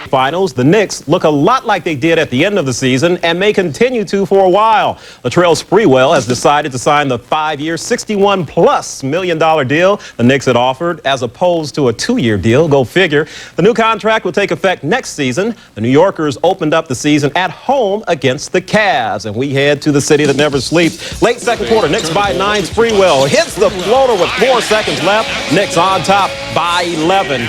Finals, the Knicks look a lot like they did at the end of the season and may continue to for a while. Latrell Sprewell has decided to sign the 5-year, $61+ million deal the Knicks had offered as opposed to a 2-year deal. Go figure. The new contract will take effect next season. The New Yorkers opened up the season at home against the Cavs, and we head to the city that never sleeps. Late second quarter, Knicks by 9. Sprewell hits the floater with 4 seconds left. Knicks on top by 11.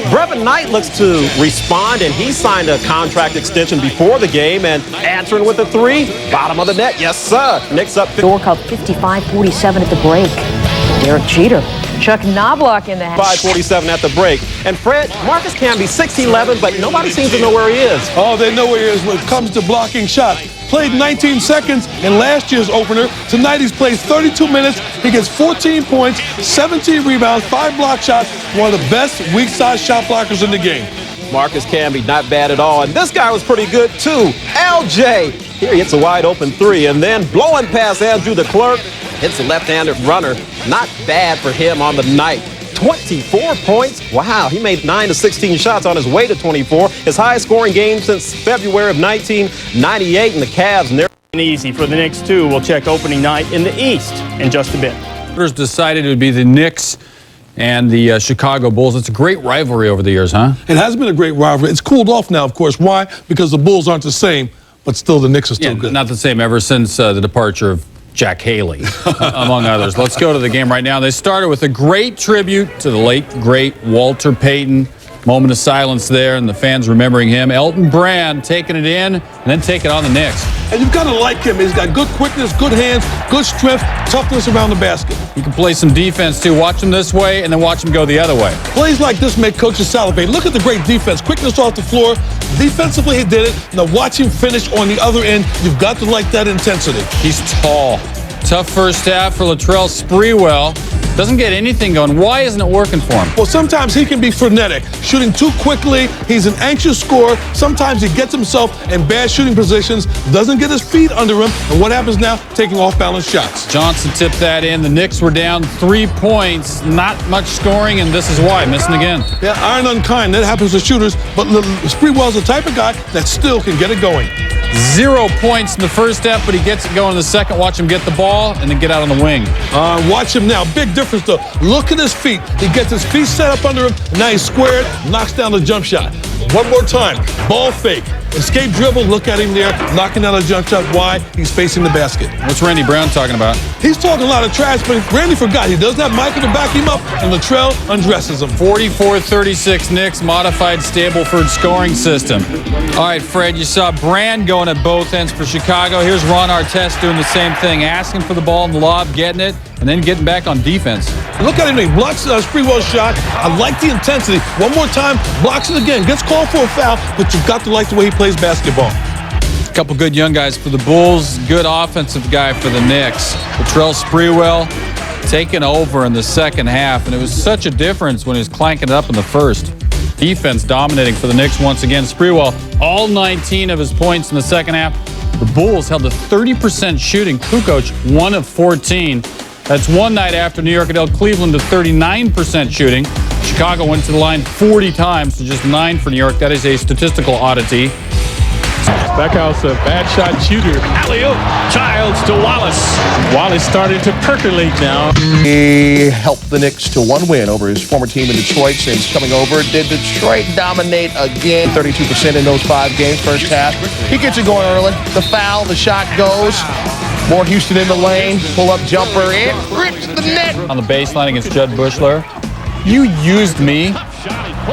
Brevin Knight looks to respond, and he signed a contract extension before the game and answering with a 3. Bottom of the net, yes, sir. Knicks up. York up 55-47 at the break. Derek Jeter. Chuck Knobloch in the house. 5:47 at the break. And Fred, Marcus Camby, 6'11", but nobody seems to know where he is. Oh, they know where he is when it comes to blocking shots. Played 19 seconds in last year's opener. Tonight he's played 32 minutes. He gets 14 points, 17 rebounds, 5 block shots. One of the best weak side shot blockers in the game. Marcus Camby, not bad at all. And this guy was pretty good, too. LJ. Here he hits a wide open 3, and then blowing past Andrew the Clerk. Hits a left-handed runner. Not bad for him on the night. 24 points. Wow, he made 9 to 16 shots on his way to 24. His highest scoring game since February of 1998, and the Cavs never easy for the Knicks, too. We'll check opening night in the East in just a bit. Decided it would be the Knicks and the Chicago Bulls. It's a great rivalry over the years, huh? It has been a great rivalry. It's cooled off now, of course. Why? Because the Bulls aren't the same, but still the Knicks are still good. Not the same ever since the departure of Jack Haley, among others. Let's go to the game right now. They started with a great tribute to the late, great Walter Payton. Moment of silence there, and the fans remembering him. Elton Brand taking it in, and then taking on the Knicks. And you've got to like him. He's got good quickness, good hands, good strength, toughness around the basket. He can play some defense, too. Watch him this way, and then watch him go the other way. Plays like this make coaches salivate. Look at the great defense. Quickness off the floor. Defensively, he did it. Now watch him finish on the other end. You've got to like that intensity. He's tall. Tough first half for Latrell Sprewell. Doesn't get anything going. Why isn't it working for him? Well, sometimes he can be frenetic, shooting too quickly. He's an anxious scorer. Sometimes he gets himself in bad shooting positions, doesn't get his feet under him, and what happens now? Taking off-balance shots. Johnson tipped that in. The Knicks were down 3 points. Not much scoring, and this is why. Missing again. Yeah, iron unkind. That happens to shooters, but Sprewell's the type of guy that still can get it going. 0 points in the first half, but he gets it going in the second. Watch him get the ball and then get out on the wing. Watch him now. Big difference, though. Look at his feet. He gets his feet set up under him, and now he's squared, knocks down the jump shot. One more time. Ball fake. Escape dribble. Look at him there, knocking down a jump shot. Why? He's facing the basket. What's Randy Brown talking about? He's talking a lot of trash, but Randy forgot. He doesn't have Michael to back him up, and Latrell undresses him. 44-36 Knicks, modified Stableford scoring system. All right, Fred, you saw Brand going at both ends for Chicago. Here's Ron Artest doing the same thing, asking for the ball in the lob, getting it, and then getting back on defense. Look at him. He blocks Sprewell's shot. I like the intensity. One more time, blocks it again. Gets called for a foul, but you've got to like the way he plays basketball. A couple good young guys for the Bulls. Good offensive guy for the Knicks. Latrell Sprewell taking over in the second half, and it was such a difference when he was clanking it up in the first. Defense dominating for the Knicks once again. Sprewell, all 19 of his points in the second half. The Bulls held a 30% shooting. Kukoc, 1 of 14. That's one night after New York had held Cleveland to 39% shooting. Chicago went to the line 40 times to just 9 for New York. That is a statistical oddity. Beckhouse, a bad shot shooter. Alley-oop. Childs to Wallace. Wallace started to percolate now. He helped the Knicks to 1 win over his former team in Detroit since coming over. Did Detroit dominate again? 32% in those 5 games, first half. He gets it going early. The foul, the shot goes. More Houston in the lane. Pull-up jumper. It rips the net. On the baseline against Judd Bushler. You used me.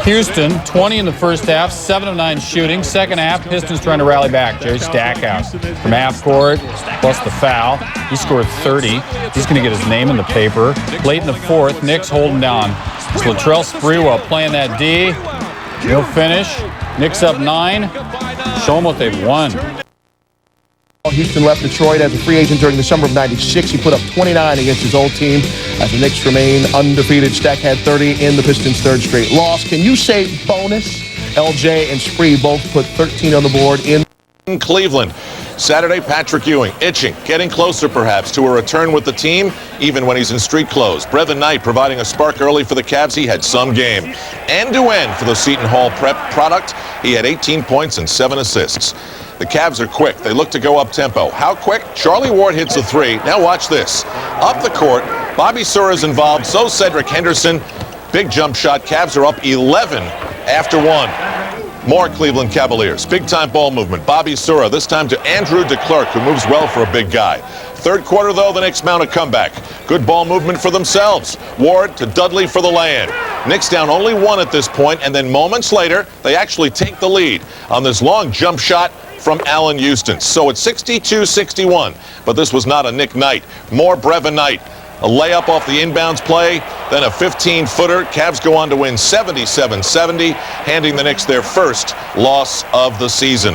Houston, 20 in the first half, 7 of 9 shooting. Second half, Pistons trying to rally back. Jerry Stackhouse from half court, plus the foul. He scored 30. He's going to get his name in the paper. Late in the fourth, Knicks holding down. It's Latrell Sprewell playing that D. He'll finish. Knicks up 9. Show them what they've won. Houston left Detroit as a free agent during the summer of '96. He put up 29 against his old team as the Knicks remain undefeated. Stack had 30 in the Pistons' 3rd straight loss. Can you say bonus? LJ and Spree both put 13 on the board in Cleveland. Saturday, Patrick Ewing itching, getting closer perhaps to a return with the team, even when he's in street clothes. Brevin Knight providing a spark early for the Cavs. He had some game. End-to-end for the Seton Hall prep product. He had 18 points and 7 assists. The Cavs are quick. They look to go up-tempo. How quick? Charlie Ward hits a 3. Now watch this. Up the court, Bobby Sura's involved, so Cedric Henderson. Big jump shot. Cavs are up 11 after 1. More Cleveland Cavaliers. Big-time ball movement. Bobby Sura, this time to Andrew DeClerc, who moves well for a big guy. Third quarter, though, the Knicks mount a comeback. Good ball movement for themselves. Ward to Dudley for the lay-in. Knicks down only 1 at this point, and then moments later, they actually take the lead on this long jump shot from Allen Houston. So it's 62-61, but this was not a Nick night. More Brevin Knight. A layup off the inbounds play, then a 15-footer. Cavs go on to win 77-70, handing the Knicks their first loss of the season.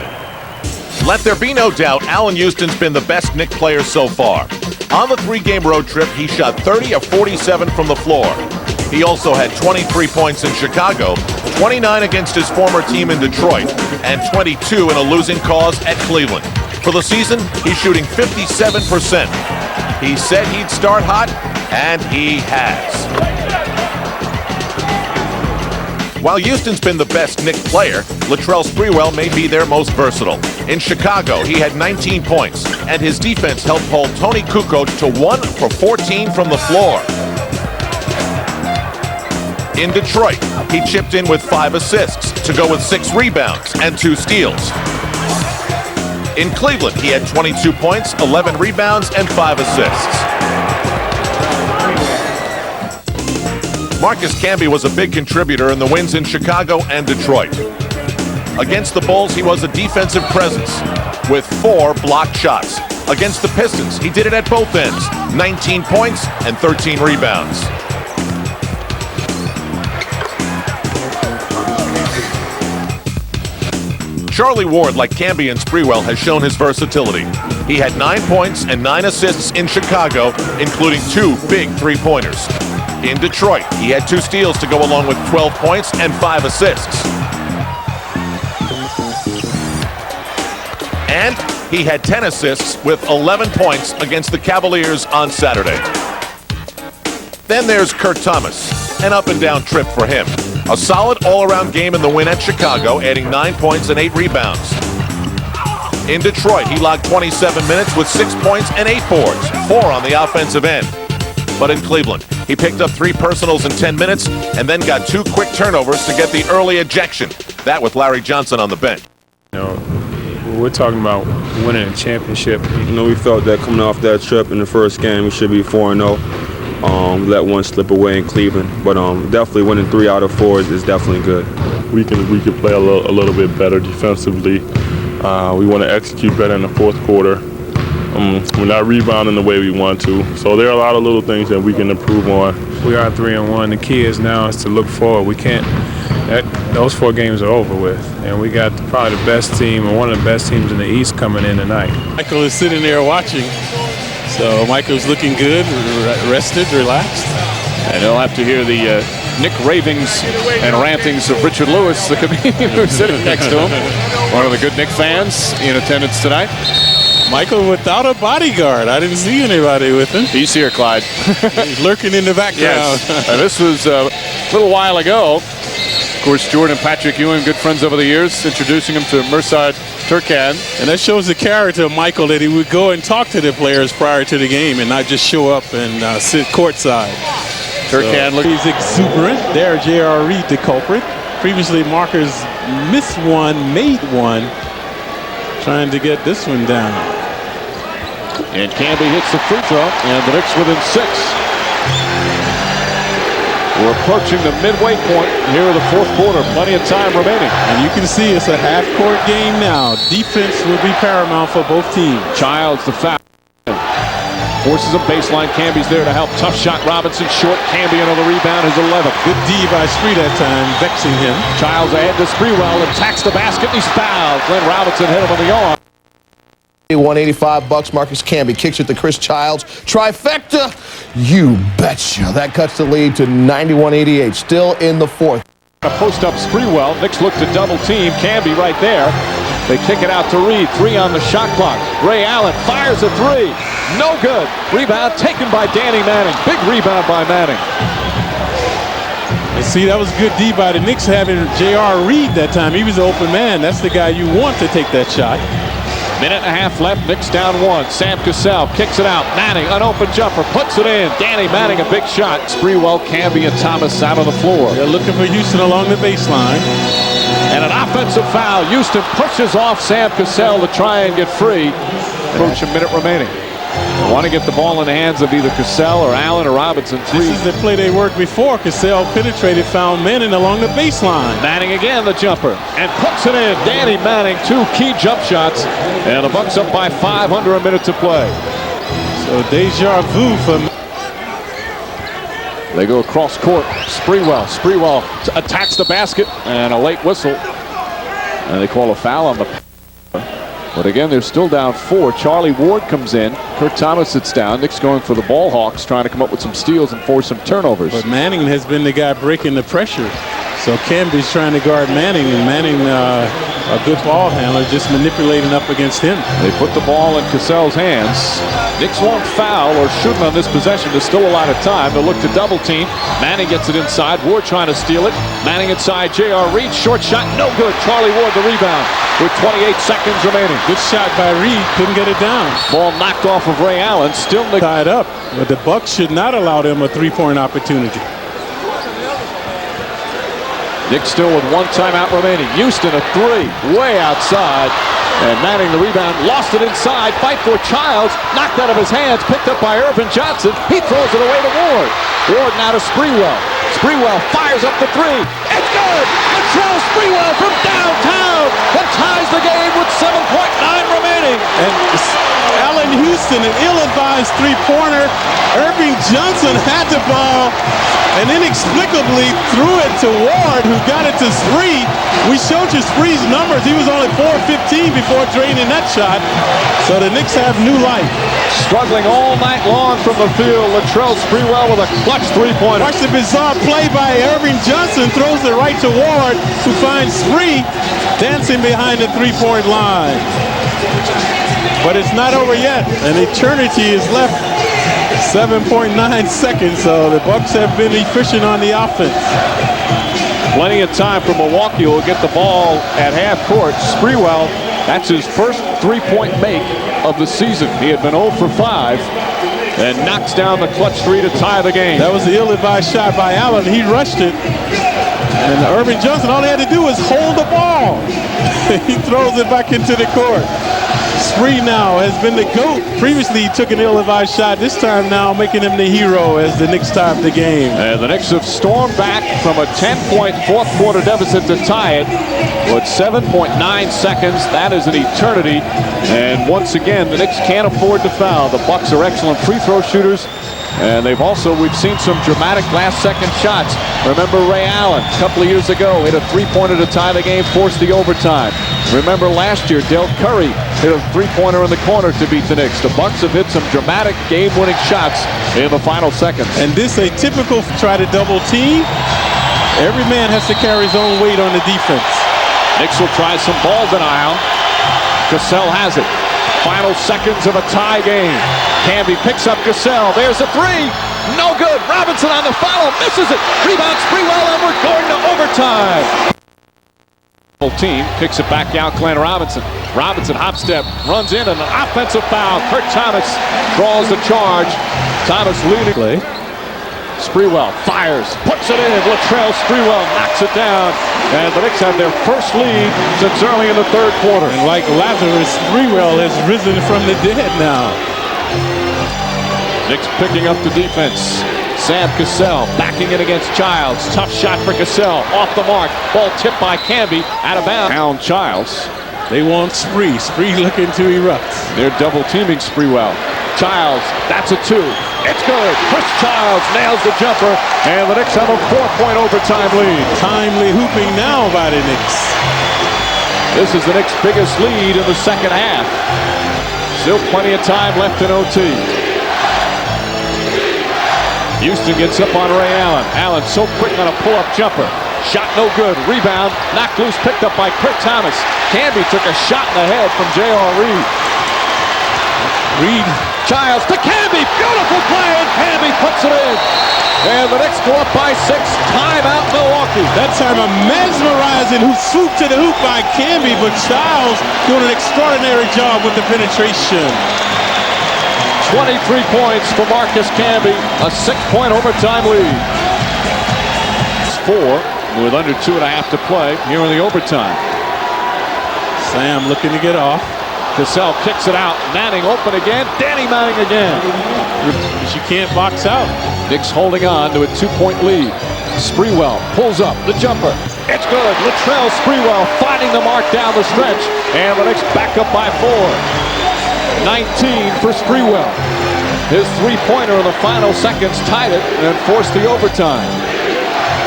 Let there be no doubt, Allen Houston's been the best Knick player so far. On the 3-game road trip, he shot 30 of 47 from the floor. He also had 23 points in Chicago, 29 against his former team in Detroit, and 22 in a losing cause at Cleveland. For the season, he's shooting 57%. He said he'd start hot, and he has. While Houston's been the best Knick player, Latrell Sprewell may be their most versatile. In Chicago, he had 19 points, and his defense helped hold Tony Kukoc to 1 for 14 from the floor. In Detroit, he chipped in with 5 assists to go with 6 rebounds and 2 steals. In Cleveland, he had 22 points, 11 rebounds, and 5 assists. Marcus Camby was a big contributor in the wins in Chicago and Detroit. Against the Bulls, he was a defensive presence with 4 blocked shots. Against the Pistons, he did it at both ends, 19 points and 13 rebounds. Charlie Ward, like Camby and Sprewell, has shown his versatility. He had 9 points and 9 assists in Chicago, including 2 big 3-pointers. In Detroit, he had 2 steals to go along with 12 points and 5 assists. And he had 10 assists with 11 points against the Cavaliers on Saturday. Then there's Kurt Thomas, an up-and-down trip for him. A solid all-around game in the win at Chicago, adding 9 points and 8 rebounds. In Detroit, he logged 27 minutes with 6 points and 8 boards, 4 on the offensive end. But in Cleveland, he picked up 3 personals in 10 minutes and then got 2 quick turnovers to get the early ejection. That with Larry Johnson on the bench. You know, we're talking about winning a championship. You know, we felt that coming off that trip in the first game, we should be 4-0. Let 1 slip away in Cleveland, but definitely winning 3 out of 4 is definitely good. We can play a little bit better defensively. We want to execute better in the fourth quarter. We're not rebounding the way we want to, so there are a lot of little things that we can improve on. We are 3-1. The key is now is to look forward. We can't. Those 4 games are over with, and we got probably the best team or one of the best teams in the East coming in tonight. Michael is sitting there watching. So Michael's looking good, rested, relaxed. And he'll have to hear the Nick ravings and rantings of Richard Lewis, the comedian who's sitting next to him. One of the good Nick fans in attendance tonight. Michael without a bodyguard. I didn't see anybody with him. He's here, Clyde. He's lurking in the background. Yes. And this was a little while ago. Of course, Jordan and Patrick Ewing, good friends over the years, introducing him to Mirsad Turkan. And that shows the character of Michael, that he would go and talk to the players prior to the game and not just show up and sit courtside. Turkan so he's exuberant. There, J.R. Reed, the culprit. Previously, Markers missed 1, made 1, trying to get this one down. And Camby hits the free throw, and the Knicks within 6. We're approaching the midway point here in the fourth quarter. Plenty of time remaining. And you can see it's a half-court game now. Defense will be paramount for both teams. Childs the foul. Forces a baseline. Camby's there to help. Tough shot. Robinson short. Camby another rebound. His 11th. Good D by Spree that time, vexing him. Childs ahead to Sprewell. Attacks the basket. He's fouled. Glenn Robinson hit him on the arm. $185. Marcus Camby kicks it to Chris Childs. Trifecta. You betcha. That cuts the lead to 91-88. Still in the fourth. A post up Sprewell. Knicks look to double team. Camby right there. They kick it out to Reed. 3 on the shot clock. Ray Allen fires a 3. No good. Rebound taken by Danny Manning. Big rebound by Manning. And see, that was good D by the Knicks having J.R. Reed that time. He was the open man. That's the guy you want to take that shot. Minute and a half left. Knicks down 1. Sam Cassell kicks it out. Manning, an open jumper, puts it in. Danny Manning, a big shot. Sprewell, Camby, and Thomas out on the floor. They're looking for Houston along the baseline. And an offensive foul. Houston pushes off Sam Cassell to try and get free. Approach a minute remaining. They want to get the ball in the hands of either Cassell or Allen or Robinson. This is the play they worked before. Cassell penetrated, found Manning along the baseline. Manning again, the jumper, and puts it in. Danny Manning, 2 key jump shots, and the Bucks up by 5 under a minute to play. So deja vu for. They go across court. Sprewell attacks the basket, and a late whistle, and they call a foul on the. But again, they're still down 4. Charlie Ward comes in. Kurt Thomas sits down. Knicks going for the ball hawks, trying to come up with some steals and force some turnovers. But Manning has been the guy breaking the pressure. So Camby's trying to guard Manning, and Manning, a good ball handler, just manipulating up against him. They put the ball in Cassell's hands. Knicks won't foul or shouldn't on this possession. There's still a lot of time. They'll look to double team. Manning gets it inside. Ward trying to steal it. Manning inside. J.R. Reed, short shot, no good. Charlie Ward the rebound with 28 seconds remaining. Good shot by Reed, couldn't get it down. Ball knocked off of Ray Allen, still tied up. But the Bucks should not allow them a 3-point opportunity. Knicks still with 1 timeout remaining. Houston a 3, way outside. And Manning the rebound, lost it inside. Fight for Childs, knocked out of his hands, picked up by Irvin Johnson. He throws it away to Ward. Ward now to Sprewell. Sprewell fires up the 3. It's good! Latrell Sprewell from downtown and ties the game with 7.9 remaining. And Allen Houston, an ill-advised 3-pointer. Irving Johnson had the ball and inexplicably threw it to Ward, who got it to Spree. We showed you Spree's numbers. He was only 4-15 before draining that shot. So the Knicks have new life. Struggling all night long from the field. Latrell Sprewell with a clutch 3-pointer. Watch the bizarre play by Irving Johnson. Throws it right to Ward, who finds Spree dancing behind the 3-point line. But it's not over yet. An eternity is left. 7.9 seconds, so the Bucks have been efficient on the offense. Plenty of time for Milwaukee, who will get the ball at half court. Sprewell, that's his first 3-point make of the season. He had been 0 for 5 and knocks down the clutch 3 to tie the game. That was the ill-advised shot by Allen. He rushed it. And Irving Johnson, all he had to do was hold the ball. He throws it back into the court. Spree now has been the GOAT. Previously, he took an ill-advised shot. This time now making him the hero as the Knicks tie up the game. And the Knicks have stormed back from a 10-point fourth-quarter deficit to tie it with 7.9 seconds. That is an eternity. And once again, the Knicks can't afford to foul. The Bucks are excellent free throw shooters. And we've seen some dramatic last-second shots. Remember Ray Allen a couple of years ago hit a 3-pointer to tie the game, forced the overtime. Remember last year, Del Curry hit a 3-pointer in the corner to beat the Knicks. The Bucks have hit some dramatic game-winning shots in the final seconds. And this a typical try to double team. Every man has to carry his own weight on the defense. Knicks will try some ball denial. Cassell has it. Final seconds of a tie game. Camby picks up Cassell. There's a 3. No good. Robinson on the foul. Misses it. Rebound Sprewell, and we're going to overtime. Team kicks it back out. Glenn Robinson. Robinson hop step, runs in, and an offensive foul. Kurt Thomas draws the charge. Thomas leading. Sprewell fires, puts it in. Latrell Sprewell knocks it down. And the Knicks have their first lead since early in the third quarter. And like Lazarus, Sprewell has risen from the dead now. Knicks picking up the defense. Sam Cassell backing in against Childs. Tough shot for Cassell. Off the mark. Ball tipped by Camby. Out of bounds. Down Childs. They want Spree. Spree looking to erupt. They're double teaming Sprewell. Childs, that's a 2. It's good. Chris Childs nails the jumper, and the Knicks have a 4-point overtime lead. Timely hooping now by the Knicks. This is the Knicks' biggest lead in the second half. Still plenty of time left in OT. Houston gets up on Ray Allen. Allen so quick on a pull-up jumper. Shot no good. Rebound knocked loose, picked up by Kurt Thomas. Canby took a shot in the head from J.R. Reed. Childs to Canby. Beautiful play, and Canby puts it in. And the Knicks go up by 6. Timeout, Milwaukee. That time a mesmerizing swoop to the hoop by Canby, but Childs doing an extraordinary job with the penetration. 23 points for Marcus Canby, a 6-point overtime lead. It's 4 with under 2.5 to play here in the overtime. Sam looking to get off. Cassell kicks it out. Manning open again. Danny Manning again. She can't box out. Knicks holding on to a 2-point lead. Sprewell pulls up the jumper. It's good. Latrell Sprewell finding the mark down the stretch. And the Knicks back up by 4. 19 for Sprewell. His three-pointer in the final seconds tied it and forced the overtime.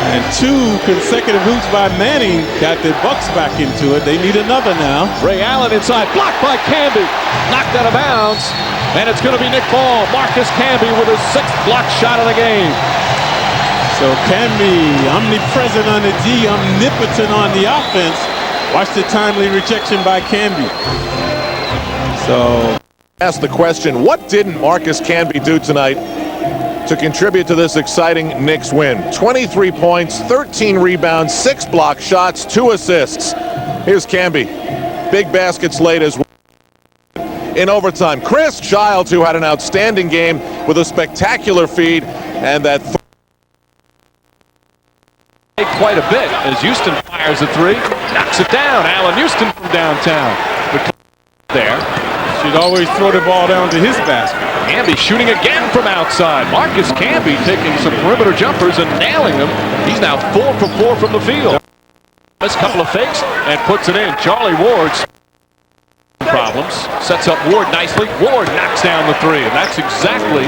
And 2 consecutive hoops by Manning got the Bucks back into it. They need another now. Ray Allen inside, blocked by Canby. Knocked out of bounds. And it's going to be Nick Ball. Marcus Canby with his 6th block shot of the game. So Canby, omnipresent on the D, omnipotent on the offense. Watch the timely rejection by Canby. So Ask the question, what didn't Marcus Canby do tonight to contribute to this exciting Knicks win? 23 points, 13 rebounds, 6 block shots, 2 assists. Here's Canby. Big baskets laid as well. In overtime, Chris Childs, who had an outstanding game with a spectacular feed, and that Quite a bit as Houston fires a 3, knocks it down. Allen Houston from downtown. But there. should always throw the ball down to his basket. Canby shooting again from outside. Marcus Canby taking some perimeter jumpers and nailing them. He's now 4 for 4 from the field. This couple of fakes and puts it in. Charlie Ward's problems. Sets up Ward nicely. Ward knocks down the 3, and that's exactly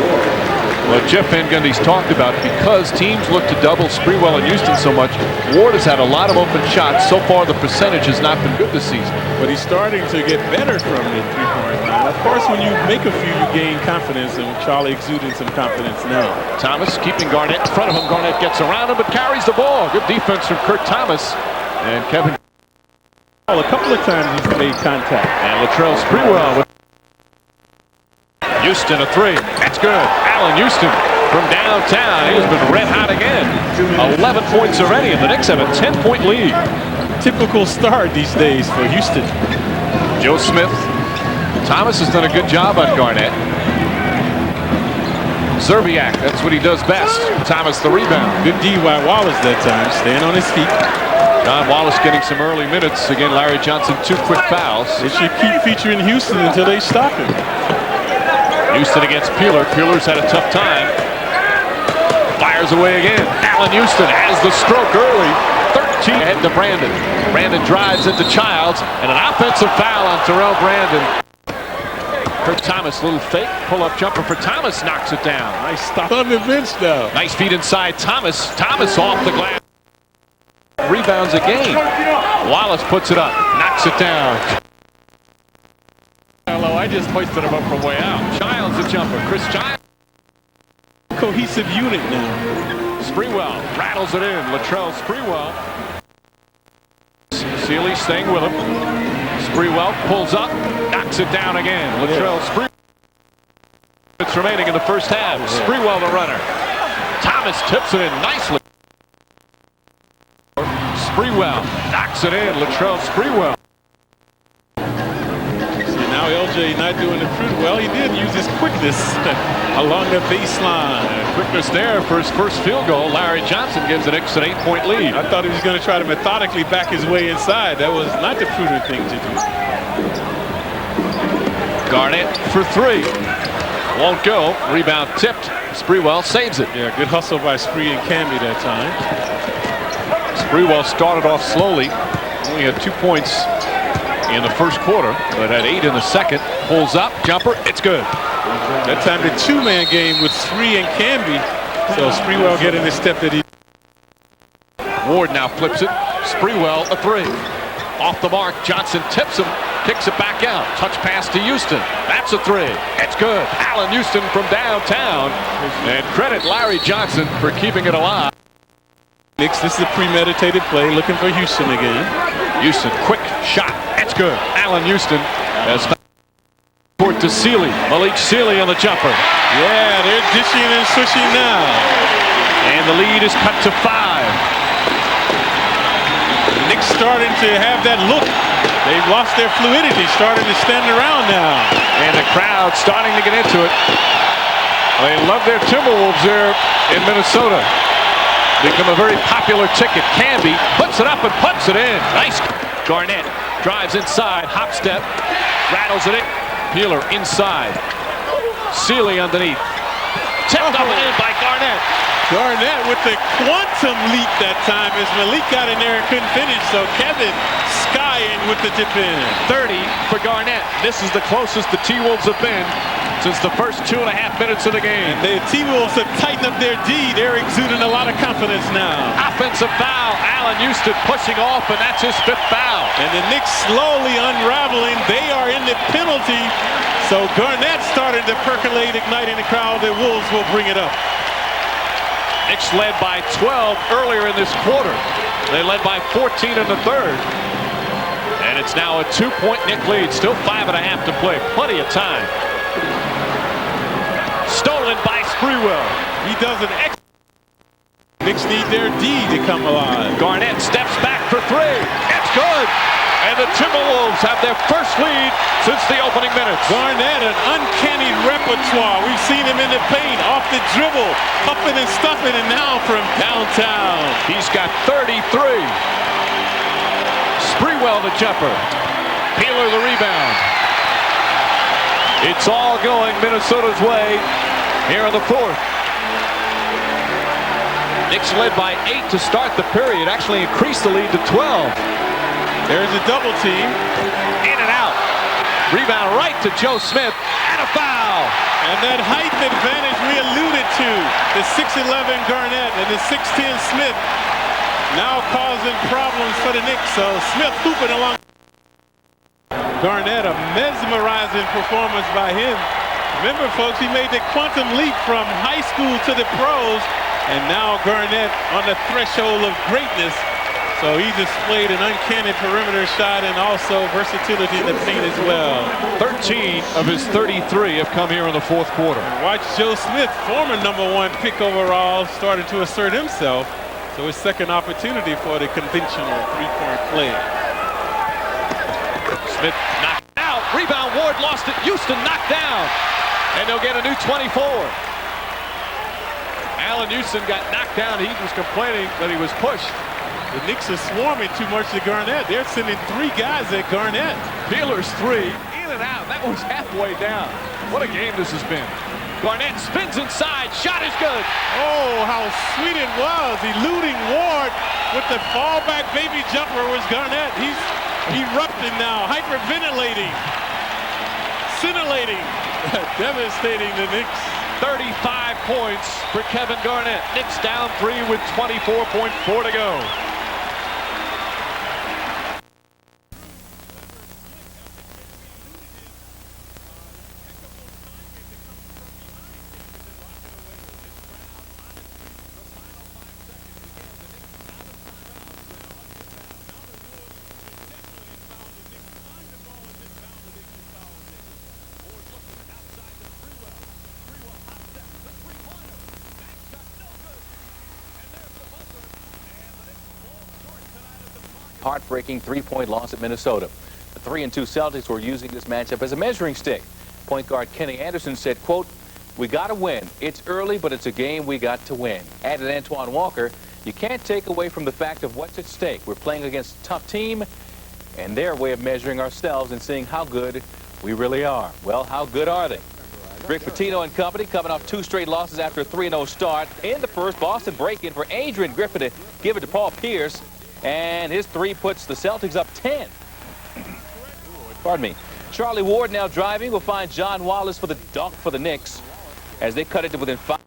what Jeff Van Gundy's talked about. Because teams look to double Sprewell and Houston so much, Ward has had a lot of open shots. So far, the percentage has not been good this season. But he's starting to get better from the three-point line. Of course, when you make a few, you gain confidence, and Charlie exuding some confidence now. Thomas keeping Garnett in front of him. Garnett gets around him, but carries the ball. Good defense from Kurt Thomas. And Kevin. A couple of times he's made contact. And Latrell Sprewell with Houston a 3. That's good. Allen Houston from downtown. He's been red hot again. 11 points already, and the Knicks have a 10-point lead. Typical start these days for Houston. Joe Smith. Thomas has done a good job on Garnett. Zerbiak, that's what he does best. Thomas the rebound. Good D by Wallace that time, staying on his feet. John Wallace getting some early minutes. Again, Larry Johnson, 2 quick fouls. They should keep featuring Houston until they stop him. Houston against Peeler. Peeler's had a tough time. Fires away again. Allen Houston has the stroke early. 13 ahead to Brandon. Brandon drives into Childs, and an offensive foul on Terrell Brandon. Kurt Thomas, little fake pull-up jumper for Thomas, knocks it down. Nice stop on the bench now. Nice feed inside Thomas. Thomas off the glass. Rebounds again. Wallace puts it up, knocks it down. Hello, I just hoisted him up from way out. Childs the jumper. Chris Childs. Cohesive unit now. Sprewell rattles it in. Latrell Sprewell. Sealy staying with him. Sprewell pulls up, knocks it down again. Latrell Sprewell. It's remaining in the first half. Sprewell the runner. Thomas tips it in nicely. Sprewell knocks it in. Latrell Sprewell. See, now LJ not doing the fruit well. He did use his quickness along the baseline. Quickness there for his first field goal. Larry Johnson gives the Knicks an 8-point lead. I thought he was going to try to methodically back his way inside. That was not the prudent thing to do. Garnett for 3. Won't go. Rebound tipped. Sprewell saves it. Yeah, good hustle by Spree and Canby that time. Sprewell started off slowly. Only had 2 points in the first quarter, but had 8 in the second. Pulls up, jumper, it's good. That time the 2-man game with Spree and Canby. So Sprewell getting the step that he. Ward now flips it. Sprewell a 3. Off the mark, Johnson tips him, kicks it back out. Touch pass to Houston. That's a 3. It's good. Allen Houston from downtown. And credit Larry Johnson for keeping it alive. Knicks, this is a premeditated play, looking for Houston again. Houston, quick shot. That's good. Allen Houston has court to Sealy. Malik Sealy on the jumper. Yeah, they're dishing and swishing now. And the lead is cut to 5. The Knicks starting to have that look. They've lost their fluidity, starting to stand around now. And the crowd starting to get into it. They love their Timberwolves there in Minnesota. Become a very popular ticket. Canby puts it up and puts it in. Nice. Garnett drives inside. Hop step. Rattles it in. Peeler inside. Sealy underneath. Tipped up and in by Garnett. Garnett with the quantum leap that time as Malik got in there and couldn't finish. So Kevin skying with the tip in. 30 for Garnett. This is the closest the T-Wolves have been since the first 2.5 minutes of the game. The T-Wolves have tightened up their D. They're exuding a lot of confidence now. Offensive foul. Allen Houston pushing off, and that's his 5th foul. And the Knicks slowly unraveling. They are in the penalty. So Garnett started to percolate, igniting the crowd. The Wolves will bring it up. Knicks led by 12 earlier in this quarter. They led by 14 in the 3rd. And it's now a 2-point Knick lead. Still 5.5 to play. Plenty of time. Stolen by Sprewell. He does an excellent. Knicks need their D to come alive. Garnett steps back for 3. It's good. And the Timberwolves have their first lead since the opening minutes. Garnett, an uncanny repertoire. We've seen him in the paint, off the dribble, huffing and stuffing, and now from downtown. He's got 33. Sprewell the jumper. Peeler the rebound. It's all going Minnesota's way here in the 4th. Knicks led by 8 to start the period. Actually increased the lead to 12. There's a double team. In and out. Rebound right to Joe Smith. And a foul. And that height advantage we alluded to. The 6'11 Garnett and the 6'10 Smith now causing problems for the Knicks. So Smith hooping along. Garnett, a mesmerizing performance by him. Remember, folks, he made the quantum leap from high school to the pros. And now Garnett on the threshold of greatness. So he displayed an uncanny perimeter shot and also versatility in the paint as well. 13 of his 33 have come here in the 4th quarter. Watch Joe Smith, former #1 pick overall, started to assert himself. So his second opportunity for the conventional 3-point play. Smith knocked out. Rebound, Ward lost it. Houston knocked down. And they'll get a new 24. Allen Houston got knocked down. He was complaining that he was pushed. The Knicks are swarming too much to Garnett. They're sending 3 guys at Garnett. Peeler's 3. In and out. That was halfway down. What a game this has been. Garnett spins inside. Shot is good. Oh, how sweet it was. Eluding Ward with the fallback baby jumper was Garnett. He's erupting now. Hyperventilating. Scintillating. Devastating the Knicks. 35 points for Kevin Garnett. Knicks down 3 with 24.4 to go. Heartbreaking 3-point loss at Minnesota. The 3-2 Celtics were using this matchup as a measuring stick. Point guard Kenny Anderson said, quote, "We got to win. It's early, but it's a game we got to win." Added Antoine Walker, "You can't take away from the fact of what's at stake. We're playing against a tough team, and their way of measuring ourselves and seeing how good we really are." Well, how good are they? Rick Pitino and company coming off 2 straight losses after a 3-0 start. In the first, Boston break-in for Adrian Griffin to give it to Paul Pierce. And his 3 puts the Celtics up 10. Pardon me. Charlie Ward now driving will find John Wallace for the dunk for the Knicks as they cut it to within 5.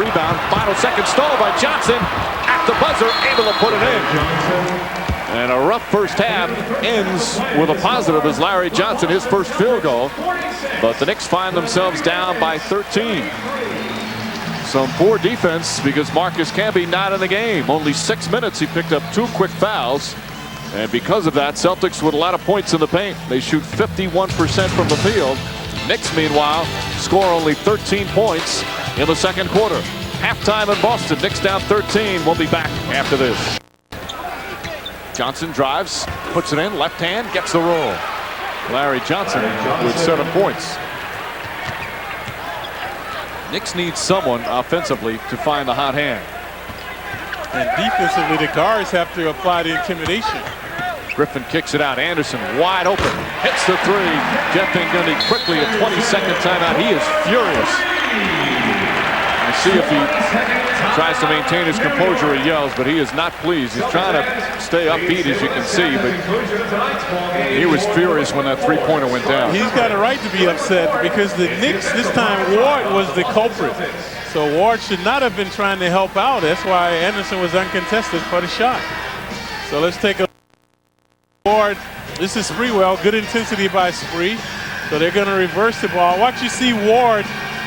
Rebound, final second stall by Johnson. At the buzzer, able to put it in. And a rough first half ends with a positive as Larry Johnson, his first field goal. But the Knicks find themselves down by 13. Some poor defense because Marcus Camby not in the game. Only 6 minutes. He picked up 2 quick fouls. And because of that, Celtics with a lot of points in the paint. They shoot 51% from the field. Knicks, meanwhile, score only 13 points in the second quarter. Halftime in Boston. Knicks down 13. We'll be back after this. Johnson drives, puts it in, left hand, gets the roll. Larry Johnson with 7 points. Knicks need someone offensively to find the hot hand. And defensively, the guards have to apply the intimidation. Griffin kicks it out. Anderson wide open. Hits the 3. Jeff Van Gundy quickly a 20-second timeout. He is furious. I see if he tries to maintain his composure, he yells, but he is not pleased. He's trying to stay upbeat, as you can see, but he was furious when that 3-pointer went down. He's got a right to be upset because the Knicks, this time, Ward was the culprit. So Ward should not have been trying to help out. That's why Anderson was uncontested for the shot. So let's take a look. Ward, this is Spreewell, good intensity by Spree. So they're going to reverse the ball. Watch you see Ward,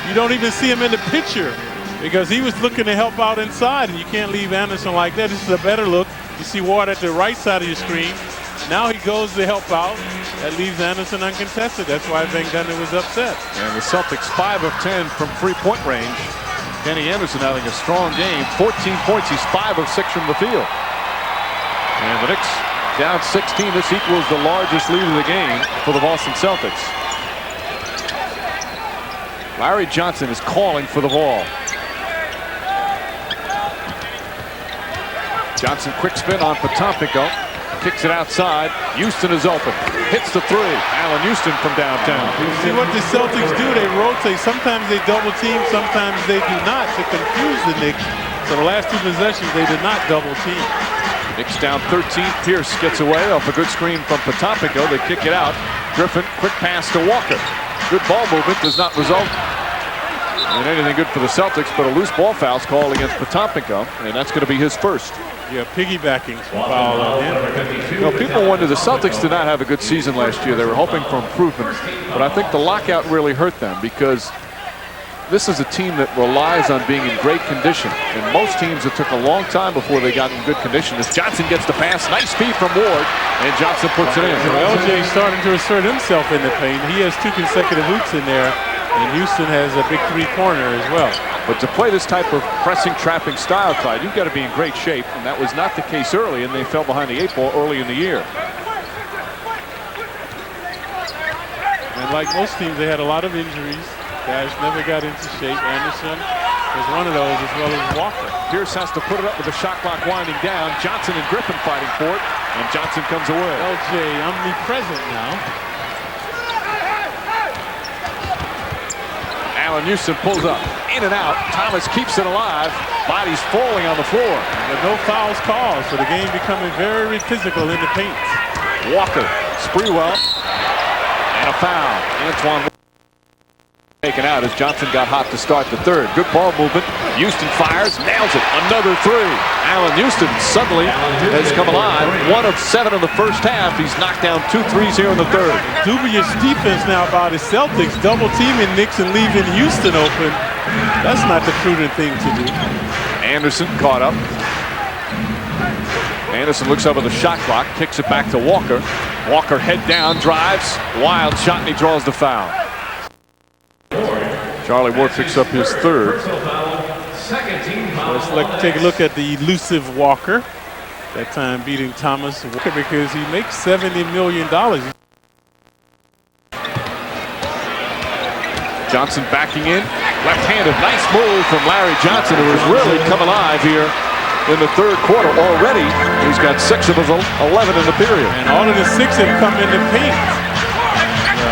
you don't even see him in the picture because he was looking to help out inside, and you can't leave Anderson like that. This is a better look. You see Ward at the right side of your screen. Now he goes to help out. That leaves Anderson uncontested. That's why Van Gundy was upset. And the Celtics 5 of 10 from 3-point range. Kenny Anderson having a strong game. 14 points. He's 5 of 6 from the field. And the Knicks down 16. This equals the largest lead of the game for the Boston Celtics. Larry Johnson is calling for the ball. Johnson quick spin on Potompico. Kicks it outside. Houston is open. Hits the 3. Allen Houston from downtown. See what the Celtics do? They rotate. Sometimes they double team. Sometimes they do not to confuse the Knicks. So the last 2 possessions, they did not double team. Knicks down 13. Pierce gets away off a good screen from Potompico. They kick it out. Griffin, quick pass to Walker. Good ball movement does not result in anything good for the Celtics, but a loose ball foul's called against Potompico, and that's going to be his first. Yeah, piggybacking foul on him. You know, people wonder, the Celtics did not have a good season last year. They were hoping for improvement, but I think the lockout really hurt them because this is a team that relies on being in great condition, and most teams, it took a long time before they got in good condition. As Johnson gets the pass, nice feed from Ward, and Johnson puts it in. LJ starting to assert himself in the paint. He has 2 consecutive hoops in there, and Houston has a big 3-pointer as well. But to play this type of pressing, trapping style, Clyde, you've got to be in great shape, and that was not the case early, and they fell behind the 8 ball early in the year. And like most teams, they had a lot of injuries. Guys never got into shape. Anderson was one of those, as well as Walker. Pierce has to put it up with the shot clock winding down. Johnson and Griffin fighting for it, and Johnson comes away. LJ omnipresent now. Allen Houston pulls up, in and out. Thomas keeps it alive. Body's falling on the floor. But no fouls called, so the game becoming very physical in the paint. Walker, Spreewell, and a foul. Antoine taken out as Johnson got hot to start the 3rd. Good ball movement. Houston fires, nails it. Another 3. Allen Houston suddenly has come alive. 1 of 7 in the first half. He's knocked down 2 threes here in the 3rd. Dubious defense now by the Celtics, double teaming Knicks and leaving Houston open. That's not the prudent thing to do. Anderson caught up. Anderson looks over the shot clock, kicks it back to Walker. Walker head down, drives, wild shot, and he draws the foul. Charlie Ward picks up his 3rd. Let's take a look at the elusive Walker. That time beating Thomas Walker because he makes $70 million. Johnson backing in, left-handed, nice move from Larry Johnson, who has really come alive here in the 3rd quarter already. He's got 6 of his 11 in the period. And all of the 6 have come in the paint.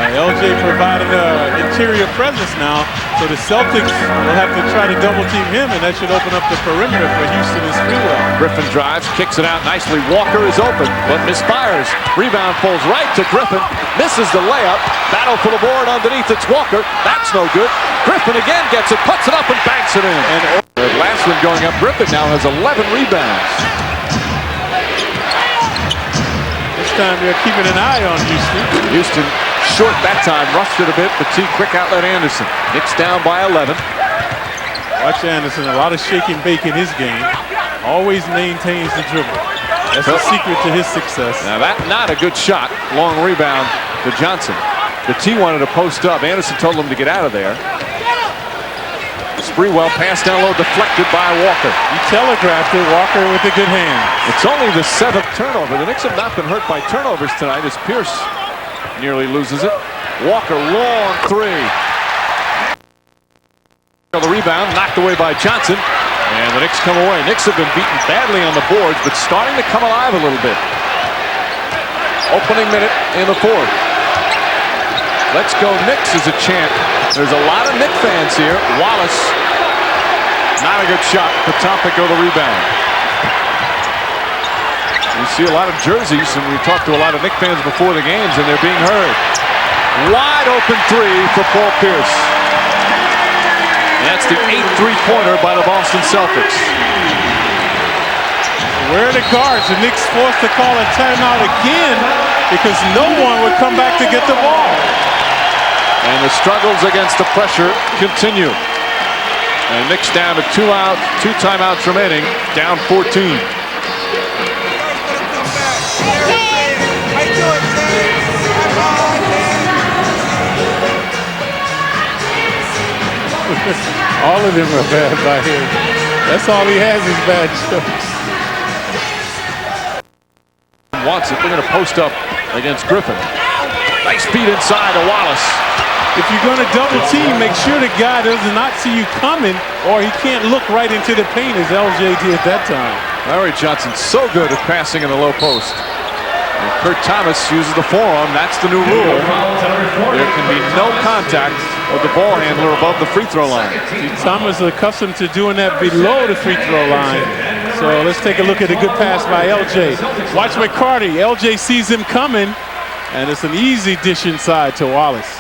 LJ providing an interior presence now, so the Celtics will have to try to double team him, and that should open up the perimeter for Houston and Spreewell. Griffin drives, kicks it out nicely. Walker is open, but misfires. Rebound falls right to Griffin, misses the layup. Battle for the board underneath, it's Walker. That's no good. Griffin again gets it, puts it up, and banks it in. And the last one going up, Griffin now has 11 rebounds. This time they're keeping an eye on Houston. Houston short that time, rushed it a bit, but see quick outlet Anderson. Knicks down by 11. Watch Anderson, a lot of shake and bake in his game. Always maintains the dribble. That's the secret to his success. Now that's not a good shot. Long rebound to Johnson. The T wanted to post up. Anderson told him to get out of there. Sprewell pass down low, deflected by Walker. He telegraphed it. Walker with a good hand. It's only the 7th turnover. The Knicks have not been hurt by turnovers tonight as Pierce nearly loses it. Walker, long three. The rebound knocked away by Johnson. And the Knicks come away. Knicks have been beaten badly on the boards, but starting to come alive a little bit. Opening minute in the 4th. Let's go Knicks is a chant. There's a lot of Knicks fans here. Wallace, not a good shot. Potompico the rebound. We see a lot of jerseys, and we talked to a lot of Knicks fans before the games, and they're being heard. Wide open three for Paul Pierce. That's the 8th three-pointer by the Boston Celtics. Where are the guards? The Knicks forced to call a timeout again because no one would come back to get the ball. And the struggles against the pressure continue. And Knicks down to 2 timeouts remaining, down 14. All of them are bad by him. That's all he has is bad jokes. Wants it. They're going to post up against Griffin. Nice feed inside to Wallace. If you're going to double team, make sure the guy does not see you coming or he can't look right into the paint as LJ did that time. Larry Johnson so good at passing in the low post. And Kurt Thomas uses the forearm. That's the new rule. There can be no contact with the ball handler above the free throw line. Thomas is accustomed to doing that below the free throw line. So let's take a look at a good pass by LJ. Watch McCarty. LJ sees him coming, and it's an easy dish inside to Wallace.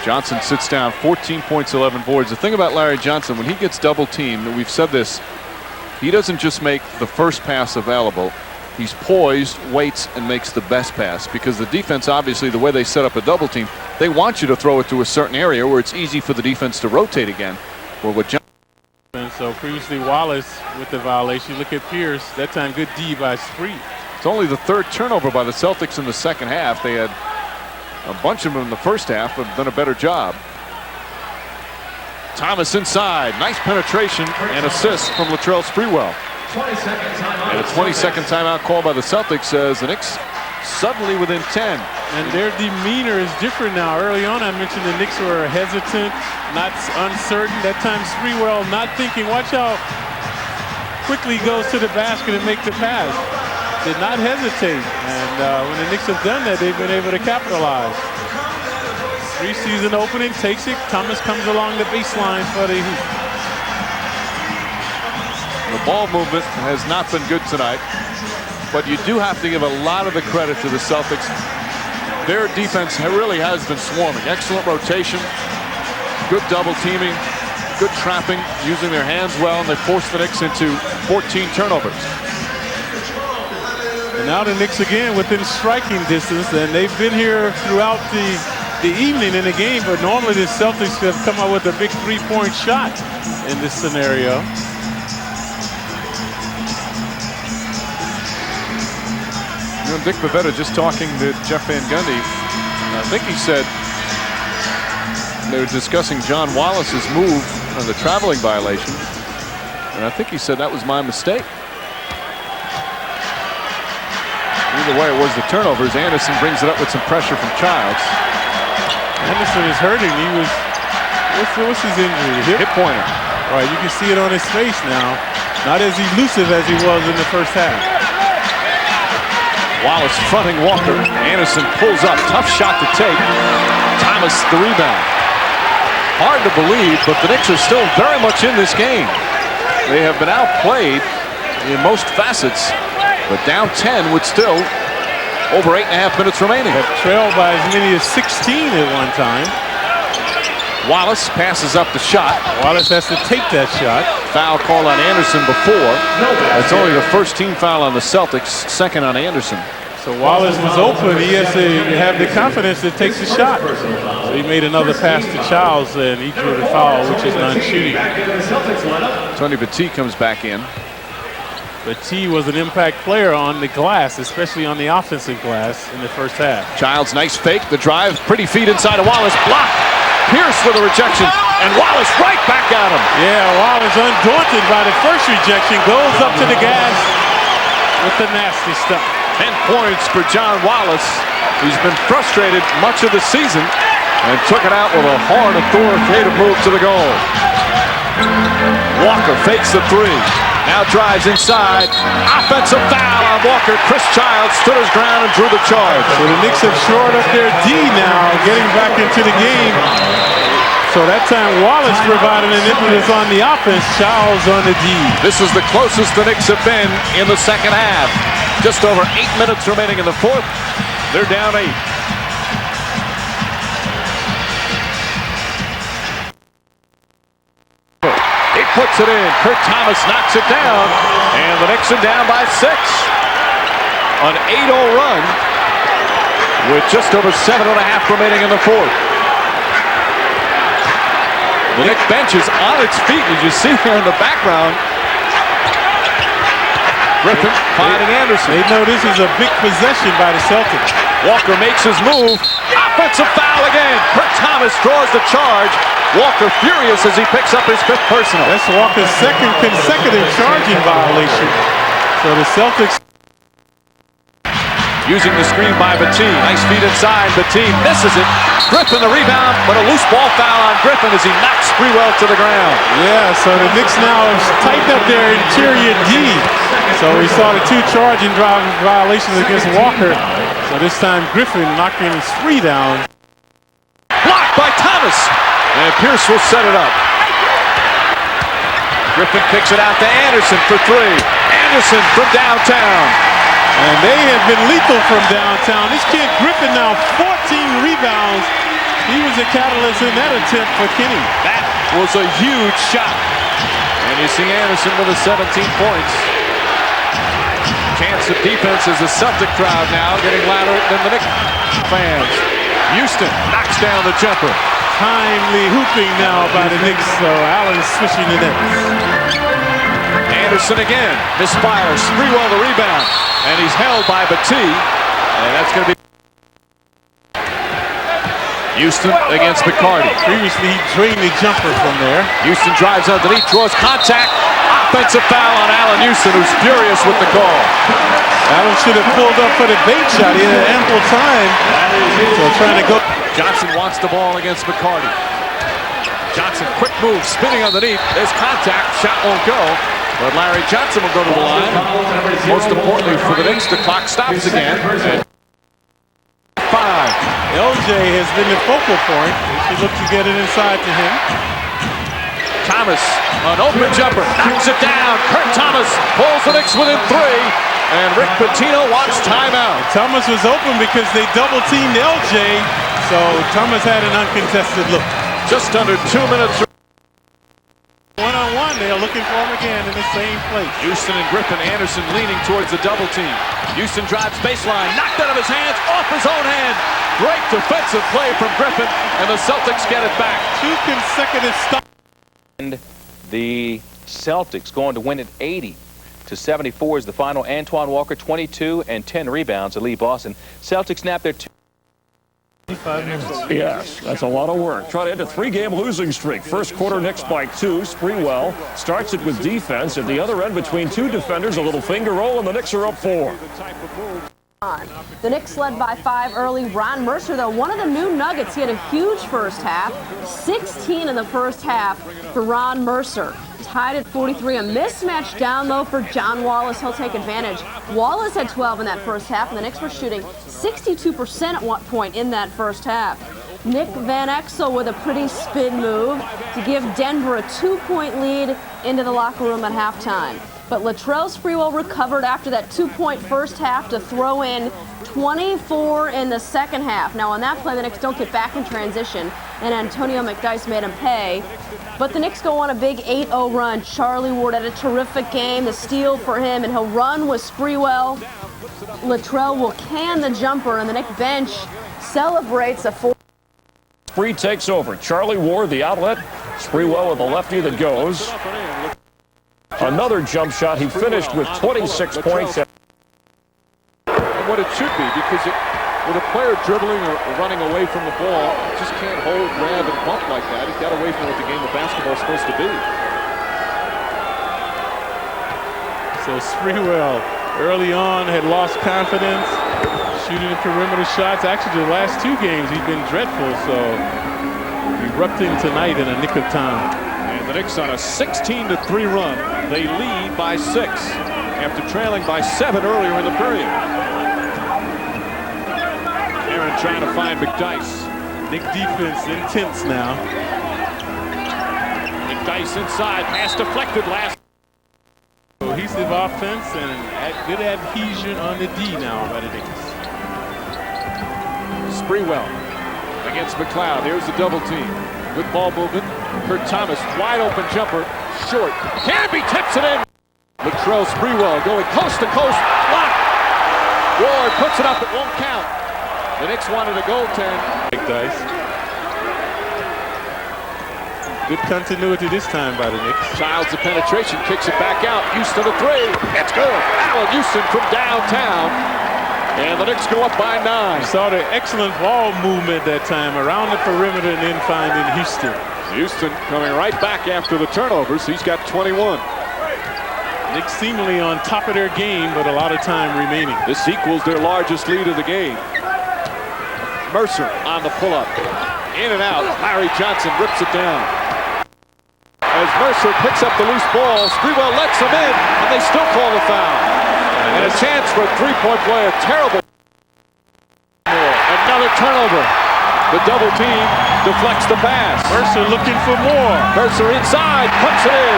Johnson sits down, 14 points, 11 boards. The thing about Larry Johnson, when he gets double teamed, and we've said this, he doesn't just make the first pass available. He's poised, waits, and makes the best pass, because the defense, obviously, the way they set up a double team, they want you to throw it to a certain area where it's easy for the defense to rotate again. Well, what And so previously Wallace with the violation. Look at Pierce. That time good D by Spree. It's only the 3rd turnover by the Celtics in the second half. They had a bunch of them in the first half, but done a better job. Thomas inside. Nice penetration and assist from Latrell Sprewell. And a 20-second timeout call by the Celtics says the Knicks suddenly within 10. And their demeanor is different now. Early on, I mentioned the Knicks were hesitant, not uncertain. That time, Sprewell not thinking. Watch out. Quickly goes to the basket and make the pass. Did not hesitate. And when the Knicks have done that, they've been able to capitalize. Preseason opening, takes it. Thomas comes along the baseline for the Heat. The ball movement has not been good tonight, but you do have to give a lot of the credit to the Celtics. Their defense really has been swarming. Excellent rotation, good double teaming, good trapping, using their hands well, and they forced the Knicks into 14 turnovers. And now the Knicks again within striking distance, and they've been here throughout the evening in the game, but normally the Celtics have come out with a big three-point shot in this scenario. You know, Dick Pavetta just talking to Jeff Van Gundy. I think he said they were discussing John Wallace's move on the traveling violation, and I think he said that was my mistake. Either way, it was the turnovers. Anderson brings it up with some pressure from Childs. Anderson is hurting. He was, what's his injury? Hip pointer. All right, you can see it on his face now. Not as elusive as he was in the first half. Wallace fronting Walker. Anderson pulls up. Tough shot to take. Thomas the rebound. Hard to believe, but the Knicks are still very much in this game. They have been outplayed in most facets, but down 10 with still over 8.5 minutes remaining. Have trailed by as many as 16 at one time. Wallace passes up the shot. Wallace has to take that shot. Foul call on Anderson before. That's only the first team foul on the Celtics, second on Anderson. So Wallace was open. He has to have the confidence to take the shot. So he made another pass to Childs, and he drew the foul, which is non-shooting. Tony Petit comes back in. Petit was an impact player on the glass, especially on the offensive glass in the first half. Childs, nice fake. The drive, pretty feet inside of Wallace. Blocked. Pierce with a rejection. And Wallace right back at him. Yeah, Wallace, undaunted by the first rejection, goes up to the gas with the nasty stuff. 10 points for John Wallace. He's been frustrated much of the season and took it out with a hard, authoritative move to the goal. Walker fakes the three. Now drives inside. Offensive foul on Walker. Chris Childs stood his ground and drew the charge. So the Knicks have shored up their D now, getting back into the game. So that time Wallace provided an impetus on the offense, Childs on the D. This is the closest the Knicks have been in the second half. Just over 8 minutes remaining in the fourth. They're down 8. He puts it in. Kurt Thomas knocks it down. And the Knicks are down by 6. An 8-0 run with just over 7.5 remaining in the fourth. The Knicks bench is on its feet, as you see here in the background. Griffin finding Anderson. They know this is a big possession by the Celtics. Walker makes his move. Offensive foul again. Kurt Thomas draws the charge. Walker furious as he picks up his 5th personal. That's Walker's 2nd consecutive charging violation. So the Celtics using the screen by Petit. Nice feed inside. Petit misses it. Griffin the rebound, but a loose ball foul on Griffin as he knocks Sprewell to the ground. Yeah, so the Knicks now have tightened up their interior D. So we saw the 2 charging violations against Walker. So this time Griffin knocking his 3 down. Blocked by Thomas. And Pierce will set it up. Griffin kicks it out to Anderson for 3. Anderson from downtown. And they have been lethal from downtown. This kid Griffin now 14 rebounds. He was a catalyst in that attempt for Kenny. That was a huge shot. And you see Anderson with the 17 points. Chance of defense is the Celtic crowd now getting louder than the Knicks fans. Houston knocks down the jumper. Timely hooping now by the Knicks, so Allen switching the nets. Anderson again, misfires. Sprewell the rebound, and he's held by Petit, and that's going to be Houston against McCarty. Previously, he drained the jumper from there. Houston drives underneath, draws contact. Offensive foul on Allen Houston, who's furious with the call. Allen should have pulled up for the bait shot. He had ample time. So trying to go. Johnson wants the ball against McCarty. Johnson, quick move, spinning underneath. There's contact, shot won't go. But Larry Johnson will go to the line. Most importantly for the Knicks, the clock stops again. 5. LJ has been the focal point. They should look to get it inside to him. Thomas, an open jumper, knocks it down. Kurt Thomas pulls the Knicks within 3. And Rick Pitino wants timeout. Thomas was open because they double-teamed LJ. So Thomas had an uncontested look. Just under 2 minutes. One-on-one, they're looking for him again in the same place. Houston and Griffin. Anderson leaning towards the double team. Houston drives baseline, knocked out of his hands, off his own hand. Great defensive play from Griffin, and the Celtics get it back. 2 consecutive stops. And the Celtics going to win it 80-74 is the final. Antoine Walker, 22 and 10 rebounds to lead Boston. Celtics snap their 25 minutes. Yes, that's a lot of work. Try to end a 3-game losing streak. First quarter, Knicks by 2. Sprewell starts it with defense. At the other end, between 2 defenders, a little finger roll, and the Knicks are up 4. The Knicks led by 5 early. Ron Mercer, though, one of the new Nuggets. He had a huge first half. 16 in the first half for Ron Mercer. Tied at 43. A mismatch down low for John Wallace. He'll take advantage. Wallace had 12 in that first half, and the Knicks were shooting 62% at one point in that first half. Nick Van Exel with a pretty spin move to give Denver a 2-point lead into the locker room at halftime. But Latrell Sprewell recovered after that 2-point first half to throw in 24 in the second half. Now on that play, the Knicks don't get back in transition, and Antonio McDyess made him pay. But the Knicks go on a big 8-0 run. Charlie Ward had a terrific game, the steal for him, and he'll run with Sprewell. Latrell will can the jumper, and the Knicks bench celebrates a 4. Spree takes over. Charlie Ward, the outlet. Spreewell with a lefty that goes. Another jump shot. He finished with 26 points. What it should be, because with a player dribbling or running away from the ball, you just can't hold, grab, and bump like that. He got away from what the game of basketball is supposed to be. So Spreewell early on had lost confidence, shooting the perimeter shots. Actually, the last 2 games he's been dreadful, so erupting tonight in a nick of time. And the Knicks on a 16-3 run. They lead by 6 after trailing by 7 earlier in the period. Aaron trying to find McDyess. Knick defense intense now. McDyess inside, pass deflected last. Cohesive offense and good adhesion on the D now by the Knicks. Spreewell against McLeod. Here's the double team. Good ball movement. Kurt Thomas, wide open jumper, short. Canby tips it in. Latrell Spreewell going coast to coast. Block. Ward puts it up. It won't count. The Knicks wanted a goaltend. McDyess. Good continuity this time by the Knicks. Childs the penetration, kicks it back out. Houston a 3. It's good. Allen Houston from downtown. And the Knicks go up by 9. Saw the excellent ball movement that time around the perimeter and then finding Houston. Houston coming right back after the turnovers. He's got 21. Knicks seemingly on top of their game, but a lot of time remaining. This equals their largest lead of the game. Mercer on the pull-up. In and out. Larry Johnson rips it down. As Mercer picks up the loose ball, Spreewell lets him in, and they still call the foul. And a chance for a three-point play. A terrible. Another turnover. The double team deflects the pass. Mercer looking for more. Mercer inside, puts it in.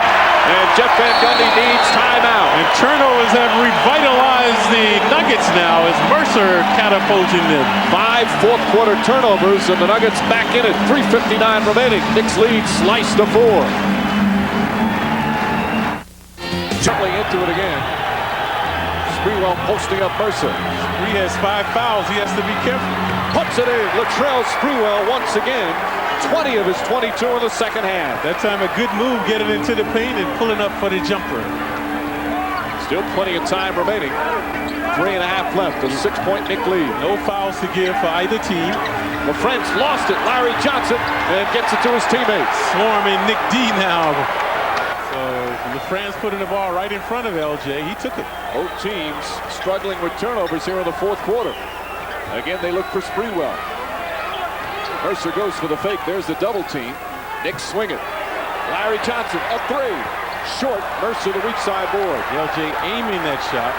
And Jeff Van Gundy needs timeout. And turnovers have revitalized the Nuggets now as Mercer catapulting them. 5 fourth-quarter turnovers, and the Nuggets back in it. 3:59 remaining. Knicks lead sliced to 4. Jumping into it again. Spreewell posting up Mercer. Spree has 5 fouls. He has to be careful. Puts it in. Latrell Spreewell once again. 20 of his 22 in the second half. That time a good move getting into the paint and pulling up for the jumper. Still plenty of time remaining. 3.5 left. A 6-point Knick lead. No fouls to give for either team. LaFrance lost it. Larry Johnson and gets it to his teammates. Swarming Nick D now. So LaFrance putting the ball right in front of LJ. He took it. Both teams struggling with turnovers here in the fourth quarter. Again, they look for Spreewell. Mercer goes for the fake. There's the double team. Knicks swing it. Larry Johnson, a 3. Short. Mercer, the weak side board. LJ aiming that shot.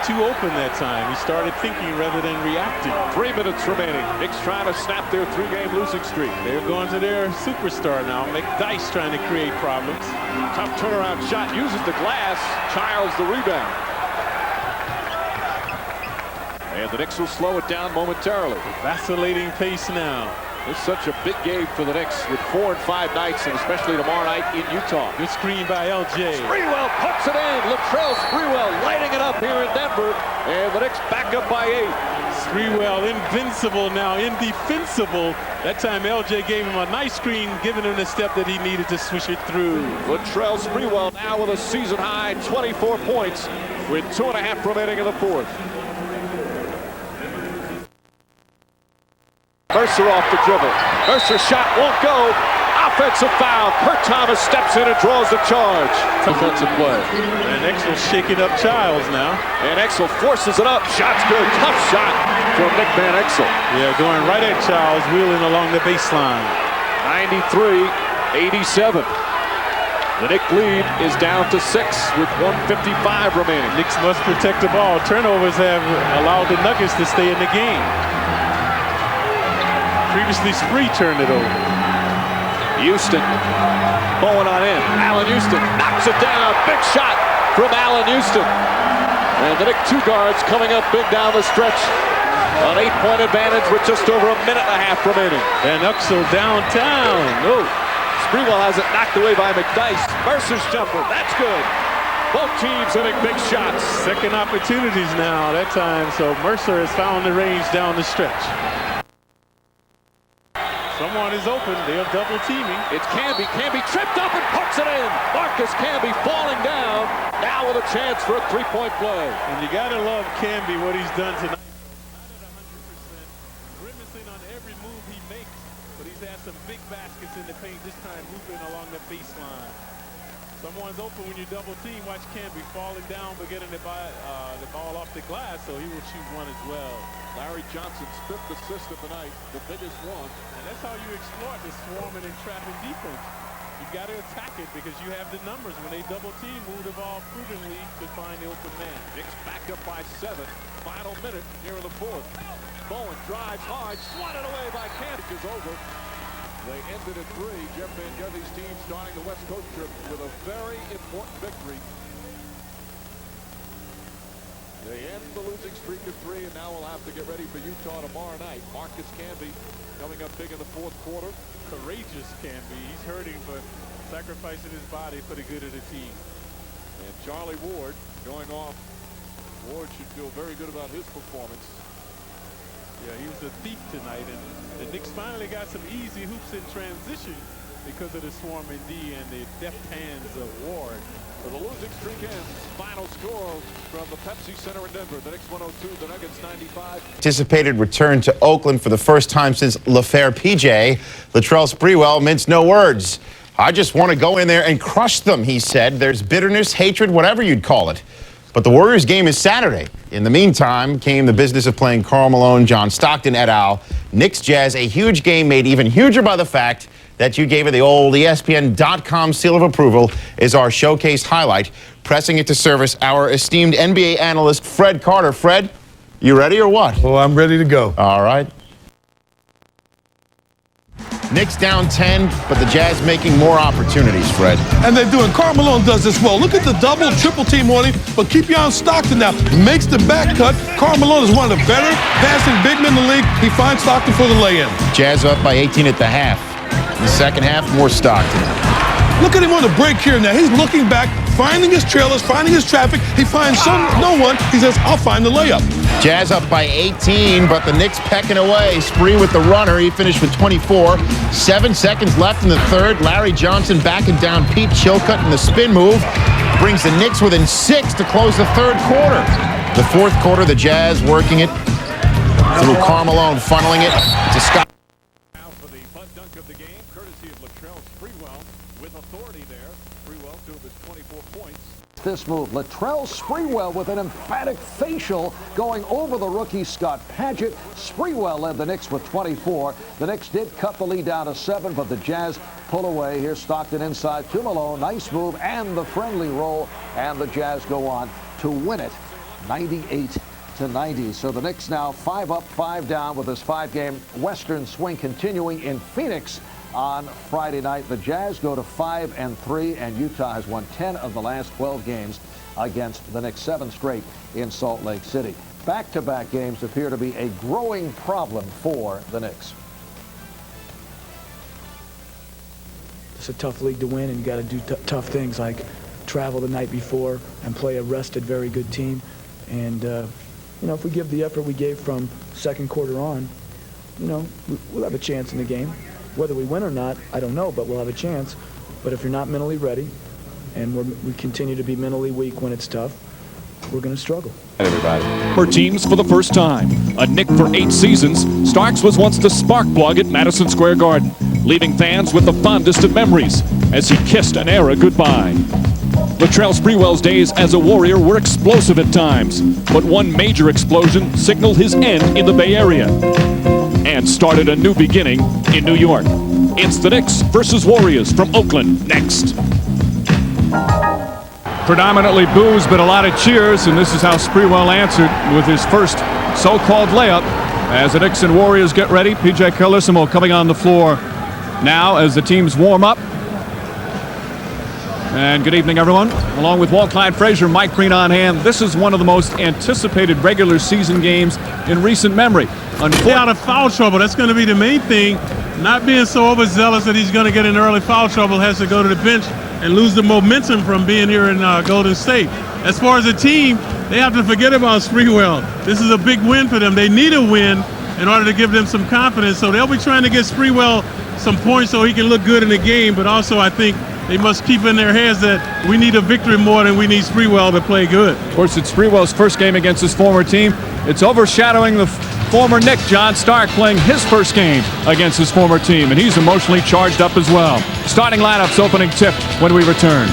Too open that time. He started thinking rather than reacting. 3 minutes remaining. Knicks trying to snap their 3-game losing streak. They're going to their superstar now. McDyess trying to create problems. Tough turnaround shot. Uses the glass. Childs the rebound. And the Knicks will slow it down momentarily. Vacillating pace now. It's such a big game for the Knicks with 4 and 5 nights, and especially tomorrow night in Utah. Good screen by LJ. Spreewell puts it in. Latrell Spreewell lighting it up here in Denver. And the Knicks back up by 8. Spreewell invincible now, indefensible. That time LJ gave him a nice screen, giving him the step that he needed to swish it through. Latrell Spreewell now with a season high 24 points with 2.5 remaining in the fourth. Mercer off the dribble. Mercer's shot won't go. Offensive foul. Kurt Thomas steps in and draws the charge. Defensive play. And Exel shaking up Childs now. And Exel forces it up. Shot's good. Tough shot from Nick Van Exel. Yeah, going right at Childs, wheeling along the baseline. 93-87. The Knick lead is down to 6 with 1:55 remaining. Knicks must protect the ball. Turnovers have allowed the Nuggets to stay in the game. Previously, Spree turned it over. Houston going on in. Allen Houston knocks it down. Big shot from Allen Houston. And the Knick 2 guards coming up big down the stretch. An 8-point advantage with just over a minute and a half remaining. And Uxel downtown. No. Spreewell has it knocked away by McDyess. Mercer's jumper. That's good. Both teams hitting big shots. Second opportunities now that time, so Mercer has found the range down the stretch. Someone is open. They're double teaming. It's Camby. Camby tripped up and puts it in. Marcus Camby falling down. Now with a chance for a three-point play. And you got to love Camby, what he's done tonight. Not at 100%. Grimacing on every move he makes, but he's had some big baskets in the paint this time, moving along the baseline. Someone's open when you double team. Watch Camby falling down but getting the ball off the glass, so he will shoot one as well. Larry Johnson's 5th assist of the night, the biggest one. And that's how you exploit the swarming and trapping defense. You've got to attack it because you have the numbers. When they double team, move the ball prudently to find the open man. Knicks back up by 7. Final minute here in the 4th. Bowen drives hard, swatted away by Camby. Is over. They ended at 3. Jeff Van Gundy's team starting the West Coast trip with a very important victory. They end the losing streak at 3, and now we'll have to get ready for Utah tomorrow night. Marcus Camby coming up big in the 4th quarter. Courageous Camby. He's hurting, but sacrificing his body for the good of the team. And Charlie Ward going off. Ward should feel very good about his performance. Yeah, he was a thief tonight, and the Knicks finally got some easy hoops in transition because of the swarming D and the deft hands of Ward. So the losing streak ends. Final score from the Pepsi Center in Denver. The Knicks 102, the Nuggets 95. Anticipated return to Oakland for the first time since LaFair PJ. Latrell Sprewell minced no words. I just want to go in there and crush them, he said. There's bitterness, hatred, whatever you'd call it. But the Warriors game is Saturday. In the meantime, came the business of playing Karl Malone, John Stockton et al. Knicks Jazz, a huge game made even huger by the fact that you gave it the old ESPN.com seal of approval, is our showcase highlight. Pressing it to service, our esteemed NBA analyst, Fred Carter. Fred, you ready or what? Oh, I'm ready to go. All right. Knicks down 10, but the Jazz making more opportunities, Fred. And they're doing. Karl Malone does this well. Look at the double, triple team on him, but keep you on Stockton now. Makes the back cut. Karl Malone is one of the better passing big men in the league. He finds Stockton for the lay-in. Jazz up by 18 at the half. In the second half, more Stockton. Look at him on the break here now. He's looking back, finding his trailers, finding his traffic. He finds no one. He says, I'll find the layup. Jazz up by 18, but the Knicks pecking away. Spree with the runner. He finished with 24. 7 seconds left in the third. Larry Johnson backing down Pete Chilcutt in the spin move. Brings the Knicks within 6 to close the third quarter. The fourth quarter, the Jazz working it through Karl Malone, funneling it to Scott. Now for the butt dunk of the game, courtesy of Latrell Sprewell with authority there. Sprewell, 2 of his 24 points. This move, Latrell Sprewell with an emphatic facial going over the rookie Scott Padgett. Sprewell led the Knicks with 24. The Knicks did cut the lead down to 7, but the Jazz pull away. Here's Stockton inside to Malone. Nice move and the friendly roll, and the Jazz go on to win it 98-90. So the Knicks now 5 up, 5 down with this 5-game Western swing continuing in Phoenix. On Friday night, the Jazz go to 5-3, and Utah has won 10 of the last 12 games against the Knicks, 7 straight in Salt Lake City. Back-to-back games appear to be a growing problem for the Knicks. It's a tough league to win, and you got to do tough things like travel the night before and play a rested, very good team. And you know, if we give the effort we gave from second quarter on, you know, we'll have a chance in the game. Whether we win or not, I don't know, but we'll have a chance. But if you're not mentally ready, and we continue to be mentally weak when it's tough, we're going to struggle. Everybody. For teams for the first time, a Knick for 8 seasons, Starks was once the spark plug at Madison Square Garden, leaving fans with the fondest of memories as he kissed an era goodbye. Latrell Sprewell's days as a Warrior were explosive at times, but one major explosion signaled his end in the Bay Area and started a new beginning in New York. It's the Knicks versus Warriors from Oakland next. Predominantly boos, but a lot of cheers, and this is how Sprewell answered with his first so-called layup. As the Knicks and Warriors get ready, P.J. Carlesimo coming on the floor now as the teams warm up. And good evening, everyone. Along with Walt Clyde Frazier, Mike Green on hand. This is one of the most anticipated regular season games in recent memory. Stay out of foul trouble. That's going to be the main thing. Not being so overzealous that he's going to get in early foul trouble, has to go to the bench and lose the momentum from being here in Golden State. As far as a team, they have to forget about Sprewell. This is a big win for them. They need a win in order to give them some confidence. So they'll be trying to get Sprewell some points so he can look good in the game. But also, I think they must keep in their heads that we need a victory more than we need Sprewell to play good. Of course, it's Sprewell's first game against his former team. It's overshadowing the former Knick, John Stark, playing his first game against his former team, and he's emotionally charged up as well. Starting lineups, opening tip when we return.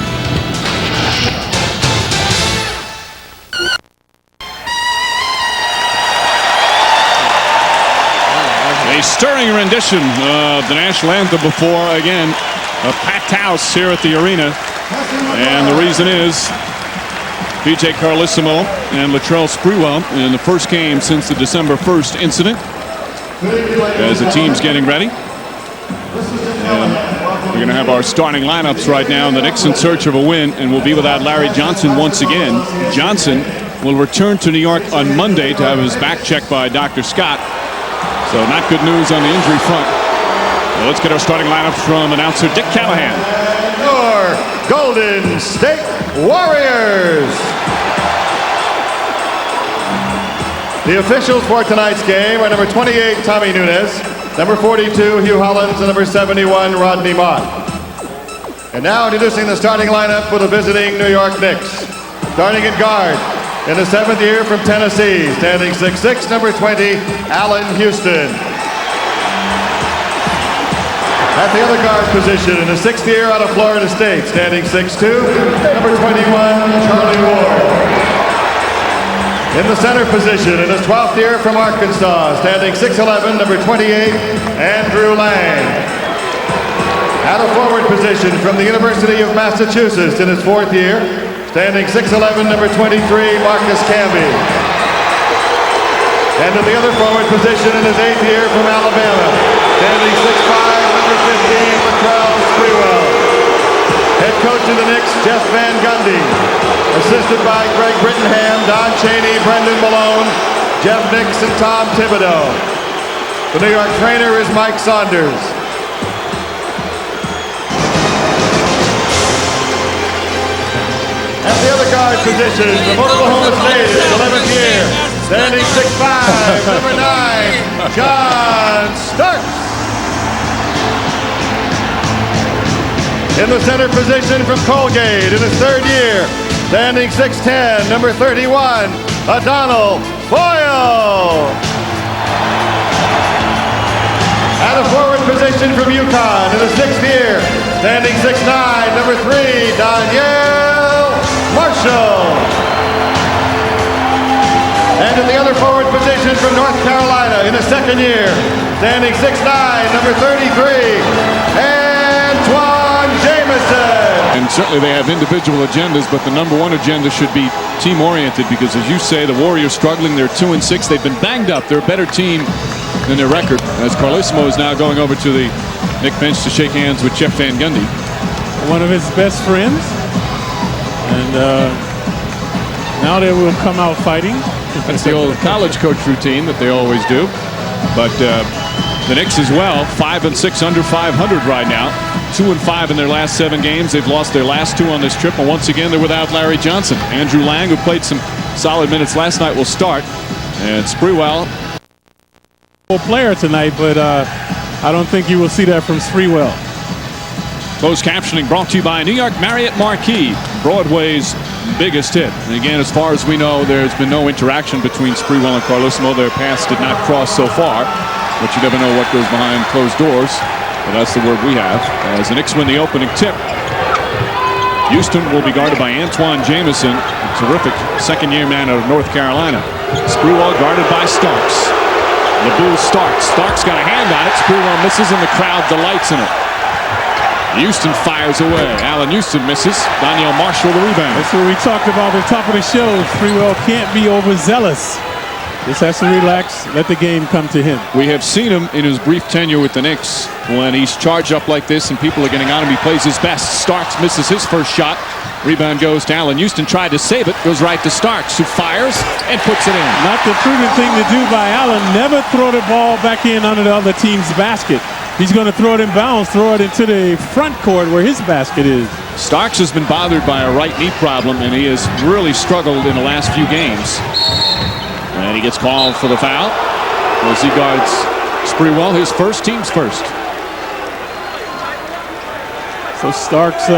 A stirring rendition of the national anthem before, again, a packed house here at the arena. And the reason is P.J. Carlesimo and Latrell Sprewell in the first game since the December 1st incident, as the team's getting ready. And we're going to have our starting lineups right now, and the Knicks in search of a win, and we'll be without Larry Johnson once again. Johnson will return to New York on Monday to have his back checked by Dr. Scott. So not good news on the injury front. Well, let's get our starting lineups from announcer Dick Callahan. Your Golden State Warriors. The officials for tonight's game are number 28, Tommy Nunes, number 42, Hugh Hollins, and number 71, Rodney Mott. And now introducing the starting lineup for the visiting New York Knicks. Starting at guard, in the 7th year from Tennessee, standing 6'6", number 20, Allen Houston. At the other guard position, in the 6th year out of Florida State, standing 6'2", number 21, Charlie Ward. In the center position, in his 12th year from Arkansas, standing 6'11", number 28, Andrew Lang. At a forward position from the University of Massachusetts, in his 4th year, standing 6'11", number 23, Marcus Camby. And in the other forward position in his 8th year from Alabama, standing 6'5", number 15, Latrell Sprewell. Head coach of the Knicks, Jeff Van Gundy. Assisted by Greg Brittenham, Don Chaney, Brendan Malone, Jeff Nicks, and Tom Thibodeau. The New York trainer is Mike Saunders. At the other guard position from Oklahoma State, his 11th year, standing 6'5", number 9, John Starks. In the center position from Colgate, in his 3rd year, standing 6'10", number 31, Adonal Boyle. At a forward position from UConn, in his 6th year, standing 6'9", number 3, Danielle Marshall. And in the other forward position from North Carolina in his 2nd year, standing 6'9", number 33, Antoine Jamison. And certainly they have individual agendas, but the number one agenda should be team-oriented because, as you say, the Warriors struggling. They're 2-6. They've been banged up. They're a better team than their record, as Carlesimo is now going over to the Knick bench to shake hands with Jeff Van Gundy. One of his best friends. And now they will come out fighting. That's the old college coach routine that they always do. But the Knicks as well, 5-6, under 500 right now. 2-5 in their last 7 games. They've lost their last 2 on this trip, and once again they're without Larry Johnson. Andrew Lang, who played some solid minutes last night, will start. And Sprewell, player tonight, but I don't think you will see that from Sprewell. Closed captioning brought to you by New York Marriott Marquis, Broadway's biggest hit. And again, as far as we know, there's been no interaction between Sprewell and Carlesimo. Their paths did not cross so far, but you never know what goes behind closed doors. But that's the word we have. As the Knicks win the opening tip, Houston will be guarded by Antoine Jamison, a terrific 2nd-year man out of North Carolina. Sprewell guarded by Starks. The Bulls start. Starks got a hand on it. Sprewell misses, and the crowd delights in it. Houston fires away. Allen Houston misses. Danielle Marshall the rebound. That's what we talked about at the top of the show. Sprewell can't be overzealous. Just has to relax, let the game come to him. We have seen him in his brief tenure with the Knicks. When he's charged up like this and people are getting on him, he plays his best. Starks misses his first shot. Rebound goes to Allen Houston. Tried to save it. Goes right to Starks, who fires and puts it in. Not the prudent thing to do by Allen. Never throw the ball back in under the other team's basket. He's going to throw it in bounds, throw it into the front court where his basket is. Starks has been bothered by a right knee problem, and he has really struggled in the last few games. And he gets called for the foul as he guards Sprewell, his first, team's first. So Starks,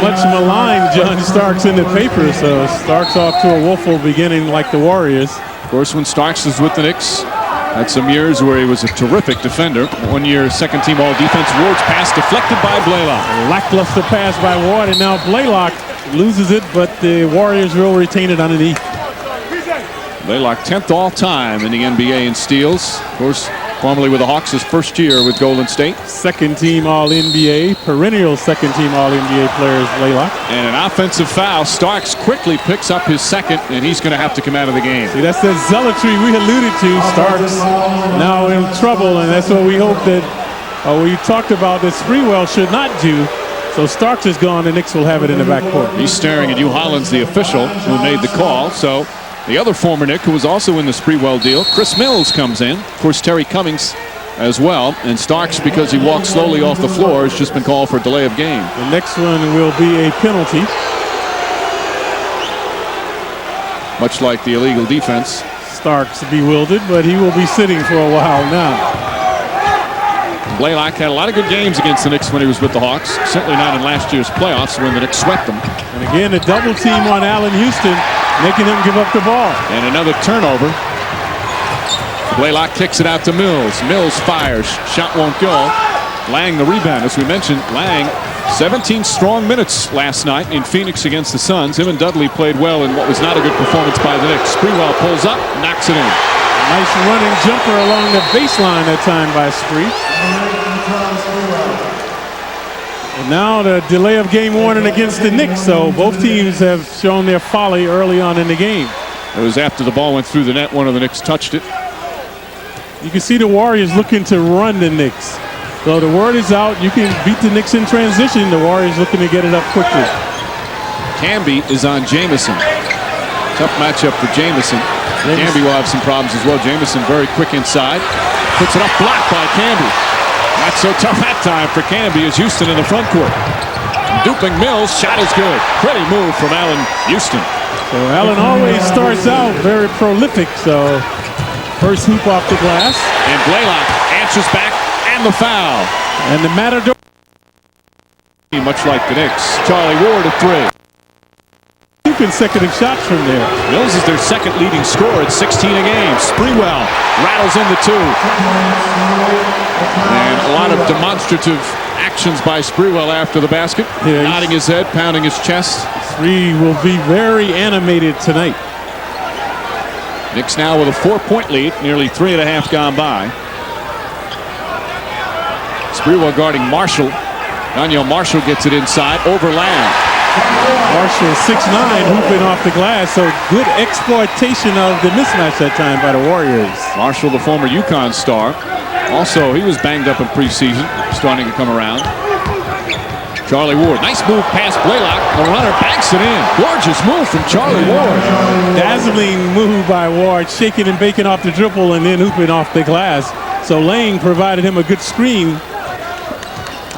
much maligned John Starks in the paper. So Starks off to a woeful beginning like the Warriors. Of course, when Starks was with the Knicks, had some years where he was a terrific defender. 1 year second team all defense. Ward's pass deflected by Blaylock. Lackluster pass by Ward, and now Blaylock loses it, but the Warriors will retain it underneath. Blaylock 10th all time in the NBA in steals. Of course, formerly with the Hawks, his first year with Golden State. Second team All-NBA, perennial second team All-NBA players, Blaylock. And an offensive foul. Starks quickly picks up his second, and he's going to have to come out of the game. See, that's the zealotry we alluded to. Starks now in trouble, and that's what we hope that we talked about that Sprewell should not do. So Starks is gone, the Knicks will have it in the backcourt. He's staring at Hugh Hollins, the official, who made the call. So the other former Knick who was also in the Sprewell deal, Chris Mills, comes in. Of course, Terry Cummings as well. And Starks, because he walked slowly off the floor, has just been called for delay of game. The next one will be a penalty. Much like the illegal defense. Starks bewildered, but he will be sitting for a while now. Blaylock had a lot of good games against the Knicks when he was with the Hawks. Certainly not in last year's playoffs when the Knicks swept them. And again, a double team on Allen Houston, making him give up the ball. And another turnover. Blaylock kicks it out to Mills. Mills fires. Shot won't go. Lang the rebound. As we mentioned, Lang 17 strong minutes last night in Phoenix against the Suns. Him and Dudley played well in what was not a good performance by the Knicks. Sprewell pulls up, knocks it in. Nice running jumper along the baseline that time by Spree. And now the delay of game warning against the Knicks. So both teams have shown their folly early on in the game. It was after the ball went through the net. One of the Knicks touched it. You can see the Warriors looking to run the Knicks. So the word is out. You can beat the Knicks in transition. The Warriors looking to get it up quickly. Camby is on Jamison. Tough matchup for Jamison. Camby will have some problems as well. Jamison very quick inside. Puts it up, blocked by Camby. Not so tough that time for Camby as Houston in the front court. Duping Mills, shot is good. Pretty move from Allen Houston. So Allen always starts out very prolific. So first hoop off the glass. And Blaylock answers back and the foul. And the Matador. Much like the Knicks. Charlie Ward at three. Two consecutive shots from there. Mills is their second leading scorer at 16 a game. Sprewell rattles in the two. And a lot of demonstrative actions by Sprewell after the basket. Yeah, nodding his head, pounding his chest. Spree will be very animated tonight. Knicks now with a 4-point lead, nearly 3.5 gone by. Sprewell guarding Marshall. Daniel Marshall gets it inside over Lang. Marshall 6'9", hooping off the glass, so good exploitation of the mismatch that time by the Warriors. Marshall, the former UConn star. Also, he was banged up in preseason, starting to come around. Charlie Ward, nice move past Blaylock. The runner banks it in. Gorgeous move from Charlie Ward. Dazzling move by Ward, shaking and baking off the dribble and then hooping off the glass. So Lang provided him a good screen.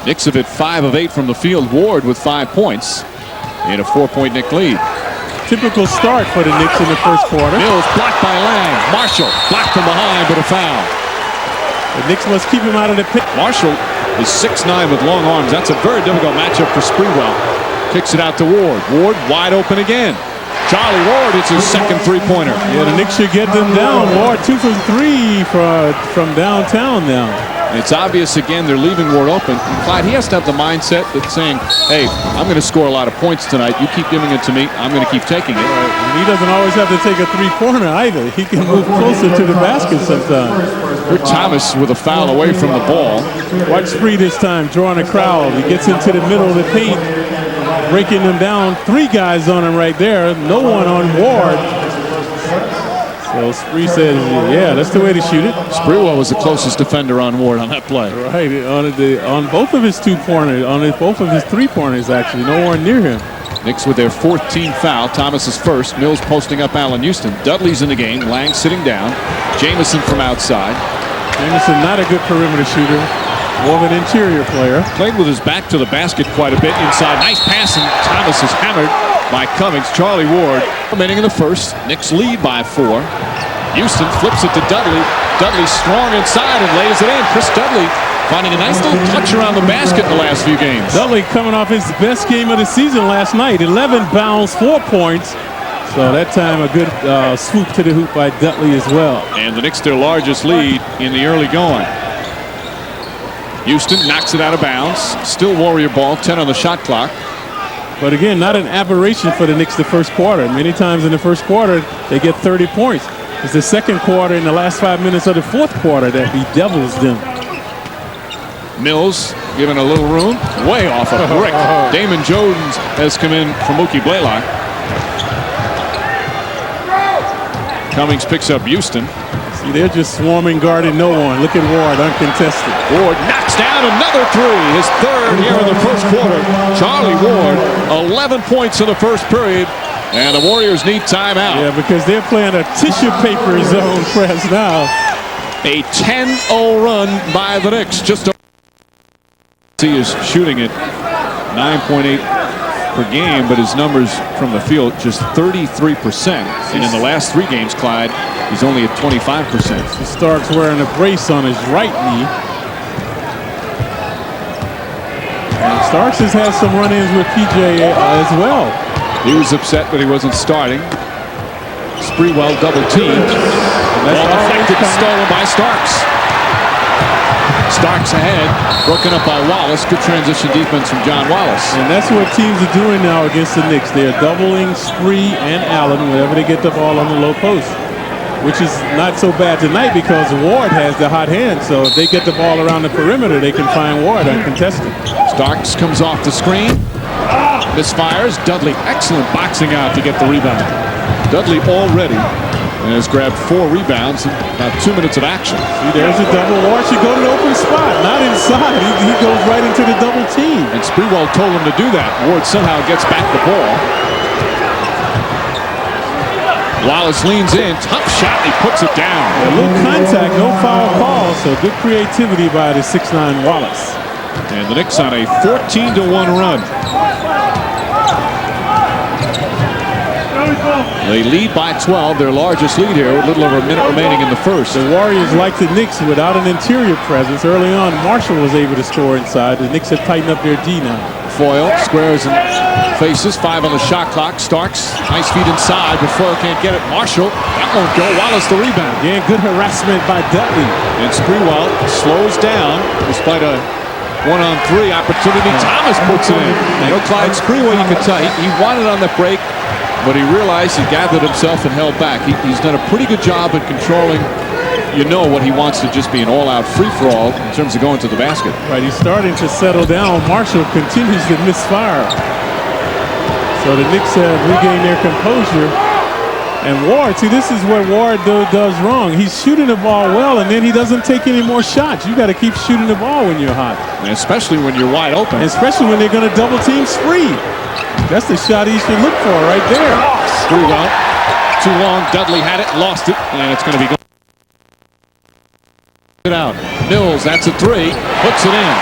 Knicks have hit 5 of 8 from the field. Ward with 5 points in a 4-point Knick lead. Typical start for the Knicks in the first quarter. Mills blocked by Lang. Marshall blocked from behind, but a foul. The Knicks must keep him out of the pit. Marshall is 6'9" with long arms. That's a very difficult matchup for Sprewell. Kicks it out to Ward. Ward wide open again. Charlie Ward, it's his second three-pointer. Yeah, the Knicks should get them down. Ward 2 for 3 from downtown now. It's obvious again they're leaving Ward open. And Clyde, he has to have the mindset that's saying, hey, I'm going to score a lot of points tonight. You keep giving it to me. I'm going to keep taking it. Right. And he doesn't always have to take a three-pointer either. He can move closer to the basket sometimes. Rick Thomas with a foul away from the ball. Watch Spree this time, drawing a crowd. He gets into the middle of the paint, breaking them down. 3 guys on him right there. No one on Ward. So Spree says, yeah, that's the way to shoot it. Sprewell was the closest defender on Ward on that play. Right, on both of his 2-pointers, on both of his 3-pointers actually, no one near him. Knicks with their 4th team foul. Thomas is first. Mills posting up Allen Houston. Dudley's in the game. Lang sitting down. Jamison from outside. Jamison not a good perimeter shooter. More of an interior player. Played with his back to the basket quite a bit inside. Nice pass, and Thomas is hammered by Cummings. Charlie Ward remaining in the first. Knicks lead by 4. Houston flips it to Dudley. Dudley strong inside and lays it in. Chris Dudley finding a nice little touch around the basket in the last few games. Dudley coming off his best game of the season last night. 11 bounds, 4 points. So that time a good swoop to the hoop by Dudley as well. And the Knicks their largest lead in the early going. Houston knocks it out of bounds. Still Warrior ball, 10 on the shot clock. But again, not an aberration for the Knicks the first quarter. Many times in the first quarter, they get 30 points. It's the second quarter in the last 5 minutes of the fourth quarter that bedevils them. Mills given a little room. Way off a brick. Damon Jones has come in for Mookie Blaylock. Cummings picks up Houston. See, they're just swarming, guarding no one. Look at Ward, uncontested. Ward knocks down another 3. His third here in the first quarter. Charlie Ward, 11 points in the first period. And the Warriors need timeout. Yeah, because they're playing a tissue paper zone press now. A 10-0 run by the Knicks. He is shooting at 9.8 per game, but his numbers from the field just 33%. And in the last 3 games, Clyde, he's only at 25%. He starts wearing a brace on his right knee. And Starks has had some run-ins with PJ as well. He was upset that he wasn't starting. Sprewell double teamed. Ball deflected and stolen by Starks. Starks ahead, broken up by Wallace. Good transition defense from John Wallace. And that's what teams are doing now against the Knicks. They're doubling Spree and Allen whenever they get the ball on the low post, which is not so bad tonight because Ward has the hot hand. So if they get the ball around the perimeter, they can find Ward uncontested. Starks comes off the screen. Misfires. Dudley, excellent boxing out to get the rebound. Dudley already has grabbed 4 rebounds in about 2 minutes of action. See, there's a double. Ward should go to the open spot, not inside. He goes right into the double team. And Sprewell told him to do that. Ward somehow gets back the ball. Wallace leans in, tough shot, he puts it down. A little contact, no foul call, so good creativity by the 6'9" Wallace. And the Knicks on a 14-1 run. They lead by 12, their largest lead here, a little over a minute remaining in the first. The Warriors, like the Knicks, without an interior presence. Early on, Marshall was able to score inside. The Knicks have tightened up their D now. Foyle squares and faces, 5 on the shot clock. Starks, nice feed inside, but Foyle can't get it. Marshall, that won't go. Wallace the rebound. Yeah, good harassment by Dudley. And Sprewell slows down despite a 1-on-3 opportunity. Thomas puts it in. You know, Clyde Sprewell, you can tell, he wanted on the break, but he realized he gathered himself and held back. He's done a pretty good job at controlling, what he wants to just be an all-out free-for-all in terms of going to the basket. Right, he's starting to settle down. Marshall continues to misfire. So the Knicks have regained their composure. And Ward, see, this is what Ward does wrong. He's shooting the ball well, and then he doesn't take any more shots. You got to keep shooting the ball when you're hot. And especially when you're wide open. And especially when they're going to double-team Spree. That's the shot he should look for right there. Sprewell, too long. Dudley had it, lost it, and it's going to be going out. Mills, that's a 3, puts it in.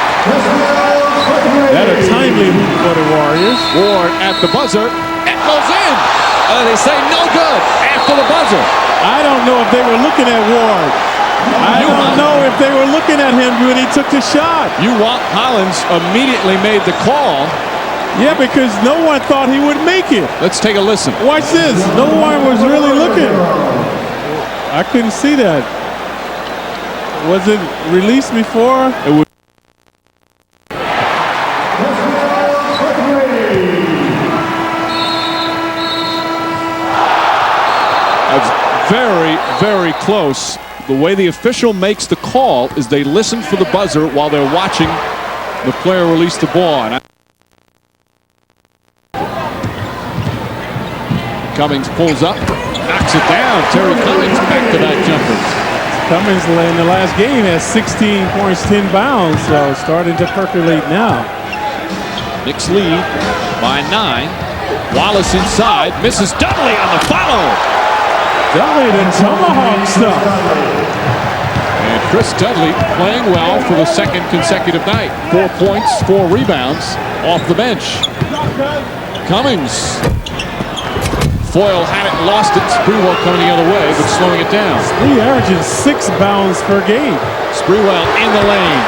That a timely hoop for the Warriors. Ward at the buzzer, it goes in. They say no good after the buzzer. I don't know if they were looking at Ward. I don't know if they were looking at him when he took the shot. Hollins immediately made the call. Yeah, because no one thought he would make it. Let's take a listen. Watch this. No one was really looking. I couldn't see that. Was it released before? It was. Very, very close. The way the official makes the call is they listen for the buzzer while they're watching the player release the ball. And Cummings pulls up, knocks it down. Terry Cummings back-to-back jumpers. Cummings in the last game has 16 points, 10 bounds, so starting to percolate now. Knicks lead by 9. Wallace inside, misses Dudley on the follow. Dudley, the tomahawk stuff. And Chris Dudley playing well for the second consecutive night. 4 points, 4 rebounds off the bench. Cummings. Foyle had it, lost it. Sprewell coming the other way, but slowing it down. He averaging 6 bounds per game. Sprewell in the lane.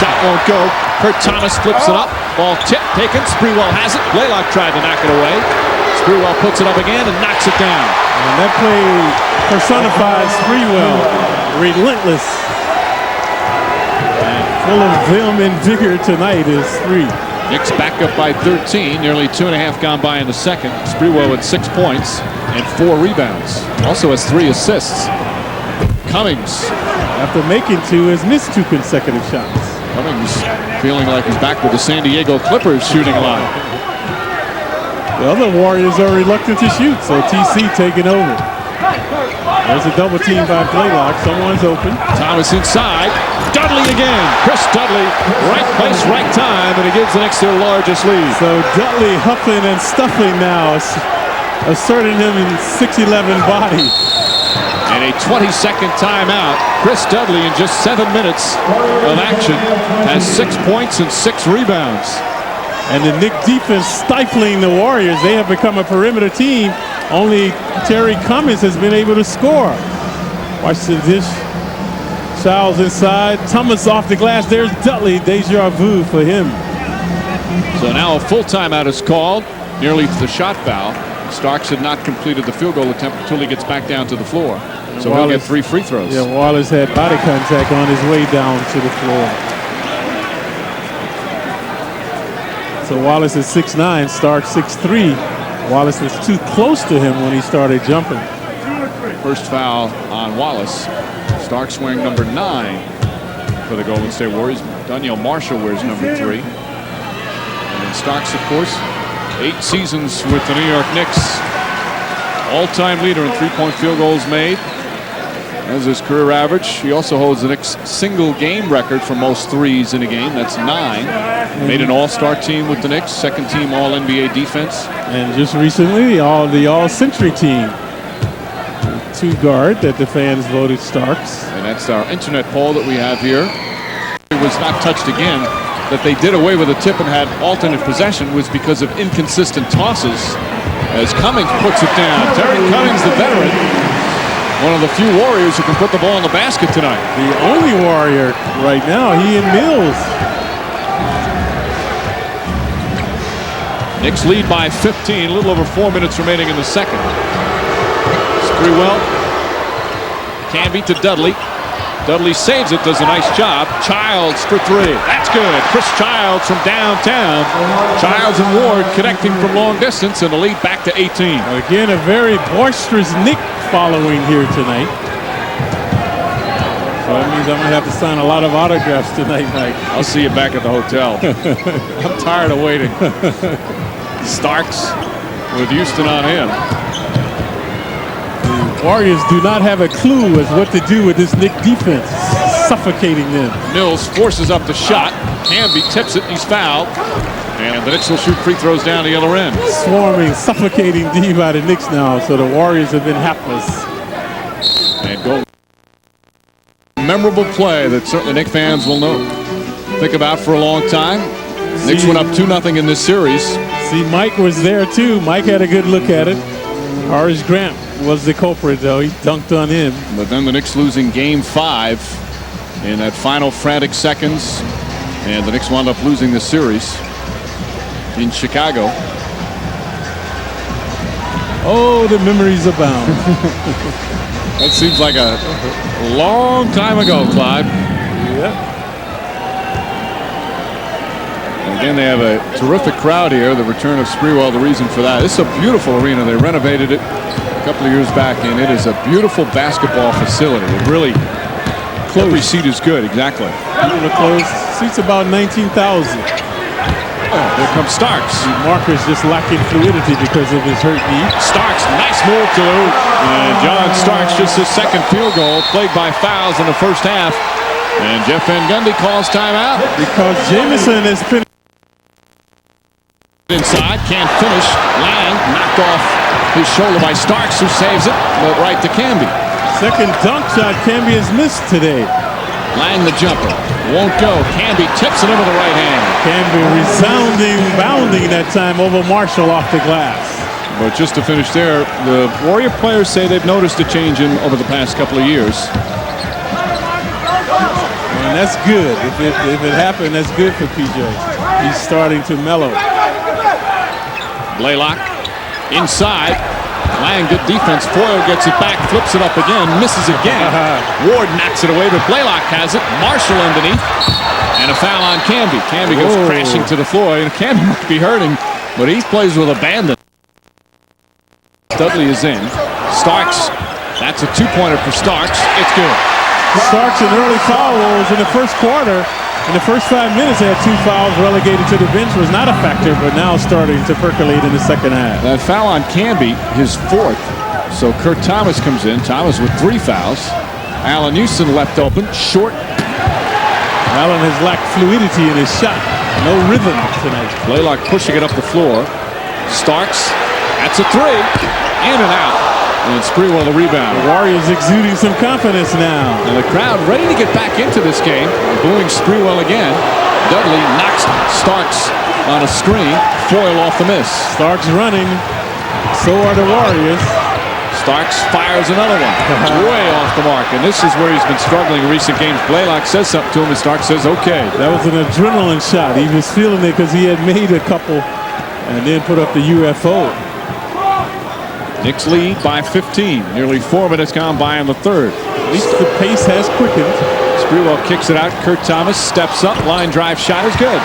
Shot won't go. Kurt Thomas flips it up. Ball tip taken. Sprewell has it. Blaylock tried to knock it away. Sprewell puts it up again and knocks it down. And that play personifies Sprewell. Relentless. And full of vim and vigor tonight is 3. Knicks back up by 13. Nearly 2.5 gone by in the second. Sprewell with 6 points and 4 rebounds. Also has 3 assists. Cummings. After making 2, has missed 2 consecutive shots. Cummings feeling like he's back with the San Diego Clippers shooting line. The other Warriors are reluctant to shoot, so TC taking over. There's a double team by Blaylock. Someone's open. Thomas inside. Dudley again. Chris Dudley, right place, right time, and he gives the Knicks their largest lead. So Dudley huffing and stuffing now, asserting him in 6'11" body. And a 20-second timeout. Chris Dudley in just 7 minutes of action has 6 points and 6 rebounds. And the Knicks defense stifling the Warriors. They have become a perimeter team. Only Terry Cummings has been able to score. Watch the dish. Childs inside. Thomas off the glass. There's Dudley. Deja vu for him. So now a full timeout is called. Nearly to the shot foul. Starks had not completed the field goal attempt until he gets back down to the floor. So he'll get 3 free throws. Yeah, Wallace had body contact on his way down to the floor. So Wallace is 6'9", Starks 6'3". Wallace was too close to him when he started jumping. First foul on Wallace. Starks wearing number 9 for the Golden State Warriors. Daniel Marshall wears number 3. And Starks, of course, 8 seasons with the New York Knicks. All-time leader in 3-point field goals made. As his career average. He also holds the Knicks single game record for most threes in a game. That's 9. Made an all-star team with the Knicks. Second team all-NBA defense. And just recently, the all-century team. 2 guard that the fans voted Starks. And that's our internet poll that we have here. It was not touched again. That they did away with a tip and had alternate possession was because of inconsistent tosses. As Cummings puts it down. Terry Cummings, the veteran. One of the few Warriors who can put the ball in the basket tonight. The only Warrior right now, he and Mills. Knicks lead by 15, a little over 4 minutes remaining in the second. Sprewell. Canby to Dudley. Dudley saves it, does a nice job. Childs for 3. That's good. Chris Childs from downtown. Childs and Ward connecting from long distance, and the lead back to 18. Again, a very boisterous Knick following here tonight. So that means I'm going to have to sign a lot of autographs tonight, Mike. I'll see you back at the hotel. I'm tired of waiting. Starks with Houston on him. The Warriors do not have a clue as what to do with this Knick defense, suffocating them. Mills forces up the shot. Canby tips it. He's fouled. And the Knicks will shoot free throws down the other end. Swarming, suffocating D by the Knicks now, so the Warriors have been hapless. And go. Memorable play that certainly Knicks fans will think about for a long time. Knicks went up 2-0 in this series. See, Mike was there too. Mike had a good look at it. Horace Grant was the culprit, though. He dunked on him. But then the Knicks losing Game 5 in that final frantic seconds. And the Knicks wound up losing the series in Chicago. Oh, the memories abound. That seems like a long time ago, Clyde. Yep. Again, they have a terrific crowd here. The return of Sprewell, the reason for that. This is a beautiful arena. They renovated it a couple of years back, and it is a beautiful basketball facility. It really, every seat is good, exactly. Close. Seats about 19,000. Oh, there comes Starks. Marcus just lacking fluidity because of his hurt knee. Starks, nice move to and John Starks, just his second field goal, plagued by fouls in the first half. And Jeff Van Gundy calls timeout. Because Jameson has finished. Inside, can't finish. Lang knocked off his shoulder by Starks, who saves it, but right to Canby. Second dunk shot Canby has missed today. Lang the jumper. Won't go. Canby tips it into the right hand. Canby resounding, bounding that time over Marshall off the glass. But just to finish there, the Warrior players say they've noticed a change in over the past couple of years. And that's good. If it happened, that's good for PJ. He's starting to mellow. Blaylock inside. Lang, good defense. Foyle gets it back, flips it up again, misses again. Ward knocks it away, but Blaylock has it. Marshall underneath. And a foul on Canby. Canby goes crashing to the floor. And Canby might be hurting, but he plays with abandon. Dudley is in. Starks. That's a two-pointer for Starks. It's good. Starks in early foul rolls in the first quarter. In the first 5 minutes, they had 2 fouls. Relegated to the bench was not a factor, but now starting to percolate in the second half. That foul on Canby, his 4th. So Kurt Thomas comes in. Thomas with 3 fouls. Allen Houston left open, short. Allen has lacked fluidity in his shot. No rhythm tonight. Blaylock pushing it up the floor. Starks, that's a 3. In and out. And Sprewell the rebound. The Warriors exuding some confidence now. And the crowd ready to get back into this game. Booing Sprewell again. Dudley knocks Starks on a screen. Foyle off the miss. Starks running. So are the Warriors. Starks fires another one. Way off the mark. And this is where he's been struggling in recent games. Blaylock says something to him and Starks says, okay. That was an adrenaline shot. He was feeling it because he had made a couple and then put up the UFO. Knicks lead by 15. Nearly 4 minutes gone by in the third. At least the pace has quickened. Sprewell kicks it out. Kurt Thomas steps up. Line drive shot is good.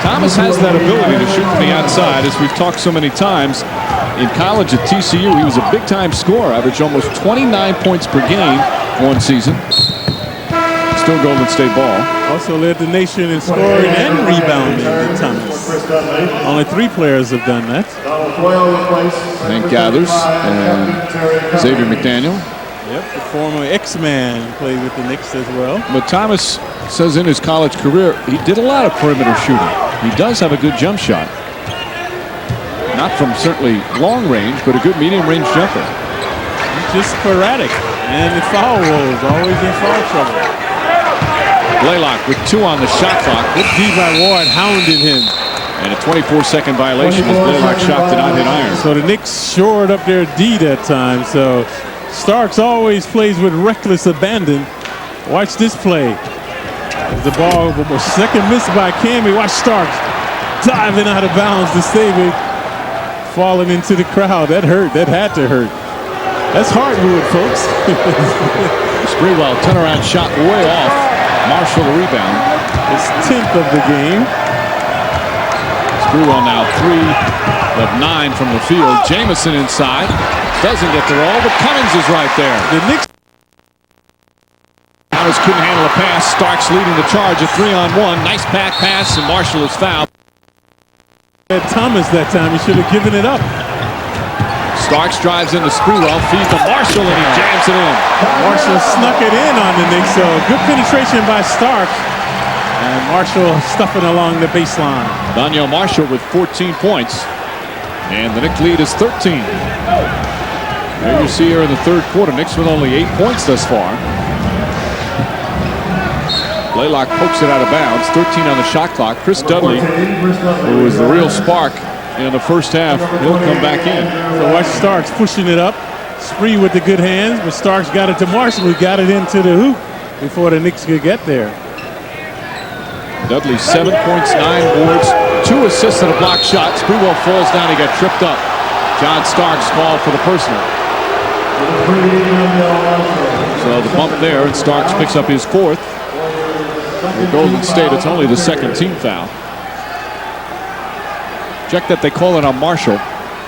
Thomas has that ability to shoot from the outside, as we've talked so many times. In college at TCU, he was a big-time scorer. Averaged almost 29 points per game one season. Still Golden State ball. Also led the nation in scoring and rebounding at Thomas. Only 3 players have done that. Hank Gathers and Xavier McDaniel. Yep, the former X-Man played with the Knicks as well. But Thomas says in his college career, he did a lot of perimeter shooting. He does have a good jump shot. Not from certainly long range, but a good medium range jumper. He's just sporadic. And the foul rolls, always in foul trouble. Blaylock with 2 on the shot clock. Good D by Ward hounded him. And a 24-second violation as Blaylock's shot did not hit iron. So the Knicks shored up their D that time. So Starks always plays with reckless abandon. Watch this play. As the ball was second miss by Canby. Watch Starks diving out of bounds to save it. Falling into the crowd. That hurt. That had to hurt. That's hardwood, folks. Sprewell turnaround shot way off. Marshall the rebound. His 10th of the game. Sprewell now 3 of 9 from the field. Jamison inside. Doesn't get the roll, but Cummings is right there. The Knicks. Thomas couldn't handle a pass. Starks leading the charge. A 3-on-1. Nice back pass, and Marshall is fouled. Thomas that time. He should have given it up. Starks drives into Sprewell, feeds to Marshall, and he jams it in. Marshall snuck it in on the Knicks, so good penetration by Starks. And Marshall stuffing along the baseline. Daniel Marshall with 14 points. And the Knicks lead is 13. There you see here in the third quarter, Knicks with only 8 points thus far. Blaylock pokes it out of bounds. 13 on the shot clock. Chris Dudley, who was the real spark in the first half, he'll come back in. So watch Starks pushing it up. Spree with the good hands, but Starks got it to Marshall, who got it into the hoop before the Knicks could get there. Dudley 7 points, 9 boards, 2 assists and a block shot. Sprewell falls down, he got tripped up. John Starks called for the personal. So the bump there, and Starks picks up his 4th. For Golden State, it's only the second team foul. Check that they call it on Marshall,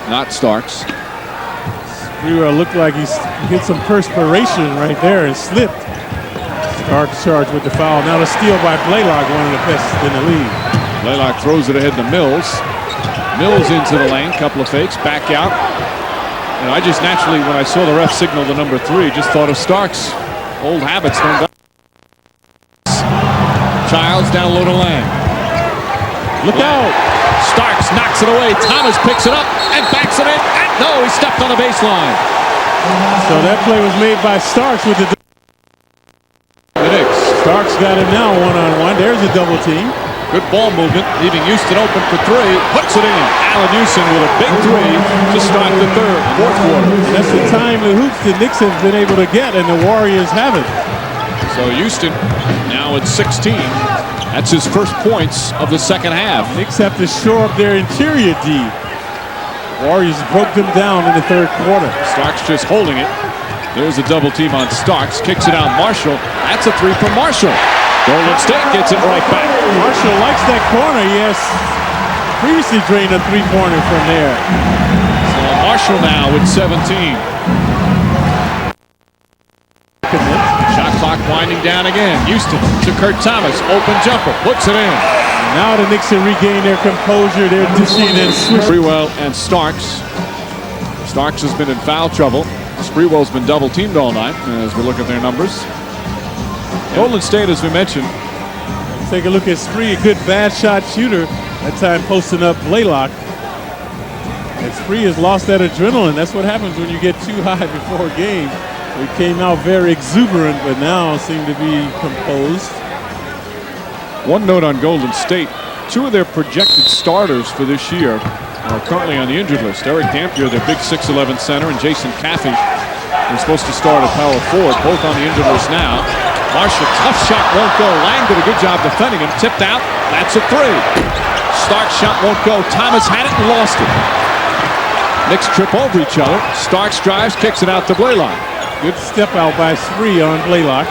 not Starks. Sprewell looked like he hit some perspiration right there and slipped. Starks charged with the foul. Now the steal by Blaylock, one of the best in the league. Blaylock throws it ahead to Mills. Mills into the lane, couple of fakes, back out. And I just naturally, when I saw the ref signal the number 3, just thought of Starks. Old habits don't die. Childs down low to Lang. Look out! Starks knocks it away. Thomas picks it up and backs it in. And no, he stepped on the baseline. So that play was made by Starks with the Knicks. Starks got him now one-on-one. There's a double team. Good ball movement, leaving Houston open for three. Puts it in. Allen Houston with a big three to start the fourth quarter. That's the time the hoops the Knicks have been able to get, and the Warriors haven't. So Houston now at 16. That's his first points of the second half. Knicks have to shore up their interior D. Warriors broke them down in the third quarter. Starks just holding it. There's a double team on Starks. Kicks it out Marshall. That's a three from Marshall. Golden State gets it right back. Marshall likes that corner. He has previously drained a three-pointer from there. So Marshall now with 17. Shot clock winding down again. Houston to Kurt Thomas. Open jumper. Puts it in. Now the Knicks have regained their composure. They're dishing and switching. Sprewell and Starks. Starks has been in foul trouble. Sprewell's been double teamed all night as we look at their numbers. Golden State, as we mentioned. Take a look at Spree, a good bad shot shooter. That time posting up Blaylock. And Spree has lost that adrenaline. That's what happens when you get too high before a game. He came out very exuberant, but now seem to be composed. One note on Golden State. Two of their projected starters for this year are currently on the injured list. Eric Dampier, their big 6'11" center, and Jason Caffey, who's supposed to start at power forward, both on the injured list now. Marshall, tough shot, won't go. Lang did a good job defending him. Tipped out. That's a three. Starks shot won't go. Thomas had it and lost it. Knicks trip over each other. Starks drives, kicks it out to Blaylock. Good step out by Spree on Blaylock.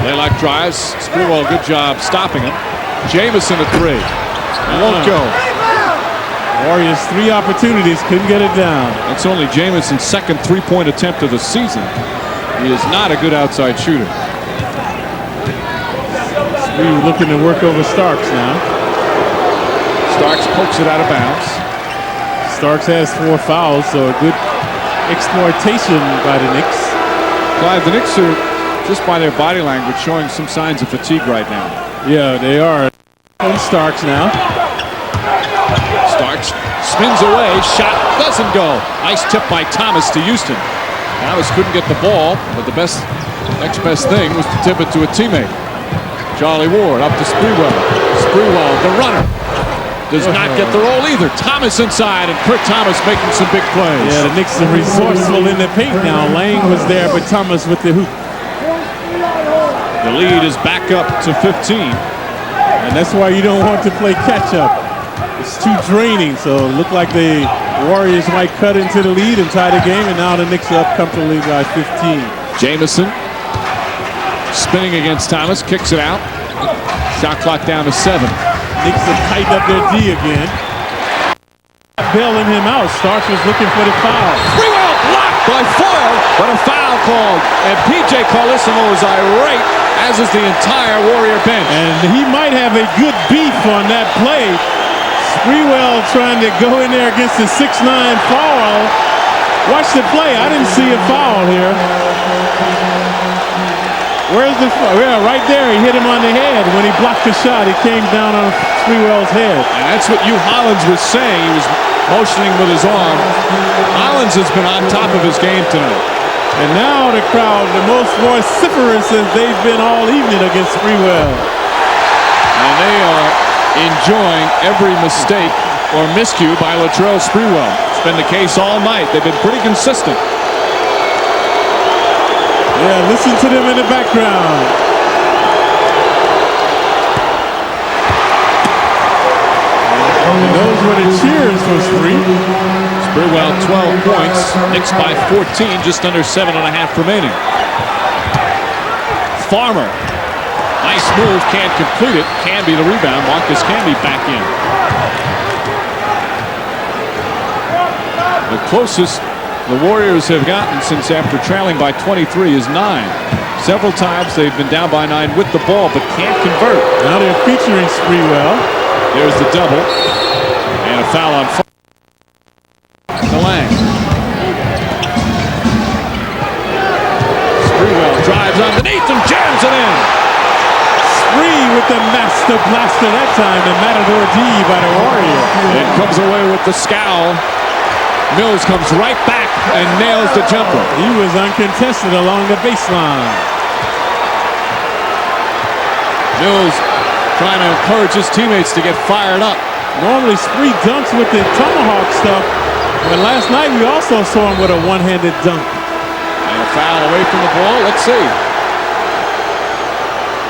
Blaylock drives. Sprewell, good job stopping him. Jamison a three. Won't go. Warriors 3 opportunities, couldn't get it down. That's only Jamison's second three-point attempt of the season. He is not a good outside shooter. Spree looking to work over Starks now. Starks pokes it out of bounds. Starks has 4 fouls, so a good exploitation by the Knicks. Clive, the Knicks are, just by their body language, showing some signs of fatigue right now. Yeah, they are. On Starks now. Starks spins away, shot doesn't go. Nice tip by Thomas to Houston. Thomas couldn't get the ball, but the next best thing was to tip it to a teammate. Charlie Ward up to Sprewell. Sprewell, the runner, does not get the roll either. Thomas inside, and Kurt Thomas making some big plays. Yeah, the Knicks are resourceful in the paint now. Lang was there, but Thomas with the hoop. The lead is back up to 15. And that's why you don't want to play catch-up. It's too draining, so it looked like the Warriors might cut into the lead and tie the game, and now the Knicks are up comfortably by 15. Jamison spinning against Thomas, kicks it out. Shot clock down to 7. Knicks have tightened up their D again. Bailing him out. Starks was looking for the foul. Sprewell blocked by Foyle, but a foul called. And P.J. Carlissimo is irate, as is the entire Warrior bench. And he might have a good beef on that play. Sprewell trying to go in there against the 6'9" foul. Watch the play. I didn't see a foul here. Where's the foul? Yeah, right there. He hit him on the head. When he blocked the shot, he came down on Sprewell's head. And that's what Hugh Hollins was saying. He was motioning with his arm. Hollins has been on top of his game tonight. And now the crowd, the most vociferous as they've been all evening against Sprewell. And they are enjoying every mistake or miscue by Latrell Sprewell. It's been the case all night. They've been pretty consistent. Yeah, listen to them in the background. And those were the cheers for Spree. Sprewell 12 points. Knicks by 14, just under 7.5 remaining. Farmer. Nice move, can't complete it. Canby the rebound. Marcus Canby back in. The closest the Warriors have gotten since after trailing by 23 is 9. Several times they've been down by 9 with the ball, but can't convert. Now they're featuring Sprewell. There's the double. And a foul on Lang. Sprewell drives underneath and jams it in. Spree with the master blaster that time, the Matador D by the Warriors. And comes away with the scowl. Mills comes right back and nails the jumper. He was uncontested along the baseline. Mills trying to encourage his teammates to get fired up. Normally Spree dunks with the tomahawk stuff, but last night we also saw him with a one-handed dunk. And a foul away from the ball. Let's see.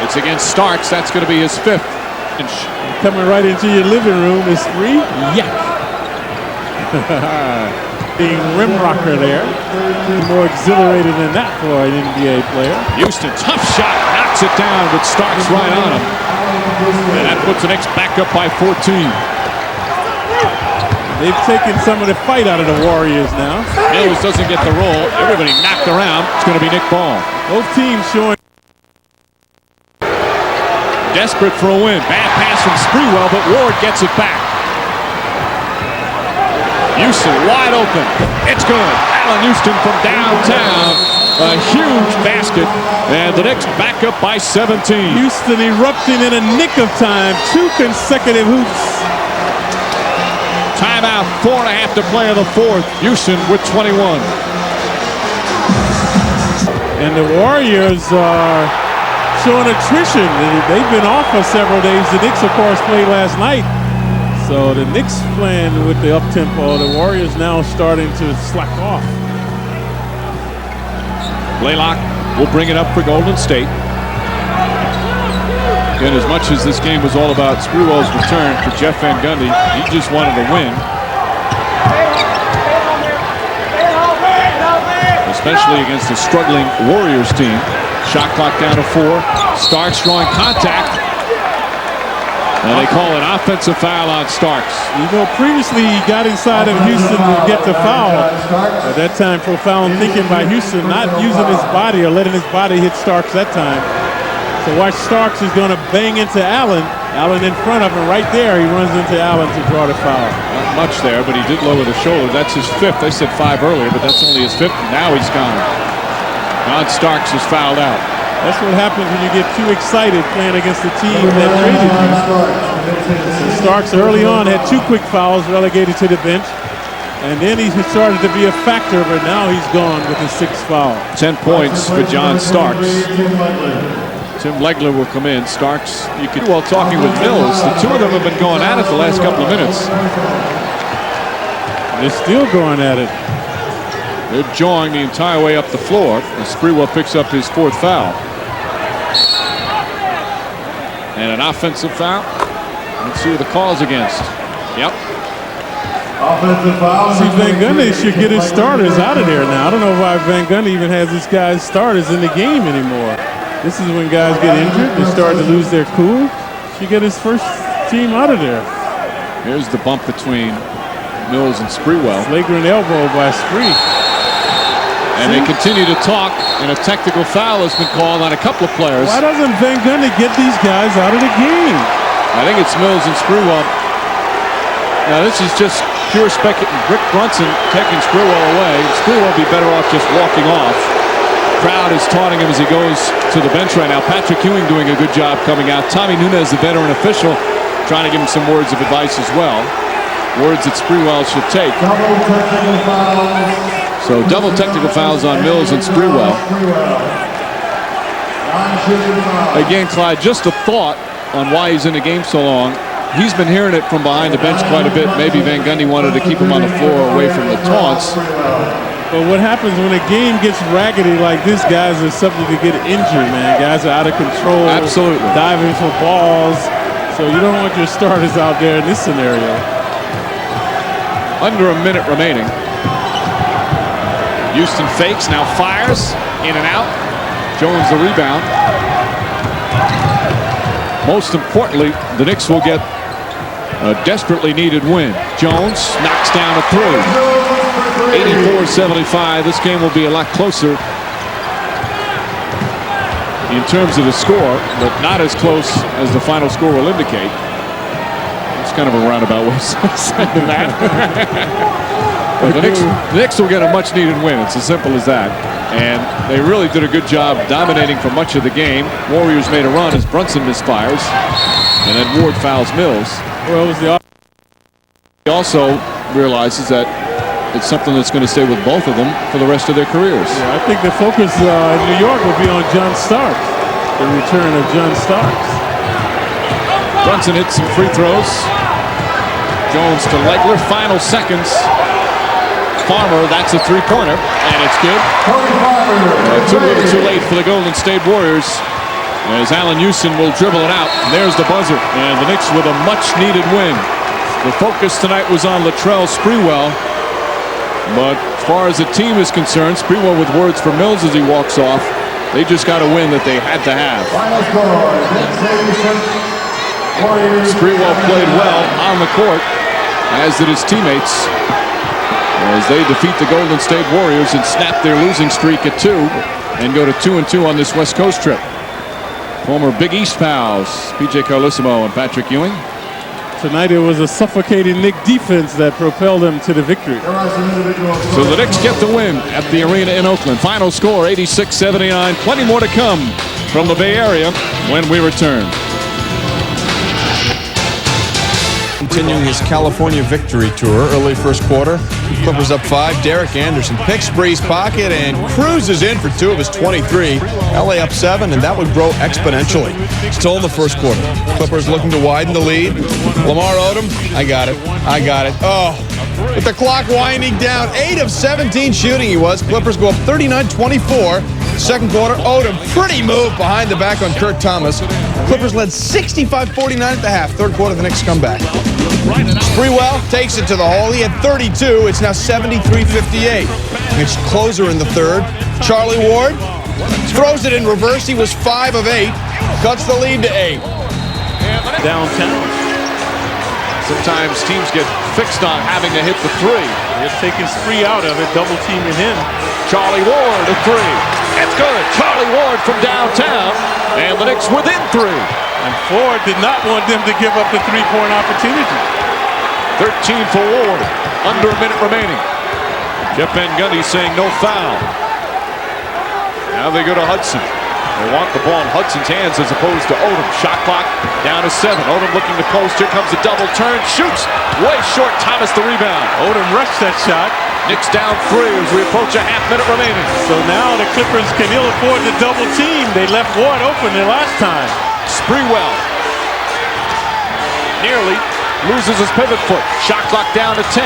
It's against Starks. That's going to be his 5th. Coming right into your living room is Spree. Yak. Being rim rocker there. More exhilarated than that for an NBA player. Houston, tough shot, knocks it down, but Starks right on him. And that puts the Knicks back up by 14. They've taken some of the fight out of the Warriors now. Mills doesn't get the roll. Everybody knocked around. It's going to be Nick Ball. Both teams showing. Desperate for a win. Bad pass from Sprewell, but Ward gets it back. Houston wide open. It's good. Allen Houston from downtown. A huge basket. And the Knicks back up by 17. Houston erupting in a nick of time. 2 consecutive hoops. Timeout. 4.5 to play in the 4th. Houston with 21. And the Warriors are showing attrition. They've been off for several days. The Knicks, of course, played last night. So the Knicks playing with the up-tempo. The Warriors now starting to slack off. Blaylock will bring it up for Golden State. And as much as this game was all about Sprewell's return for Jeff Van Gundy, he just wanted to win. Especially against a struggling Warriors team. Shot clock down to 4. Starks drawing contact. And they call an offensive foul on Starks. You know, previously he got inside of Houston to get the foul. At that time, profound thinking by Houston, not using his body or letting his body hit Starks that time. So watch, Starks is going to bang into Allen. Allen in front of him right there. He runs into Allen to draw the foul. Not much there, but he did lower the shoulder. That's his 5th. They said 5 earlier, but that's only his 5th. Now he's gone. John Starks is fouled out. That's what happens when you get too excited playing against the team that traded you. So Starks early on had 2 quick fouls, relegated to the bench. And then he started to be a factor, but now he's gone with his 6th foul. 10 points for John Starks. Tim Legler will come in. Starks, you could, while talking with Mills, the 2 of them have been going at it the last couple of minutes. They're still going at it. They're jawing the entire way up the floor as Sprewell picks up his 4th foul. And an offensive foul. Let's see who the call's against. Yep. Offensive foul. See, Van Gundy should get his starters out of there now. I don't know why Van Gundy even has this guy's starters in the game anymore. This is when guys get injured. They start to lose their cool. Should get his first team out of there. Here's the bump between Mills and Sprewell. Flagrant elbow by Spree. And they continue to talk, and a technical foul has been called on a couple of players. Why doesn't Van Gundy get these guys out of the game? I think it's Mills and Sprewell. Now this is just pure speculative. Rick Brunson taking Sprewell away. Sprewell will be better off just walking off. Crowd is taunting him as he goes to the bench right now. Patrick Ewing doing a good job coming out. Tommy Nunez, the veteran official, trying to give him some words of advice as well. Words that Sprewell should take. So double technical fouls on Mills and Sprewell. Again, Clyde, just a thought on why he's in the game so long. He's been hearing it from behind the bench quite a bit. Maybe Van Gundy wanted to keep him on the floor away from the taunts. But what happens when a game gets raggedy like this, guys are subject to get injured, man. Guys are out of control. Absolutely. Diving for balls. So you don't want your starters out there in this scenario. Under a minute remaining. Houston fakes, now fires, in and out. Jones the rebound. Most importantly, the Knicks will get a desperately needed win. Jones knocks down a 3. 84-75. This game will be a lot closer in terms of the score, but not as close as the final score will indicate. It's kind of a roundabout way of saying that. But the Knicks will get a much-needed win. It's as simple as that. And they really did a good job dominating for much of the game. Warriors made a run as Brunson misfires, and then Ward fouls Mills. Well, it was he also realizes that it's something that's going to stay with both of them for the rest of their careers. Yeah, I think the focus in New York will be on John Starks, the return of John Starks. Brunson hits some free throws. Jones to Legler, final seconds. Farmer, that's a three-pointer, and it's good. Too little too late for the Golden State Warriors, as Allen Houston will dribble it out. There's the buzzer, and the Knicks with a much-needed win. The focus tonight was on Latrell Sprewell, but as far as the team is concerned, Sprewell with words for Mills as he walks off. They just got a win that they had to have. Sprewell played well on the court, as did his teammates, as they defeat the Golden State Warriors and snap their losing streak at 2 and go to 2-2 on this West Coast trip. Former Big East pals, P.J. Carlissimo and Patrick Ewing. Tonight it was a suffocating Knick defense that propelled them to the victory. So the Knicks get the win at the arena in Oakland. Final score 86-79. Plenty more to come from the Bay Area when we return. Continuing his California victory tour, early first quarter, Clippers up 5. Derek Anderson picks Spree's pocket and cruises in for 2 of his 23. LA up 7, and that would grow exponentially. Still in the first quarter. Clippers looking to widen the lead. Lamar Odom, I got it. Oh, with the clock winding down, 8 of 17 shooting he was. Clippers go up 39-24. Second quarter, Odom, pretty move behind the back on Kurt Thomas. Clippers led 65-49 at the half. Third quarter, the Knicks come back. Sprewell takes it to the hole. He had 32. It's now 73-58. Knicks closer in the third. Charlie Ward throws it in reverse. He was 5 of 8. Cuts the lead to 8. Downtown. Sometimes teams get fixed on having to hit the 3. They're taking Spree out of it, double teaming him. Charlie Ward, a 3. It's good. Charlie Ward from downtown, and the Knicks within 3. And Ford did not want them to give up the three-point opportunity. 13 for Ward, under a minute remaining. Jeff Van Gundy saying no foul. Now they go to Hudson. They want the ball in Hudson's hands as opposed to Odom. Shot clock down to 7. Odom looking to post. Here comes a double turn. Shoots. Way short. Thomas the rebound. Odom rushed that shot. Knicks down 3 as we approach a half-minute remaining. So now the Clippers can ill afford the double team. They left Ward open the last time. Sprewell nearly loses his pivot foot. Shot clock down to 10.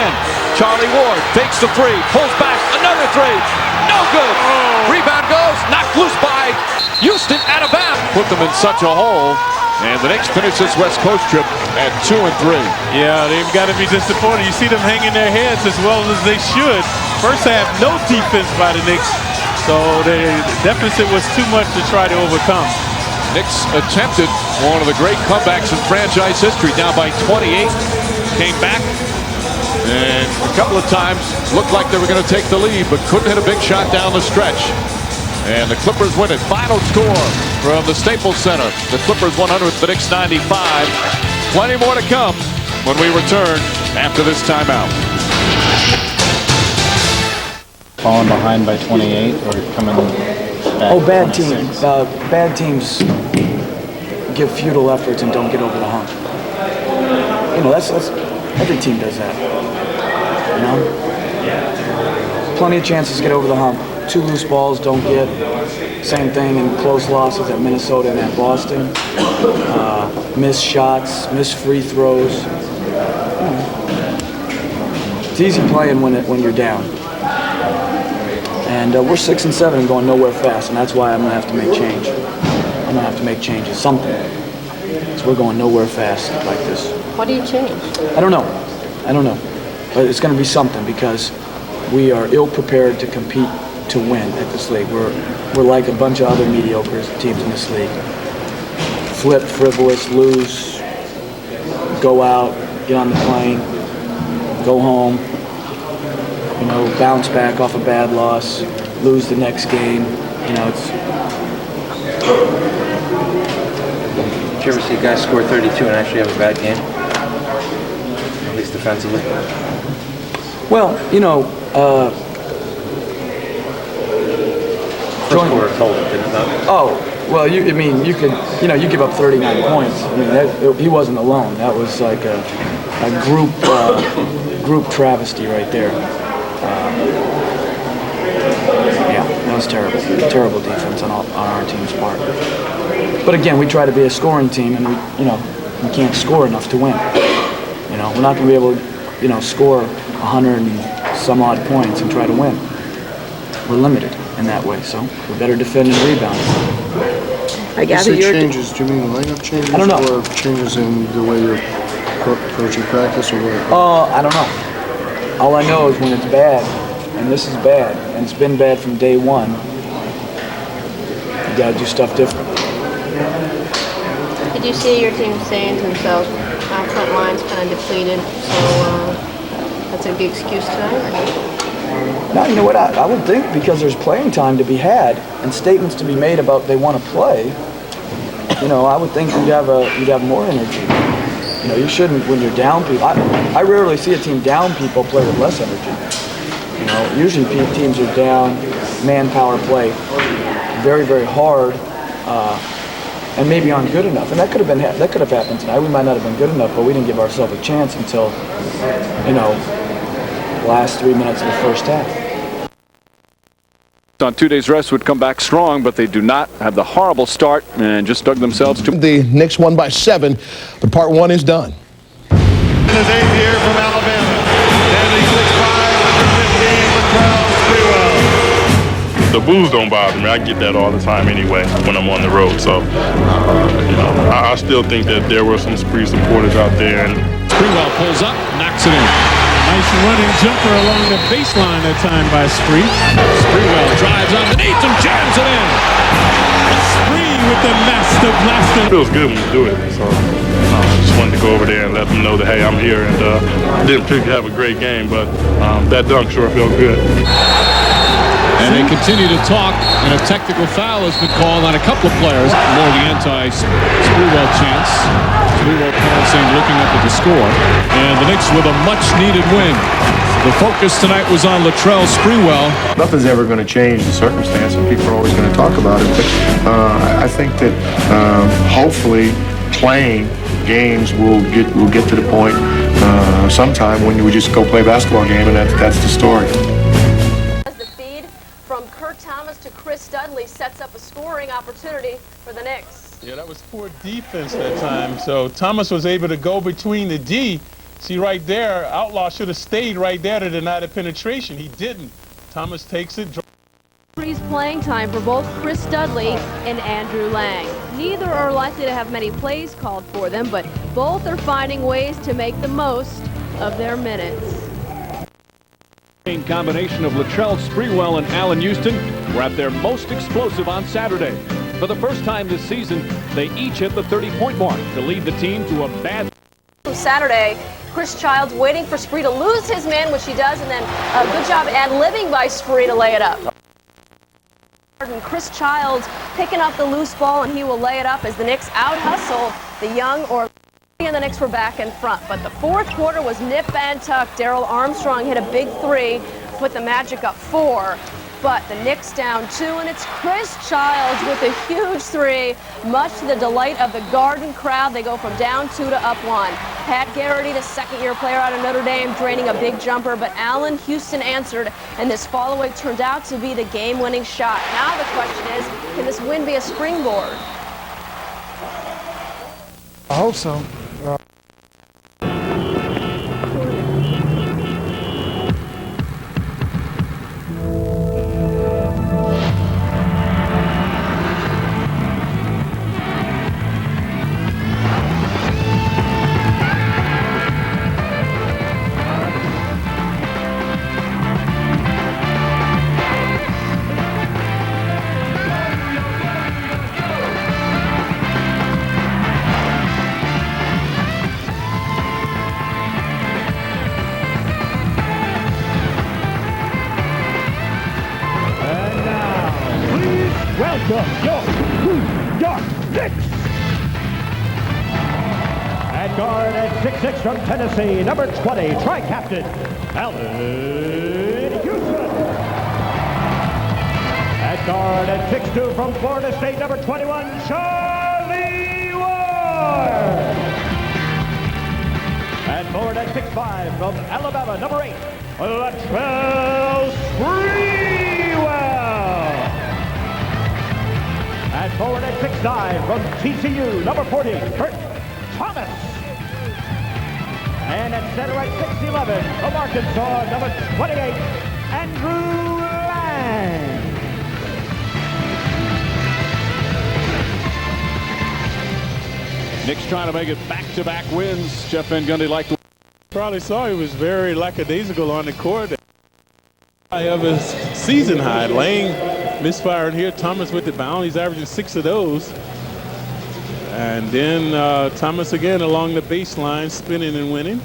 Charlie Ward fakes the 3. Pulls back. Another 3. No good. Rebound goes. Knocked loose by Houston out of bounds. Put them in such a hole. And the Knicks finish this West Coast trip at 2-3. Yeah, they've got to be disappointed. You see them hanging their heads as well as they should. First half, no defense by the Knicks. So the deficit was too much to try to overcome. Knicks attempted one of the great comebacks in franchise history, down by 28. Came back, and a couple of times looked like they were going to take the lead, but couldn't hit a big shot down the stretch. And the Clippers win it. Final score from the Staples Center. The Clippers 100, the Knicks 95. Plenty more to come when we return after this timeout. Falling behind by 28 or coming back? Oh, bad teams. Bad teams give futile efforts and don't get over the hump. You know, that's every team does that. You know, plenty of chances to get over the hump. 2 loose balls, don't get. Same thing in close losses at Minnesota and at Boston. Missed shots, missed free throws. It's easy playing when you're down. And we're 6-7 and going nowhere fast, and that's why I'm gonna have to make change. I'm gonna have to make changes, something. So we're going nowhere fast like this. What do you change? I don't know, but it's gonna be something because we are ill-prepared to compete to win at this league. We're like a bunch of other mediocre teams in this league. Flip, frivolous, lose, go out, get on the plane, go home, you know, bounce back off a bad loss, lose the next game. You know, it's. Did you ever see guys score 32 and actually have a bad game? At least defensively. Well, you know, first quarter told it, didn't it? Oh, well, you give up 39 points. I mean, he wasn't alone. That was like a group travesty right there. Yeah, that was terrible. Terrible defense on our team's part. But again, we try to be a scoring team, and we can't score enough to win. We're not going to be able to, score 100 and some odd points and try to win. We're limited in that way, so we better defend and rebound. I gather your changes. Do you mean lineup changes? I don't know. Or changes in the way you're approaching practice, or what? I don't know. All I know is when it's bad, and this is bad, and it's been bad from day one, you got to do stuff different. Did you see your team saying to themselves, our front line's kind of depleted, so that's a big excuse tonight? No, you know what? I would think because there's playing time to be had and statements to be made about they want to play. I would think you'd have more energy. You shouldn't when you're down people. I rarely see a team down people play with less energy. Usually teams are down, manpower play very, very hard, and maybe aren't good enough. And that could have happened tonight. We might not have been good enough, but we didn't give ourselves a chance until last 3 minutes of the first half. On 2 days rest would come back strong, but they do not have the horrible start and just dug themselves to. The Knicks won by 7, but part 1 is done. In his 8th year from Alabama, standing 6'5", 115, Latrell Sprewell. The boos don't bother me. I get that all the time anyway when I'm on the road. So, I still think that there were some Spree supporters out there. And Sprewell pulls up, knocks it in. Nice running jumper along the baseline that time by Spree. Sprewell drives underneath and jams it in. Spree with the master blaster. It feels good when you do it. So just wanted to go over there and let them know that, hey, I'm here. And didn't particularly have a great game, but that dunk sure felt good. And they continue to talk, and a technical foul has been called on a couple of players. More the anti-Sprewell chance. Sprewell pouncing, looking up at the score. And the Knicks with a much-needed win. The focus tonight was on Latrell Sprewell. Nothing's ever going to change the circumstance, and people are always going to talk about it. But I think that hopefully playing games will get to the point sometime when we just go play a basketball game, and that's the story. To Chris Dudley sets up a scoring opportunity for the Knicks. Yeah, that was poor defense that time. So Thomas was able to go between the D. See right there, Outlaw should have stayed right there to deny the penetration. He didn't. Thomas takes it. Freeze playing time for both Chris Dudley and Andrew Lang. Neither are likely to have many plays called for them, but both are finding ways to make the most of their minutes. Combination of Latrell Sprewell and Allen Houston were at their most explosive on Saturday. For the first time this season, they each hit the 30-point mark to lead the team to a bad. Saturday, Chris Childs waiting for Spree to lose his man, which he does, and then a good job ad-libbing by Spree to lay it up. And Chris Childs picking up the loose ball, and he will lay it up as the Knicks out-hustle the young or and the Knicks were back in front. But the fourth quarter was nip and tuck. Darrell Armstrong hit a big three, put the Magic up 4. But the Knicks down 2, and it's Chris Childs with a huge three, much to the delight of the Garden crowd. They go from down 2 to up 1. Pat Garrity, the second-year player out of Notre Dame, draining a big jumper, but Allen Houston answered, and this follow-away turned out to be the game-winning shot. Now the question is, can this win be a springboard? I hope so. Welcome your New York Knicks. At guard at 6'6" from Tennessee, number 20, tri-captain, Allen Houston. At guard at 6'2" from Florida State, number 21, Charlie Ward. At forward at 6'5" from Alabama, number 8, Latrell Sprewell. forward and quick dive from TCU, number 40, Kurt Thomas. And at center at 6'11", from Arkansas, number 28, Andrew Lang. Knicks trying to make it back-to-back wins. Jeff Van Gundy liked to. Probably saw he was very lackadaisical on the court. Of his season high. Lang misfired here. Thomas with the bound. He's averaging 6 of those. And then Thomas again along the baseline, spinning and winning.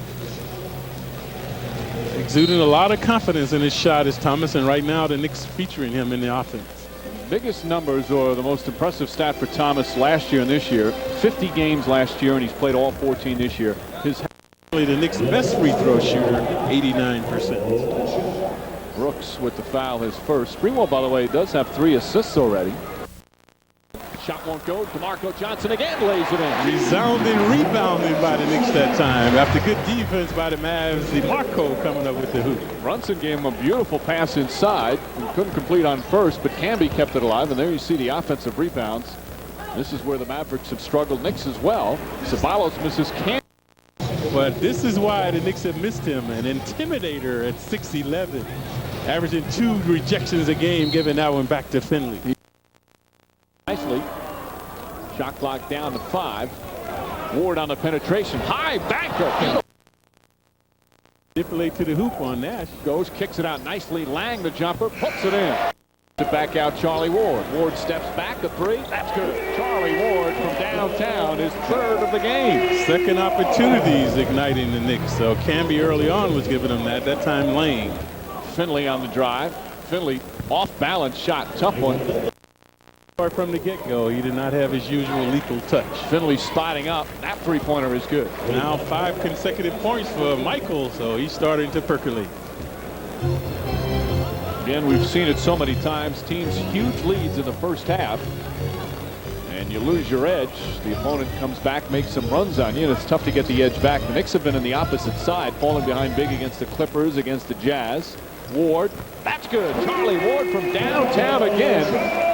Exuding a lot of confidence in his shot is Thomas, and right now the Knicks featuring him in the offense. Biggest numbers, or the most impressive stat for Thomas last year and this year, 50 games last year, and he's played all 14 this year. His the Knicks' best free throw shooter, 89%. Brooks with the foul, his first. Sprewell, by the way, does have 3 assists already. Shot won't go. DeMarco Johnson again lays it in. Resounding rebounding by the Knicks that time. After good defense by the Mavs, DeMarco coming up with the hoop. Brunson gave him a beautiful pass inside. He couldn't complete on first, but Camby kept it alive. And there you see the offensive rebounds. This is where the Mavericks have struggled. Knicks as well. Ceballos misses Camby. But this is why the Knicks have missed him. An intimidator at 6'11", averaging 2 rejections a game, giving that one back to Finley. Nicely. Shot clock down to 5. Ward on the penetration. High banker. Manipulate to the hoop on Nash. Goes, kicks it out nicely. Lang, the jumper, puts it in. To back out Charlie Ward. Ward steps back, the 3. That's good. Charlie Ward from downtown is 3rd of the game. Second opportunities igniting the Knicks. So Camby early on was giving them that. That time Lang. Finley on the drive. Finley off balance shot. Tough one. From the get-go, he did not have his usual lethal touch. Finley spotting up. That 3-pointer is good. Now 5 consecutive points for Michael, so he's starting to percolate. Again, we've seen it so many times. Teams huge leads in the first half, and you lose your edge. The opponent comes back, makes some runs on you, and it's tough to get the edge back. The Knicks have been on the opposite side, falling behind big against the Clippers, against the Jazz. Ward, that's good. Charlie Ward from downtown again.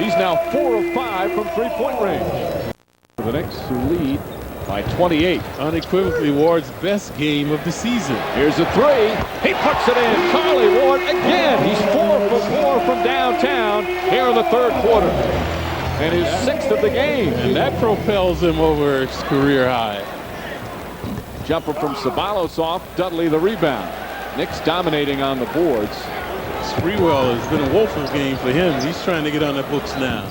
He's now 4 of 5 from 3-point range. The Knicks who lead by 28. Unequivocally Ward's best game of the season. Here's a 3. He puts it in. Charlie Ward again. He's 4 for 4 from downtown here in the 3rd quarter. And his 6th of the game. And that propels him over his career high. Jumper from Ceballos off. Dudley the rebound. Knicks dominating on the boards. Sprewell has been a woeful game for him. He's trying to get on the books now.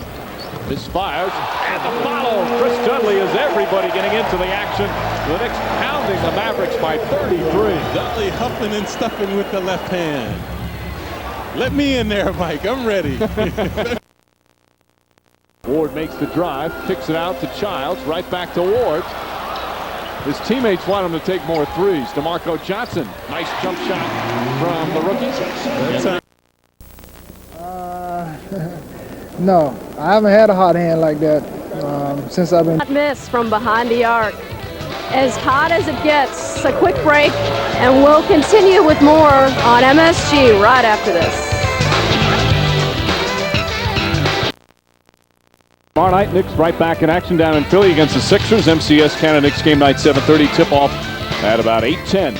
Misfires, and the follow. Chris Dudley is everybody getting into the action. The Knicks pounding the Mavericks by 33. Dudley huffing and stuffing with the left hand. Let me in there, Mike. I'm ready. Ward makes the drive, kicks it out to Childs, right back to Ward. His teammates want him to take more 3s. DeMarco Johnson, nice jump shot from the rookie. No, I haven't had a hot hand like that since I've been. Miss from behind the arc. As hot as it gets. A quick break, and we'll continue with more on MSG right after this. Tomorrow night, Knicks right back in action down in Philly against the Sixers. MCS Canada Knicks game night 7:30 tip-off at about 8:10.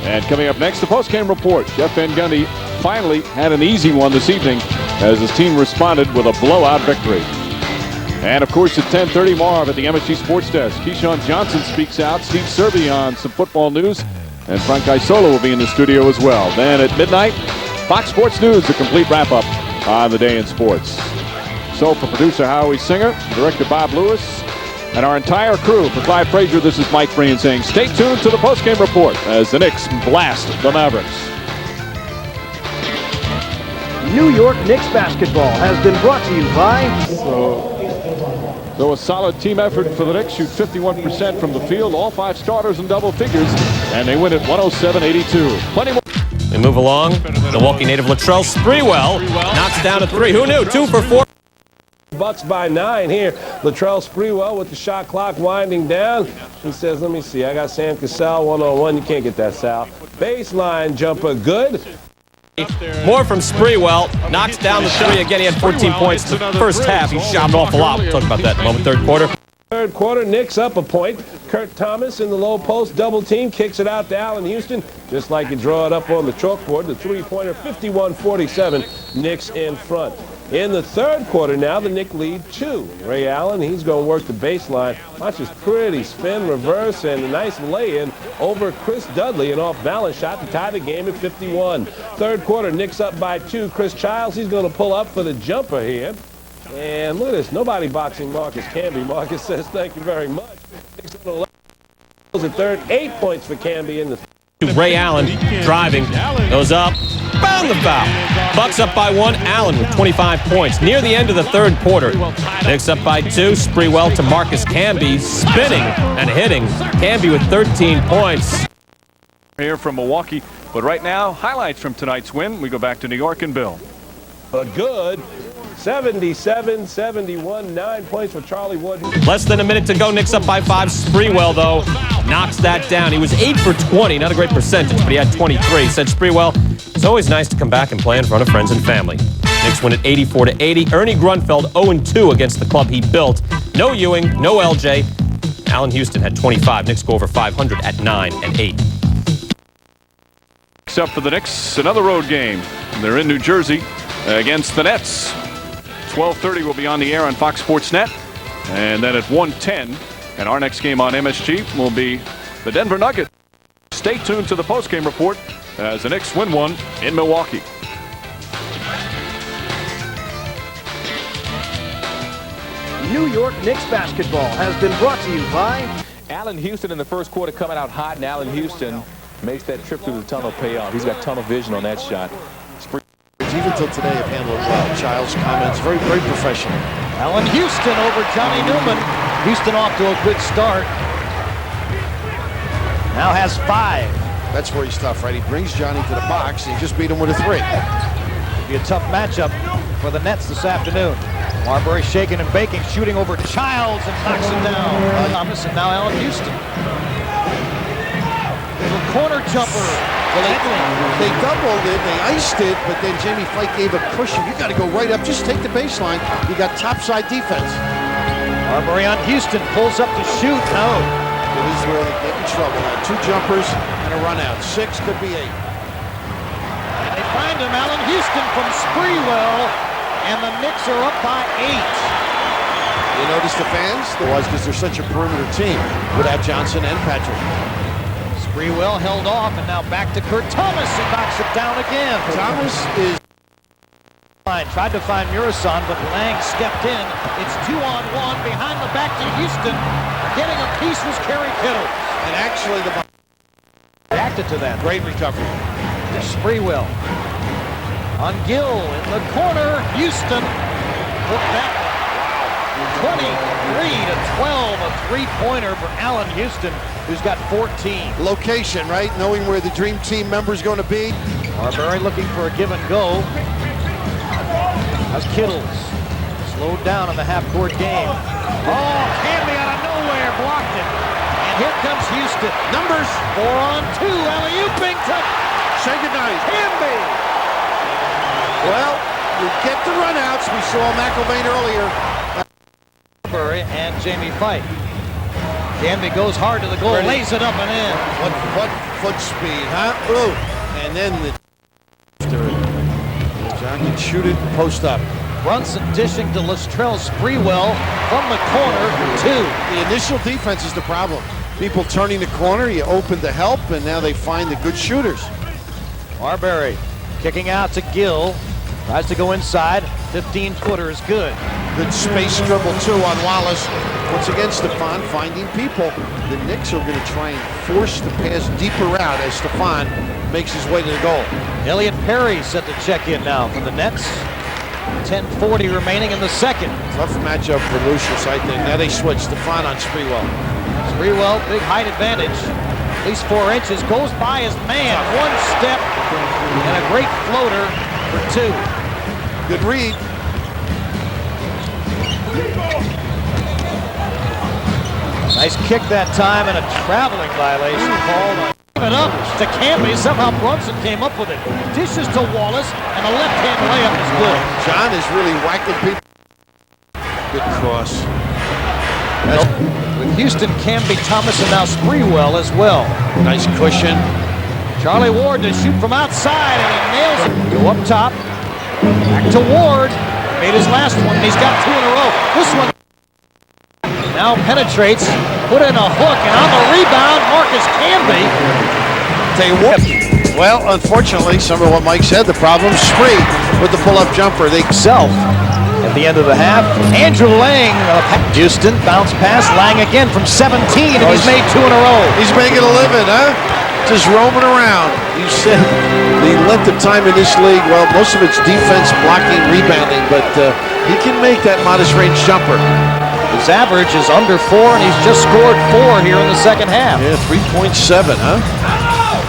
And coming up next, the post-game report. Jeff Van Gundy finally had an easy one this evening as his team responded with a blowout victory. And of course at 10:30, Marv at the MSG Sports Desk. Keyshawn Johnson speaks out. Steve Serby on some football news. And Frank Isola will be in the studio as well. Then at midnight, Fox Sports News, the complete wrap-up on the day in sports. So for producer Howie Singer, director Bob Lewis, and our entire crew, for Clyde Frazier, this is Mike Breen saying stay tuned to the postgame report as the Knicks blast the Mavericks. New York Knicks basketball has been brought to you by... So a solid team effort for the Knicks. Shoot 51% from the field, all 5 starters in double figures, and they win at 107-82. Plenty more. They move along. Milwaukee native Latrell Sprewell knocks down a 3. Who knew? 2 for 4. Bucks by 9 here. Latrell Sprewell with the shot clock winding down. He says, let me see, I got Sam Cassell one-on-one. You can't get that, Sal. Baseline jumper, good. More from Sprewell. Knocks down the three again. He had 14 points the first half. He shot an awful lot. We'll talk about that in a moment. Third quarter. Third quarter, Knicks up a point. Kurt Thomas in the low post, double team, kicks it out to Allen Houston. Just like you draw it up on the chalkboard, the three-pointer, 51-47, Knicks in front. In the third quarter now, the Knicks lead 2. Ray Allen, he's going to work the baseline. Watch this pretty spin, reverse, and a nice lay-in over Chris Dudley, an off-balance shot to tie the game at 51. Third quarter, Knicks up by 2. Chris Childs, he's going to pull up for the jumper here. And look at this, nobody boxing Marcus Camby. Marcus says thank you very much. The third, 8 points for Camby in the Ray Allen driving, goes up, found the foul. Bucks up by 1, Allen with 25 points. Near the end of the third quarter, Knicks up by 2, Sprewell to Marcus Camby, spinning and hitting. Camby with 13 points. Here from Milwaukee, but right now, highlights from tonight's win. We go back to New York and Bill. A good 77-71, 9 points for Charlie Wood. Less than a minute to go. Knicks up by 5. Sprewell, though, knocks that down. He was 8 for 20. Not a great percentage, but he had 23. Said Sprewell, it's always nice to come back and play in front of friends and family. Knicks win at 84-80. Ernie Grunfeld 0-2 against the club he built. No Ewing, no LJ. Allen Houston had 25. Knicks go over 500 at 9-8. Except for the Knicks, another road game. They're in New Jersey against the Nets. 12:30 will be on the air on Fox Sports Net. And then at 1:10, and our next game on MSG will be the Denver Nuggets. Stay tuned to the postgame report as the Knicks win one in Milwaukee. New York Knicks basketball has been brought to you by Allen Houston in the first quarter coming out hot, and Allen Houston makes that trip through the tunnel pay off. He's got tunnel vision on that shot. Even till today have handled it well. Child's comments, very, very professional. Allen Houston over Johnny Newman. Houston off to a good start. Now has 5. That's where he's tough, right? He brings Johnny to the box and he just beat him with a 3. It'll be a tough matchup for the Nets this afternoon. Marbury shaking and baking, shooting over Childs and knocks it down. Thomas and now Allen Houston. Little corner jumper. Well, they doubled it, they iced it, but then Jamie Fight gave a push, and you got to go right up. Just take the baseline. You got topside defense. Marbury on Houston, pulls up to shoot. No. It is where they get in trouble. Now 2 jumpers and a run out. 6 could be 8. And they find him, Allen Houston from Sprewell, and the Knicks are up by 8. You notice the fans? There was, because they're such a perimeter team without Johnson and Patrick. Sprewell held off, and now back to Kurt Thomas, and knocks it down again. Thomas is... Tried to find Murison, but Lang stepped in. It's 2-on-1 behind the back to Houston. Getting a piece was Kerry Kittle. And actually the... reacted to that. Great recovery. To Sprewell. On Gill in the corner. Houston put that 23-12, a 3-pointer for Allen Houston, who's got 14. Location, right? Knowing where the dream team member is going to be. Marbury looking for a give and go. As Kittles slowed down in the half-court game. Oh, Camby out of nowhere blocked it. And here comes Houston. Numbers 4-on-2. Alley-ooping to say goodnight. Camby. Well, you get the runouts. We saw McElvain earlier. And Jamie Fight. Camby goes hard to the goal, lays it up and in. What foot speed, huh? Ooh. And then John can shoot it, post up. Brunson dishing to Latrell Sprewell from the corner for 2. The initial defense is the problem. People turning the corner, you open to help, and now they find the good shooters. Marbury kicking out to Gill. Tries to go inside. 15-footer is good. Good space dribble, too, on Wallace. Once again, Stephon finding people. The Knicks are going to try and force the pass deeper out as Stephon makes his way to the goal. Elliot Perry set to check in now for the Nets. 10:40 remaining in the second. Tough matchup for Lucius, I think. Now they switch. Stephon on Sprewell. Sprewell, big height advantage. At least 4 inches. Goes by his man. 1 step and a great floater for 2. Good read. Nice kick that time, and a traveling violation called on It up to Campbell. Somehow Brunson came up with it. Dishes to Wallace, and a left-hand layup is good. John is really whacking people. Good cross. With Houston, Camby, Thomas, and now Sprewell as well. Nice cushion. Charlie Ward to shoot from outside, and he nails it. Go up top. Back to Ward. Made his last one, and he's got 2 in a row. This one now penetrates. Put in a hook, and on the rebound, Marcus Camby. Tell you what. Well, unfortunately, some of what Mike said, the problem is Spree with the pull-up jumper. They Self at the end of the half. Andrew Lang, Houston, bounce pass. Lang again from 17, and he's made 2 in a row. He's making a living, huh? Just roaming around. You said the length of time in this league, well, most of it's defense, blocking, rebounding, but he can make that modest range jumper. His average is under 4, and he's just scored 4 here in the second half. Yeah, 3.7, huh?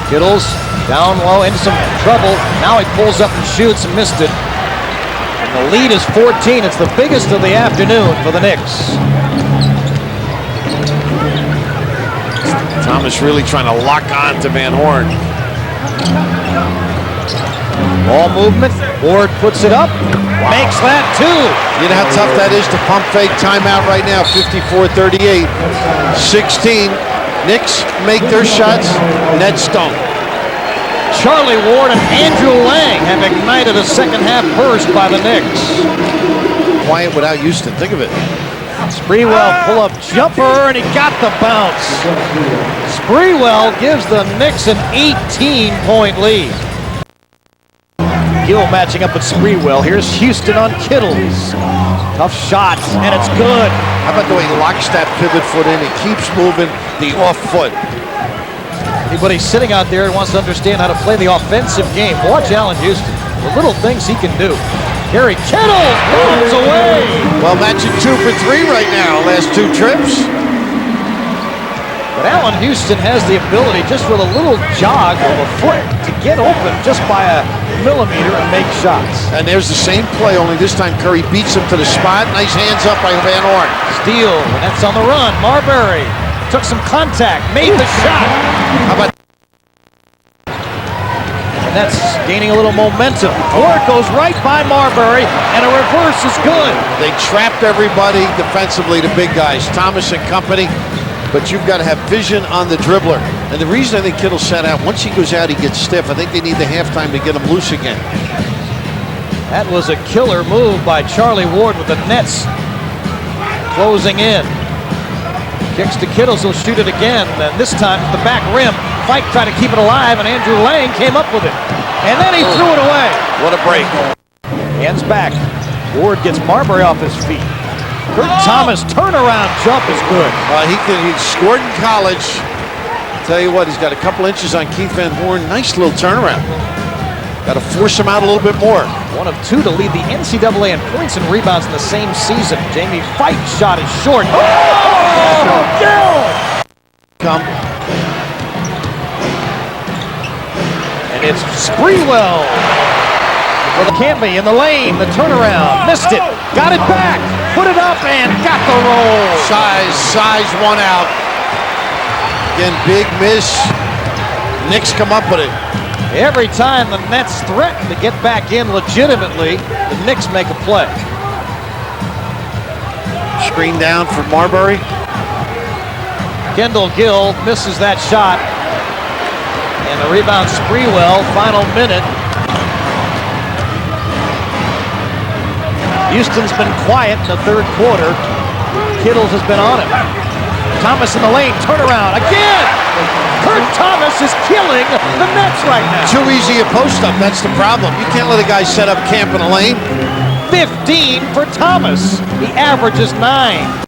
Kittles down low into some trouble. Now he pulls up and shoots and missed it. And the lead is 14. It's the biggest of the afternoon for the Knicks. Thomas really trying to lock on to Van Horn. Ball movement. Ward puts it up. Wow. Makes that too. You know how tough that is to pump fake. Timeout right now. 54-38. 16. Knicks make their shots. Nets don't. Charlie Ward and Andrew Lang have ignited a second half burst by the Knicks. Quiet without Houston. Think of it. Sprewell pull-up jumper, and he got the bounce. Sprewell gives the Knicks an 18-point lead. Gill matching up with Sprewell. Here's Houston on Kittles. Tough shot, and it's good. How about the way he locks that pivot foot in? He keeps moving the off foot. Anybody sitting out there who wants to understand how to play the offensive game, watch Allen Houston. The little things he can do. Gary Kittle moves away. Well, matching 2 for 3 right now, last 2 trips. But Allen Houston has the ability, just with a little jog of a foot, to get open just by a millimeter and make shots. And there's the same play, only this time Curry beats him to the spot. Nice hands up by Van Horn. Steal, and that's on the run. Marbury took some contact, made the shot. How about? And that's gaining a little momentum. Ward goes right by Marbury, and a reverse is good. They trapped everybody defensively, the big guys, Thomas and company. But you've got to have vision on the dribbler. And the reason I think Kittle sat out, once he goes out, he gets stiff. I think they need the halftime to get him loose again. That was a killer move by Charlie Ward with the Nets closing in. Kicks to Kittles, he'll shoot it again. And this time at the back rim. Fike tried to keep it alive, and Andrew Lang came up with it. And then he threw it away. What a break. Hands back. Ward gets Marbury off his feet. Kurt Thomas turnaround jump is good. He scored in college. Tell you what, he's got a couple inches on Keith Van Horn. Nice little turnaround. Got to force him out a little bit more. 1 of 2 to lead the NCAA in points and rebounds in the same season. Jamie Fike's shot is short. Oh! Gill! Come. And it's Sprewell. For the Camby in the lane, the turnaround. Missed it. Got it back. Put it up and got the roll. Size 1 out. Again, big miss. Knicks come up with it. Every time the Nets threaten to get back in legitimately, the Knicks make a play. Screen down for Marbury. Kendall Gill misses that shot. And the rebound, Sprewell, final minute. Houston's been quiet in the third quarter. Kittles has been on him. Thomas in the lane, turnaround again. Kurt Thomas is killing the Nets right now. Too easy a post-up, that's the problem. You can't let a guy set up camp in a lane. 15 for Thomas. The average is 9.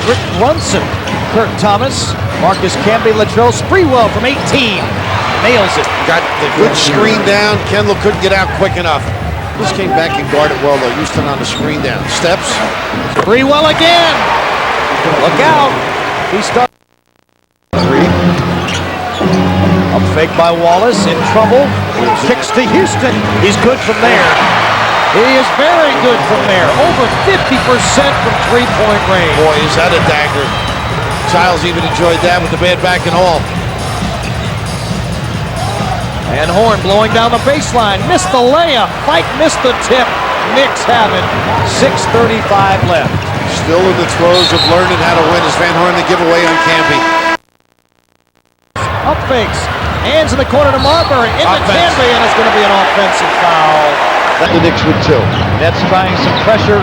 Rick Brunson, Kurt Thomas, Marcus Camby, Latrell Sprewell from 18. Nails it. Got the good screen down. Kendall couldn't get out quick enough. This came back and guarded well, though. Houston on the screen down. Steps. Sprewell again. Look out. He starts. Up fake by Wallace, in trouble. Kicks to Houston. He's good from there. He is very good from there. Over 50% from three-point range. Boy, is that a dagger. Childs even enjoyed that with the bad back and all. And Horn blowing down the baseline. Missed the layup. Mike missed the tip. Knicks have it. 6:35 left. Still in the throes of learning how to win is Van Horn, the giveaway on Camby. Up fakes. Hands in the corner to Marbury. Into Camby, and it's going to be an offensive foul. The Knicks with 2. Nets trying some pressure.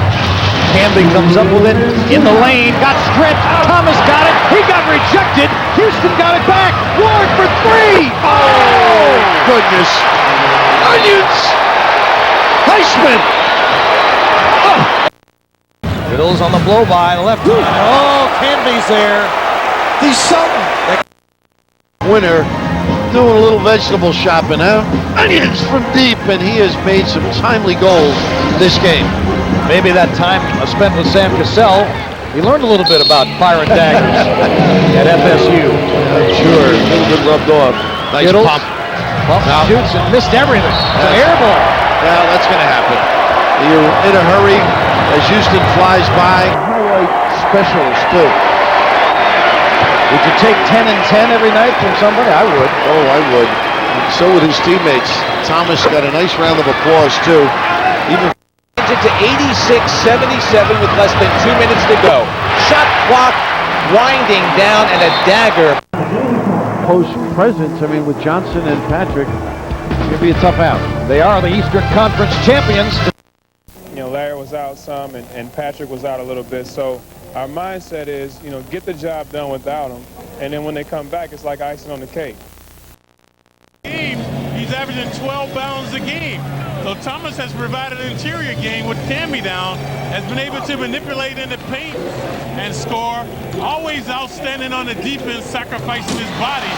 Camby comes up with it in the lane. Got stripped. Thomas got it. He got rejected. Houston got it back. Ward for 3. Oh, goodness. Onions. Heisman. Oh. Fiddles on the blow by left. Oh, Camby's there. He's something. Winner doing a little vegetable shopping, huh? Onions from deep, and he has made some timely goals this game. Maybe that time spent with Sam Cassell, he learned a little bit about fire and daggers at FSU. Sure, a little bit rubbed off. Nice Kittles, pump. Shoots and missed everything. It's an air ball. Yeah, that's going to happen. You're in a hurry as Houston flies by. Highlight specialist, too. Would you take 10 and 10 every night from somebody? I would. Oh, I would. So would his teammates. Thomas got a nice round of applause, too. Even to 86-77 with less than 2 minutes to go. Shot clock winding down and a dagger. Post presence, I mean, with Johnson and Patrick, it's going to be a tough out. They are the Eastern Conference champions. You know, Larry was out some and Patrick was out a little bit, so our mindset is, you know, get the job done without them, and then when they come back, it's like icing on the cake. He's averaging 12 bounds a game. So Thomas has provided an interior game with Camby down, has been able to manipulate in the paint and score. Always outstanding on the defense, sacrificing his body.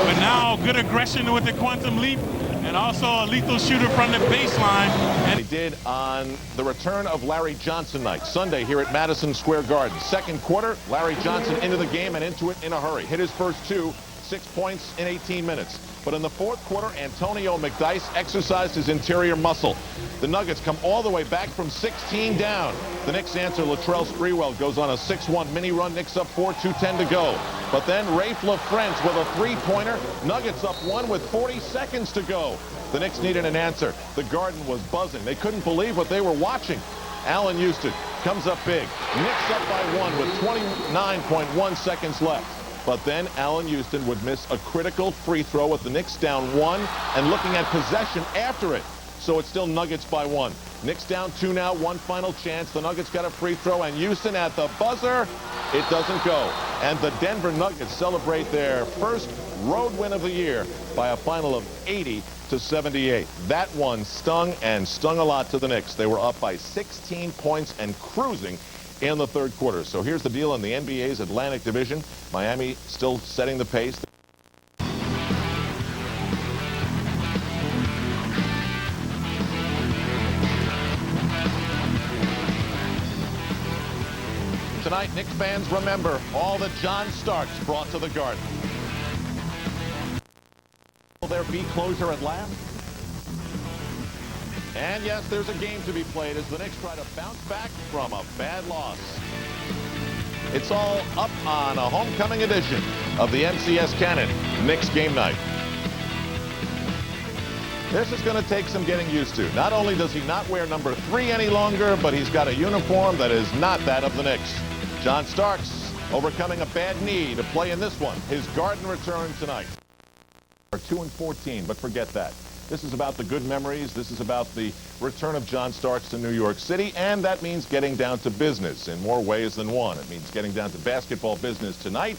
But now good aggression with the quantum leap and also a lethal shooter from the baseline. And he did on the return of Larry Johnson night, Sunday here at Madison Square Garden. Second quarter, Larry Johnson into the game and into it in a hurry. Hit his first 2, 6 points in 18 minutes. But in the fourth quarter, Antonio McDyess exercised his interior muscle. The Nuggets come all the way back from 16 down. The Knicks answer. Latrell Sprewell goes on a 6-1 mini run. Knicks up 4, 2:10 to go. But then Rafe LaFrentz with a 3-pointer. Nuggets up 1 with 40 seconds to go. The Knicks needed an answer. The Garden was buzzing. They couldn't believe what they were watching. Allen Houston comes up big. Knicks up by 1 with 29.1 seconds left. But then Allen Houston would miss a critical free throw with the Knicks down 1 and looking at possession after it. So it's still Nuggets by 1. Knicks down 2 now, 1 final chance. The Nuggets got a free throw, and Houston at the buzzer. It doesn't go. And the Denver Nuggets celebrate their first road win of the year by a final of 80-78. That one stung, and stung a lot to the Knicks. They were up by 16 points and cruising in the third quarter. So here's the deal in the NBA's Atlantic Division. Miami still setting the pace. Tonight, Knicks fans remember all that John Starks brought to the Garden. Will there be closure at last? And yes, there's a game to be played as the Knicks try to bounce back from a bad loss. It's all up on a homecoming edition of the MCS Cannon Knicks game night. This is going to take some getting used to. Not only does he not wear number 3 any longer, but he's got a uniform that is not that of the Knicks. John Starks overcoming a bad knee to play in this one. His Garden return tonight. 2-14, but forget that. This is about the good memories. This is about the return of John Starks to New York City, and that means getting down to business in more ways than one. It means getting down to basketball business tonight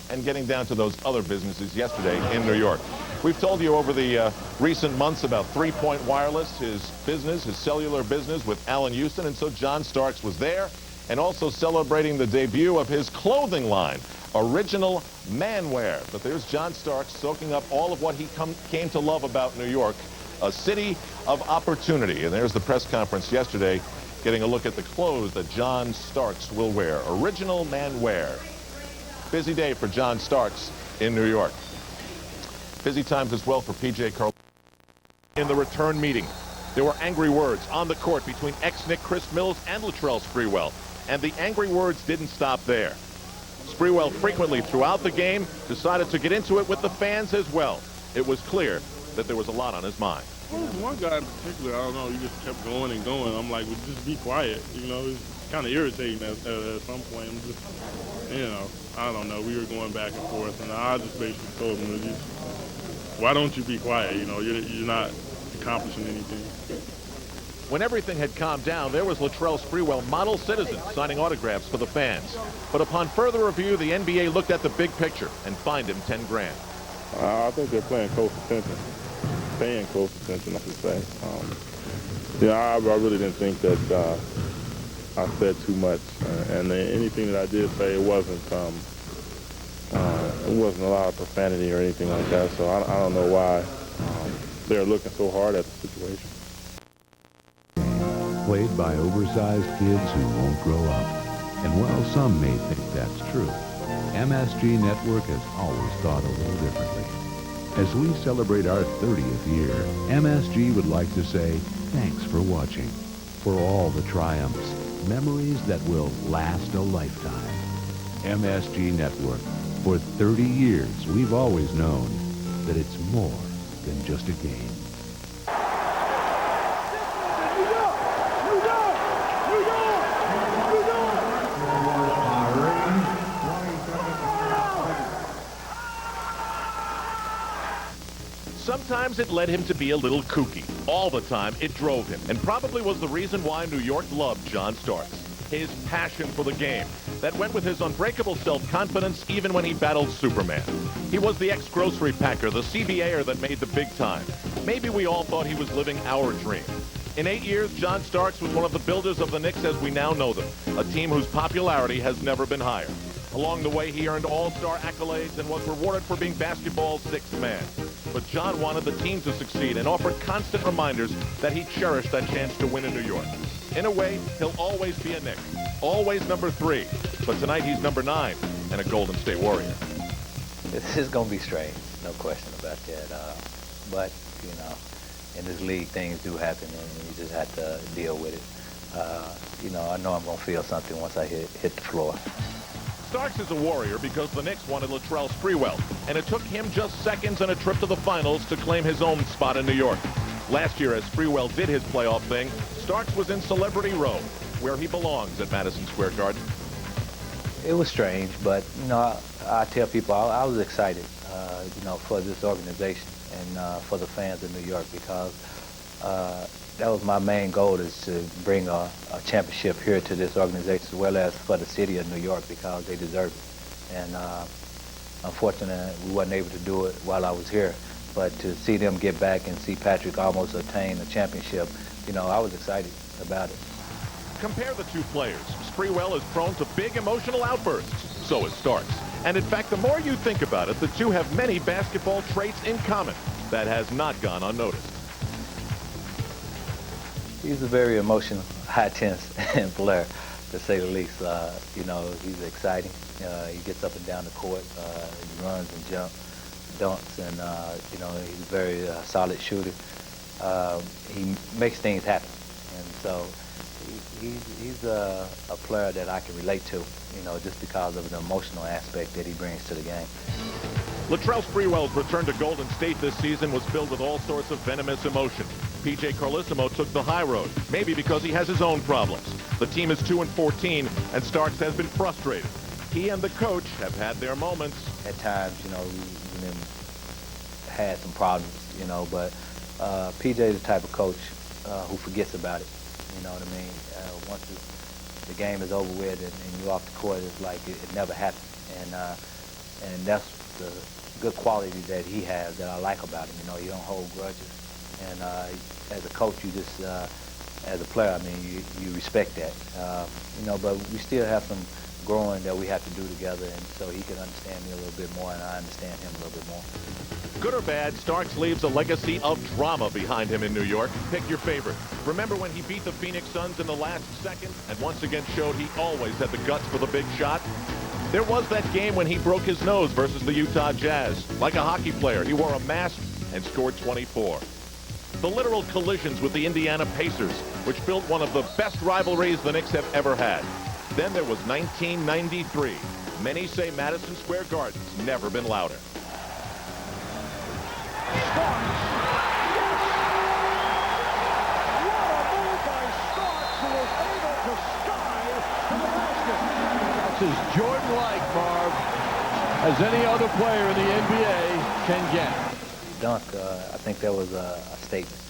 and getting down to those other businesses yesterday in New York. We've told you over the recent months about 3 Point Wireless, his business, his cellular business with Allen Houston, and so John Starks was there, and also celebrating the debut of his clothing line, Original Manwear. But there's John Starks soaking up all of what he came to love about New York, a city of opportunity. And there's the press conference yesterday, getting a look at the clothes that John Starks will wear. Original Manwear. Busy day for John Starks in New York. Busy times as well for P.J. Carl. In the return meeting, there were angry words on the court between ex-Knick Chris Mills and Latrell Sprewell. And the angry words didn't stop there. Sprewell frequently throughout the game decided to get into it with the fans as well. It was clear that there was a lot on his mind. Well, there's one guy in particular, I don't know, he just kept going and going. I'm like, well, just be quiet. You know, it's kind of irritating at some point. I'm just, you know, I don't know. We were going back and forth, and I just basically told him, why don't you be quiet? You know, you're not accomplishing anything. When everything had calmed down, there was Latrell Sprewell, model citizen, signing autographs for the fans. But upon further review, the NBA looked at the big picture and fined him $10 grand. I think they're paying close attention, I should say. I really didn't think that I said too much, and anything that I did say, it wasn't a lot of profanity or anything like that. So I don't know why they're looking so hard at the situation. Played by oversized kids who won't grow up. And while some may think that's true, MSG Network has always thought a little differently. As we celebrate our 30th year, MSG would like to say thanks for watching, for all the triumphs, memories that will last a lifetime. MSG Network. For 30 years, we've always known that it's more than just a game. Sometimes it led him to be a little kooky. All the time, it drove him, and probably was the reason why New York loved John Starks. His passion for the game that went with his unbreakable self-confidence even when he battled Superman. He was the ex-grocery packer, the CBA'er that made the big time. Maybe we all thought he was living our dream. In 8 years, John Starks was one of the builders of the Knicks as we now know them, a team whose popularity has never been higher. Along the way, he earned all-star accolades and was rewarded for being basketball's sixth man. But John wanted the team to succeed and offered constant reminders that he cherished that chance to win in New York. In a way, he'll always be a Knick, always number 3. But tonight he's number 9 and a Golden State Warrior. This is going to be strange, no question about that. But, you know, in this league, things do happen, and you just have to deal with it. You know I'm going to feel something once I hit the floor. Starks is a Warrior because the Knicks wanted Latrell Sprewell, and it took him just seconds and a trip to the finals to claim his own spot in New York. Last year, as Sprewell did his playoff thing, Starks was in Celebrity Row, where he belongs at Madison Square Garden. It was strange, but, you know, I tell people I was excited, you know, for this organization and for the fans of New York because that was my main goal, is to bring a championship here to this organization as well as for the city of New York because they deserve it. And unfortunately, we wasn't able to do it while I was here. But to see them get back and see Patrick almost attain a championship, you know, I was excited about it. Compare the two players. Sprewell is prone to big emotional outbursts. So is Starks. And in fact, the more you think about it, the two have many basketball traits in common. That has not gone unnoticed. He's a very emotional, high-tense player, to say the least. You know, he's exciting. He gets up and down the court. He runs and jumps, dunks, and, you know, he's a very solid shooter. He makes things happen. And so he's a player that I can relate to, you know, just because of the emotional aspect that he brings to the game. Latrell Sprewell's return to Golden State this season was filled with all sorts of venomous emotion. P.J. Carlesimo took the high road, maybe because he has his own problems. The team is 2-14, and Starks has been frustrated. He and the coach have had their moments. At times, you know, we had some problems, you know, but P.J. is the type of coach who forgets about it. You know what I mean? Once the game is over with and you're off the court, it's like it never happened. And that's the good quality that he has that I like about him. You know, you don't hold grudges. And as a coach, you just, as a player, I mean, you respect that. You know, but we still have some growing that we have to do together, and so he can understand me a little bit more, and I understand him a little bit more. Good or bad, Starks leaves a legacy of drama behind him in New York. Pick your favorite. Remember when he beat the Phoenix Suns in the last second and once again showed he always had the guts for the big shot? There was that game when he broke his nose versus the Utah Jazz. Like a hockey player, he wore a mask and scored 24. The literal collisions with the Indiana Pacers, which built one of the best rivalries the Knicks have ever had. Then there was 1993. Many say Madison Square Garden's never been louder. Starks That's as Jordan-like, Marv, as any other player in the NBA can get. Dunk, I think that was a statement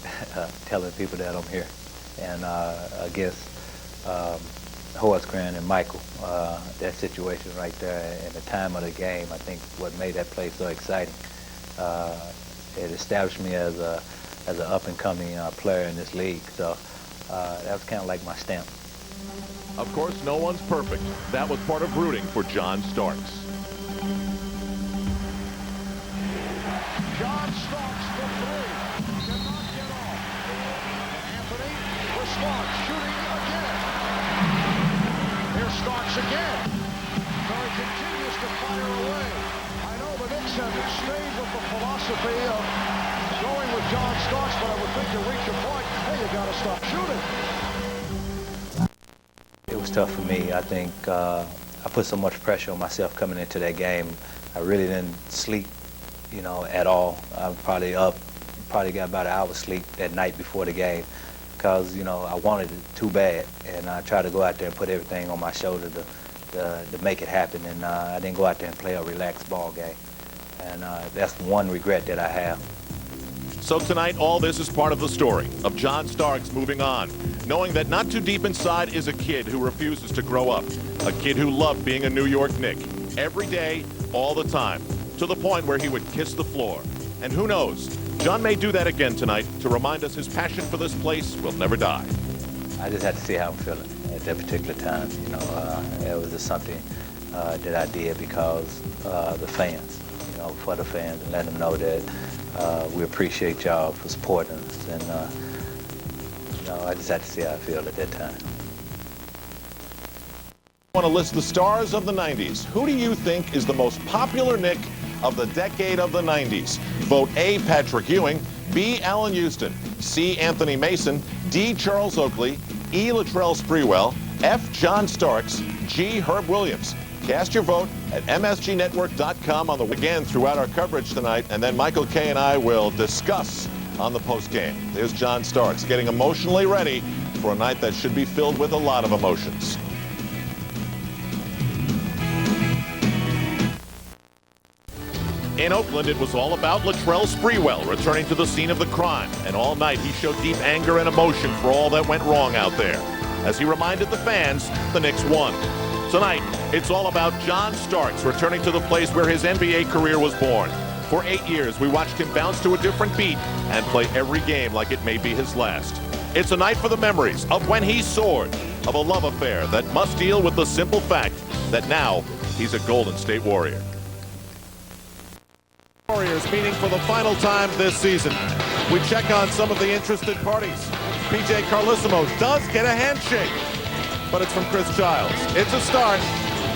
telling people that I'm here. And against Horsgren and Michael, that situation right there and the time of the game, I think what made that play so exciting. It established me as an up-and-coming player in this league. So that was kind of like my stamp. Of course, no one's perfect. That was part of rooting for John Starks. John Starks for three. Cannot get off. Anthony for Starks, shooting again. Here's Starks again. Curry continues to fire away. I know the Knicks have stayed with the philosophy of going with John Starks, but I would think you reach a point, hey, you got to stop shooting. It was tough for me. I think I put so much pressure on myself coming into that game. I really didn't sleep, you know, at all. I was probably got about an hour's sleep that night before the game because, you know, I wanted it too bad. And I tried to go out there and put everything on my shoulder to make it happen. And I didn't go out there and play a relaxed ball game. And that's one regret that I have. So tonight, all this is part of the story of John Starks moving on, knowing that not too deep inside is a kid who refuses to grow up, a kid who loved being a New York Knick, every day, all the time, to the point where he would kiss the floor. And who knows, John may do that again tonight to remind us his passion for this place will never die. I just had to see how I'm feeling at that particular time. You know, it was just something that I did because the fans, you know, for the fans, and let them know that we appreciate y'all for supporting us. And, you know, I just had to see how I feel at that time. I want to list the stars of the 90s. Who do you think is the most popular Knick of the decade of the 90s? Vote A, Patrick Ewing, B, Allen Houston, C, Anthony Mason, D, Charles Oakley, E, Latrell Sprewell, F, John Starks, G, Herb Williams. Cast your vote at msgnetwork.com on the weekend throughout our coverage tonight, and then Michael Kay and I will discuss on the postgame. There's John Starks getting emotionally ready for a night that should be filled with a lot of emotions. In Oakland, it was all about Latrell Sprewell returning to the scene of the crime, and all night he showed deep anger and emotion for all that went wrong out there. As he reminded the fans, the Knicks won. Tonight, it's all about John Starks returning to the place where his NBA career was born. For 8 years, we watched him bounce to a different beat and play every game like it may be his last. It's a night for the memories of when he soared, of a love affair that must deal with the simple fact that now he's a Golden State Warrior. Warriors meeting for the final time this season. We check on some of the interested parties. PJ Carlesimo does get a handshake, but it's from Chris Childs. It's a start.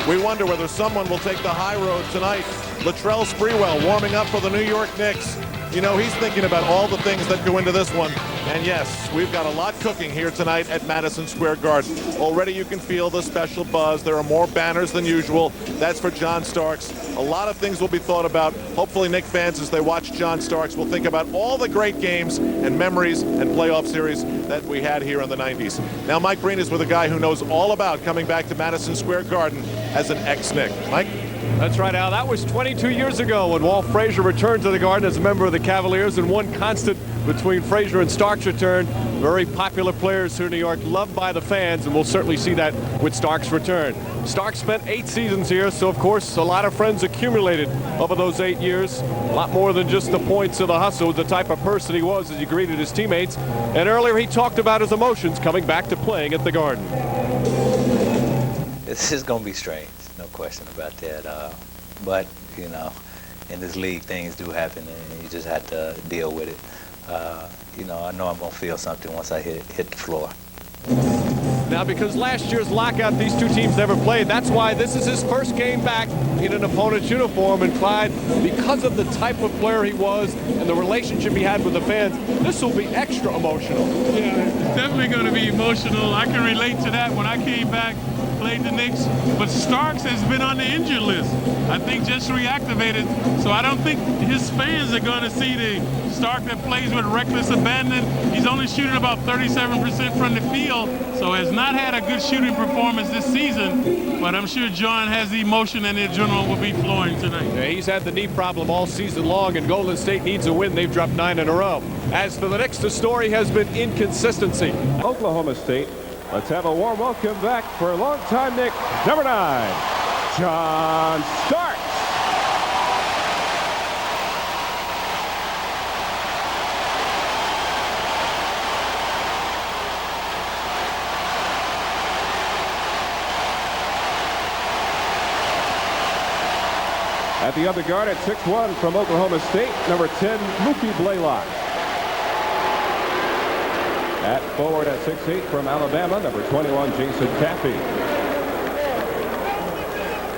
We wonder whether someone will take the high road tonight. Latrell Sprewell warming up for the New York Knicks. You know, he's thinking about all the things that go into this one. And yes, we've got a lot cooking here tonight at Madison Square Garden. Already you can feel the special buzz. There are more banners than usual. That's for John Starks. A lot of things will be thought about. Hopefully Knick fans, as they watch John Starks, will think about all the great games and memories and playoff series that we had here in the 90s. Now Mike Breen is with a guy who knows all about coming back to Madison Square Garden as an ex-Knick. Mike? That's right, Al. That was 22 years ago when Walt Frazier returned to the Garden as a member of the Cavaliers, and one constant between Frazier and Starks returned. Very popular players here in New York, loved by the fans, and we'll certainly see that with Starks' return. Starks spent 8 seasons here, so of course a lot of friends accumulated over those 8 years. A lot more than just the points of the hustle, the type of person he was as he greeted his teammates. And earlier he talked about his emotions coming back to playing at the Garden. This is going to be strange, no question about that. But, you know, in this league, things do happen, and you just have to deal with it. You know, I know I'm going to feel something once I hit the floor. Now, because last year's lockout, these two teams never played. That's why this is his first game back in an opponent's uniform. And Clyde, because of the type of player he was and the relationship he had with the fans, this will be extra emotional. Yeah, it's definitely going to be emotional. I can relate to that when I came back, played the Knicks. But Starks has been on the injured list. I think just reactivated. So I don't think his fans are going to see the Stark that plays with reckless abandon. He's only shooting about 37% from the field, so has not had a good shooting performance this season. But I'm sure John has the emotion and the adrenaline will be flowing tonight. Yeah, he's had the knee problem all season long, and Golden State needs a win. They've dropped 9 in a row. As for the Knicks, the story has been inconsistency. Oklahoma State, let's have a warm welcome back for longtime Knick, number 9, John Starks. At the other guard at 6'1" from Oklahoma State, number 10, Mookie Blaylock. At forward at 6'8" from Alabama, number 21, Jason Caffey.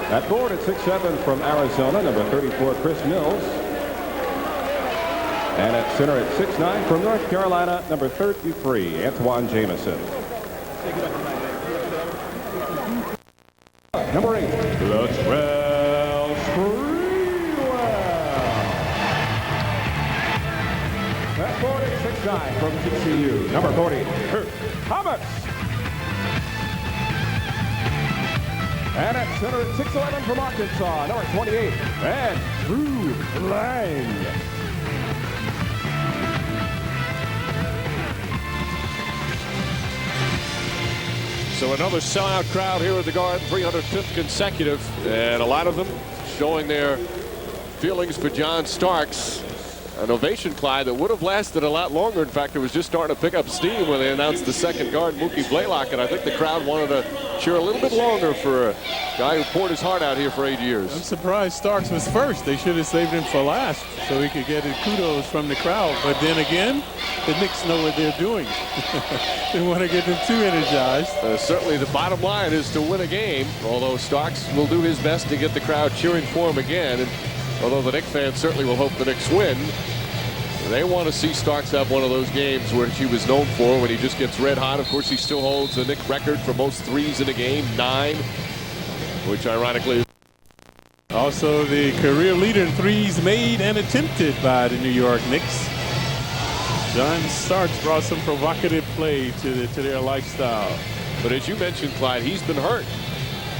At forward at 6'7" from Arizona, number 34, Chris Mills. And at center at 6'9" from North Carolina, number 33, Antoine Jamison. Number 8, Latrell Sprewell. At forward at 6'9" from TCU, number 40, Kurt Thomas. And at center at 6'11" from Arkansas, number 28, Andrew Lang. So another sellout crowd here at the Garden, 305th consecutive, and a lot of them showing their feelings for John Starks. An ovation, Clyde, that would have lasted a lot longer. In fact, it was just starting to pick up steam when they announced the second guard, Mookie Blaylock, and I think the crowd wanted to cheer a little bit longer for a guy who poured his heart out here for 8 years. I'm surprised Starks was first. They should have saved him for last so he could get his kudos from the crowd. But then again, the Knicks know what they're doing. They want to get them too energized. Certainly the bottom line is to win a game, although Starks will do his best to get the crowd cheering for him again. And although the Knicks fans certainly will hope the Knicks win, they want to see Starks have one of those games which he was known for when he just gets red hot. Of course, he still holds the Knick record for most threes in a game, 9, which ironically. Also the career leader in threes made and attempted by the New York Knicks. John Starks brought some provocative play to their lifestyle. But as you mentioned, Clyde, he's been hurt.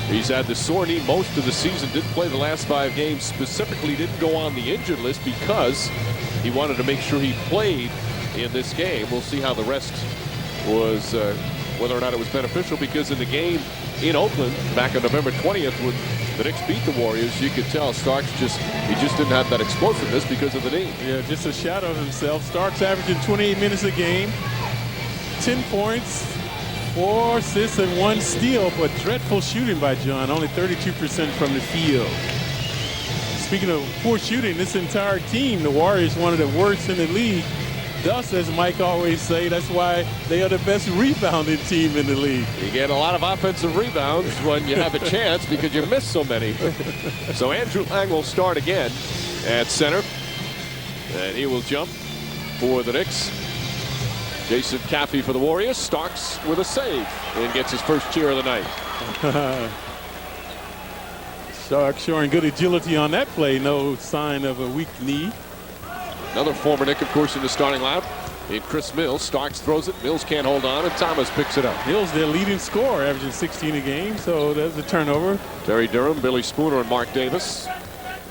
He's had the sore knee most of the season, didn't play the last 5 games, specifically didn't go on the injured list because he wanted to make sure he played in this game. We'll see how the rest was, whether or not it was beneficial, because in the game in Oakland back on November 20th when the Knicks beat the Warriors, you could tell Starks he just didn't have that explosiveness because of the knee. Yeah, just a shadow of himself. Starks averaging 28 minutes a game, 10 points, 4 assists and 1 steal, but dreadful shooting by John, only 32% from the field. Speaking of poor shooting, this entire team, the Warriors, one of the worst in the league. Thus, as Mike always say, that's why they are the best rebounding team in the league. You get a lot of offensive rebounds when you have a chance because you miss so many. So Andrew Lang will start again at center, and he will jump for the Knicks. Jason Caffey for the Warriors. Starks with a save and gets his first cheer of the night. Starks showing good agility on that play. No sign of a weak knee. Another former Knick, of course, in the starting lineup in Chris Mills. Starks throws it. Mills can't hold on, and Thomas picks it up. Mills, their leading scorer, averaging 16 a game, so there's a turnover. Terry Durham, Billy Spooner, and Mark Davis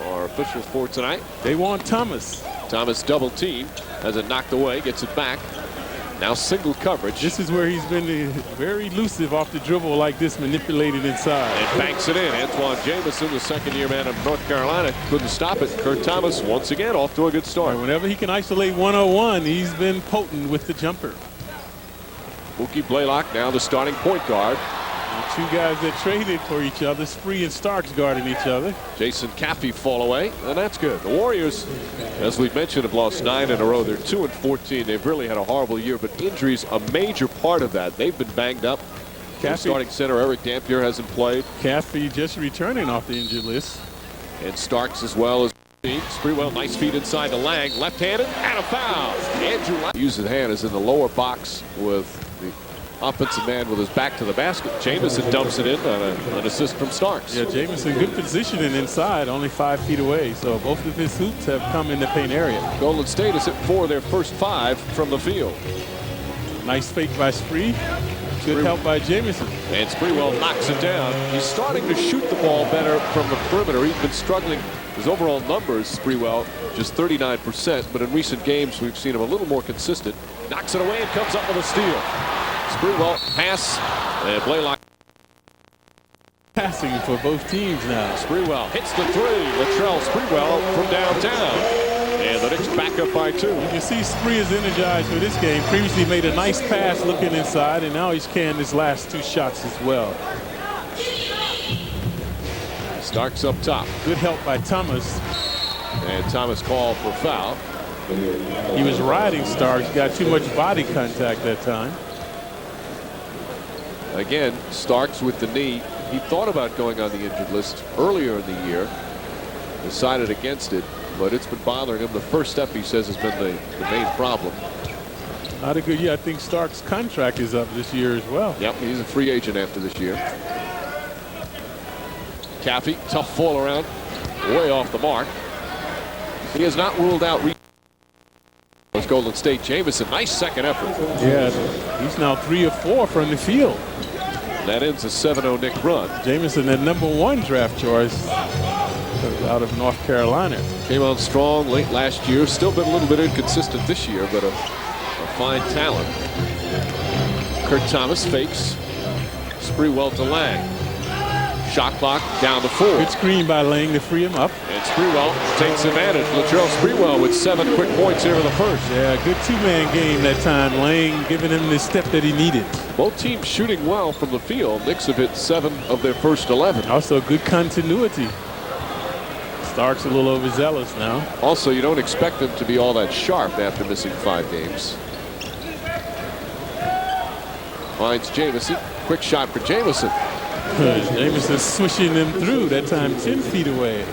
are officials for tonight. They want Thomas. Thomas double team as it knocked away, gets it back. Now single coverage. This is where he's been very elusive off the dribble like this, manipulated inside. And banks it in. Antoine Jamison, the second-year man of North Carolina, couldn't stop it. Kurt Thomas, once again, off to a good start. And whenever he can isolate 101, he's been potent with the jumper. Mookie Blaylock, now the starting point guard. The 2 guys that traded for each other, Spree and Starks guarding each other. Jason Caffey fall away, and that's good. The Warriors, as we've mentioned, have lost 9 in a row. They're 2-14. They've really had a horrible year, but injuries a major part of that. They've been banged up. Starting center Eric Dampier hasn't played. Caffey just returning off the injured list. And Starks as well as Sprewell. Nice feed inside to Lang, left-handed, and a foul. Andrew Lang. Use of hand is in the lower box with the offensive man with his back to the basket. Jamison dumps it in on an assist from Starks. Yeah, Jamison, good positioning inside, only 5 feet away. So both of his hoops have come in the paint area. Golden State is at 4 their first 5 from the field. Nice fake by Spree. Good help by Jamison. And Sprewell knocks it down. He's starting to shoot the ball better from the perimeter. He's been struggling. His overall numbers, Sprewell, just 39%, but in recent games we've seen him a little more consistent. Knocks it away and comes up with a steal. Sprewell pass, and Blaylock. Passing for both teams now. Sprewell hits the 3. Latrell Sprewell from downtown. And the Knicks back up by 2. You can see Spree is energized for this game. Previously made a nice pass looking inside, and now he's canned his last 2 shots as well. Starks up top. Good help by Thomas. And Thomas called for foul. He was riding Starks, got too much body contact that time. Again, Starks with the knee. He thought about going on the injured list earlier in the year. Decided against it, but it's been bothering him. The first step, he says, has been the main problem. Not a good year. I think Starks' contract is up this year as well. Yep, he's a free agent after this year. Caffey, tough fall around, way off the mark. He has not ruled out Golden State. Jamison, nice second effort. Yeah, he's now 3 of 4 from the field. That ends a 7-0 Knick run. Jamison, that #1 draft choice out of North Carolina. Came on strong late last year. Still been a little bit inconsistent this year, but a fine talent. Kurt Thomas fakes. Sprewell to Lang. Shot clock down to 4. Good screen by Lang to free him up. And Sprewell takes advantage. Latrell Sprewell with 7 quick points here in the first. Yeah, good 2-man game that time. Lang giving him the step that he needed. Both teams shooting well from the field. Knicks have hit 7 of their first 11. Also good continuity. Starks a little overzealous now. Also, you don't expect them to be all that sharp after missing 5 games. Finds Jamison. Quick shot for Jamison. Jamison swishing them through, that time 10 feet away.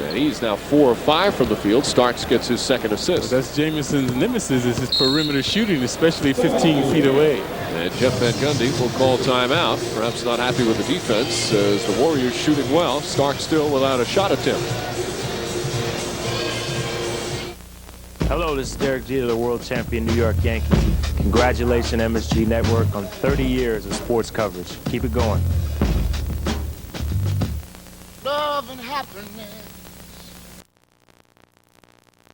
And he's now 4 of 5 from the field. Starks gets his second assist. Well, that's Jamison's nemesis, is his perimeter shooting, especially 15 feet away. And Jeff Van Gundy will call timeout. Perhaps not happy with the defense as the Warriors shooting well. Starks still without a shot attempt. Hello, this is Derek Jeter, the world champion New York Yankees. Congratulations, MSG Network, on 30 years of sports coverage. Keep it going. Love and happiness.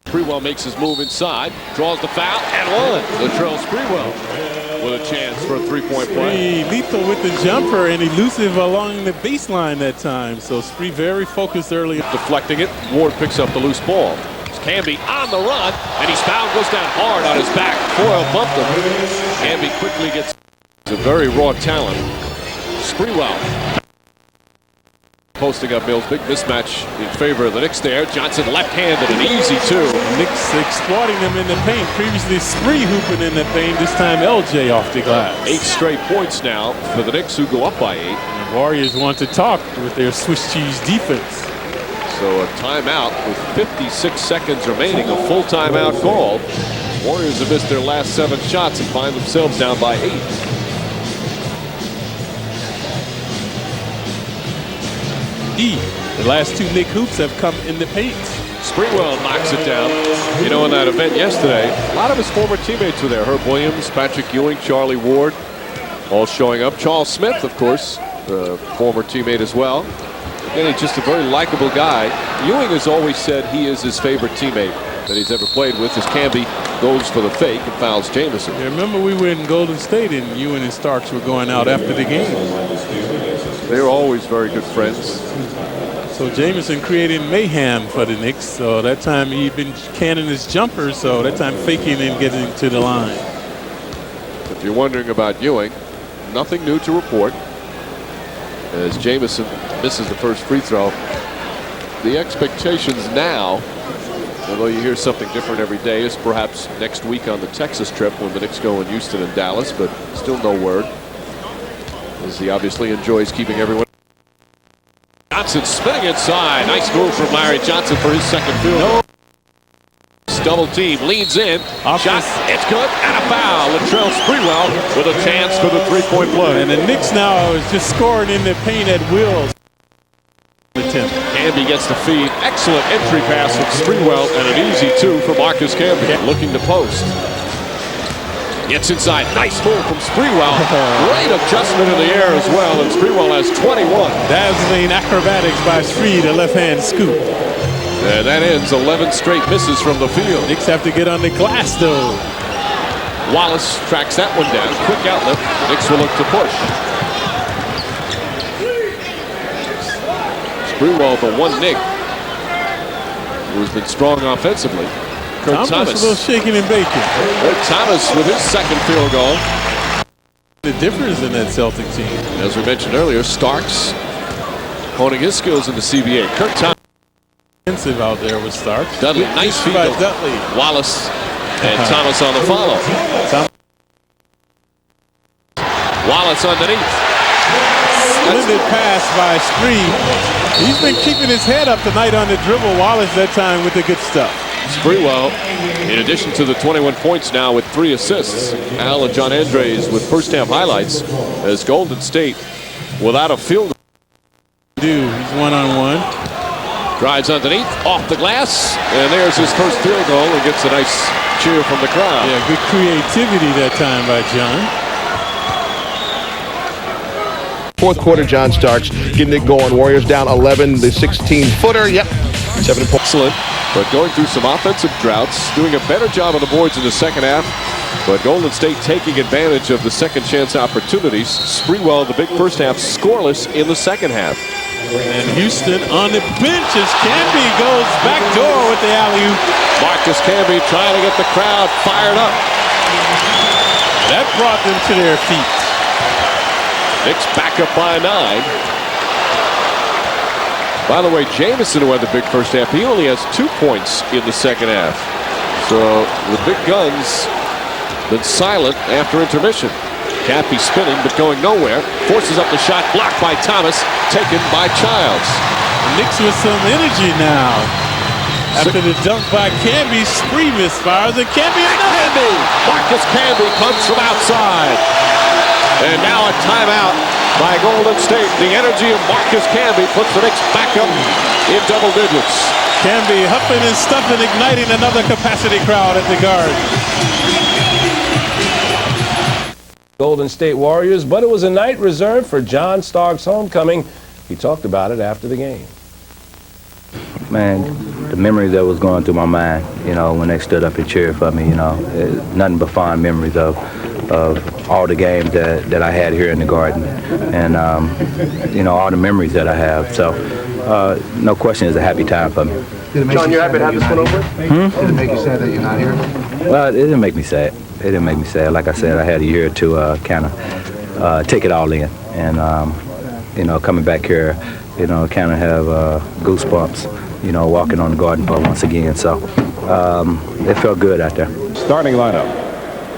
Sprewell makes his move inside, draws the foul, and 1. Latrell Sprewell with a chance for a 3-point play. Spree lethal with the jumper and elusive along the baseline that time. So Spree very focused early. Deflecting it, Ward picks up the loose ball. Camby on the run, and he's fouled, goes down hard on his back. Foyle bumped him. Camby quickly gets a very raw talent. Sprewell posting up Mills. Big mismatch in favor of the Knicks there. Johnson left-handed, an easy 2. Knicks exploiting them in the paint. Previously Spree hooping in the paint. This time LJ off the glass. 8 straight points now for the Knicks, who go up by 8. And the Warriors want to talk with their Swiss cheese defense. So a timeout with 56 seconds remaining, a full timeout called. Warriors have missed their last 7 shots and find themselves down by 8. The last 2 Knick hoops have come in the paint. Sprewell knocks it down. You know, in that event yesterday, a lot of his former teammates were there. Herb Williams, Patrick Ewing, Charlie Ward, all showing up. Charles Smith, of course, the former teammate as well. Again, he's just a very likable guy. Ewing has always said he is his favorite teammate that he's ever played with, as Camby goes for the fake and fouls Jamison. Yeah, remember we were in Golden State and Ewing and Starks were going out after the game. They were always very good friends. So Jamison creating mayhem for the Knicks. So that time he'd been canning his jumper, so that time faking and getting to the line. If you're wondering about Ewing, nothing new to report. As Jamison misses the first free throw. The expectations now, although you hear something different every day, is perhaps next week on the Texas trip when the Knicks go in Houston and Dallas, but still no word, as he obviously enjoys keeping everyone. Johnson spinning inside. Nice move from Larry Johnson for his second field goal. double team, leans in, shot, it's good, and a foul. Latrell Sprewell with a chance for the three-point play. And the Knicks now is just scoring in the paint at will. Camby gets the feed. Excellent entry pass from Sprewell and an easy two for Marcus Camby. Looking to post. Gets inside. Nice move from Sprewell. Great adjustment in the air as well, and Sprewell has 21. Dazzling acrobatics by Spree, the left-hand scoop. And that ends 11 straight misses from the field. Knicks have to get on the glass, though. Wallace tracks that one down. Quick outlet. Knicks will look to push. Sprewell, the one Knick, who's been strong offensively. Kurt Thomas. A little shaking and baking. Kurt Thomas with his second field goal. The difference in that Celtic team. As we mentioned earlier, Starks honing his skills in the CBA. Kurt Thomas. Offensive out there with Starks. Dudley, nice field goal. Dudley. Wallace and Thomas on the follow. Wallace underneath. Splendid pass by Spree. He's been keeping his head up tonight on the dribble. Wallace that time with the good stuff. Sprewell, in addition to the 21 points now with 3 assists. Al and John Andres with first half highlights as Golden State without a field. He's one-on-one. Drives underneath, off the glass, and there's his first field goal and gets a nice cheer from the crowd. Yeah, good creativity that time by John. Fourth quarter, John Starks getting it going. Warriors down 11, the 16-footer. Yep, 7 points. Excellent, but going through some offensive droughts, doing a better job on the boards in the second half. But Golden State taking advantage of the second chance opportunities. Sprewell, the big first half, scoreless in the second half. And Houston on the bench as Camby goes back door with the alley-oop. Marcus Camby trying to get the crowd fired up. That brought them to their feet. Knicks back up by 9. By the way, Jamison, who had the big first half, he only has 2 points in the second half. So the big guns been silent after intermission. Cappy spinning but going nowhere. Forces up the shot, blocked by Thomas, taken by Childs. Knicks with some energy now. After the dunk by Camby, Spree misfires and Camby another. Marcus Camby comes from outside. And now a timeout by Golden State. The energy of Marcus Camby puts the Knicks back up in double digits. Camby huffing and stuffing, igniting another capacity crowd at the Garden. Golden State Warriors, but it was a night reserved for John Starks' homecoming. He talked about it after the game. Man, the memories that was going through my mind, you know, when they stood up and cheered for me, you know, nothing but fond memories of all the games that I had here in the Garden, and you know, all the memories that I have. So, no question, it's a happy time for me. John, you're happy to have this one over? Did it make you sad that you're not here? Well, it didn't make me sad. It didn't make me sad. Like I said, I had a year to kind of take it all in, and you know, coming back here, you know, kind of have goosebumps, you know, walking on the Garden floor once again. So it felt good out there. Starting lineup.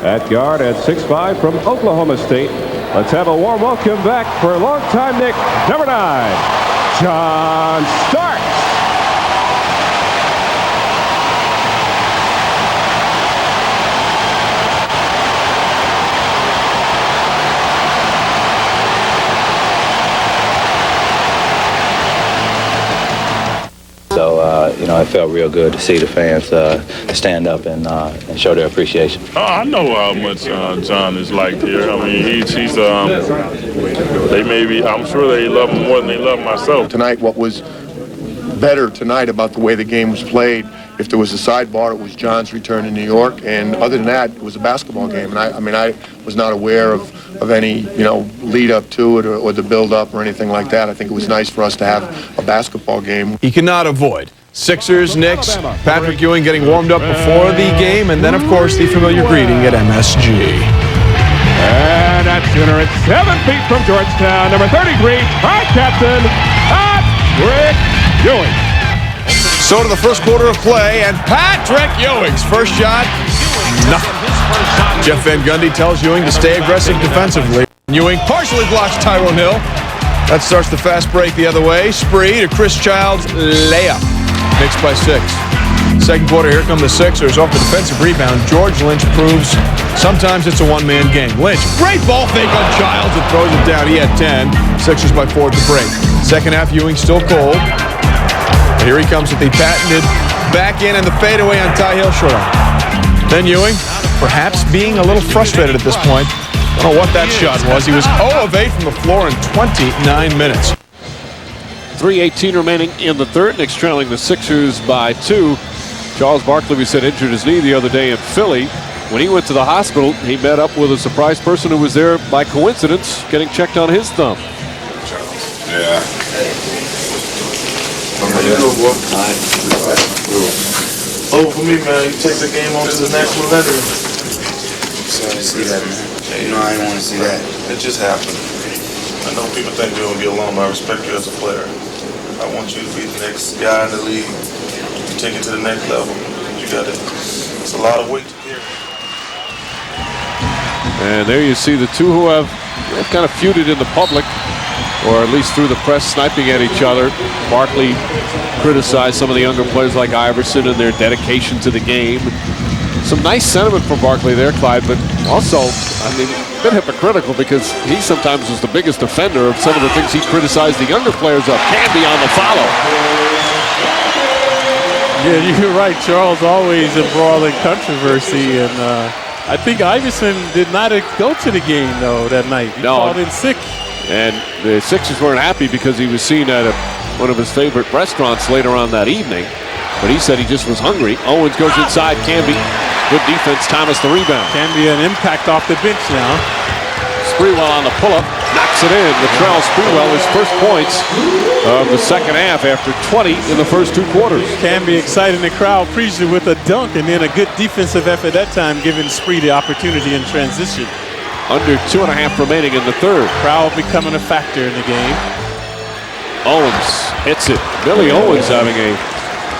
At guard at 6'5" from Oklahoma State. Let's have a warm welcome back for longtime Knick, number 9, John Starks. So, you know, it felt real good to see the fans stand up and show their appreciation. I know how much John is liked here. I mean, he's I'm sure they love him more than they love myself. Tonight, what was better tonight about the way the game was played, if there was a sidebar, it was John's return to New York, and other than that, it was a basketball game. And I was not aware of any, you know, lead up to it or the build up or anything like that. I think it was nice for us to have a basketball game. He cannot avoid Sixers, Knicks, Patrick Ewing getting warmed up before the game, and then, of course, the familiar greeting at MSG. And at center at 7 feet from Georgetown, number 33, our captain, Patrick Ewing. So to the first quarter of play, and Patrick Ewing's first shot, nothing. Jeff Van Gundy tells Ewing to stay aggressive defensively. Ewing partially blocks Tyrone Hill. That starts the fast break the other way. Spree to Chris Childs, layup. Knicks by 6. Second quarter, here come the Sixers off the defensive rebound. George Lynch proves sometimes it's a one-man game. Lynch, great ball fake on Childs and throws it down. He had 10. Sixers by 4 at the break. Second half, Ewing still cold. Here he comes with the patented back in and the fadeaway on Ty Hill short on. Then Ewing, perhaps being a little frustrated at this point. I don't know what that shot was. He was 0 of 8 from the floor in 29 minutes. 3:18 remaining in the third. Knicks trailing the Sixers by 2. Charles Barkley, we said, injured his knee the other day in Philly. When he went to the hospital, he met up with a surprise person who was there by coincidence getting checked on his thumb. Yeah. How you doing, boy? Oh, for me, man, you take the game on to the next one later. Sorry to see that, man. You know I didn't want to see that. It just happened. I know people think we're going to get along, but I respect you as a player. I want you to be the next guy in the league. You take it to the next level. You got it. It's a lot of weight to carry. And there you see the two who have kind of feuded in the public, or at least through the press, sniping at each other. Barkley criticized some of the younger players like Iverson and their dedication to the game. Some nice sentiment from Barkley there, Clyde, but also, I mean, a bit hypocritical because he sometimes was the biggest offender of some of the things he criticized the younger players of. Canby on the follow. Yeah, you're right. Charles always embroiled in controversy, and I think Iverson did not go to the game, though, that night. He called in sick. And the Sixers weren't happy because he was seen at one of his favorite restaurants later on that evening. But he said he just was hungry. Owens goes inside. Canby. Good defense. Thomas the rebound. Canby an impact off the bench now. Sprewell on the pull-up. Knocks it in. Latrell Sprewell, his first points of the second half after 20 in the first 2 quarters. Canby exciting the crowd, appreciated with a dunk, and then a good defensive effort that time, giving Spree the opportunity in transition. Under 2.5 remaining in the third. Crowd becoming a factor in the game. Owens hits it. Billy Owens having a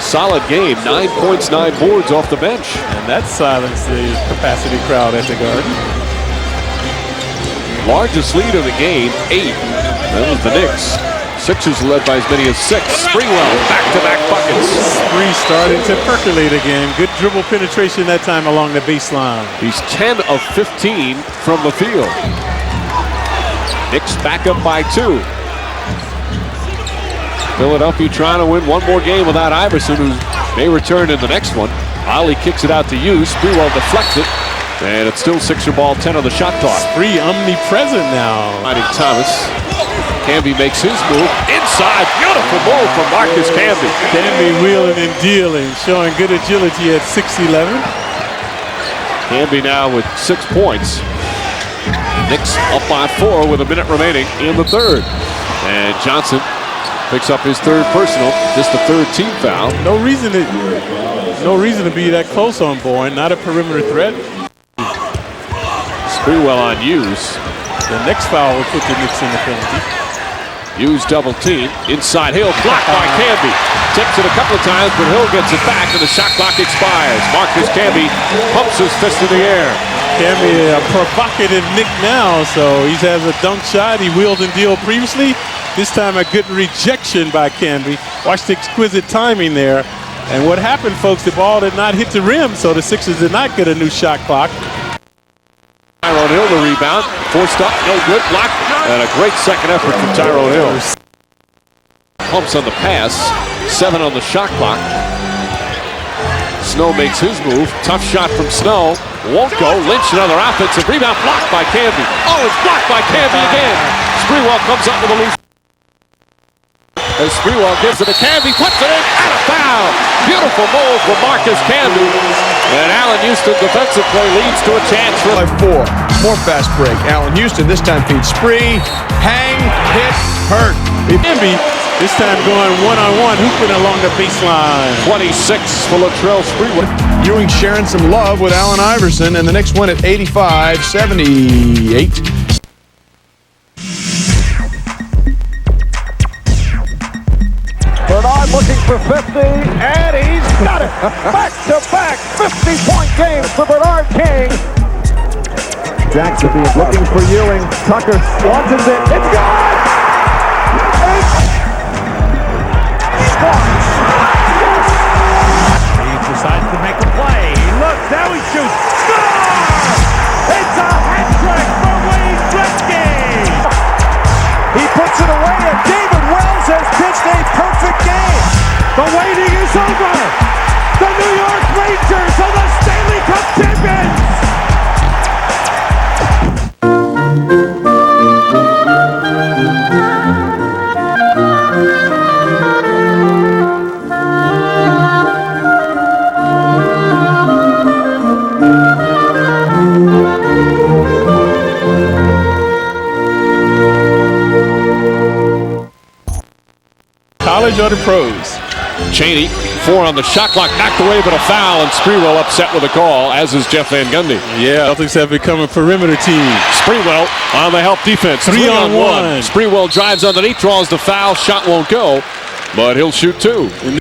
solid game. 9 points, 9 boards off the bench. And that silenced the capacity crowd at the Garden. Largest lead of the game, 8. That was the Knicks. Sixers led by as many as 6. Sprewell, back-to-back buckets. Spree starting to percolate again. Good dribble penetration that time along the baseline. He's 10 of 15 from the field. Knicks back up by 2. Philadelphia trying to win one more game without Iverson, who may return in the next one. Ollie kicks it out to Hughes. Sprewell deflects it. And it's still Sixer ball, 10 on the shot clock. Spree omnipresent now. Finding Thomas. Canby makes his move. Inside, beautiful move from Marcus Canby. Canby wheeling and dealing, showing good agility at 6'11". Canby now with 6 points. Knicks up by 4 with a minute remaining in the third. And Johnson picks up his third personal, just the third team foul. No reason to be that close on Bourne. Not a perimeter threat. Sprewell on Hughes. The next foul will put the Knicks in the penalty. Hughes double team. Inside Hill, blocked by Canby. Tips it a couple of times, but Hill gets it back, and the shot clock expires. Marcus Canby pumps his fist in the air. Canby a provocative Knick now, so he has a dunk shot. He wheeled and dealed previously. This time a good rejection by Canby. Watch the exquisite timing there. And what happened, folks, the ball did not hit the rim, so the Sixers did not get a new shot clock. Tyrone Hill the rebound. Forced up, no good, blocked. And a great second effort from Tyrone Hill. Pumps on the pass. 7 on the shot clock. Snow makes his move. Tough shot from Snow. Won't go. Lynch another offensive rebound. Blocked by Canby. Oh, it's blocked by Canby again. Sprewell comes up with a loose. As Sprewell gives it to Canby, puts it in, and a foul. Beautiful move from Marcus Canby. And Allen Houston defensive play leads to a chance for 4. More fast break. Allen Houston this time feeds Spree. Hang, hit, hurt. Canby this time going one-on-one, hooping along the baseline. 26 for Latrell Sprewell. Ewing sharing some love with Allen Iverson, and the Knicks win at 85-78. Bernard looking for 50, and he's got it. Back-to-back 50-point games for Bernard King. Jackson looking for Ewing. Tucker launches it. It's gone! It's The waiting is over. The New York Rangers are the Stanley Cup champions. College or the pros? Cheney, 4 on the shot clock, knocked away, but a foul, and Sprewell upset with a call, as is Jeff Van Gundy. Yeah, Celtics have become a perimeter team. Sprewell on the help defense. 3 on 1. Sprewell drives underneath, draws the foul, shot won't go, but he'll shoot 2.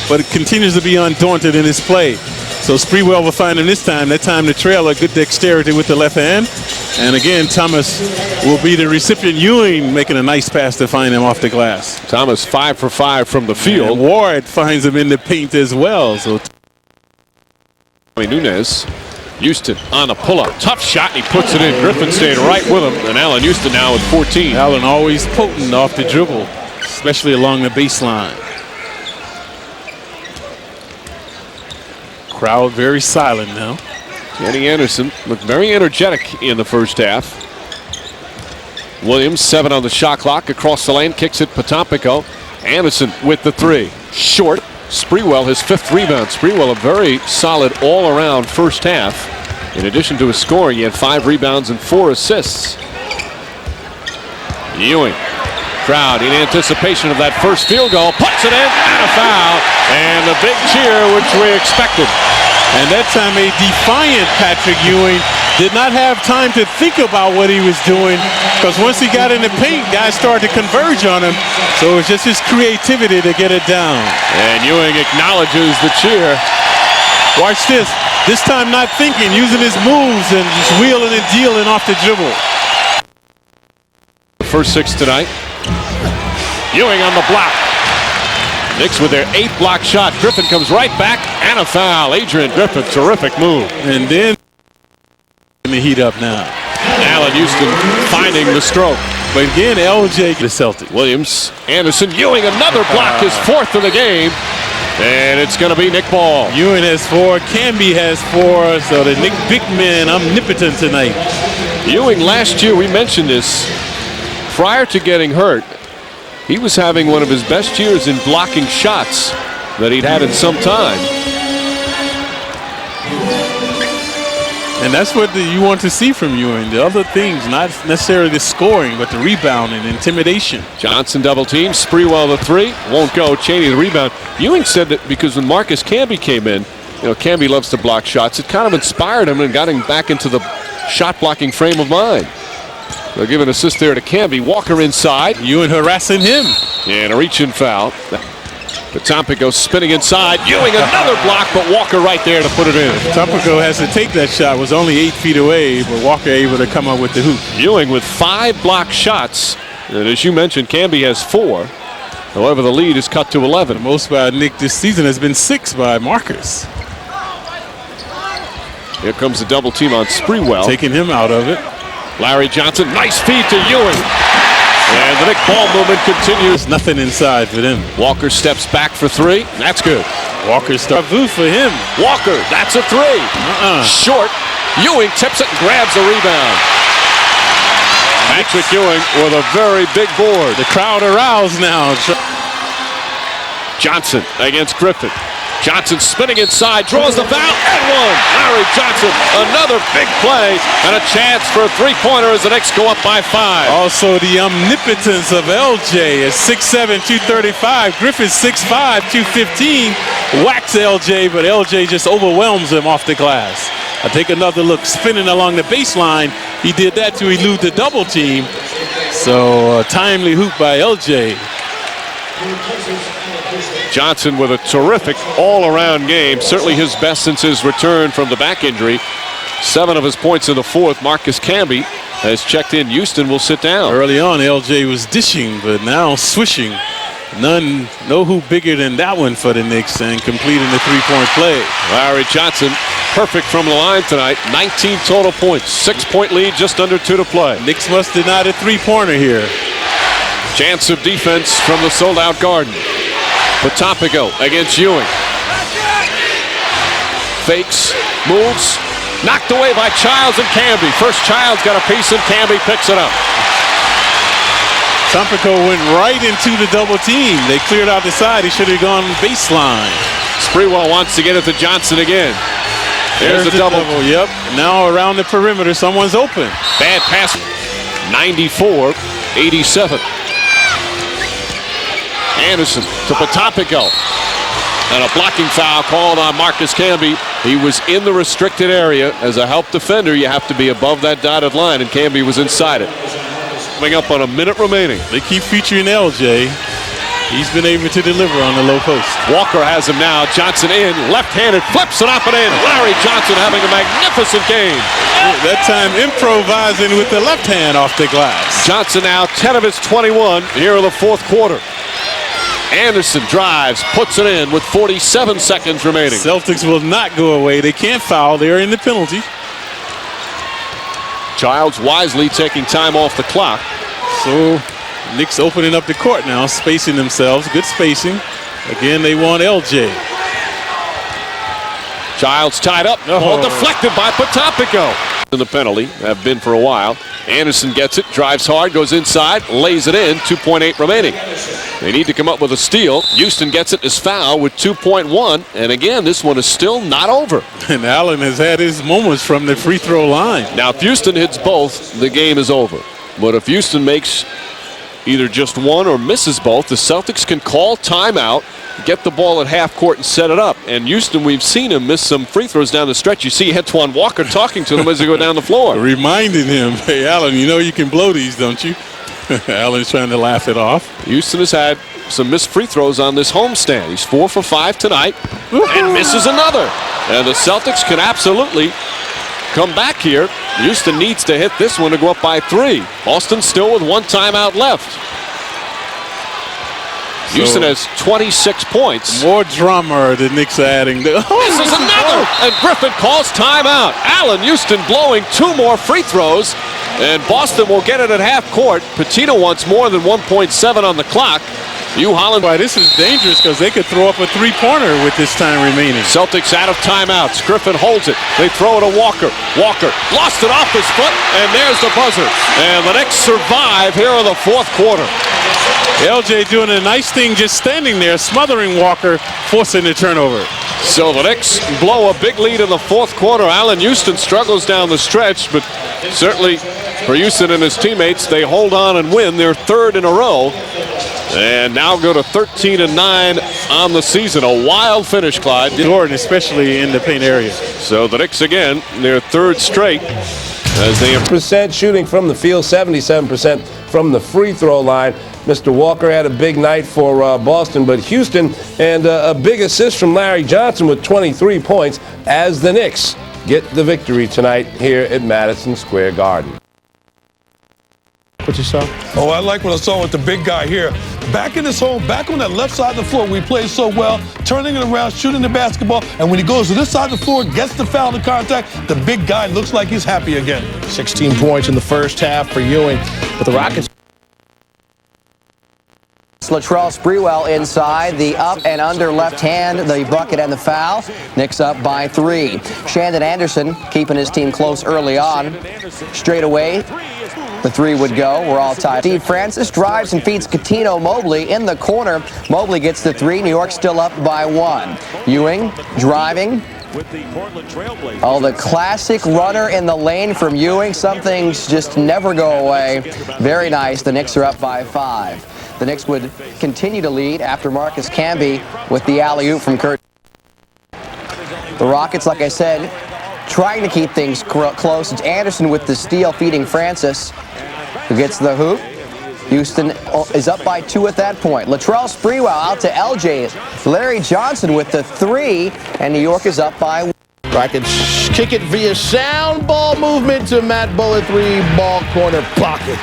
But it continues to be undaunted in his play. So Sprewell will find him this time. That time the trailer, good dexterity with the left hand. And again, Thomas will be the recipient. Ewing making a nice pass to find him off the glass. Thomas 5 for 5 from the field. And Ward finds him in the paint as well. So Nunez, Houston on a pull-up. Tough shot, and he puts it in. Griffin stayed right with him. And Allen Houston now with 14. Allen always potent off the dribble, especially along the baseline. Crowd very silent now. Kenny Anderson looked very energetic in the first half. Williams, 7 on the shot clock. Across the lane, kicks it Potampico. Anderson with the 3. Short. Sprewell, his 5th rebound. Sprewell, a very solid all-around first half. In addition to his scoring, he had 5 rebounds and 4 assists. Ewing. Crowd in anticipation of that first field goal. Puts it in, and a foul. And a big cheer, which we expected. And that time a defiant Patrick Ewing did not have time to think about what he was doing, because once he got in the paint, guys started to converge on him. So it was just his creativity to get it down. And Ewing acknowledges the cheer. Watch this. This time not thinking, using his moves and just wheeling and dealing off the dribble. First 6 tonight. Ewing on the block. Knicks with their 8th block shot. Griffin comes right back, and a foul. Adrian Griffin, terrific move. And then the heat up now. Allen Houston finding the stroke. But again, LJ, the Celtics. Williams, Anderson, Ewing, another block, his 4th of the game. And it's going to be Nick Ball. Ewing has 4, Camby has 4, so the Nick big man omnipotent tonight. Ewing last year, we mentioned this, prior to getting hurt, he was having one of his best years in blocking shots that he'd had in some time. And that's what you want to see from Ewing. The other things, not necessarily the scoring, but the rebounding, intimidation. Johnson double team, Sprewell the 3, won't go. Cheney the rebound. Ewing said that because when Marcus Camby came in, you know, Camby loves to block shots. It kind of inspired him and got him back into the shot blocking frame of mind. They'll give an assist there to Camby. Walker inside. Ewing harassing him. And a reach-in foul. Potampico spinning inside. Ewing another block, but Walker right there to put it in. Potampico has to take that shot. Was only 8 feet away, but Walker able to come up with the hoop. Ewing with 5 block shots. And as you mentioned, Camby has 4. However, the lead is cut to 11. The most by Nick this season has been 6 by Marcus. Here comes the double team on Sprewell. Taking him out of it. Larry Johnson, nice feed to Ewing. And the Nick Ball movement continues. Nothing inside for them. Walker steps back for 3. That's good. Walker starts for him. Walker, that's a 3. Short. Ewing tips it and grabs the rebound. Patrick Ewing with a very big board. The crowd aroused now. Johnson against Griffin. Johnson spinning inside, draws the foul, and one. Larry Johnson, another big play, and a chance for a 3-pointer as the Knicks go up by 5. Also the omnipotence of LJ is 6'7", 235. Griffin 6'5", 215. Whacks LJ, but LJ just overwhelms him off the glass. I take another look, spinning along the baseline. He did that to elude the double team. So a timely hoop by LJ. Johnson with a terrific all-around game. Certainly his best since his return from the back injury. 7 of his points in the 4th. Marcus Camby has checked in. Houston will sit down. Early on, LJ was dishing, but now swishing. No hoop bigger than that one for the Knicks, and completing the 3-point play. Larry Johnson, perfect from the line tonight. 19 total points. 6-point lead, just under 2 to play. Knicks must deny the 3-pointer here. Chance of defense from the sold-out Garden. Potopico against Ewing. Fakes, moves, knocked away by Childs and Camby. First Childs got a piece and Camby picks it up. Potopico went right into the double team. They cleared out the side. He should have gone baseline. Sprewell wants to get it to Johnson again. There's the double. Yep. Now around the perimeter, someone's open. Bad pass. 94-87. Anderson to Potopico. And a blocking foul called on Marcus Camby. He was in the restricted area. As a help defender, you have to be above that dotted line, and Camby was inside it. Coming up on a minute remaining. They keep featuring LJ. He's been able to deliver on the low post. Walker has him now. Johnson in, left-handed, flips it up and in. Larry Johnson having a magnificent game. That time improvising with the left hand off the glass. Johnson now 10 of his 21 here in the fourth quarter. Anderson drives, puts it in with 47 seconds remaining. Celtics will not go away. They can't foul. They're in the penalty. Childs wisely taking time off the clock. So Knicks opening up the court now, spacing themselves. Good spacing. Again, they want LJ. Childs tied up. Oh, deflected by Potopico. In the penalty, have been for a while. Anderson gets it, drives hard, goes inside, lays it in, 2.8 remaining. They need to come up with a steal. Houston gets it as foul with 2.1, and again, this one is still not over. And Allen has had his moments from the free throw line. Now, if Houston hits both, the game is over. But if Houston makes either just one or misses both, the Celtics can call timeout, get the ball at half court and set it up. And Houston, we've seen him miss some free throws down the stretch. You see Antoine Walker talking to them as they go down the floor. Reminding him, hey, Allen, you know you can blow these, don't you? Allen's trying to laugh it off. Houston has had some missed free throws on this homestand. He's 4 for 5 tonight and misses another. And the Celtics can absolutely come back here. Houston needs to hit this one to go up by 3. Boston still with one timeout left. Houston has 26 points. More drama the Knicks are adding. This is another, and Griffin calls timeout. Allen Houston blowing 2 more free throws, and Boston will get it at half court. Patino wants more than 1.7 on the clock. Holland. Why, this is dangerous because they could throw up a three-pointer with this time remaining. Celtics out of timeouts. Griffin holds it. They throw it to Walker. Walker lost it off his foot, and there's the buzzer. And the Knicks survive here in the fourth quarter. LJ doing a nice thing, just standing there, smothering Walker, forcing the turnover. So the Knicks blow a big lead in the fourth quarter. Allen Houston struggles down the stretch, but certainly for Houston and his teammates, they hold on and win their 3rd in a row. And now go to 13-9 on the season. A wild finish, Clyde. Jordan, especially in the paint area. So the Knicks again, their 3rd straight. As they % shooting from the field, 77% from the free throw line. Mr. Walker had a big night for Boston, but Houston, and a big assist from Larry Johnson with 23 points as the Knicks get the victory tonight here at Madison Square Garden. What you saw? Oh, I like what I saw with the big guy here. Back in his home, back on that left side of the floor, we played so well, turning it around, shooting the basketball, and when he goes to this side of the floor, gets the foul to contact, the big guy looks like he's happy again. 16 points in the first half for Ewing, but the Rockets. Latrell Sprewell inside, the up and under left hand, the bucket and the foul. Knicks up by 3. Shandon Anderson keeping his team close early on. Straight away, the 3 would go. We're all tied. Steve Francis drives and feeds Coutinho Mobley in the corner. Mobley gets the 3. New York still up by 1. Ewing driving. Oh, the classic runner in the lane from Ewing. Some things just never go away. Very nice. The Knicks are up by 5. The Knicks would continue to lead after Marcus Camby with the alley-oop from Kurt. The Rockets, like I said, trying to keep things close. It's Anderson with the steal, feeding Francis, who gets the hoop. Houston is up by 2 at that point. Latrell Sprewell out to LJ. Larry Johnson with the 3, and New York is up by 1. Rockets kick it via sound ball movement to Matt Bullock, 3-ball corner pocket.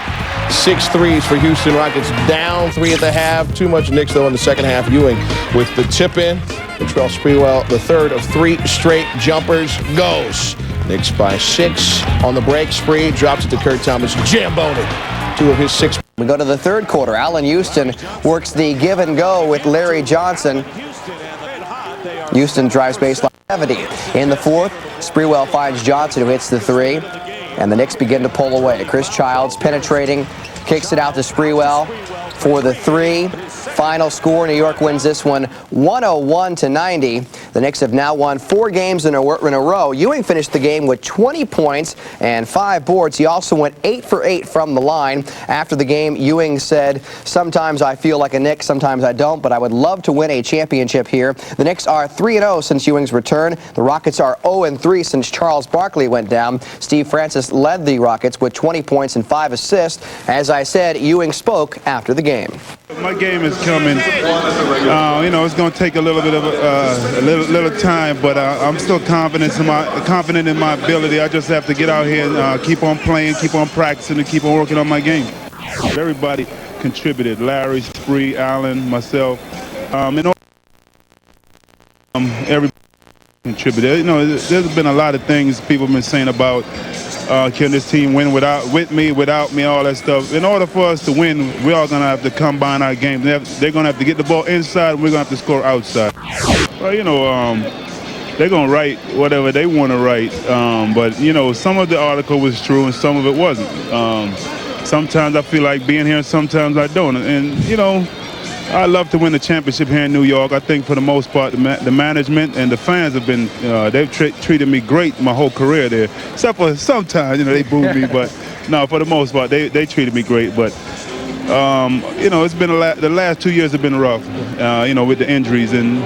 6 threes for Houston Rockets, down 3 at the half. Too much Knicks, though, in the second half. Ewing with the tip-in. Latrell Sprewell, the 3rd of 3 straight jumpers, goes. Knicks by 6 on the break spree. Drops it to Kurt Thomas. Jamboni. 2 of his 6. We go to the third quarter. Allen Houston works the give and go with Larry Johnson. Houston drives baseline 70. In the fourth, Sprewell finds Johnson, who hits the three, and the Knicks begin to pull away. Chris Childs penetrating, kicks it out to Sprewell for the three. Final score, New York wins this one 101-90. The Knicks have now won 4 games in a row. Ewing finished the game with 20 points and 5 boards. He also went 8 for 8 from the line. After the game, Ewing said, "Sometimes I feel like a Knick, sometimes I don't, but I would love to win a championship here." The Knicks are 3-0 since Ewing's return. The Rockets are 0-3 since Charles Barkley went down. Steve Francis led the Rockets with 20 points and 5 assists. As I said, Ewing spoke after the game. My game is coming. It's going to take a little bit of a little time, but I'm still confident in my ability. I just have to get out here and keep on playing, keep on practicing, and keep on working on my game. Everybody contributed: Larry, Spree, Allen, myself. Everybody contributed. There's been a lot of things people have been saying about can this team win with me, without me, all that stuff. In order for us to win, we're all going to have to combine our game. They're going to have to get the ball inside, and we're going to have to score outside. Well, they're going to write whatever they want to write. But some of the article was true and some of it wasn't. Sometimes I feel like being here and sometimes I don't. And, I love to win the championship here in New York. I think for the most part, the management and the fans have been, they've treated me great my whole career there. Except for sometimes, they booed me, but no, for the most part, they treated me great. But, it's been the last 2 years have been rough, with the injuries. And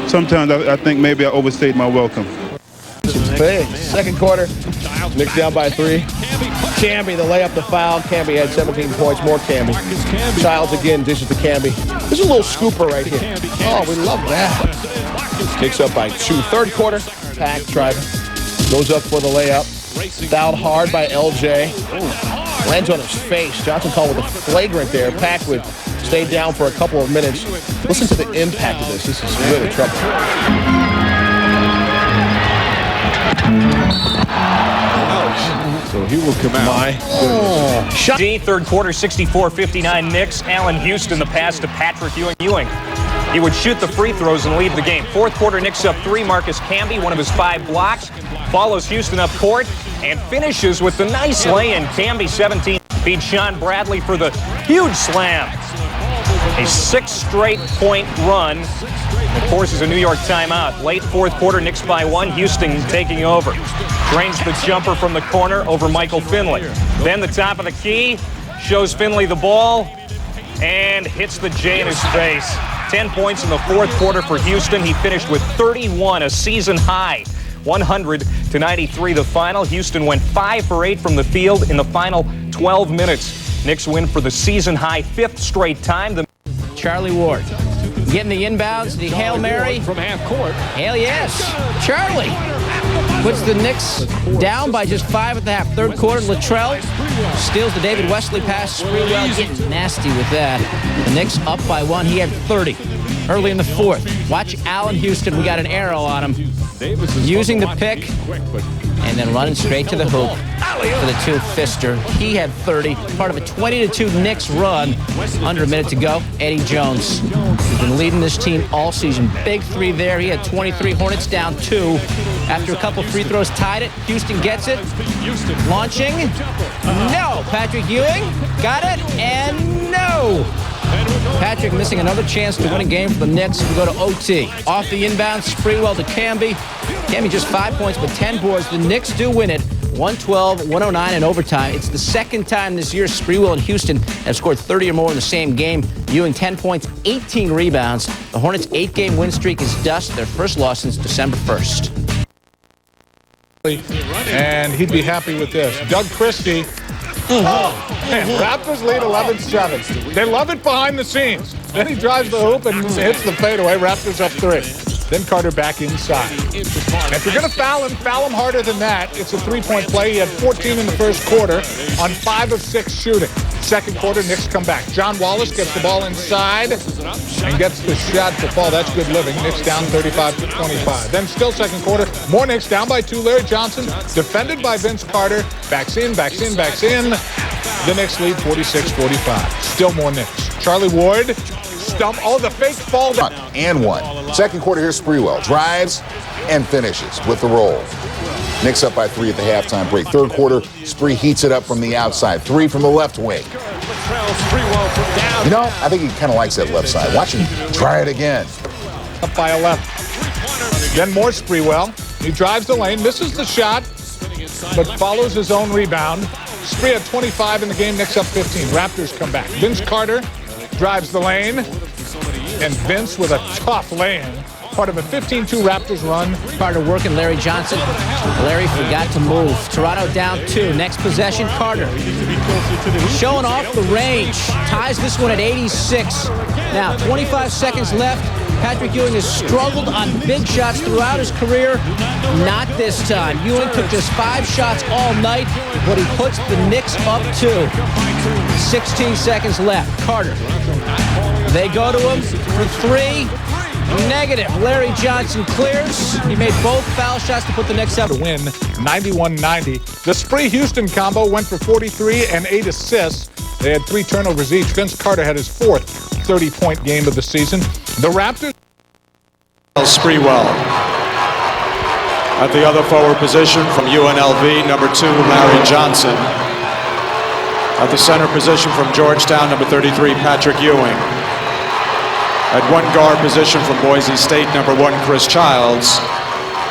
sometimes I think maybe I overstayed my welcome. Second quarter, Knicks down by 3. Camby, the layup, the foul. Camby had 17 points, more Camby. Childs again dishes to Camby. There's a little scooper right here. Oh, we love that. Kicks up by 2. Third quarter, Pack driving. Goes up for the layup. Fouled hard by LJ. Lands on his face. Johnson called with a flagrant there. Pack would stay down for a couple of minutes. Listen to the impact of this. This is really trouble. So he will come out. G, third quarter, 64-59 Knicks. Allen Houston, the pass to Patrick Ewing. He would shoot the free throws and lead the game. Fourth quarter, Knicks up 3. Marcus Camby, one of his 5 blocks, follows Houston up court and finishes with the nice lay-in. Camby, 17, beats Sean Bradley for the huge slam. A 6 straight point run. Of course, is a New York timeout. Late fourth quarter, Knicks by 1. Houston taking over. Drains the jumper from the corner over Michael Finley. Then the top of the key shows Finley the ball and hits the J in his face. 10 points in the fourth quarter for Houston. He finished with 31, a season high. 100-93 the final. Houston went 5 for 8 from the field in the final 12 minutes. Knicks win for the season high 5th straight time. Charlie Ward getting the inbounds, the Hail Mary. From half court. Hell yes. Charlie puts the Knicks down by just 5 at the half. Third quarter, Latrell steals the David Wesley pass. Sprewell getting nasty with that. The Knicks up by 1. He had 30 early in the fourth. Watch Allen Houston. We got an arrow on him. Using the pick and then running straight to the hoop for the 2-fister. He had 30. Part of a 20-2 Knicks run. Under a minute to go. Eddie Jones has been leading this team all season. Big 3 there. He had 23. Hornets down 2. After a couple free throws, tied it. Houston gets it. Launching. No. Patrick Ewing got it. And no. Patrick missing another chance to win a game for the Knicks. We go to OT. Off the inbound, Sprewell to Camby. Camby just 5 points, but 10 boards. The Knicks do win it. 112-109 in overtime. It's the second time this year Sprewell and Houston have scored 30 or more in the same game. Ewing 10 points, 18 rebounds. The Hornets' 8-game win streak is dust. Their first loss since December 1st. And he'd be happy with this. Doug Christie. Raptors lead 11-7. They love it behind the scenes. Then he drives the hoop and hits the fadeaway. Raptors up 3. Then Carter back inside. And if you're going to foul him harder than that. It's a 3-point play. He had 14 in the first quarter on 5 of 6 shooting. Second quarter, Knicks come back. John Wallace gets the ball inside and gets the shot to fall. That's good living. Knicks down 35-25. Then still second quarter, more Knicks down by 2. Larry Johnson, defended by Vince Carter. Backs in. The Knicks lead 46-45. Still more Knicks. Charlie Ward, stump. Oh, the fake fall down. And one. Second quarter, here's Sprewell. Drives and finishes with the roll. Knicks up by 3 at the halftime break. Third quarter, Spree heats it up from the outside. 3 from the left wing. You know, I think he kind of likes that left side. Watch him try it again. Up by 11. Then more Sprewell. He drives the lane, misses the shot, but follows his own rebound. Spree at 25 in the game, Knicks up 15. Raptors come back. Vince Carter drives the lane, and Vince with a tough lane. Part of a 15-2 Raptors run. Carter working Larry Johnson. Larry forgot to move. Toronto down 2. Next possession, Carter. Showing off the range. Ties this one at 86. Now, 25 seconds left. Patrick Ewing has struggled on big shots throughout his career. Not this time. Ewing took just 5 shots all night, but he puts the Knicks up 2. 16 seconds left. Carter. They go to him for 3. Negative. Larry Johnson clears. He made both foul shots to put the Knicks up. To win 91-90. The Spree-Houston combo went for 43 and 8 assists. They had 3 turnovers each. Vince Carter had his 4th 30-point game of the season. The Raptors. Sprewell. At the other forward position from UNLV, number 2, Larry Johnson. At the center position from Georgetown, number 33, Patrick Ewing. At one guard position from Boise State, number 1, Chris Childs.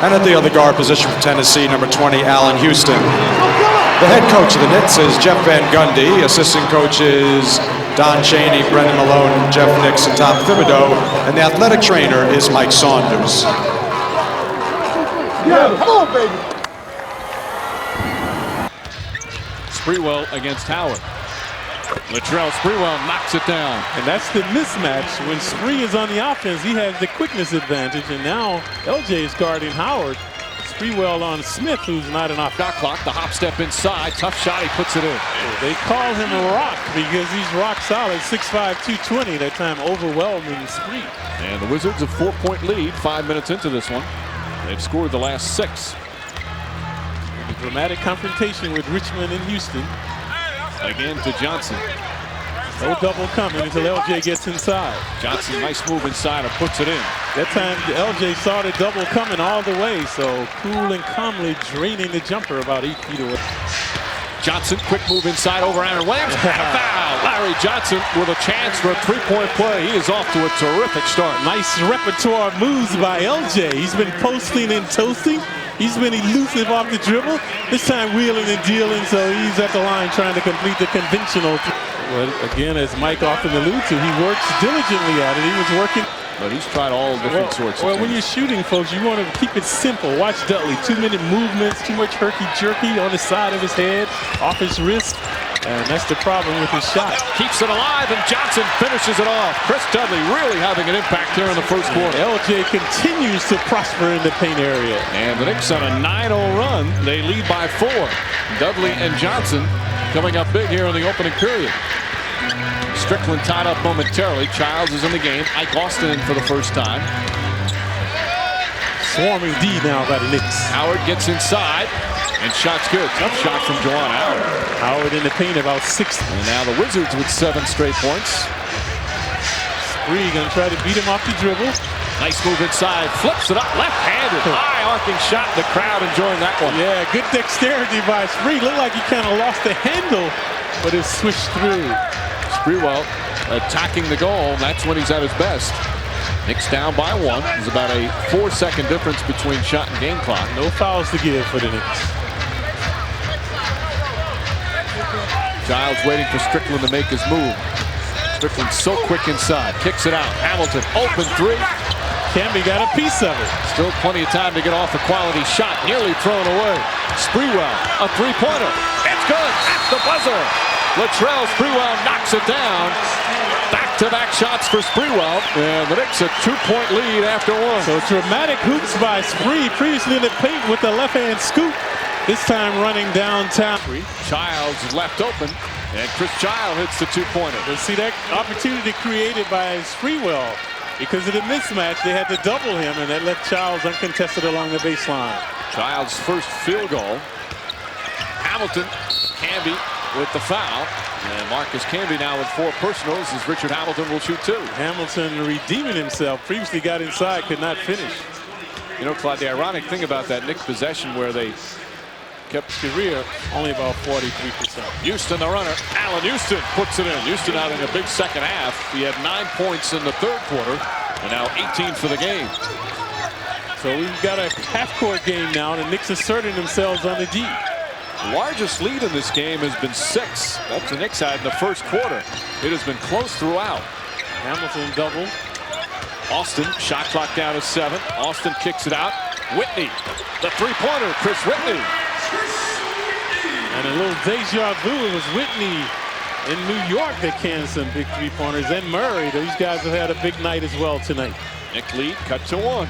And at the other guard position from Tennessee, number 20, Allen Houston. The head coach of the Knicks is Jeff Van Gundy. Assistant coaches Don Chaney, Brendan Malone, Jeff Nix, and Tom Thibodeau. And the athletic trainer is Mike Saunders. Yeah, come on, baby. Sprewell against Howard. Latrell Sprewell knocks it down. And that's the mismatch. When Spree is on the offense, he has the quickness advantage. And now LJ is guarding Howard. Sprewell on Smith, who's not an off. Shot clock, the hop step inside. Tough shot, he puts it in. They call him a rock because he's rock solid. 6'5", 220. That time overwhelming Spree. And the Wizards a 4-point lead 5 minutes into this one. They've scored the last 6. A dramatic confrontation with Richmond and Houston. Again to Johnson. No double coming until LJ gets inside. Johnson, nice move inside and puts it in. That time LJ saw the double coming all the way, so cool and calmly draining the jumper about 8 feet away. Johnson, quick move inside over Aaron Williams. And a foul. Larry Johnson with a chance for a 3-point play. He is off to a terrific start. Nice repertoire moves by LJ. He's been posting and toasting. He's been elusive off the dribble. This time wheeling and dealing, so he's at the line trying to complete the conventional. Well, again, as Mike often alludes to, he works diligently at it. He was working. But he's tried all different sorts of Well, things. when you're shooting, folks, you want to keep it simple. Watch Dudley. 2-minute movements, too much herky-jerky on the side of his head, off his wrist. And that's the problem with his shot. Keeps it alive, and Johnson finishes it off. Chris Dudley really having an impact here in the first quarter. LJ continues to prosper in the paint area. And the Knicks on a 9-0 run. They lead by 4. Dudley and Johnson coming up big here in the opening period. Strickland tied up momentarily. Childs is in the game. Ike Austin in for the first time. Swarming D now by the Knicks. Howard gets inside, and shot's good. Tough shot from Juwan Howard. Howard in the paint about 6. And now the Wizards with 7 straight points. Spree gonna try to beat him off the dribble. Nice move inside. Flips it up left-handed. High arcing shot. The crowd enjoying that one. Yeah, good dexterity by Spree. Looked like he kind of lost the handle, but it switched through. Sprewell attacking the goal. That's when he's at his best. Knicks down by 1. There's about a 4-second difference between shot and game clock. No fouls to give for the Knicks. Giles waiting for Strickland to make his move. Strickland so quick inside. Kicks it out. Hamilton open 3. Camby got a piece of it. Still plenty of time to get off a quality shot. Nearly thrown away. Sprewell, a 3-pointer. It's good. At the buzzer. Latrell Sprewell knocks it down. Back-to-back shots for Sprewell. And the Knicks a 2-point lead after 1. So dramatic hoops by Spree. Previously in the paint with the left-hand scoop. This time running downtown. Childs left open, and Chris Child hits the two-pointer. But see, that opportunity created by Sprewell. Because of the mismatch, they had to double him, and that left Childs uncontested along the baseline. Child's first field goal. Hamilton, Camby with the foul. And Marcus Camby now with 4 personals as Richard Hamilton will shoot 2. Hamilton redeeming himself. Previously got inside, could not finish. You know, Clyde, the ironic thing about that Knicks possession where they kept career only about 43%. Houston, the runner. Allen Houston puts it in. Houston having a big second half. He had 9 points in the third quarter, and now 18 for the game. So we've got a half-court game now, and the Knicks asserting themselves on the D. The largest lead in this game has been 6. That's the Knicks had in the first quarter. It has been close throughout. Hamilton double. Austin, shot clock down to 7. Austin kicks it out. Whitney, the three-pointer, Chris Whitney. And a little deja vu. It was Whitney in New York that canned some big three-pointers. And Murray. These guys have had a big night as well tonight. Knick lead cut to 1.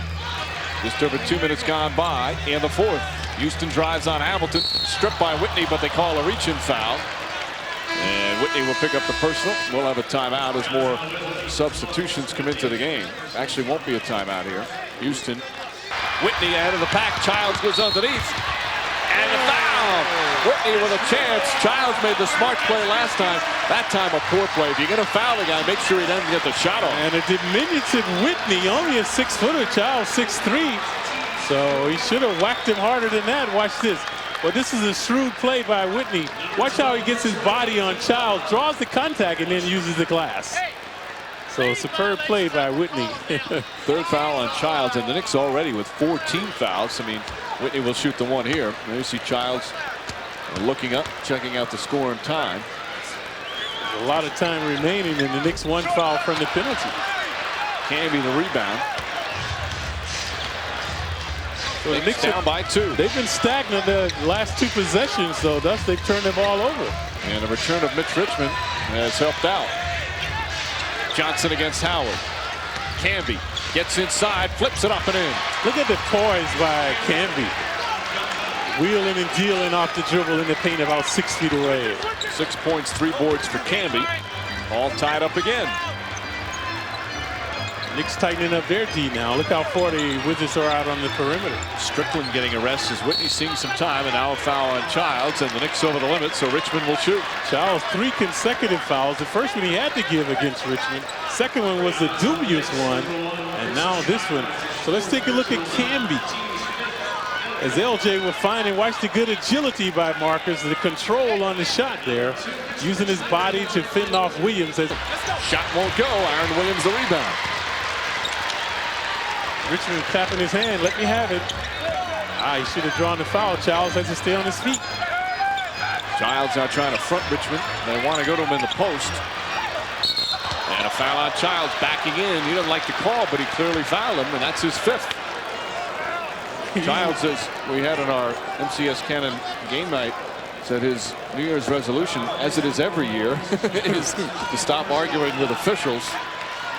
Just over 2 minutes gone by in the fourth. Houston drives on Hamilton. Stripped by Whitney, but they call a reach-in foul. And Whitney will pick up the personal. We'll have a timeout as more substitutions come into the game. Actually won't be a timeout here. Houston. Whitney ahead of the pack. Childs goes underneath. And a foul. Whitney with a chance. Childs made the smart play last time. That time a poor play. If you're going to foul the guy, make sure he doesn't get the shot off. And a diminutive Whitney, only a 6-footer. Childs 6'3". So he should have whacked him harder than that. Watch this. Well, this is a shrewd play by Whitney. Watch how he gets his body on Childs, draws the contact, and then uses the glass. So superb play by Whitney. Third foul on Childs, and the Knicks already with 14 fouls. I mean, Whitney will shoot the one here. There you see Childs looking up, checking out the score and time. There's a lot of time remaining, and the Knicks 1 foul from the penalty. Camby the rebound. So the Knicks down by 2. They've been stagnant the last 2 possessions, so thus they've turned the ball over. And the return of Mitch Richmond has helped out. Johnson against Howard. Camby gets inside, flips it up and in. Look at the poise by Camby. Wheeling and dealing off the dribble in the paint about 6 feet away. 6 points, 3 boards for Camby. All tied up again. Knicks tightening up their D now. Look how far the Wizards are out on the perimeter. Strickland getting a rest as Whitney seeing some time, and now a foul on Childs, and the Knicks over the limit, so Richmond will shoot. Childs 3 consecutive fouls. The first one he had to give against Richmond. Second one was the dubious one, and now this one. So let's take a look at Camby. As LJ will find and watch the good agility by Marcus, the control on the shot there, using his body to fend off Williams. Shot won't go. Aaron Williams the rebound. Richmond tapping his hand. Let me have it. He should have drawn the foul. Childs has to stay on his feet. Childs now trying to front Richmond. They want to go to him in the post. And a foul on Childs backing in. He doesn't like the call, but he clearly fouled him, and that's his 5th. Childs, as we had on our MCS Cannon game night, said his New Year's resolution, as it is every year, is to stop arguing with officials.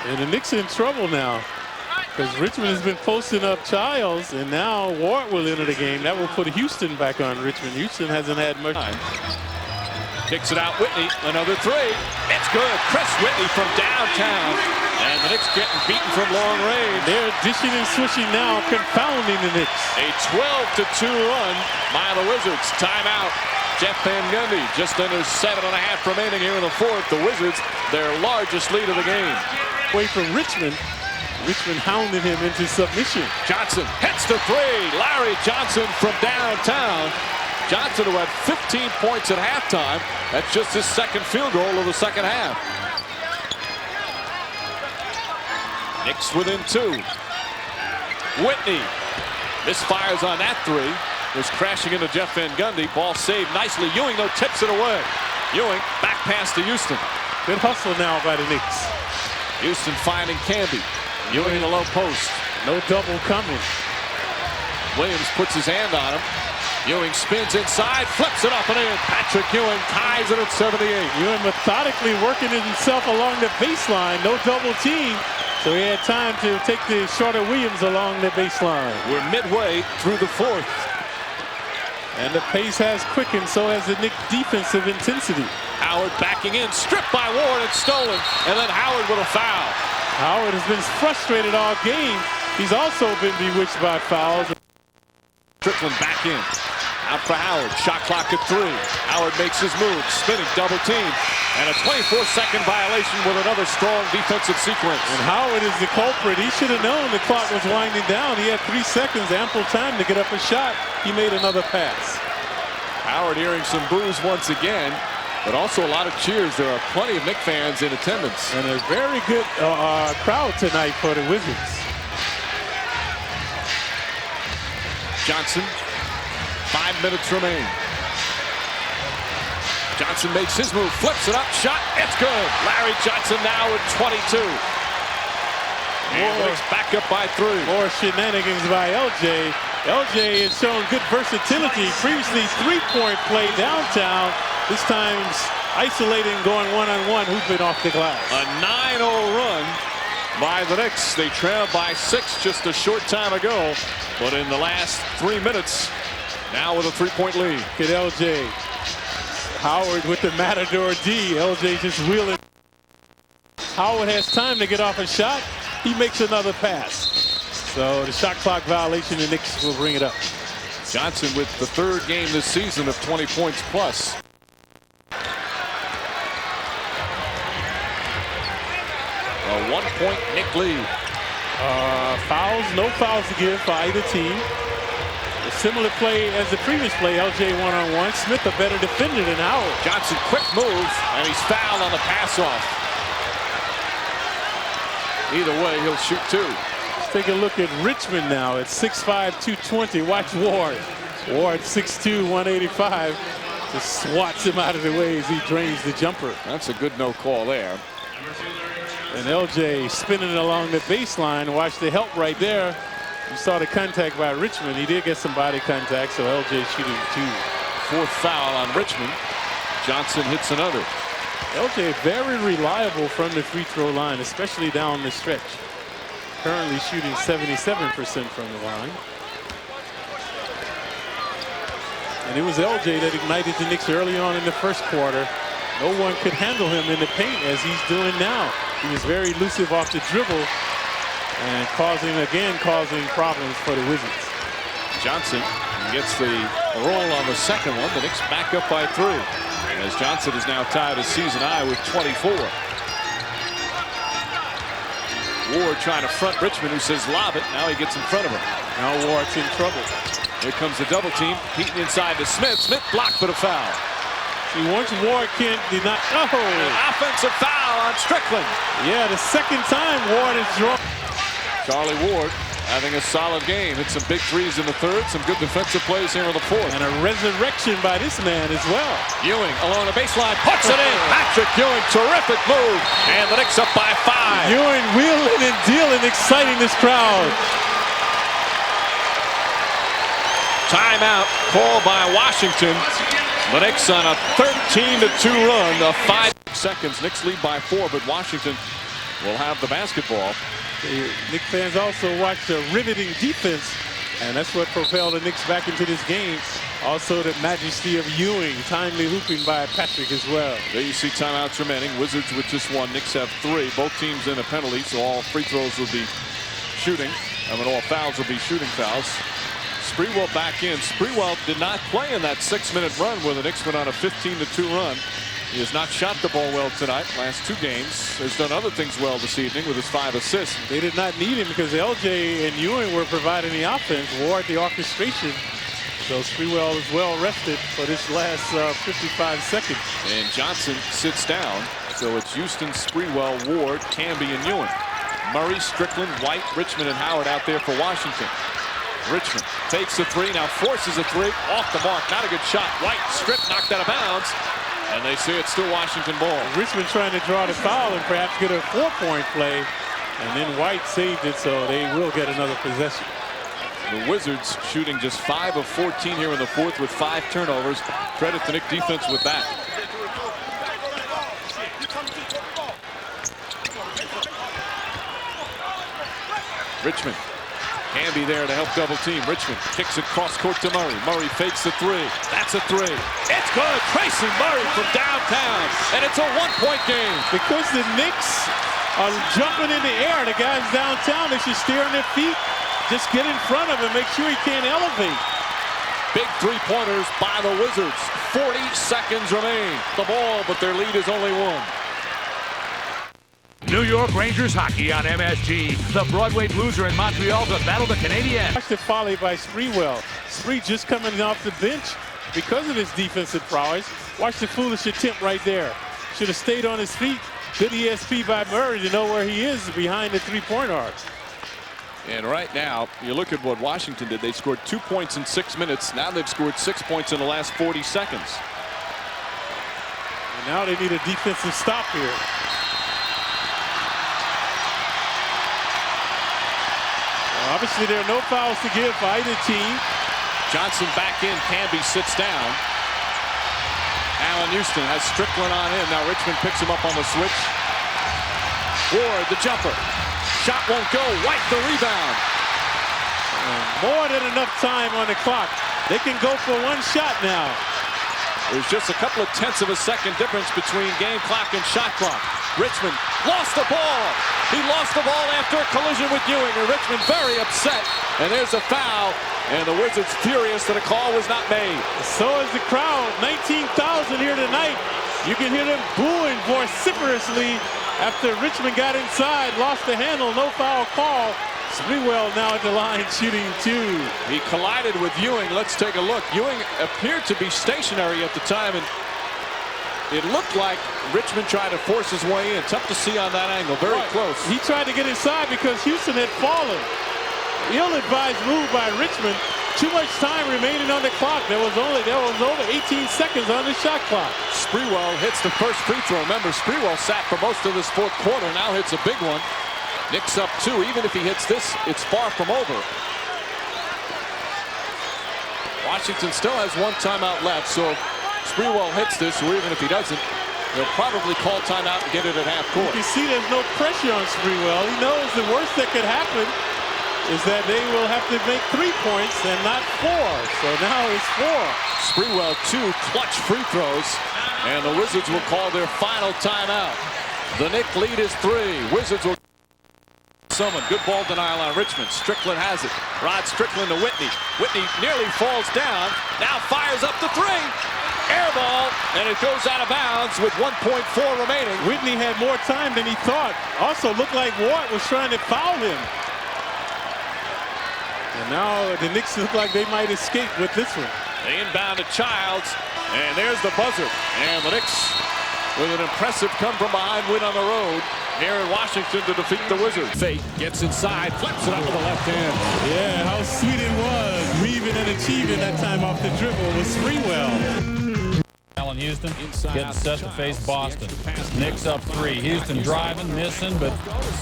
And the Knicks are in trouble now, because Richmond has been posting up Childs, and now Ward will enter the game. That will put Houston back on Richmond. Houston hasn't had much time. Kicks it out, Whitney, another 3. It's good. Chris Whitney from downtown. And the Knicks getting beaten from long range. They're dishing and swishing now, confounding the Knicks. A 12-2 run by the Wizards. Timeout. Jeff Van Gundy, just under 7.5 remaining here in the fourth. The Wizards, their largest lead of the game. Away from Richmond. Richmond hounding him into submission. Johnson hits the 3. Larry Johnson from downtown. Johnson, who had 15 points at halftime. That's just his 2nd field goal of the second half. Knicks within 2. Whitney misfires on that 3. Was crashing into Jeff Van Gundy. Ball saved nicely. Ewing, though, tips it away. Ewing back pass to Houston. Good hustle now by the Knicks. Houston finding Camby. Ewing in the low post. No double coming. Williams puts his hand on him. Ewing spins inside, flips it up and in. Patrick Ewing ties it at 78. Ewing methodically working himself along the baseline. No double team. So he had time to take the shorter Williams along the baseline. We're midway through the fourth. And the pace has quickened, so has the Knick defensive intensity. Howard backing in, stripped by Ward and stolen, and then Howard with a foul. Howard has been frustrated all game. He's also been bewitched by fouls. Strickland back in. Out for Howard. Shot clock at 3. Howard makes his move. Spinning double team. And a 24-second violation with another strong defensive sequence. And Howard is the culprit. He should have known the clock was winding down. He had 3 seconds, ample time to get up a shot. He made another pass. Howard hearing some boos once again, but also a lot of cheers. There are plenty of Knick fans in attendance. And a very good crowd tonight for the Wizards. Johnson, 5 minutes remain. Johnson makes his move, flips it up, shot, it's good. Larry Johnson now at 22. And back up by 3. More shenanigans by LJ. LJ has shown good versatility. Previously, 3-point play downtown. This time isolating, going one-on-one, hooping off the glass. A 9-0 run by the Knicks. They trailed by 6 just a short time ago. But in the last 3 minutes, now with a 3-point lead. Look at LJ. Howard with the Matador D. LJ just wheeling. Howard has time to get off a shot. He makes another pass. So the shot clock violation, the Knicks will bring it up. Johnson with the 3rd game this season of 20 points plus. A 1-point Knick lead. Fouls, no fouls to give for either team. A similar play as the previous play, LJ one-on-one. Smith a better defender than Howard. Johnson, quick move, and he's fouled on the pass off. Either way, he'll shoot 2. Let's take a look at Richmond now at 6'5", 220. Watch Ward. Ward 6'2", 185. Just swats him out of the way as he drains the jumper. That's a good no call there. And LJ spinning along the baseline. Watch the help right there. You saw the contact by Richmond. He did get some body contact, so LJ shooting 2. 4th foul on Richmond. Johnson hits another. LJ very reliable from the free throw line, especially down the stretch. Currently shooting 77% from the line. And it was LJ that ignited the Knicks early on in the first quarter. No one could handle him in the paint as he's doing now. He was very elusive off the dribble and causing problems for the Wizards. Johnson gets the roll on the second one. The Knicks back up by 3. As Johnson is now tied a season high with 24. Ward trying to front Richmond, who says lob it. Now he gets in front of him. Now Ward's in trouble. Here comes the double team. Heaton inside to Smith. Smith blocked for the foul. See, once Ward can't deny. Oh! An offensive foul on Strickland. Yeah, the second time Ward is drawn. Charlie Ward having a solid game. Hit some big threes in the 3rd. Some good defensive plays here in the 4th. And a resurrection by this man as well. Ewing along the baseline. Puts it in. Patrick Ewing. Terrific move. And the Knicks up by 5. Ewing wheeling and dealing, exciting this crowd. Timeout called by Washington. The Knicks on a 13-2 run of 5 seconds. Knicks lead by 4, but Washington will have the basketball. The Knicks fans also watched a riveting defense, and that's what propelled the Knicks back into this game. Also the majesty of Ewing, timely hooping by Patrick as well. There you see timeouts remaining. Wizards with just 1. Knicks have 3. Both teams in a penalty, so all free throws will be shooting. All fouls will be shooting fouls. Sprewell back in. Sprewell did not play in that 6-minute run where the Knicks went on a 15-2 run. He has not shot the ball well tonight. Last 2 games. Has done other things well this evening with his 5 assists. They did not need him because LJ and Ewing were providing the offense. Ward the orchestration. So Sprewell is well rested for this last 55 seconds. And Johnson sits down. So it's Houston, Sprewell, Ward, Camby, and Ewing. Murray, Strickland, White, Richmond, and Howard out there for Washington. Richmond takes the 3, now forces a 3, off the mark, not a good shot. White stripped, knocked out of bounds, and they say it's still Washington ball. Richmond trying to draw the foul and perhaps get a 4-point play, and then White saved it, so they will get another possession. The Wizards shooting just 5 of 14 here in the 4th with 5 turnovers. Credit the Knick defense with that. Richmond Camby there to help double team. Richmond kicks it cross court to Murray. Murray fakes the three. That's a three. It's good. Tracy Murray from downtown. And it's a one-point game. Because the Knicks are jumping in the air. The guys downtown, they should stay on their feet. Just get in front of him. Make sure he can't elevate. Big three-pointers by the Wizards. 40 seconds remain. The ball, but their lead is only one. New York Rangers hockey on MSG. The Broadway Blues are in Montreal to battle the Canadiens. Watch the volley by Spreewell. Spree just coming off the bench because of his defensive prowess. Watch the foolish attempt right there. Should have stayed on his feet. Good ESP by Murray to know where he is behind the three-point arc. And right now, you look at what Washington did. They scored 2 points in 6 minutes. Now they've scored 6 points in the last 40 seconds. And now they need a defensive stop here. Well, obviously, there are no fouls to give for either team. Johnson back in. Camby sits down. Allen Houston has Strickland on him. Now Richmond picks him up on the switch. Ward, the jumper. Shot won't go. White the rebound. More than enough time on the clock. They can go for one shot now. There's just a couple of tenths of a second difference between game clock and shot clock. Richmond lost the ball. He lost the ball after a collision with Ewing, and Richmond very upset. And there's a foul, and the Wizards furious that a call was not made. So is the crowd. 19,000 here tonight. You can hear them booing vociferously after Richmond got inside, lost the handle, no foul call. Spreewell now at the line shooting two. He collided with Ewing. Let's take a look. Ewing appeared to be stationary at the time, and it looked like Richmond tried to force his way in. Tough to see on that angle. Very close. He tried to get inside because Houston had fallen. Ill-advised move by Richmond. Too much time remaining on the clock. There was over 18 seconds on the shot clock. Spreewell hits the first free throw. Remember, Spreewell sat for most of this fourth quarter. Now hits a big one. Knicks up two. Even if he hits this, it's far from over. Washington still has one timeout left, so if Spreewell hits this, or even if he doesn't, they'll probably call timeout and get it at half court. You see there's no pressure on Spreewell. He knows the worst that could happen is that they will have to make 3 points and not 4. So now it's 4. Spreewell, 2 clutch free throws, and the Wizards will call their final timeout. The Knicks lead is 3. Wizards will summon. Good ball denial on Richmond. Strickland has it. Rod Strickland to Whitney. Whitney nearly falls down. Now fires up the 3. Air ball, and it goes out of bounds with 1.4 remaining. Whitney had more time than he thought. Also looked like Ward was trying to foul him. And now the Knicks look like they might escape with this one. They inbound to Childs, and there's the buzzer. And the Knicks with an impressive come-from-behind win on the road here in Washington to defeat the Wizards. Fate gets inside, flips it up with the left hand. Yeah, how sweet it was. Reaving and achieving that time off the dribble was Spreewell. Allen Houston getting set to face Boston. Knicks up 3. Houston driving, missing, but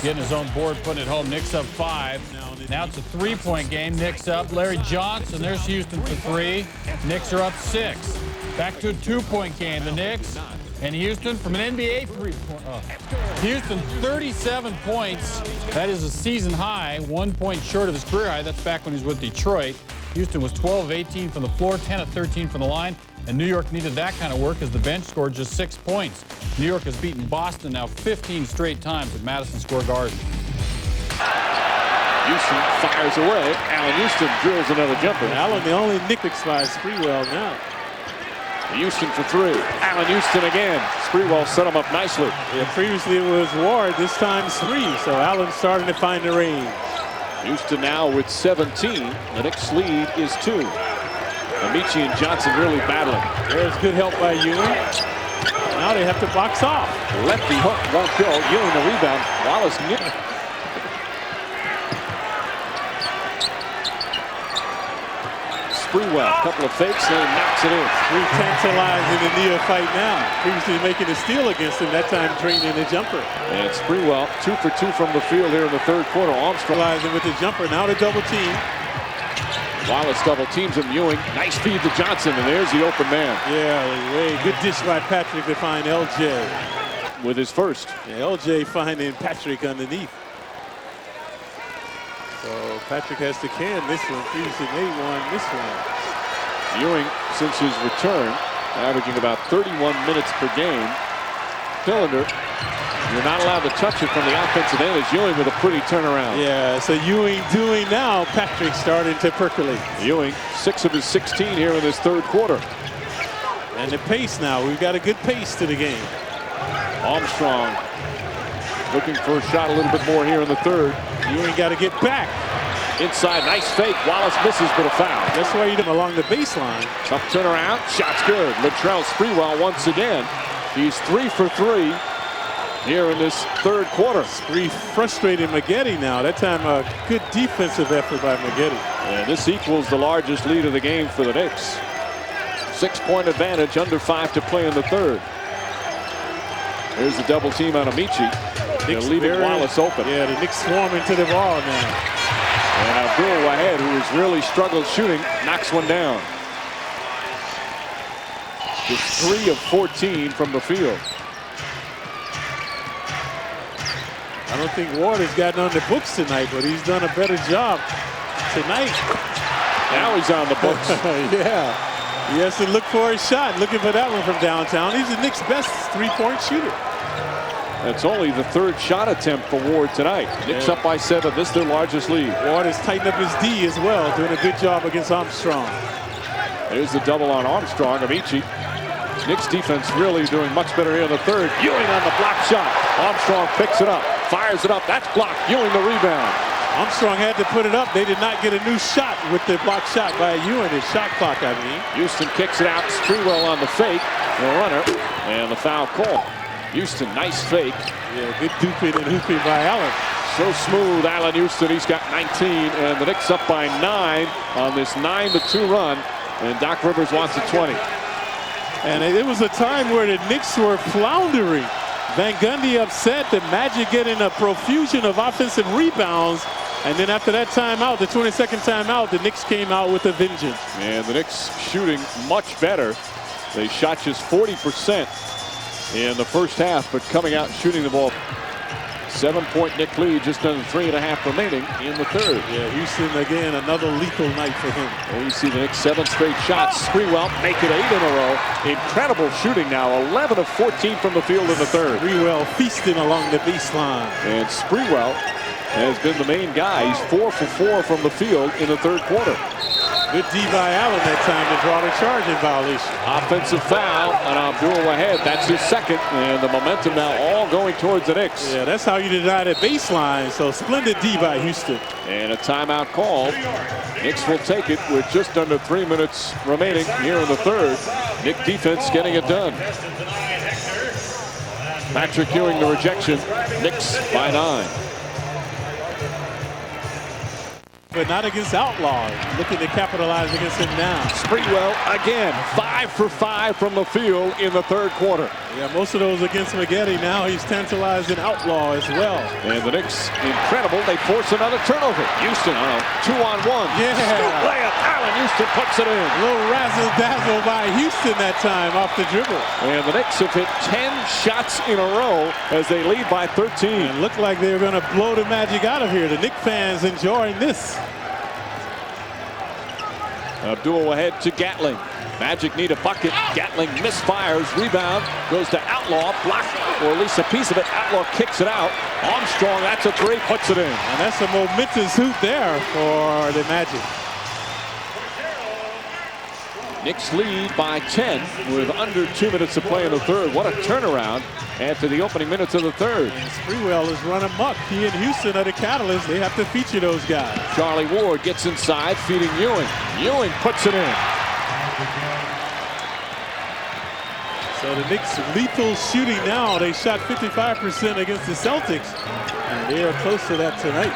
getting his own board, putting it home. Knicks up 5. Now it's a 3-point game. Knicks up. Larry Johnson, there's Houston for 3. Knicks are up 6. Back to a 2-point game. The Knicks and Houston from an NBA 3-point. Houston 37 points. That is a season high. 1 point short of his career high. That's back when he was with Detroit. Houston was 12 of 18 from the floor, 10 of 13 from the line. And New York needed that kind of work as the bench scored just 6 points. New York has beaten Boston now 15 straight times at Madison Square Garden. Houston fires away. Allen Houston drills another jumper. Allen, the only Knicks by Spreewell now. Houston for 3. Allen Houston again. Spreewell set him up nicely. Yeah, previously it was Ward, this time 3. So Allen starting to find the range. Houston now with 17. The Knicks lead is 2. Amici and Johnson really battling. There's good help by Ewing. Now they have to box off. Lefty hook won't go. Ewing the rebound. Wallace Spreewell, a couple of fakes, and knocks it in. Spree tantalizing the neophyte now. Previously making a steal against him, that time draining the jumper. And Spreewell, 2 for 2 from the field here in the third quarter. Armstrong with the jumper. Now the double team. Wallace double teams him. Ewing, nice feed to Johnson, and there's the open man. Yeah, good dish by Patrick to find LJ. With his first. Yeah, LJ finding Patrick underneath. So Patrick has to can this one. Houston, they won this one. Ewing, since his return, averaging about 31 minutes per game. Cylinder, you're not allowed to touch it from the offensive end. As Ewing with a pretty turnaround. Yeah, so Ewing doing now. Patrick starting to percolate. Ewing, 6 of his 16 here in this third quarter. And the pace now. We've got a good pace to the game. Armstrong looking for a shot a little bit more here in the third. Ewing got to get back. Inside, nice fake. Wallace misses, but a foul. That's why you do along the baseline. Tough turnaround. Shot's good. Latrell Sprewell once again. He's 3 for 3 here in this third quarter. Spree frustrating Maggette now. That time a good defensive effort by Maggette. And this equals the largest lead of the game for the Knicks. 6-point advantage, under 5 to play in the third. Here's the double team on Amici. They're leaving Wallace open. Yeah, the Knicks swarming to the ball now. And Abdul Wahed, who has really struggled shooting, knocks one down. Just 3 of 14 from the field. I don't think Ward has gotten on the books tonight, but he's done a better job tonight. Now he's on the books. Yeah. He has to look for a shot, looking for that one from downtown. He's the Knicks' best three-point shooter. That's only the third shot attempt for Ward tonight. Knicks up by 7. This is their largest lead. Ward has tightened up his D as well, doing a good job against Armstrong. There's the double on Armstrong. Amici. Knicks defense really doing much better here in the third. Ewing on the block shot. Armstrong picks it up, fires it up. That's blocked. Ewing the rebound. Armstrong had to put it up. They did not get a new shot with the block shot by Ewing. His shot clock, I mean. Houston kicks it out. Sprewell on the fake. The runner. And the foul call. Houston, nice fake. Yeah, good duping and hooping by Allen. So smooth, Allen Houston. He's got 19. And the Knicks up by 9 on this 9-2 run. And Doc Rivers wants a 20. And it was a time where the Knicks were floundering. Van Gundy upset, the Magic getting a profusion of offensive rebounds. And then after that timeout, the 22nd timeout, the Knicks came out with a vengeance. And the Knicks shooting much better. They shot just 40% in the first half, but coming out shooting the ball. 7-point Knick lead, just under 3.5 remaining in the third. Yeah, Houston again, another lethal night for him. And you see the Knicks 7 straight shots. Sprewell make it 8 in a row. Incredible shooting now, 11 of 14 from the field in the third. Sprewell feasting along the baseline. And Sprewell has been the main guy. He's 4 for 4 from the field in the third quarter. Good D by Allen that time to draw the charge in violation. Offensive foul on Abdul Wahed. That's his second. And the momentum now all going towards the Knicks. Yeah, that's how you deny the baseline. So splendid D by Houston. And a timeout call. Knicks will take it with just under 3 minutes remaining here in the third. Knick defense getting it done. Patrick Ewing the rejection. Knicks by 9. But not against Outlaw. Looking to capitalize against him now. Sprewell again, 5 for 5 from the field in the third quarter. Yeah, most of those against Maggette. Now he's tantalizing Outlaw as well. And the Knicks, incredible, they force another turnover. Houston on a 2-on-1. Yeah. Scoop layup, Allen Houston puts it in. A little razzle-dazzle by Houston that time off the dribble. And the Knicks have hit 10 shots in a row as they lead by 13. It looked like they were going to blow the Magic out of here. The Knicks fans enjoying this. Abdul Wahed to Gatling. Magic need a bucket. Gatling misfires. Rebound goes to Outlaw. Blocked, or at least a piece of it. Outlaw kicks it out. Armstrong, that's a 3, puts it in. And that's a momentous hoop there for the Magic. Knicks lead by 10 with under 2 minutes to play in the third. What a turnaround after the opening minutes of the third. And Sprewell is running muck. He and Houston are the catalyst. They have to feature those guys. Charlie Ward gets inside, feeding Ewing. Ewing puts it in. So the Knicks lethal shooting now. They shot 55% against the Celtics. And they are close to that tonight.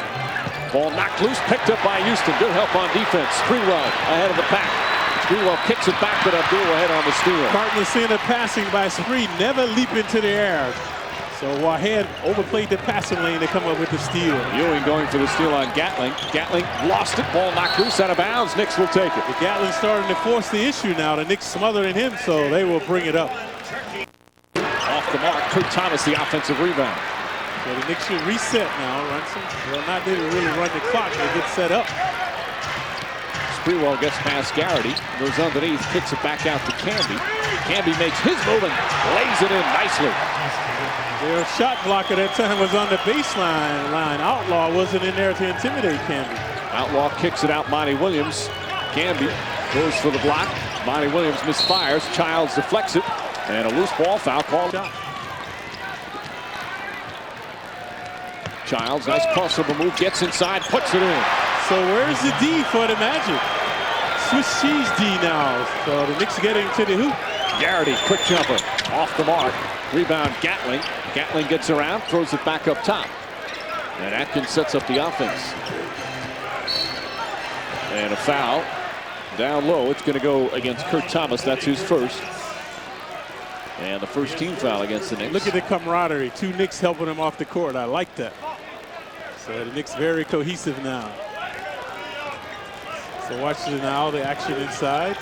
Ball knocked loose, picked up by Houston. Good help on defense. Sprewell ahead of the pack. Sprewell kicks it back, but Abdul Wahed on the steal. Cardinal center passing by Spree, never leap into the air. So Wahed overplayed the passing lane to come up with the steal. Ewing going for the steal on Gatling. Gatling lost it. Ball knocked loose out of bounds. Knicks will take it. The Gatling starting to force the issue now. The Knicks smothering him, so they will bring it up. Off the mark. Kurt Thomas, the offensive rebound. So the Knicks should reset now. Well, not really run the clock. They get set up. Sprewell gets past Garrity, goes underneath, kicks it back out to Canby. Canby makes his move and lays it in nicely. Their shot blocker that time was on the baseline line. Outlaw wasn't in there to intimidate Canby. Outlaw kicks it out, Monty Williams. Canby goes for the block. Monty Williams misfires. Childs deflects it. And a loose ball foul called out. Childs, nice crossover move, gets inside, puts it in. So where's the D for the Magic? Swiss cheese D now. So the Knicks getting to the hoop. Garrity, quick jumper, off the mark. Rebound, Gatling. Gatling gets around, throws it back up top. And Atkins sets up the offense. And a foul down low. It's going to go against Kurt Thomas. That's his first. And the first team foul against the Knicks. Look at the camaraderie. Two Knicks helping him off the court. I like that. So the Knicks very cohesive now. So watch now the action inside.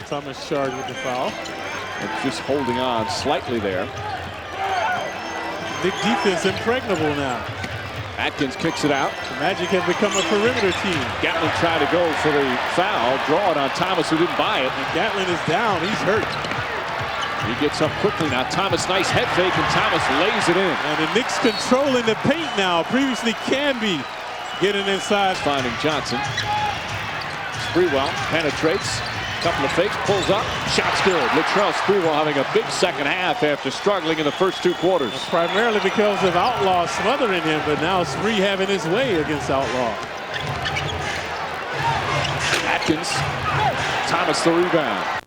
Thomas charged with the foul. And just holding on slightly there. Knick defense impregnable now. Atkins kicks it out. The Magic have become a perimeter team. Gatlin tried to go for the foul, draw it on Thomas, who didn't buy it. And Gatlin is down. He's hurt. He gets up quickly now. Thomas, nice head fake, and Thomas lays it in. And the Knicks controlling the paint now. Previously Canby getting inside. Finding Johnson. Sprewell penetrates. Couple of fakes, pulls up, shot's good. Latrell Sprewell having a big second half after struggling in the first two quarters. Primarily because of Outlaw smothering him, but now Spree having his way against Outlaw. Atkins, Thomas the rebound.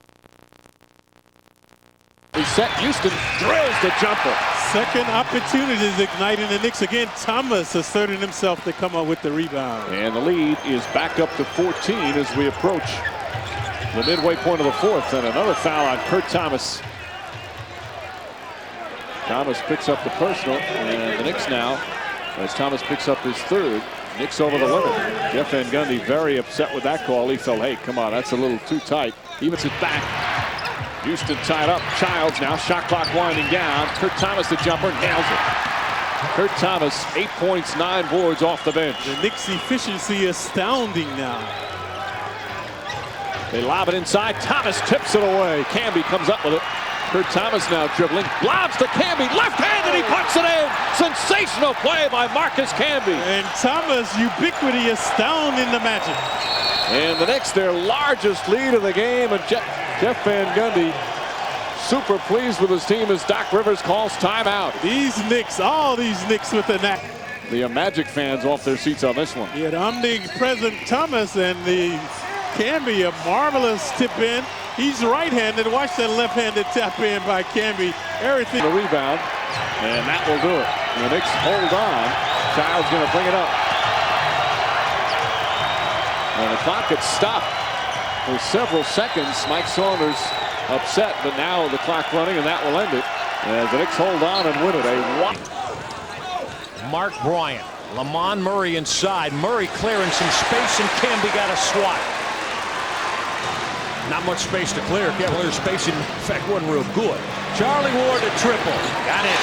Reset, Houston drills the jumper. Second opportunities igniting the Knicks again. Thomas asserting himself to come up with the rebound. And the lead is back up to 14 as we approach the midway point of the fourth, and another foul on Kurt Thomas. Thomas picks up the personal, and the Knicks now, as Thomas picks up his third, Knicks over the limit. Jeff Van Gundy very upset with that call. He felt, hey, come on, that's a little too tight. Evens it back. Houston tied up. Childs now, shot clock winding down. Kurt Thomas, the jumper, nails it. Kurt Thomas, 8 points, 9 boards off the bench. The Knicks' efficiency astounding now. They lob it inside. Thomas tips it away. Canby comes up with it. Kurt Thomas now dribbling. Lobs to Canby. Left-handed, he puts it in. Sensational play by Marcus Canby. And Thomas, ubiquity astounding the Magic. And the Knicks, their largest lead of the game. And Jeff Van Gundy super pleased with his team as Doc Rivers calls timeout. These Knicks, all these Knicks with the net. The Magic fans off their seats on this one. Yeah, the omnipresent Thomas and the Canby, a marvelous tip in. He's right-handed. Watch that left-handed tap in by Canby. Everything. The rebound, and that will do it. The Knicks hold on. Child's going to bring it up. And the clock gets stopped for several seconds. Mike Saunders upset, but now the clock running, and that will end it. As the Knicks hold on and win it. Mark Bryant, Lamont Murray inside. Murray clearing some space, and Canby got a swat. Not much space to clear. Cavaliers spacing, in fact, wasn't real good. Charlie Ward to triple. Got it.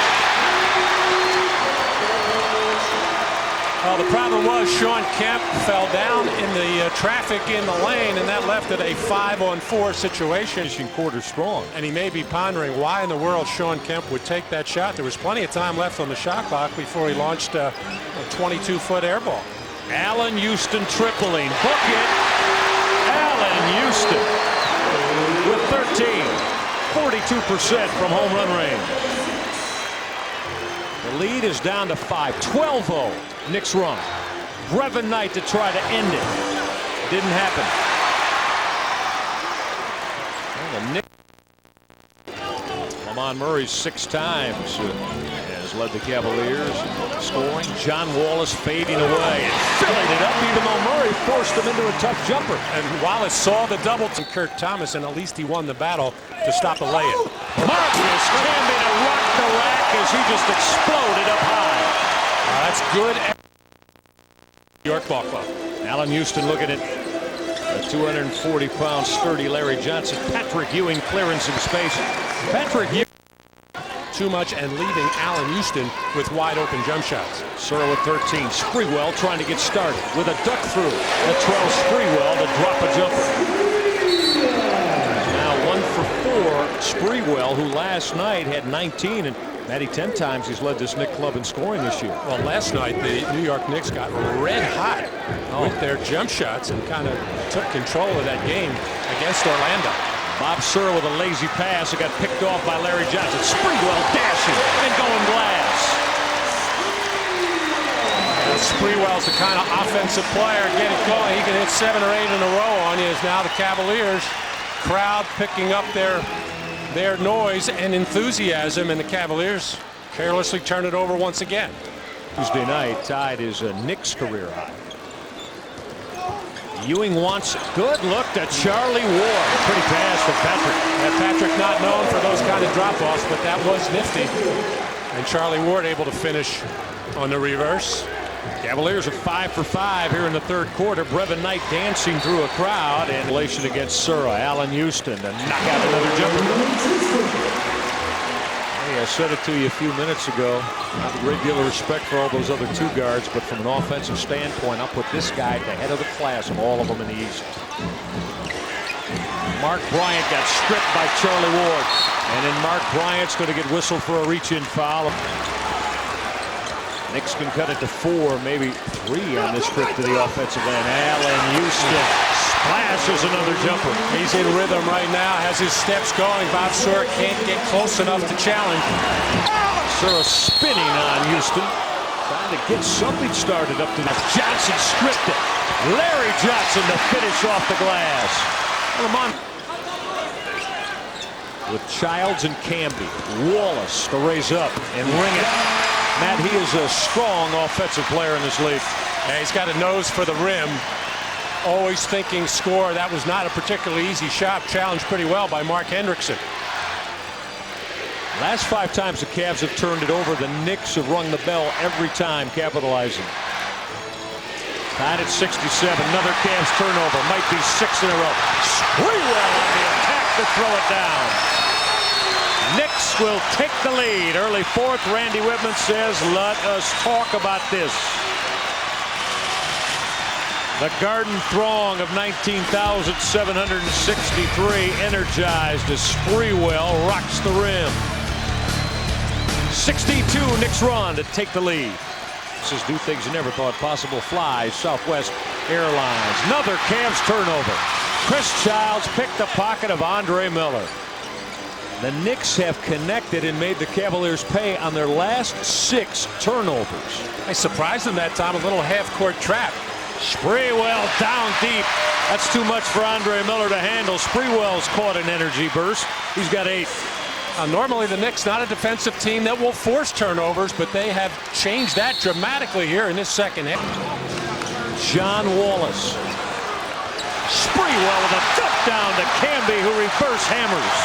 Well, the problem was Sean Kemp fell down in the traffic in the lane, and that left it a 5-on-4 situation. Quarter strong. And he may be pondering why in the world Sean Kemp would take that shot. There was plenty of time left on the shot clock before he launched a 22-foot air ball. Allen Houston tripling. Book it. Allen Houston with 13. 42% from home run range. The lead is down to 5. 12-0. Knicks run. Brevin Knight to try to end it. Didn't happen. Well, Lamont Murray 6 times has led the Cavaliers scoring. John Wallace fading away and filling it up, even though Murray forced him into a tough jumper. And Wallace saw the double to Kurt Thomas, and at least he won the battle to stop the lay-in. Marcus Camby to rock the rack as he just exploded up high. That's good. York Ball Club. Allen Houston looking at a 240-pound sturdy Larry Johnson. Patrick Ewing clearing some space. Patrick Ewing. too much and leaving Allen Houston with wide open jump shots. Surra with 13. Sprewell trying to get started with a duck through. Latrell Sprewell to drop a jumper. Now 1 for 4. Sprewell, who last night had 19, and Matty, 10 times he's led this Knick club in scoring this year. Well, last night the New York Knicks got red hot with their jump shots and kind of took control of that game against Orlando. Bob Surra with a lazy pass. It got picked off by Larry Johnson. Sprewell dashing and going glass. Sprewell's the kind of offensive player. Get it going. He can hit 7 or 8 in a row on you. As now the Cavaliers crowd picking up their noise and enthusiasm, and the Cavaliers carelessly turn it over once again. Tuesday night tied his Knicks career high. Ewing wants it. Good look to Charlie Ward. Pretty pass for Patrick. Patrick not known for those kind of drop-offs, but that was nifty. And Charlie Ward able to finish on the reverse. Cavaliers are 5 for 5 here in the third quarter. Brevin Knight dancing through a crowd in relation against Surra. Allen Houston to knock out another jumper. Hey, I said it to you a few minutes ago. I have a great deal of respect for all those other two guards, but from an offensive standpoint, I'll put this guy at the head of the class of all of them in the East. Mark Bryant got stripped by Charlie Ward. And then Mark Bryant's going to get whistled for a reach-in foul. Knicks can cut it to 4, maybe 3 on this trip to the offensive end. Allen Houston splashes another jumper. He's in rhythm right now, has his steps going. Bob Surra can't get close enough to challenge. Surra spinning on Houston, trying to get something started up to that. Johnson stripped it. Larry Johnson to finish off the glass. With Childs and Camby. Wallace to raise up and ring it. Matt, he is a strong offensive player in this league. Yeah, he's got a nose for the rim. Always thinking score. That was not a particularly easy shot. Challenged pretty well by Mark Hendrickson. Last 5 times the Cavs have turned it over, the Knicks have rung the bell every time, capitalizing. Tied at 67. Another Cavs turnover. Might be 6 in a row. Sprewell on the attack to throw it down. Knicks will take the lead. Early 4th, Randy Whitman says, let us talk about this. The Garden throng of 19,763 energized as Sprewell rocks the rim. 62, Knicks run to take the lead. This is do things you never thought possible. Flies, Southwest Airlines. Another Cavs turnover. Chris Childs picked the pocket of Andre Miller. The Knicks have connected and made the Cavaliers pay on their last 6 turnovers. I surprised them that time, a little half-court trap. Sprewell down deep. That's too much for Andre Miller to handle. Sprewell's caught an energy burst. He's got 8. Normally the Knicks not a defensive team that will force turnovers, but they have changed that dramatically here in this second half. John Wallace. Sprewell with a dump down to Camby, who reverse hammers.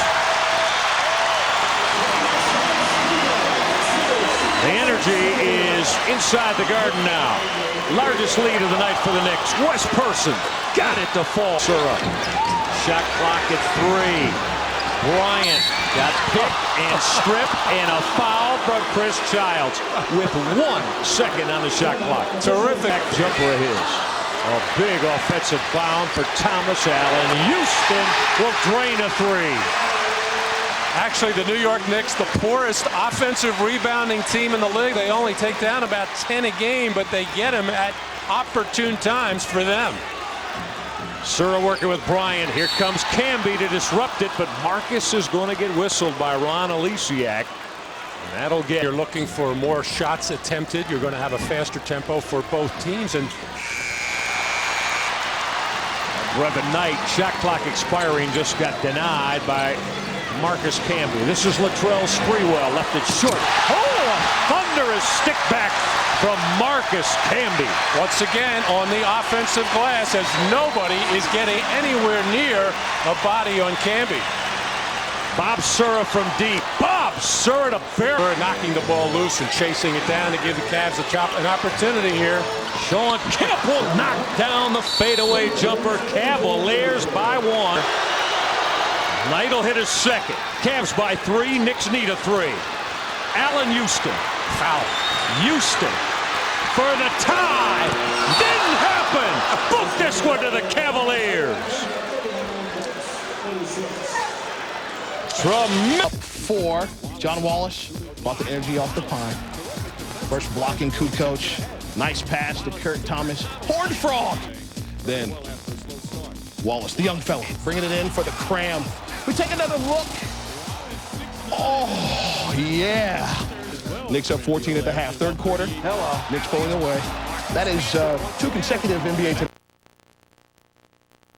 The energy is inside the Garden now. Largest lead of the night for the Knicks. Wes Person got it to fall. Surra. Shot clock at 3. Bryant got picked and stripped, and a foul from Chris Childs with 1 second on the shot clock. Terrific jumper of his. A big offensive bound for Thomas Allen. Houston will drain a 3. Actually, the New York Knicks, the poorest offensive rebounding team in the league. They only take down about 10 a game, but they get them at opportune times for them. Surra working with Bryant. Here comes Camby to disrupt it, but Marcus is going to get whistled by Ron Alesiak. And that'll get... You're looking for more shots attempted. You're going to have a faster tempo for both teams. And Brevin Knight, shot clock expiring, just got denied by Marcus Camby. This is Latrell Sprewell, left it short. Oh, a thunderous stick back from Marcus Camby. Once again, on the offensive glass, as nobody is getting anywhere near a body on Camby. Bob Surra from deep. Bob Surra to bear. Knocking the ball loose and chasing it down to give the Cavs an opportunity here. Sean Kemp will knock down the fadeaway jumper. Cavaliers by 1. Knight will hit his second. Cavs by 3. Knicks need a 3. Allen Houston. Foul. Houston for the tie. Didn't happen. Book this one to the Cavaliers. Up 4. John Wallace brought the energy off the pine. First blocking Kukoc. Nice pass to Kurt Thomas. Horned frog. Then Wallace, the young fella, bringing it in for the cram. We take another look. Oh, yeah. Knicks up 14 at the half. Third quarter. Hello. Knicks pulling away. That is 2 consecutive NBA tonight.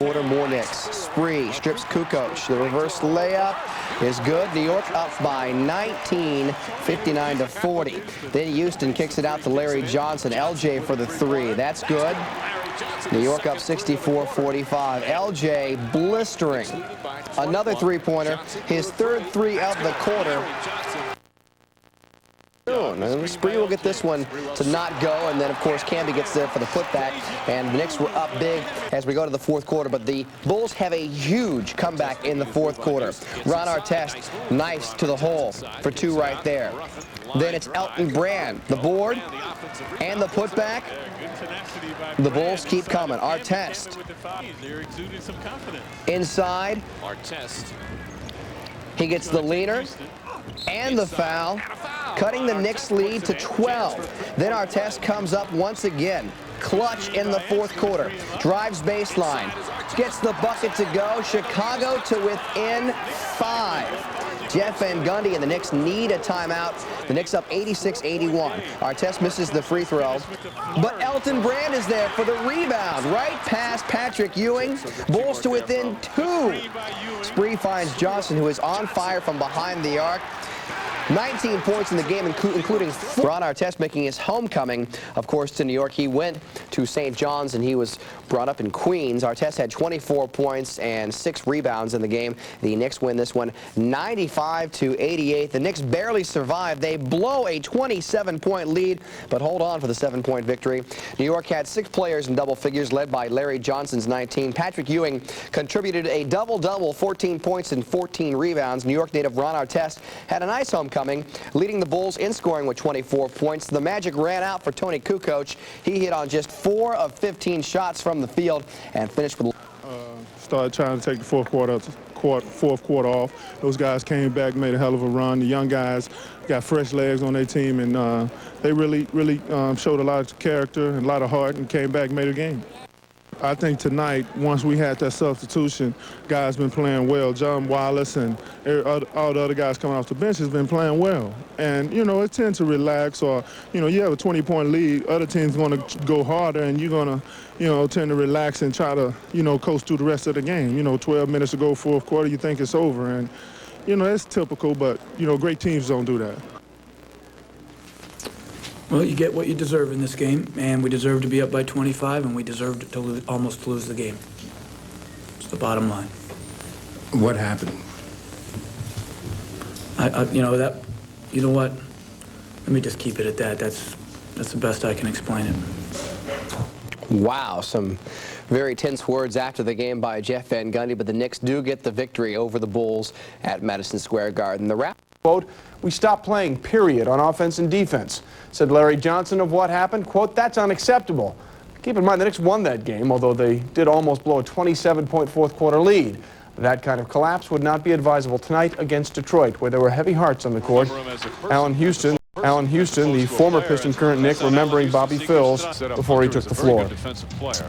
Quarter, more Knicks. Spree strips Kukoc. The reverse layup is good. New York up by 19, 59-40. Then Houston kicks it out to Larry Johnson. LJ for the 3. That's good. New York up 64-45. LJ blistering. Another three-pointer. His third 3 of the quarter. And Spree will get this one to not go, and then of course Camby gets there for the putback, and the Knicks were up big as we go to the fourth quarter, but the Bulls have a huge comeback in the fourth quarter. Ron Artest, nice to the hole for 2 right there. Then it's Elton Brand, the board and the putback. The Bulls keep coming. Artest inside. He gets the leaner and the foul, cutting the Knicks lead to 12. Then Artest comes up once again. Clutch in the fourth quarter. Drives baseline. Gets the bucket to go. Chicago to within 5. Jeff Van Gundy and the Knicks need a timeout. The Knicks up 86-81. Artest misses the free throw, but Elton Brand is there for the rebound. Right past Patrick Ewing. Bulls to within 2. Spree finds Johnson, who is on fire from behind the arc. 19 points in the game, including 4. Ron Artest making his homecoming, of course, to New York. He went to St. John's, and he was brought up in Queens. Artest had 24 points and 6 rebounds in the game. The Knicks win this one 95-88. The Knicks barely survive. They blow a 27-point lead, but hold on for the 7-point victory. New York had 6 players in double figures, led by Larry Johnson's 19. Patrick Ewing contributed a double-double, 14 points and 14 rebounds. New York native Ron Artest had a nice homecoming, leading the Bulls in scoring with 24 points. The Magic ran out for Tony Kukoc. He hit on just 4 of 15 shots from the field and finished with... Started trying to take the fourth quarter off. Those guys came back, made a hell of a run. The young guys got fresh legs on their team, and they really showed a lot of character and a lot of heart and came back and made a game. I think tonight, once we had that substitution, guys been playing well. John Wallace and all the other guys coming off the bench has been playing well. And, you know, it tends to relax, or, you know, you have a 20-point lead, other teams going to go harder, and you're going to, you know, tend to relax and try to, you know, coast through the rest of the game. You know, 12 minutes to go, fourth quarter, you think it's over. And, you know, it's typical, but, you know, great teams don't do that. Well, you get what you deserve in this game, and we deserve to be up by 25, and we deserved to almost lose the game. It's the bottom line. What happened? You know what? Let me just keep it at that. That's the best I can explain it. Wow, some very tense words after the game by Jeff Van Gundy, but the Knicks do get the victory over the Bulls at Madison Square Garden. The rap quote, "We stopped playing, period, on offense and defense," said Larry Johnson of what happened. Quote, "That's unacceptable." Keep in mind, the Knicks won that game, although they did almost blow a 27-point fourth quarter lead. That kind of collapse would not be advisable tonight against Detroit, where there were heavy hearts on the court. Allen Houston, the former Piston, current Knick, remembering Bobby Phills before he took the floor.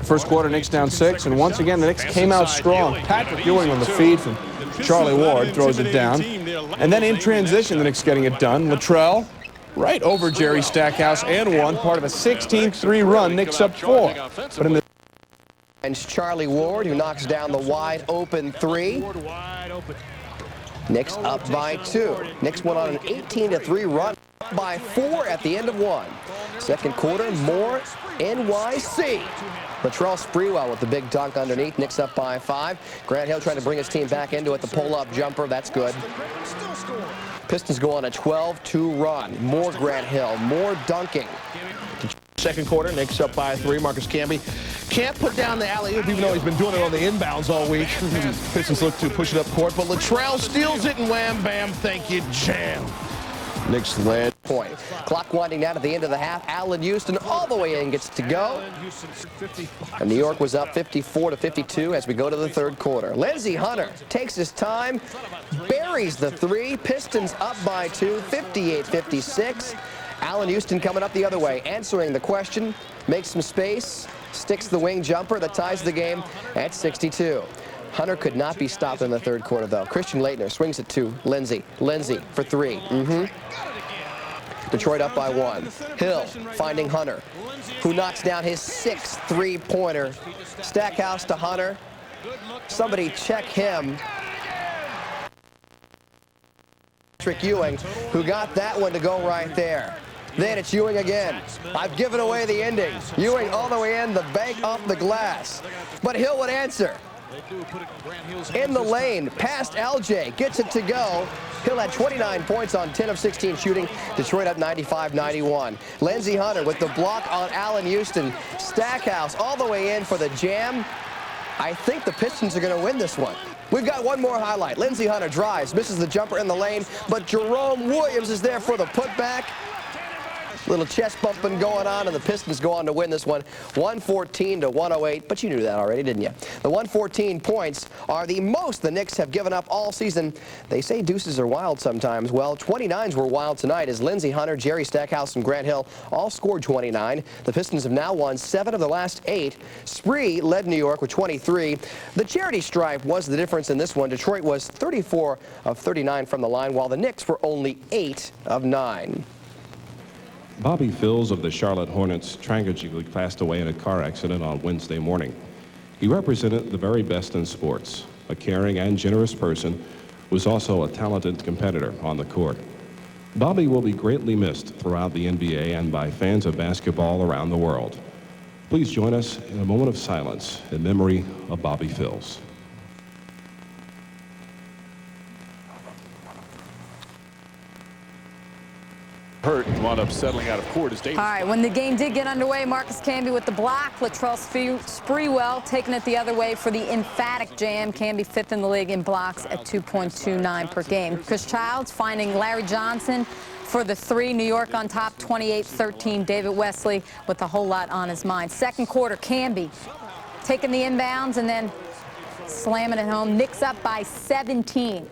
First quarter, Knicks down 6, and once again, the Knicks came out strong. Patrick Ewing on the feed from Charlie Ward throws it down. And then in transition, the Knicks getting it done. Latrell right over Jerry Stackhouse and one, part of a 16-3 run. Knicks up 4. But in the and Charlie Ward, who knocks down the wide open 3. Knicks up by 2. Knicks went on an 18-3 run, up by 4 at the end of 1. Second quarter, more NYC. Latrell Sprewell with the big dunk underneath. Knicks up by 5. Grant Hill trying to bring his team back into it. The pull-up jumper, that's good. Pistons go on a 12-2 run. More Grant Hill, more dunking. Second quarter, Knicks up by 3. Marcus Camby can't put down the alley-oop, even though he's been doing it on the inbounds all week. Pistons look to push it up court, but Latrell steals it, and wham, bam, thank you, jam. Knicks led. Point. Clock winding down at the end of the half. Allen Houston all the way in gets to go. And New York was up 54-52 as we go to the third quarter. Lindsey Hunter takes his time, buries the three. Pistons up by 2, 58-56. Allen Houston coming up the other way, answering the question, makes some space, sticks the wing jumper that ties the game at 62. Hunter could not be stopped in the third quarter, though. Christian Laettner swings it to Lindsey. Lindsey for three. Detroit up by 1. Hill finding Hunter, who knocks down his 6th three-pointer. Stackhouse to Hunter. Somebody check him. Patrick Ewing, who got that one to go right there. Then it's Ewing again. I've given away the ending. Ewing all the way in, the bank off the glass. But Hill would answer. In the lane, past LJ, gets it to go. Hill had 29 points on 10 of 16 shooting. Detroit up 95-91. Lindsey Hunter with the block on Allen Houston. Stackhouse all the way in for the jam. I think the Pistons are going to win this one. We've got one more highlight. Lindsey Hunter drives, misses the jumper in the lane, but Jerome Williams is there for the putback. Little chest bumping going on, and the Pistons go on to win this one 114-108. But you knew that already, didn't you? The 114 points are the most the Knicks have given up all season. They say deuces are wild sometimes. Well, 29s were wild tonight as Lindsey Hunter, Jerry Stackhouse, and Grant Hill all scored 29. The Pistons have now won 7 of the last 8. Spree led New York with 23. The charity stripe was the difference in this one. Detroit was 34 of 39 from the line, while the Knicks were only 8 of 9. Bobby Phills of the Charlotte Hornets tragically passed away in a car accident on Wednesday morning. He represented the very best in sports. A caring and generous person, was also a talented competitor on the court. Bobby will be greatly missed throughout the NBA and by fans of basketball around the world. Please join us in a moment of silence in memory of Bobby Phills. Hurt and wound up settling out of court as Davis. All right, when the game did get underway, Marcus Camby with the block, Latrell Sprewell taking it the other way for the emphatic jam. Camby 5th in the league in blocks at 2.29 per game. Chris Childs finding Larry Johnson for the 3. New York on top, 28-13. David Wesley with a whole lot on his mind. Second quarter, Camby taking the inbounds and then slamming it home. Knicks up by 17.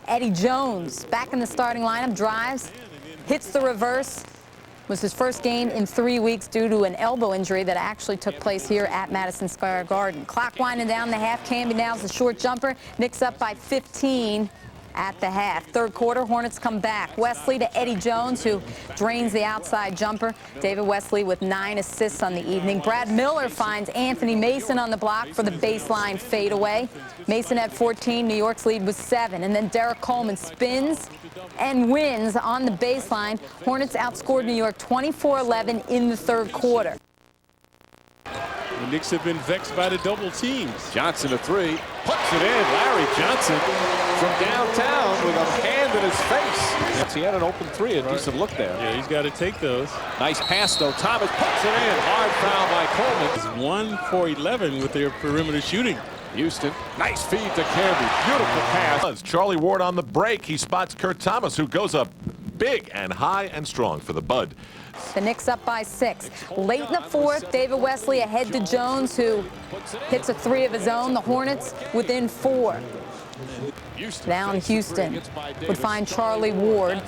Eddie Jones back in the starting lineup, drives, hits the reverse. Was his first game in 3 weeks due to an elbow injury that actually took place here at Madison Square Garden. Clock winding down the half. Camby nails the short jumper. Knicks up by 15 at the half. Third quarter, Hornets come back. Wesley to Eddie Jones, who drains the outside jumper. David Wesley with 9 assists on the evening. Brad Miller finds Anthony Mason on the block for the baseline fadeaway. Mason had 14. New York's lead was 7. And then Derek Coleman spins and wins on the baseline. Hornets outscored New York 24-11 in the third quarter. The Knicks have been vexed by the double teams. Johnson a 3, puts it in. Larry Johnson from downtown with a hand in his face. He had an open 3, a decent look there. Yeah, he's got to take those. Nice pass, though. Thomas puts it in. Hard foul by Coleman. 1 for 11 with their perimeter shooting. Houston, nice feed to Camby. Beautiful pass. Charlie Ward on the break. He spots Kurt Thomas, who goes up big and high and strong for the Bud. The Knicks up by 6. Late in the fourth, David Wesley ahead to Jones, who hits a 3 of his own. The Hornets within 4. Down Houston would find Charlie Ward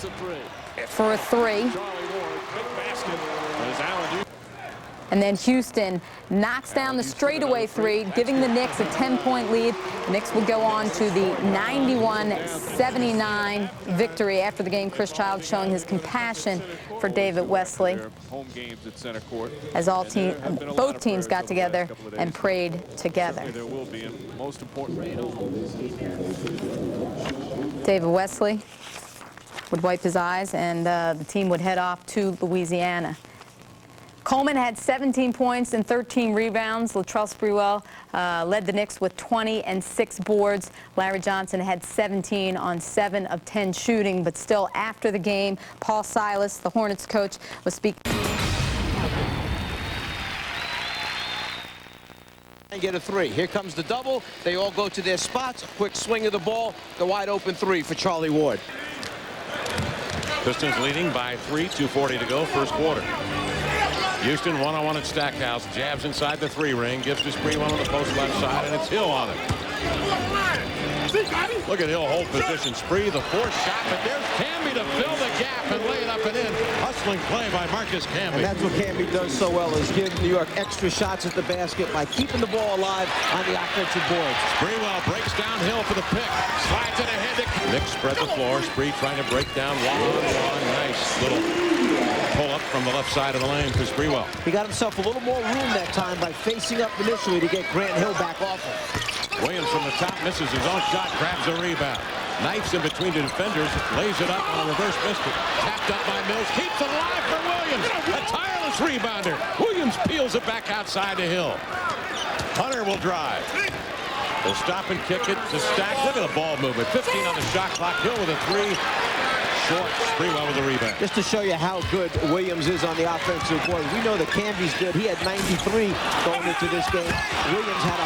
for a 3. And then Houston knocks down the straightaway 3, giving the Knicks a 10-point lead. The Knicks would go on to the 91-79 victory. After the game, Chris Childs showing his compassion for David Wesley Home games at center court. as both teams got together and prayed together. There will be a most important. David Wesley would wipe his eyes, and the team would head off to Louisiana. Coleman had 17 points and 13 rebounds. Latrell Sprewell led the Knicks with 20 and 6 boards. Larry Johnson had 17 on 7 of 10 shooting, but still after the game, Paul Silas, the Hornets coach, was speaking. And get a 3. Here comes the double. They all go to their spots. A quick swing of the ball. The wide open 3 for Charlie Ward. Pistons leading by 3, 2:40 to go, first quarter. Houston one-on-one at Stackhouse. Jabs inside the 3-ring. Gives to Sprewell on the post left side, and it's Hill on it. Look at Hill hold position. Spree, the fourth shot, but there's Camby to fill the gap and lay it up and in. Hustling play by Marcus Camby. And that's what Camby does so well, is give New York extra shots at the basket by keeping the ball alive on the offensive boards. Sprewell breaks down Hill for the pick. Slides it ahead to Knicks spread the floor. Spree trying to break down one. Nice little pull up from the left side of the lane to Sprewell. He got himself a little more room that time by facing up initially to get Grant Hill back off him. Williams from the top misses his own shot, grabs a rebound. Knifes in between the defenders, lays it up on a reverse biscuit. Tapped up by Mills, keeps it alive for Williams. A tireless rebounder. Williams peels it back outside to Hill. Hunter will drive. He'll stop and kick it to Stack. Look at the ball movement. 15 on the shot clock. Hill with a 3. Short. Sprewell with a rebound. Just to show you how good Williams is on the offensive board. We know that Camby's good. He had 93 going into this game. Williams had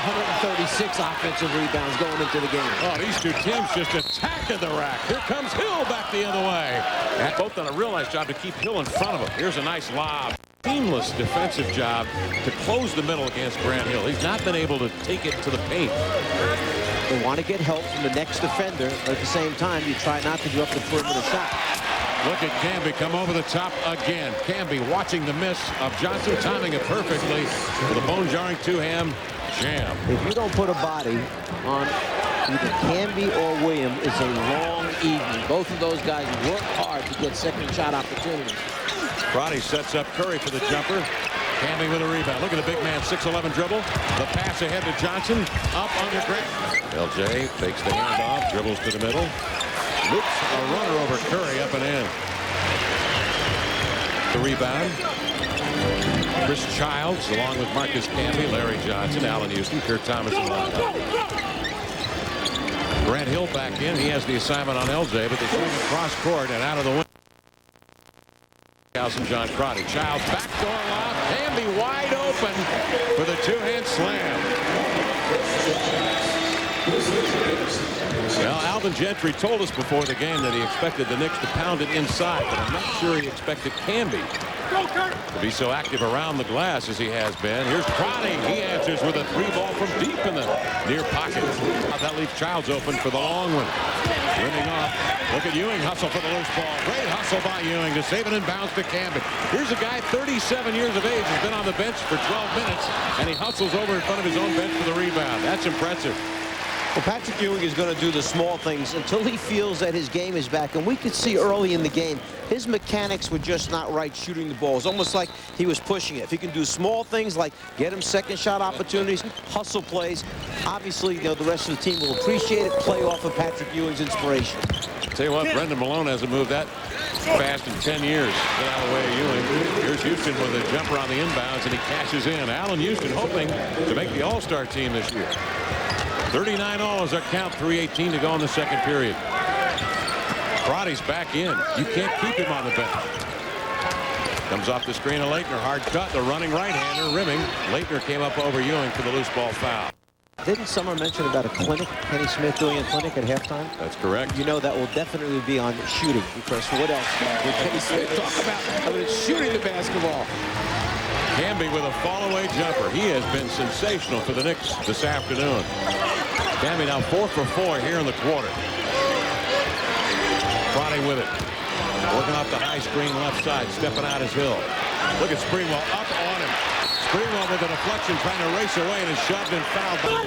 136 offensive rebounds going into the game. Oh, these two teams just attacking the rack. Here comes Hill back the other way. And both done a real nice job to keep Hill in front of him. Here's a nice lob. Seamless defensive job to close the middle against Grant Hill. He's not been able to take it to the paint. They want to get help from the next defender, but at the same time, you try not to give up the perimeter shot. Look at Camby come over the top again. Camby watching the miss of Johnson, timing it perfectly with a bone-jarring two-hand jam. If you don't put a body on either Camby or William, it's a long evening. Both of those guys work hard to get second shot opportunities. Crotty sets up Curry for the jumper. Camby with a rebound. Look at the big man, 6'11" dribble. The pass ahead to Johnson. Up under Grant. LJ fakes the handoff, dribbles to the middle. Loops a runner over Curry up and in. The rebound. Chris Childs along with Marcus Camby, Larry Johnson, Allen Houston, Kurt Thomas in line. Grant Hill back in. He has the assignment on LJ, but they swing it cross court and out of the window. And John Crotty. Childs backdoor lob. Camby wide open for the two-hand slam. Well, Alvin Gentry told us before the game that he expected the Knicks to pound it inside, but I'm not sure he expected Camby to be so active around the glass as he has been. Here's Crotty. He answers with a 3-ball from deep in the near pocket. That leaves Childs open for the long one. Winning off. Look at Ewing hustle for the loose ball. Great hustle by Ewing to save it and bounce to Camby. Here's a guy 37 years of age, has been on the bench for 12 minutes, and he hustles over in front of his own bench for the rebound. That's impressive. Well, Patrick Ewing is going to do the small things until he feels that his game is back. And we could see early in the game, his mechanics were just not right shooting the ball. It's almost like he was pushing it. If he can do small things like get him second shot opportunities, hustle plays, obviously, the rest of the team will appreciate it, play off of Patrick Ewing's inspiration. Tell you what, Brendan Malone hasn't moved that fast in 10 years. Get out of the way of Ewing. Here's Houston with a jumper on the inbounds, and he cashes in. Allen Houston hoping to make the All-Star team this year. 39 all is our count, 3:18 to go in the second period. Crotty's back in. You can't keep him on the bench. Comes off the screen of Leitner. Hard cut. The running right-hander rimming. Leitner came up over Ewing for the loose ball foul. Didn't Summer mention about a clinic, Kenny Smith doing a clinic at halftime? That's correct. You know that will definitely be on shooting, because what else would Kenny Smith talk about? I mean, it's shooting the basketball. Camby with a fall-away jumper. He has been sensational for the Knicks this afternoon. Camby now 4 for 4 here in the quarter. Crotty with it. Working off the high screen left side. Stepping out is Hill. Look at Sprewell up on him. Sprewell with a deflection trying to race away and is shoved and fouled by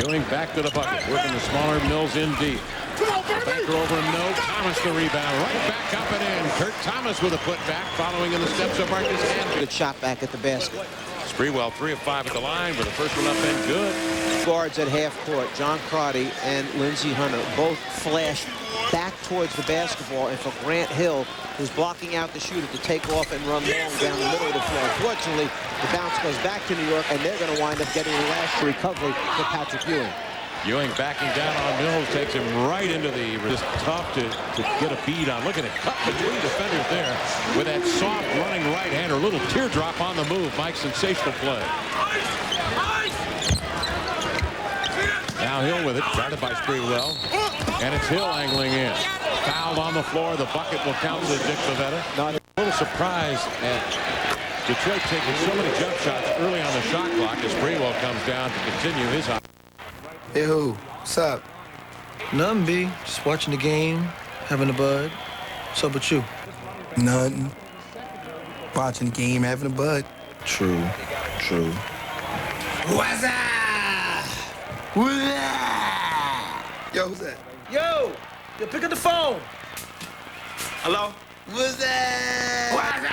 Ewing back to the bucket. Working the smaller Mills in deep. Banker over him, no. Thomas the rebound. Right back up and in. Kurt Thomas with a putback following in the steps of Marcus Camby. Good shot back at the basket. Sprewell 3 of 5 at the line, but the first one up and good. Guards at half court, John Crotty and Lindsey Hunter, both flashed back towards the basketball, and for Grant Hill, who's blocking out the shooter, to take off and run long down the middle of the floor. Unfortunately, the bounce goes back to New York, and they're going to wind up getting the last recovery for Patrick Ewing. Ewing backing down on Mills, takes him right into the, just tough to get a bead on. Look at it, cut between defenders there with that soft running right-hander. Little teardrop on the move. Mike, sensational play. Now Hill with it, guarded by Sprewell, and it's Hill angling in. Fouled on the floor. The bucket will count to Dick Pavetta. Now, I'm a little surprised at Detroit taking so many jump shots early on the shot clock as Sprewell comes down to continue his hot. Hey, who? What's up? Nothing, B. Just watching the game, having a bud. What's up with you? Nothing. Watching the game, having a bud. True. True. What's up? What's up? Yo, who's that? Yo, pick up the phone. Hello? What's that? What's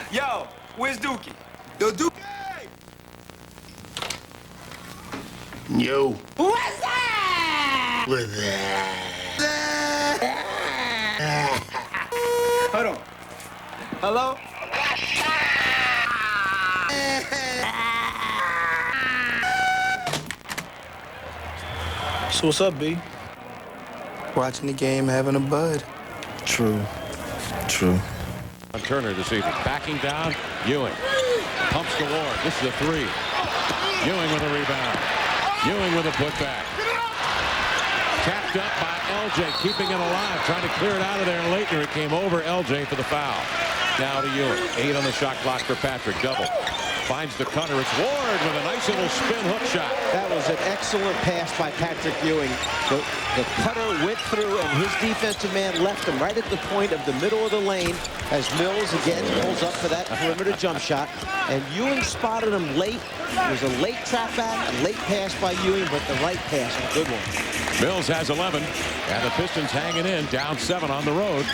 up? Yo, where's Dookie? Yo, Dookie. Yo. What's that? What's that? Hold on. Hello? So what's up, B? Watching the game, having a bud. True. True. On Turner this evening. Backing down, Ewing. Pumps to Ward. This is a three. Ewing with a rebound. Ewing with a putback. Tapped up by LJ, keeping it alive, trying to clear it out of there. Later it came over LJ for the foul. Now to Ewing. 8 on the shot clock for Patrick. Double. Finds the cutter. It's Ward with a nice little spin hook shot. That was an excellent pass by Patrick Ewing. The cutter went through, and his defensive man left him right at the point of the middle of the lane as Mills again pulls up for that perimeter jump shot. And Ewing spotted him late. It was a late trap back, a late pass by Ewing, but the right pass, a good one. Mills has 11, and the Pistons hanging in, down 7 on the road.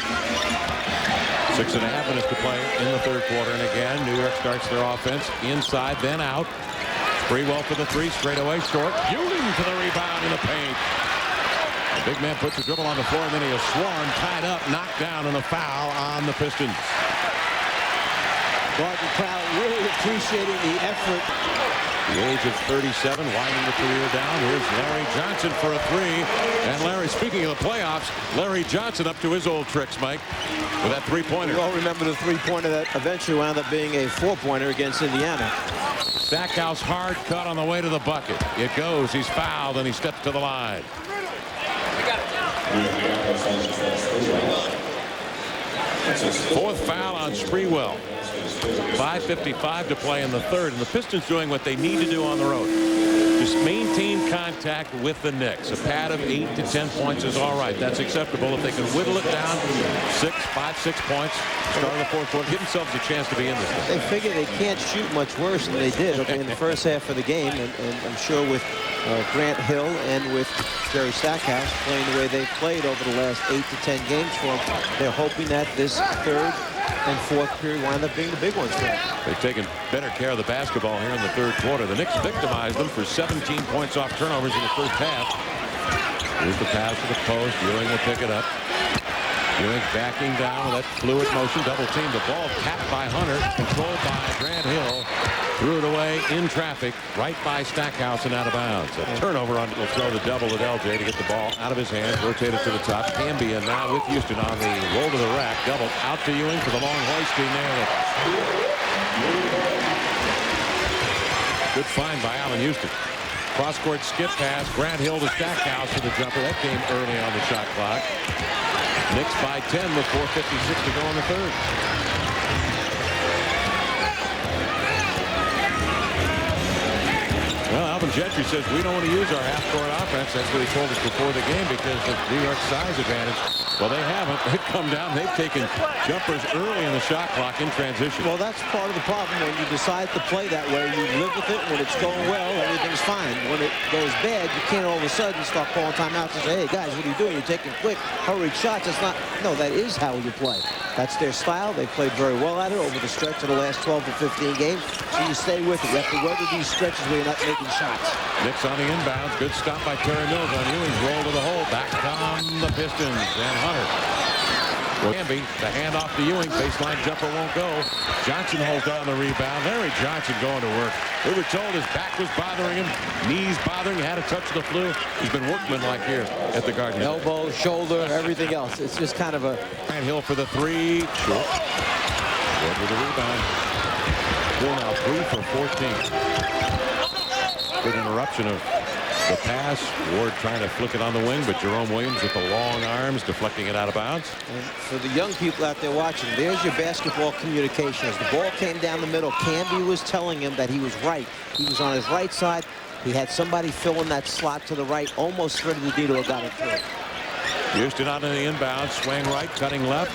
6.5 minutes to play in the third quarter, and again, New York starts their offense inside, then out. Sprewell for the three, straight away, short. Ewing for the rebound in the paint. The big man puts the dribble on the floor, and then he is swarmed, tied up, knocked down, and a foul on the Pistons. Gordon Crowd really appreciating the effort. The age of 37, winding the career down. Here's Larry Johnson for a three. And Larry, speaking of the playoffs, Larry Johnson up to his old tricks, Mike, with that three-pointer. You all remember the three-pointer that eventually wound up being a four-pointer against Indiana. Stackhouse hard cut on the way to the bucket. It goes. He's fouled, and he steps to the line. Fourth foul on Sprewell. 5:55 to play in the third, and the Pistons doing what they need to do on the road. Just maintain contact with the Knicks. A pad of 8 to 10 points is all right. That's acceptable. If they can whittle it down 6 points, start of the fourth quarter, give themselves a chance to be in this thing. They figure they can't shoot much worse than they did in the first half of the game, and I'm sure with Grant Hill and with Jerry Stackhouse playing the way they've played over the last 8 to 10 games for them, they're hoping that this third and fourth period wind up being the big ones for them. They've taken better care of the basketball here in the third quarter. The Knicks victimized them for 17 points off turnovers in the first half. Here's the pass to the post. Ewing will pick it up. Ewing backing down with that fluid motion. Double team. The ball tapped by Hunter. Controlled by Grant Hill. Threw it away in traffic right by Stackhouse and out of bounds. A turnover will throw the double at LJ to get the ball out of his hands. Rotated to the top. Cambia now with Houston on the roll to the rack. Double out to Ewing for the long hoist. He nailed it. Good find by Allen Houston. Cross-court skip pass. Grant Hill to Stackhouse for the jumper. That came early on the shot clock. Knicks by 10 with 4:56 to go in the third. Well, Alvin Gentry says we don't want to use our half-court offense. That's what he told us before the game because of New York's size advantage. Well, they haven't. They've come down. They've taken jumpers early in the shot clock in transition. Well, that's part of the problem. When you decide to play that way, you live with it. When it's going well, everything's fine. When it goes bad, you can't all of a sudden start calling timeouts and say, hey, guys, what are you doing? You're taking quick, hurried shots. That's not. No, that is how you play. That's their style. They played very well at it over the stretch of the last 12 to 15 games. So you stay with it. You have to weather these stretches where you're not making shots. Knicks on the inbounds. Good stop by Terry Mills on Ewing's roll to the hole. Back come the Pistons and Hunter. Camby, the handoff to Ewing. Baseline jumper won't go. Johnson holds down the rebound. Larry Johnson going to work. We were told his back was bothering him, knees bothering him, had to touch the flu. He's been workmanlike here at the Garden. Elbow, shoulder, everything else. It's just kind of a... Grant Hill for the three. Short. Good with the rebound. Hill now 3 for 14. Good interruption of The pass, Ward trying to flick it on the wing, but Jerome Williams with the long arms deflecting it out of bounds. And for the young people out there watching, there's your basketball communication. As the ball came down the middle, Canby was telling him that he was right. He was on his right side. He had somebody fill in that slot to the right, almost threaded the needle and got it through. Houston on the inbound, swing right, cutting left.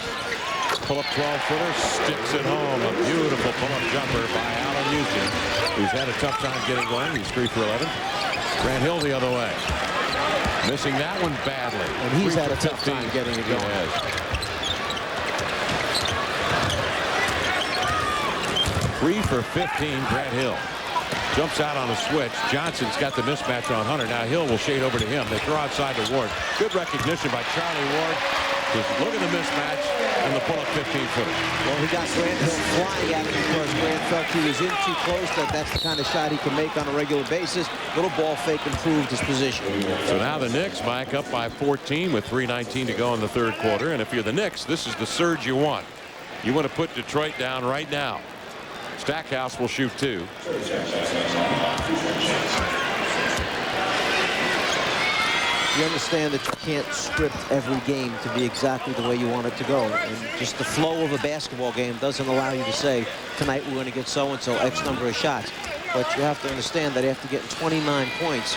Pull-up 12-footer, sticks it home. A beautiful pull-up jumper by Allen Houston, who's had a tough time getting going. He's 3 for 11. Grant Hill the other way. Missing that one badly. And he's had a tough time getting it going. He has. 3 for 15, Grant Hill. Jumps out on a switch. Johnson's got the mismatch on Hunter. Now Hill will shade over to him. They throw outside to Ward. Good recognition by Charlie Ward. Just look at the mismatch and the pull-up 15-footer. Well, he got Grant Hill flying at him because Grant felt he was in too close. That's the kind of shot he can make on a regular basis. Little ball fake improved his position. So now the Knicks back up by 14 with 3:19 to go in the third quarter. And if you're the Knicks, this is the surge you want. You want to put Detroit down right now. Stackhouse will shoot 2. You understand that you can't script every game to be exactly the way you want it to go. And just the flow of a basketball game doesn't allow you to say, tonight we're going to get so-and-so X number of shots. But you have to understand that after getting 29 points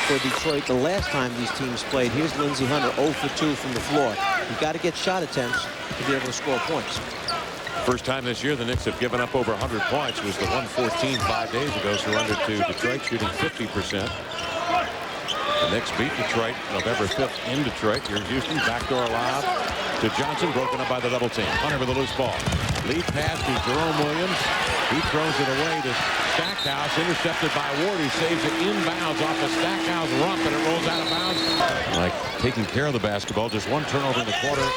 for Detroit the last time these teams played, here's Lindsey Hunter 0 for 2 from the floor. You've got to get shot attempts to be able to score points. First time this year the Knicks have given up over 100 points was the 114 5 days ago, surrendered to Detroit, shooting 50%. The Knicks beat Detroit November 5th in Detroit. Here's Houston, backdoor lob to Johnson, broken up by the double team. Hunter with a loose ball. Lead pass to Jerome Williams. He throws it away to Stackhouse, intercepted by Ward, who saves it inbounds off a Stackhouse rump, and it rolls out of bounds. Like taking care of the basketball, just one turnover in the quarter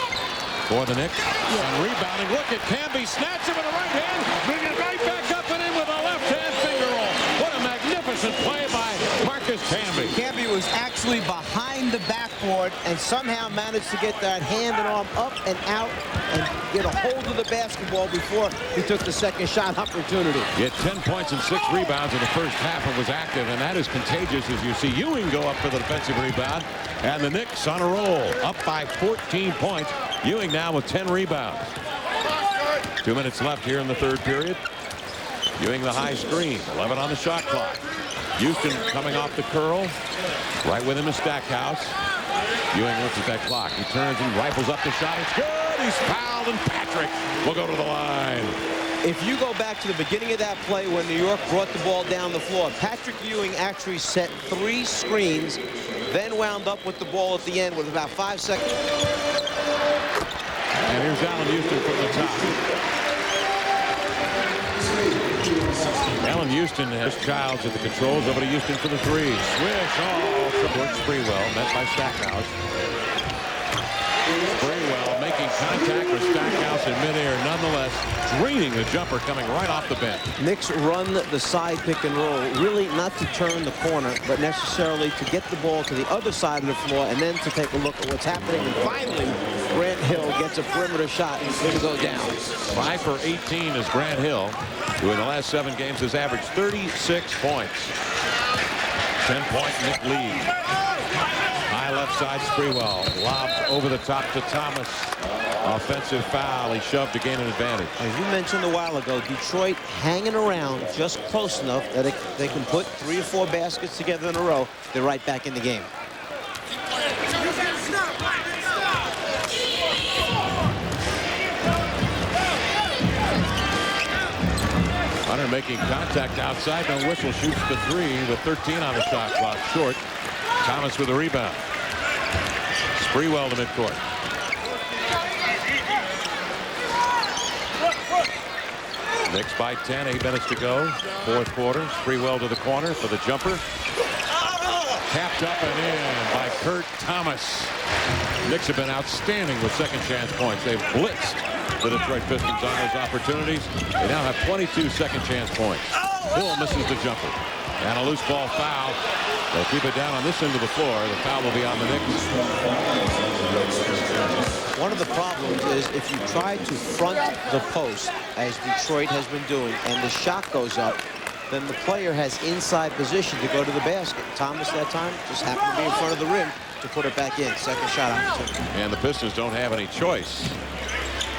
for the Knicks. And rebounding, look at Canby, snatch him with a right hand, bring it right back up and in with a left hand finger roll. What a magnificent play by Marcus Camby. Camby was actually behind the backboard and somehow managed to get that hand and arm up and out and get a hold of the basketball before he took the second shot opportunity. He had 10 points and 6 rebounds in the first half and was active, and that is contagious as you see Ewing go up for the defensive rebound. And the Knicks on a roll, up by 14 points. Ewing now with 10 rebounds. 2 minutes left here in the third period. Ewing the high screen, 11 on the shot clock. Houston coming off the curl. Right with him is Stackhouse. Ewing looks at that clock. He turns and rifles up the shot. It's good. He's fouled, and Patrick will go to the line. If you go back to the beginning of that play when New York brought the ball down the floor, Patrick Ewing actually set 3 screens, then wound up with the ball at the end with about 5 seconds. And here's Allen Houston from the top. Allen Houston has Childs at the controls, over to Houston for the 3. Swish, towards Sprewell, met by Stackhouse. Sprewell making contact with Stackhouse in midair, nonetheless draining the jumper coming right off the bench. Knicks run the side pick and roll, really not to turn the corner, but necessarily to get the ball to the other side of the floor and then to take a look at what's happening. And finally, Grant Hill gets a perimeter shot to go down. 5 for 18 is Grant Hill, who in the last 7 games has averaged 36 points. 10-point Knick lead. High left side, Sprewell lobs over the top to Thomas. Offensive foul. He shoved to gain an advantage. As you mentioned a while ago, Detroit hanging around just close enough that they can put 3 or 4 baskets together in a row. They're right back in the game. Hunter making contact outside. No whistle. Shoots the 3 with 13 on the shot clock. Short. Thomas with a rebound. Sprewell to midcourt. Knicks by 10. 8 minutes to go. Fourth quarter. Sprewell to the corner for the jumper. Tapped up and in by Kurt Thomas. Knicks have been outstanding with second chance points. They've blitzed the Detroit Pistons on those opportunities. They now have 22 second chance points. Hill misses the jumper. And a loose ball foul. They'll keep it down on this end of the floor. The foul will be on the Knicks. One of the problems is if you try to front the post, as Detroit has been doing, and the shot goes up, then the player has inside position to go to the basket. Thomas that time just happened to be in front of the rim to put it back in. Second shot opportunity. And the Pistons don't have any choice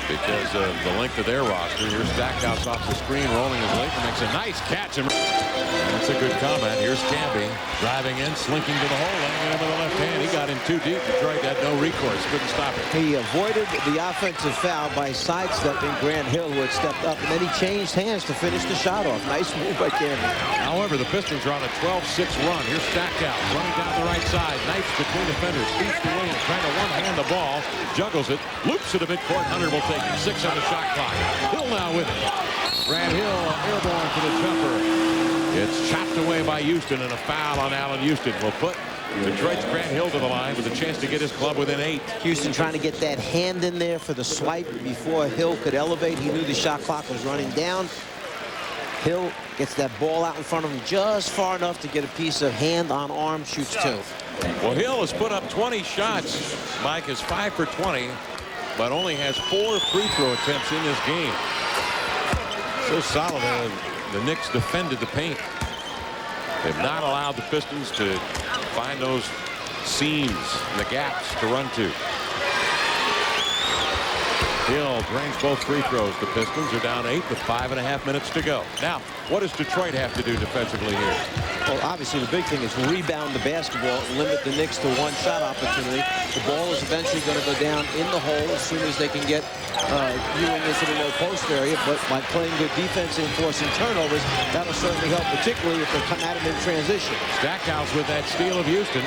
because of the length of their roster. Here's Stackhouse off the screen, rolling his late, and makes a nice catch. And that's a good comment. Here's Camby driving in, slinking to the hole, laying it over the left hand. He got in too deep. Detroit had no recourse, couldn't stop it. He avoided the offensive foul by sidestepping Grant Hill, who had stepped up, and then he changed hands to finish the shot off. Nice move by Camby. However, the Pistons are on a 12-6 run. Here's Stackhouse running down the right side. Nice between defenders. Speeds to Williams, trying to one-hand the ball. Juggles it. Loops it a midcourt. Hunter will take it. 6 on the shot clock. Hill now with it. Grant Hill airborne for the jumper. It's chopped away by Houston, and a foul on Allen Houston will put Detroit's Grant Hill to the line with a chance to get his club within 8. Houston trying to get that hand in there for the swipe before Hill could elevate. He knew the shot clock was running down. Hill gets that ball out in front of him just far enough to get a piece of hand on arm, shoots 2. Well, Hill has put up 20 shots. Mike is 5 for 20, but only has 4 free throw attempts in this game. So solid. The Knicks defended the paint. They've not allowed the Pistons to find those seams and the gaps to run to. Hill drains both free throws. The Pistons are down 8 with 5.5 minutes to go. Now, what does Detroit have to do defensively here? Well, obviously, the big thing is rebound the basketball, limit the Knicks to 1 shot opportunity. The ball is eventually going to go down in the hole as soon as they can get Ewing into the low post area. But by playing good defense and forcing turnovers, that'll certainly help, particularly if they come at him in transition. Stackhouse with that steal of Houston.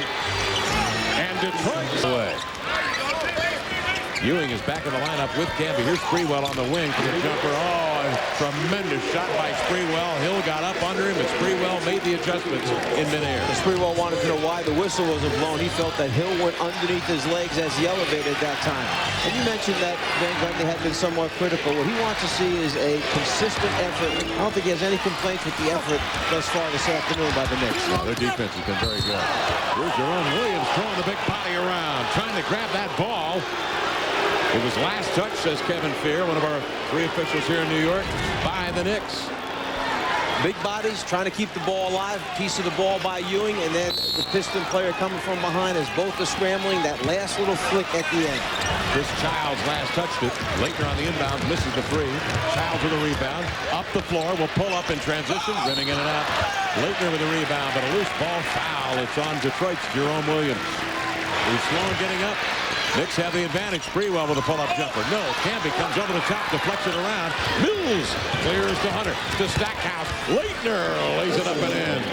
And Detroit's away. Ewing is back in the lineup with Camby. Here's Sprewell on the wing for the jumper. Oh, a tremendous shot by Sprewell. Hill got up under him, and Sprewell made the adjustments in midair. Sprewell wanted to know why the whistle wasn't blown. He felt that Hill went underneath his legs as he elevated that time. And you mentioned that Van Gundy had been somewhat critical. What he wants to see is a consistent effort. I don't think he has any complaints with the effort thus far this afternoon by the Knicks. No, their defense has been very good. Here's Jerome Williams throwing the big body around, trying to grab that ball. It was last touch, says Kevin Fear, one of our 3 officials here in New York, by the Knicks. Big bodies trying to keep the ball alive. Piece of the ball by Ewing, and then the Piston player coming from behind as both are scrambling. That last little flick at the end. Chris Childs last touched it. Laettner on the inbound, misses the free. Childs with a rebound. Up the floor, will pull up in transition, rimming in and out. Laettner with a rebound, but a loose ball foul. It's on Detroit's Jerome Williams. He's slow in getting up. Knicks have the advantage. Sprewell with a pull-up jumper. No, Camby comes over the top, deflects it around. Mills clears to Hunter. To Stackhouse. Laettner lays it up and in.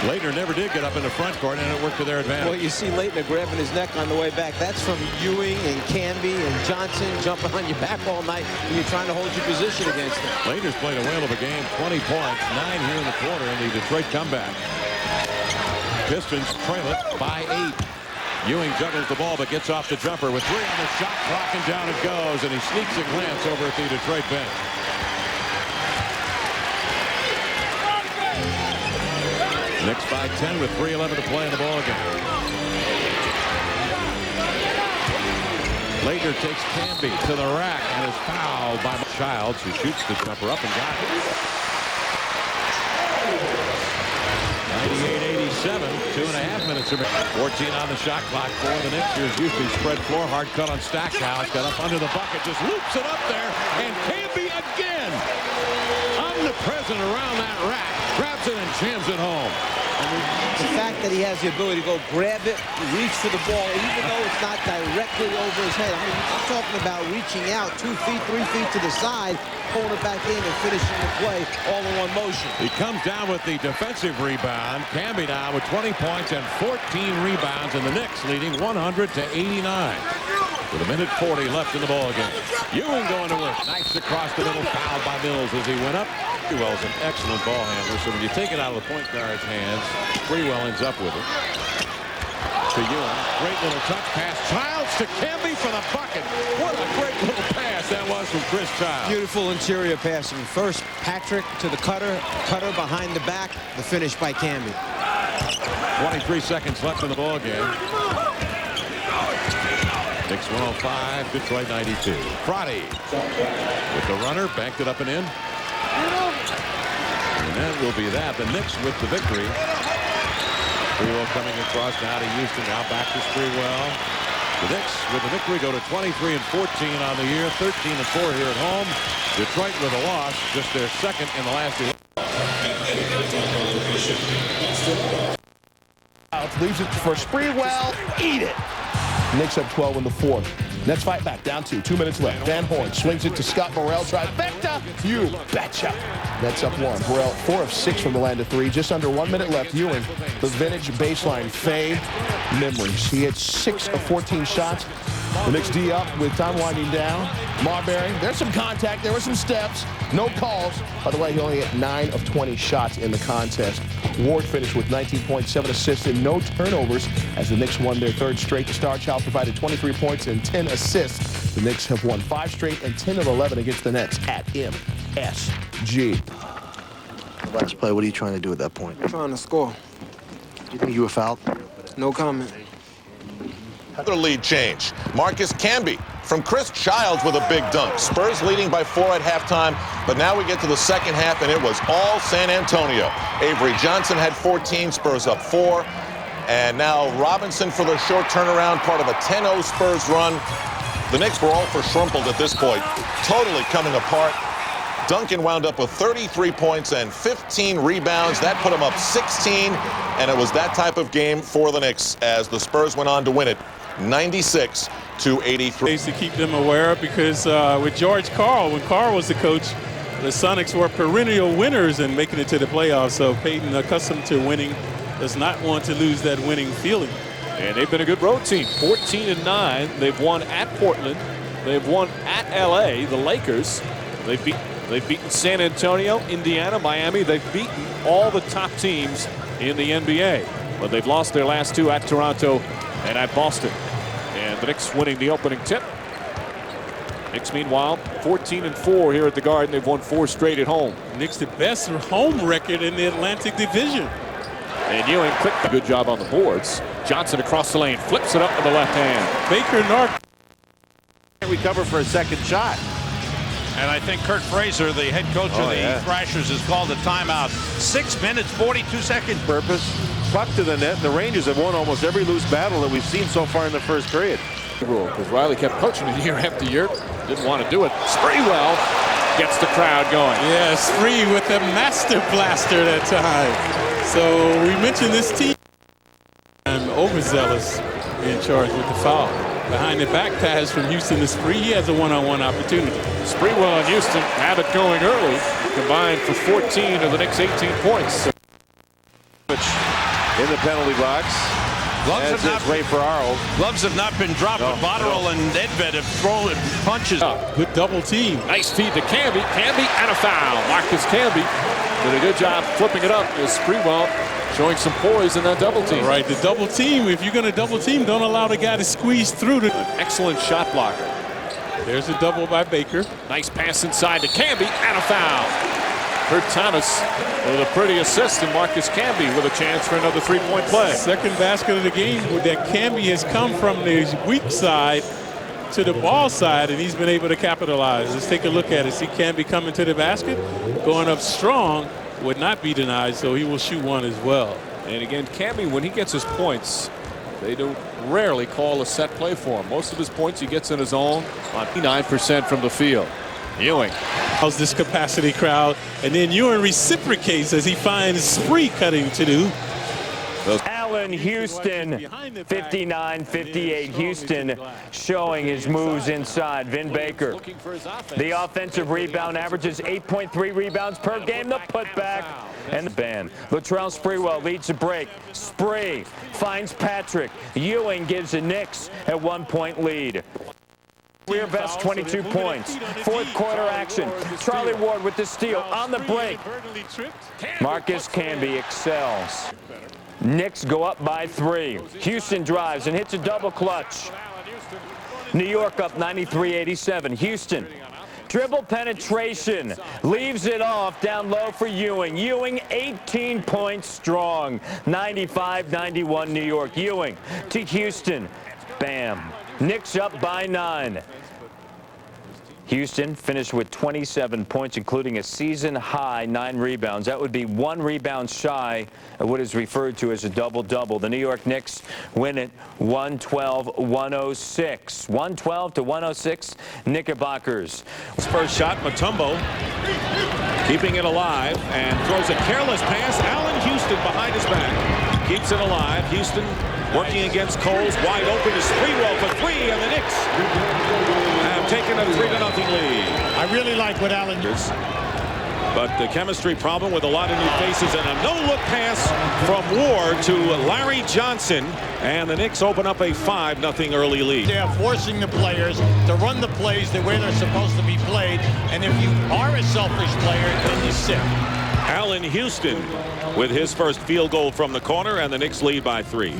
Laettner never did get up in the front court, and it worked to their advantage. Well, you see Laettner grabbing his neck on the way back. That's from Ewing and Camby and Johnson jumping on your back all night when you're trying to hold your position against them. Laettner's played a whale of a game. 20 points, 9 here in the quarter in the Detroit comeback. Pistons trail it by 8. Ewing juggles the ball but gets off the jumper with 3 on the shot clock, and down it goes, and he sneaks a glance over at the Detroit bench. Knicks by 10 with 3:11 to play in the ball game. Laettner takes Camby to the rack and is fouled by Childs, who shoots the jumper up and got it. 98-87, 2.5 minutes. 14 on the shot clock for the Knicks. Here's Houston spread floor, hard cut on Stackhouse. Got up under the bucket, just loops it up there, and Camby again, omnipresent around that rack, grabs it and jams it home. The fact that he has the ability to go grab it, reach for the ball, even though it's not directly over his head. I mean, I'm talking about reaching out 2 feet, 3 feet to the side, pulling it back in and finishing the play all in one motion. He comes down with the defensive rebound. Camby now with 20 points and 14 rebounds, and the Knicks leading 100-89. With 1:40 left in the ball game. Ewing going to work. Nice across the middle, fouled by Mills as he went up. Sprewell's an excellent ball handler, so when you take it out of the point guard's hands, Sprewell ends up with it. To Ewing, great little touch pass. Childs to Camby for the bucket. What a great little pass that was from Chris Childs. Beautiful interior passing. First, Patrick to the cutter behind the back, the finish by Camby. 23 seconds left in the ball game. Knicks 105, Detroit 92. Friday with the runner, banked it up and in. And that will be that. The Knicks with the victory. Sprewell coming across now to Houston. Now back to Sprewell. The Knicks with the victory go to 23-14 on the year. 13-4 here at home. Detroit with a loss. Just their second in the last 11. Leaves it for Sprewell. Eat it. Knicks up 12 in the fourth. Nets fight back, down 2 minutes left. Van Horn swings it to Scott Burrell. Trifecta. You betcha. Nets up 1. Burrell 4 of 6 from the land of 3. Just under 1 minute left. Ewing, the vintage baseline fade. Memories. He had 6 of 14 shots. The Knicks D up with time winding down. Marbury, there's some contact. There were some steps. No calls. By the way, he only had 9 of 20 shots in the contest. Ward finished with 19 points, 7 assists, and no turnovers as the Knicks won their third straight. The star child provided 23 points and 10 assists. The Knicks have won 5 straight and 10 of 11 against the Nets at MSG. Last play, what are you trying to do at that point? Trying to score. Do you think you were fouled? No comment. Another lead change. Marcus Camby from Chris Childs with a big dunk. Spurs leading by 4 at halftime, but now we get to the second half, and it was all San Antonio. Avery Johnson had 14, Spurs up 4. And now Robinson for the short turnaround, part of a 10-0 Spurs run. The Knicks were all for Schrumpled at this point, totally coming apart. Duncan wound up with 33 points and 15 rebounds. That put him up 16, and it was that type of game for the Knicks as the Spurs went on to win it 96-83. Ways to keep them aware because with George Karl, when Karl was the coach, the Sonics were perennial winners and making it to the playoffs. So Peyton, accustomed to winning, does not want to lose that winning feeling. And they've been a good road team, 14-9. They've won at Portland. They've won at LA, the Lakers. They've beaten San Antonio, Indiana, Miami. They've beaten all the top teams in the NBA. But they've lost their last 2 at Toronto and at Boston. And the Knicks winning the opening tip. Knicks, meanwhile, 14-4 here at the Garden. They've won 4 straight at home. Knicks the best home record in the Atlantic Division. And Ewing clicked a good job on the boards. Johnson across the lane, flips it up with the left hand. Baker Nark can't recover for a second shot. And I think Kurt Fraser, the head coach of the Thrashers, has called a timeout. 6 minutes, 42 seconds. Purpose, puck to the net. The Rangers have won almost every loose battle that we've seen so far in the first period. Because Riley kept coaching it year after year. Didn't want to do it. Sprewell gets the crowd going. Yeah, Spree with the master blaster that time. So we mentioned this team. I'm overzealous in charge with the foul. Behind the back pass from Houston to Spree, he has a one-on-one opportunity. Sprewell and Houston have it going early. Combined for 14 of the Knicks' 18 points. In the penalty box. Gloves have not been dropped. No, Botterill and Edved have thrown punches. Good double team. Nice feed to Camby. Camby and a foul. Marcus Camby did a good job flipping it up as Sprewell showing some poise in that double team. All right, the double team. If you're going to double team, don't allow the guy to squeeze through. An excellent shot blocker. There's a double by Baker. Nice pass inside to Camby and a foul. Kurt Thomas with a pretty assist, and Marcus Camby with a chance for another 3-point play. Second basket of the game that Camby has come from the weak side to the ball side, and he's been able to capitalize. Let's take a look at it. See Camby coming to the basket, going up strong, would not be denied, so he will shoot one as well. And again, Camby, when he gets his points, they don't rarely call a set play for him. Most of his points he gets in his own on 9% from the field. Ewing. How's this capacity crowd? And then Ewing reciprocates as he finds Spree cutting to do. Allen Houston, 59-58. Houston showing his moves inside. Vin Baker. The offensive rebound averages 8.3 rebounds per game. The putback and the ban. Latrell Sprewell leads the break. Spree finds Patrick. Ewing gives the Knicks a 1-point lead. Career best 22 points. Fourth quarter action. Charlie Ward with the steal on the break. Marcus Camby excels. Knicks go up by 3. Houston drives and hits a double clutch. New York up 93-87. Houston. Dribble penetration. Leaves it off down low for Ewing. Ewing 18 points strong. 95-91 New York. Ewing to Houston. Bam. Knicks up by 9. Houston finished with 27 points, including a season-high 9 rebounds. That would be 1 rebound shy of what is referred to as a double-double. The New York Knicks win it 112-106. 112-106, Knickerbockers. His first shot, Mutombo keeping it alive and throws a careless pass. Allen Houston behind his back keeps it alive. Houston working against Coles, wide open to Sprewell for 3, and the Knicks have taken a 3-0 lead. I really like what Allen does. But the chemistry problem with a lot of new faces, and a no-look pass from Ward to Larry Johnson, and the Knicks open up a 5-0 early lead. They are forcing the players to run the plays the way they're supposed to be played, and if you are a selfish player, then you sit. Allen Houston with his first field goal from the corner, and the Knicks lead by 3.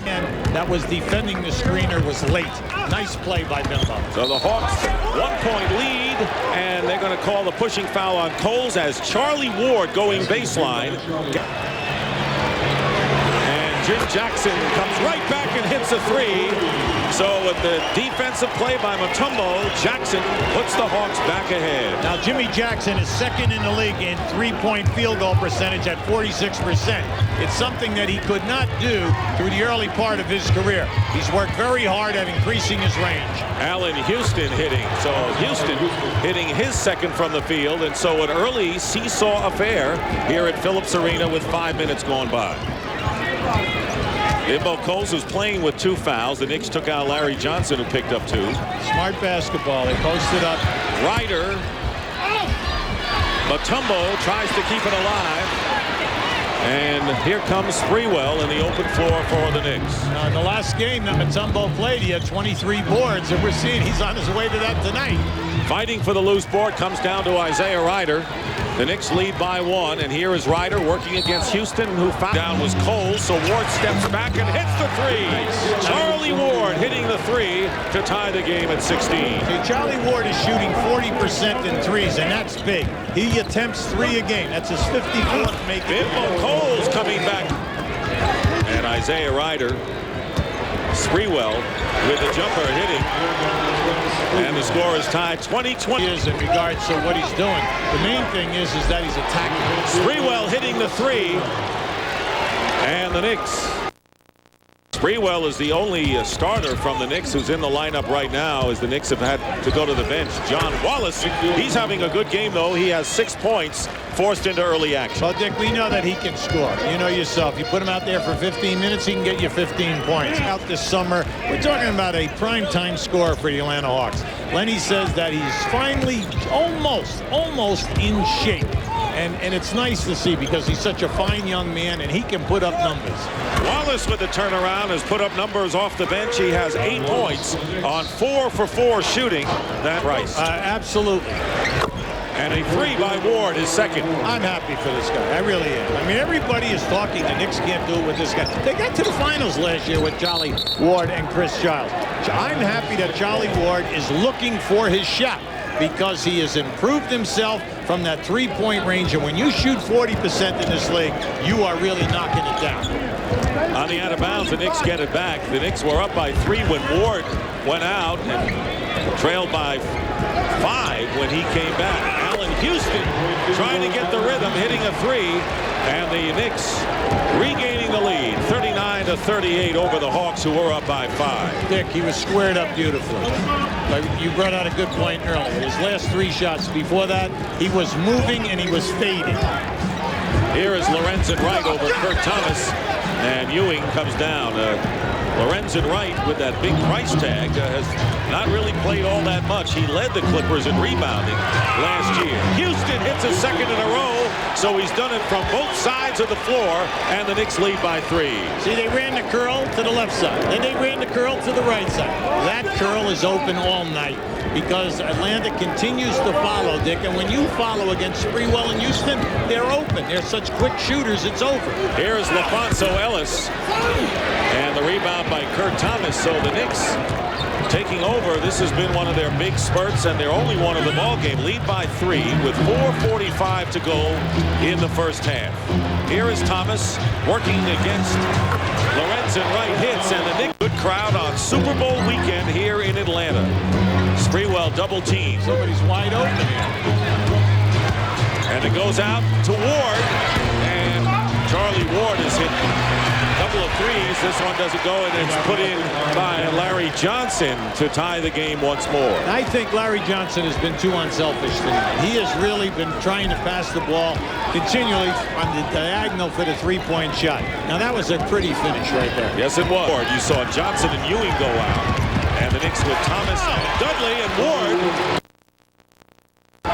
And that was defending the screener was late. Nice play by Bimbo. So the Hawks 1-point lead, and they're going to call the pushing foul on Coles as Charlie Ward going baseline. And Jim Jackson comes right back and hits a 3. So with the defensive play by Mutombo, Jackson puts the Hawks back ahead. Now Jimmy Jackson is second in the league in 3-point field goal percentage at 46%. It's something that he could not do through the early part of his career. He's worked very hard at increasing his range. Allen Houston hitting. So Houston hitting his second from the field, and so an early seesaw affair here at Phillips Arena with 5 minutes gone by. Bimbo Coles was playing with 2 fouls. The Knicks took out Larry Johnson, who picked up 2. Smart basketball. They posted up. Ryder. Mutombo tries to keep it alive. And here comes Sprewell in the open floor for the Knicks. Now, in the last game that Mutombo played, he had 23 boards, and we're seeing he's on his way to that tonight. Fighting for the loose board comes down to Isaiah Ryder. The Knicks lead by 1, and here is Ryder working against Houston, who fouled. Down was Coles, so Ward steps back and hits the 3. Charlie Ward hitting the 3 to tie the game at 16. Okay, Charlie Ward is shooting 40% in threes, and that's big. He attempts 3 a game. That's his 54th make. Bimbo Coles coming back. And Isaiah Ryder, Sprewell with the jumper hitting. And the score is tied 20-20. In regards to what he's doing. The main thing is that he's attacking. Sprewell hitting the 3. And the Knicks. Sprewell is the only starter from the Knicks who's in the lineup right now, as the Knicks have had to go to the bench. John Wallace, he's having a good game, though. He has 6 points forced into early action. Well, Dick, we know that he can score. You know yourself. You put him out there for 15 minutes, he can get you 15 points. Out this summer, we're talking about a primetime scorer for the Atlanta Hawks. Lenny says that he's finally almost in shape. And it's nice to see because he's such a fine young man and he can put up numbers. Wallace with the turnaround has put up numbers off the bench. He has 8 points on 4 for 4 shooting. That Rice. Absolutely. And a 3 by Ward, his second. I'm happy for this guy. I really am. I mean, everybody is talking. The Knicks can't do it with this guy. They got to the finals last year with Charlie Ward and Chris Childs. I'm happy that Charlie Ward is looking for his shot because he has improved himself from that 3-point range. And when you shoot 40% in this league, you are really knocking it down. On the out of bounds, the Knicks get it back. The Knicks were up by 3 when Ward went out and trailed by 5 when he came back. Allen Houston trying to get the rhythm, hitting a 3, and the Knicks regaining the lead, 39-38 over the Hawks, who were up by 5. Dick, he was squared up beautifully. You brought out a good point earlier. His last 3 shots before that, he was moving and he was fading. Here is Lorenzen Wright over Kurt Thomas, and Ewing comes down. Lorenzen Wright, with that big price tag, has not really played all that much. He led the Clippers in rebounding last year. Houston hits a second in a row, so he's done it from both sides of the floor, and the Knicks lead by 3. See, they ran the curl to the left side. Then they ran the curl to the right side. That curl is open all night because Atlanta continues to follow, Dick. And when you follow against Sprewell and Houston, they're open. They're such quick shooters, it's over. Here is LaFonso Ellis. And the rebound by Kurt Thomas. So the Knicks taking over. This has been one of their big spurts, and they're only one of the ball game. Lead by 3 with 4:45 to go in the first half. Here is Thomas working against Lorenzen Wright hits, and the Knicks. Good crowd on Super Bowl weekend here in Atlanta. Sprewell double team. Somebody's wide open here. And it goes out to Ward. And Charlie Ward has hit a couple of threes. This one doesn't go, and it's put in by Larry Johnson to tie the game once more. I think Larry Johnson has been too unselfish tonight. He has really been trying to pass the ball continually on the diagonal for the three-point shot. Now, that was a pretty finish right there. Yes, it was. You saw Johnson and Ewing go out. And the Knicks with Thomas, Dudley, and Ward.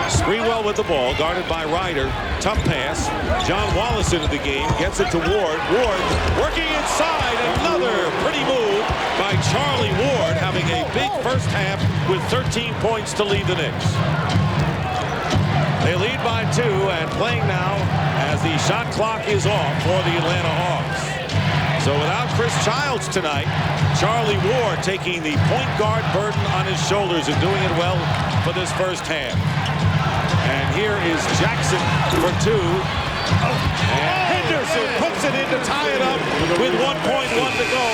Sprewell with the ball, guarded by Ryder. Tough pass. John Wallace into the game, gets it to Ward. Ward working inside. Another pretty move by Charlie Ward, having a big first half with 13 points to lead the Knicks. They lead by 2 and playing now as the shot clock is off for the Atlanta Hawks. So without Chris Childs tonight, Charlie Ward taking the point guard burden on his shoulders and doing it well for this first half. And here is Jackson for 2. And Henderson puts it in to tie it up with 1.1 to go.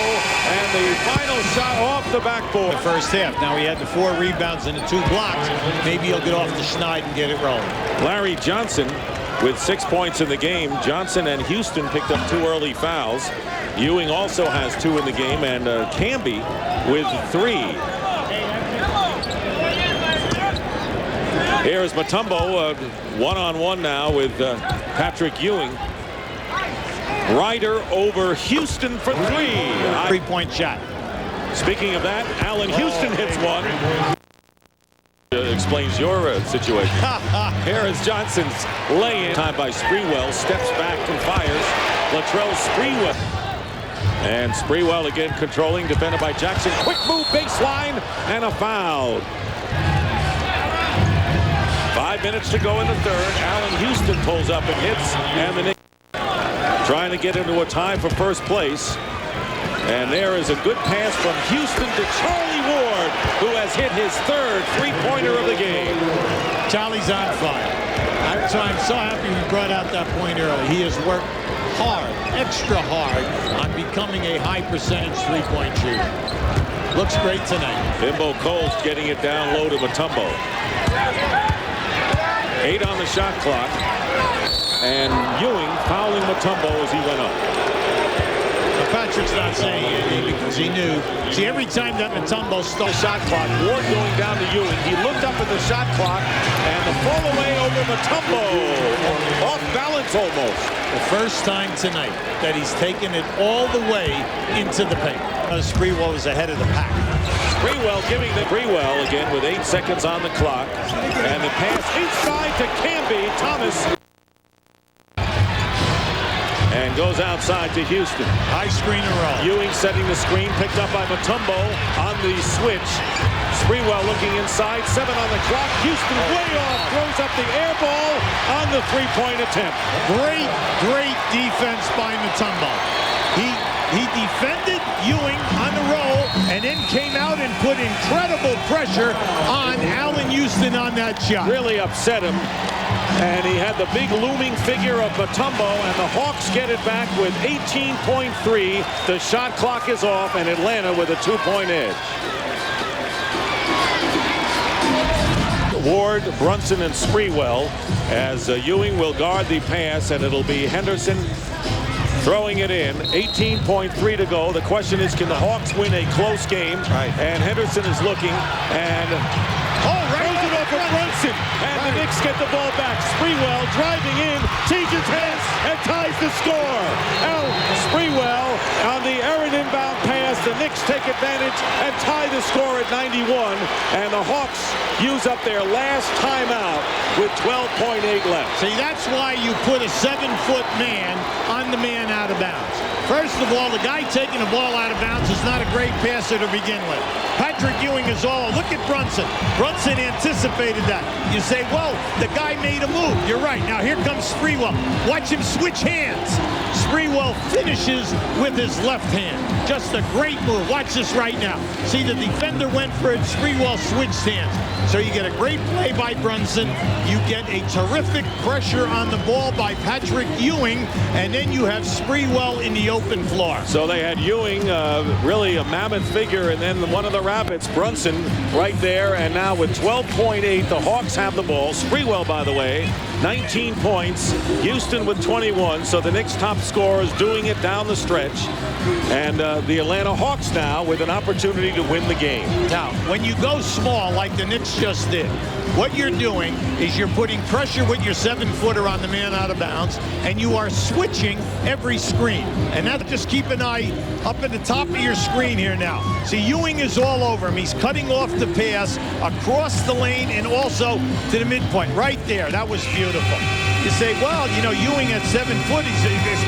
And the final shot off the backboard. The first half. Now he had the 4 rebounds and the 2 blocks. Maybe he'll get off the schneid and get it rolling. Larry Johnson with 6 points in the game. Johnson and Houston picked up 2 early fouls. Ewing also has 2 in the game, and Camby with 3. Here is Mutombo, one-on-one now with Patrick Ewing. Ryder over Houston for 3. 3-point shot. Speaking of that, Allen Houston hits one. Explains your situation. Here is Johnson's lay-in. Time by Sprewell. Steps back and fires. Latrell Sprewell. And Sprewell again controlling, defended by Jackson. Quick move, baseline, and a foul. 5 minutes to go in the third. Allen Houston pulls up and hits, and the Knicks trying to get into a tie for first place. And there is a good pass from Houston to Charlie Ward, who has hit his 3rd three-pointer of the game. Charlie's on fire. I'm so happy we brought out that point early. He has worked hard, extra hard, on becoming a high percentage three-point shooter. Looks great tonight. Bimbo Coles getting it down low to Mutombo. 8 on the shot clock. And Ewing fouling Mutombo as he went up. Patrick's not saying anything because he knew. See, every time that Mutombo stole the shot clock, Ward going down to Ewing. He looked up at the shot clock, and the fall away over Mutombo. Off balance almost. The first time tonight that he's taken it all the way into the paint. Sprewell is ahead of the pack. Sprewell giving the Sprewell again with 8 seconds on the clock. And the pass inside to Camby. Thomas. And goes outside to Houston. High screen and roll. Ewing setting the screen, picked up by Mutombo on the switch. Sprewell looking inside, 7 on the clock. Houston way off, throws up the air ball on the three-point attempt. Great defense by Mutombo. He defended Ewing on the roll and then came out and put incredible pressure on Allen Houston on that shot. Really upset him. And he had the big looming figure of Mutombo, and the Hawks get it back with 18.3. The shot clock is off, and Atlanta with a 2-point edge. Ward, Brunson, and Sprewell as Ewing will guard the pass, and it'll be Henderson throwing it in. 18.3 to go. The question is, can the Hawks win a close game? Right. And Henderson is looking, and throws it over Brunson, and the Knicks get the ball back. Sprewell driving in, changes hands, and ties the score. Sprewell on the errant inbound pass. The Knicks take advantage and tie the score at 91. And the Hawks use up their last timeout with 12.8 left. See, that's why you put a 7-foot man on the man out of bounds. First of all, the guy taking the ball out of bounds is not a great passer to begin with. Patrick Ewing is all. Look at Brunson. Brunson anticipated that. You say, well, the guy made a move. You're right. Now here comes Sprewell. Watch him switch hands. Sprewell finishes with his left hand. Just a great move. move. Watch this right now. See, the defender went for it. Sprewell switched hands. So you get a great play by Brunson. You get a terrific pressure on the ball by Patrick Ewing, and then you have Sprewell in the open floor. So they had Ewing, really a mammoth figure, and then one of the Rapids, Brunson, right there. And now with 12.8, the Hawks have the ball. Sprewell, by the way, 19 points. Houston with 21. So the Knicks' top scorer is doing it down the stretch. And the Atlanta Hawks now with an opportunity to win the game. Now, when you go small like the Knicks just did, what you're doing is you're putting pressure with your 7-footer on the man out of bounds, and you are switching every screen. And that, just keep an eye up at the top of your screen here now. See, Ewing is all over him. He's cutting off the pass across the lane and also to the midpoint. Right there. That was beautiful. You say, well, you know, Ewing at 7 foot,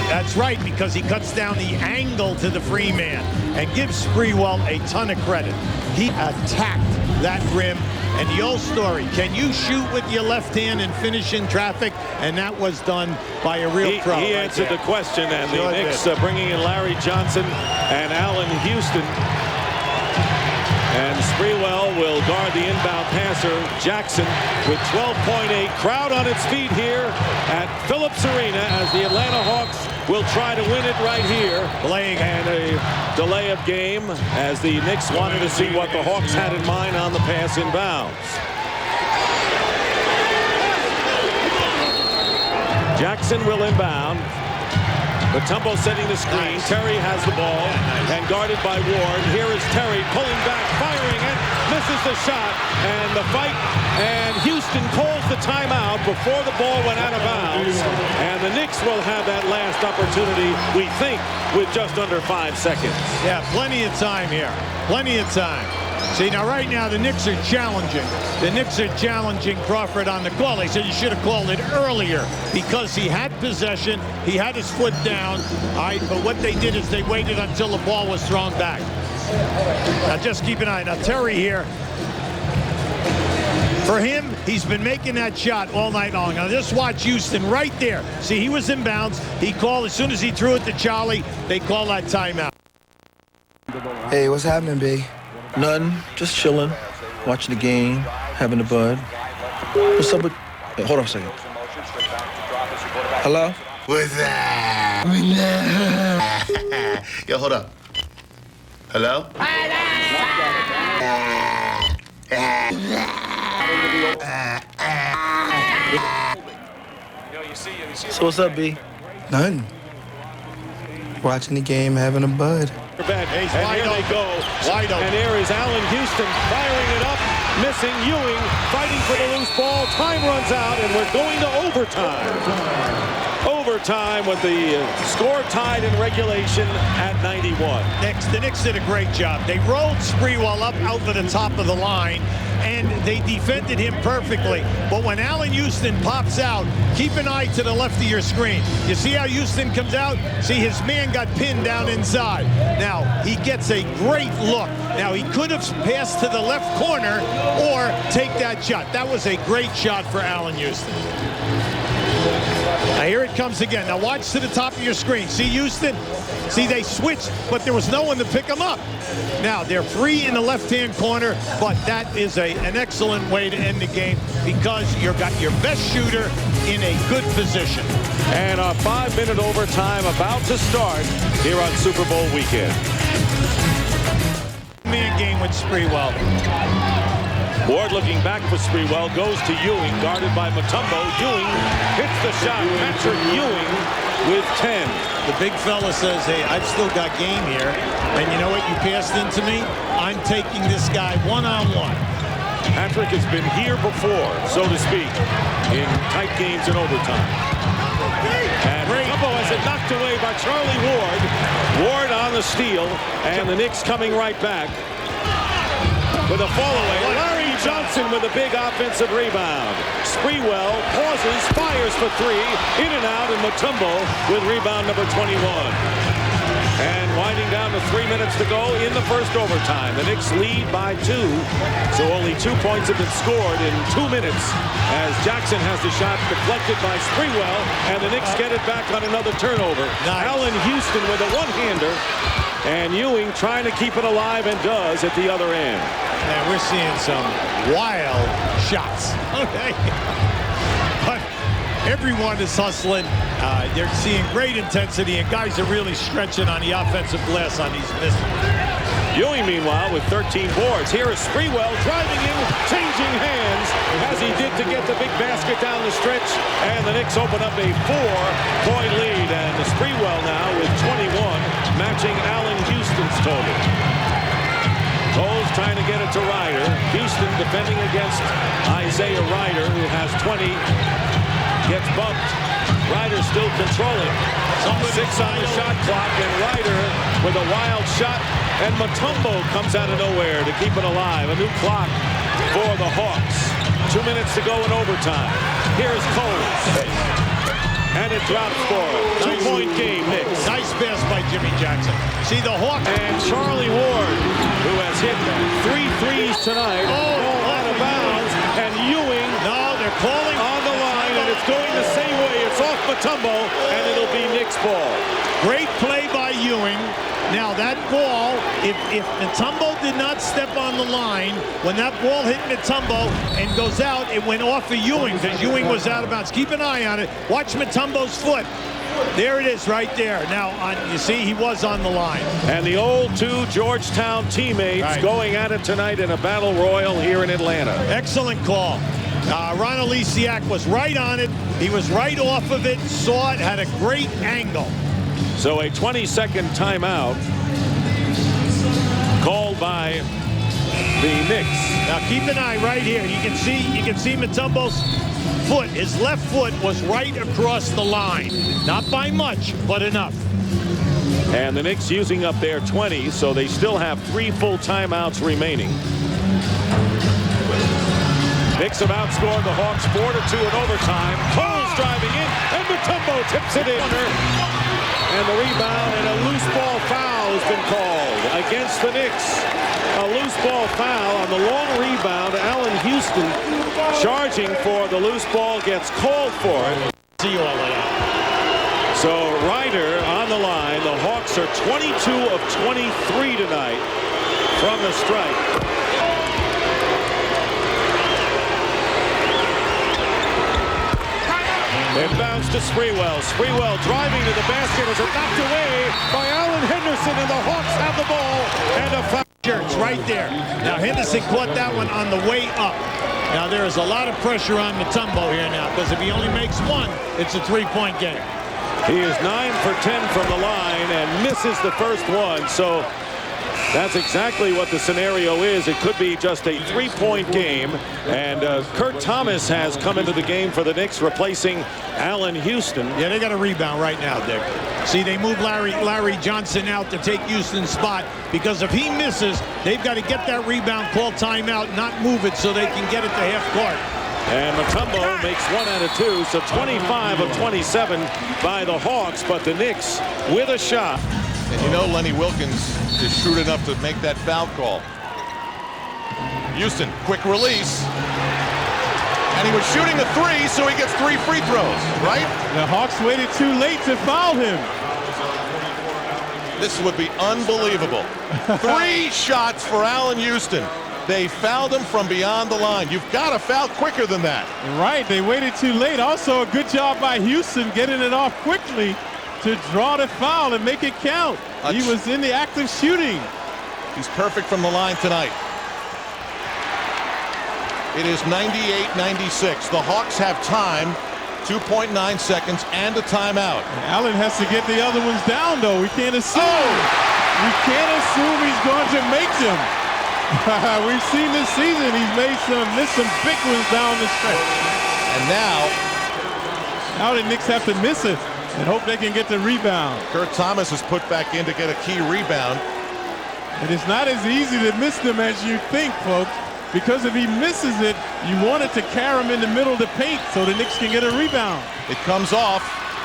that's right, because he cuts down the angle to the free man and gives Sprewell a ton of credit. He attacked that rim. And the old story, can you shoot with your left hand and finish in traffic? And that was done by a real pro. He answered the question, and the Knicks bringing in Larry Johnson and Allen Houston. And Sprewell will guard the inbound passer, Jackson, with 12.8. Crowd on its feet here at Phillips Arena as the Atlanta Hawks will try to win it right here. And a delay of game as the Knicks wanted to see what the Hawks had in mind on the pass inbounds. Jackson will inbound. Mutombo setting the screen. Nice. Terry has the ball and guarded by Ward. Here is Terry pulling back, firing it, misses the shot, and the fight. And Houston calls the timeout before the ball went out of bounds. And the Knicks will have that last opportunity, we think, with just under 5 seconds. Yeah, plenty of time here. Plenty of time. See, now right now the Knicks are challenging. The Knicks are challenging Crawford on the call. They said you should have called it earlier because he had possession. He had his foot down. All right, but what they did is they waited until the ball was thrown back. Now just keep an eye. Now Terry here. For him, he's been making that shot all night long. Now just watch Houston right there. See, he was inbounds. He called, as soon as he threw it to Charlie, they call that timeout. Hey, what's happening, B? Nothing. Just chilling, watching the game, having a bud. What's up with... Hey, hold on a second. Hello? What's that? Yo, hold up. Hello? So what's up, B? Nothing. Watching the game, having a bud. And here they go. And there is Allen Houston firing it up, missing. Ewing fighting for the loose ball. Time runs out, and we're going to overtime. Overtime with the score tied in regulation at 91. The Knicks did a great job. They rolled Sprewell up over the top of the line, and they defended him perfectly. But when Allen Houston pops out, keep an eye to the left of your screen. You see how Houston comes out? See, his man got pinned down inside. Now, he gets a great look. Now, he could have passed to the left corner or take that shot. That was a great shot for Allen Houston. Now, here it comes again. Now, watch to the top of your screen. See Houston? See, they switched, but there was no one to pick them up. Now, they're free in the left-hand corner, but that is an excellent way to end the game because you've got your best shooter in a good position. And a 5-minute overtime about to start here on Super Bowl weekend. Man game with Sprewell. Ward looking back for Sprewell, goes to Ewing, guarded by Mutombo. Ewing hits the shot. Patrick Ewing with 10. The big fella says, hey, I've still got game here. And you know what you passed into me? I'm taking this guy one-on-one. Patrick has been here before, so to speak, in tight games in overtime. And Mutombo has it knocked away by Charlie Ward. Ward on the steal, and the Knicks coming right back with a fall-away. Larry Johnson with a big offensive rebound. Sprewell pauses, fires for three, in and out, and Mutombo with rebound number 21. And winding down to 3 minutes to go in the first overtime. The Knicks lead by 2, so only 2 points have been scored in 2 minutes as Jackson has the shot deflected by Sprewell, and the Knicks get it back on another turnover. Nice. Allen Houston with a one-hander. And Ewing trying to keep it alive and does at the other end. And we're seeing some wild shots. Okay. But everyone is hustling. They're seeing great intensity, and guys are really stretching on the offensive glass on these misses. Ewing, meanwhile, with 13 boards. Here is Sprewell driving in, changing hands, as he did to get the big basket down the stretch. And the Knicks open up a 4-point lead. And Sprewell now with 21, matching Allen Houston's total. Cole's trying to get it to Ryder. Houston defending against Isaiah Ryder, who has 20. Gets bumped. Ryder still controlling. 6 on the shot clock, and Ryder with a wild shot. And Mutombo comes out of nowhere to keep it alive. A new clock for the Hawks. 2 minutes to go in overtime. Here's Cole. And it drops for him. 2-point game, Knicks. Nice pass by Jimmy Jackson. See the Hawks. And Charlie Ward, who has hit 3 threes tonight. Oh, out of bounds. And Ewing. No, they're calling on the line, and it's going the same way. It's off Mutombo, and it'll be Knicks ball. Great play by Ewing. Now that ball, if Mutombo did not step on the line, when that ball hit Mutombo and goes out, it went off of Ewing because Ewing was out of bounds. Keep an eye on it. Watch Mutombo's foot. There it is right there. Now, you see, he was on the line. And the old 2 Georgetown teammates going at it tonight in a battle royal here in Atlanta. Excellent call. Ron Alesiak was right on it. He was right off of it, saw it, had a great angle. So a 20-second timeout called by the Knicks. Now keep an eye right here. You can see Mutombo's foot. His left foot was right across the line. Not by much, but enough. And the Knicks using up their 20, so they still have 3 full timeouts remaining. Knicks have outscored the Hawks 4-2 in overtime. Cole's driving in, and Mutombo tips it in. And the rebound, and a loose ball foul has been called against the Knicks. A loose ball foul on the long rebound. Allen Houston charging for the loose ball, gets called for it. See all of that. So Ryder on the line. The Hawks are 22 of 23 tonight from the strike. Inbounds to Sprewell. Sprewell driving to the basket as it knocked away by Allen Henderson, and the Hawks have the ball. And a foul. Shirts right there. Now Henderson caught that one on the way up. Now there is a lot of pressure on Mutombo here now, because if he only makes one, it's a 3-point game. He is 9 for 10 from the line and misses the first one. So that's exactly what the scenario is. It could be just a 3-point game. And Kurt Thomas has come into the game for the Knicks, replacing Allen Houston. Yeah, they got a rebound right now, Dick. See, they moved Larry Johnson out to take Houston's spot, because if he misses, they've got to get that rebound, call timeout, not move it so they can get it to half court. And Mutombo makes 1 out of 2, so 25 of 27 by the Hawks, but the Knicks with a shot. And you know Lenny Wilkins is shrewd enough to make that foul call. Houston, quick release. And he was shooting a 3, so he gets 3 free throws, right? The Hawks waited too late to foul him. This would be unbelievable. 3 shots for Allen Houston. They fouled him from beyond the line. You've got to foul quicker than that. Right, they waited too late. Also, a good job by Houston getting it off quickly to draw the foul and make it count. He was in the act of shooting. He's perfect from the line tonight. It is 98-96. The Hawks have time, 2.9 seconds, and a timeout. Allen has to get the other ones down, though. We can't assume. We can't assume he's going to make them. We've seen this season he's missed some big ones down the stretch. And now the Knicks have to miss it and hope they can get the rebound. Kurt Thomas is put back in to get a key rebound. And it's not as easy to miss them as you think, folks, because if he misses it, you want it to carry him in the middle of the paint so the Knicks can get a rebound. It comes off,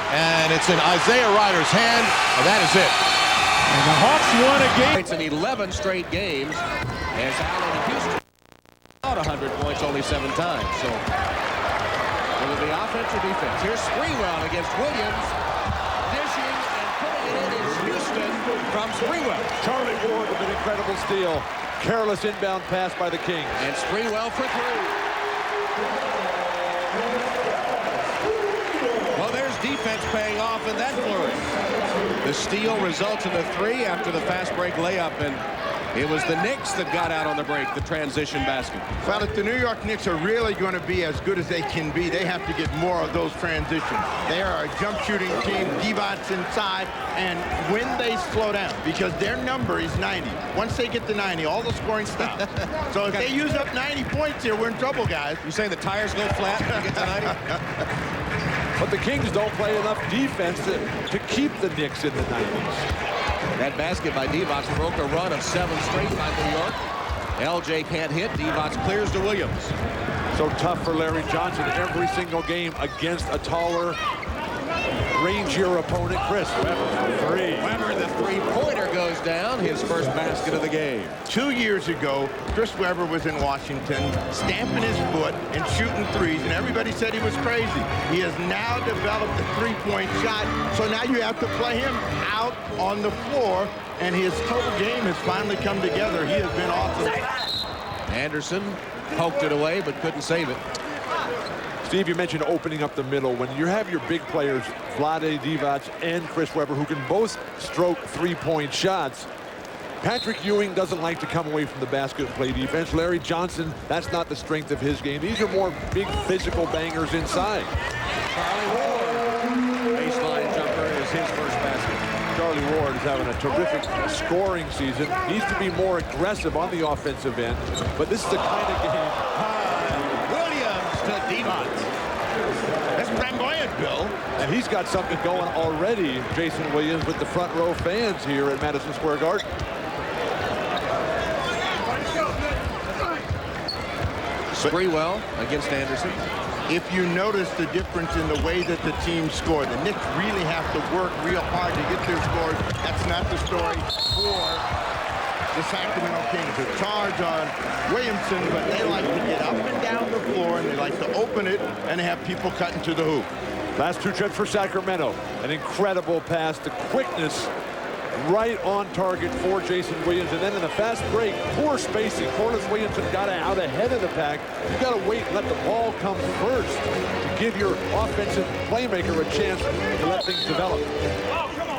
and it's in Isaiah Ryder's hand, and that is it. And the Hawks won a game. It's in 11 straight games as Allen Houston about 100 points only 7 times. So whether the offense or defense. Here's Sprewell against Williams. Dishing and putting it in is Houston. from Sprewell. Charlie Ward with an incredible steal. Careless inbound pass by the Kings. And Sprewell for three. Well, there's defense paying off in that flourish. The steal results in a three after the fast break layup, and it was the Knicks that got out on the break, the transition basket. Well, if the New York Knicks are really going to be as good as they can be, they have to get more of those transitions. They are a jump shooting team, Devon's inside, and when they slow down, because their number is 90. Once they get to 90, all the scoring stops. So if they use up 90 points here, we're in trouble, guys. You saying the tires go flat when you get to 90? But the Kings don't play enough defense to keep the Knicks in the 90s. That basket by Divac broke a run of 7 straight by New York. LJ can't hit. Divac clears to Williams. So tough for Larry Johnson every single game against a taller, rangier opponent. Chris Webber for three. Webber, the three-pointer goes down. His first basket of the game. 2 years ago, Chris Webber was in Washington, stamping his foot and shooting threes, and everybody said he was crazy. He has now developed a three-point shot, so now you have to play him out on the floor, and his total game has finally come together. He has been awesome. Anderson poked it away, but couldn't save it. Steve, you mentioned opening up the middle. When you have your big players, Vlade Divac and Chris Webber, who can both stroke three-point shots, Patrick Ewing doesn't like to come away from the basket and play defense. Larry Johnson, that's not the strength of his game. These are more big physical bangers inside. Charlie Ward, baseline jumper is his first basket. Charlie Ward is having a terrific scoring season. Needs to be more aggressive on the offensive end, but this is the kind of game. Williams to Divac. That's flamboyant, Bill. And he's got something going already, Jason Williams, with the front row fans here at Madison Square Garden. Sprewell against Anderson. If you notice the difference in the way that the team score, the Knicks really have to work real hard to get their scores. That's not the story for the Sacramento Kings. A charge on Williamson, but they like to get up and down the floor, and they like to open it, and they have people cutting to the hoop. Last two trips for Sacramento. An incredible pass. The quickness right on target for Jason Williams. And then in the fast break, poor spacing. Corliss Williamson got out ahead of the pack. You got to wait and let the ball come first to give your offensive playmaker a chance to let things develop.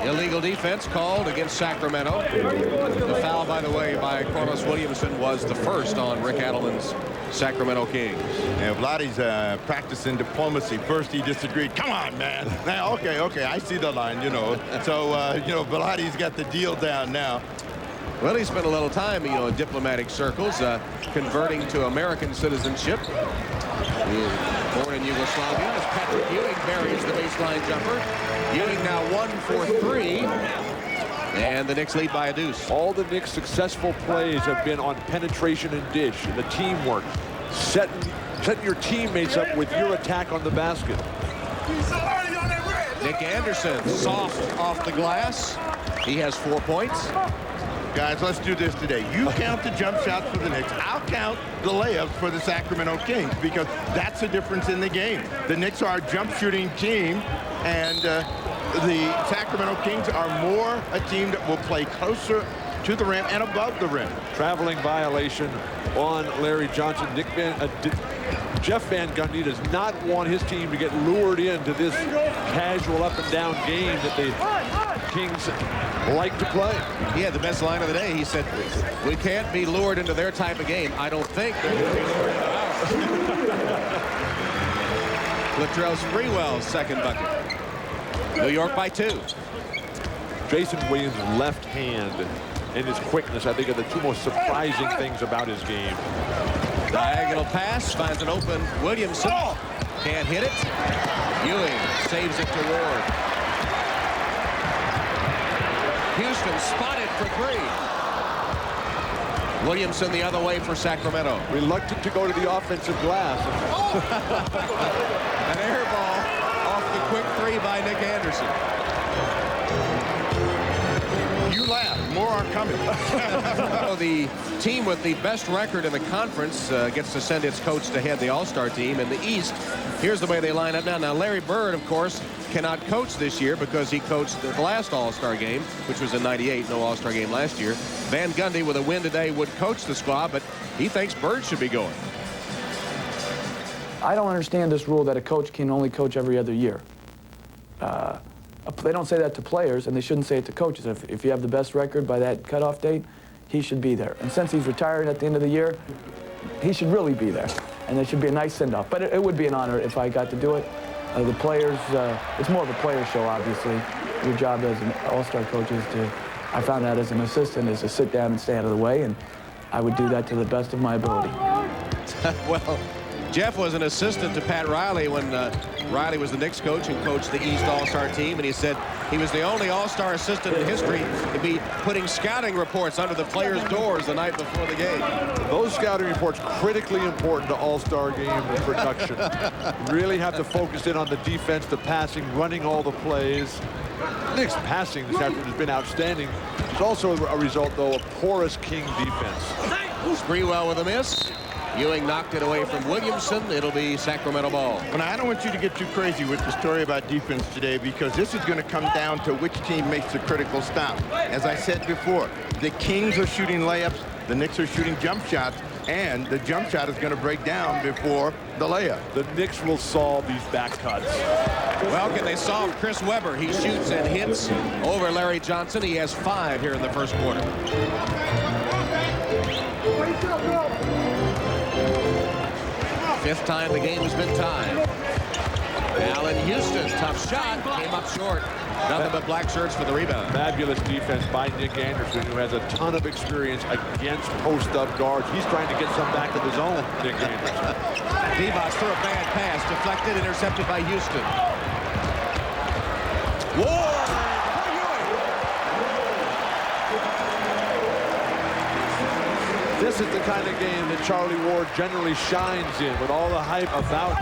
Illegal defense called against Sacramento. The foul, by the way, by Corliss Williamson was the first on Rick Adelman's Sacramento Kings. And Vladdy's practicing diplomacy. First he disagreed. Come on, man. Now, okay, I see the line, you know. So, Vladdy's got the deal down now. Well, he spent a little time, in diplomatic circles, converting to American citizenship. Born in Yugoslavia, as Patrick Ewing buries the baseline jumper. Ewing now 1 for 3. And the Knicks lead by a deuce. All the Knicks' successful plays have been on penetration and dish, and the teamwork. Setting your teammates up with your attack on the basket. Nick Anderson, soft off the glass. He has 4 points. Guys, let's do this today. You count the jump shots for the Knicks. I'll count the layups for the Sacramento Kings, because that's the difference in the game. The Knicks are a jump shooting team, and the Sacramento Kings are more a team that will play closer to the rim and above the rim. Traveling violation on Larry Johnson. Jeff Van Gundy does not want his team to get lured into this casual up and down game that the Kings like to play. He had the best line of the day. He said, we can't be lured into their type of game. I don't think they're going to be lured into ours. Latrell Sprewell's second bucket. New York by 2. Jason Williams' left hand and his quickness, I think, are the two most surprising things about his game. Diagonal pass, finds an open Williamson. Can't hit it. Ewing saves it to Ward. Houston spotted for 3. Williamson the other way for Sacramento. Reluctant to go to the offensive glass. An air ball off the quick 3 by Nick Anderson. You laugh. More are coming. The team with the best record in the conference gets to send its coach to head the All-Star team. In the East, here's the way they line up now. Now, Larry Bird, of course, cannot coach this year because he coached the last All-Star game, which was in '98, no All-Star game last year. Van Gundy, with a win today, would coach the squad, but he thinks Bird should be going. I don't understand this rule that a coach can only coach every other year. They don't say that to players, and they shouldn't say it to coaches. If you have the best record by that cutoff date, he should be there. And since he's retiring at the end of the year, he should really be there. And there should be a nice send-off. But it would be an honor if I got to do it. The players, it's more of a player show, obviously. Your job as an all-star coach is to, I found out as an assistant, is to sit down and stay out of the way, and I would do that to the best of my ability. Well, Jeff was an assistant to Pat Riley when Riley was the Knicks coach and coached the East All-Star team, and he said he was the only All-Star assistant in history to be putting scouting reports under the players' doors the night before the game. Those scouting reports critically important to All-Star game production. Really have to focus in on the defense, the passing, running all the plays. Knicks passing this afternoon has been outstanding. It's also a result, though, of porous King defense. Sprewell with a miss. Ewing knocked it away from Williamson. It'll be Sacramento ball. Well, I don't want you to get too crazy with the story about defense today, because this is going to come down to which team makes the critical stop. As I said before, the Kings are shooting layups, the Knicks are shooting jump shots, and the jump shot is going to break down before the layup. The Knicks will solve these back cuts. Well, can they solve Chris Webber? He shoots and hits over Larry Johnson. He has 5 here in the first quarter. Fifth time the game has been tied. Allen Houston, tough shot, came up short. Nothing but black shirts for the rebound. Fabulous defense by Nick Anderson, who has a ton of experience against post-up guards. He's trying to get some back of his own, Nick Anderson. Devos threw a bad pass, deflected, intercepted by Houston. Ward for Ewing. This is the kind of game that Charlie Ward generally shines in, with all the hype about.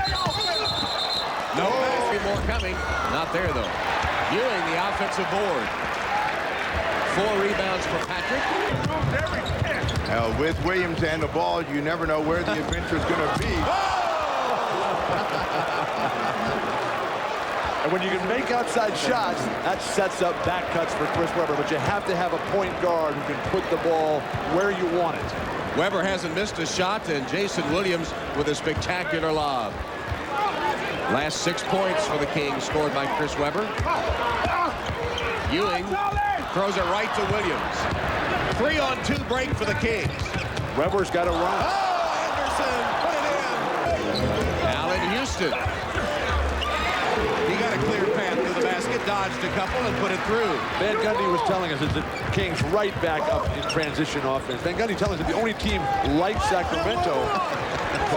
No basketball coming. Not there, though. Ewing, the offensive board. 4 rebounds for Patrick. With Williams and the ball, you never know where the adventure is going to be. And when you can make outside shots, that sets up back cuts for Chris Webber. But you have to have a point guard who can put the ball where you want it. Webber hasn't missed a shot, and Jason Williams with a spectacular lob. Last 6 points for the Kings scored by Chris Webber. Ewing throws it right to Williams. 3-on-2 break for the Kings. Webber's got to run. Oh, Anderson put it in. Allen Houston. He got a clear path to the basket, dodged a couple, and put it through. Van Gundy was telling us that the Kings right back up in transition offense. Van Gundy telling us that the only team like Sacramento.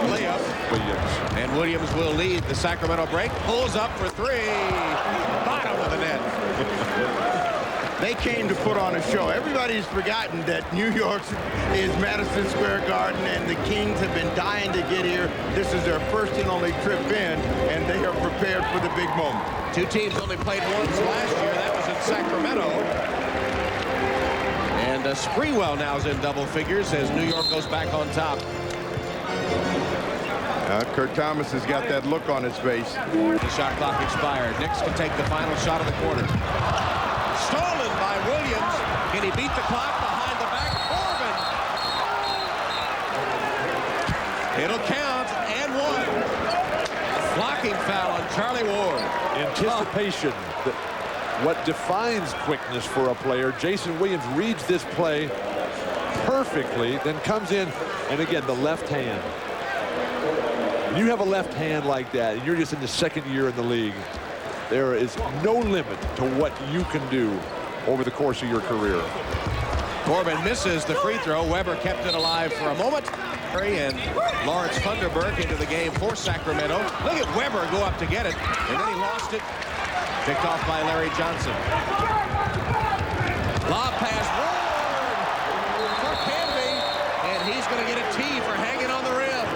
Layup. Williams. And Williams will lead the Sacramento break. Pulls up for 3. Bottom of the net. They came to put on a show. Everybody's forgotten that New York is Madison Square Garden, and the Kings have been dying to get here. This is their first and only trip in, and they are prepared for the big moment. 2 teams only played once last year. That was in Sacramento. And Sprewell now is in double figures as New York goes back on top. Kurt Thomas has got that look on his face. The shot clock expired. Knicks can take the final shot of the quarter. Stolen by Williams. Can he beat the clock behind the back? Corbin. It'll count and 1. Blocking foul on Charlie Ward. Anticipation. What defines quickness for a player. Jason Williams reads this play perfectly, then comes in, and again, the left hand. When you have a left hand like that, and you're just in the 2nd year in the league, there is no limit to what you can do over the course of your career. Corbin misses the free throw. Webber kept it alive for a moment. And Lawrence Funderburk into the game for Sacramento. Look at Webber go up to get it, and then he lost it. Picked off by Larry Johnson. Lob pass, Ward for Canby, and he's going to get a tee for hanging on the rim.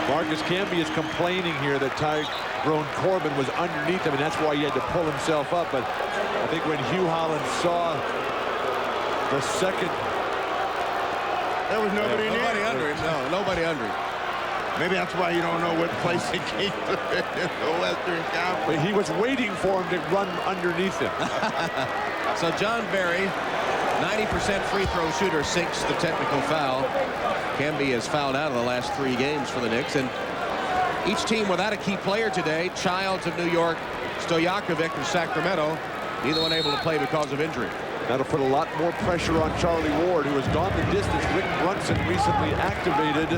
Marcus Camby is complaining here that Tyrone Corbin was underneath him, and that's why he had to pull himself up. But I think when Hugh Holland saw The second. There was nobody near. Nobody under him. No, nobody under him. Maybe that's why you don't know what place he came to in the Western Conference. He was waiting for him to run underneath him. So John Barry, 90% free throw shooter, sinks the technical foul. Camby has fouled out of the last 3 games for the Knicks. And each team without a key player today, Childs of New York, Stojakovic of Sacramento, neither one able to play because of injury. That'll put a lot more pressure on Charlie Ward, who has gone the distance. Rick Brunson recently activated.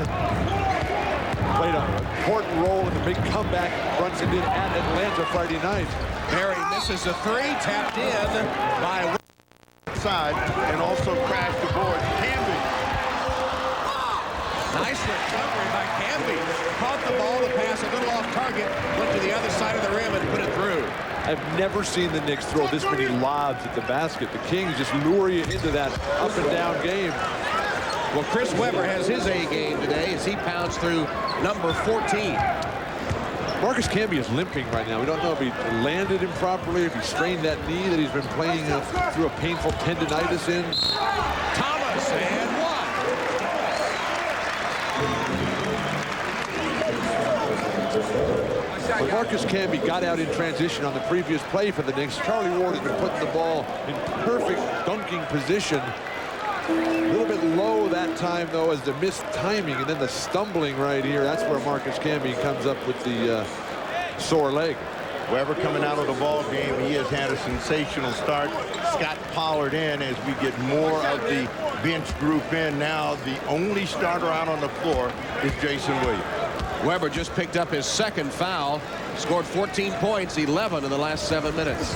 Played an important role in the big comeback Brunson did at Atlanta Friday night. Barry misses a 3, tapped in by side and also crashed the board. Camby. Nice recovery by Camby. Caught the ball, the pass a little off target, went to the other side of the rim and put it through. I've never seen the Knicks throw this many lobs at the basket. The Kings just lure you into that up and down game. Well, Chris Webber has his A game today as he pounds through number 14. Marcus Camby is limping right now. We don't know if he landed improperly, if he strained that knee that he's been playing through a painful tendonitis in. Thomas and When Marcus Camby got out in transition on the previous play for the Knicks, Charlie Ward has been putting the ball in perfect dunking position. A little bit low that time, though, as the missed timing and then the stumbling right here. That's where Marcus Camby comes up with the sore leg. Webber coming out of the ball game, he has had a sensational start. Scott Pollard in as we get more of the bench group in. Now the only starter out on the floor is Jason Williams. Webber just picked up his second foul, scored 14 points, 11 in the last 7 minutes.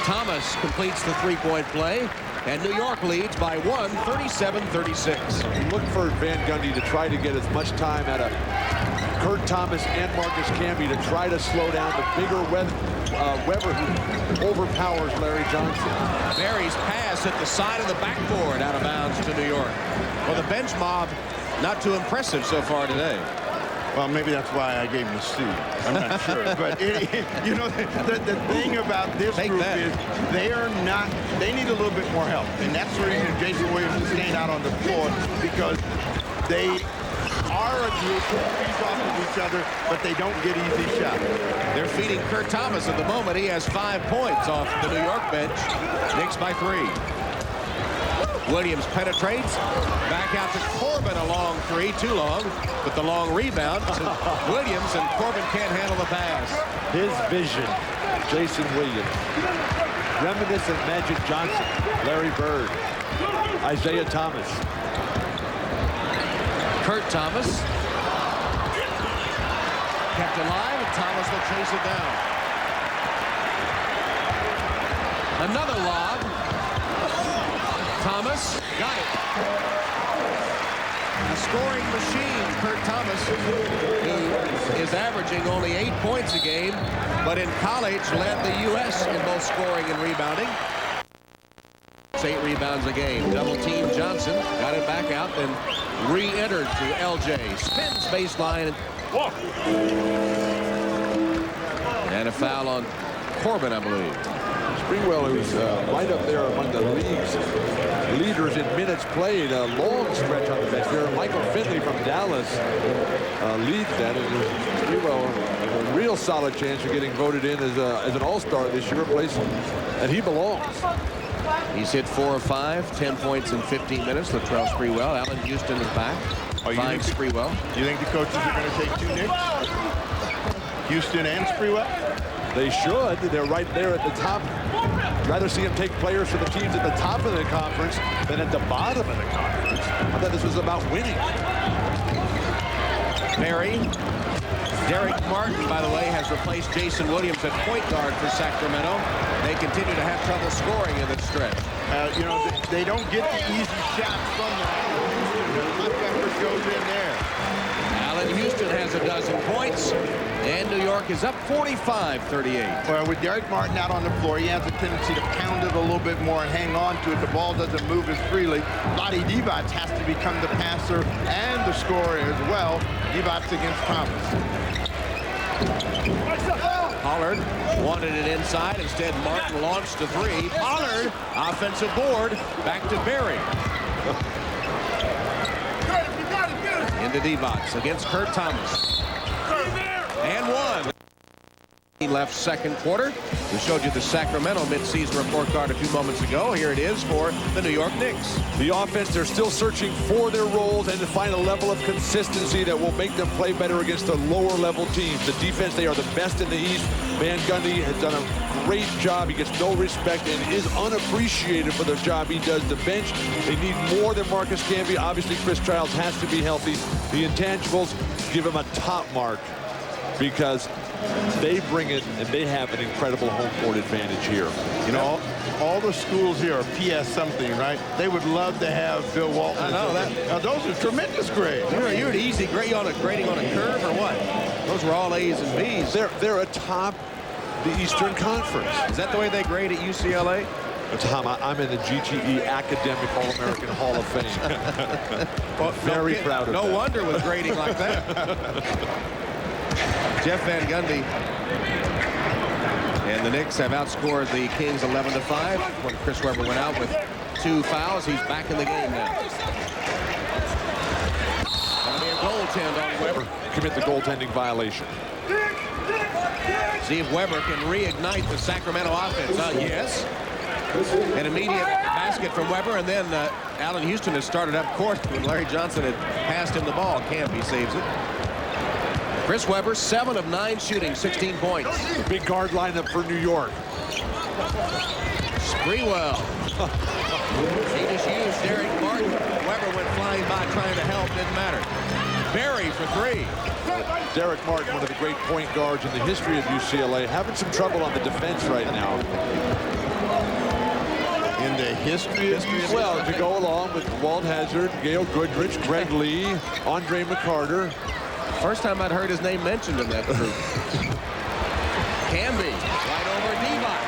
Thomas completes the 3-point play, and New York leads by 1, 37-36. Look for Van Gundy to try to get as much time out of Kurt Thomas and Marcus Camby to try to slow down the bigger Webber who overpowers Larry Johnson. Barry's pass at the side of the backboard out of bounds to New York. Well, the bench mob not too impressive so far today. Well, maybe that's why I gave him a C. I'm not sure. But, you know, the thing about this group is they need a little bit more help. And that's the reason Jason Williams is staying out on the floor, because they are a group who feeds off of each other, but they don't get easy shots. They're feeding Kurt Thomas at the moment. He has 5 points off the New York bench. Knicks by 3. Williams penetrates. Back out to Corbin, a long 3, too long. But the long rebound to Williams, and Corbin can't handle the pass. His vision, Jason Williams. Reminiscent Magic Johnson, Larry Bird, Isaiah Thomas. Kurt Thomas. Kept alive, and Thomas will chase it down. Another lob. Thomas got it. A scoring machine, Kurt Thomas, who is averaging only 8 points a game, but in college led the U.S. in both scoring and rebounding. 8 rebounds a game. Double team Johnson, got it back out, then re-entered to LJ. Spins baseline. And a foul on Corbin, I believe. Springwell, who's right up there among the league's leaders in minutes played, a long stretch on the bench there. Michael Finley from Dallas leads that. And Springwell has a real solid chance of getting voted in as an all-star this year, a place that he belongs. He's hit 4 of 5, 10 points in 15 minutes. Latrell Sprewell. Allen Houston is back. Finds Sprewell. You think the coaches are going to take 2 Knicks? Houston and Sprewell? They should. They're right there at the top. Rather see them take players for the teams at the top of the conference than at the bottom of the conference. I thought this was about winning. Barry. Derek Martin, by the way, has replaced Jason Williams at point guard for Sacramento. They continue to have trouble scoring in this stretch. You know, they don't get the easy shots from the hot effort goes in there. Allen Houston has a dozen points, and New York is up 45-38. Well, with Derek Martin out on the floor, he has a tendency to pound it a little bit more and hang on to it. The ball doesn't move as freely. Lottie Divac has to become the passer and the scorer as well. Divac against Thomas. Pollard wanted it inside. Instead, Martin launched the three. Pollard, offensive board, back to Berry. Into Divac against Kurt Thomas. And one. He left second quarter. We showed you the Sacramento midseason report card a few moments ago. Here it is for the New York Knicks. The offense, they're still searching for their roles and to find a level of consistency that will make them play better against the lower level teams. The defense, they are the best in the East. Van Gundy has done a great job. He gets no respect and is unappreciated for the job he does. The bench, they need more than Marcus Camby. Obviously, Chris Childs has to be healthy. The intangibles give him a top mark because they bring it and they have an incredible home court advantage here. You know, all the schools here are PS something, right? They would love to have Bill Walton. I know that. Now, those are tremendous grades. You're an easy grade on grading on a curve or what? Those were all A's and B's. They're atop the Eastern Conference. Is that the way they grade at UCLA? Tom, I'm in the GTE Academic All-American Hall of Fame. Well, Very proud of that. No wonder with grading like that. Jeff Van Gundy and the Knicks have outscored the Kings 11-5 when Chris Webber went out with 2 fouls. He's back in the game now. That'll be a goaltend on Webber. Commit the goaltending violation. See if Webber can reignite the Sacramento offense. Yes. An immediate basket from Webber, and then Allen Houston has started up court when Larry Johnson had passed him the ball. Camby saves it. Chris Webber, 7 of 9 shooting, 16 points. The big guard lineup for New York. Sprewell. He just used Derek Martin. Webber went flying by trying to help, didn't matter. Berry for 3. Derek Martin, one of the great point guards in the history of UCLA, having some trouble on the defense right now. In the history of UCLA? Well, to go along with Walt Hazzard, Gail Goodrich, Greg Lee, Andre McCarter. First time I'd heard his name mentioned in that group. Camby right over Divac.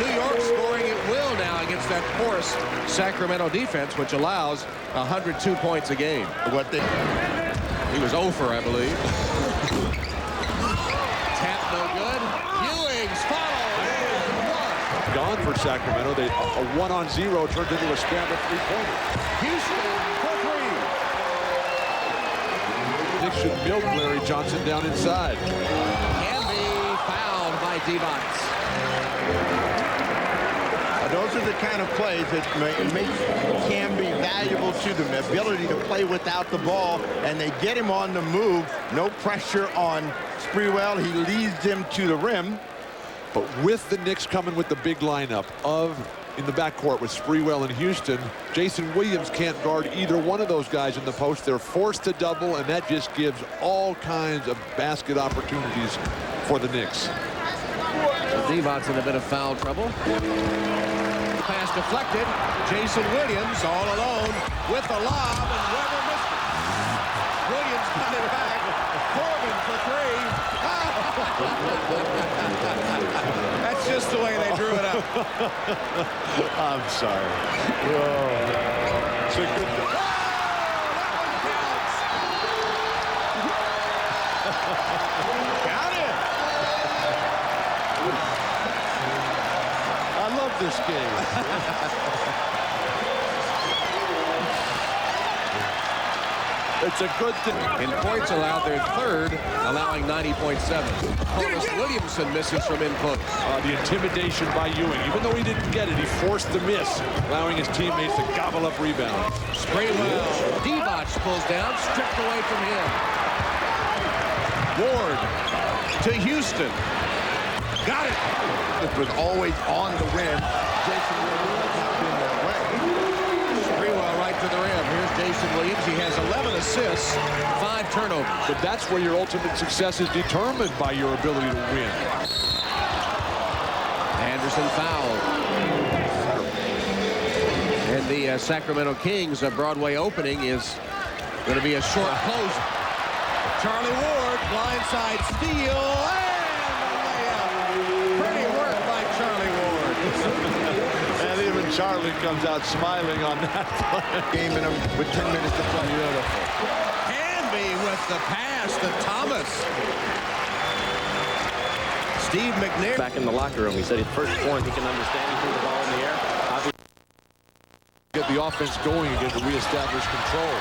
New York scoring at will now against that porous Sacramento defense, which allows 102 points a game. He was 0 for, I believe. Tap no good. Ewing's follow. Gone for Sacramento. A 1-on-0 turned into a scramble three-pointer. Houston for 3. Knicks should milk Larry Johnson down inside. Camby fouled by Divac. Those are the kind of plays that make Camby valuable to them. The ability to play without the ball, and they get him on the move. No pressure on Sprewell. He leads them to the rim. But with the Knicks coming with the big lineup in the backcourt with Sprewell and Houston, Jason Williams can't guard either one of those guys in the post. They're forced to double, and that just gives all kinds of basket opportunities for the Knicks. Divac's in a bit of foul trouble. Pass deflected. Jason Williams all alone with the lob, and Webber missed it. Williams got it back. Corbin for 3. That's just the way they drew it up. I'm sorry. Oh. It's a good Got it. I love this game. It's a good thing. In points allowed, they're third, allowing 90.7. Honus Williamson misses from in close. The intimidation by Ewing. Even though he didn't get it, he forced the miss, allowing his teammates to gobble up rebounds. Sprewell. Divac pulls down, stripped away from him. Ward to Houston. Got it. It was always on the rim. Jason Williams has not been that way. Sprewell right to the rim. Here's Jason Williams. He has 11 assists, 5 turnovers. But that's where your ultimate success is determined by your ability to win. Anderson fouled. And the Sacramento Kings Broadway opening is going to be a short close. Charlie Ward, blindside steal, and a layup. Pretty work by Charlie Ward. And even Charlie comes out smiling on that play. Game in him with 10 minutes to play. Beautiful. Camby with the pass to Thomas. Steve McNair. Back in the locker room, he said at first point he can understand he threw the ball in the air. Get the offense going again to reestablish control.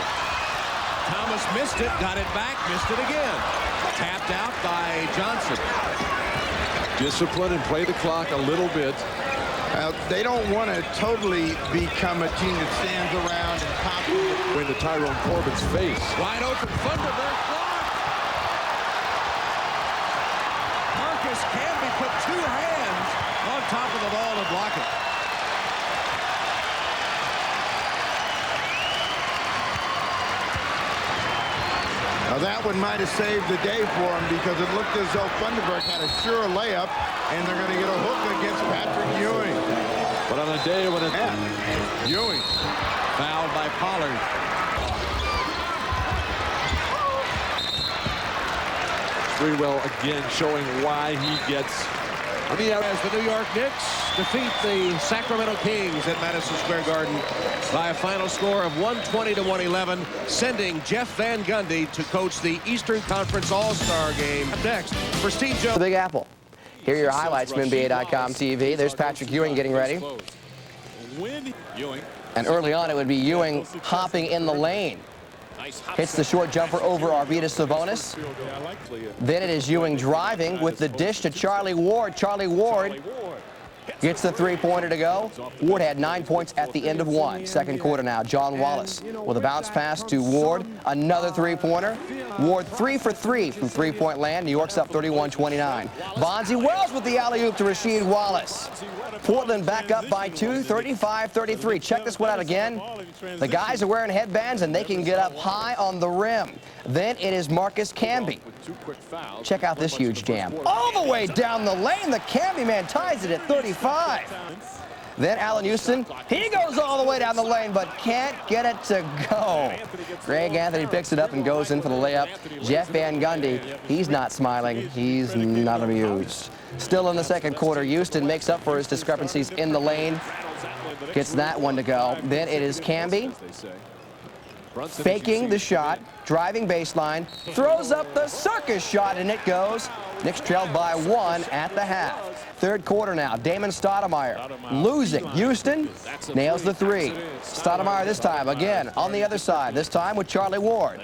Thomas missed it, got it back, missed it again. Tapped out by Johnson. Discipline and play the clock a little bit. They don't want to totally become a team that stands around and copy. Into Tyrone Corbin's face. Wide open, Thunderbird blocked. Marcus Camby put two hands on top of the ball to block it. Now that one might have saved the day for him because it looked as though Thunderbird had a sure layup, and they're going to get a hook against Patrick Ewing. But on a day when it's Ewing fouled by Pollard. Sprewell again showing why he gets. As the New York Knicks defeat the Sacramento Kings at Madison Square Garden by a final score of 120-111, sending Jeff Van Gundy to coach the Eastern Conference All-Star Game. Next, for Steve Jones. The Big Apple. Here are your highlights from NBA.com TV. There's Patrick Ewing getting ready. And early on, it would be Ewing hopping in the lane. Hits the short jumper over Arvydas Sabonis. Then it is Ewing driving with the dish to Charlie Ward. Charlie Ward gets the three-pointer to go. Ward had 9 points at the end of one. Second quarter now. John Wallace with a bounce pass to Ward. Another three-pointer. Ward 3 for 3 from three-point land. New York's up 31-29. Bonzi Wells with the alley-oop to Rasheed Wallace. Portland back up by 2, 35-33. Check this one out again. The guys are wearing headbands, and they can get up high on the rim. Then it is Marcus Camby. Check out this huge jam. All the way down the lane. The Camby man ties it at 35. Then Allen Houston, he goes all the way down the lane, but can't get it to go. Greg Anthony picks it up and goes in for the layup. Jeff Van Gundy, he's not smiling. He's not amused. Still in the second quarter, Houston makes up for his discrepancies in the lane. Gets that one to go. Then it is Camby. Faking the shot, driving baseline, throws up the circus shot, and it goes. Knicks trailed by 1 at the half. Third quarter now, Damon Stoudemire losing. Houston nails the three. Stoudemire this time, again, on the other side, this time with Charlie Ward.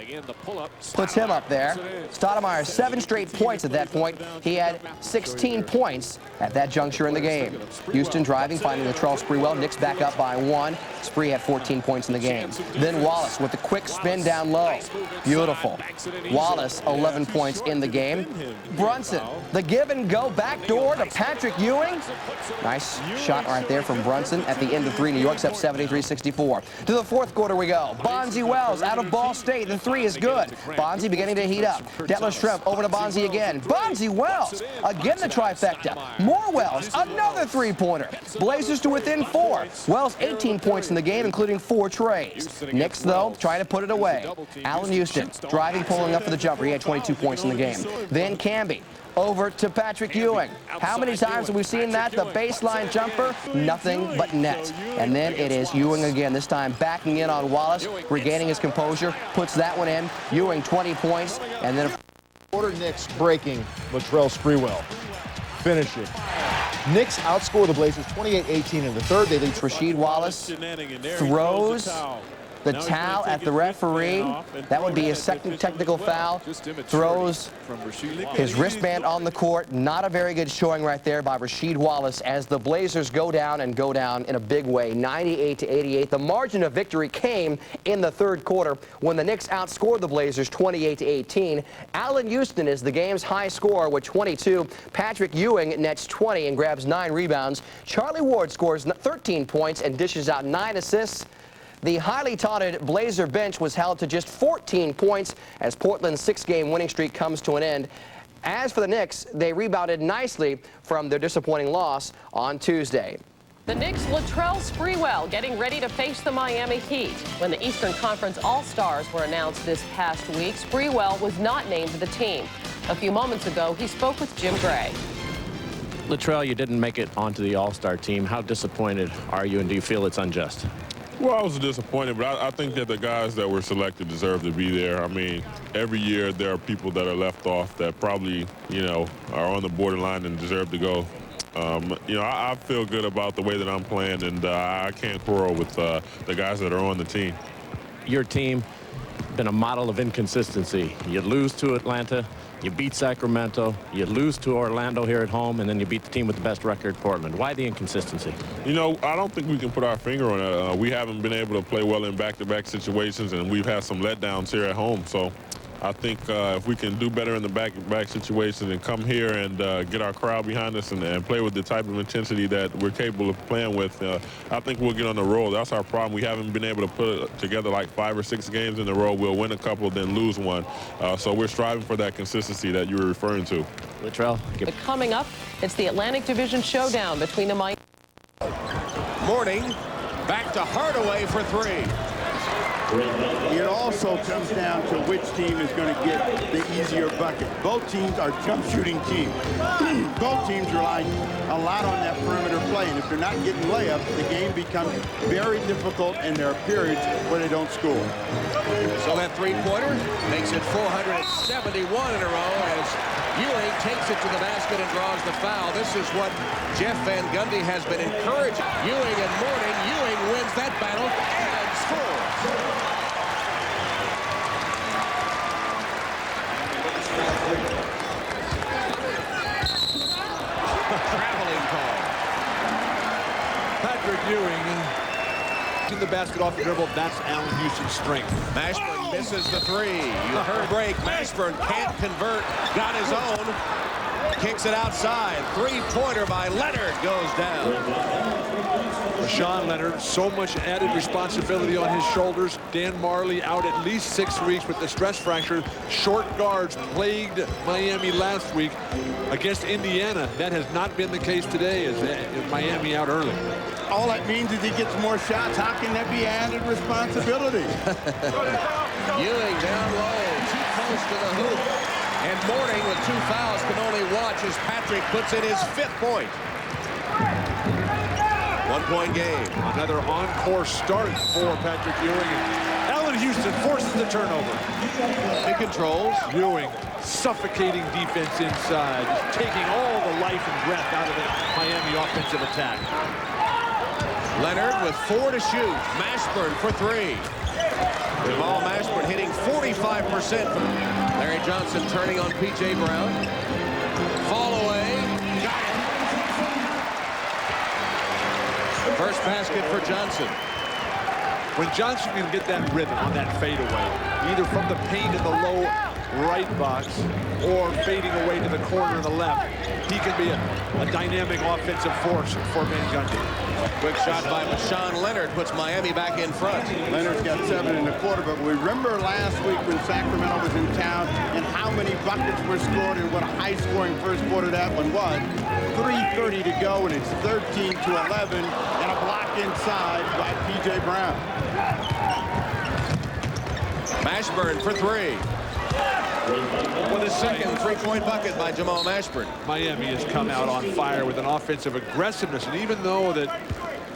Puts him up there. Stoudemire 7 straight points at that point. He had 16 points at that juncture in the game. Houston driving, finding Latrell Sprewell. Knicks back up by 1. Spree had 14 points in the game. Then Wallace with the quick spin down low. Beautiful. Wallace, 11 points in the game. Brunson, the give and go backdoor to Patrick Ewing. Nice shot right there from Brunson at the end of 3. New York's up 73-64. To the fourth quarter we go. Bonzi Wells out of Ball State. The 3 is good. Bonzi beginning to heat up. Detlef Schrempf over to Bonzi again. Bonzi Wells, again the trifecta. More Wells, another three-pointer. Blazers to within 4. Wells 18 points in the game, including 4 trays. Knicks, though, trying to put it away. Allen Houston driving, pulling up for the jumper. He had 22 points in the game. Then Camby over to Patrick Ewing. How many times have we seen that? The baseline jumper, nothing but net. And then it is Ewing again, this time backing in on Wallace, regaining his composure, puts that one in. Ewing 20 points, and then quarter Knicks breaking Latrell Sprewell. Finishing. Knicks outscore the Blazers 28-18 in the third. They lead. Rasheed Wallace throws the towel at the referee. That would be a second technical foul. Throws his wristband on the court. Not a very good showing right there by Rasheed Wallace as the Blazers go down in a big way, 98-88. The margin of victory came in the third quarter when the Knicks outscored the Blazers 28-18. Allen Houston is the game's high scorer with 22. Patrick Ewing nets 20 and grabs 9 rebounds. Charlie Ward scores 13 points and dishes out 9 assists. The highly touted Blazer bench was held to just 14 points as Portland's 6-game winning streak comes to an end. As for the Knicks, they rebounded nicely from their disappointing loss on Tuesday. The Knicks' Latrell Sprewell getting ready to face the Miami Heat. When the Eastern Conference All-Stars were announced this past week, Sprewell was not named to the team. A few moments ago, he spoke with Jim Gray. Latrell, you didn't make it onto the All-Star team. How disappointed are you, and do you feel it's unjust? Well, I was disappointed, but I think that the guys that were selected deserve to be there. I mean, every year there are people that are left off that probably, you know, are on the borderline and deserve to go. You know, I feel good about the way that I'm playing, and I can't quarrel with the guys that are on the team. Your team been a model of inconsistency. You lose to Atlanta, you beat Sacramento, you lose to Orlando here at home, and then you beat the team with the best record, Portland. Why the inconsistency? You know, I don't think we can put our finger on it. We haven't been able to play well in back-to-back situations, and we've had some letdowns here at home. So I think if we can do better in the back-to-back situations and come here and get our crowd behind us and play with the type of intensity that we're capable of playing with, I think we'll get on the roll. That's our problem. We haven't been able to put together like 5 or 6 games in a row. We'll win a couple, then lose one. So we're striving for that consistency that you were referring to. Latrell. Coming up, it's the Atlantic Division showdown between the Miami. Morning, back to Hardaway for 3. It also comes down to which team is going to get the easier bucket. Both teams are jump shooting teams. Both teams rely a lot on that perimeter play, and if they're not getting layups, the game becomes very difficult, and there are periods where they don't score. So that three-pointer makes it 471 in a row as Ewing takes it to the basket and draws the foul. This is what Jeff Van Gundy has been encouraging. Ewing and Mourning. Ewing wins that battle and scores. Traveling call. Patrick Ewing in the basket off the dribble. That's Allen Houston's strength. Mashburn misses the 3. You heard break. Mashburn can't convert. Got his own. Kicks it outside. Three-pointer by Leonard goes down. Rashawn Leonard, so much added responsibility on his shoulders. Dan Marley out at least 6 weeks with the stress fracture. Short guards plagued Miami last week against Indiana. That has not been the case today as Miami out early. All that means is he gets more shots. How can that be added responsibility? Ewing down low, too close to the hoop. And Mourning with 2 fouls can only watch as Patrick puts in his 5th point. 1-point game. Another encore start for Patrick Ewing. Allen Houston forces the turnover. He controls. Ewing suffocating defense inside, taking all the life and breath out of the Miami offensive attack. Leonard with 4 to shoot. Mashburn for 3. Jamal Mashburn hitting 45%. Larry Johnson turning on P.J. Brown. Fall away. Got it. First basket for Johnson. When Johnson can get that rhythm on that fadeaway, either from the paint in the low right box or fading away to the corner in the left, he can be a dynamic offensive force for Van Gundy. Quick shot by Rashawn Leonard puts Miami back in front. Leonard's got 7 in the quarter, but we remember last week when Sacramento was in town and how many buckets were scored and what a high-scoring first quarter that one was. 3:30 to go, and it's 13 to 11, and a block inside by P.J. Brown. Mashburn for 3. With a second three-point bucket by Jamal Mashburn. Miami has come out on fire with an offensive aggressiveness, and even though that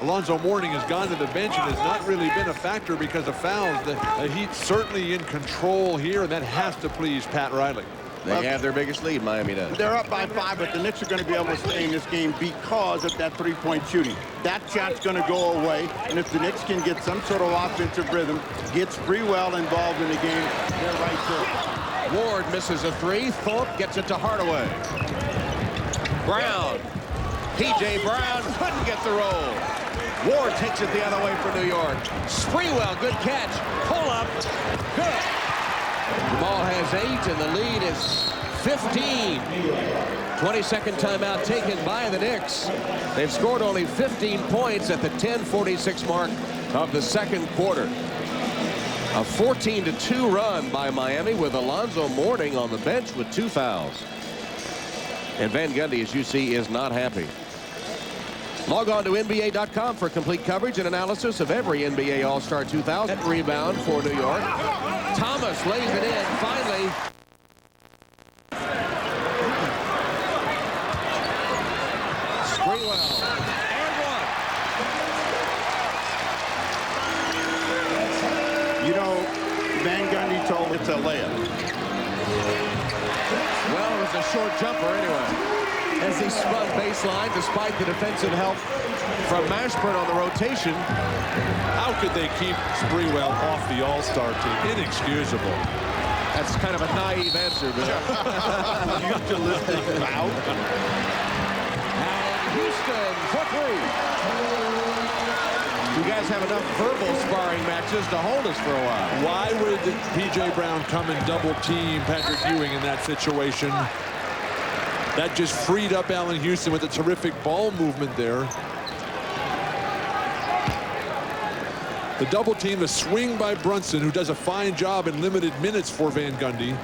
Alonzo Mourning has gone to the bench and has not really been a factor because of fouls, the Heat certainly in control here, and that has to please Pat Riley. They have their biggest lead, Miami does. They're up by 5, but the Knicks are going to be able to stay in this game because of that three-point shooting. That shot's going to go away, and if the Knicks can get some sort of offensive rhythm, gets Sprewell involved in the game, they're right there. Ward misses a 3. Thorpe gets it to Hardaway. Brown. P.J. Brown couldn't get the roll. Ward takes it the other way for New York. Sprewell, good catch. Pull up. Good. Jamal has 8, and the lead is 15. 22nd timeout taken by the Knicks. They've scored only 15 points at the 10:46 mark of the second quarter. A 14-2 run by Miami with Alonzo Mourning on the bench with 2 fouls. And Van Gundy, as you see, is not happy. Log on to NBA.com for complete coverage and analysis of every NBA All-Star 2000. Rebound for New York. Thomas lays it in, finally. Sprewell. And 1. it's a layup. Well, it was a short jumper anyway. As he spun baseline, despite the defensive help from Mashburn on the rotation. How could they keep Sprewell off the All-Star team? Inexcusable. That's kind of a naive answer, Bill. Pugilistic bout. And Houston for three. You guys have enough verbal sparring matches to hold us for a while. Why would P.J. Brown come and double team Patrick Ewing in that situation? That just freed up Allen Houston with a terrific ball movement there. The double team, the swing by Brunson, who does a fine job in limited minutes for Van Gundy.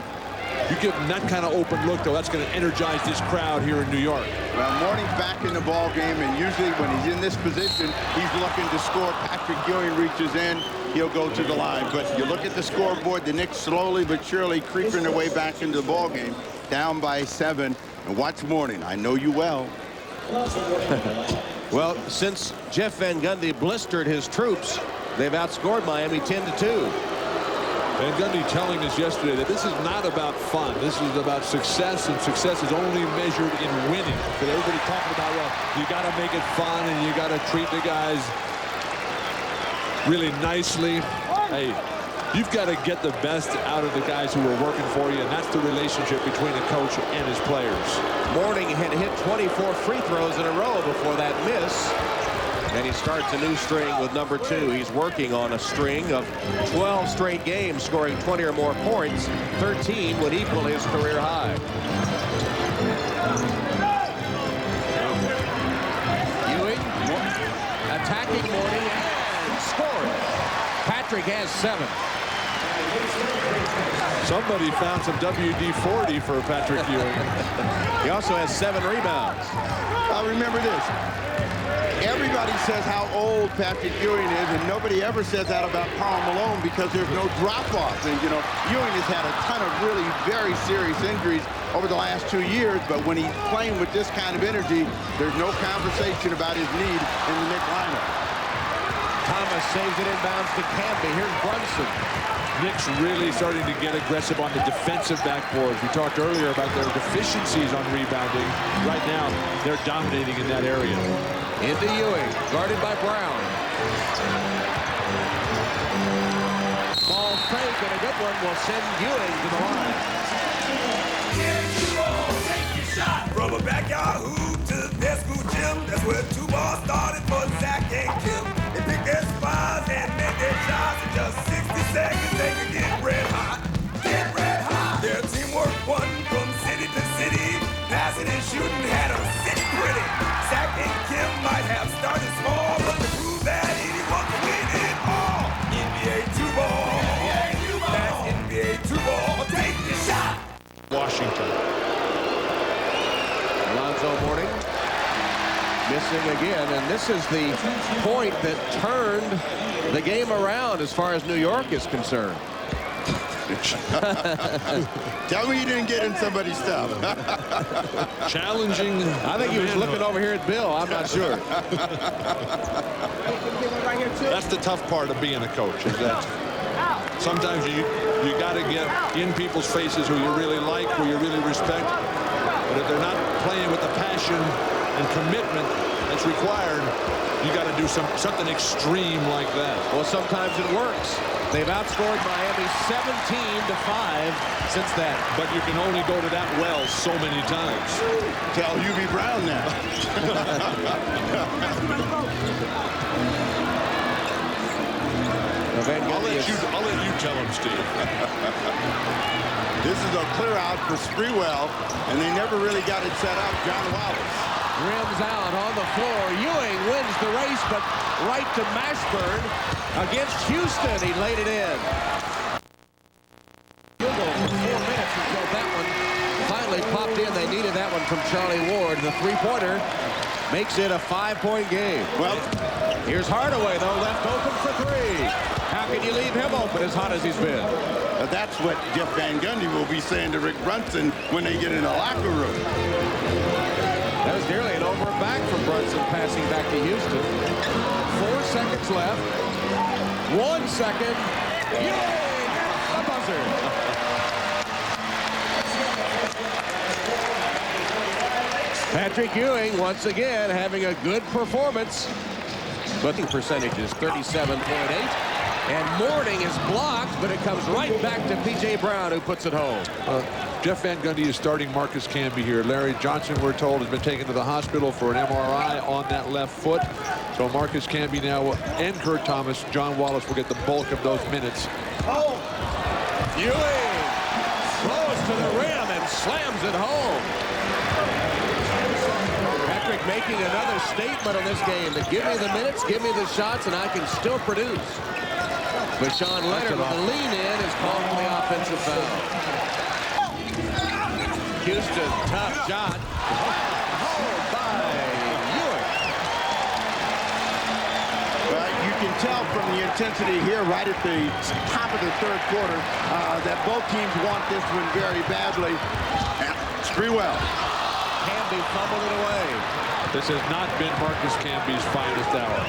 You give him that kind of open look, though, that's going to energize this crowd here in New York. Well, Mourning's back in the ball game, and usually when he's in this position, he's looking to score. Patrick Ewing reaches in, he'll go to the line. But you look at the scoreboard, the Knicks slowly but surely creeping their way back into the ball game, down by 7. And watch Mourning. I know you well. Well, since Jeff Van Gundy blistered his troops, they've outscored Miami 10-2. Van Gundy telling us yesterday that this is not about fun. This is about success, and success is only measured in winning. But everybody talking about, well, you got to make it fun and you got to treat the guys really nicely. Hey, you've got to get the best out of the guys who are working for you, and that's the relationship between a coach and his players. Mourning had hit 24 free throws in a row before that miss. And he starts a new string with number 2. He's working on a string of 12 straight games, scoring 20 or more points. 13 would equal his career high. Ewing attacking Mourning and scoring. Patrick has 7. Somebody found some WD-40 for Patrick Ewing. He also has 7 rebounds. Remember this. Everybody says how old Patrick Ewing is, and nobody ever says that about Karl Malone because there's no drop-off. And, you know, Ewing has had a ton of really very serious injuries over the last 2 years, but when he's playing with this kind of energy, there's no conversation about his need in the Knicks lineup. Thomas saves it inbounds to Canby. Here's Brunson. Knicks really starting to get aggressive on the defensive backboards. We talked earlier about their deficiencies on rebounding. Right now, they're dominating in that area. Into Ewing, guarded by Brown. Ball fake, and a good one will send Ewing to the line. From a backyard hoop to their school gym, that's where 2 balls started for Zach and Kim. They pick their spots and make their shots in just 60 seconds. They can get red hot, get red hot. Their teamwork won from city to city. Passing and shooting had them sitting pretty. Zach and Kim might have started small, but to prove that anyone can win it all. NBA 2-ball, that's NBA 2-ball. Take the shot. Washington. Alonzo Mourning missing again, and this is the point that turned the game around as far as New York is concerned. Tell me you didn't get in somebody's stuff. Challenging. I think he was looking over here at Bill. I'm not sure. That's the tough part of being a coach, is that sometimes you got to get in people's faces who you really like, who you really respect. But if they're not playing with the passion and commitment that's required, you got to do something extreme like that. Well, sometimes it works. They've outscored Miami 17-5 since then. But you can only go to that well so many times. Tell UB Brown that. I'll let you tell him, Steve. This is a clear out for Sprewell, and they never really got it set up. John Wallace. Rims out on the floor. Ewing wins the race, but right to Mashburn against Houston. He laid it in. Field goal for 4 minutes until that one finally popped in. They needed that one from Charlie Ward. The three-pointer makes it a 5-point game. Well, here's Hardaway, though, left open for 3. How can you leave him open as hot as he's been? But that's what Jeff Van Gundy will be saying to Rick Brunson when they get in the locker room. That was nearly an over and back from Brunson passing back to Houston. 4 seconds left. 1 second. Ewing at the buzzer. Patrick Ewing once again having a good performance. But the percentage is 37.8. And Mourning is blocked, but it comes right back to P.J. Brown, who puts it home. Jeff Van Gundy is starting Marcus Camby here. Larry Johnson, we're told, has been taken to the hospital for an MRI on that left foot. So Marcus Camby now and Kurt Thomas, John Wallace will get the bulk of those minutes. Oh! Ewing throws to the rim and slams it home. Patrick making another statement in this game that give me the minutes, give me the shots, and I can still produce. But Sean Leonard with the lean in is called for the offensive foul. Houston, tough shot. Hold by Ewing. Well, you can tell from the intensity here right at the top of the third quarter that both teams want this one very badly. Sprewell. Camby fumbled it away. This has not been Marcus Camby's finest hour.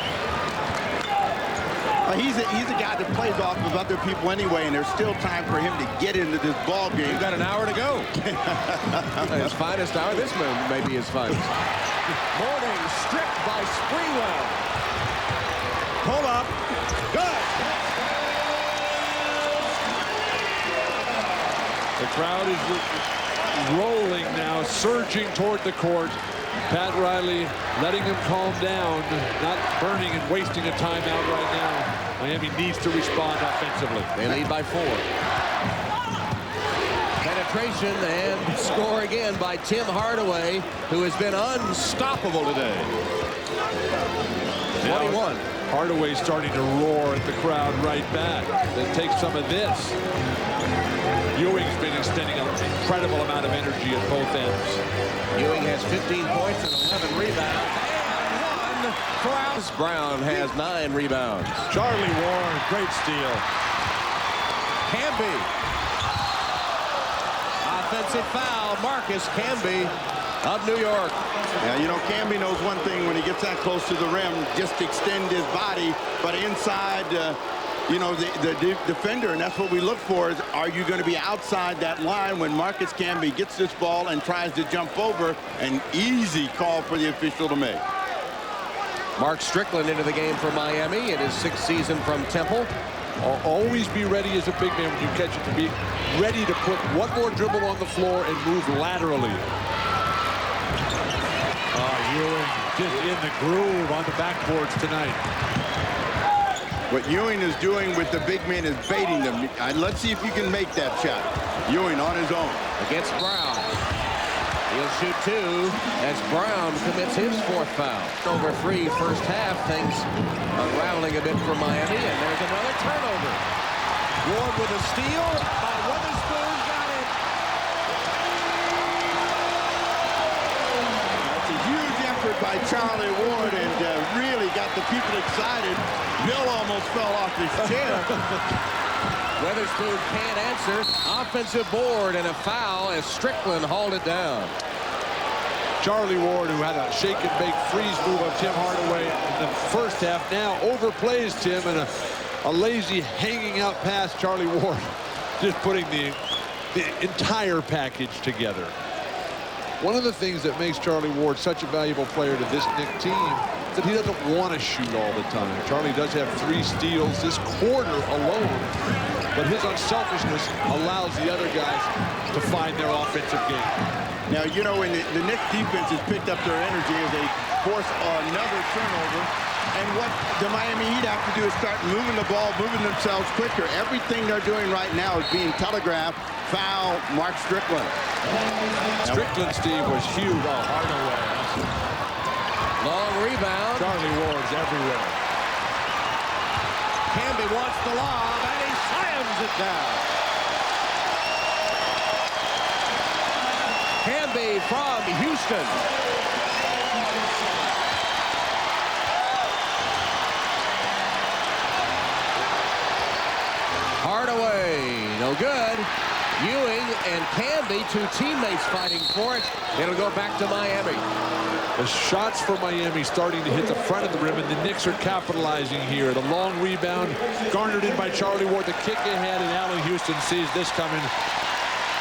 He's a guy that plays off of other people anyway, and there's still time for him to get into this ball game. He's got an hour to go. His finest hour. This may be his finest. Mourning stripped by Sprewell. Pull up. Good. The crowd is rolling now, surging toward the court. Pat Riley letting him calm down, not burning and wasting a timeout right now. Miami needs to respond offensively. They lead by 4. Penetration and score again by Tim Hardaway, who has been unstoppable today. 21. Hardaway starting to roar at the crowd right back. Then take some of this. Ewing's been extending an incredible amount of energy at both ends. Ewing has 15 points and 11 rebounds. And 1 for Alice. Brown has 9 rebounds. Charlie Ward, great steal. Camby. Offensive foul, Marcus Camby of New York. Yeah, you know, Camby knows one thing when he gets that close to the rim, just extend his body, but inside, you know, the defender, and that's what we look for, is are you going to be outside that line when Marcus Camby gets this ball and tries to jump over? An easy call for the official to make. Mark Strickland into the game for Miami in his 6th season from Temple. Always be ready as a big man when you catch it, to be ready to put one more dribble on the floor and move laterally. Ewing just in the groove on the backboards tonight. What Ewing is doing with the big man is baiting them. Let's see if you can make that shot. Ewing on his own. Against Brown. He'll shoot 2 as Brown commits his 4th foul. Over 3 first half. Things unraveling a bit for Miami, and there's another turnover. Ward with a steal by Witherspoon. Got it. That's a huge effort by Charlie Ward, and really got the people excited. Bill almost fell off his chair. Witherspoon can't answer. Offensive board and a foul as Strickland hauled it down. Charlie Ward, who had a shake and bake freeze move of Tim Hardaway in the first half, now overplays Tim in a lazy hanging out pass. Charlie Ward just putting the entire package together. One of the things that makes Charlie Ward such a valuable player to this Knicks team is that he doesn't want to shoot all the time. Charlie does have 3 steals this quarter alone, but his unselfishness allows the other guys to find their offensive game. Now, you know, when the Knicks defense has picked up their energy as they force another turnover, and what the Miami Heat have to do is start moving the ball, moving themselves quicker. Everything they're doing right now is being telegraphed. Foul, Mark Strickland. Strickland, Steve, was huge. Oh, Hardaway. Long rebound. Charlie Ward's everywhere. Camby wants the lob, and he slams it down. Camby from Houston. Hardaway, no good. Ewing and Camby, 2 teammates fighting for it. It'll go back to Miami. The shots for Miami starting to hit the front of the rim, and the Knicks are capitalizing here. The long rebound garnered in by Charlie Ward. The kick ahead, and Allen Houston sees this coming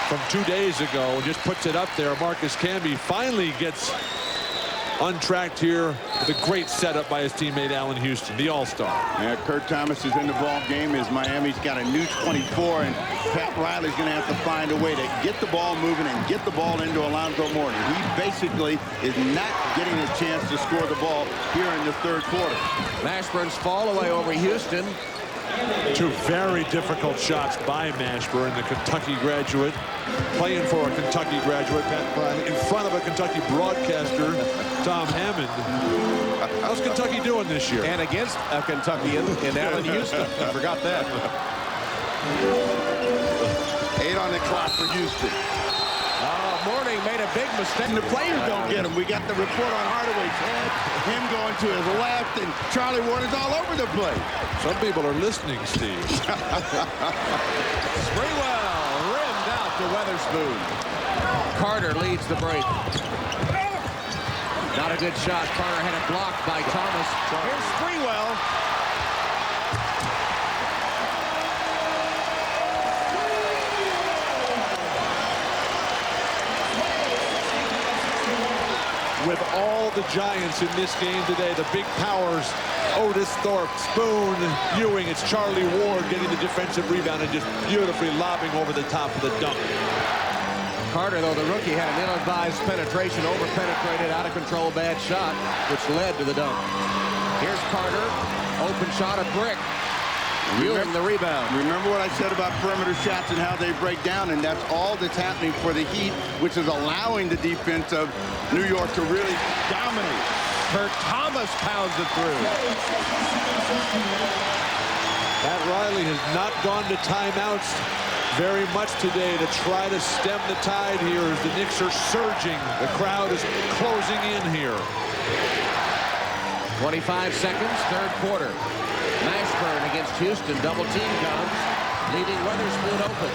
from 2 days ago and just puts it up there. Marcus Camby finally gets untracked here with a great setup by his teammate Allen Houston, the all-star. Yeah, Kurt Thomas is in the ball game as Miami's got a new 24, and Pat Riley's going to have to find a way to get the ball moving and get the ball into Alonzo Mourning. He basically is not getting a chance to score the ball here in the third quarter. Mashburn's fall away over Houston. Two very difficult shots by Mashburn, the Kentucky graduate, playing for a Kentucky graduate, Pat Riley, in front of a Kentucky broadcaster, Tom Hammond. How's Kentucky doing this year? And against a Kentuckian in Allen Houston. I forgot that. 8 on the clock for Houston. Mourning made a big mistake. And the players don't get him. We got the report on Hardaway's head, him going to his left, and Charlie Ward is all over the place. Some people are listening, Steve. Sprewell rimmed out to Weatherspoon. Carter leads the break. Not a good shot. Carter had it blocked by Thomas. Here's Sprewell. With all the giants in this game today, the big powers, Otis Thorpe, Spoon, Ewing, it's Charlie Ward getting the defensive rebound and just beautifully lobbing over the top of the dunk. Carter, though, the rookie, had an ill-advised penetration, over-penetrated, out-of-control bad shot, which led to the dunk. Here's Carter, open shot, a brick. Ewing the rebound. Remember what I said about perimeter shots and how they break down, and that's all that's happening for the Heat, which is allowing the defense of New York to really dominate. Kurt Thomas pounds it through. Pat Riley has not gone to timeouts very much today to try to stem the tide here as the Knicks are surging. The crowd is closing in here. 25 seconds, third quarter. Mashburn against Houston, double team comes, leaving Weatherspoon open.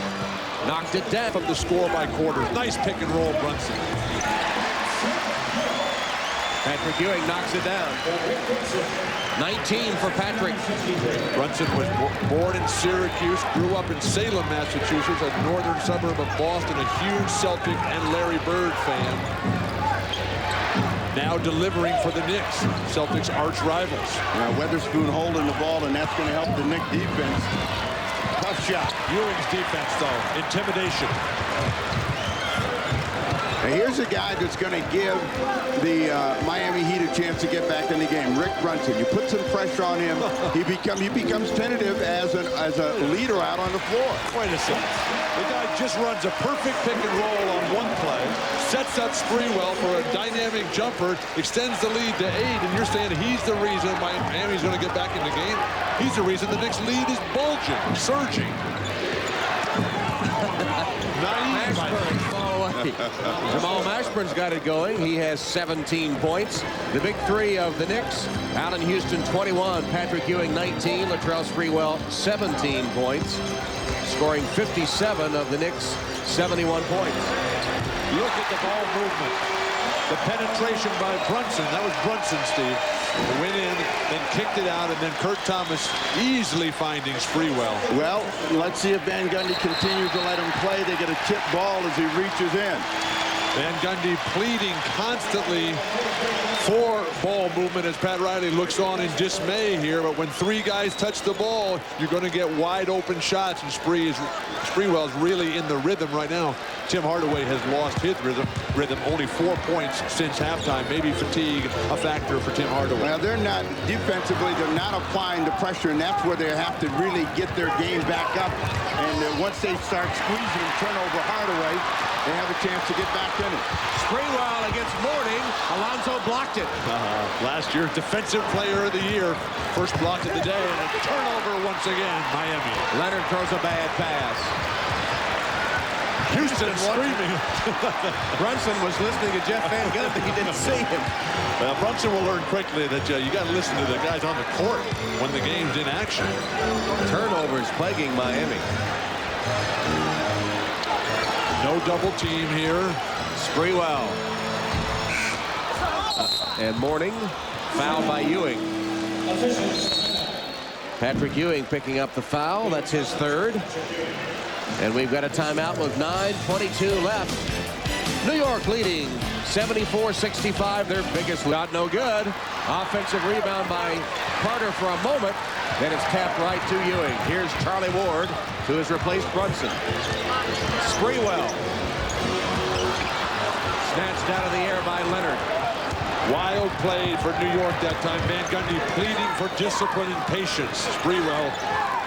Knocked it down. From the score by quarters. Nice pick and roll, Brunson. Patrick Ewing knocks it down. 19 for Patrick. Brunson was born in Syracuse, grew up in Salem, Massachusetts, a northern suburb of Boston, a huge Celtic and Larry Bird fan. Now delivering for the Knicks, Celtics arch rivals. Now Weatherspoon holding the ball, and that's going to help the Knicks defense. Tough shot. Ewing's defense, though, intimidation. Now here's a guy that's going to give the Miami Heat a chance to get back in the game. Rick Brunson. You put some pressure on him, he becomes tentative as a leader out on the floor. Wait a second. The guy just runs a perfect pick and roll on one play, sets up Sprewell for a dynamic jumper, extends the lead to 8, and you're saying he's the reason Miami's going to get back in the game? He's the reason the Knicks lead is bulging, surging. Jamal Mashburn's got it going. He has 17 points. The big three of the Knicks: Allen Houston 21, Patrick Ewing 19, Latrell Sprewell 17 points, scoring 57 of the Knicks' 71 points. Look at the ball movement. The penetration by Brunson. That was Brunson, Steve. Went in, then kicked it out, and then Kurt Thomas easily finding Sprewell. Well, let's see if Van Gundy continues to let him play. They get a tip ball as he reaches in. Van Gundy pleading constantly for ball movement as Pat Riley looks on in dismay here. But when 3 guys touch the ball, you're going to get wide open shots, and Sprewell's really in the rhythm right now. Tim Hardaway has lost his rhythm. Only 4 points since halftime. Maybe fatigue a factor for Tim Hardaway. Well, they're not defensively. They're not applying the pressure, and that's where they have to really get their game back up. And once they start squeezing and turn over Hardaway, they have a chance to get back in it. Sprewell against Mourning. Alonzo blocked it. Last year, Defensive Player of the Year. First block of the day, and a turnover once again, Miami. Leonard throws a bad pass. Houston screaming. Brunson was listening to Jeff Van Gundy. He didn't see him. Well, Brunson will learn quickly that you got to listen to the guys on the court when the game's in action. Turnovers plaguing Miami. No double team here. Sprewell. And Mourning, fouled by Ewing. Patrick Ewing picking up the foul. That's his third. And we've got a timeout with 9:22 left. New York leading 74-65, their biggest lead. No good. Offensive rebound by Carter for a moment. Then it's tapped right to Ewing. Here's Charlie Ward, who has replaced Brunson. Sprewell. Snatched out of the air by Leonard. Wild play for New York that time. Van Gundy pleading for discipline and patience. Sprewell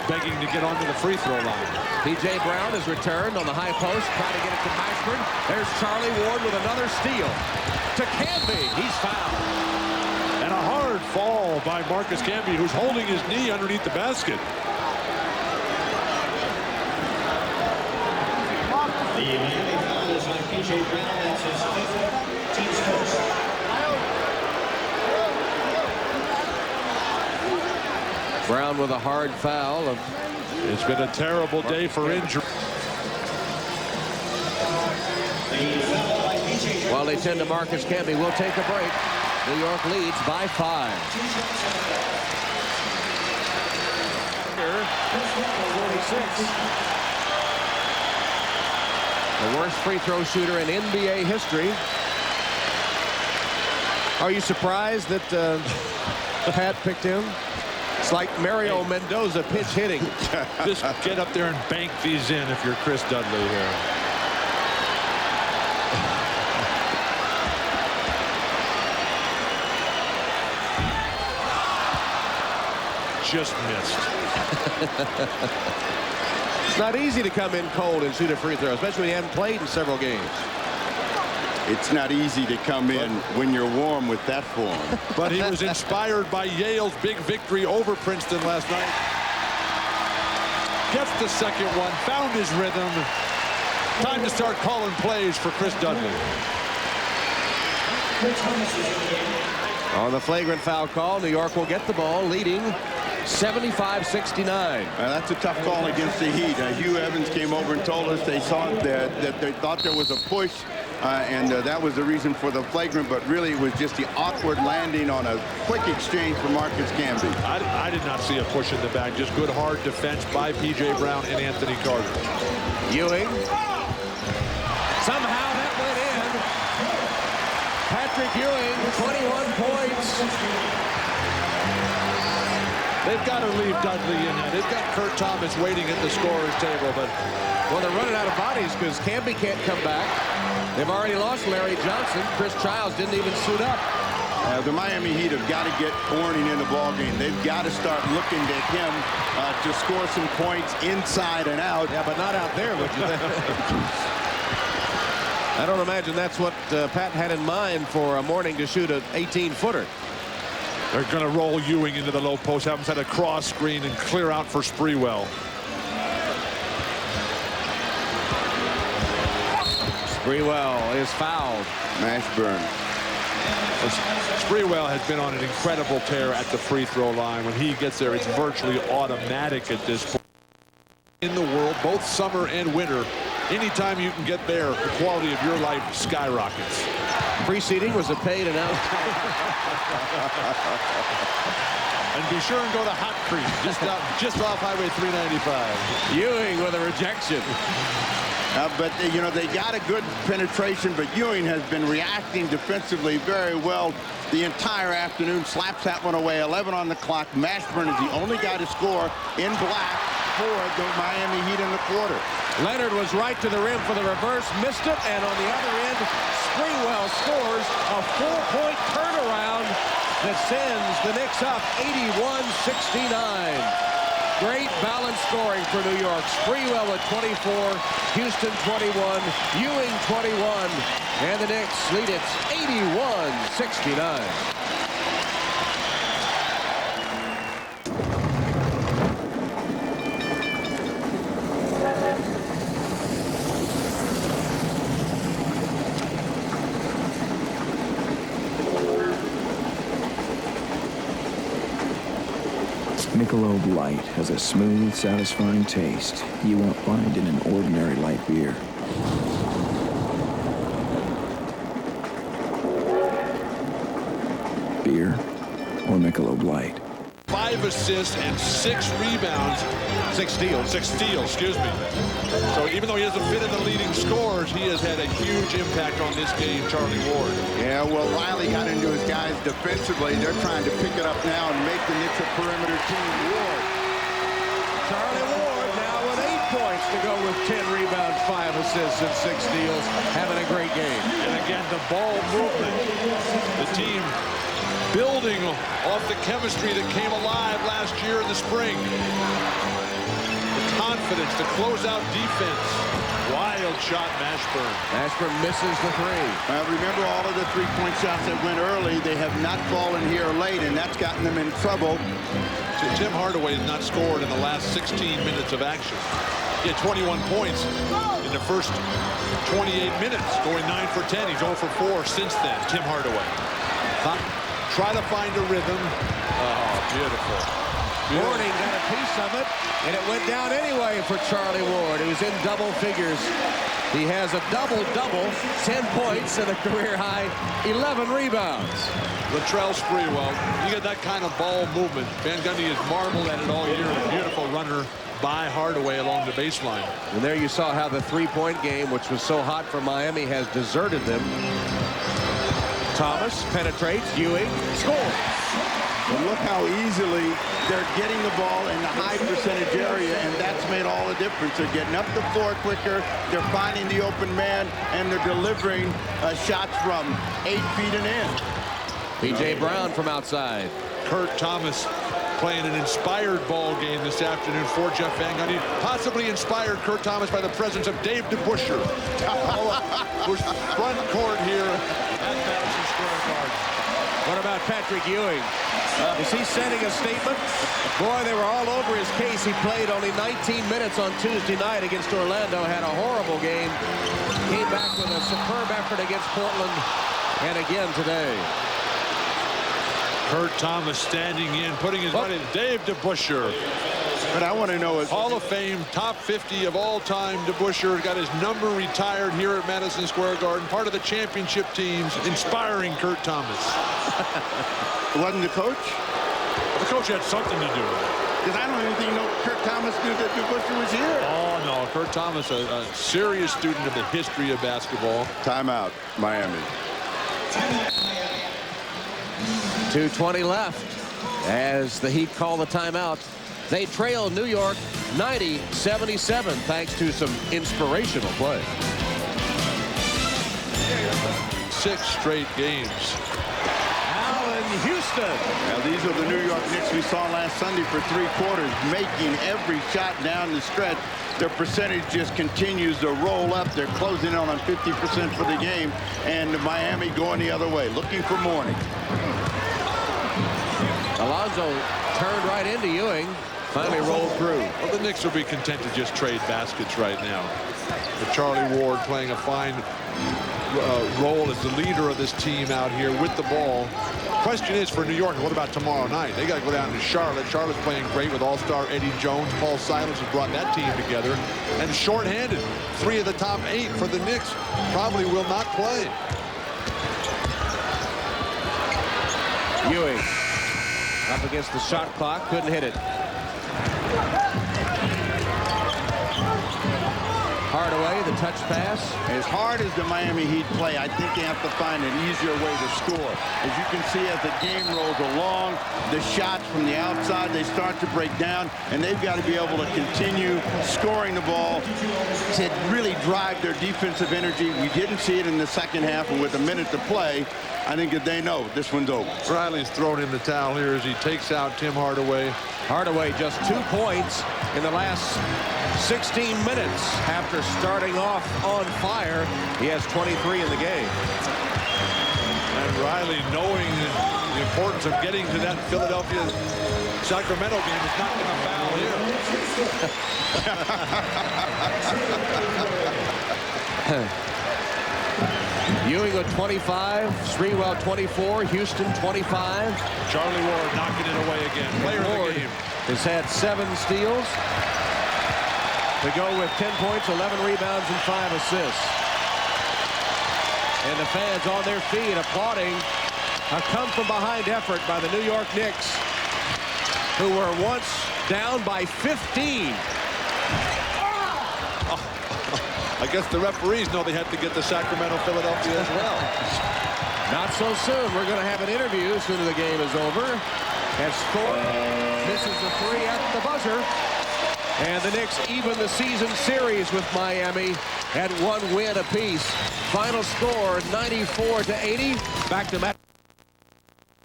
begging to get onto the free throw line. P.J. Brown has returned on the high post, trying to get it to Mashburn. There's Charlie Ward with another steal. To Canby, he's fouled. And a hard fall by Marcus Camby, who's holding his knee underneath the basket. The Miami foul is on P.J. Brown. That's his fifth, team's first. Brown with a hard foul. It's been a terrible day for injury. While they tend to Marcus Camby, we'll take a break. New York leads by 5. The worst free throw shooter in NBA history. Are you surprised that Pat picked him? It's like Mario Mendoza pitch hitting. Just get up there and bank these in if you're Chris Dudley here. Just missed. It's not easy to come in cold and shoot a free throw, especially when you haven't played in several games. It's not easy to come in when you're warm with that form. But he was inspired by Yale's big victory over Princeton last night. Gets the second one, found his rhythm. Time to start calling plays for Chris Dudley. On the flagrant foul call, New York will get the ball, leading 75-69. That's a tough call against the Heat. Hugh Evans came over and told us they saw that they thought there was a push, and that was the reason for the flagrant, but really it was just the awkward landing on a quick exchange for Marcus Camby. I did not see a push in the back, just good hard defense by P.J. Brown and Anthony Carter. Ewing. Somehow that went in. Patrick Ewing, 21 points. They've got to leave Dudley in there. They've got Kurt Thomas waiting at the scorer's table, but well, they're running out of bodies because Camby can't come back. They've already lost Larry Johnson. Chris Childs didn't even suit up. The Miami Heat have got to get Corning in the ballgame. They've got to start looking to him to score some points inside and out. Yeah, but not out there, would you think? I don't imagine that's what Pat had in mind for a morning to shoot an 18-footer. They're going to roll Ewing into the low post, have him set a cross screen and clear out for Sprewell. Sprewell is fouled. Mashburn. Sprewell has been on an incredible tear at the free throw line. When he gets there, it's virtually automatic at this point. In the world, both summer and winter, anytime you can get there, the quality of your life skyrockets. Preceding was a paid announcement. And be sure and go to Hot Creek, just off Highway 395. Ewing with a rejection. But, you know, they got a good penetration, but Ewing has been reacting defensively very well the entire afternoon. Slaps that one away. 11 on the clock. Mashburn is the only guy to score in black for the Miami Heat in the quarter. Leonard was right to the rim for the reverse, missed it, and on the other end, Sprewell scores a 4-point turnaround that sends the Knicks up 81-69. Great balanced scoring for New York. Sprewell at 24, Houston 21, Ewing 21, and the Knicks lead it 81-69. Michelob Light has a smooth, satisfying taste you won't find in an ordinary light beer. Beer or Michelob Light? 5 assists and 6 rebounds. 6 steals. 6 steals, excuse me. So even though he hasn't been in the leading scorers, he has had a huge impact on this game, Charlie Ward. Yeah, well, Riley got into his guys defensively. They're trying to pick it up now and make the Knicks a perimeter team. Ward. Charlie Ward now with 8 points to go with 10 rebounds, 5 assists, and 6 steals. Having a great game. And again, the ball movement. The team building off the chemistry that came alive last year in the spring. The confidence, the closeout defense. Wild shot, Mashburn. Mashburn misses the 3. Remember all of the three-point shots that went early. They have not fallen here late, and that's gotten them in trouble. So Tim Hardaway has not scored in the last 16 minutes of action. He had 21 points in the first 28 minutes, going 9 for 10. He's 0 for 4 since then, Tim Hardaway. Try to find a rhythm. Oh, beautiful. Warding got a piece of it, and it went down anyway for Charlie Ward, who's in double figures. He has a double-double, 10 points and a career-high 11 rebounds. Latrell Sprewell, you get that kind of ball movement. Van Gundy has marveled at it all year. A beautiful runner by Hardaway along the baseline. And there you saw how the three-point game, which was so hot for Miami, has deserted them. Thomas penetrates, Ewing scores. And look how easily they're getting the ball in the high percentage area, and that's made all the difference. They're getting up the floor quicker, they're finding the open man, and they're delivering shots from 8 feet and in. P.J. Brown from outside. Kurt Thomas playing an inspired ball game this afternoon for Jeff Van Gundy. Possibly inspired, Kurt Thomas, by the presence of Dave DeBusschere, who's front court here at Madison Square Garden. What about Patrick Ewing? Is he sending a statement? Boy, they were all over his case. He played only 19 minutes on Tuesday night against Orlando, had a horrible game. Came back with a superb effort against Portland, and again today. Kurt Thomas standing in, putting his money. Dave DeBusschere. But I want to know is Hall of Fame, top 50 of all time. DeBusschere got his number retired here at Madison Square Garden. Part of the championship teams, inspiring Kurt Thomas. Wasn't the coach? The coach had something to do with it. Because I don't even think Kurt Thomas knew that DeBusschere was here. Oh, no. Kurt Thomas, a serious student of the history of basketball. Timeout, Miami. 2:20 left as the Heat call the timeout. They trail New York 90-77 thanks to some inspirational play. 6 straight games. Allen Houston. Now these are the New York Knicks we saw last Sunday for 3 quarters, making every shot down the stretch. Their percentage just continues to roll up. They're closing in on 50% for the game, and Miami going the other way, looking for morning. Alonzo turned right into Ewing. Finally rolled through. Well, the Knicks will be content to just trade baskets right now. With Charlie Ward playing a fine role as the leader of this team out here with the ball. Question is for New York, what about tomorrow night? They got to go down to Charlotte. Charlotte's playing great with all-star Eddie Jones. Paul Silas has brought that team together. And shorthanded, 3 of the top 8 for the Knicks probably will not play. Ewing up against the shot clock, couldn't hit it. Hardaway, the touch pass. As hard as the Miami Heat play, I think they have to find an easier way to score. As you can see, as the game rolls along, the shots from the outside, they start to break down, and they've got to be able to continue scoring the ball to really drive their defensive energy. We didn't see it in the second half, and with a minute to play, I think that they know this one's over. Riley's thrown in the towel here as he takes out Tim Hardaway. Hardaway just 2 points in the last 16 minutes after starting off on fire. He has 23 in the game. And Riley, knowing the importance of getting to that Philadelphia-Sacramento game, is not going to foul him. Ewing with 25, Sprewell 24, Houston 25. Charlie Ward knocking it away again. Player of the game. Has had 7 steals to go with 10 points, 11 rebounds, and 5 assists. And the fans on their feet applauding a come-from-behind effort by the New York Knicks. who were once down by 15. I guess the referees know they have to get to Sacramento, Philadelphia as well. Not so soon. We're going to have an interview as soon as the game is over. As Thorpe misses the three at the buzzer. And the Knicks even the season series with Miami at 1 win apiece. Final score 94-80. Back to Matt.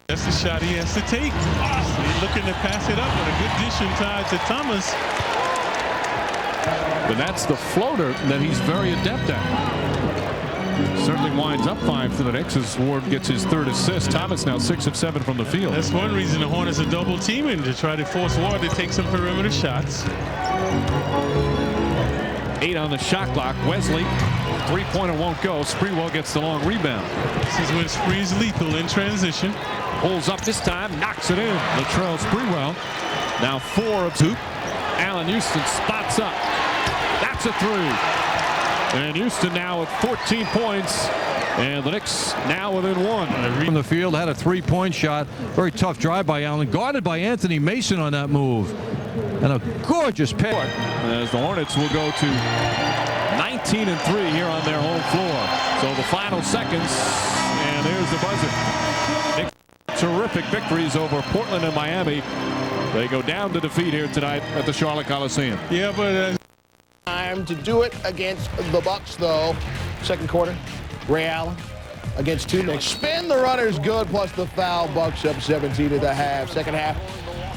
That's the shot he has to take. He's looking to pass it up with a good dish inside to Thomas. But that's the floater that he's very adept at. Certainly winds up 5 for the Knicks as Ward gets his 3rd assist. Thomas now 6 of 7 from the field. That's one reason the Hornets are double teaming, to try to force Ward to take some perimeter shots. 8 on the shot clock. Wesley, 3-pointer won't go. Sprewell gets the long rebound. This is when Spree's lethal in transition. Pulls up this time, knocks it in. Latrell Sprewell now 4 of 2. Allen Houston spots up. That's a 3. And Houston now at 14 points. And the Knicks now within 1. From the field, had a 3-point shot. Very tough drive by Allen. Guarded by Anthony Mason on that move. And a gorgeous pick. As the Hornets will go to 19-3 here on their home floor. So the final seconds. And there's the buzzer. Knicks terrific victories over Portland and Miami. They go down to defeat here tonight at the Charlotte Coliseum. Yeah, but time to do it against the Bucks, though. Second quarter, Ray Allen against 2 Knicks. Spin the runners good, plus the foul. Bucks up 17 at the half. Second half,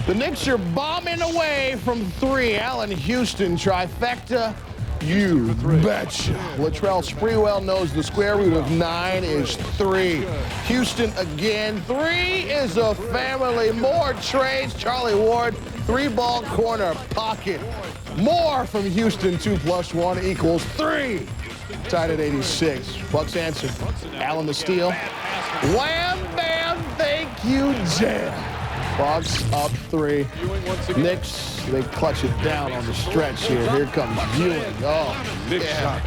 the Knicks are bombing away from 3. Allen Houston trifecta. You betcha. Latrell Sprewell knows the square root of 9 is 3. Houston again. 3 is a family. More trades. Charlie Ward, 3-ball corner pocket. More from Houston. 2 + 1 equals 3. Tied at 86. Bucks answer. Allen the steal. Wham, bam, thank you, jam. Bucks up 3. Knicks, they clutch it down on the stretch here. Here comes Ewing. Oh, big shot.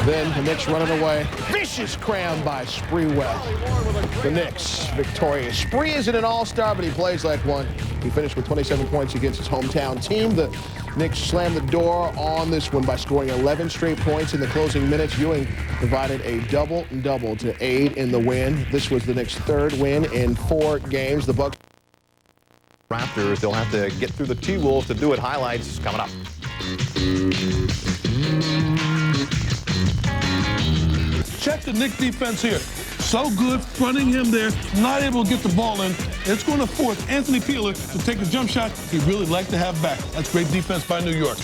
Then the Knicks running away. Vicious cram by Sprewell. The Knicks victorious. Spree isn't an all-star, but he plays like one. He finished with 27 points against his hometown team. The Knicks slammed the door on this one by scoring 11 straight points in the closing minutes. Ewing provided a double-double to aid in the win. This was the Knicks' 3rd win in 4 games. The Bucks Raptors, they'll have to get through the T-Wolves to do it. Highlights coming up. Check the Knicks defense here. So good, fronting him there, not able to get the ball in. It's going to force Anthony Peeler to take a jump shot he'd really like to have back. That's great defense by New York.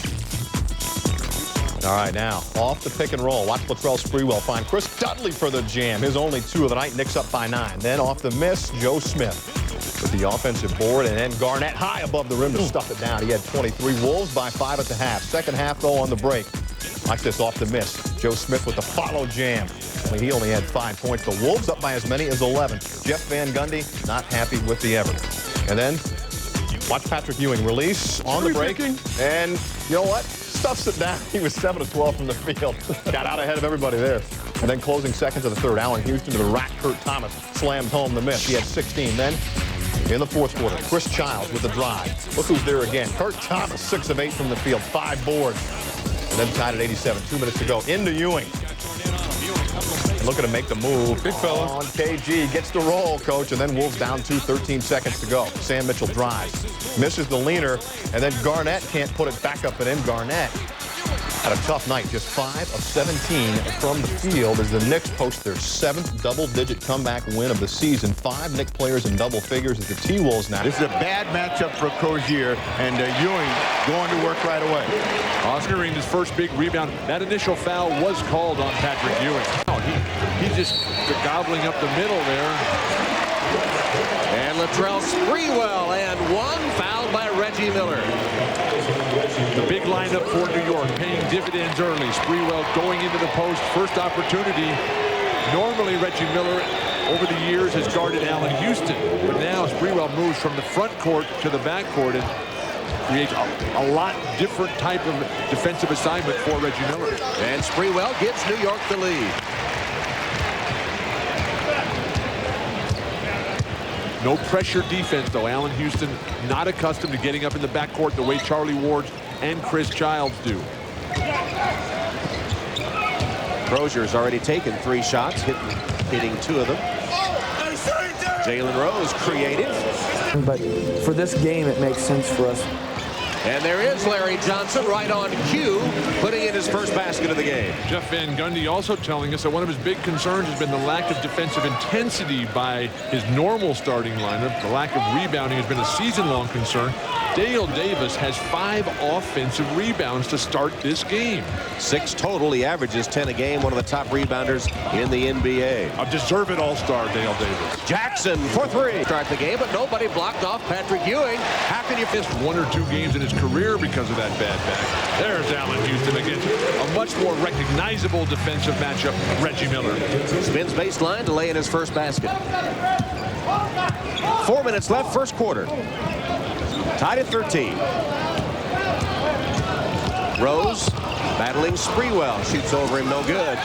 All right, now, off the pick and roll. Watch Latrell Sprewell find Chris Dudley for the jam. His only 2 of the night. Knicks up by 9. Then off the miss, Joe Smith with the offensive board, and then Garnett high above the rim to stuff it down. He had 23. Wolves by 5 at the half. Second half, though, on the break. Watch this off the miss. Joe Smith with the follow jam. He only had 5 points. The Wolves up by as many as 11. Jeff Van Gundy not happy with the effort. And then watch Patrick Ewing release on the break. And you know what? Stuffs it down. He was 7 of 12 from the field. Got out ahead of everybody there. And then closing seconds of the 3rd, Allen Houston to the rack. Kurt Thomas slammed home the miss. He had 16. Then in the 4th quarter, Chris Childs with the drive. Look who's there again. Kurt Thomas, 6 of 8 from the field, 5 boards. And then tied at 87. 2 minutes to go. Into Ewing. Looking to make the move. Big fella. On KG. Gets the roll, coach. And then Wolves down 2, 13 seconds to go. Sam Mitchell drives. Misses the leaner. And then Garnett can't put it back up and in. Garnett had a tough night. Just 5 of 17 from the field as the Knicks post their 7th double-digit comeback win of the season. 5 Knicks players in double figures as the T-Wolves now. This is a bad matchup for Cozier, and Ewing going to work right away. Oscar Reeves' first big rebound. That initial foul was called on Patrick Ewing. Oh, he just gobbling up the middle there. And Latrell Sprewell, and 1 fouled by Reggie Miller. The big lineup for New York, paying dividends early. Sprewell going into the post, first opportunity. Normally, Reggie Miller, over the years, has guarded Allen Houston. But now Sprewell moves from the front court to the back court and creates a lot different type of defensive assignment for Reggie Miller. And Sprewell gives New York the lead. No pressure defense, though. Allen Houston not accustomed to getting up in the backcourt the way Charlie Ward and Chris Childs do. Crozier's already taken 3 shots, hitting 2 of them. Jalen Rose, creative. But for this game, it makes sense for us. And there is Larry Johnson right on cue, putting in his first basket of the game. Jeff Van Gundy also telling us that one of his big concerns has been the lack of defensive intensity by his normal starting lineup. The lack of rebounding has been a season-long concern. Dale Davis has 5 offensive rebounds to start this game. 6 total. He averages 10 a game, one of the top rebounders in the NBA. A deserved all-star, Dale Davis. Jackson for 3. Start the game, but nobody blocked off Patrick Ewing. How can you miss 1 or 2 games in his career because of that bad back? There's Allen Houston against a much more recognizable defensive matchup, Reggie Miller. Spins baseline to lay in his first basket. 4 minutes left, first quarter. Tied at 13. Rose battling Sprewell. Shoots over him, no good.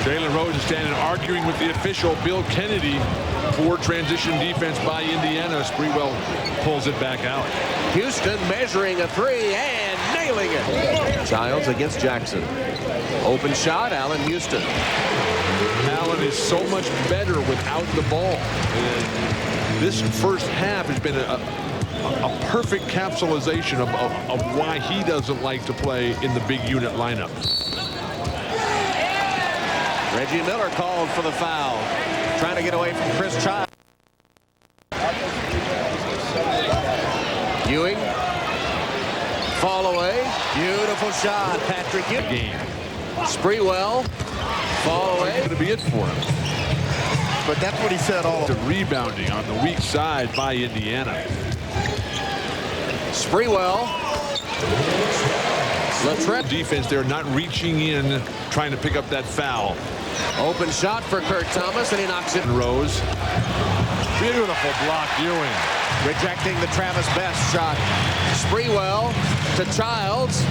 Jalen Rose is standing arguing with the official, Bill Kennedy. Poor transition defense by Indiana. Sprewell pulls it back out. Houston measuring a 3 and nailing it. Childs against Jackson. Open shot, Allen Houston. Allen is so much better without the ball. And this first half has been a perfect capsulization of why he doesn't like to play in the big unit lineup. Reggie Miller called for the foul. Trying to get away from Chris Childs. Ewing. Fall away. Beautiful shot. Patrick Ewing. Sprewell. Fall away. That's going to be it for him. But that's what he said all. The rebounding on the weak side by Indiana. Sprewell. Latrell defense, they're not reaching in, trying to pick up that foul. Open shot for Kurt Thomas, and he knocks it. Rose. Beautiful block, Ewing. Rejecting the Travis Best shot. Sprewell to Childs.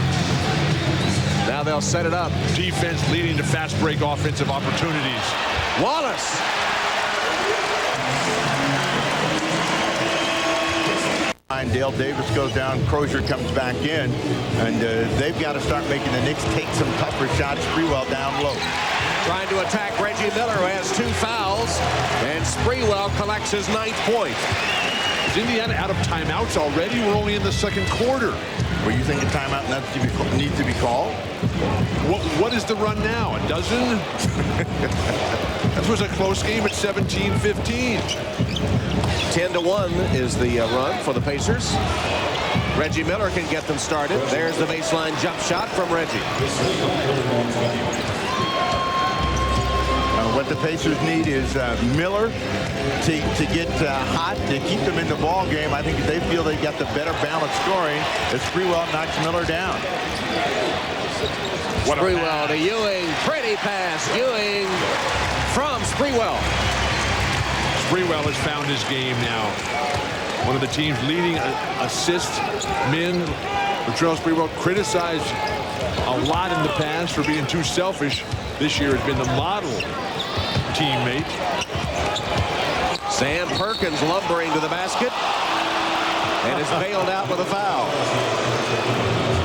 Now they'll set it up. Defense leading to fast break offensive opportunities. Wallace. Dale Davis goes down, Crozier comes back in, and they've got to start making the Knicks take some tougher shots. Sprewell down low. Trying to attack Reggie Miller, who has 2 fouls, and Sprewell collects his 9th point. Is Indiana out of timeouts already? We're only in the second quarter. Well, you think a timeout needs to be called? What is the run now? A dozen? This was a close game at 17-15. 10-1 is the run for the Pacers. Reggie Miller can get them started. There's the baseline jump shot from Reggie. What the Pacers need is Miller to get hot, to keep them in the ball game. I think they feel they got the better balance scoring as Sprewell knocks Miller down. Sprewell to Ewing. Pretty pass. Ewing from Sprewell. Sprewell has found his game now. One of the team's leading assist men. Latrell Sprewell criticized a lot in the past for being too selfish. This year has been the model teammate. Sam Perkins lumbering to the basket and is bailed out with a foul.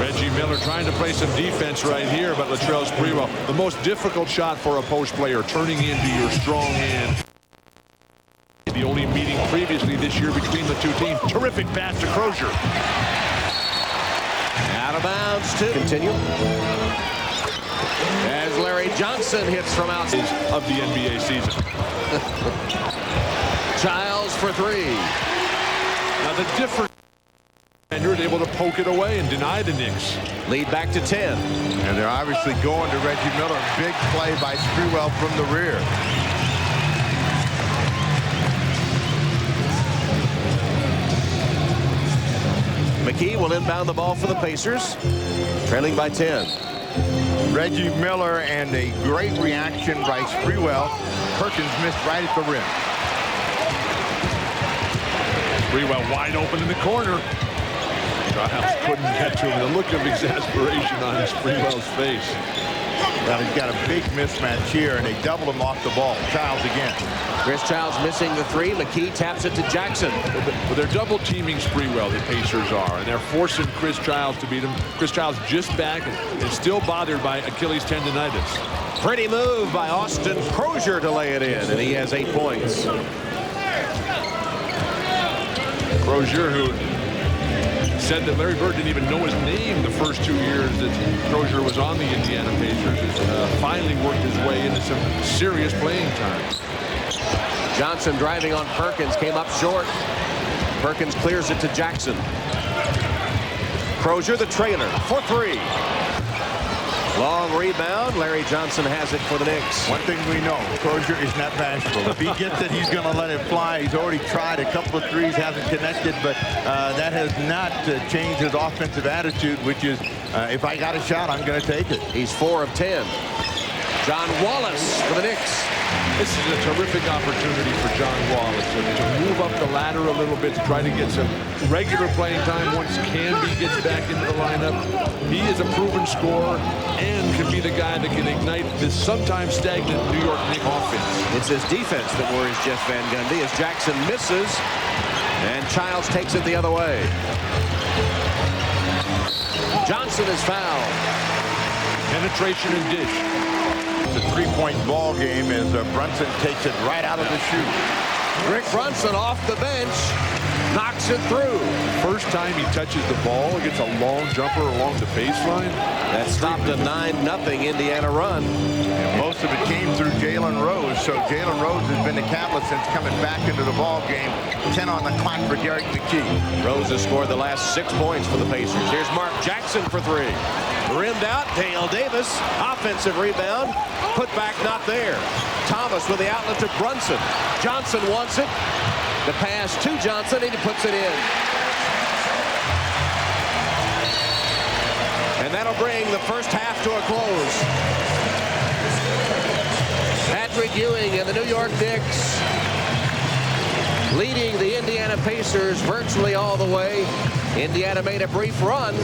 Reggie Miller trying to play some defense right here, but Latrell Sprewell, the most difficult shot for a post player, turning into your strong hand. The only meeting previously this year between the two teams. Terrific pass to Crozier. Out of bounds to continue. As Larry Johnson hits from outside of the NBA season. Childs for 3. Now the difference, and you're able to poke it away and deny the Knicks. Lead back to 10. And they're obviously going to Reggie Miller. Big play by Sprewell from the rear. McKee will inbound the ball for the Pacers, trailing by 10. Reggie Miller and a great reaction by Sprewell. Perkins missed right at the rim. Sprewell wide open in the corner. Childs couldn't get to him. The look of exasperation on Sprewell's face. Well, he's got a big mismatch here, and they double him off the ball. Childs again. Chris Childs missing the three. McKee taps it to Jackson. Well, they're double teaming Sprewell, the Pacers are, and they're forcing Chris Childs to beat him. Chris Childs just back and still bothered by Achilles tendonitis. Pretty move by Austin Crozier to lay it in, and he has 8 points. Crozier, who said that Larry Bird didn't even know his name the first 2 years that Crozier was on the Indiana Pacers, has finally worked his way into some serious playing time. Johnson driving on Perkins, came up short. Perkins clears it to Jackson. Crozier the trailer for three. Long rebound. Larry Johnson has it for the Knicks. One thing we know, Crozier is not bashful. If he gets it, he's going to let it fly. He's already tried a couple of threes, hasn't connected, but that has not changed his offensive attitude, which is, if I got a shot, I'm going to take it. He's 4 of 10. John Wallace for the Knicks. This is a terrific opportunity for John Wallace to move up the ladder a little bit, to try to get some regular playing time once Canby gets back into the lineup. He is a proven scorer and can be the guy that can ignite this sometimes stagnant New York Knicks offense. It's his defense that worries Jeff Van Gundy as Jackson misses and Childs takes it the other way. Johnson is fouled. Penetration and dish. It's a three-point ball game as Brunson takes it right out of the shoe. Rick Brunson off the bench, knocks it through. First time he touches the ball, gets a long jumper along the baseline. That stopped a 9-0 Indiana run. And most of it came through Jalen Rose. So Jalen Rose has been the catalyst since coming back into the ball game. 10 on the clock for Derek McKee. Rose has scored the last 6 points for the Pacers. Here's Mark Jackson for three. Rimmed out, Dale Davis, offensive rebound, put back not there. Thomas with the outlet to Brunson. Johnson wants it. The pass to Johnson, and he puts it in. And that'll bring the first half to a close. Patrick Ewing and the New York Knicks leading the Indiana Pacers virtually all the way. Indiana made a brief run.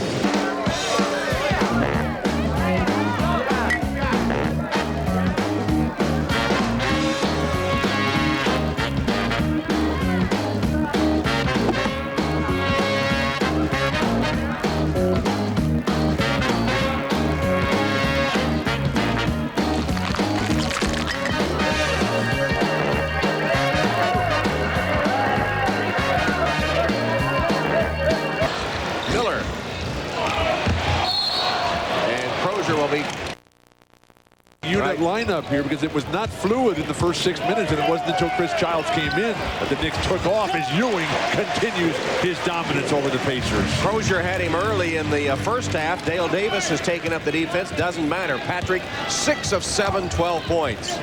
Unit lineup here because it was not fluid in the first 6 minutes, and it wasn't until Chris Childs came in that the Knicks took off as Ewing continues his dominance over the Pacers. Crozier had him early in the first half. Dale Davis has taken up the defense. Doesn't matter. Patrick, 6 of 7, 12 points.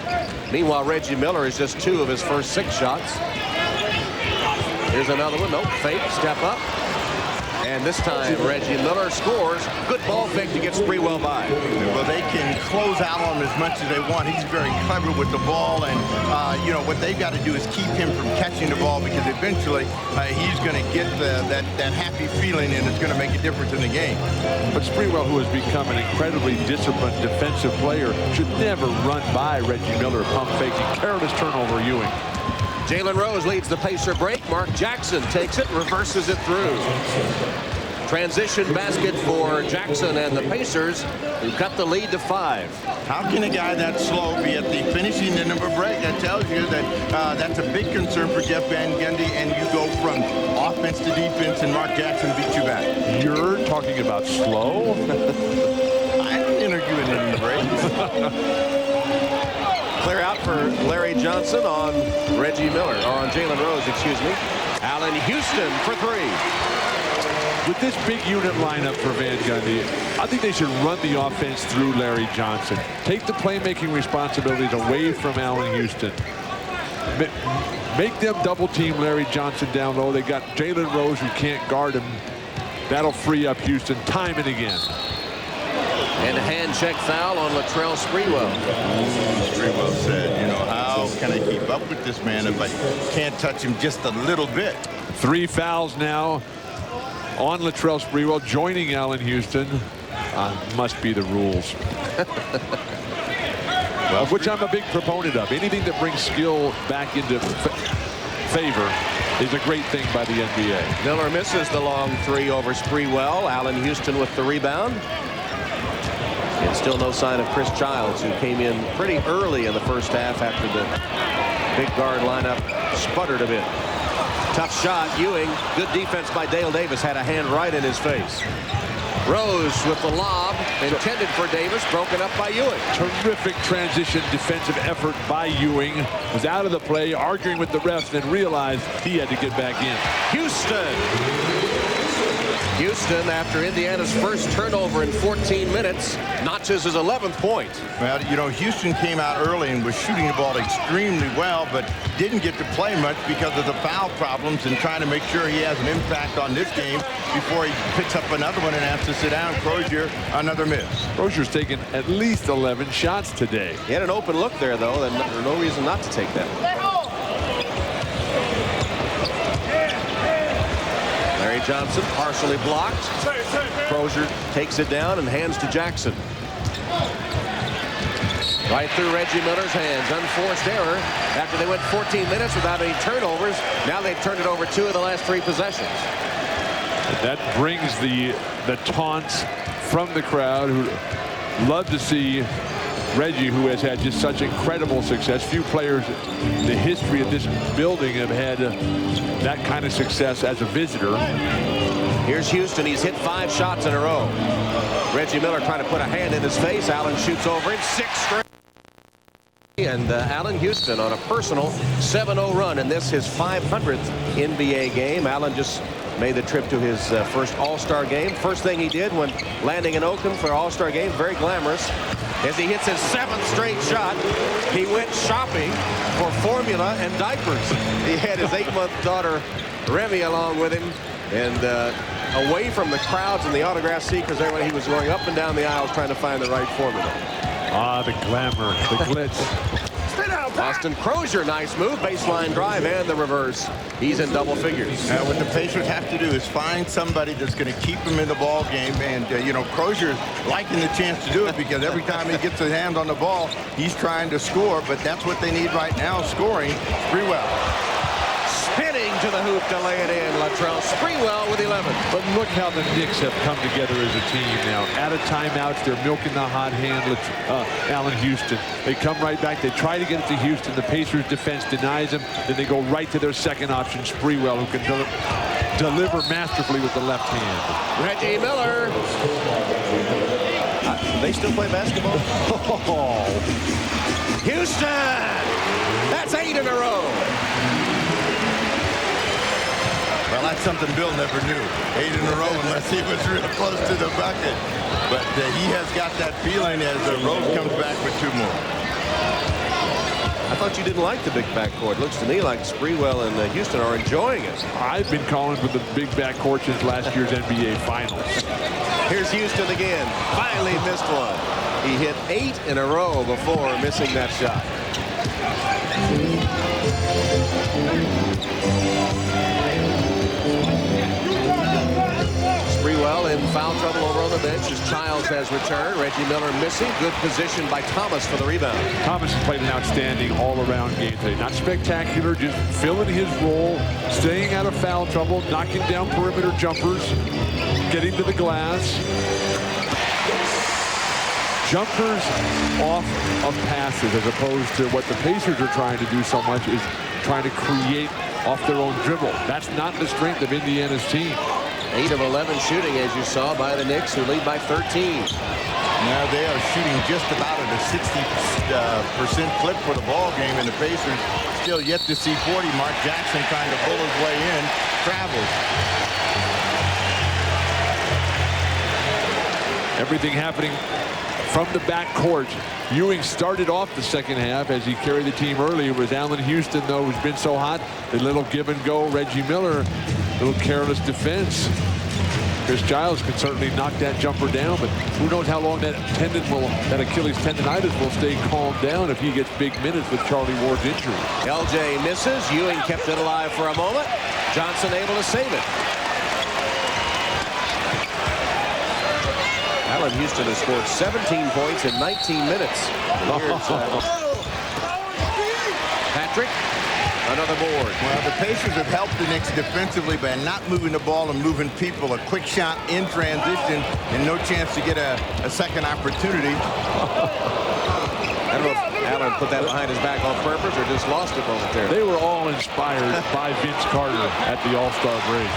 Meanwhile, Reggie Miller is just 2 of his first 6 shots. Here's another one. Nope, fake, step up. And this time, Reggie Miller scores. Good ball fake to get Sprewell by. Well, they can close out on him as much as they want. He's very clever with the ball, and you know what they've got to do is keep him from catching the ball, because eventually he's going to get that happy feeling, and it's going to make a difference in the game. But Sprewell, who has become an incredibly disciplined defensive player, should never run by Reggie Miller, pump faking, careless turnover Ewing. Jalen Rose leads the Pacer break. Mark Jackson takes it, reverses it through. Transition basket for Jackson and the Pacers, who cut the lead to 5. How can a guy that slow be at the finishing end of a break? That tells you that that's a big concern for Jeff Van Gundy, and you go from offense to defense, and Mark Jackson beats you back. You're talking about slow? I didn't interview in any breaks. Clear out for Larry Johnson on Reggie Miller, or on Jalen Rose, excuse me. Allen Houston for 3. With this big unit lineup for Van Gundy, I think they should run the offense through Larry Johnson. Take the playmaking responsibilities away from Allen Houston. Make them double team Larry Johnson down low. They got Jalen Rose, who can't guard him. That'll free up Houston time and again. And a hand check foul on Latrell Sprewell. Sprewell said, you know, how can I keep up with this man if I can't touch him just a little bit? 3 fouls now on Latrell Sprewell, joining Allen Houston. Must be the rules. which I'm a big proponent of. Anything that brings skill back into favor is a great thing by the NBA. Miller misses the long three over Sprewell. Allen Houston with the rebound. And still no sign of Chris Childs, who came in pretty early in the first half after the big guard lineup sputtered a bit. Tough shot. Ewing. Good defense by Dale Davis. Had a hand right in his face. Rose with the lob intended for Davis, broken up by Ewing. Terrific transition defensive effort by Ewing. Was out of the play, arguing with the refs, then realized he had to get back in. Houston, after Indiana's first turnover in 14 minutes, notches his 11th point. Well, you know, Houston came out early and was shooting the ball extremely well, but didn't get to play much because of the foul problems and trying to make sure he has an impact on this game before he picks up another one and has to sit down. Crozier, another miss. Crozier's taken at least 11 shots today. He had an open look there, though, and there's no reason not to take that. Larry Johnson partially blocked. Crozier takes it down and hands to Jackson. Right through Reggie Miller's hands. Unforced error after they went 14 minutes without any turnovers. Now they've turned it over 2 of the last 3 possessions. That brings the taunts from the crowd, who love to see Reggie, who has had just such incredible success. Few players in the history of this building have had that kind of success as a visitor. Here's Houston. He's hit 5 shots in a row. Reggie Miller trying to put a hand in his face. Allen shoots over it. 6 straight. And Allen Houston on a personal 7-0 run, and this his 500th NBA game. Allen just made the trip to his first All-Star game. First thing he did when landing in Oakland for All-Star game, very glamorous. As he hits his 7th straight shot, he went shopping for formula and diapers. He had his 8-month daughter Remy along with him, and away from the crowds and the autograph seekers, everybody, he was going up and down the aisles trying to find the right formula. Ah, the glamour, the glitz. Austin Crozier, nice move, baseline drive and the reverse. He's in double figures. Now, what the Pacers have to do is find somebody that's going to keep him in the ball game, and you know, Crozier's liking the chance to do it because every time he gets his hand on the ball, he's trying to score. But that's what they need right now, scoring. Sprewell spinning to the hoop to lay it in. Latrell Sprewell with 11. But look how the Knicks have come together as a team now. Out of timeouts, they're milking the hot hand. Allen Houston. They come right back. They try to get it to Houston. The Pacers defense denies them. Then they go right to their second option, Sprewell, who can deliver masterfully with the left hand. Reggie Miller. They still play basketball? Houston! That's 8 in a row. Well, that's something Bill never knew. 8 in a row unless he was real close to the bucket. But he has got that feeling as Rose comes back with 2 more. I thought you didn't like the big backcourt. Looks to me like Sprewell and Houston are enjoying it. I've been calling for the big backcourt since last year's NBA Finals. Here's Houston again. Finally missed one. He hit 8 in a row before missing that shot. Sprewell in foul trouble over on the bench as Childs has returned. Reggie Miller missing. Good position by Thomas for the rebound. Thomas has played an outstanding all-around game today. Not spectacular, just filling his role, staying out of foul trouble, knocking down perimeter jumpers, getting to the glass. Jumpers off of passes, as opposed to what the Pacers are trying to do so much, is trying to create off their own dribble. That's not the strength of Indiana's team. 8 of 11 shooting, as you saw, by the Knicks, who lead by 13. Now they are shooting just about at a 60% clip for the ball game, and the Pacers still yet to see 40. Mark Jackson trying to pull his way in, travels. Everything happening from the backcourt. Ewing started off the second half as he carried the team early. It was Allen Houston, though, who's been so hot. The little give and go. Reggie Miller, little careless defense. Chris Childs can certainly knock that jumper down, but who knows how long that Achilles tendonitis will stay calmed down if he gets big minutes with Charlie Ward's injury. LJ misses. Ewing kept it alive for a moment. Johnson able to save it. Allen Houston has scored 17 points in 19 minutes. Patrick, another board. Well, the Pacers have helped the Knicks defensively by not moving the ball and moving people. A quick shot in transition and no chance to get a second opportunity. I don't know if Allen put that behind his back on purpose or just lost it momentarily. They were all inspired by Vince Carter at the All-Star break.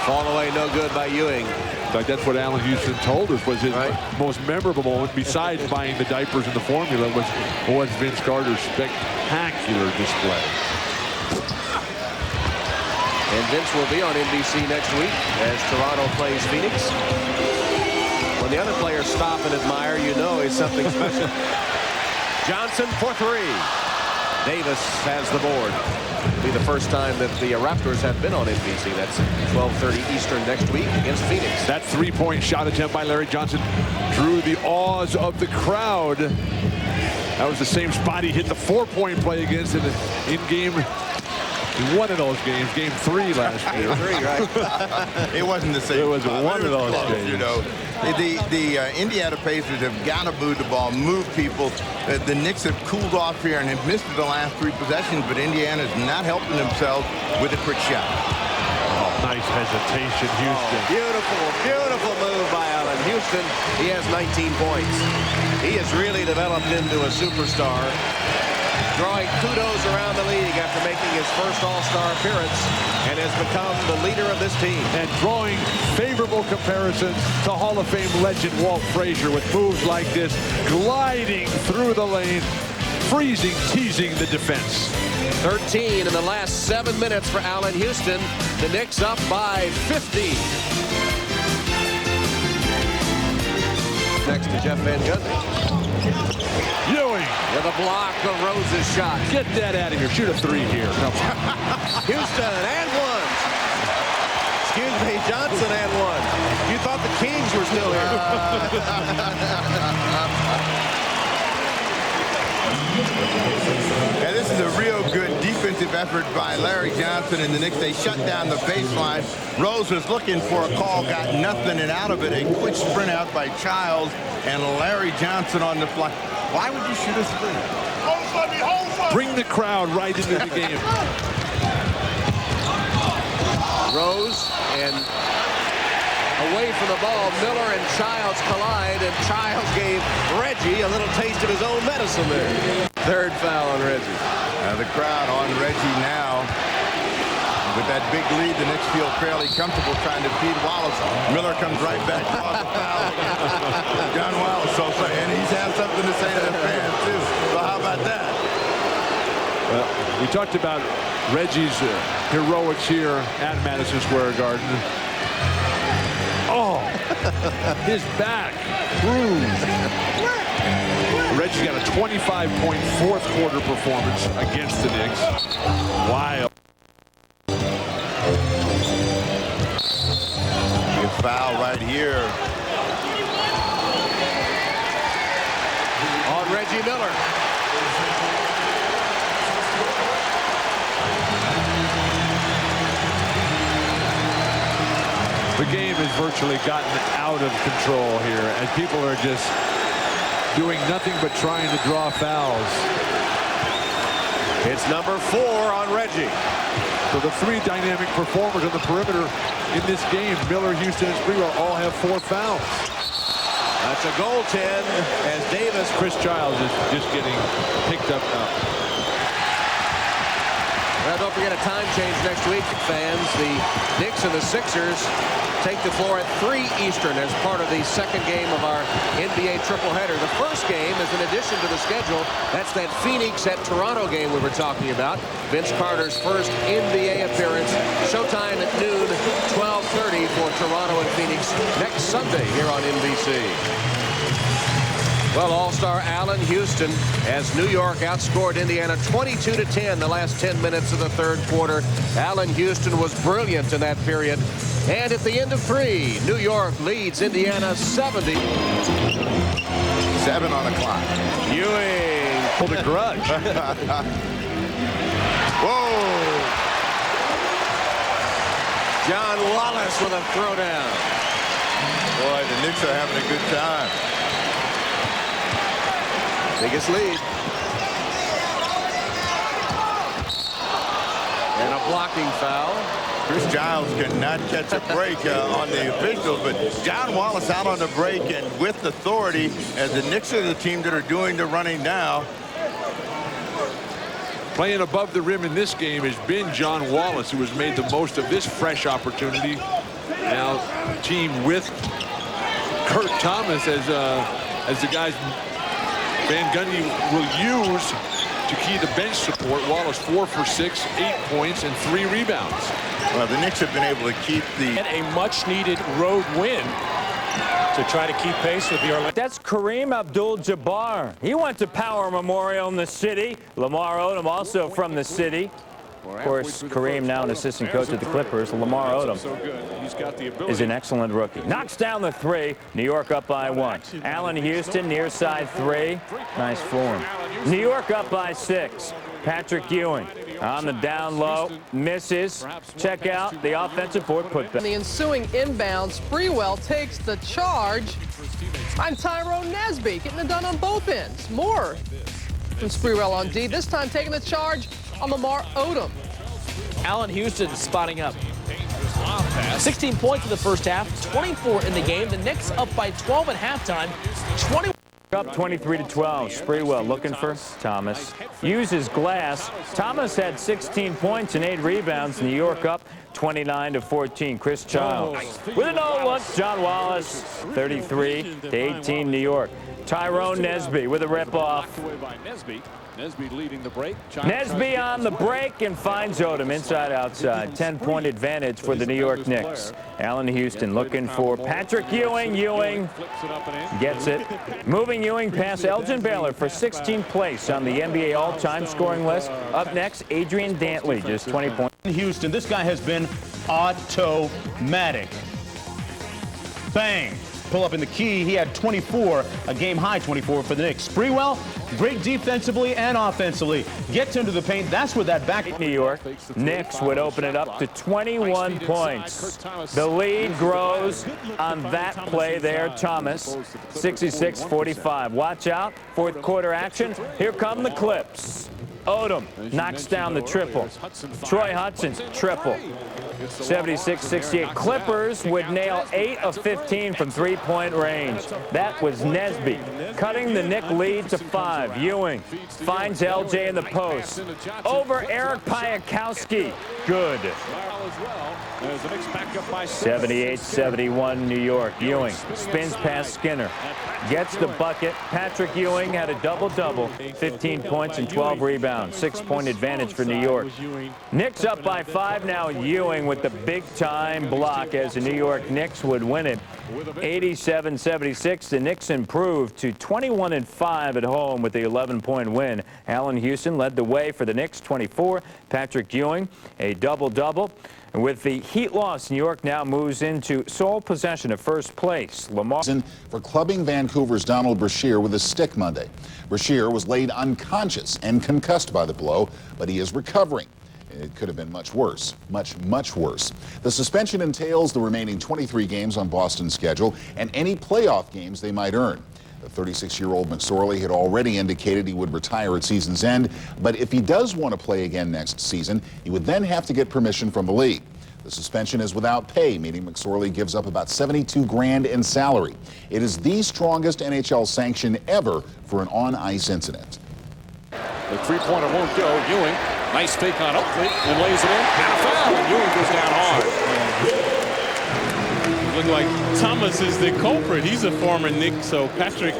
Fall away, no good by Ewing. In fact, that's what Allen Houston told us was his most memorable moment, besides buying the diapers and the formula, was Vince Carter's spectacular display. And Vince will be on NBC next week as Toronto plays Phoenix. When the other players stop and admire, you know it's something special. Johnson for three. Davis has the board. It'll be the first time that the Raptors have been on NBC. That's 12:30 Eastern next week against Phoenix. That three-point shot attempt by Larry Johnson drew the awes of the crowd. That was the same spot he hit the four-point play against in game. One of those games, game 3 last year. Game 3, right? It wasn't the same. It was one of those games. You know, the Indiana Pacers have got to move the ball, move people. The Knicks have cooled off here and have missed the last 3 possessions, but Indiana's not helping themselves with a quick shot. Oh, nice hesitation, Houston. Beautiful, beautiful move by Allen Houston. He has 19 points. He has really developed into a superstar, drawing kudos around the league after making his first All-Star appearance, and has become the leader of this team. And drawing favorable comparisons to Hall of Fame legend Walt Frazier with moves like this, gliding through the lane, freezing, teasing the defense. 13 in the last 7 minutes for Allen Houston. The Knicks up by 50. Next to Jeff Van Gundy. Ewing with a block of Rose's shot. Get that out of here. Shoot a 3 here. Houston and one. Excuse me, Johnson and one. You thought the Kings were still Yeah, this is a real good defensive effort by Larry Johnson and the Knicks. They shut down the baseline. Rose was looking for a call, got nothing, and out of it, a quick sprint out by Childs and Larry Johnson on the fly. Why would you shoot a 3? Bring the crowd right into the game. Rose and away from the ball, Miller and Childs collide, and Childs gave Reggie a little taste of his own medicine there. Third foul on Reggie. The crowd on Reggie now. With that big lead, the Knicks feel fairly comfortable trying to feed Wallace. Miller comes right back. John Wallace, and he's had something to say to the fans, too. So how about that? Well, we talked about Reggie's heroics here at Madison Square Garden. Oh, his back bruised. Reggie got a 25-point fourth quarter performance against the Knicks. Wild. Good foul right here. On Reggie Miller. The game has virtually gotten out of control here, and people are just doing nothing but trying to draw fouls. It's number 4 on Reggie. So the 3 dynamic performers on the perimeter in this game, Miller, Houston, and Sprewell, all have 4 fouls. That's a goaltend as Davis. Chris Childs is just getting picked up now. Well, don't forget a time change next week, fans. The Knicks and the Sixers take the floor at 3 Eastern as part of the second game of our NBA tripleheader. The first game is in addition to the schedule. That's that Phoenix at Toronto game we were talking about. Vince Carter's first NBA appearance. Showtime at noon, 12:30 for Toronto and Phoenix next Sunday here on NBC. Well, All-Star Allen Houston as New York outscored Indiana 22-10 the last 10 minutes of the third quarter. Allen Houston was brilliant in that period. And at the end of 3, New York leads Indiana 70. 7 on the clock. Ewing pulled a grudge. Whoa! John Wallace with a throwdown. Boy, the Knicks are having a good time. Biggest lead. And a blocking foul. Chris Giles cannot catch a break on the officials, but John Wallace out on the break and with authority, as the Knicks are the team that are doing the running now. Playing above the rim in this game has been John Wallace, who has made the most of this fresh opportunity. Now, team with Kurt Thomas as the guys Van Gundy will use to key the bench support. Wallace 4 for 6, 8 points, and 3 rebounds. Well, the Knicks have been able to keep the... And a much-needed road win to try to keep pace with the Orlando. That's Kareem Abdul-Jabbar. He went to Power Memorial in the city. Lamar Odom also from the city. Of course, Kareem now an assistant coach at the Clippers. Lamar Odom is an excellent rookie. Knocks down the 3. New York up by 1. Allen Houston near side 3. Nice form. New York up by 6. Patrick Ewing on the down low, misses. Check out the offensive board putback. The ensuing inbound, Sprewell takes the charge. I'm Tyrone Nesby, getting it done on both ends. More from Sprewell on D, this time taking the charge on Lamar Odom. Allen Houston spotting up. 16 points in the first half, 24 in the game. The Knicks up by 12 at halftime. 21. Up 23-12. Sprewell looking for Thomas. Uses glass. Thomas had 16 points and 8 rebounds. New York up 29-14. Chris Childs with a no-look. John Wallace 33-18. New York. Tyrone Nesby with a rip-off. Nesby leading the break. Nesby on the break and finds Odom inside-outside. 10-point advantage for the New York Knicks. Allen Houston looking for Patrick Ewing. Ewing gets it. Moving Ewing past Elgin Baylor for 16th place on the NBA all-time scoring list. Up next, Adrian Dantley, just 20 points. Houston, this guy has been automatic. Bang. Pull up in the key. He had 24, a game-high 24 for the Knicks. Sprewell, great defensively and offensively. Gets into the paint. That's where that back... New York, Knicks would open it up to 21 points. The lead grows on that play there. Thomas, 66-45. Watch out. Fourth quarter action. Here come the Clips. Odom knocks down the triple. Troy Hudson's triple. 76-68. Clippers would nail 8 of 15 from three-point range. That was Nesby cutting the Knick lead to 5. Ewing finds LJ in the post. Over Eric Piakowski. Good. 78-71 New York. Ewing spins past Skinner. Gets the bucket. Patrick Ewing had a double-double. 15 points and 12 rebounds. 6-point advantage for New York. Knicks up by 5 now. Ewing with the big-time block as the New York Knicks would win it. 87-76. The Knicks improved to 21-5 at home with the 11-point win. Allen Houston led the way for the Knicks, 24. Patrick Ewing, a double-double. With the Heat loss, New York now moves into sole possession of first place. Lamar for clubbing Vancouver's Donald Brashear with a stick Monday. Brashear was laid unconscious and concussed by the blow, but he is recovering. It could have been much worse, much worse. The suspension entails the remaining 23 games on Boston's schedule and any playoff games they might earn. The 36-year-old McSorley had already indicated he would retire at season's end, but if he does want to play again next season, he would then have to get permission from the league. The suspension is without pay, meaning McSorley gives up about $72 grand in salary. It is the strongest NHL sanction ever for an on-ice incident. The three-pointer won't go. Ewing, nice fake on Oakley, and lays it in. And a foul, and Ewing goes down hard. Look like Thomas is the culprit. He's a former Knick, so Patrick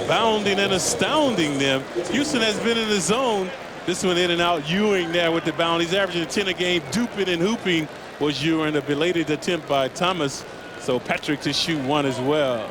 bounding and astounding them. Houston has been in the zone. This one in and out. Ewing there with the bound. He's averaging 10 a game. Duping and hooping was Ewing. A belated attempt by Thomas. So Patrick to shoot one as well.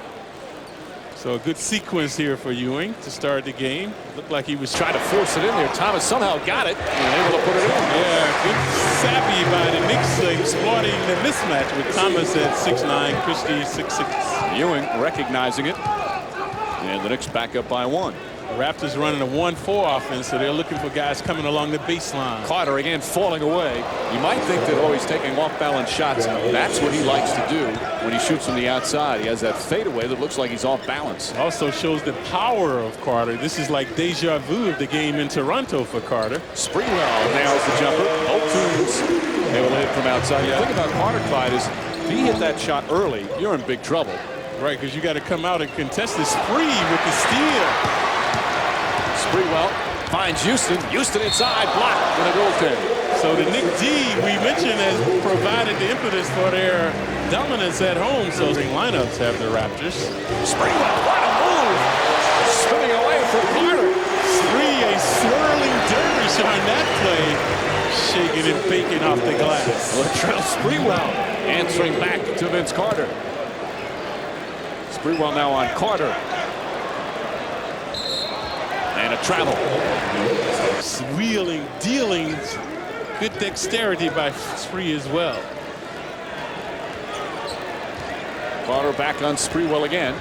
So a good sequence here for Ewing to start the game. Looked like he was trying to force it in there. Thomas somehow got it and able to put it in. Yeah, good savvy by the Knicks exploiting the mismatch with Thomas at 6'9", Christie 6'6". Ewing recognizing it. And the Knicks back up by 1. The Raptors running a 1-4 offense, so they're looking for guys coming along the baseline. Carter again falling away. You might think that, oh, he's taking off-balance shots. That's what he likes to do when he shoots from the outside. He has that fadeaway that looks like he's off balance. Also shows the power of Carter. This is like deja vu of the game in Toronto for Carter. Sprewell nails the jumper. Both teams able to hit from outside. The thing about Carter, Clyde, is if he hit that shot early, you're in big trouble. Right, because you got to come out and contest the spree with the steal. Sprewell finds Houston. Houston inside, blocked, and a goaltend. So the Nick D we mentioned has provided the impetus for their dominance at home. So the lineups have the Raptors. Sprewell, what a move! Spinning away from Carter. Spree, a swirling dervish on that play. Shaking and baking off the glass. Latrell Sprewell answering back to Vince Carter. Sprewell now on Carter. And a travel. Wheeling, dealing. Good dexterity by Spree as well. Carter back on Sprewell again.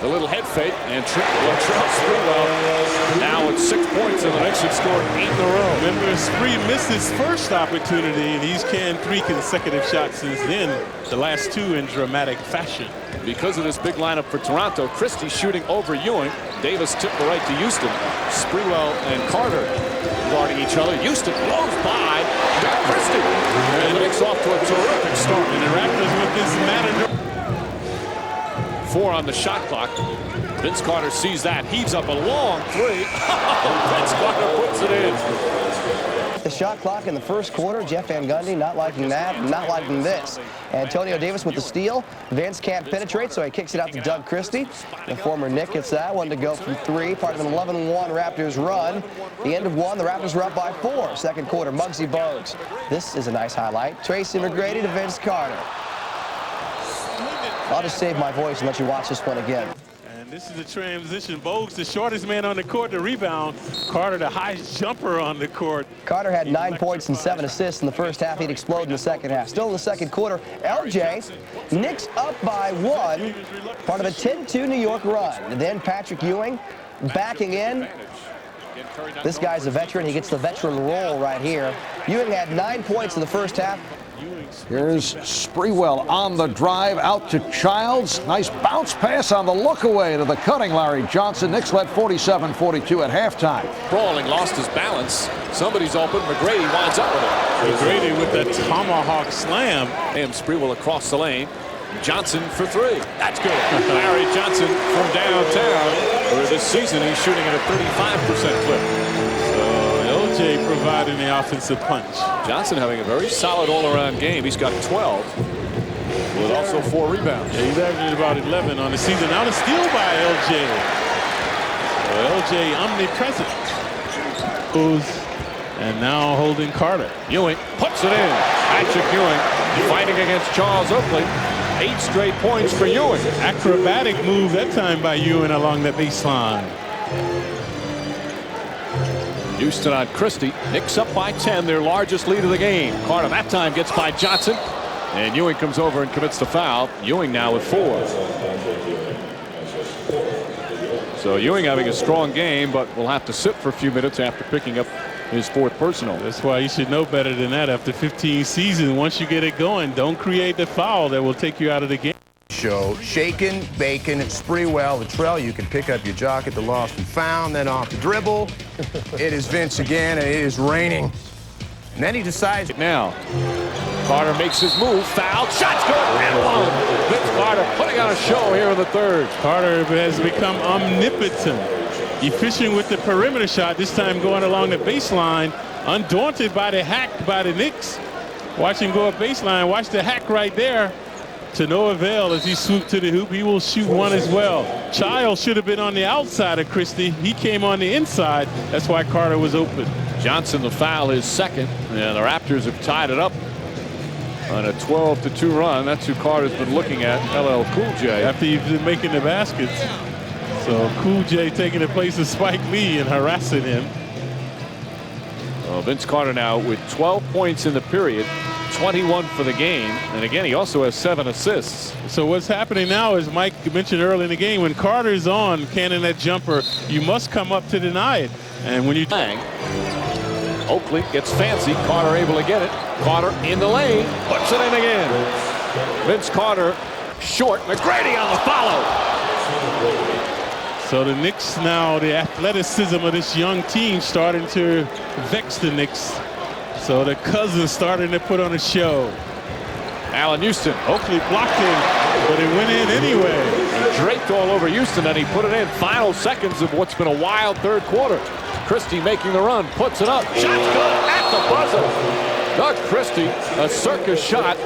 The little head fake and Latrell Sprewell now with 6 points, and the Knicks have scored 8 in a row. Remember, Spree missed his first opportunity, and he's canned 3 consecutive shots since then, the last 2 in dramatic fashion. Because of this big lineup for Toronto, Christie shooting over Ewing. Davis tipped the right to Houston. Sprewell and Carter guarding each other. Houston blows by. Got Christie. And the Knicks off to a terrific start. And the Raptors with this matter. 4 on the shot clock. Vince Carter sees that, heaves up a long 3. Vince Carter puts it in. The shot clock in the first quarter. Jeff Van Gundy not liking that, not liking this. Antonio Davis with the steal. Vince can't penetrate, so he kicks it out to Doug Christie. The former Knick gets that one to go from 3. Part of an 11-1 Raptors run. The end of 1, the Raptors were up by 4. Second quarter, Muggsy Bogues. This is a nice highlight. Tracy McGrady to Vince Carter. I'll just save my voice and let you watch this one again. And this is the transition. Bogues, the shortest man on the court, to rebound. Carter, the highest jumper on the court. Carter had 9 points and 7 assists in the first half. He'd explode in the second half. Still in the second quarter, LJ, Knicks up by 1, part of a 10-2 New York run. And then Patrick Ewing backing in. This guy's a veteran. He gets the veteran roll right here. Ewing had 9 points in the first half. Here's Sprewell on the drive out to Childs. Nice bounce pass on the look away to the cutting Larry Johnson. Knicks led 47-42 at halftime. Brawling lost his balance. Somebody's open. McGrady winds up with it. McGrady with that tomahawk slam. And Sprewell across the lane. Johnson for 3. That's good. Larry Johnson from downtown. Where this season he's shooting at a 35% clip. LJ providing the offensive punch. Johnson having a very solid all-around game. He's got 12 with also 4 rebounds. Yeah, he's averaging about 11 on the season. Now the steal by LJ. LJ omnipresent. And now holding Carter. Ewing puts it in. Patrick Ewing fighting against Charles Oakley. 8 straight points for Ewing. Acrobatic move that time by Ewing along the baseline. Houston on Christie. Knicks up by 10, their largest lead of the game. Carter that time gets by Johnson. And Ewing comes over and commits the foul. Ewing now with 4. So Ewing having a strong game, but will have to sit for a few minutes after picking up his 4th personal. That's why you should know better than that after 15 seasons. Once you get it going, don't create the foul that will take you out of the game. Show shaking, bacon, Sprewell, Latrell. You can pick up your jock at the lost and found, then off the dribble. It is Vince again, and it is raining. And then he decides. Now, Carter makes his move. Foul. Shot's good. And one. Vince Carter putting on a show here in the 3rd. Carter has become omnipotent. Efficient with the perimeter shot, this time going along the baseline. Undaunted by the hack by the Knicks. Watch him go up baseline. Watch the hack right there. To no avail as he swooped to the hoop. He will shoot one as well. Childs should have been on the outside of Christie. He came on the inside. That's why Carter was open. Johnson, the foul, is 2nd. And the Raptors have tied it up on a 12-2 run. That's who Carter's been looking at, LL Cool J. After he's been making the baskets. So Cool J taking the place of Spike Lee and harassing him. Vince Carter now with 12 points in the period, 21 for the game. And again, he also has 7 assists. So what's happening now is Mike mentioned early in the game, when Carter's on cannon that jumper, you must come up to deny it. And when you Oakley gets fancy. Carter able to get it. Carter in the lane. Puts it in again. Vince Carter short. McGrady on the follow. So the Knicks now, the athleticism of this young team starting to vex the Knicks. So the Cousins starting to put on a show. Allen Houston. Oakley blocked him, but it went in anyway. He draped all over Houston, and he put it in. Final seconds of what's been a wild third quarter. Christie making the run, puts it up. Shot's good at the buzzer. Doug Christie, a circus shot.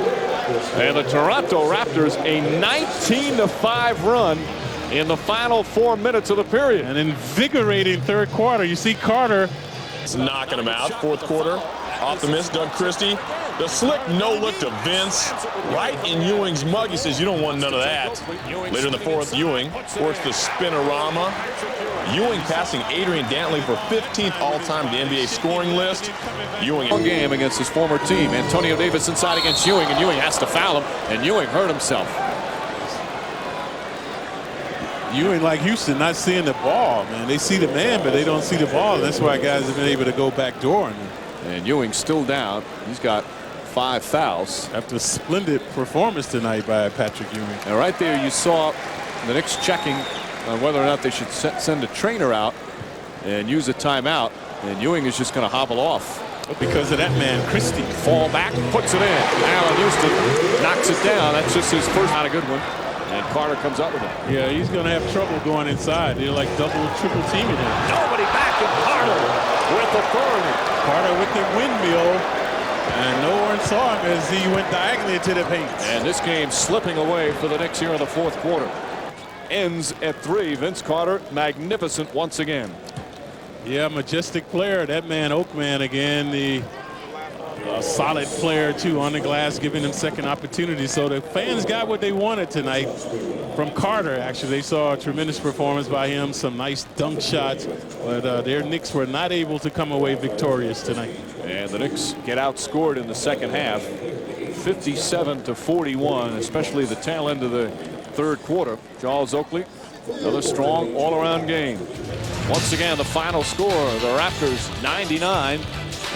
And the Toronto Raptors, a 19-5 run in the final 4 minutes of the period. An invigorating third quarter. You see Carter. It's knocking him out. Fourth quarter, off the miss, Doug Christie. The slick no-look to Vince, right in Ewing's mug. He says, you don't want none of that. Later in the fourth, Ewing forced the spinorama. Ewing passing Adrian Dantley for 15th all-time to the NBA scoring list. Ewing game against his former team. Antonio Davis inside against Ewing, and Ewing has to foul him, and Ewing hurt himself. Ewing, like Houston, not seeing the ball, man. They see the man, but they don't see the ball. That's why guys have been able to go back door. And Ewing's still down. He's got 5 fouls. After a splendid performance tonight by Patrick Ewing. And right there you saw the Knicks checking on whether or not they should send a trainer out and use a timeout. And Ewing is just going to hobble off. Because of that man, Christie. Fall back, puts it in. Allen Houston knocks it down. That's just his first. Not a good one. And Carter comes up with it. Yeah, he's going to have trouble going inside. They're like double, triple teaming him. Nobody back, and Carter with authority. Carter with the windmill. And no one saw him as he went diagonally to the paint. And this game slipping away for the Knicks here in the fourth quarter. Ends at 3. Vince Carter, magnificent once again. Yeah, majestic player. That man, Oakman, again, the solid player, too, on the glass, giving him second opportunity. So the fans got what they wanted tonight from Carter, actually. They saw a tremendous performance by him, some nice dunk shots, but their Knicks were not able to come away victorious tonight. And the Knicks get outscored in the second half, 57-41, especially the tail end of the third quarter. Charles Oakley, another strong all-around game. Once again, the final score, the Raptors 99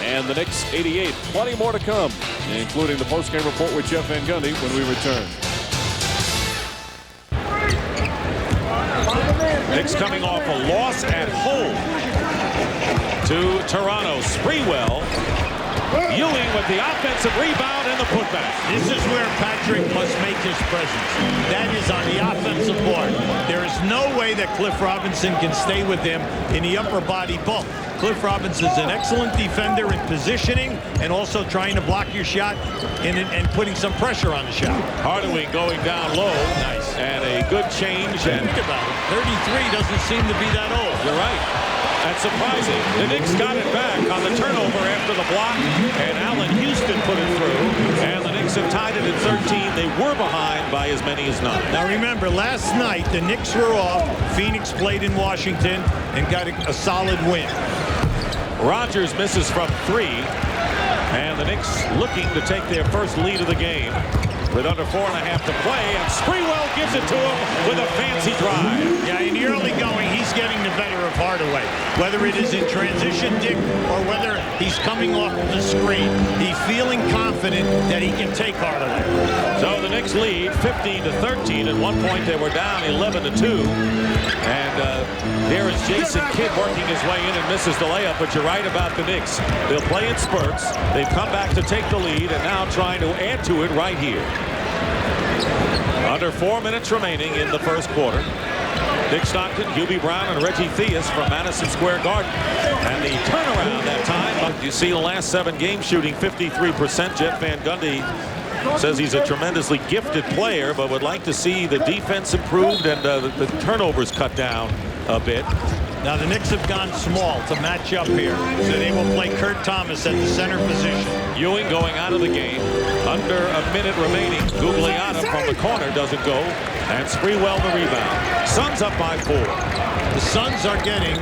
and the Knicks 88. Plenty more to come, including the post-game report with Jeff Van Gundy when we return. Knicks coming off a loss at home to Toronto. Sprewell. Ewing with the offensive rebound and the putback. This is where Patrick must make his presence. That is on the offensive board. There is no way that Cliff Robinson can stay with him in the upper body bulk. Cliff Robinson is an excellent defender in positioning and also trying to block your shot and putting some pressure on the shot. Hardaway going down low. Nice. And a good change. And think about it. 33 doesn't seem to be that old. You're right. That's surprising. The Knicks got it back on the turnover after the block, and Allen Houston put it through, and the Knicks have tied it at 13. They were behind by as many as 9. Now remember, last night the Knicks were off. Phoenix played in Washington and got a solid win. Rodgers misses from 3, and the Knicks looking to take their first lead of the game with under 4.5 to play, and Sprewell gives it to him with a fancy drive. Yeah, in the early going, he's getting the better of Hardaway. Whether it is in transition, Dick, or whether he's coming off the screen, he's feeling confident that he can take Hardaway. So the Knicks lead 15-13. At one point, they were down 11-2. And there is Jason Kidd working his way in and misses the layup. But you're right about the Knicks. They'll play in spurts. They've come back to take the lead and now trying to add to it right here. Under 4 minutes remaining in the first quarter. Dick Stockton, Hubie Brown, and Reggie Theus from Madison Square Garden. And the turnaround that time. You see the last 7 games shooting 53%. Jeff Van Gundy says he's a tremendously gifted player, but would like to see the defense improved and the turnovers cut down a bit. Now the Knicks have gone small to match up here, so they will play Kurt Thomas at the center position. Ewing going out of the game. Under a minute remaining. Gugliotta from the corner doesn't go, and Sprewell the rebound. Suns up by 4. The Suns are getting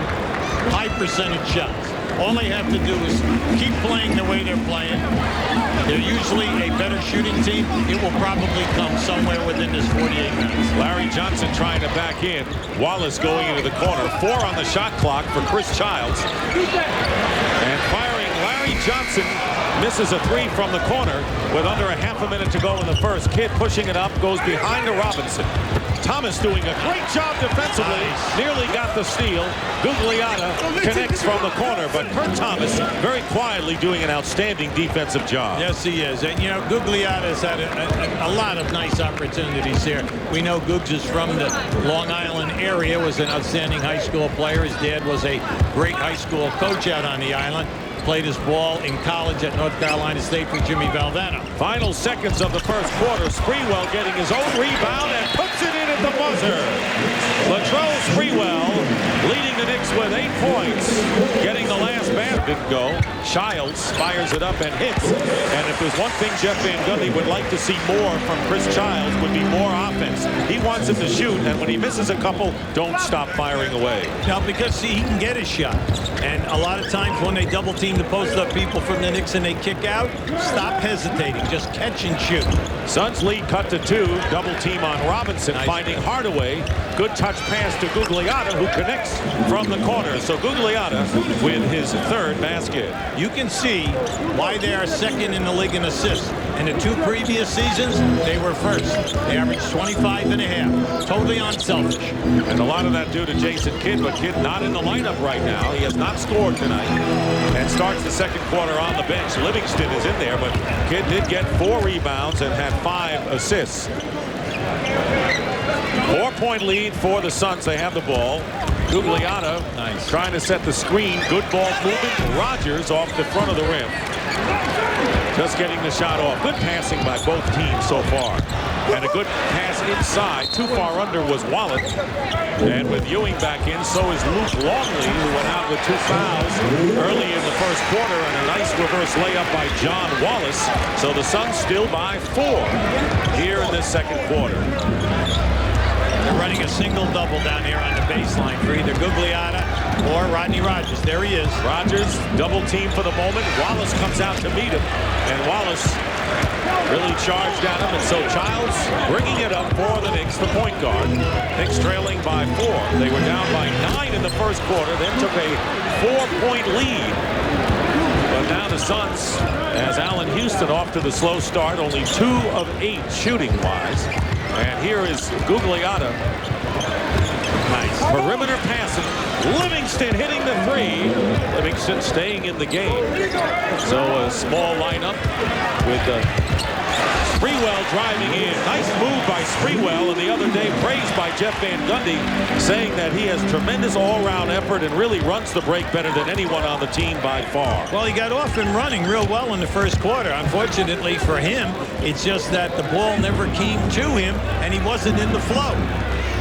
high percentage shots. All they have to do is keep playing the way they're playing. They're usually a better shooting team. It will probably come somewhere within this 48 minutes. Larry Johnson trying to back in. Wallace going into the corner. 4 on the shot clock for Chris Childs. And firing, Larry Johnson misses a 3 from the corner with under a half a minute to go in the first. Kidd pushing it up, goes behind to Robinson. Thomas doing a great job defensively. Nice. Nearly got the steal. Gugliotta connects from the corner, but Kurt Thomas very quietly doing an outstanding defensive job. Yes, he is. And, you know, Gugliotta's had a lot of nice opportunities here. We know Googs is from the Long Island area, was an outstanding high school player. His dad was a great high school coach out on the island. Played his ball in college at North Carolina State for Jimmy Valvano. Final seconds of the first quarter. Sprewell getting his own rebound and puts it in at the buzzer. Latrell Sprewell leading the Knicks with 8 points. Getting the last basket. Didn't go. Childs fires it up and hits. And if there's one thing Jeff Van Gundy would like to see more from Chris Childs would be more offense. He wants him to shoot, and when he misses a couple, don't stop firing away. Now, because see, he can get his shot. And a lot of times when they double team the post-up people from the Knicks and they kick out, stop hesitating. Just catch and shoot. Suns lead cut to 2. Double team on Robinson, nice. Finding Hardaway. Good touch pass to Gugliotta, who connects from the corner. So Gugliotta with his 3rd basket. You can see why they are 2nd in the league in assists. In the 2 previous seasons, they were 1st. They averaged 25.5. Totally unselfish. And a lot of that due to Jason Kidd, but Kidd not in the lineup right now. He has not scored tonight and starts the second quarter on the bench. Livingston is in there, but Kidd did get 4 rebounds and had 5 assists. 4-point lead for the Suns. They have the ball. Gugliotta nice. Trying to set the screen. Good ball movement. Rogers off the front of the rim. Just getting the shot off. Good passing by both teams so far. And a good pass inside. Too far under was Wallet. And with Ewing back in, so is Luke Longley, who went out with 2 fouls early in the first quarter, and a nice reverse layup by John Wallace. So the Suns still by 4 here in this second quarter. They're running a single-double down here on the baseline for either Gugliotta or Rodney Rogers. There he is. Rogers, double team for the moment. Wallace comes out to meet him, and Wallace really charged at him, and so Childs bringing it up for the Knicks, the point guard. Knicks trailing by 4. They were down by 9 in the first quarter, then took a 4-point lead. But now the Suns, as Allen Houston off to the slow start, only 2 of 8 shooting-wise. And here is Gugliotta. Nice. Perimeter passing. Livingston hitting the 3. Livingston staying in the game. So a small lineup with Sprewell driving in. Nice move by Sprewell, and the other day praised by Jeff Van Gundy, saying that he has tremendous all-round effort and really runs the break better than anyone on the team by far. Well, he got off and running real well in the first quarter. Unfortunately for him, it's just that the ball never came to him, and he wasn't in the flow.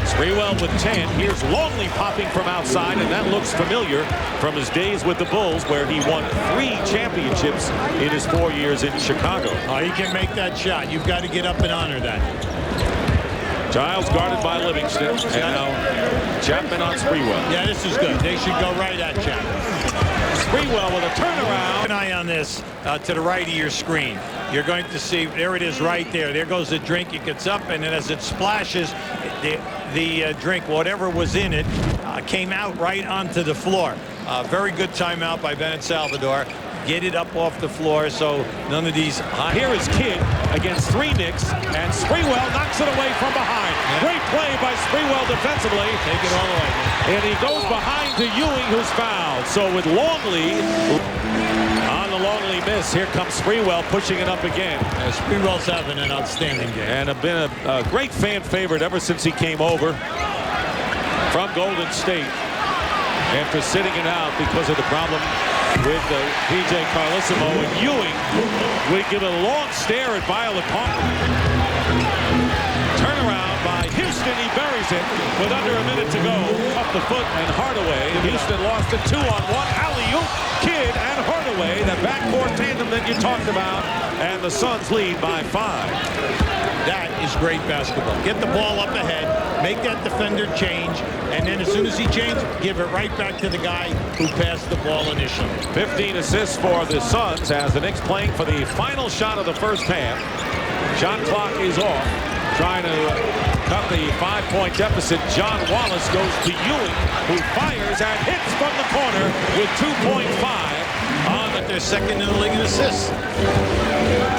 Sprewell with 10. Here's Longley popping from outside, and that looks familiar from his days with the Bulls, where he won 3 championships in his 4 years in Chicago. Oh, he can make that shot. You've got to get up and honor that. Giles guarded by Livingston, and now Chapman on Sprewell. Yeah, this is good. They should go right at Chapman. Sprewell with a turnaround. Keep an eye on this to the right of your screen. You're going to see, there it is right there. There goes the drink. It gets up, and then as it splashes, the drink, whatever was in it, came out right onto the floor. Very good timeout by Bennett Salvador. Get it up off the floor so none of these... Here is Kidd against 3 Knicks, and Sprewell knocks it away from behind. Yeah. Great play by Sprewell defensively. Take it all the way. And he goes behind to Ewing, who's fouled. So with Longley on the Longley miss, here comes Sprewell pushing it up again. Yeah, Sprewell's having an outstanding game. And have been a great fan favorite ever since he came over from Golden State after sitting it out because of the problem with P.J. Carlissimo, and Ewing would give a long stare at Violet Park. Turnaround by Houston. He buries it with under a minute to go. Off the foot, and Hardaway. Houston lost it 2-on-1. Alley-oop, Kidd and Hardaway, the backcourt tandem that you talked about, and the Suns lead by 5. That is great basketball. Get the ball up ahead. make that defender change, and then as soon as he changes, give it right back to the guy who passed the ball initially. 15 assists for the Suns as the Knicks playing for the final shot of the first half. Shot clock is off. Trying to cut the 5-point deficit. John Wallace goes to Ewing, who fires and hits from the corner with 2.5 on their second in the league in assists.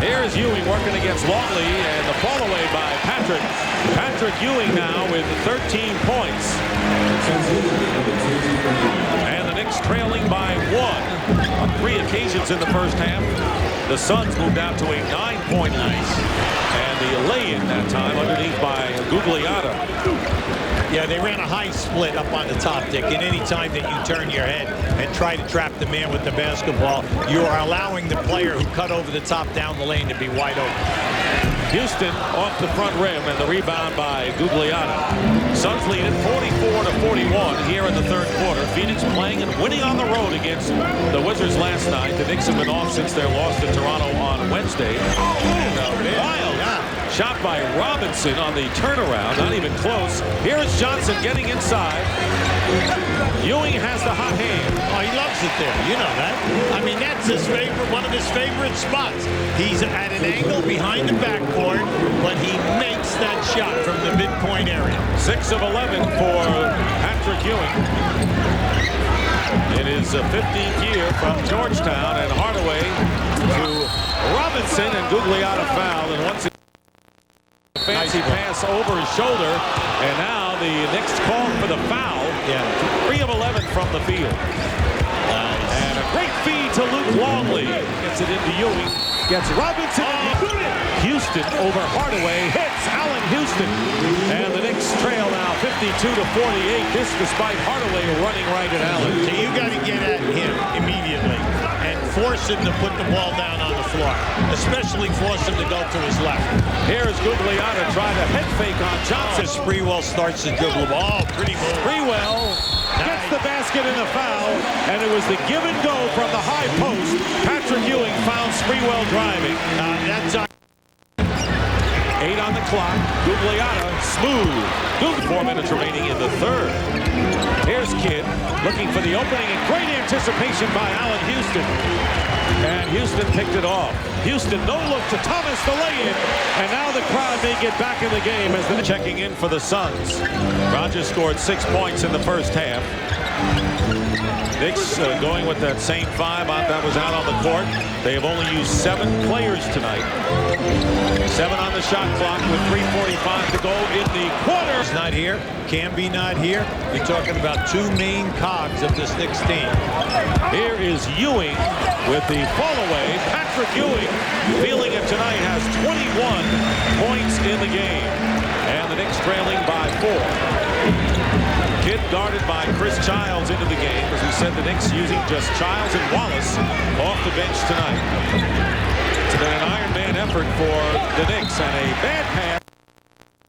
Here's Ewing working against Longley, and the fall away by Patrick. Patrick Ewing now with 13 points. And the Knicks trailing by 1 on 3 occasions in the first half. The Suns moved out to a 9-point lead. And the lay-in that time underneath by Gugliotta. Yeah, they ran a high split up on the top, Dick. And any time that you turn your head and try to trap the man with the basketball, you are allowing the player who cut over the top down the lane to be wide open. Houston off the front rim, and the rebound by Gugliotta. Suns lead it 44-41 here in the third quarter. Phoenix playing and winning on the road against the Wizards last night. The Knicks have been off since their loss to Toronto on Wednesday. And wild shot by Robinson on the turnaround, not even close. Here is Johnson getting inside. Ewing has the hot hand. Oh, he loves it there. You know that. I mean, that's his favorite, one of his favorite spots. He's at an angle behind the backboard, but he makes that shot from the midpoint area. 6 of 11 for Patrick Ewing. It is a 15th year from Georgetown, and Hardaway to Robinson, and Gugliotta fouled, and once again fancy pass over his shoulder, and now the Knicks call for the foul. 3 of 11 from the field. And a great feed to Luke Longley. Gets it into Ewing. Gets Robinson. Houston over Hardaway. Hits Allen Houston. And the Knicks trail now 52-48. This despite Hardaway running right at Allen. So you got to get at him immediately and force him to put the ball down on the floor. Especially force him to go to his left. Here's Gugliotta trying to head fake on Johnson. Sprewell starts to dribble the ball. Pretty move. Sprewell gets the basket and a foul, and it was the give and go from the high post. Patrick Ewing found Sprewell driving. That's 8 on the clock. Gugliotta smooth. 4 minutes remaining in the third. Here's Kidd looking for the opening, and great anticipation by Allen Houston. And Houston picked it off. Houston no look to Thomas, the lay-in, and now the crowd may get back in the game as they're checking in for the Suns. Rogers scored 6 points in the first half. Knicks going with that same 5 that was out on the court. They have only used 7 players tonight. 7 on the shot clock with 3:45 to go in the quarter. He's not here. Camby not here. You're talking about 2 main cogs of this Knicks team. Here is Ewing with the fall away. Patrick Ewing, feeling it tonight, has 21 points in the game. And the Knicks trailing by 4. Kidd guarded by Chris Childs into the game. As we said, the Knicks using just Childs and Wallace off the bench tonight. It's been an Iron Man effort for the Knicks, and a bad pass.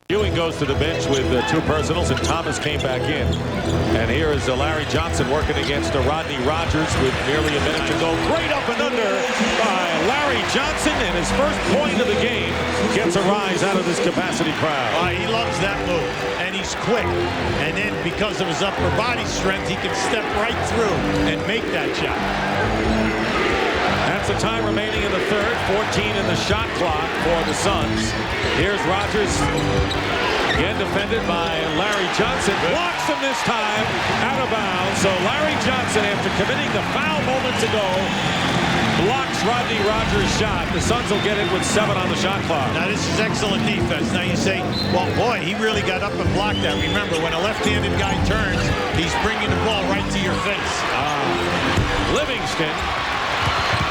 Ewing goes to the bench with 2 personals, and Thomas came back in. And here is Larry Johnson working against Rodney Rogers with nearly a minute to go. Great up and under by Larry Johnson, and his first point of the game gets a rise out of this capacity crowd. He loves that move, and he's quick. And then because of his upper body strength, he can step right through and make that shot. That's the time remaining in the third. 14 in the shot clock for the Suns. Here's Rogers. Again defended by Larry Johnson. Blocks him this time. Out of bounds. So Larry Johnson, after committing the foul moments ago, blocks Rodney Rogers' shot. The Suns will get it with 7 on the shot clock. Now this is excellent defense. Now you say, well, boy, he really got up and blocked that. Remember, when a left-handed guy turns, he's bringing the ball right to your face. Livingston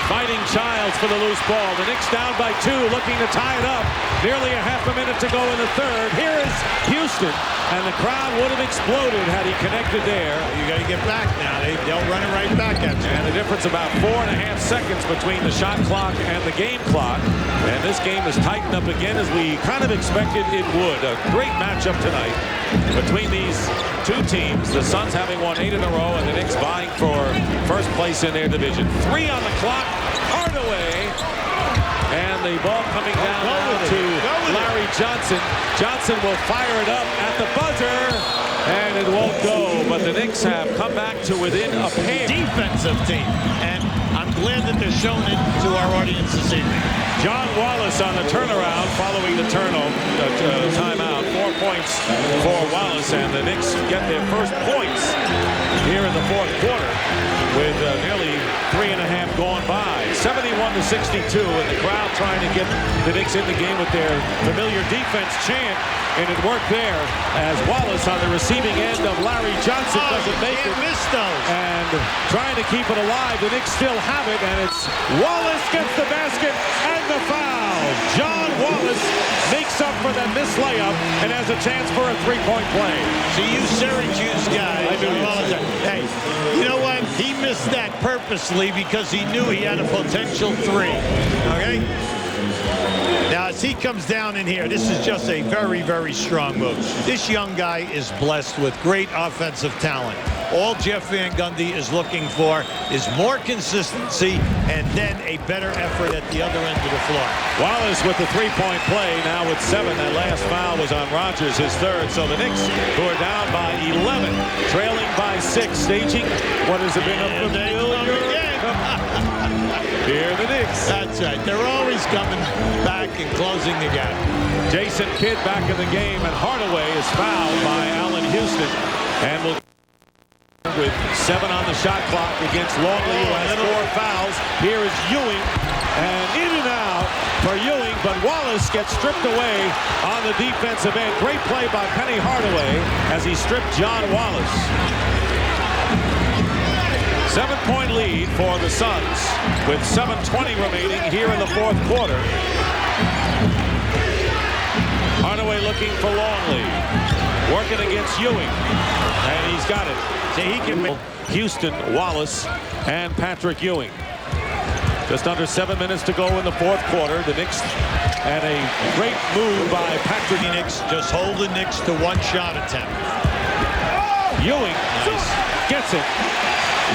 fighting Childs for the loose ball. The Knicks down by 2, looking to tie it up. Nearly a half a minute to go in the third. Here is Houston, and the crowd would have exploded had he connected there. You got to get back now. They'll run it right back at you. And the difference about 4.5 seconds between the shot clock and the game clock. And this game is tightened up again, as we kind of expected it would. A great matchup tonight between these 2 teams. The Suns having won 8 in a row, and the Knicks vying for first place in their division. 3 on the clock. Hardaway, and the ball coming down to Larry Johnson. Johnson will fire it up at the buzzer, and it won't go. But the Knicks have come back to within a pair. Defensive team, and I'm glad that they're showing it to our audience this evening. John Wallace on the turnaround following the timeout. 4 points for Wallace, and the Knicks get their first points here in the fourth quarter with nearly 3.5 gone by. 71-62, and the crowd trying to get the Knicks in the game with their familiar defense chant, and it worked there as Wallace on the receiving end of Larry Johnson doesn't make it. Miss those. And trying to keep it alive, the Knicks still have it, and it's Wallace gets the basket and the foul. John Wallace makes up for that missed layup and has a chance for a three-point play. See, you Syracuse guys. I knew you. Hey, you know what? He missed that purposely because he knew he had a potential three. Okay? Now, as he comes down in here, this is just a very, very strong move. This young guy is blessed with great offensive talent. All Jeff Van Gundy is looking for is more consistency and then a better effort at the other end of the floor. Wallace with the three-point play now with 7. That last foul was on Rodgers, his third. So the Knicks, who are down by 11, trailing by 6, staging what has been a familiar Here are the Knicks. That's right. They're always coming back and closing the gap. Jason Kidd back in the game, and Hardaway is fouled by Allen Houston. And will with 7 on the shot clock against Longley, who has 4 fouls. Here is Ewing, and in and out for Ewing, but Wallace gets stripped away on the defensive end. Great play by Penny Hardaway as he stripped John Wallace. 7-point lead for the Suns with 7:20 remaining here in the fourth quarter. Hardaway looking for Longley, working against Ewing, and he's got it. So he can make Houston, Wallace, and Patrick Ewing. Just under 7 minutes to go in the fourth quarter. The Knicks, and a great move by Patrick. Knicks just hold the Knicks to 1 shot attempt. Ewing gets it.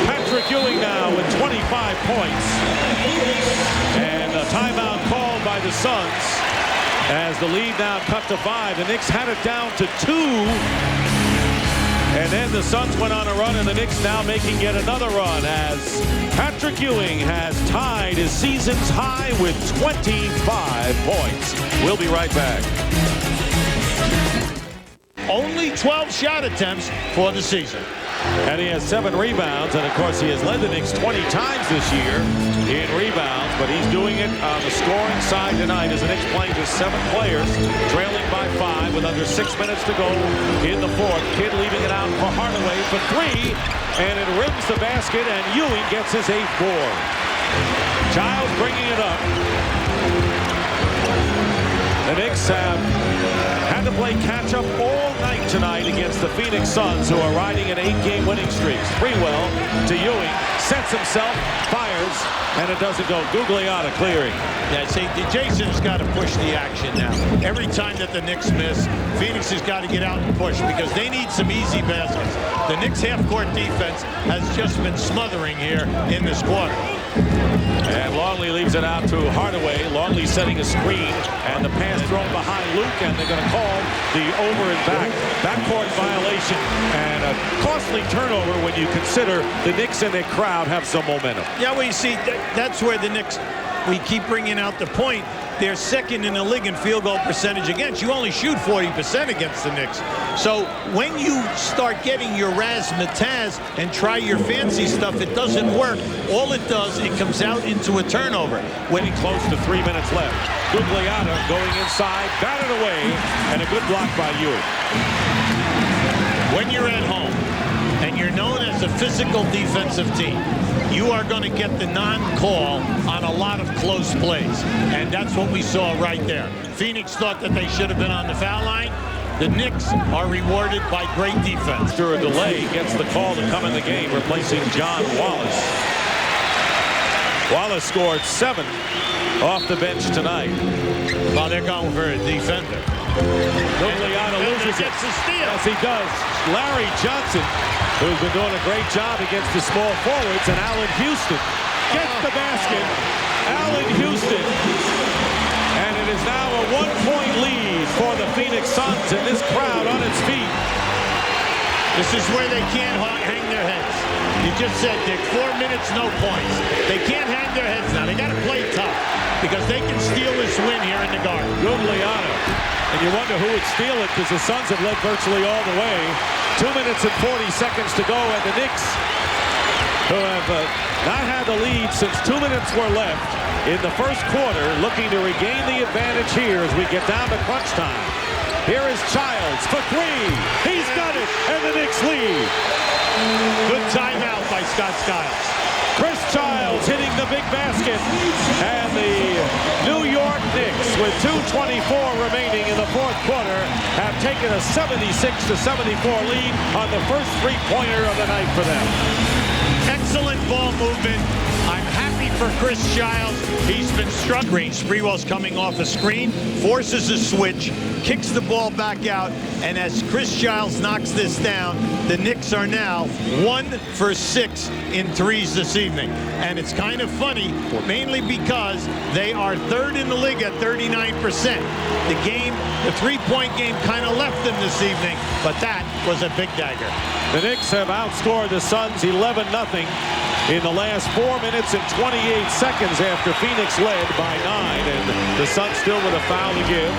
Patrick Ewing now with 25 points. And a timeout called by the Suns as the lead now cut to 5. The Knicks had it down to 2. And then the Suns went on a run, and the Knicks now making yet another run as Patrick Ewing has tied his season's high with 25 points. We'll be right back. Only 12 shot attempts for the season. And he has 7 rebounds, and of course he has led the Knicks 20 times this year in rebounds, but he's doing it on the scoring side tonight as the Knicks playing just 7 players, trailing by 5 with under 6 minutes to go in the fourth. Kidd leaving it out for Hardaway for 3, and it rims the basket, and Ewing gets his 8th board. Childs bringing it up. The Knicks have had to play catch-up all night tonight against the Phoenix Suns, who are riding an 8-game winning streak. Sprewell to Ewing, sets himself, fires, and it doesn't go. Gugliotta clearing. Yeah, see, Jason's got to push the action now. Every time that the Knicks miss, Phoenix has got to get out and push because they need some easy baskets. The Knicks half-court defense has just been smothering here in this quarter. And Longley leaves it out to Hardaway. Longley setting a screen, and the pass thrown behind Luke, and they're going to call the over and backcourt violation, and a costly turnover when you consider the Knicks and their crowd have some momentum. Yeah, well, you see, that's where the Knicks, we keep bringing out the point. They're second in the league in field goal percentage against. You only shoot 40% against the Knicks. So when you start getting your razzmatazz and try your fancy stuff, it doesn't work. All it does, it comes out into a turnover. Getting close to 3 minutes left. Gugliotta going inside, batted away, and a good block by Ewing. When you're at home and you're known as a physical defensive team, you are going to get the non-call on a lot of close plays. And that's what we saw right there. Phoenix thought that they should have been on the foul line. The Knicks are rewarded by great defense. After a delay, gets the call to come in the game, replacing John Wallace. Wallace scored 7 off the bench tonight. Well, they're going for a defender. Gugliotta loses it. Gets the steal. Yes, he does. Larry Johnson, who's been doing a great job against the small forwards, and Allen Houston gets the basket. Allen Houston. And it is now a 1-point lead Phoenix Suns and this crowd on its feet. This is where they can't hang their heads. You just said, Dick, 4 minutes, no points. They can't hang their heads now. They got to play tough because they can steal this win here in the Garden. Good Liana. And you wonder who would steal it because the Suns have led virtually all the way. 2 minutes and 40 seconds to go, and the Knicks, who have not had the lead since 2 minutes were left in the first quarter, looking to regain the advantage here as we get down to crunch time. Here is Childs for three. He's got it, and the Knicks lead. Good timeout by Scott Skiles. Chris Childs hitting the big basket, and the New York Knicks, with 2:24 remaining in the fourth quarter, have taken a 76-74 lead on the first three-pointer of the night for them. Excellent ball movement. I'm happy for Chris Childs. He's been struggling. Sprewell's coming off a screen, forces a switch, kicks the ball back out, and as Chris Childs knocks this down, the Knicks are now 1 for 6 in threes this evening. And it's kind of funny, mainly because they are third in the league at 39%. The three-point game kind of left them this evening, but that was a big dagger. The Knicks have outscored the Suns 11-0 in the last 4 minutes and 28 seconds after Phoenix led by 9. And the Suns still with a foul to give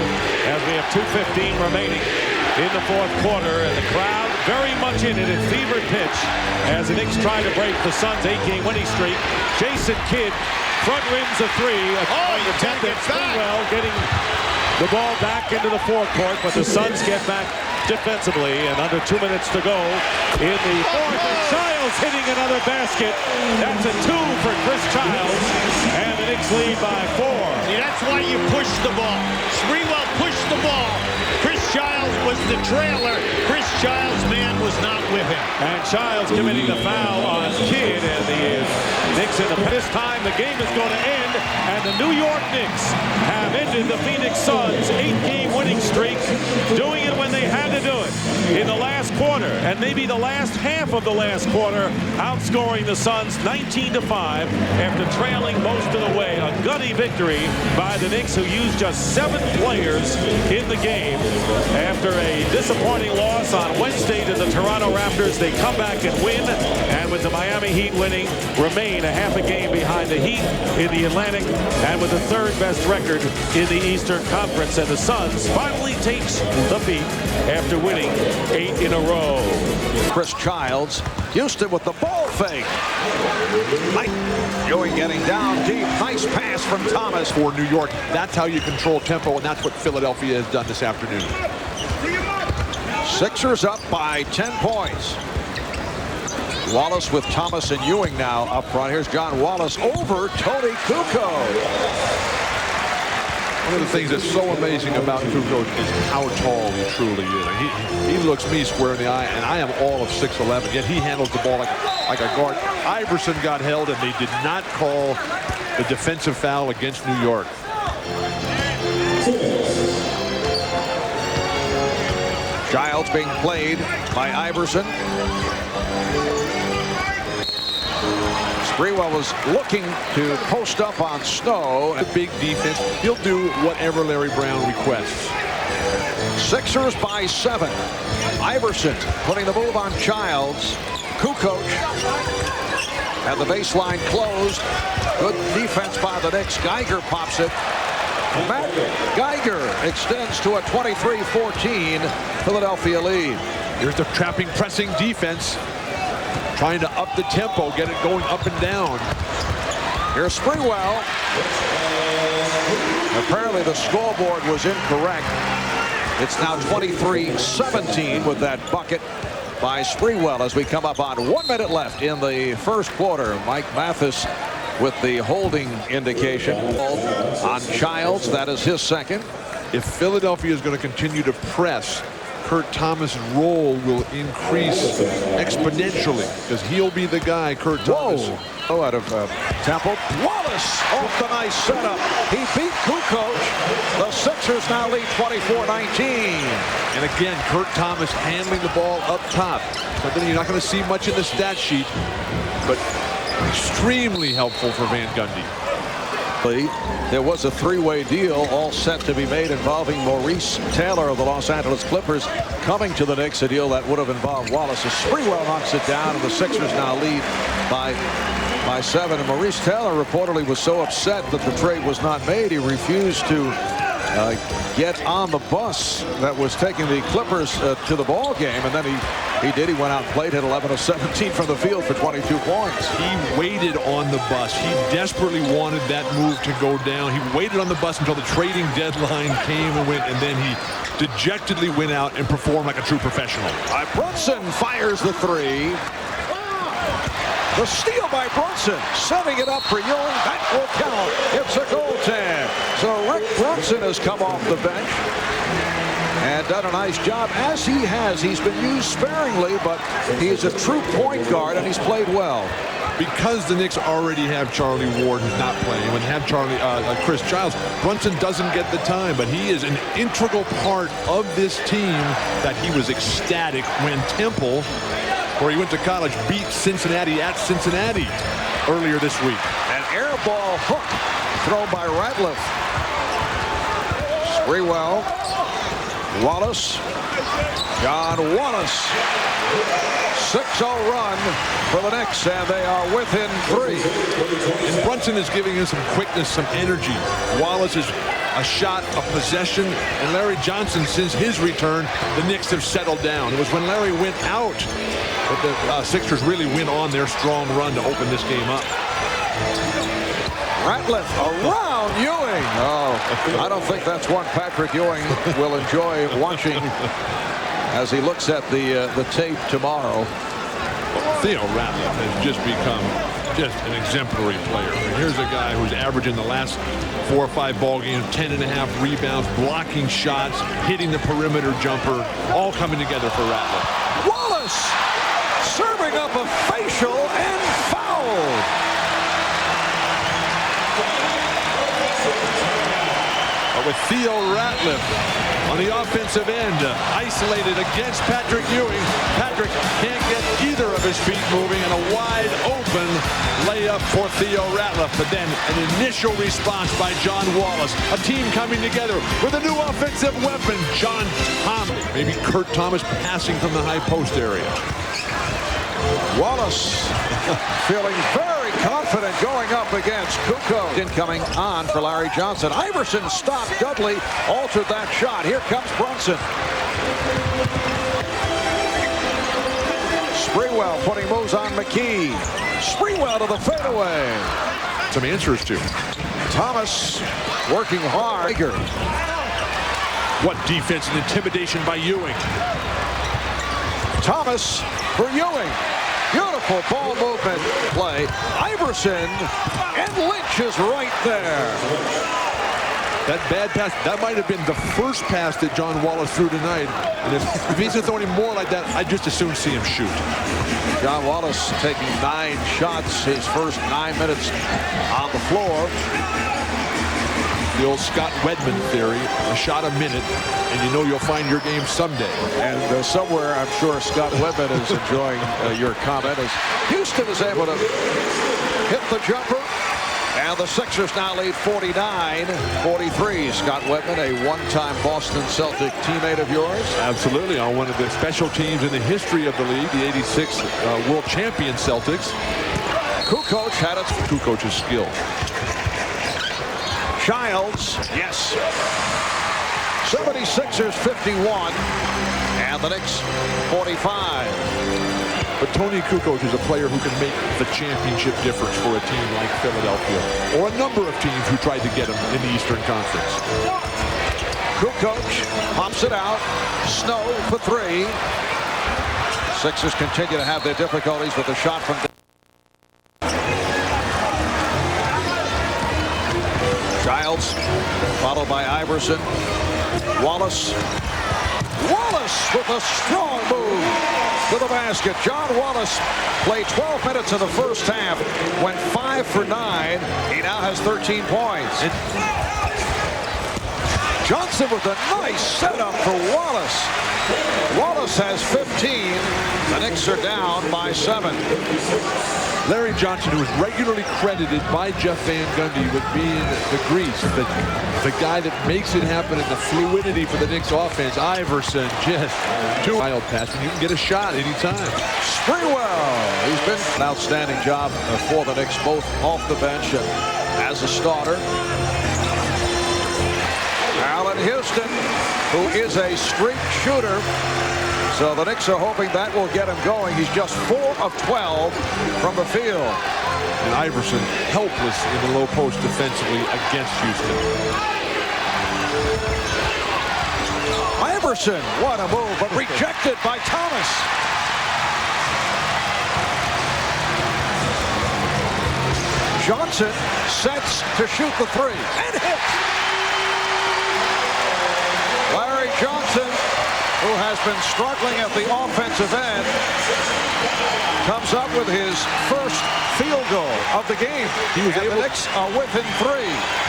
as we have 2:15 remaining in the fourth quarter. And the crowd very much in it at fever pitch as the Knicks try to break the Suns' 8-game winning streak. Jason Kidd front rims a three. Sprewell getting the ball back into the forecourt, but the Suns get back defensively, and under 2 minutes to go in the fourth. And Childs hitting another basket. That's a 2 for Chris Childs, and the Knicks lead by 4. See, that's why you push the ball. Sprewell pushed the ball. Chris Childs was the trailer. Chris Childs' man was not with him. And Childs committing the foul on Kidd, and the Knicks in this time the game is going to end, and the New York Knicks have ended the Phoenix Suns' 8-game winning streak, doing it when they had to do it in the last quarter, and maybe the last half of the last quarter, outscoring the Suns 19-5 after trailing most of the way. A gutty victory by the Knicks, who used just 7 players in the game. After a disappointing loss on Wednesday to the Toronto Raptors, they come back and win, and with the Miami Heat winning, remain a half a game behind the Heat in the Atlantic, and with the third best record in the Eastern Conference. And the Suns finally takes the feat after winning 8 in a row. Chris Childs, Houston with the ball fake. Ewing getting down deep. Nice pass from Thomas. For New York, that's how you control tempo, and that's what Philadelphia has done this afternoon. Sixers up by 10 points. Wallace with Thomas and Ewing now up front. Here's John Wallace over Tony Kukoc. One of the things that's so amazing about Kukoc is how tall he truly is. He looks me square in the eye, and I am all of 6'11", yet he handles the ball like a guard. Iverson got held, and they did not call the defensive foul against New York. Childs being played by Iverson. Sprewell was looking to post up on Snow. A big defense. He'll do whatever Larry Brown requests. Sixers by 7. Iverson putting the move on Childs. Kukoc and the baseline closed. Good defense by the Knicks. Geiger pops it. Matt Geiger extends to a 23-14 Philadelphia lead. Here's the trapping, pressing defense. Trying to up the tempo, get it going up and down. Here's Sprewell. Apparently the scoreboard was incorrect. It's now 23-17 with that bucket by Sprewell as we come up on 1 minute left in the first quarter. Mike Mathis with the holding indication on Childs. That is his second. If Philadelphia is going to continue to press, Kurt Thomas' role will increase exponentially because he'll be the guy, Kurt Thomas. Oh, out of Temple. Wallace off the nice setup. He beat Kukoc. The Sixers now lead 24-19. And again, Kurt Thomas handling the ball up top. Something you're not going to see much in the stat sheet, but extremely helpful for Van Gundy. There was a three-way deal all set to be made involving Maurice Taylor of the Los Angeles Clippers coming to the Knicks, a deal that would have involved Wallace. As Sprewell knocks it down, and the Sixers now lead by 7. And Maurice Taylor reportedly was so upset that the trade was not made, he refused to get on the bus that was taking the Clippers to the ball game, and then he did. He went out and played, hit 11 of 17 from the field for 22 points. He waited on the bus. He desperately wanted that move to go down. He waited on the bus until the trading deadline came and went, and then he dejectedly went out and performed like a true professional. Brunson fires the three. The steal by Brunson, setting it up for Ewing. That will count. It's a goaltend. So Rick Brunson has come off the bench and done a nice job, as he has. He's been used sparingly, but he is a true point guard, and he's played well. Because the Knicks already have Charlie Ward, who's not playing, and have Chris Childs, Brunson doesn't get the time, but he is an integral part of this team that he was ecstatic when Temple, where he went to college, beat Cincinnati at Cincinnati earlier this week. An air ball hook thrown by Ratliff. Sprewell. Wallace. John Wallace. 6-0 run for the Knicks, and they are within 3. And Brunson is giving him some quickness, some energy. Wallace is a shot, a possession, and Larry Johnson, since his return, the Knicks have settled down. It was when Larry went out that the Sixers really went on their strong run to open this game up. Ratliff around Ewing. Oh, I don't think that's one Patrick Ewing will enjoy watching as he looks at the tape tomorrow. Theo Ratliff has just become an exemplary player. I mean, here's a guy who's averaging the last 4 or 5 ball games, 10.5 rebounds, blocking shots, hitting the perimeter jumper, all coming together for Ratliff. Wallace serving up a facial and fouled. With Theo Ratliff on the offensive end, isolated against Patrick Ewing. Patrick can't get either of his feet moving, and a wide open layup for Theo Ratliff. But then an initial response by John Wallace. A team coming together with a new offensive weapon, John Thomas. Maybe Kurt Thomas passing from the high post area. Wallace feeling very confident going up against Kukoc. Incoming on for Larry Johnson. Iverson stopped. Dudley altered that shot. Here comes Brunson. Sprewell putting moves on McKee. Sprewell to the fadeaway. Some answers to. Thomas working hard. What defense and intimidation by Ewing. Thomas for Ewing. Beautiful ball movement play. Iverson, and Lynch is right there. That bad pass, that might have been the first pass that John Wallace threw tonight. And if he's throwing more like that, I'd just as soon see him shoot. John Wallace taking 9 shots his first 9 minutes on the floor. The old Scott Wedman theory, a shot a minute, and you know you'll find your game someday. And somewhere, I'm sure Scott Wedman is enjoying your comment as Houston is able to hit the jumper. And the Sixers now lead 49-43. Scott Wedman, a one-time Boston Celtic teammate of yours. Absolutely, on one of the special teams in the history of the league, the 86 world champion Celtics. Kukoc had its Kukoc's skill. Childs, yes. 76ers 51, and the Knicks 45. But Tony Kukoc is a player who can make the championship difference for a team like Philadelphia, or a number of teams who tried to get him in the Eastern Conference. Kukoc pops it out. Snow for 3. Sixers continue to have their difficulties with the shot from Childs, followed by Iverson. Wallace. Wallace with a strong move to the basket. John Wallace played 12 minutes in the first half, went 5 for 9. He now has 13 points. Johnson with a nice setup for Wallace. Wallace has 15. The Knicks are down by 7. Larry Johnson, who is regularly credited by Jeff Van Gundy with being the grease, the guy that makes it happen in the fluidity for the Knicks offense. Iverson just too wild pass, and you can get a shot anytime. Sprewell, he's been an outstanding job for the Knicks, both off the bench and as a starter. Allen Houston, who is a streak shooter. So the Knicks are hoping that will get him going. He's just 4 of 12 from the field. And Iverson helpless in the low post defensively against Houston. Iverson, what a move, but rejected by Thomas. Johnson sets to shoot the three and hits. Larry Johnson, who has been struggling at the offensive end, comes up with his first field goal of the game. He was able, the Knicks are within 3.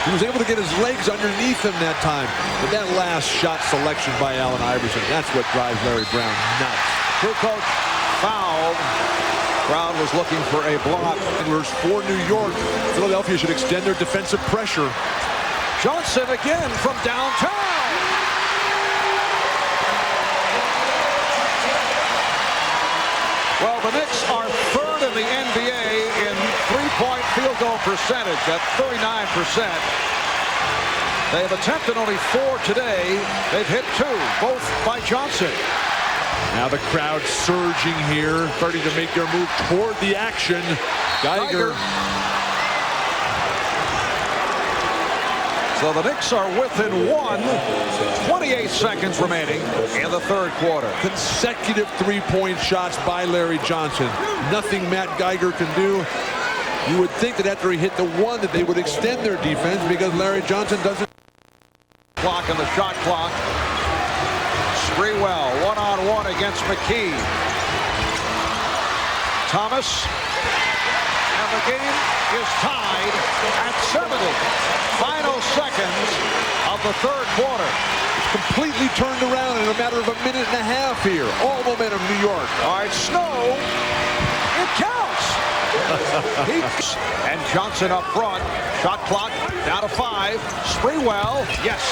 He was able to get his legs underneath him that time. But that last shot selection by Allen Iverson, that's what drives Larry Brown nuts. Kukoc fouled. Brown was looking for a block. For New York, Philadelphia should extend their defensive pressure. Johnson again from downtown. Well, the Knicks are 3rd in the NBA in three-point field goal percentage at 39%. They've attempted only 4 today. They've hit 2, both by Johnson. Now the crowd surging here, starting to make their move toward the action. Geiger. So the Knicks are within 1. 28 seconds remaining in the 3rd quarter. Consecutive three-point shots by Larry Johnson. Nothing Matt Geiger can do. You would think that after he hit the one that they would extend their defense because Larry Johnson doesn't. Clock on the shot clock. Sprewell one-on-one against McKee. Thomas. And the game is tied at 70. Final seconds of the 3rd quarter. Completely turned around in a matter of a minute and a half here. All momentum, New York. All right, Snow. It counts. And Johnson up front. Shot clock down to 5. Sprewell. Yes.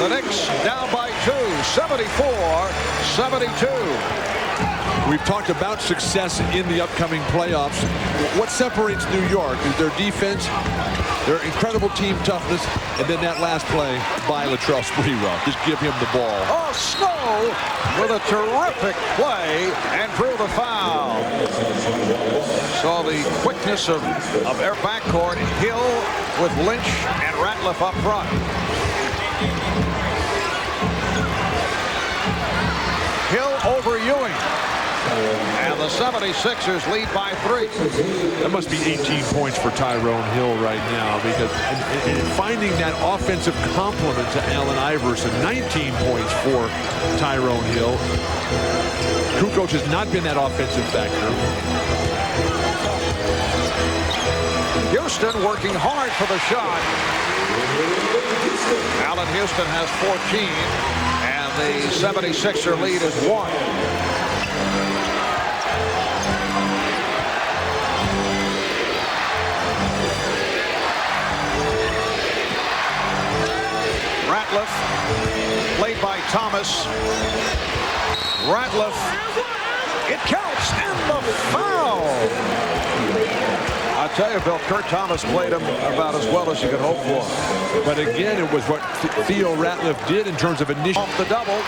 The Knicks down by 2. 74-72. We've talked about success in the upcoming playoffs. What separates New York is their defense, their incredible team toughness, and then that last play by Latrell Sprewell. Just give him the ball. Oh, Snow with a terrific play and drew the foul. Saw the quickness of their backcourt. Hill with Lynch and Ratliff up front. Hill over Ewing. And the 76ers lead by 3. That must be 18 points for Tyrone Hill right now because and finding that offensive complement to Allen Iverson. 19 points for Tyrone Hill. Kukoc has not been that offensive factor. Houston working hard for the shot. Allen Houston has 14, and the 76er lead is 1. Ratliff, played by Thomas. Ratliff, it counts, and the foul. I tell you, Bill, Kurt Thomas played him about as well as you could hope for. But again, it was what Theo Ratliff did in terms of initial. Off the double.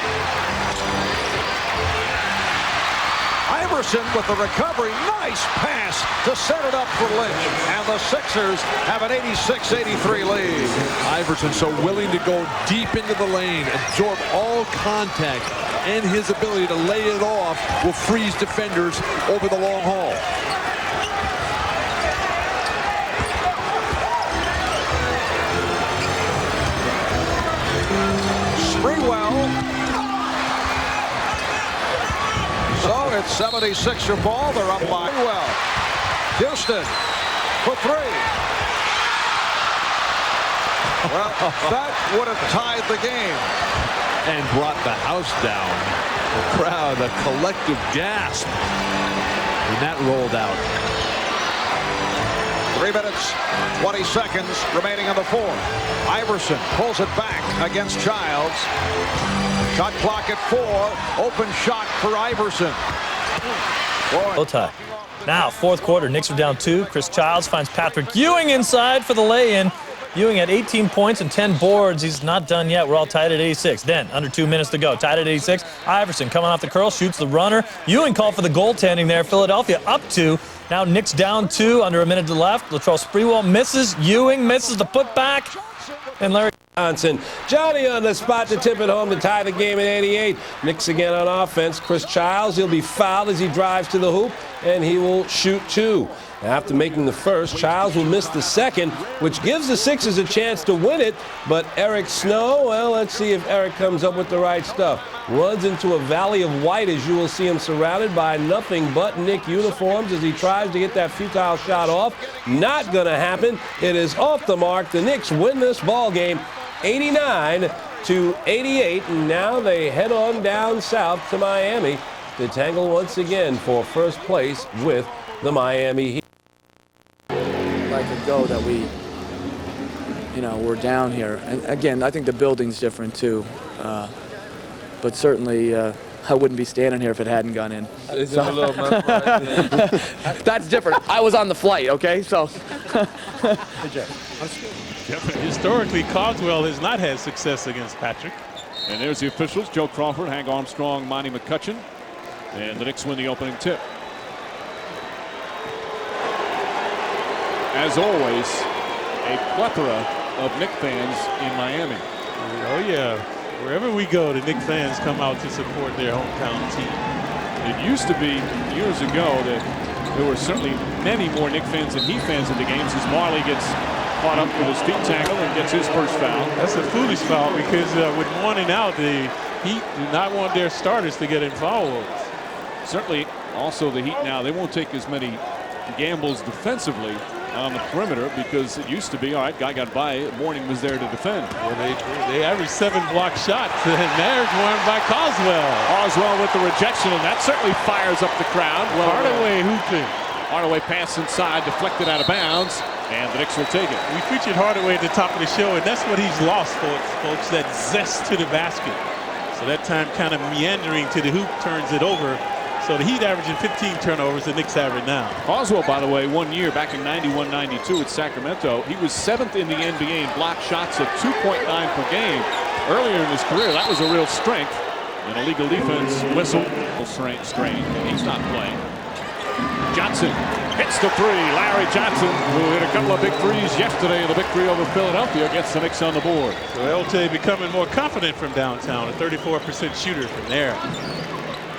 Iverson with the recovery. Nice pass to set it up for Lynch. And the Sixers have an 86-83 lead. Iverson so willing to go deep into the lane, absorb all contact, and his ability to lay it off will freeze defenders over the long haul. Sprewell. So it's 76er ball. They're up by well. Houston for 3. Well, that would have tied the game. And brought the house down. The crowd, a collective gasp. And that rolled out. 3 minutes, 20 seconds remaining in the fourth. Iverson pulls it back against Childs. Shot clock at 4. Open shot for Iverson. Tie. Now, fourth quarter, Knicks are down 2. Chris Childs finds Patrick Ewing inside for the lay-in. Ewing had 18 points and 10 boards. He's not done yet. We're all tied at 86. Then, under 2 minutes to go, tied at 86. Iverson coming off the curl, shoots the runner. Ewing called for the goaltending there. Philadelphia up 2. Now Knicks down 2, under a minute to left. Latrell Sprewell misses. Ewing misses the putback. And Larry Johnson. Johnny on the spot to tip it home to tie the game at 88. Knicks again on offense. Chris Childs, he'll be fouled as he drives to the hoop, and he will shoot 2. After making the first, Childs will miss the second, which gives the Sixers a chance to win it. But Eric Snow, well, let's see if Eric comes up with the right stuff. Runs into a valley of white as you will see him surrounded by nothing but Knick uniforms as he tries to get that futile shot off. Not going to happen. It is off the mark. The Knicks win this ball game 89-88, and now they head on down south to Miami to tangle once again for first place with the Miami Heat. Like ago that we're down here. And again, I think the building's different too. But certainly, I wouldn't be standing here if it hadn't gone in. So. That's different. I was on the flight, okay? So. Historically, Caldwell has not had success against Patrick. And there's the officials, Joe Crawford, Hank Armstrong, Monty McCutcheon. And the Knicks win the opening tip. As always, a plethora of Knicks fans in Miami. Oh, yeah. Wherever we go, the Knicks fans come out to support their hometown team. It used to be years ago that there were certainly many more Knicks fans than Heat fans at the games as Marley gets caught up with his feet tangled and gets his first foul. That's a foolish foul because with 1 out, the Heat do not want their starters to get in foul. Certainly also the Heat now, they won't take as many gambles defensively on the perimeter because it used to be, all right, guy got by, Mourning was there to defend. Well, they averaged 7 block shots, and there's one by Caldwell. Caldwell with the rejection, and that certainly fires up the crowd. Well, Hardaway hooping. Hardaway pass inside, deflected out of bounds, and the Knicks will take it. We featured Hardaway at the top of the show, and that's what he's lost, folks, that zest to the basket. So that time kind of meandering to the hoop turns it over. So the Heat averaging 15 turnovers, the Knicks average now. Caldwell, by the way, 1 year back in 91-92 at Sacramento. He was 7th in the NBA in block shots at 2.9 per game. Earlier in his career, that was a real strength. And illegal defense whistle. Strain. He's not playing. Johnson hits the 3. Larry Johnson, who hit a couple of big threes yesterday in the victory over Philadelphia, gets the Knicks on the board. So LJ becoming more confident from downtown, a 34% shooter from there.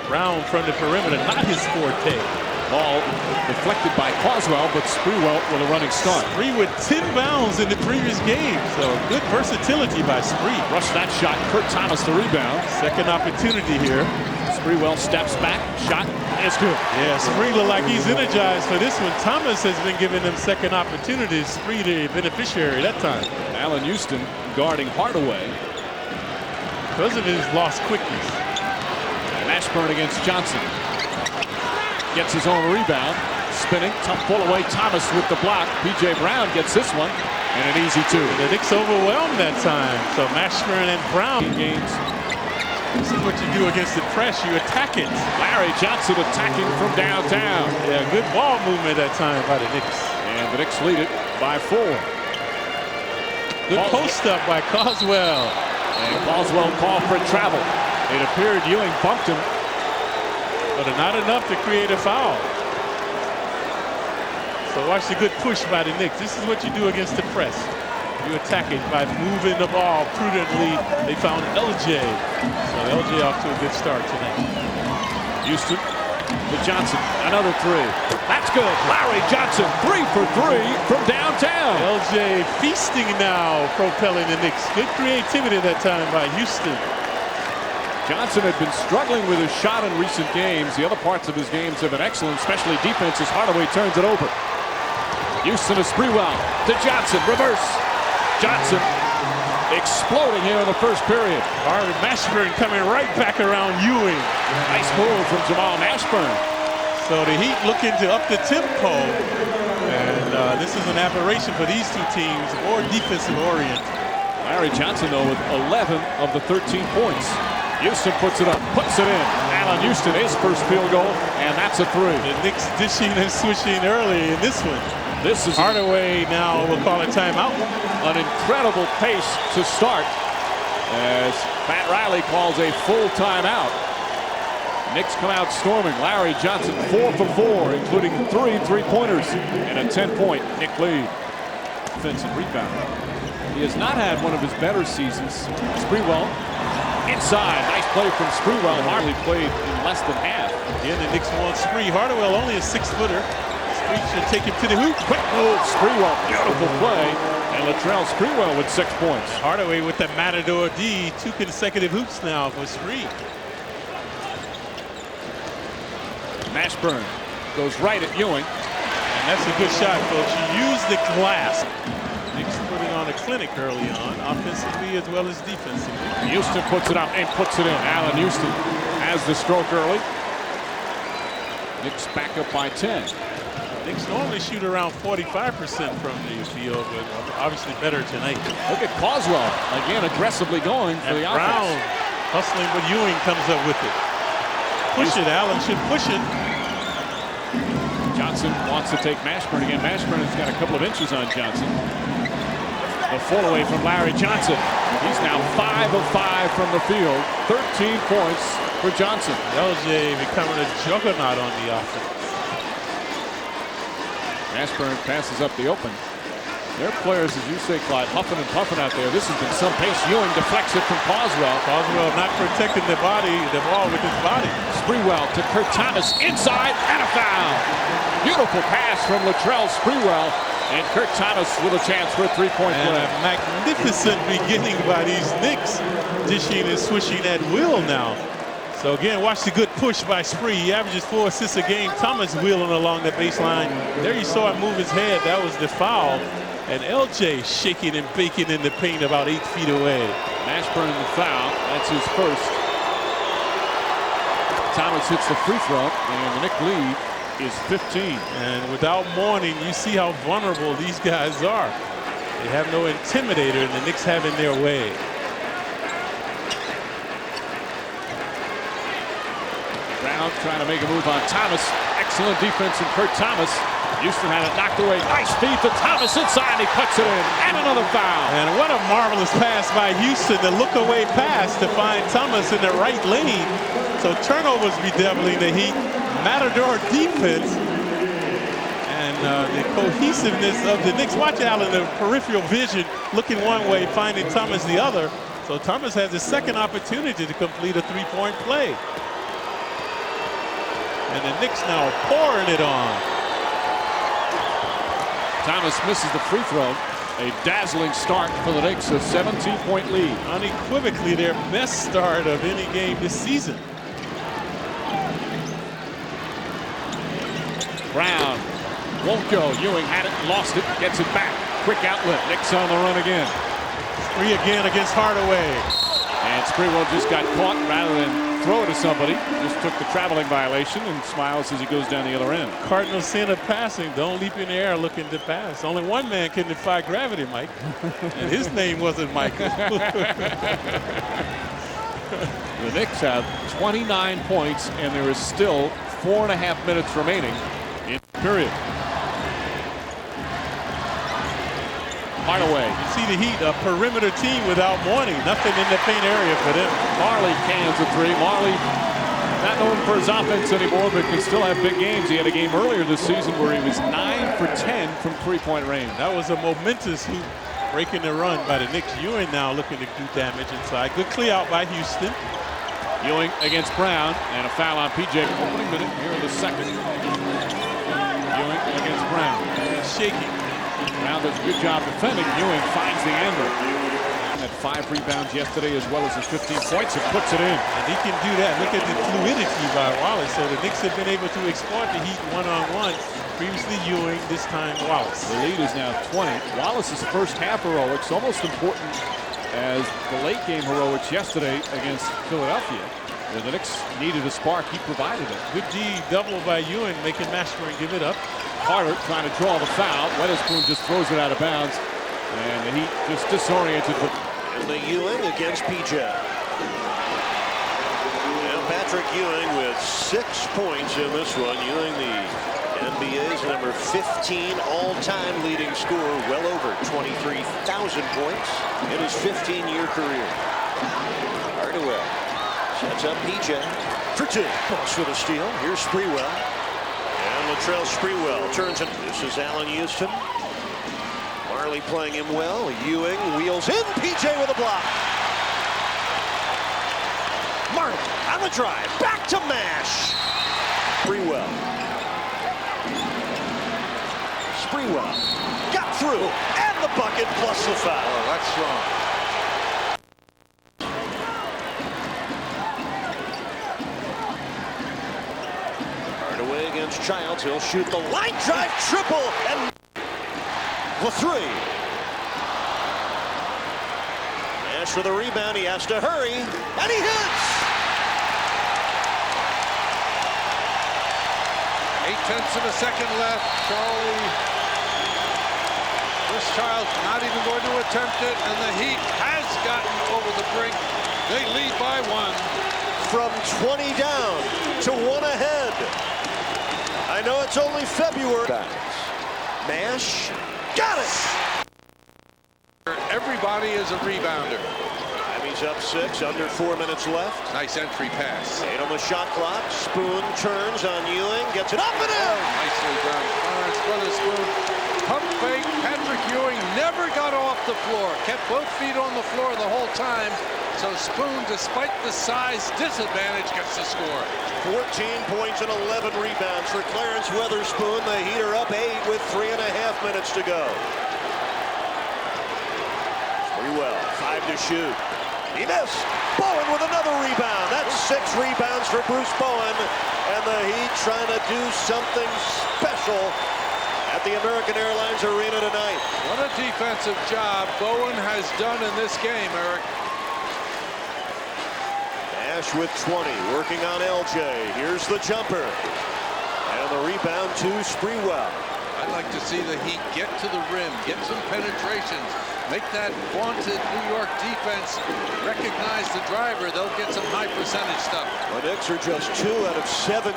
Brown from the perimeter, not his forte. Ball deflected by Caldwell, but Sprewell with a running start. Spree with 10 bounds in the previous game, so good versatility by Spree. Rush that shot, Kurt Thomas the rebound. Second opportunity here. Sprewell steps back, shot is good. Yeah, Spree look like he's energized for this one. Thomas has been giving them second opportunities. Spree the beneficiary that time. Allen Houston guarding Hardaway. Because of his lost quickness. Mashburn against Johnson. Gets his own rebound. Spinning, tough pull away. Thomas with the block. P.J. Brown gets this one. And an easy 2. The Knicks overwhelmed that time. So Mashburn and Brown. Games. This is what you do against the press. You attack it. Larry Johnson attacking from downtown. Yeah, good ball movement that time by the Knicks. And the Knicks lead it by 4. Good post up by Caldwell. And Caldwell called for travel. It appeared Ewing bumped him. But not enough to create a foul. So watch the good push by the Knicks. This is what you do against the press. You attack it by moving the ball prudently. They found LJ. So LJ off to a good start tonight. Houston to Johnson. Another 3. That's good. Larry Johnson, 3 for 3 from downtown. LJ feasting now, propelling the Knicks. Good creativity that time by Houston. Johnson had been struggling with his shot in recent games. The other parts of his games have been excellent, especially defense as Hardaway turns it over. Houston to Sprewell to Johnson, reverse. Johnson exploding here in the first period. Mashburn coming right back around Ewing. Nice move from Jamal Mashburn. So the Heat looking to up the tempo. And this is an aberration for these two teams, more defensive oriented. Larry Johnson, though, with 11 of the 13 points. Houston puts it up, puts it in. Allen Houston, his first field goal, and that's a three. The Knicks dishing and switching early in this one. This is Hardaway now will call a timeout. An incredible pace to start as Pat Riley calls a full timeout. Knicks come out storming. Larry Johnson 4 for 4, including 3 3-pointers and a 10-point Knick lead. Offensive rebound. He has not had one of his better seasons. Sprewell inside. Nice play from Sprewell. Hardly played in less than half. Again, the Knicks want Spree. Hardaway only a 6-footer. Spree should take him to the hoop. Quick move. Sprewell. Beautiful play. And Latrell Sprewell with 6 points. Hardaway with the Matador D. 2 consecutive hoops now for Spree. Mashburn goes right at Ewing. And that's a good shot, folks. You use the glass. Knicks putting on a clinic early on, offensively as well as defensively. Houston puts it up and puts it in. Allen Houston has the stroke early. Knicks back up by 10. Knicks normally shoot around 45% from the field, but obviously better tonight. Look at Coswell, again aggressively going for the offense. Brown hustling, but Ewing comes up with it. Push it, Allen should push it. Johnson wants to take Mashburn again. Mashburn has got a couple of inches on Johnson. The fall away from Larry Johnson. He's now 5 of 5 from the field. 13 points for Johnson. LJ becoming a juggernaut on the offense. Mashburn passes up the open. Their players, as you say, Clyde, huffing and puffing out there. This has been some pace. Ewing deflects it from Coswell. Coswell not protecting the ball with his body. Sprewell to Kurt Thomas inside and a foul. Beautiful pass from Latrell Sprewell. And Kurt Thomas with a chance for a 3-point play. A magnificent beginning by these Knicks. Dishing and swishing at will now. So again, watch the good push by Spree. He averages 4 assists a game. Thomas wheeling along the baseline. There you saw him move his head. That was the foul. And LJ shaking and baking in the paint about 8 feet away. Mashburn in the foul. That's his first. Thomas hits the free throw, and the Knick lead is 15. And without Mourning, you see how vulnerable these guys are. They have no intimidator, and the Knicks have in their way. Brown trying to make a move on Thomas. Excellent defense from Kurt Thomas. Houston had it knocked away. Nice feed to Thomas inside. He puts it in. And another foul. And what a marvelous pass by Houston. The look-away pass to find Thomas in the right lane. So turnovers bedeviling the Heat. Matador defense. And the cohesiveness of the Knicks. Watch Allen, the peripheral vision, looking one way, finding Thomas the other. So Thomas has a second opportunity to complete a 3-point play. And the Knicks now pouring it on. Thomas misses the free throw. A dazzling start for the Knicks, a 17-point lead. Unequivocally their best start of any game this season. Brown won't go. Ewing had it, lost it, gets it back. Quick outlet. Knicks on the run again. Spree again against Hardaway. And Sprewell just got caught rather than throw it to somebody. Just took the traveling violation and smiles as he goes down the other end. Cardinal sin of passing. Don't leap in the air looking to pass. Only one man can defy gravity, Mike. And his name wasn't Michael. The Knicks have 29 points, and there is still 4.5 minutes remaining in the period. Hardaway. You see the Heat, a perimeter team without Mourning. Nothing in the paint area for them. Marley cans a 3. Marley not known for his offense anymore, but can still have big games. He had a game earlier this season where he was 9 for 10 from 3-point range. That was a momentous hoop, breaking the run by the Knicks. Ewing now looking to do damage inside. Good clear out by Houston. Ewing against Brown, and a foul on PJ. Opening minute here in the second. Ewing against Brown. Shaking. Brown does a good job defending. Ewing finds the angle. Had 5 rebounds yesterday as well as his 15 points and puts it in. And he can do that. Look at the fluidity by Wallace. So the Knicks have been able to exploit the Heat one-on-one. Previously Ewing, this time Wallace. The lead is now 20. Wallace's first half heroics almost important as the late game heroics yesterday against Philadelphia. When the Knicks needed a spark, he provided it. Good D double by Ewing, making Mastering give it up. Carter trying to draw the foul. Weatherspoon just throws it out of bounds. And the Heat just disoriented. And the Ewing against PJ. And Patrick Ewing with 6 points in this one. Ewing, the NBA's number 15 all-time leading scorer, well over 23,000 points in his 15-year career. Hardaway sets up PJ for 2. Boss with a steal. Here's Sprewell. And Latrell Sprewell turns it. This is Allen Houston. Marley playing him well. Ewing wheels in. PJ with a block. Marley on the drive. Back to Mash. Sprewell. Sprewell got through. And the bucket plus the foul. Oh, that's strong. Hardaway against Childs. He'll shoot the line drive triple. And the 3. Nash for the rebound. He has to hurry. And he hits. 0.8 of a second left. Chris Childs not even going to attempt it, and the Heat has gotten over the brink. They lead by 1. From 20 down to 1 ahead. I know it's only February. Nash got it. Everybody is a rebounder. He's up 6, under 4 minutes left. Nice entry pass. 8 on the shot clock. Spoon turns on Ewing, gets it up and in. Nicely done. Lawrence Weatherspoon. Pump fake. Patrick Ewing never got off the floor. Kept both feet on the floor the whole time. So Spoon, despite the size disadvantage, gets the score. 14 points and 11 rebounds for Clarence Weatherspoon. The Heat are up 8 with 3.5 minutes to go. Pretty well. 5 to shoot. He missed. Bowen with another rebound. That's 6 rebounds for Bruce Bowen. And the Heat trying to do something special at the American Airlines Arena tonight. What a defensive job Bowen has done in this game, Eric. Nash with 20, working on LJ. Here's the jumper. And the rebound to Sprewell. I'd like to see the Heat get to the rim, get some penetrations, make that vaunted New York defense recognize the driver. They'll get some high percentage stuff. The Knicks are just 2 out of 17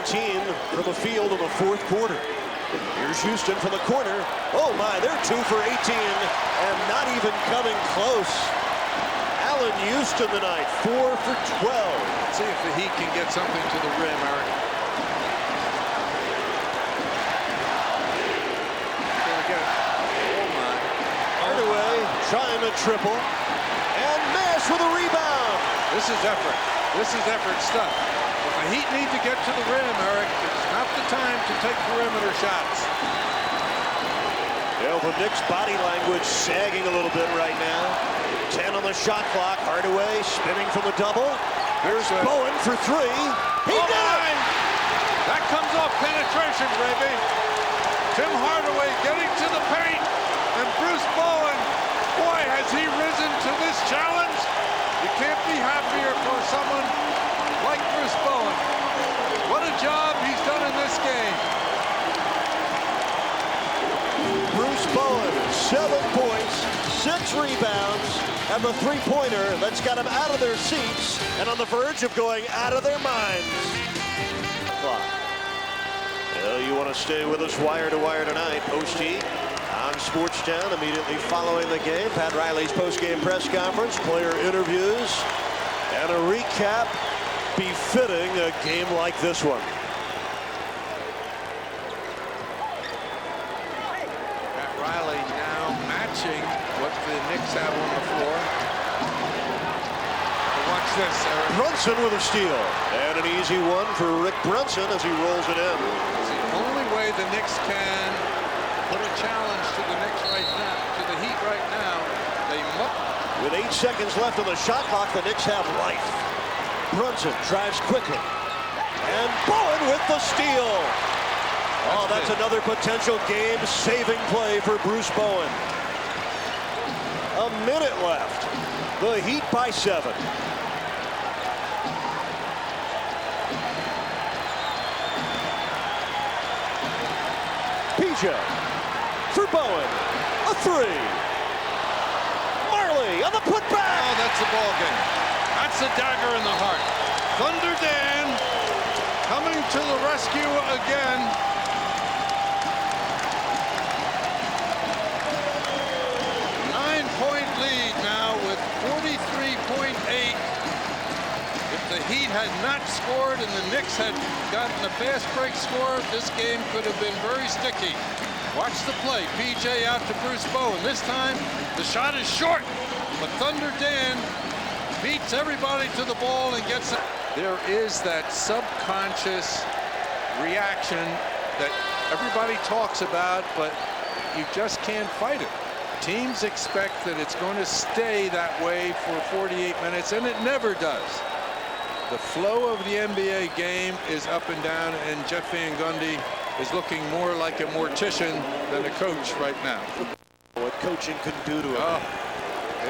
from the field in the 4th quarter. Here's Houston from the corner. Oh my, they're 2 for 18 and not even coming close. Allen Houston tonight, 4 for 12. Let's see if the Heat can get something to the rim, Eric. Trying to triple, and Nash with a rebound. This is effort. This is effort stuff. If the Heat need to get to the rim, Eric, it's not the time to take perimeter shots. Yeah, the Knicks' body language sagging a little bit right now. 10 on the shot clock. Hardaway spinning from the double. Here's Bowen for 3. He did it! That comes off penetration, baby. Tim Hardaway getting to the paint, and Bruce Bowen. Boy, has he risen to this challenge. You can't be happier for someone like Bruce Bowen. What a job he's done in this game. Bruce Bowen, 7 points, 6 rebounds, and the 3-pointer that's got them out of their seats and on the verge of going out of their minds. Well, you want to stay with us wire to wire tonight. Posty on Sportstown immediately following the game. Pat Riley's post-game press conference, player interviews, and a recap befitting a game like this one. Pat Riley now matching what the Knicks have on the floor. Watch this, Eric. Brunson with a steal. And an easy one for Rick Brunson as he rolls it in. It's the only way the Knicks can put a challenge to the Knicks right now, to the Heat right now. They must. With 8 seconds left on the shot clock, the Knicks have life. Brunson drives quickly. And Bowen with the steal. Oh, that's another potential game-saving play for Bruce Bowen. A minute left. The Heat by 7. PJ for Bowen. A three. Marley on the putback. Oh, that's the ball game. That's a dagger in the heart. Thunder Dan coming to the rescue again. Nine-point lead now with 43.8. If the Heat had not scored and the Knicks had gotten a fast break score, this game could have been very sticky. Watch the play. PJ out to Bruce Bowen. This time, the shot is short, but Thunder Dan beats everybody to the ball and gets it. There is that subconscious reaction that everybody talks about, but you just can't fight it. Teams expect that it's going to stay that way for 48 minutes, and it never does. The flow of the NBA game is up and down, and Jeff Van Gundy is looking more like a mortician than a coach right now. What coaching can do to him.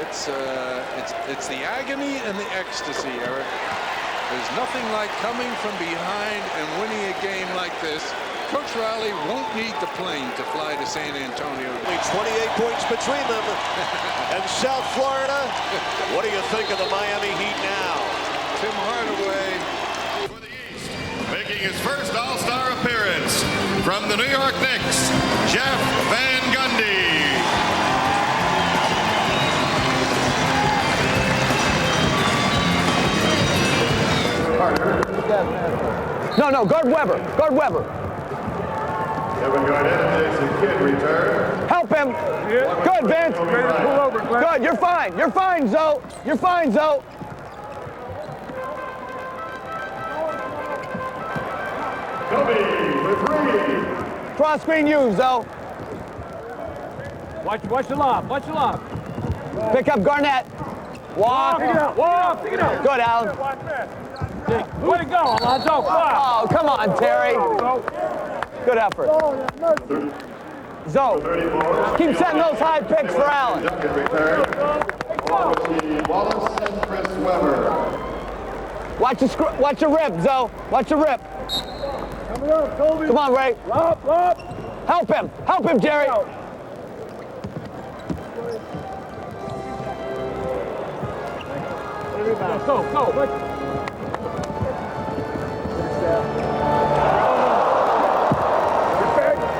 It's the agony and the ecstasy, Eric. There's nothing like coming from behind and winning a game like this. Coach Riley won't need the plane to fly to San Antonio. 28 points between them and South Florida. What do you think of the Miami Heat now? Tim Hardaway. Making his first All-Star appearance from the New York Knicks, Jeff Van Gundy. No, guard Weber. Guard Weber. Kevin Garnett and Jason Kidd return. Help him. Good, Vince. Pull over, Glenn. Good, you're fine. You're fine, Zoe. You're fine, Zoe. Kobe for three. Cross screen you, Zoe. Watch the lob. Watch the lob. Pick up Garnett. Walk. Walk. Pick it up. Good, Alan. Way to go, Alonzo. Oh, come on, Terry. Good effort. Zoe, keep setting those high picks for Allen. Wallace and Chris Webber. Watch your rip, Zoe. Watch your rip. Come on, Ray. Help him. Help him, Jerry. Go.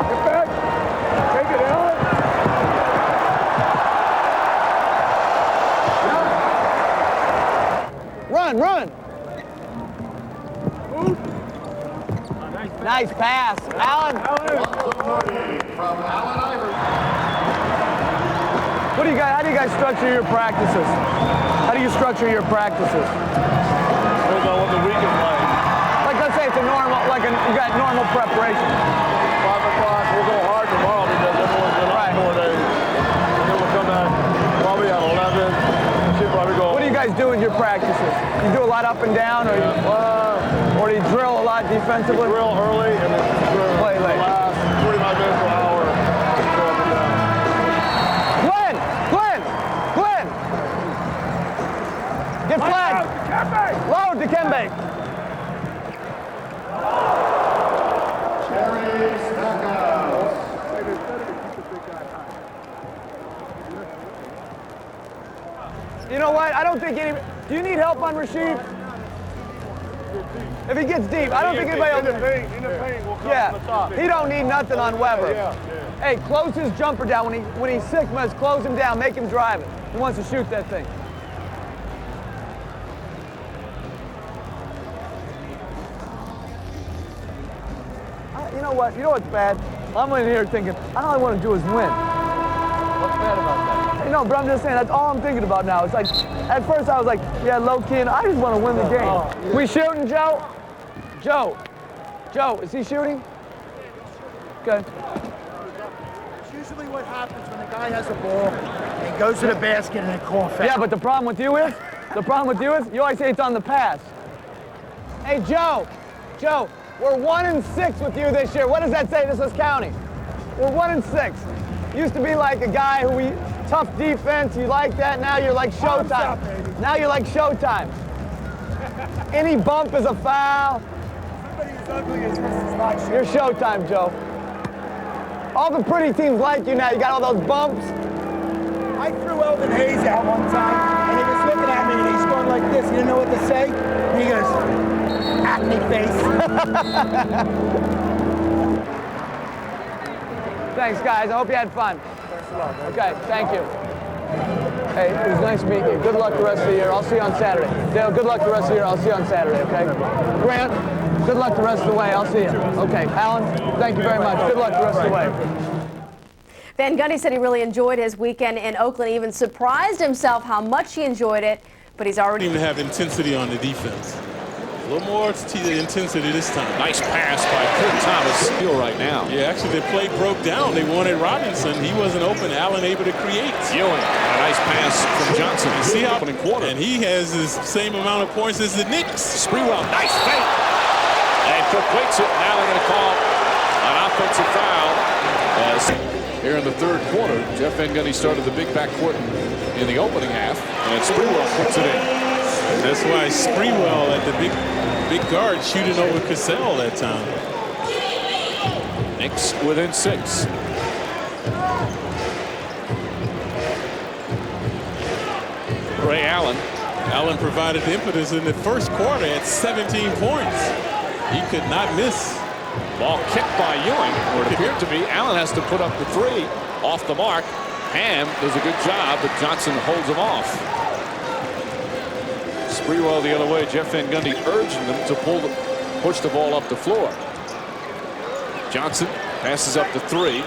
Get back. Take it, Allen. Run. Nice pass, Allen. From Allen Iverson. How do you guys structure your practices? How do you structure your practices? Depends on what the week is like. Like, let's say it's a normal, you got normal preparation. 5 o'clock, we'll go hard tomorrow because everyone's been on 4 days. And then we'll come back probably at 11. Should probably go. What do you guys do in your practices? You do a lot up and down, or do you drill a lot defensively? We drill early and then play late. The last 45 minutes to an hour. Go up and down. Glenn! Get flagged! Load to Dikembe! Cherry Stackhouse. You know what? I don't think do you need help on Rasheed? If he gets deep, I don't think anybody else. Yeah, he don't need nothing on Weber. Hey, close his jumper down. When he's Sigmas, close him down. Make him drive it. He wants to shoot that thing. You know what? You know what's bad? I'm in here thinking, all I want to do is win. What's bad about that? You know, but I'm just saying, that's all I'm thinking about now. It's like, at first I was like, yeah, low-key, and I just want to win the game. We shooting, Joe? Joe, is he shooting? Good. It's usually what happens when the guy has the ball and goes to the basket and then calls foul. Yeah, but the problem with you is, you always say it's on the pass. Hey, Joe, we're 1-6 with you this year. What does that say? This is counting. We're 1-6. Used to be like a guy tough defense, you like that, now you're like Showtime. Now you're like Showtime. Any bump is a foul. You're Showtime, Joe. All the pretty teams like you now. You got all those bumps. I threw Elvin Hayes out one time, and he was looking at me, and he's going like this. He didn't know what to say. And he goes, acne face. Thanks, guys. I hope you had fun. Okay, thank you. Hey, it was nice meeting you. Good luck the rest of the year. I'll see you on Saturday. Dale, good luck the rest of the year. I'll see you on Saturday, okay? Grant, good luck the rest of the way. I'll see you. Okay, Alan, thank you very much. Good luck the rest of the way. Van Gundy said he really enjoyed his weekend in Oakland. He even surprised himself how much he enjoyed it, but he's already... Even have intensity on the defense. A little more intensity this time. Nice pass by Kurt Thomas. Feel right now. Yeah, actually the play broke down. They wanted Robinson. He wasn't open. Allen able to create. Ewing. A nice pass from Johnson. You see how opening quarter. And he has the same amount of points as the Knicks. Sprewell, nice fake. And Cook waits it. Now they're going to call an offensive foul. Here in the third quarter, Jeff Van Gundy started the big backcourt in the opening half, and Sprewell puts it in. That's why Sprewell at the big guard shooting over Cassell that time. Knicks within 6. Ray Allen. Allen provided the impetus in the first quarter at 17 points. He could not miss. Ball kicked by Ewing, or it appeared to be. Allen has to put up the 3 off the mark. Ham does a good job, but Johnson holds him off. Sprewell the other way. Jeff Van Gundy urging them to push the ball up the floor. Johnson passes up the 3.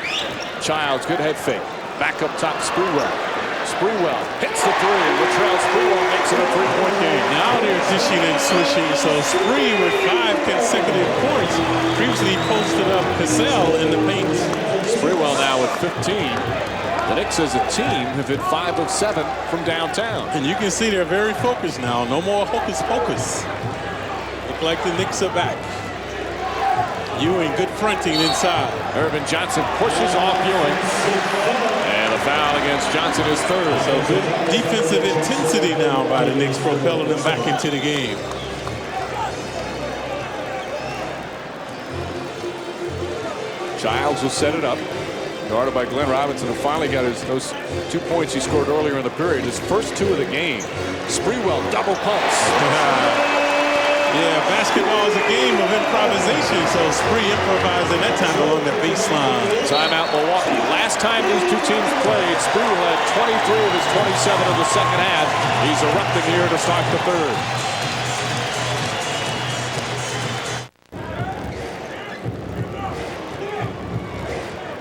Childs, good head fake. Back up top, Sprewell. Sprewell hits the 3. Latrell Sprewell makes it a 3-point game. Now they're dishing and swishing. So Spree with 5 consecutive points. Previously posted up Cassell in the paint. Sprewell now with 15. The Knicks as a team have hit 5 of 7 from downtown. And you can see they're very focused now. No more hocus pocus. Look like the Knicks are back. Ewing, good fronting inside. Irvin Johnson pushes off Ewing. And a foul against Johnson is 3rd. So good defensive intensity now by the Knicks, propelling them back into the game. Childs will set it up. Guarded by Glenn Robinson, who finally got those 2 points he scored earlier in the period. His first 2 of the game. Sprewell double pumps. Yeah, basketball is a game of improvisation, so Spree improvising that time along the baseline. Timeout Milwaukee. Last time these 2 teams played, Sprewell had 23 of his 27 of the second half. He's erupting here to start the third.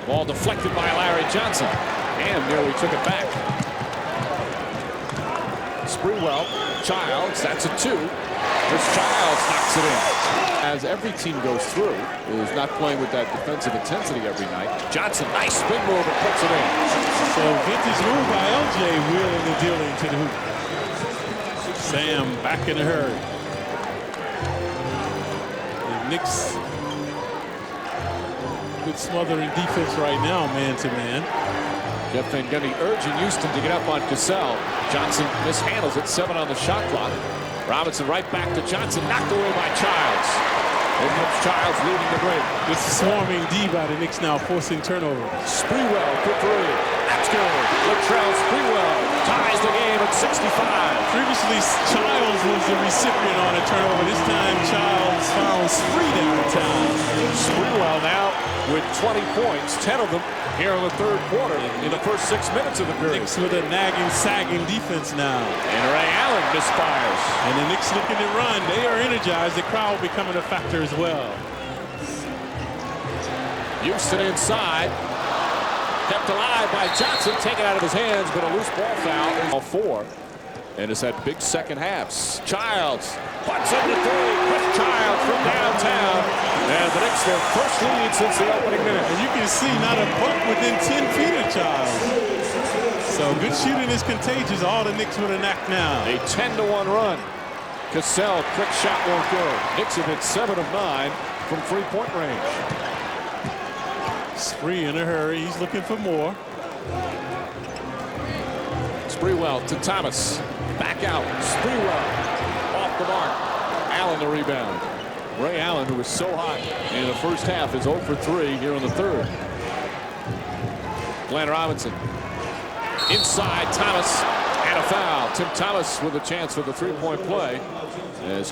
Ball deflected by Larry Johnson. And nearly took it back. Sprewell, Childs, that's a 2. Chris Childs knocks it in. As every team goes through, is not playing with that defensive intensity every night. Johnson, nice spin move and puts it in. So vintage move by LJ, wheeling and dealing to the hoop. Sam back in a hurry. The Knicks good smothering defense right now, man to man. Jeff Van Gundy urging Houston to get up on Cassell. Johnson mishandles it, 7 on the shot clock. Robinson right back to Johnson, knocked away by Childs. Here comes Childs leading the break. This is swarming D by the Knicks now, forcing turnover. Sprewell for 3. That's good. Latrell Sprewell ties the game at 65. Previously, Childs was the recipient on a turnover. This time, Childs found Spree downtown. Sprewell now with 20 points, 10 of them here in the third quarter in the first 6 minutes of the period. Knicks with a nagging, sagging defense now. And Ray Allen misfires. And the Knicks looking to run. They are energized. The crowd becoming a factor as well. Houston inside. Kept alive by Johnson, taken out of his hands, but a loose ball foul. All 4. And it's had big second halves. Childs butts into 3. Chris Childs from downtown. And the Knicks their first lead since the opening minute. And you can see not a buck within 10 feet of Childs. So good shooting is contagious. All the Knicks with a knack now. A 10-1 run. Cassell, quick shot won't go. Knicks have hit 7 of 9 from 3-point range. Spree in a hurry. He's looking for more. Sprewell to Thomas. Back out. Sprewell off the mark. Allen the rebound. Ray Allen, who was so hot in the first half, is 0 for 3 here in the third. Glenn Robinson. Inside Thomas. And a foul. Tim Thomas with a chance for the three-point play. As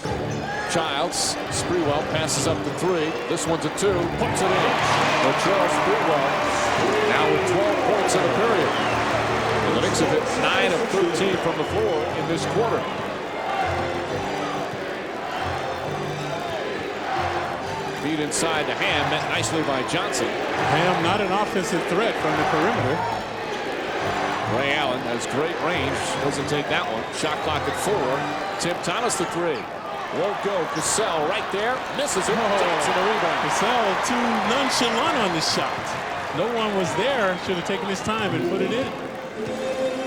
Childs, Sprewell passes up the three. This one's a two. Puts it in. Latrell Sprewell now with 12 points in the period. And the Knicks have hit 9 of 13 from the floor in this quarter. Feed inside to Ham, met nicely by Johnson. Ham not an offensive threat from the perimeter. Ray Allen has great range. Doesn't take that one. Shot clock at 4. Tim Thomas the three. Won't go. Cassell right there. Misses it. Johnson the rebound. Cassell too nonchalant on this shot. No one was there. Should have taken his time and put it in.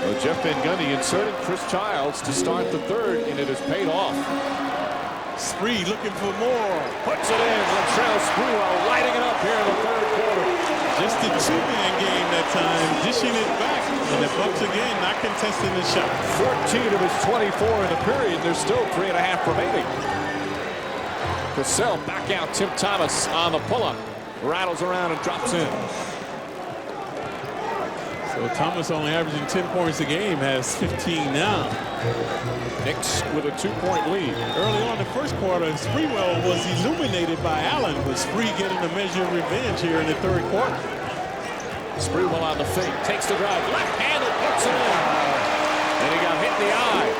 Well, Jeff Van Gundy inserted Chris Childs to start the third, and it has paid off. Spree looking for more. Puts it in. Latrell Sprewell lighting it up here in the third quarter. Just a two-man game that time, dishing it back. And the Bucks again not contesting the shot. 14 of his 24 in the period. There's still 3.5 remaining. Cassell back out. Tim Thomas on the pull-up. Rattles around and drops in. So Thomas only averaging 10 points a game, has 15 now. Knicks with a 2-point lead. Early on in the first quarter, Sprewell was illuminated by Allen, but Spree getting a measure of revenge here in the third quarter. Sprewell on the fake, takes the drive, left-handed, puts it in. And he got hit in the eye.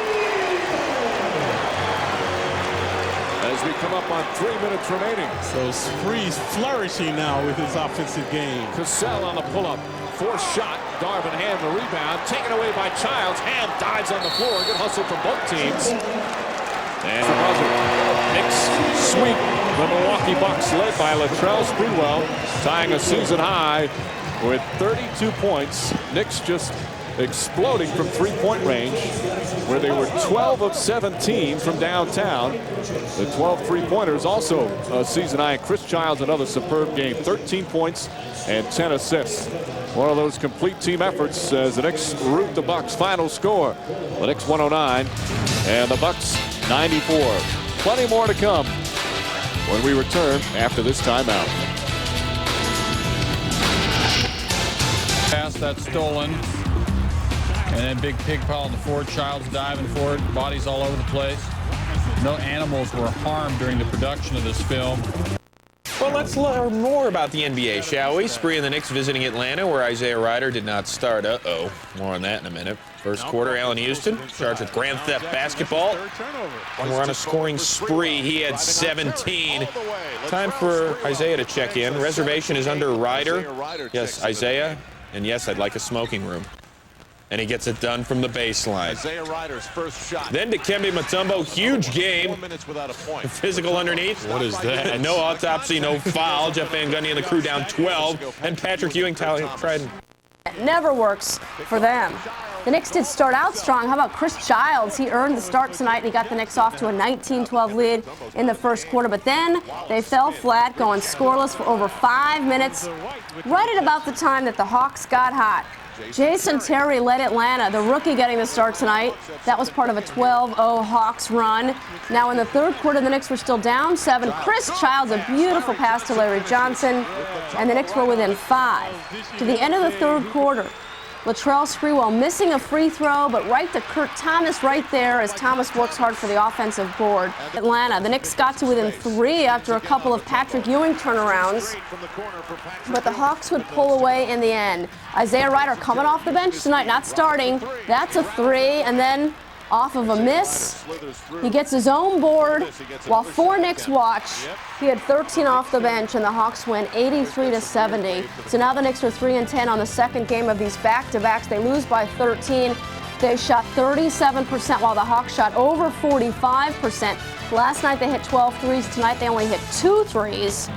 As we come up on 3 minutes remaining. So Spree's flourishing now with his offensive game. Cassell on the pull-up. Forced shot. Darvin Ham the rebound. Taken away by Childs. Ham dives on the floor. Good hustle from both teams. And the buzzer. Knicks sweep the Milwaukee Bucks led by Latrell Sprewell, tying a season high with 32 points. Knicks just exploding from three-point range, where they were 12 of 17 from downtown. The 12 three-pointers also a season high. Chris Childs, another superb game, 13 points and 10 assists. One of those complete team efforts as the Knicks rout the Bucks. Final score: the Knicks 109 and the Bucks 94. Plenty more to come when we return after this timeout. Pass that's stolen. And then big pig pile on the floor. Childs diving for it. Bodies all over the place. No animals were harmed during the production of this film. Well, let's learn more about the NBA, shall we? Spree and the Knicks visiting Atlanta, where Isaiah Rider did not start. Uh-oh. More on that in a minute. First quarter, Allen Houston charged with grand theft basketball. And we're on a scoring spree. He had 17. Time for Isaiah to check in. Reservation is under Rider. Yes, Isaiah. And yes, I'd like a smoking room. And he gets it done from the baseline. Isaiah Rider's first shot. Then Dikembe Mutombo, huge game. 4 minutes without a point. Physical underneath. What is that? No autopsy, no foul. Jeff Van Gundy and the crew down 12. And Patrick Ewing tried. It never works for them. The Knicks did start out strong. How about Chris Childs? He earned the start tonight, and he got the Knicks off to a 19-12 lead in the first quarter. But then they fell flat, going scoreless for over 5 minutes, right at about the time that the Hawks got hot. Jason Terry led Atlanta, the rookie getting the start tonight. That was part of a 12-0 Hawks run. Now in the third quarter, the Knicks were still down 7. Chris Childs, a beautiful pass to Larry Johnson, and the Knicks were within 5. To the end of the third quarter, Latrell Sprewell missing a free throw, but right to Kurt Thomas right there as Thomas works hard for the offensive board. Atlanta, the Knicks got to within 3 after a couple of Patrick Ewing turnarounds, but the Hawks would pull away in the end. Isaiah Rider coming off the bench tonight, not starting. That's a 3, and then off of a miss, he gets his own board while 4 Knicks watch. He had 13 off the bench, and the Hawks win 83-70. So now the Knicks are 3-10 on the second game of these back-to-backs. They lose by 13. They shot 37%, while the Hawks shot over 45%. Last night they hit 12 threes. Tonight they only hit 2 threes.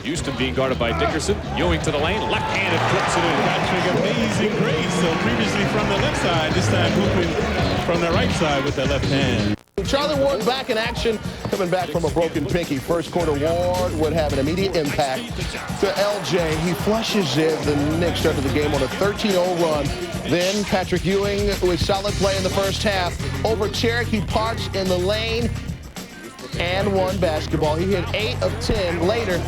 Houston being guarded by Dickerson. Ewing to the lane, left-handed flips it in. Patrick, amazing grace. So previously from the left side, this time hooping from the right side with the left hand. Charlie Ward back in action, coming back from a broken pinky. First quarter, Ward would have an immediate impact to LJ. He flushes it. The Knicks started the game on a 13-0 run. Then Patrick Ewing with solid play in the first half. Over Cherokee Parks in the lane and 1 basketball. He hit 8 of 10 later.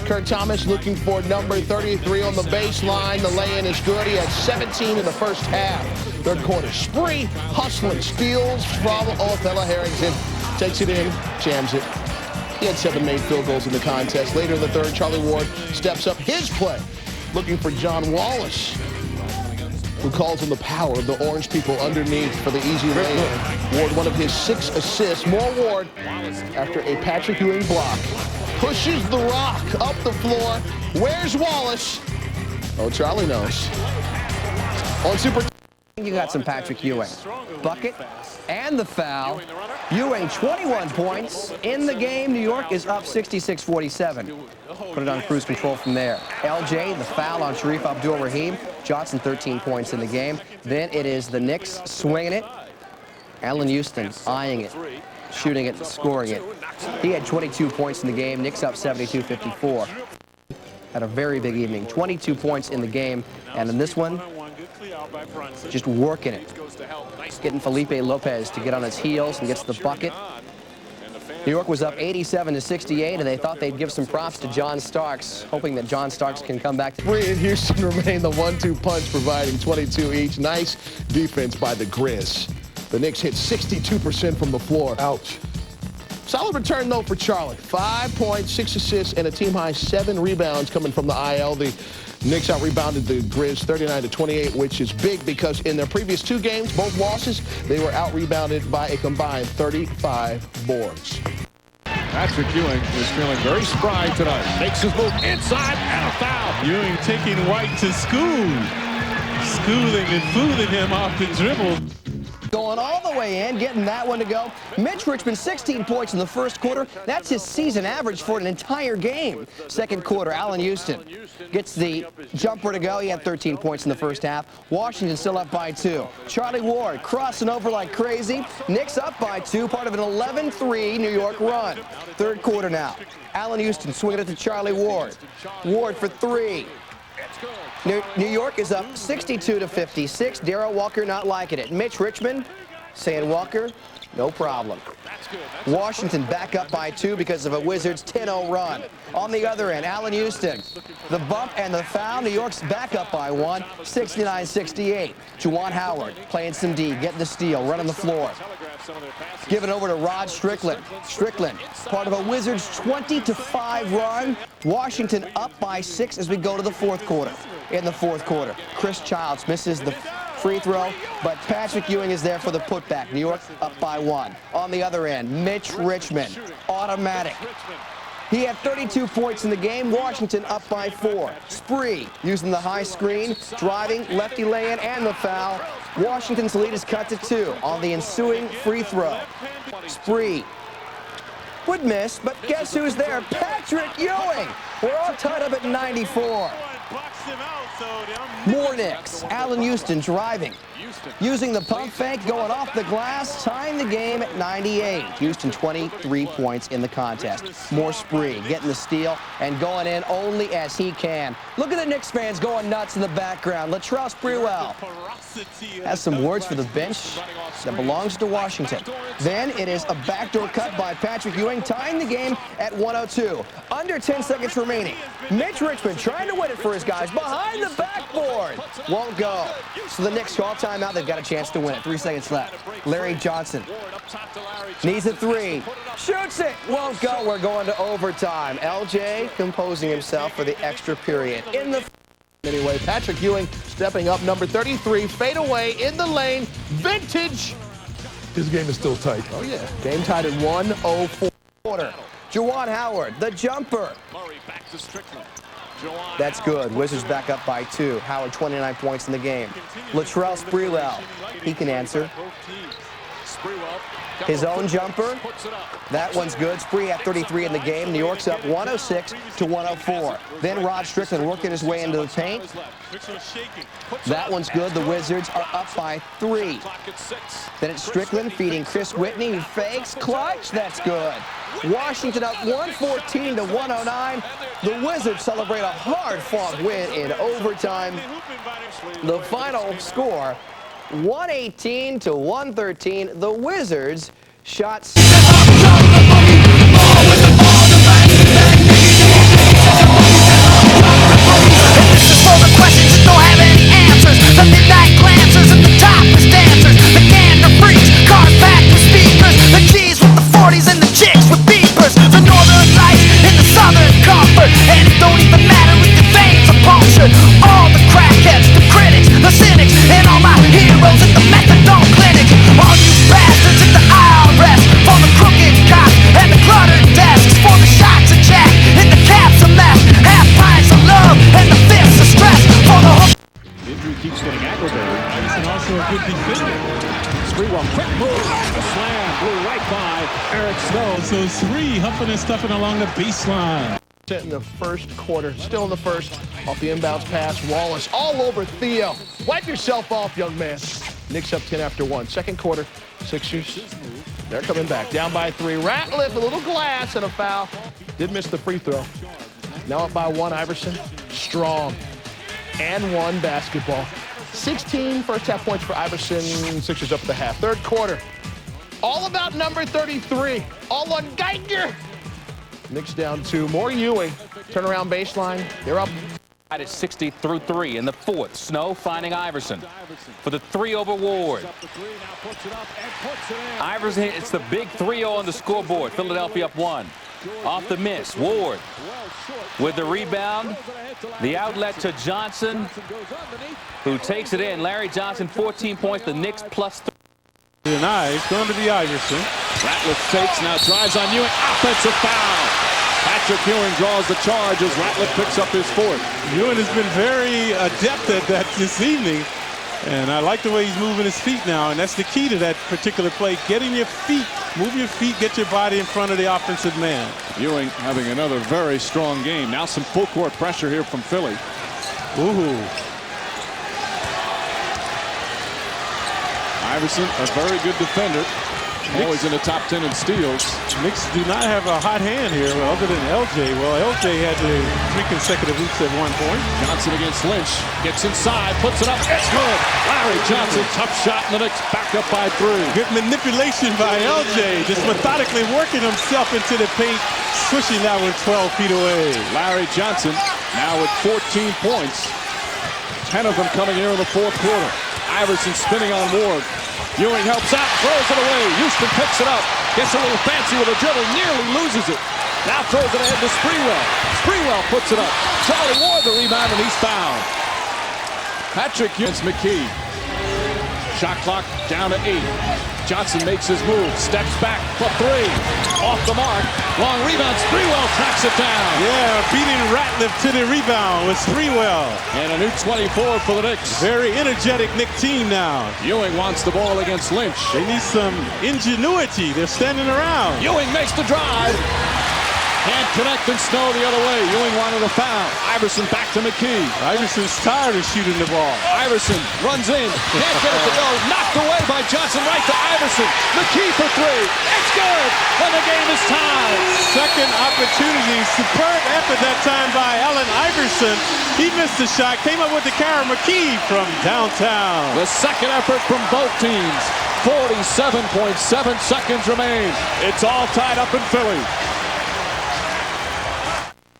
Kurt Thomas looking for number 33 on the baseline. The lay-in is good. He had 17 in the first half. Third quarter, Spree hustling, steals from Othello Harrington. Takes it in, jams it. He had 7 made field goals in the contest. Later in the third, Charlie Ward steps up his play, looking for John Wallace, who calls on the power of the orange people underneath for the easy lay-in. Ward, one of his 6 assists. More Ward after a Patrick Ewing block. Pushes the rock up the floor. Where's Wallace? Oh, Charlie knows. On Super. You got some Patrick Ewing. Bucket and the foul. Ewing 21 points in the game. New York is up 66-47. Put it on cruise control from there. LJ, the foul on Sharif Abdul-Rahim. Johnson 13 points in the game. Then it is the Knicks swinging it. Allen Houston eyeing it, shooting it, scoring it. He had 22 points in the game. Knicks up 72-54. Had a very big evening. 22 points in the game. And in this one, just working it. Getting Felipe Lopez to get on his heels and gets the bucket. New York was up 87-68, and they thought they'd give some props to John Starks, hoping that John Starks can come back. Spree and Houston remain the 1-2 punch, providing 22 each. Nice defense by the Grizz. The Knicks hit 62% from the floor. Ouch. Solid return, though, for Charlotte. 5 points, 6 assists, and a team-high 7 rebounds coming from the IL. The Knicks out-rebounded the Grizz 39-28, which is big because in their previous 2 games, both losses, they were out-rebounded by a combined 35 boards. Patrick Ewing is feeling very spry tonight. Makes his move inside and a foul. Ewing taking White to school. Schooling and fooling him off the dribble. Going all the way in, getting that one to go. Mitch Richmond, 16 points in the first quarter. That's his season average for an entire game. Second quarter, Allen Houston gets the jumper to go. He had 13 points in the first half. Washington still up by 2. Charlie Ward crossing over like crazy. Knicks up by 2, part of an 11-3 New York run. Third quarter now. Allen Houston swinging it to Charlie Ward. Ward for 3. New York is up 62-56. Darrell Walker not liking it. Mitch Richmond saying, Walker, no problem. Washington back up by 2 because of a Wizards 10-0 run. On the other end, Allen Houston, the bump and the foul. New York's back up by 1, 69-68. Juwan Howard playing some D, getting the steal, running the floor. Giving over to Rod Strickland. Strickland, part of a Wizards 20-5 run. Washington up by 6 as we go to the fourth quarter. In the fourth quarter, Chris Childs misses the free throw, but Patrick Ewing is there for the putback. New York up by 1. On the other end, Mitch Richmond, automatic. He had 32 points in the game. Washington up by 4. Spree using the high screen, driving, lefty lay-in, and the foul. Washington's lead is cut to 2 on the ensuing free throw. Spree would miss, but guess who's there? Patrick Ewing. We're all tied up at 94. More Knicks. Allen Houston driving. Using the pump fake, going off the glass, tying the game at 98. Houston 23 points in the contest. More Spree, getting the steal and going in only as he can. Look at the Knicks fans going nuts in the background. Latrell Sprewell has some words for the bench that belongs to Washington. Then it is a backdoor cut by Patrick Ewing, tying the game at 102. Under 10 seconds remaining. Mitch Richmond trying to win it for his guys. Behind the backboard. Won't go. So the Knicks call timeout. They've got a chance to win it. 3 seconds left. Larry Johnson needs a 3. Shoots it. Won't go. We're going to overtime. LJ composing himself for the extra period. In the anyway, Patrick Ewing stepping up, number 33, fade away in the lane, vintage. His game is still tight. Oh, yeah. Game tied at 104. Juwan Howard, the jumper. That's good. Wizards back up by 2. Howard 29 points in the game. Latrell Sprewell, he can answer. His own jumper. That one's good. Spree at 33 in the game. New York's up 106-104. Then Rod Strickland working his way into the paint. That one's good. The Wizards are up by 3. Then it's Strickland feeding Chris Whitney, who fakes. Clutch. That's good. Washington up 114-109. The Wizards celebrate a hard-fought win in overtime. The final score, 118-113. The Wizards shot point. Eric Snow. So 3 huffing and stuffing along the baseline. In the first quarter, still in the first, off the inbounds pass, Wallace all over Theo. Wipe yourself off, young man. Knicks up 10 after 1. Second quarter, Sixers, they're coming back. Down by 3. Ratliff, a little glass and a foul. Did miss the free throw. Now up by 1, Iverson. Strong. And 1 basketball. 16 first half points for Iverson. Sixers up at the half. Third quarter, all about number 33. All on Geiger. Knicks down 2. More Ewing. Turnaround baseline. They're up. At 60 through 3 in the fourth. Snow finding Iverson for the 3 over Ward. Iverson hits the big 3-0 on the scoreboard. Philadelphia up 1. Off the miss. Ward with the rebound. The outlet to Johnson, who takes it in. Larry Johnson, 14 points. The Knicks plus 3. Denied. It's going to be Iverson. Ratliff fakes, now drives on Ewing. Offensive foul. Patrick Ewing draws the charge as Ratliff picks up his 4th. Ewing has been very adept at that this evening. And I like the way he's moving his feet now. And that's the key to that particular play. Getting your feet, move your feet, get your body in front of the offensive man. Ewing having another very strong game. Now some full court pressure here from Philly. Ooh. Iverson, a very good defender. Always in the top 10 in steals. Knicks do not have a hot hand here other than LJ. Well, LJ had 3 consecutive weeks at 1 point. Johnson against Lynch. Gets inside, puts it up. It's good. Larry Johnson, tough shot, and the Knicks back up by 3. Good manipulation by LJ. Just methodically working himself into the paint, swishing that one 12 feet away. Larry Johnson now with 14 points. 10 of them coming here in the fourth quarter. Iverson spinning on Ward. Ewing helps out, throws it away. Houston picks it up. Gets a little fancy with a dribble, nearly loses it. Now throws it ahead to Sprewell. Sprewell puts it up. Charlie Ward the rebound, and he's fouled. Patrick Ewing against McKee. Shot clock down to 8. Johnson makes his move, steps back for 3. Off the mark. Long rebound. Sprewell tracks it down. Yeah, beating Ratliff to the rebound with Sprewell. And a new 24 for the Knicks. Very energetic Knick team now. Ewing wants the ball against Lynch. They need some ingenuity. They're standing around. Ewing makes the drive. Can't connect and Snow the other way. Ewing wanted a foul. Iverson back to McKee. Iverson's tired of shooting the ball. Iverson runs in. Can't get it to go. Knocked away by Johnson right to Iverson. McKee for 3. It's good. And the game is tied. Second opportunity. Superb effort that time by Allen Iverson. He missed the shot. Came up with the carry. McKee from downtown. The second effort from both teams. 47.7 seconds remain. It's all tied up in Philly.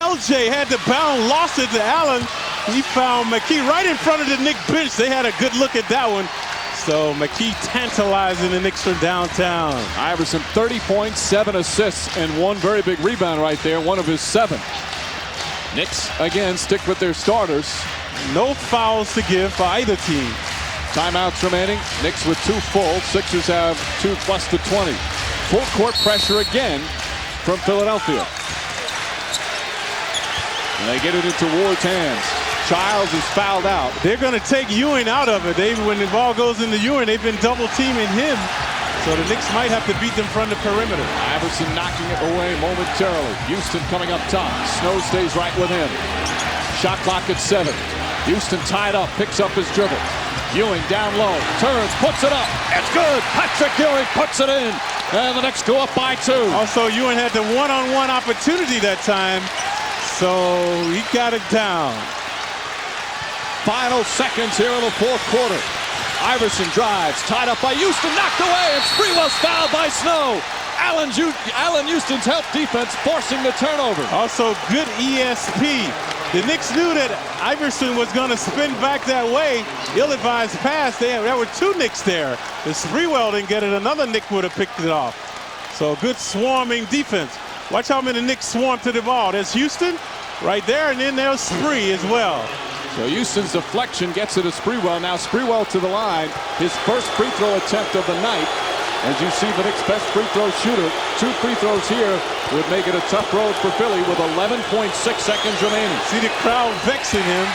LJ had to bound, lost it to Allen. He found McKee right in front of the Knicks bench. They had a good look at that one. So McKee tantalizing the Knicks from downtown. Iverson 30 points, 7 assists, and 1 very big rebound right there, 1 of his 7. Knicks again stick with their starters. No fouls to give for either team. Timeouts remaining. Knicks with 2 full. Sixers have 2 plus the 20. Full court pressure again from Philadelphia. And they get it into Ward's hands. Childs is fouled out. They're going to take Ewing out of it. When the ball goes into Ewing, they've been double teaming him. So the Knicks might have to beat them from the perimeter. Iverson knocking it away momentarily. Houston coming up top. Snow stays right with him. Shot clock at 7. Houston tied up, picks up his dribble. Ewing down low, turns, puts it up. It's good. Patrick Ewing puts it in. And the Knicks go up by 2. Also, Ewing had the one-on-one opportunity that time. So he got it down. Final seconds here in the fourth quarter. Iverson drives, tied up by Houston, knocked away, and Sprewell's fouled by Snow. Allen Houston's help defense forcing the turnover. Also good ESP. The Knicks knew that Iverson was going to spin back that way. Ill-advised pass. There were 2 Knicks there. If Sprewell didn't get it, another Knick would have picked it off. So good swarming defense. Watch how many Knicks swarm to the ball. There's Houston right there, and then there's Spree as well. So Houston's deflection gets it to Sprewell. Now Sprewell to the line. His first free throw attempt of the night. As you see, the Knicks' best free throw shooter. 2 free throws here would make it a tough road for Philly with 11.6 seconds remaining. See the crowd vexing him,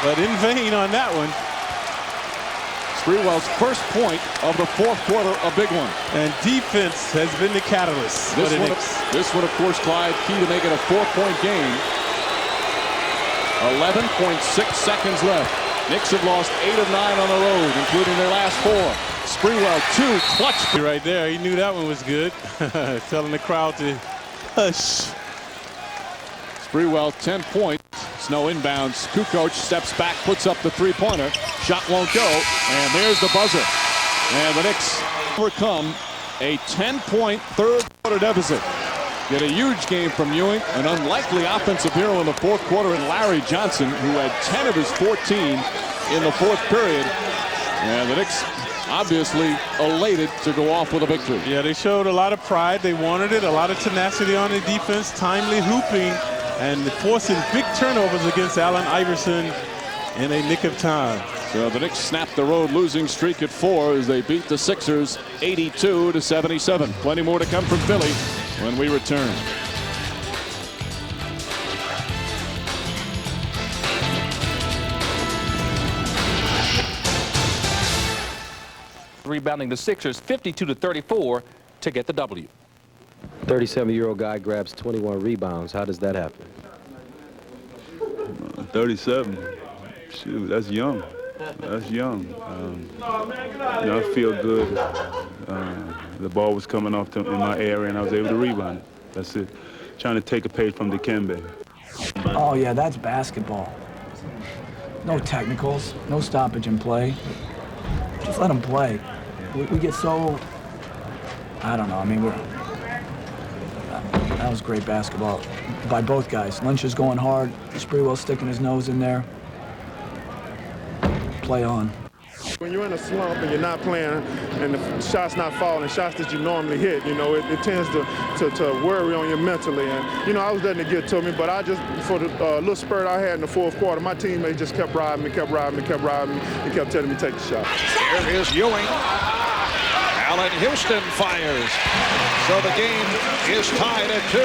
but in vain on that one. Sprewell's first point of the fourth quarter, a big one. And defense has been the catalyst for the Knicks. This one, of course, Clyde, key to make it a 4-point game. 11.6 seconds left. Knicks have lost 8 of 9 on the road, including their last 4. Sprewell, 2 clutch. Right there, he knew that one was good. Telling the crowd to hush. Sprewell, 10 points. Snow inbounds. Kukoc steps back, puts up the three-pointer. Shot won't go, and there's the buzzer. And the Knicks overcome a 10-point third-quarter deficit. Get a huge game from Ewing, an unlikely offensive hero in the fourth quarter, and Larry Johnson, who had 10 of his 14 in the fourth period. And the Knicks obviously elated to go off with a victory. Yeah, they showed a lot of pride. They wanted it, a lot of tenacity on the defense, timely hooping, and forcing big turnovers against Allen Iverson in a nick of time. So the Knicks snapped the road losing streak at 4 as they beat the Sixers 82-77. Plenty more to come from Philly when we return. Rebounding the Sixers 52-34 to get the W. 37-year-old guy grabs 21 rebounds. How does that happen? 37. Shoot, that's young. That's young. You know, I feel good. The ball was coming off in my area, and I was able to rebound it. That's it. Trying to take a page from Dikembe. Oh, yeah, that's basketball. No technicals, no stoppage in play. Just let them play. We get so, I don't know, I mean, that was great basketball by both guys. Lynch is going hard, Sprewell sticking his nose in there. Play on. When you're in a slump and you're not playing and the shot's not falling, shots that you normally hit, you know, it tends to worry on you mentally. And, you know, I was letting it get to me, but I just, for the little spurt I had in the fourth quarter, my teammates just kept riding me, kept riding me, kept riding me, and kept telling me to take the shot. Here is Ewing. Allen Houston fires. So the game is tied at 2.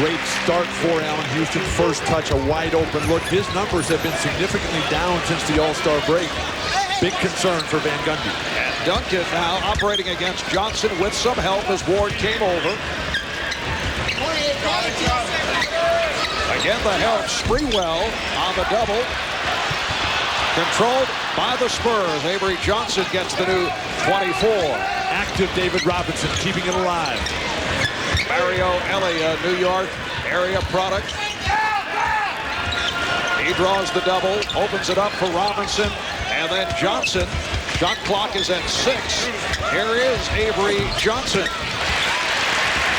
Great start for Allen Houston. First touch, a wide open look. His numbers have been significantly down since the All-Star break. Big concern for Van Gundy. And Duncan now operating against Johnson with some help as Ward came over. Again, the help. Sprewell on the double. Controlled by the Spurs. Avery Johnson gets the new 24. Active David Robinson, keeping it alive. Mario Elia, New York area product. He draws the double, opens it up for Robinson, and then Johnson. Shot clock is at 6. Here is Avery Johnson.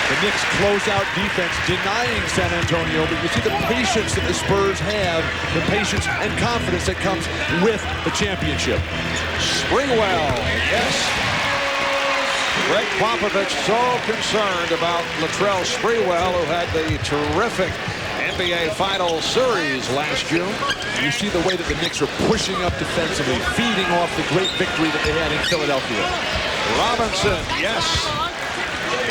The Knicks closeout defense denying San Antonio, but you see the patience that the Spurs have, the patience and confidence that comes with the championship. Sprewell, yes. Greg Popovich so concerned about Latrell Sprewell, who had the terrific NBA Finals series last June. You see the way that the Knicks are pushing up defensively, feeding off the great victory that they had in Philadelphia. Robinson, yes.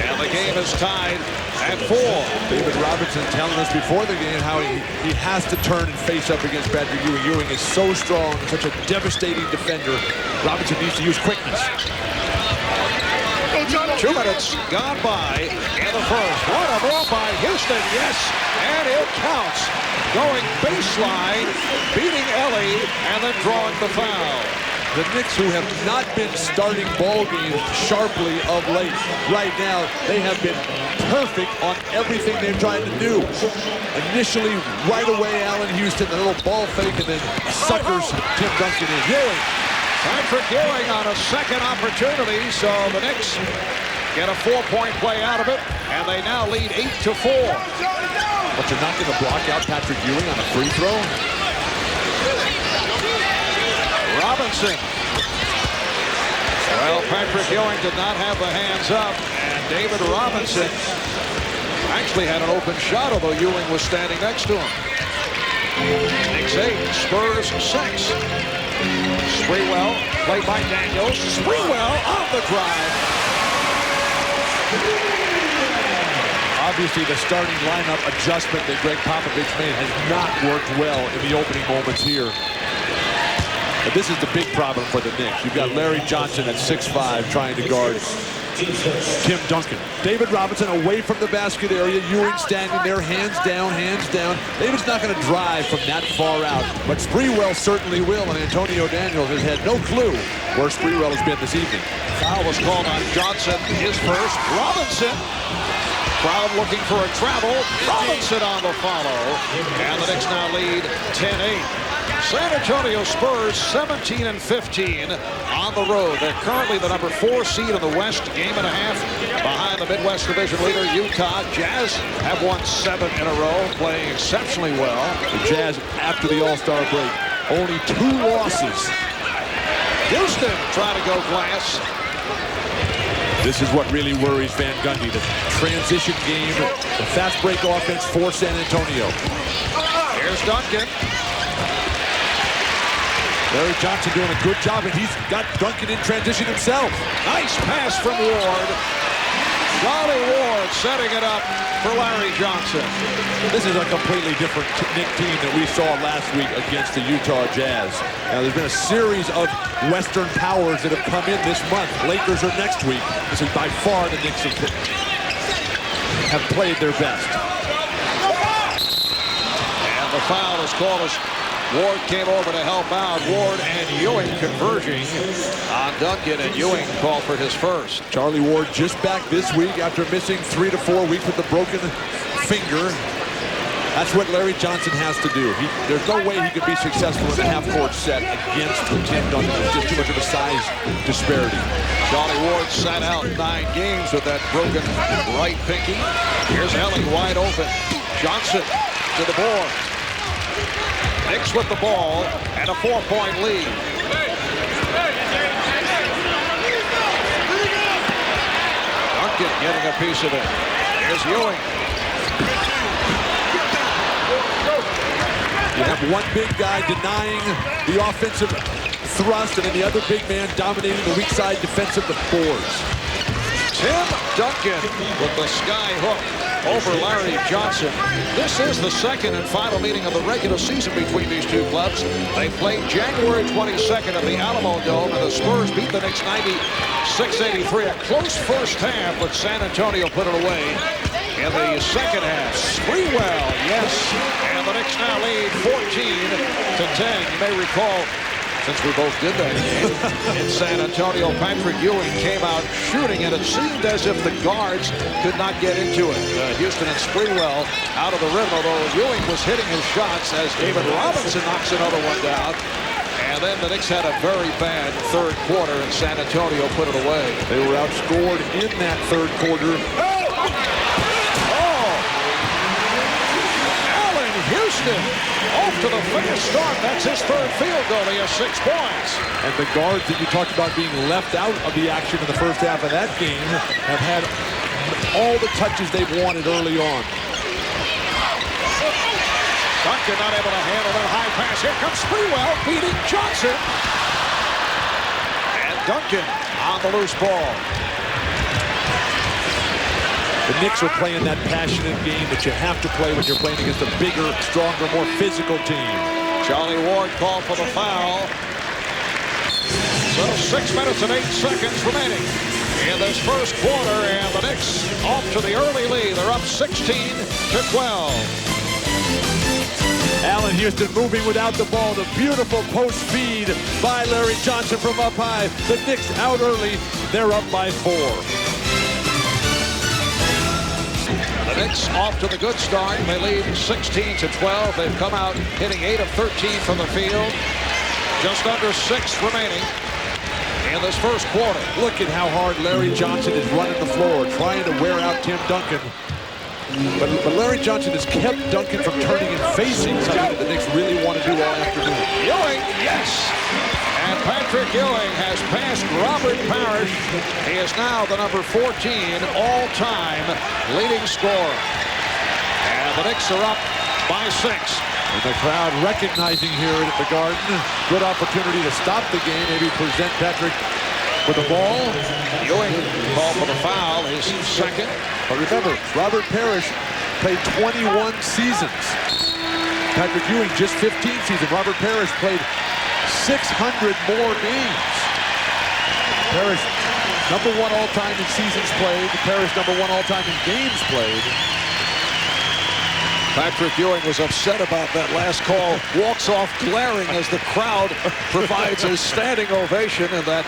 And the game is tied at 4. David Robinson telling us before the game how he has to turn and face up against Patrick Ewing. Ewing is so strong, such a devastating defender. Robinson needs to use quickness. 2 minutes gone by in the first. What a ball by Houston, yes, and it counts. Going baseline, beating Ellie, and then drawing the foul. The Knicks, who have not been starting ball games sharply of late, right now they have been perfect on everything they're trying to do. Initially, right away, Allen Houston, the little ball fake, and then suckers Tim Duncan in. Ewing. Patrick Ewing on a second opportunity, so the Knicks get a 4-point play out of it, and they now lead 8-4. But you're not going to block out Patrick Ewing on a free throw? Robinson. Well, Patrick Ewing did not have the hands up, and David Robinson actually had an open shot, although Ewing was standing next to him. Knicks 8, Spurs 6. Sprewell, played by Daniels. Sprewell on the drive. Obviously, the starting lineup adjustment that Greg Popovich made has not worked well in the opening moments here. But this is the big problem for the Knicks. You've got Larry Johnson at 6'5", trying to guard Tim Duncan. David Robinson away from the basket area. Ewing standing there, hands down, hands down. David's not going to drive from that far out, but Sprewell certainly will, and Antonio Daniels has had no clue where Sprewell has been this evening. Foul was called on Johnson, his first. Robinson. Crowd looking for a travel. Robinson on the follow. And the Knicks now lead 10-8. San Antonio Spurs 17-15 on the road. They're currently the number 4 seed in the West, game and a half behind the Midwest Division leader Utah. Jazz have won 7 in a row, playing exceptionally well. The Jazz, after the All-Star break, only 2 losses. Houston trying to go glass. This is what really worries Van Gundy, the transition game, the fast break offense for San Antonio. Here's Duncan. Larry Johnson doing a good job, and he's got Duncan in transition himself. Nice pass from Ward. Charlie Ward setting it up for Larry Johnson. This is a completely different Knick team that we saw last week against the Utah Jazz. Now, there's been a series of Western powers that have come in this month. Lakers are next week. This is by far the Knicks have played their best. And the foul is called as Ward came over to help out. Ward and Ewing converging on Duncan, and Ewing called for his first. Charlie Ward just back this week after missing 3 to 4 weeks with a broken finger. That's what Larry Johnson has to do. There's no way he could be successful in a half-court set against Tim Duncan. There's just too much of a size disparity. Charlie Ward sat out 9 games with that broken right pinky. Here's Ellie wide open. Johnson to the board. Knicks with the ball and a 4-point lead. Duncan getting a piece of it. Here's Ewing. You have one big guy denying the offensive thrust, and then the other big man dominating the weak side defensive boards. Tim Duncan with the sky hook over Larry Johnson. This is the second and final meeting of the regular season between these two clubs. They played January 22nd at the Alamo Dome, and the Spurs beat the Knicks 96-83. A close first half, but San Antonio put it away in the second half. Sprewell, yes, and the Knicks now lead 14-10. You may recall, since we both did that game in San Antonio, Patrick Ewing came out shooting, and it seemed as if the guards could not get into it. Houston and Sprewell out of the rim, although Ewing was hitting his shots as David Robinson knocks another one down. And then the Knicks had a very bad third quarter, and San Antonio put it away. They were outscored in that third quarter. Houston off to the fast start. That's his third field goal. He has 6 points. And the guards that you talked about being left out of the action in the first half of that game have had all the touches they've wanted early on. Duncan not able to handle that high pass. Here comes Sprewell beating Johnson. And Duncan on the loose ball. The Knicks are playing that passionate game that you have to play when you're playing against a bigger, stronger, more physical team. Charlie Ward called for the foul. So 6 minutes and 8 seconds remaining in this first quarter, and the Knicks off to the early lead. They're up 16-12. Allen Houston moving without the ball. The beautiful post feed by Larry Johnson from up high. The Knicks out early. They're up by 4. The Knicks off to the good start. They lead 16-12. They've come out hitting 8 of 13 from the field. Just under 6 remaining in this first quarter. Look at how hard Larry Johnson is running the floor, trying to wear out Tim Duncan. But Larry Johnson has kept Duncan from turning and facing something that the Knicks really want to do all afternoon. Ewing, yes! And Patrick Ewing has passed Robert Parrish. He is now the number 14 all-time leading scorer. And the Knicks are up by 6. And the crowd recognizing here at the Garden. Good opportunity to stop the game, maybe present Patrick with the ball. Ewing called for the foul, his second. But remember, Robert Parrish played 21 seasons. Patrick Ewing just 15 seasons. Robert Parrish played 600 more games. Parrish, #1 all-time in seasons played. Parrish, #1 all-time in games played. Patrick Ewing was upset about that last call. Walks off glaring as the crowd provides a standing ovation, and that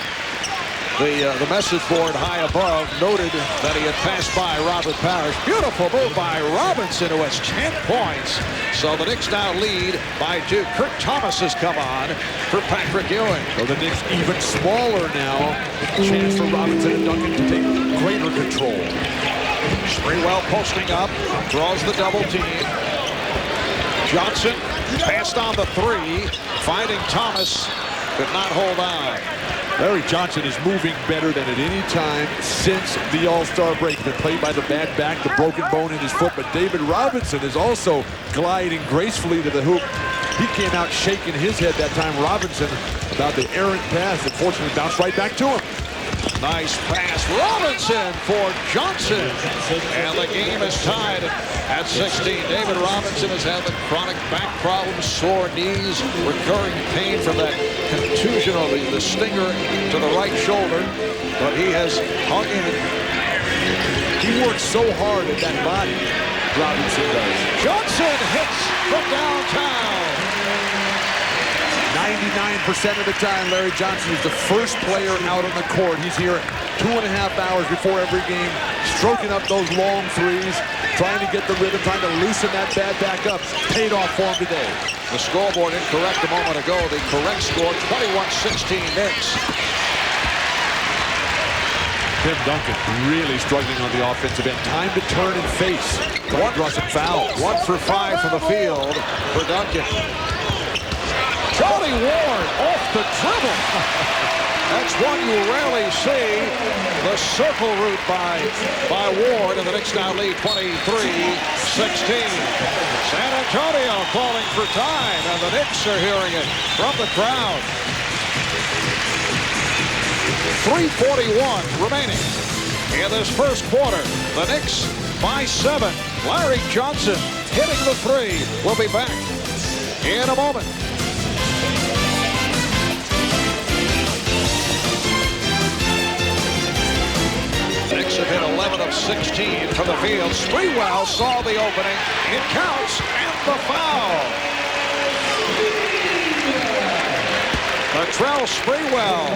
the message board high above noted that he had passed by Robert Parrish. Beautiful move by Robinson, who has 10 points. So the Knicks now lead by 2. Kurt Thomas has come on for Patrick Ewing. So the Knicks even smaller now. Chance for Robinson and Duncan to take greater control. Sprewell posting up, draws the double team. Johnson passed on the 3, finding Thomas, could not hold on. Larry Johnson is moving better than at any time since the All-Star break. He's been played by the bad back, the broken bone in his foot, but David Robinson is also gliding gracefully to the hoop. He came out shaking his head that time. Robinson, about the errant pass, unfortunately bounced right back to him. Nice pass, Robinson for Johnson, and the game is tied at 16. David Robinson has had the chronic back problems, sore knees, recurring pain from that contusion or the stinger to the right shoulder, but he has hung in. He works so hard at that body, Robinson does. Johnson hits from downtown. 99% of the time, Larry Johnson is the first player out on the court. He's here 2.5 hours before every game, stroking up those long threes, trying to get the rhythm, trying to loosen that bad back up. Paid off for him today. The scoreboard incorrect a moment ago. The correct score, 21-16 Knicks. Tim Duncan really struggling on the offensive end. Time to turn and face. One draw some fouls. 1 for 5 from the field for Duncan. Charlie Ward off the dribble. That's one you rarely see. The circle route by Ward, and the Knicks now lead 23-16. San Antonio calling for time, and the Knicks are hearing it from the crowd. 3:41 remaining in this first quarter. The Knicks by 7. Larry Johnson hitting the 3. We'll be back in a moment. Knicks have hit 11 of 16 from the field. Sprewell saw the opening. It counts, and the foul. Latrell Sprewell,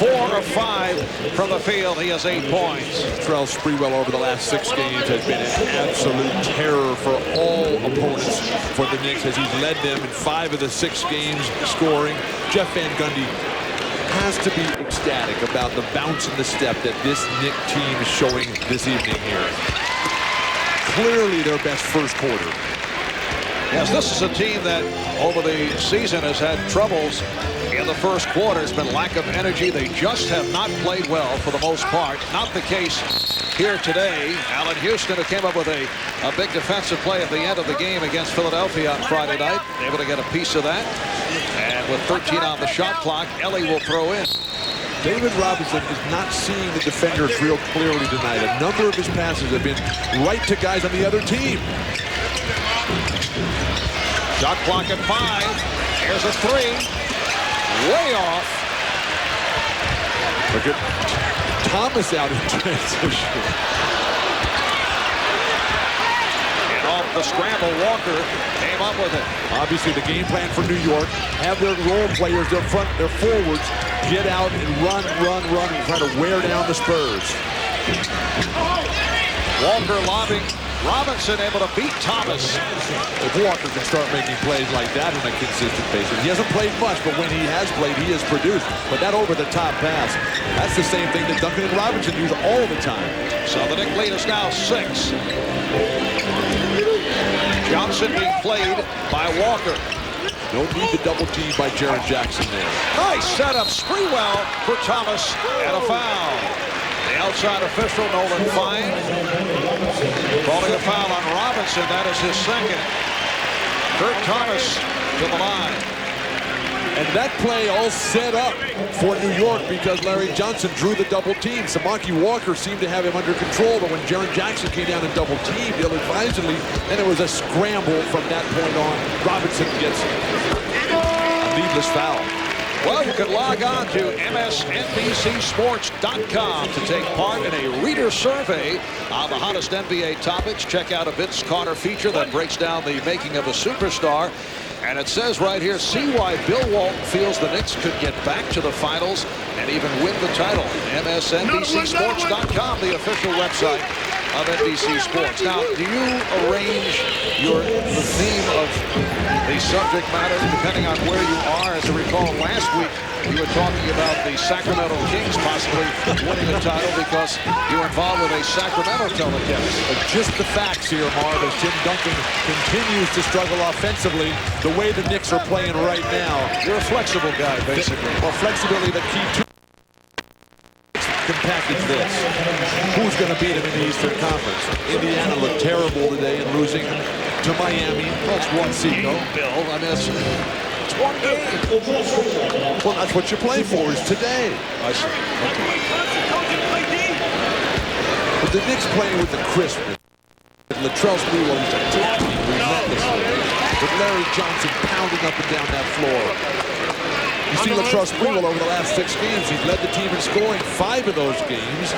4 of 5 from the field. He has 8 points. Latrell Sprewell over the last 6 games has been an absolute terror for all opponents for the Knicks as he's led them in 5 of the 6 games scoring. Jeff Van Gundy has to be ecstatic about the bounce and the step that this Knick team is showing this evening here. Clearly their best first quarter. Yes, this is a team that over the season has had troubles in the first quarter. It's been lack of energy. They just have not played well for the most part. Not the case here today. Allen Houston, who came up with a big defensive play at the end of the game against Philadelphia on Friday night, able to get a piece of that. And with 13 on the shot clock, Ellie will throw in. David Robinson is not seeing the defenders real clearly tonight. A number of his passes have been right to guys on the other team. Shot clock at 5. Here's a 3. Way off. Look at Thomas out in transition. And off the scramble, Walker came up with it. Obviously, the game plan for New York, have their role players, their forwards, get out and run, and try to wear down the Spurs. Walker lobbing. Robinson able to beat Thomas. If Walker can start making plays like that on a consistent basis. He hasn't played much, but when he has played, he has produced. But that over-the-top pass, that's the same thing that Duncan and Robinson use all the time. So the Knick lead is now 6. Johnson being played by Walker. No need to double team by Jaren Jackson there. Nice setup. Sprewell for Thomas, and a foul. The outside official, Nolan Fine, calling a foul on Robinson. That is his second. Kurt Thomas to the line. And that play all set up for New York because Larry Johnson drew the double team. Samaki Walker seemed to have him under control, but when Jaren Jackson came down and double teamed ill-advisedly, then it was a scramble from that point on. Robinson gets a needless foul. Well, you can log on to MSNBCSports.com to take part in a reader survey on the hottest NBA topics. Check out a Vince Carter feature that breaks down the making of a superstar. And it says right here, see why Bill Walton feels the Knicks could get back to the finals and even win the title. MSNBCSports.com, the official website of NBC Sports. Now, do you arrange the theme of the subject matter depending on where you are? As I recall, last week you were talking about the Sacramento Kings possibly winning the title because you were involved with a Sacramento telecast. Just the facts here, Marv, as Tim Duncan continues to struggle offensively the way the Knicks are playing right now. You're a flexible guy, basically. Well, flexibility, the key to can package this. Who's going to beat him in the Eastern Conference? Indiana looked terrible today in losing to Miami. Well, it's one seed, no? Bill, I mean, it's one game. Well, that's what you play for, is today. I see. Okay. But the Knicks playing with the crispness. Latrell Sprewell is attacking relentlessly. With Larry Johnson pounding up and down that floor. You see Latrell Sprewell over the last 6 games. He's led the team in scoring 5 of those games.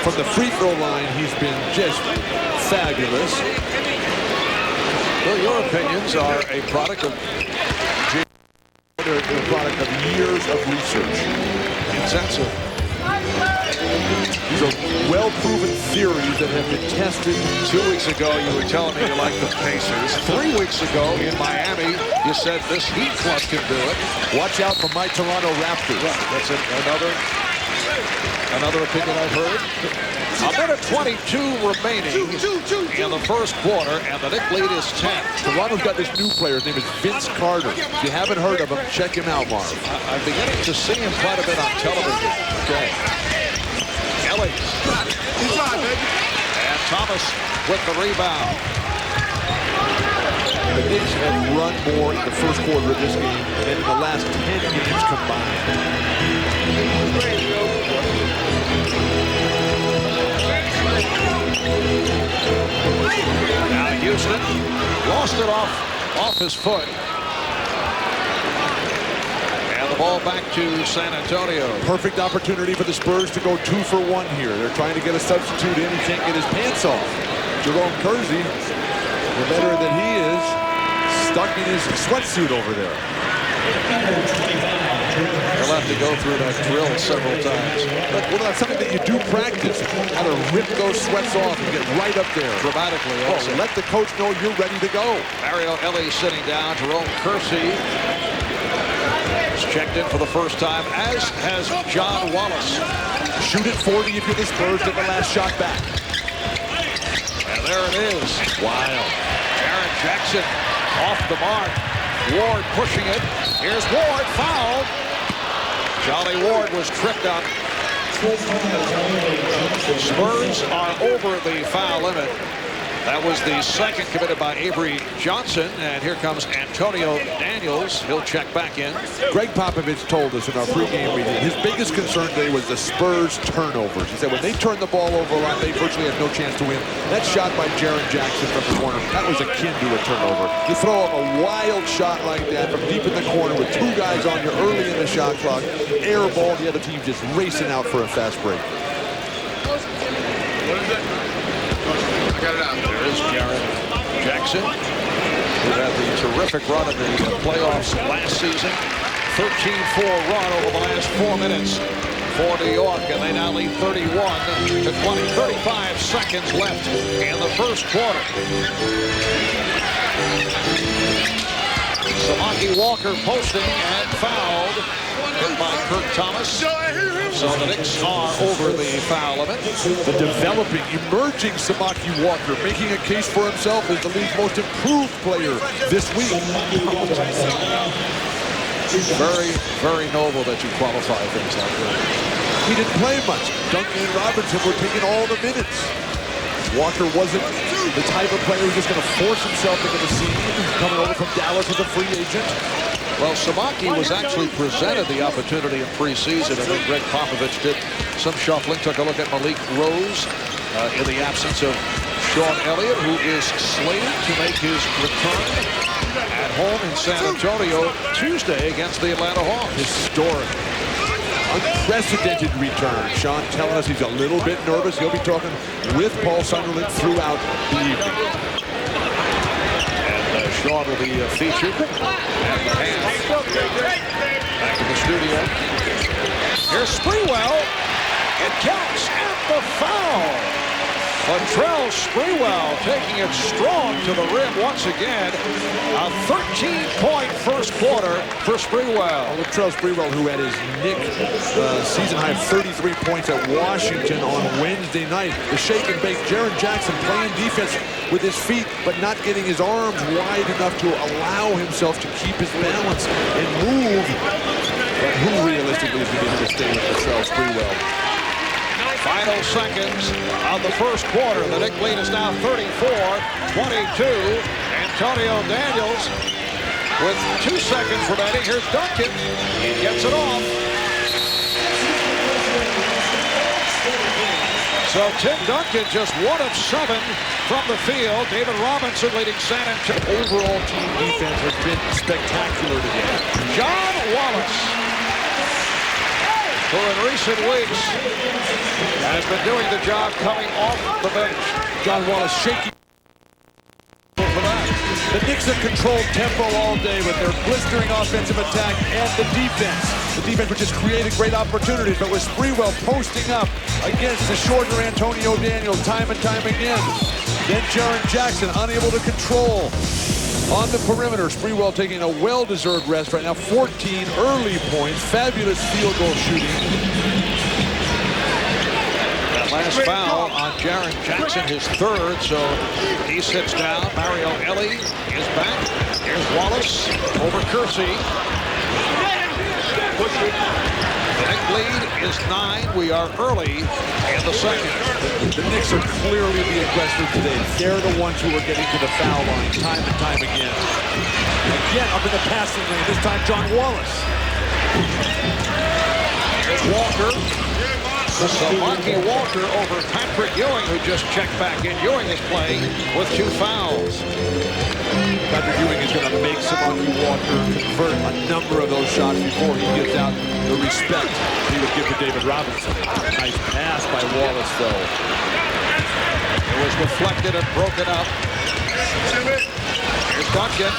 From the free throw line, he's been just fabulous. Well, your opinions are a product of years of research. Intensive. These are well-proven theories that have been tested. 2 weeks ago, you were telling me you like the Pacers. 3 weeks ago in Miami, you said this Heat club can do it. Watch out for my Toronto Raptors. That's another opinion I've heard. A minute 22 remaining in the first quarter, and the Knicks lead is 10. Toronto's got this new player. His name is Vince Carter. If you haven't heard of him, check him out, Marv. I'm beginning to see him quite a bit on television. Okay. Kelly. And Thomas with the rebound. The Knicks have run more in the first quarter of this game than in the last 10 games combined. Now Houston lost it off his foot. And the ball back to San Antonio. Perfect opportunity for the Spurs to go 2 for 1 here. They're trying to get a substitute in. He can't get his pants off. Jerome Kersey, the veteran that he is, stuck in his sweatsuit over there. He'll have to go through that drill several times. Well, that's something that you do practice. How to rip those sweats off and get right up there. Dramatically also. Let the coach know you're ready to go. Mario Elie sitting down. Jerome Kersey is checked in for the first time, as has John Wallace. Shoot at 40 if you're the Spurs. Get the last shot back. And there it is. Wild. Jaren Jackson off the mark. Ward pushing it. Here's Ward, fouled. Johnny Ward was tripped up. Spurs are over the foul limit. That was the second committed by Avery Johnson. And here comes Antonio Daniels. He'll check back in. Greg Popovich told us in our pregame meeting his biggest concern today was the Spurs turnovers. He said when they turn the ball over a lot, they virtually have no chance to win. That shot by Jaren Jackson from the corner, that was akin to a turnover. You throw up a wild shot like that from deep in the corner with 2 guys on you early in the shot clock, air ball, the other team just racing out for a fast break. What is it? I got it out. There is Jaren Jackson, who had the terrific run in the playoffs last season. 13-4 run over the last 4 minutes for New York, and they now lead 31 to 20. 35 seconds left in the first quarter. Samaki Walker posting and fouled by Kurt Thomas. So the Knicks are over the foul limit. The developing, emerging Samaki Walker, making a case for himself as the league's most improved player this week. Very, very noble that you qualify things like that. He didn't play much. Duncan and Robinson were taking all the minutes. Walker wasn't the type of player who's just going to force himself into the scene, coming over from Dallas as a free agent. Well, Samaki was actually presented the opportunity in preseason, and then Greg Popovich did some shuffling, took a look at Malik Rose in the absence of Sean Elliott, who is slated to make his return at home in San Antonio Tuesday against the Atlanta Hawks. Historic. Unprecedented return. Sean telling us he's a little bit nervous. He'll be talking with Paul Sunderland throughout the evening. And Sean will be featured at the half. Back in the studio. Here's Sprewell. It counts at the foul. Latrell Sprewell taking it strong to the rim once again. A 13-point first quarter for Sprewell. Latrell Sprewell, who had his season high of 33 points at Washington on Wednesday night. The shake and bake. Jaren Jackson playing defense with his feet, but not getting his arms wide enough to allow himself to keep his balance and move. But who realistically is going to be able to stay with Latrell Sprewell? Final seconds of the first quarter. The Knicks lead is now 34-22. Antonio Daniels with 2 seconds remaining. Here's Duncan. He gets it off. So Tim Duncan just 1 of 7 from the field. David Robinson leading San Antonio. Overall team defense has been spectacular today. John Wallace, who in recent weeks has been doing the job coming off the bench. John Wallace shaky for that. The Knicks have controlled tempo all day with their blistering offensive attack and the defense. The defense would just created great opportunities, but with Sprewell posting up against the shorter Antonio Daniels time and time again. Then Jaren Jackson unable to control on the perimeter. Sprewell taking a well-deserved rest right now. 14 early points. Fabulous field goal shooting. That last foul on Jaren Jackson, his 3rd, so he sits down. Mario Elie is back. Here's Wallace over Kersey. The Knicks lead is 9. We are early in the second. The Knicks are clearly the aggressors today. They're the ones who are getting to the foul line time and time again. Again, up in the passing lane. This time, John Wallace. Here's Walker. So Markey Walker over Patrick Ewing, who just checked back in. Ewing is playing with 2 fouls. Patrick Ewing is going to make Samaki Walker convert a number of those shots before he gives out the respect he would give to David Robinson. Nice pass by Wallace, though. It was deflected and broken up. Here's Duncan.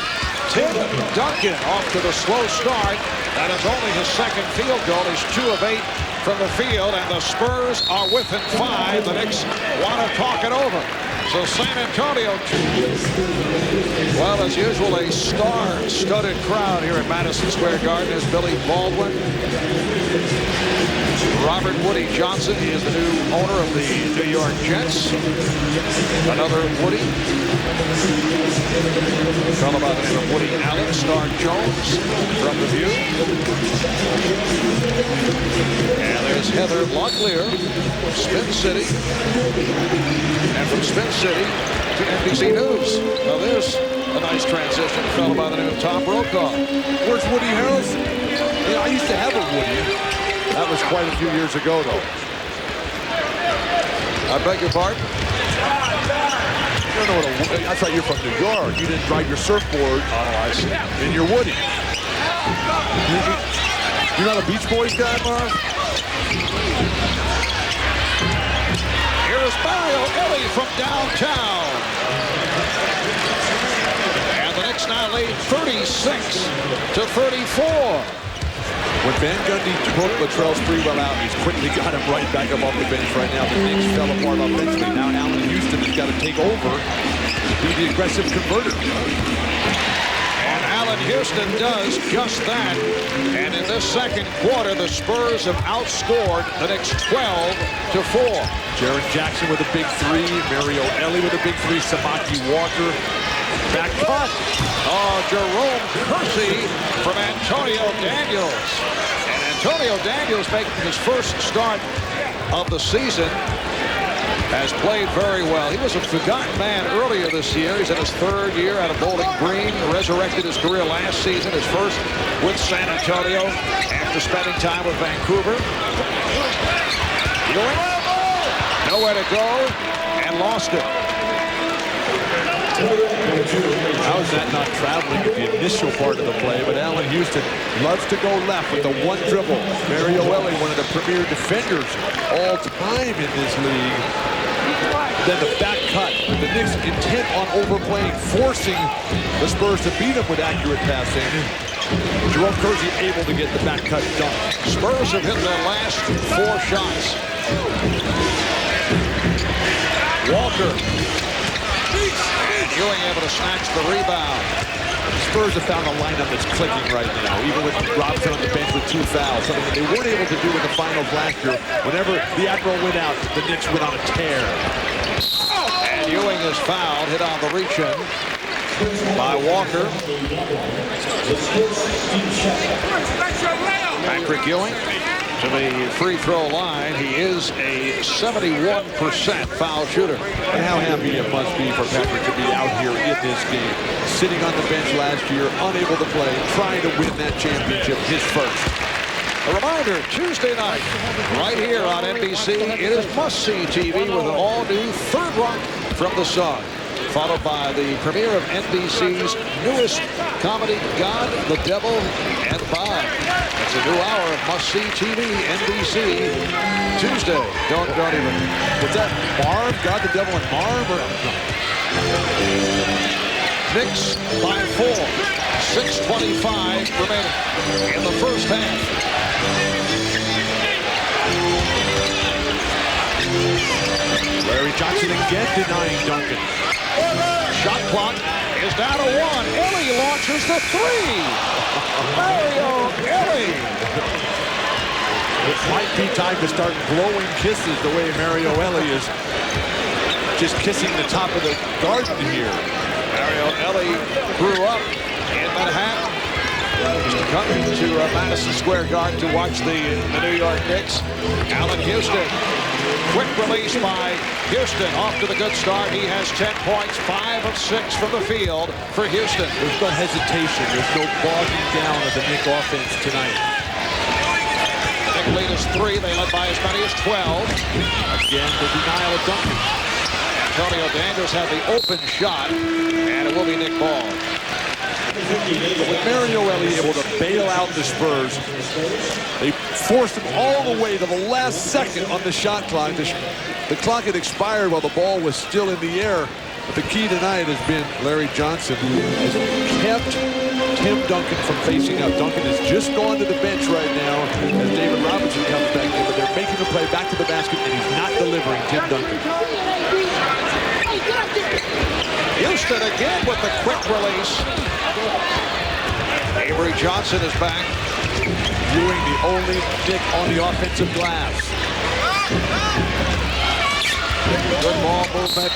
Tim Duncan off to the slow start. That is only his 2nd field goal. He's 2 of 8 from the field, and the Spurs are within 5. The Knicks want to talk it over. So San Antonio, well, as usual, a star-studded crowd here at Madison Square Garden. Is Billy Baldwin. Robert Woody Johnson is the new owner of the New York Jets. Another Woody. A fellow by the name of Woody Allen. Star Jones from The View. And there's Heather Locklear from Spin City. And from Spin City to NBC News. Now there's a nice transition. A fellow by the name of Tom Brokaw. Where's Woody Harrelson? Yeah, I used to have a Woody. That was quite a few years ago, though. I beg your pardon? You don't know what I thought you're from New York. You didn't ride your surfboard. Oh, I see. In your Woody. You're not a Beach Boys guy, Marv? Here's Mario Elie from downtown. And the Knicks now lead 36-34. When Van Gundy took Latrell Sprewell out, he's quickly got him right back up off the bench right now. The Knicks fell apart offensively. Now Allen Houston has got to take over to be the aggressive converter. And Allen Houston does just that. And in this second quarter, the Spurs have outscored the Knicks 12-4. Jaren Jackson with a big 3. Mario Elie with a big 3. Samaki Walker. Back cut. Oh, Jerome Kersey from Antonio Daniels. And Antonio Daniels making his first start of the season. Has played very well. He was a forgotten man earlier this year. He's in his 3rd year out of Bowling Green. Resurrected his career last season, his first with San Antonio after spending time with Vancouver. Ewing, nowhere to go, and lost it. how is that not traveling with the initial part of the play? But Allen Houston loves to go left with the one dribble. Mario Ellie, one of the premier defenders all time in this league. Then the back cut, with the Knicks intent on overplaying, forcing the Spurs to beat them with accurate passing. Jerome Kersey able to get the back cut done. Spurs have hit their last 4 shots. Walker. And Ewing able to snatch the rebound. Spurs have found a lineup that's clicking right now, even with Robinson on the bench with 2 fouls, something that they weren't able to do in the finals last year. Whenever the Admiral went out, the Knicks went on a tear. And Ewing is fouled, hit on the reach-in by Walker. Patrick Ewing to the free throw line. He is a 71% foul shooter. And how happy it must be for Patrick to be out here in this game, sitting on the bench last year, unable to play, trying to win that championship, his first. A reminder, Tuesday night, right here on NBC, it is must-see TV with an all-new Third Rock from the Sun, followed by the premiere of NBC's newest comedy, God, the Devil, and Bob. It's a new hour of must-see TV, NBC, Tuesday. Don't even. Was that Marv, God, the Devil, and Marv? Or... Knicks by 4. 6:25 remaining in the first half. Larry Johnson again denying Duncan. Shot clock is down to 1. Ellie launches the 3. Mario Ellie. It might be time to start blowing kisses the way Mario Ellie is just kissing the top of the garden here. Mario Ellie grew up in Manhattan. Used to come to Madison Square Garden to watch the New York Knicks. Allen Houston. Quick release by Houston. Off to the good start. He has 10 points, 5 of 6 from the field for Houston. There's no hesitation. There's no bogging down of the Knick offense tonight. The Knick lead is 3. They led by as many as 12. Again, the denial of Duncan. Antonio Daniels had the open shot, and it will be Knick ball. With Mario Ellie able to bail out the Spurs, they forced him all the way to the last second on the shot clock. The clock had expired while the ball was still in the air. But the key tonight has been Larry Johnson, who has kept Tim Duncan from facing up. Duncan has just gone to the bench right now as David Robinson comes back in, but they're making the play back to the basket, and he's not delivering. Tim Duncan. Houston again with the quick release. Avery Johnson is back. Ewing the only Knick on the offensive glass. Good ball movement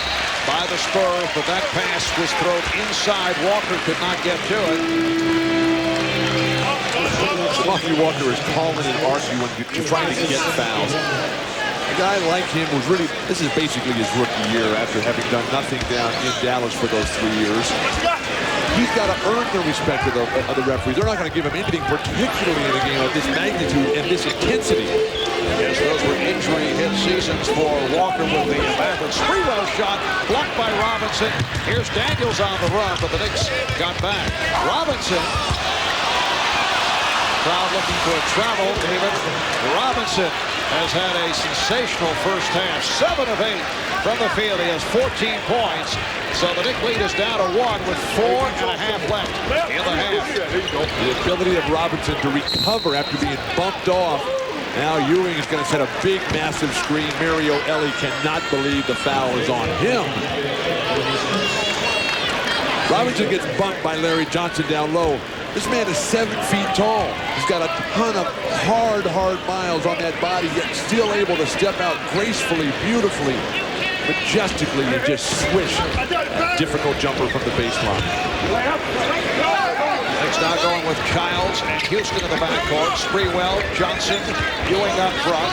by the Spurs, but that pass was thrown inside. Walker could not get to it. Smuffy Walker is calling and arguing, trying to get fouls. A guy like him was really, this is basically his rookie year after having done nothing down in Dallas for those 3 years. He's got to earn the respect of the referees. They're not going to give him anything, particularly in a game of this magnitude and this intensity. Yes, those were injury-hit seasons for Walker with the Mavericks. Sprewell shot blocked by Robinson. Here's Daniels on the run, but the Knicks got back. Robinson. Crowd looking for a travel. David Robinson has had a sensational first half. 7 of 8 from the field. He has 14 points. So the Knick lead is down to 1 with 4.5 left in the half. The ability of Robinson to recover after being bumped off. Now Ewing is going to set a big, massive screen. Mario Ellie cannot believe the foul is on him. Robinson gets bumped by Larry Johnson down low. This man is 7 feet tall. He's got a ton of hard miles on that body, yet still able to step out gracefully, beautifully, majestically, and just swish a difficult jumper from the baseline. Knicks now going with Childs and Houston in the backcourt. Sprewell, Johnson, Ewing up front.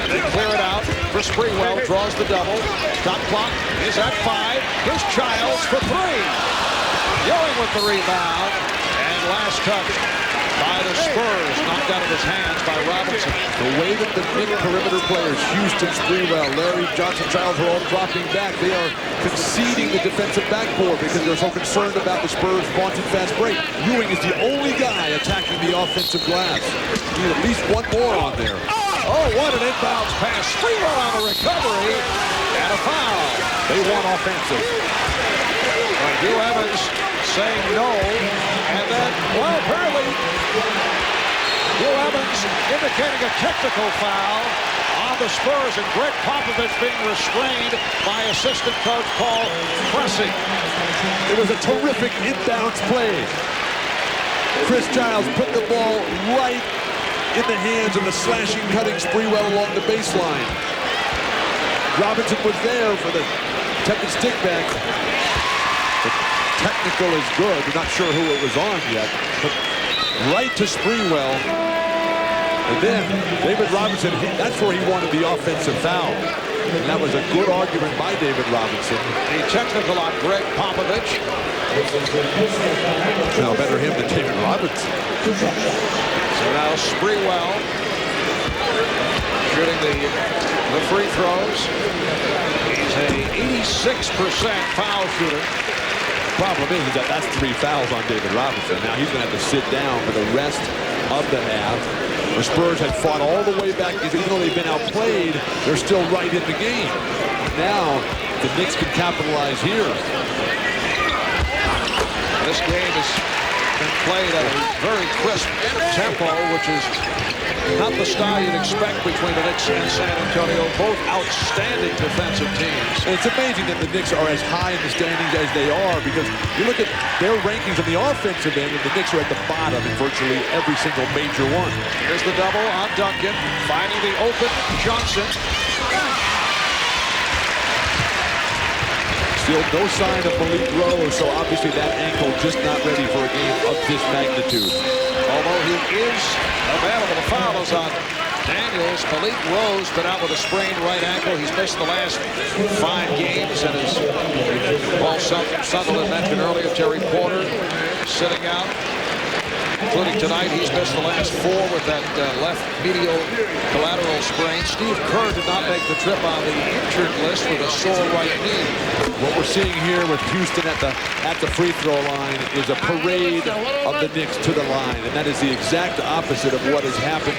They clear it out for Sprewell, draws the double. Shot clock is at 5. Here's Childs for 3. Ewing with the rebound. And last touch by the Spurs. Knocked out of his hands by Robinson. The way that the Knicks perimeter players, Houston, Sprewell, Larry, Johnson, Childs, are all dropping back, they are conceding the defensive backboard because they're so concerned about the Spurs' vaunted fast break. Ewing is the only guy attacking the offensive glass. Need at least one more on there. Oh, what an inbounds pass. Sprewell on the recovery. And a foul. They want offensive. But Hugh Evans saying no. And then, well, apparently, Hugh Evans indicating a technical foul on the Spurs, and Greg Popovich being restrained by assistant coach Paul Pressey. It was a terrific inbounds play. Chris Giles put the ball right in the hands of the slashing, cutting Sprewell along the baseline. Robinson was there for the attempted stick back. The technical is good. We're not sure who it was on yet. But right to Sprewell. And then David Robinson, that's where he wanted the offensive foul. And that was a good argument by David Robinson. A technical on Greg Popovich. Now better him than David Robinson. So now Sprewell shooting the free throws. He's a 86% foul shooter. Problem is that that's 3 fouls on David Robinson. Now he's going to have to sit down for the rest of the half. The Spurs had fought all the way back. Even though they've been outplayed, they're still right in the game. Now the Knicks can capitalize here. This game has been played at a very crisp tempo, which is not the style you'd expect between the Knicks and San Antonio. Both outstanding defensive teams. And it's amazing that the Knicks are as high in the standings as they are, because you look at their rankings on the offensive end, and the Knicks are at the bottom in virtually every single major one. Here's the double on Duncan, finding the open Johnson. Still no sign of Malik Rose, so obviously that ankle just not ready for a game of this magnitude. Although he is available, the foul is on Daniels. Malik Rose been out with a sprained right ankle. He's missed the last 5 games, and as Paul Sutherland mentioned earlier, Terry Porter sitting out, including tonight. He's missed the last 4 with that left medial collateral sprain. Steve Kerr did not make the trip on the injured list with a sore right knee. What we're seeing here with Houston at the free throw line is a parade of the Knicks to the line, and that is the exact opposite of what has happened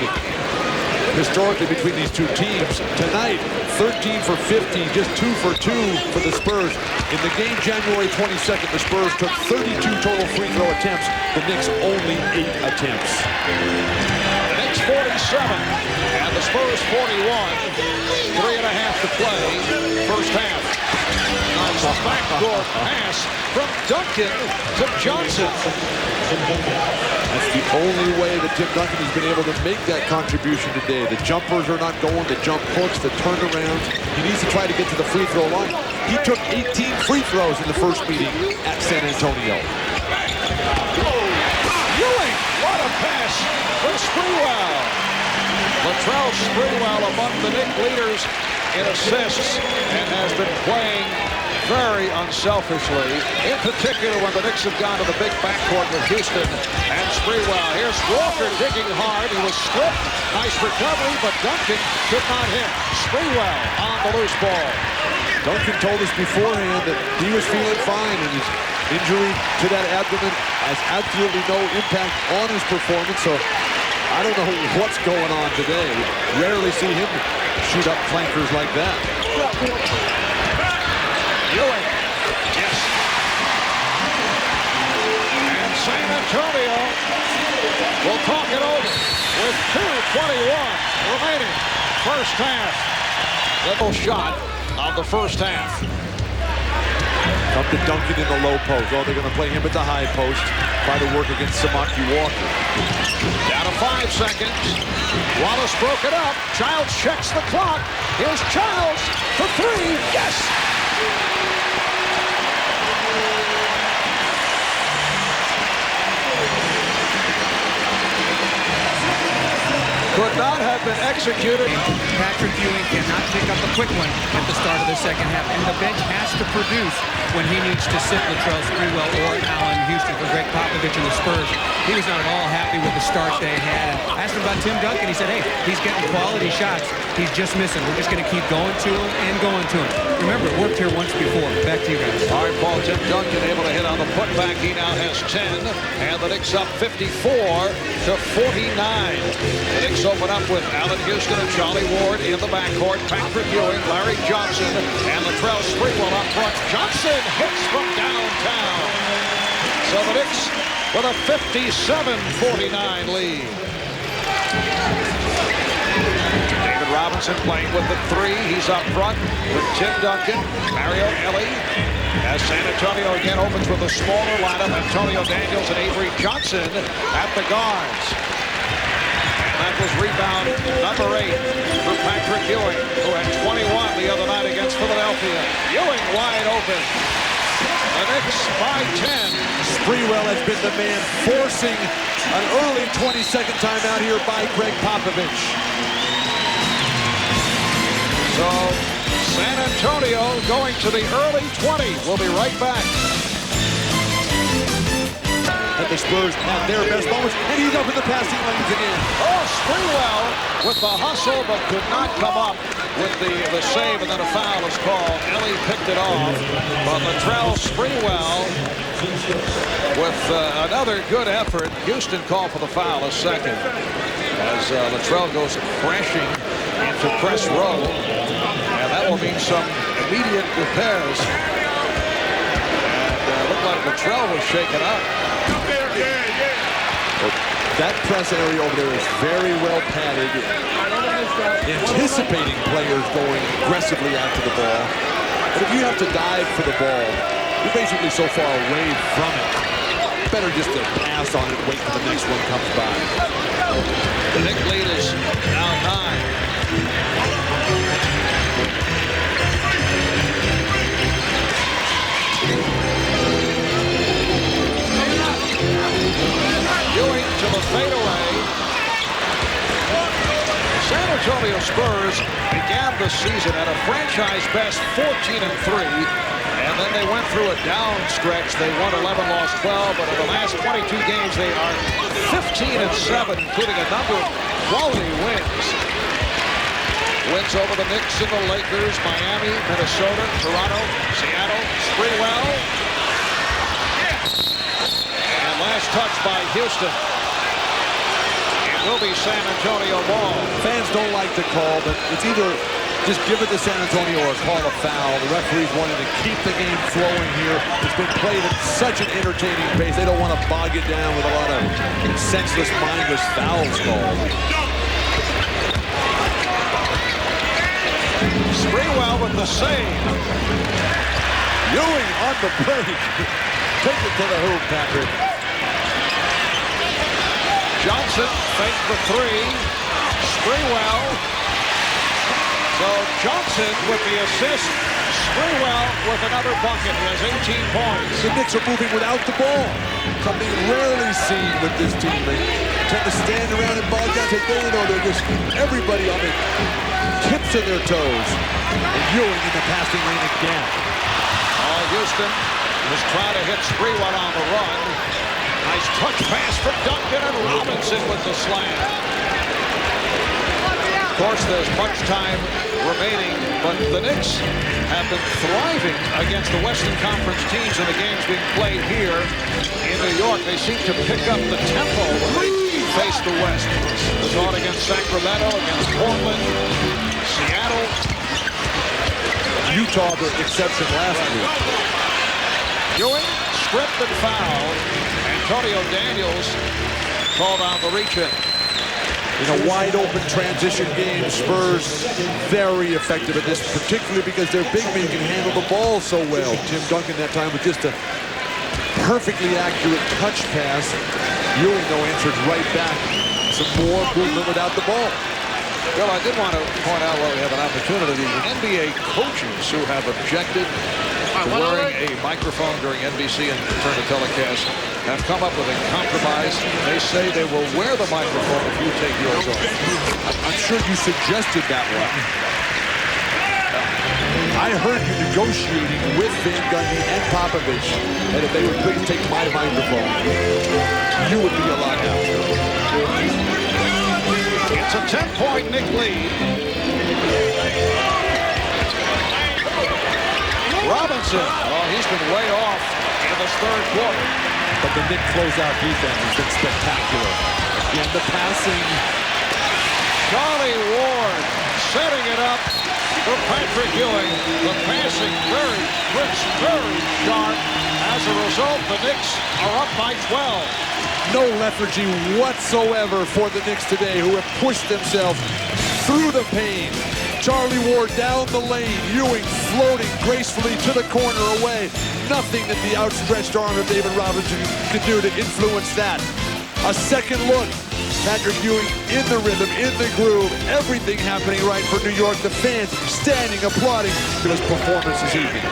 historically between these two teams. Tonight, 13 for 50, just 2 for 2 for the Spurs. In the game January 22nd, the Spurs took 32 total free throw attempts. The Knicks only 8 attempts. The Knicks 47 and the Spurs 41. 3.5 to play. First half. Nice backdoor pass from Duncan to Johnson. That's the only way that Tim Duncan has been able to make that contribution today. The jumpers are not going, the jump hooks, the turnarounds. He needs to try to get to the free throw line. He took 18 free throws in the first meeting at San Antonio. Ewing, what a pass from Sprewell. Latrell Sprewell among the Knicks leaders in assists and has been playing very unselfishly, in particular when the Knicks have gone to the big backcourt with Houston and Sprewell. Here's Walker digging hard. He was stripped. Nice recovery, but Duncan could not hit. Sprewell on the loose ball. Duncan told us beforehand that he was feeling fine, and his injury to that abdomen has absolutely no impact on his performance. So I don't know what's going on today. Rarely see him shoot up flankers like that. Ewing, yes. And San Antonio will talk it over with 2:21 remaining. First half. Little shot of the first half. Come to Duncan in the low post. Oh, they're going to play him at the high post. Try to work against Samaki Walker. Down to 5 seconds. Wallace broke it up. Childs checks the clock. Here's Childs for 3. Yes! Could not have been executed. Patrick Ewing cannot pick up a quick one at the start of the second half, and the bench has to produce when he needs to sit Latrell Sprewell or Allen Houston. For Greg Popovich and the Spurs, he was not at all happy with the start they had. And asked him about Tim Duncan. He said, hey, he's getting quality shots. He's just missing. We're just going to keep going to him and going to him. Remember, it worked here once before. Back to you guys. All right, Paul, Tim Duncan able to hit on the putback. He now has 10, and the Knicks up 54-49. The Knicks open up with Allen Houston and Charlie Ward in the backcourt. Patrick Ewing, Larry Johnson, and Latrell Sprewell up front. Johnson hits from downtown. So the Knicks with a 57-49 lead. David Robinson playing with the three. He's up front with Tim Duncan, Mario Elie. As San Antonio again opens with a smaller lineup, Antonio Daniels and Avery Johnson at the guards. And that was rebound number 8 for Patrick Ewing, who had 21 the other night against Philadelphia. Ewing wide open. The Knicks by 10. Sprewell has been the man forcing an early 22nd timeout here by Greg Popovich. So San Antonio going to the early 20s. We'll be right back. And the Spurs had their best moments, and he's up in the passing lanes again. Oh, Sprewell with the hustle, but could not come up with the save, and then a foul is called. Elie picked it off, but Latrell Sprewell with another good effort. Houston called for the foul a second as Latrell goes crashing into press row, and that will mean some immediate repairs. And looked like Latrell was shaken up. That press area over there is very well padded, anticipating players going aggressively after the ball. But if you have to dive for the ball, you're basically so far away from it. Better just to pass on it and wait till the next one comes by. The Knicks lead is now 9. Ewing to the fadeaway. San Antonio Spurs began the season at a franchise best 14-3, and then they went through a down stretch. They won 11, lost 12, but in the last 22 games they are 15-7, including a number of quality wins. Wins over the Knicks and the Lakers, Miami, Minnesota, Toronto, Seattle, Sprewell. And last touch by Houston. It will be San Antonio ball. Fans don't like the call, but it's either just give it to San Antonio or call a foul. The referees wanted to keep the game flowing here. It's been played at such an entertaining pace. They don't want to bog it down with a lot of senseless, mindless fouls called. Sprewell with the save. Ewing on the break. Take it to the hoop, Patrick. Johnson faked the three. Sprewell. So Johnson with the assist. Sprewell with another bucket. He has 18 points. The Knicks are moving without the ball. Something rarely seen with this team. They tend to stand around and bog down. They're just everybody on the tips of their toes. And Ewing in the passing lane again. Houston was trying to hit Sprewell on the run. Nice touch pass for Duncan, and Robinson with the slam. Of course, there's much time remaining, but the Knicks have been thriving against the Western Conference teams in the games being played here in New York. They seem to pick up the tempo when they face the West. They saw it against Sacramento, against Portland, Seattle. Utah, the exception last week. Ewing stripped and fouled. Antonio Daniels called on the reach-in. In a wide-open transition game, Spurs very effective at this, particularly because their big men can handle the ball so well. Tim Duncan that time with just a perfectly accurate touch pass. Ewing, though, answered right back. Some more movement without the ball. Well, I did want to point out while we have an opportunity, the NBA coaches who have objected wearing a microphone during NBC and Turner telecast have come up with a compromise. They say they will wear the microphone if you take yours off. I'm sure you suggested that one. I heard you negotiating with Van Gundy and Popovich that if they would please take my microphone, you would be a lot happier. It's a 10-point Knick lead. Robinson, oh, he's been way off in this third quarter. But the Knick closeout defense has been spectacular. Again, the passing. Charlie Ward setting it up for Patrick Ewing. The passing very crisp, very sharp. As a result, the Knicks are up by 12. No lethargy whatsoever for the Knicks today, who have pushed themselves through the pain. Charlie Ward down the lane. Ewing floating gracefully to the corner away. Nothing that the outstretched arm of David Robinson could do to influence that. A second look. Patrick Ewing in the rhythm, in the groove. Everything happening right for New York. The fans standing, applauding to his performance this evening.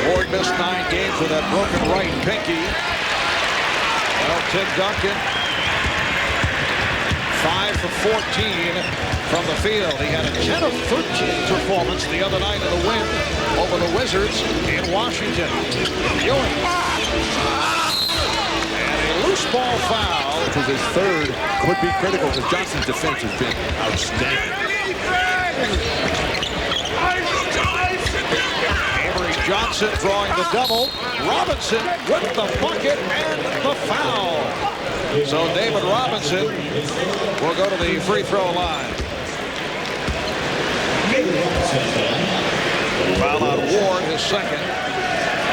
Ward missed 9 games with that broken right pinky. Well, Tim Duncan, 5 for 14 from the field. He had a 10 of 13 performance the other night in the win over the Wizards in Washington. Ewing. And a loose ball foul. Which was his third. Could be critical because Johnson's defense has been outstanding. Avery Johnson drawing the double. Robinson with the bucket and the foul. So David Robinson will go to the free throw line. Foul on Ward, his second.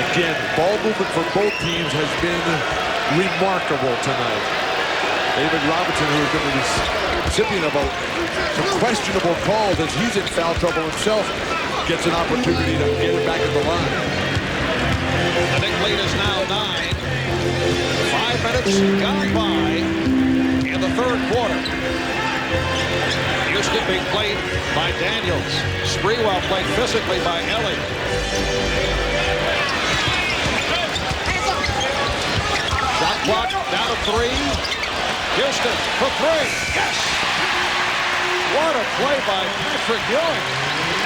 Again, ball movement for both teams has been remarkable tonight. David Robinson, who has been the recipient of some questionable calls as he's in foul trouble himself, gets an opportunity to get it back in the line. The Knick lead is now 9. 5 minutes gone by in the third quarter. Houston being played by Daniels. Sprewell played physically by Ellie. Shot clock down to 3. Houston for 3. Yes! What a play by Patrick Ewing.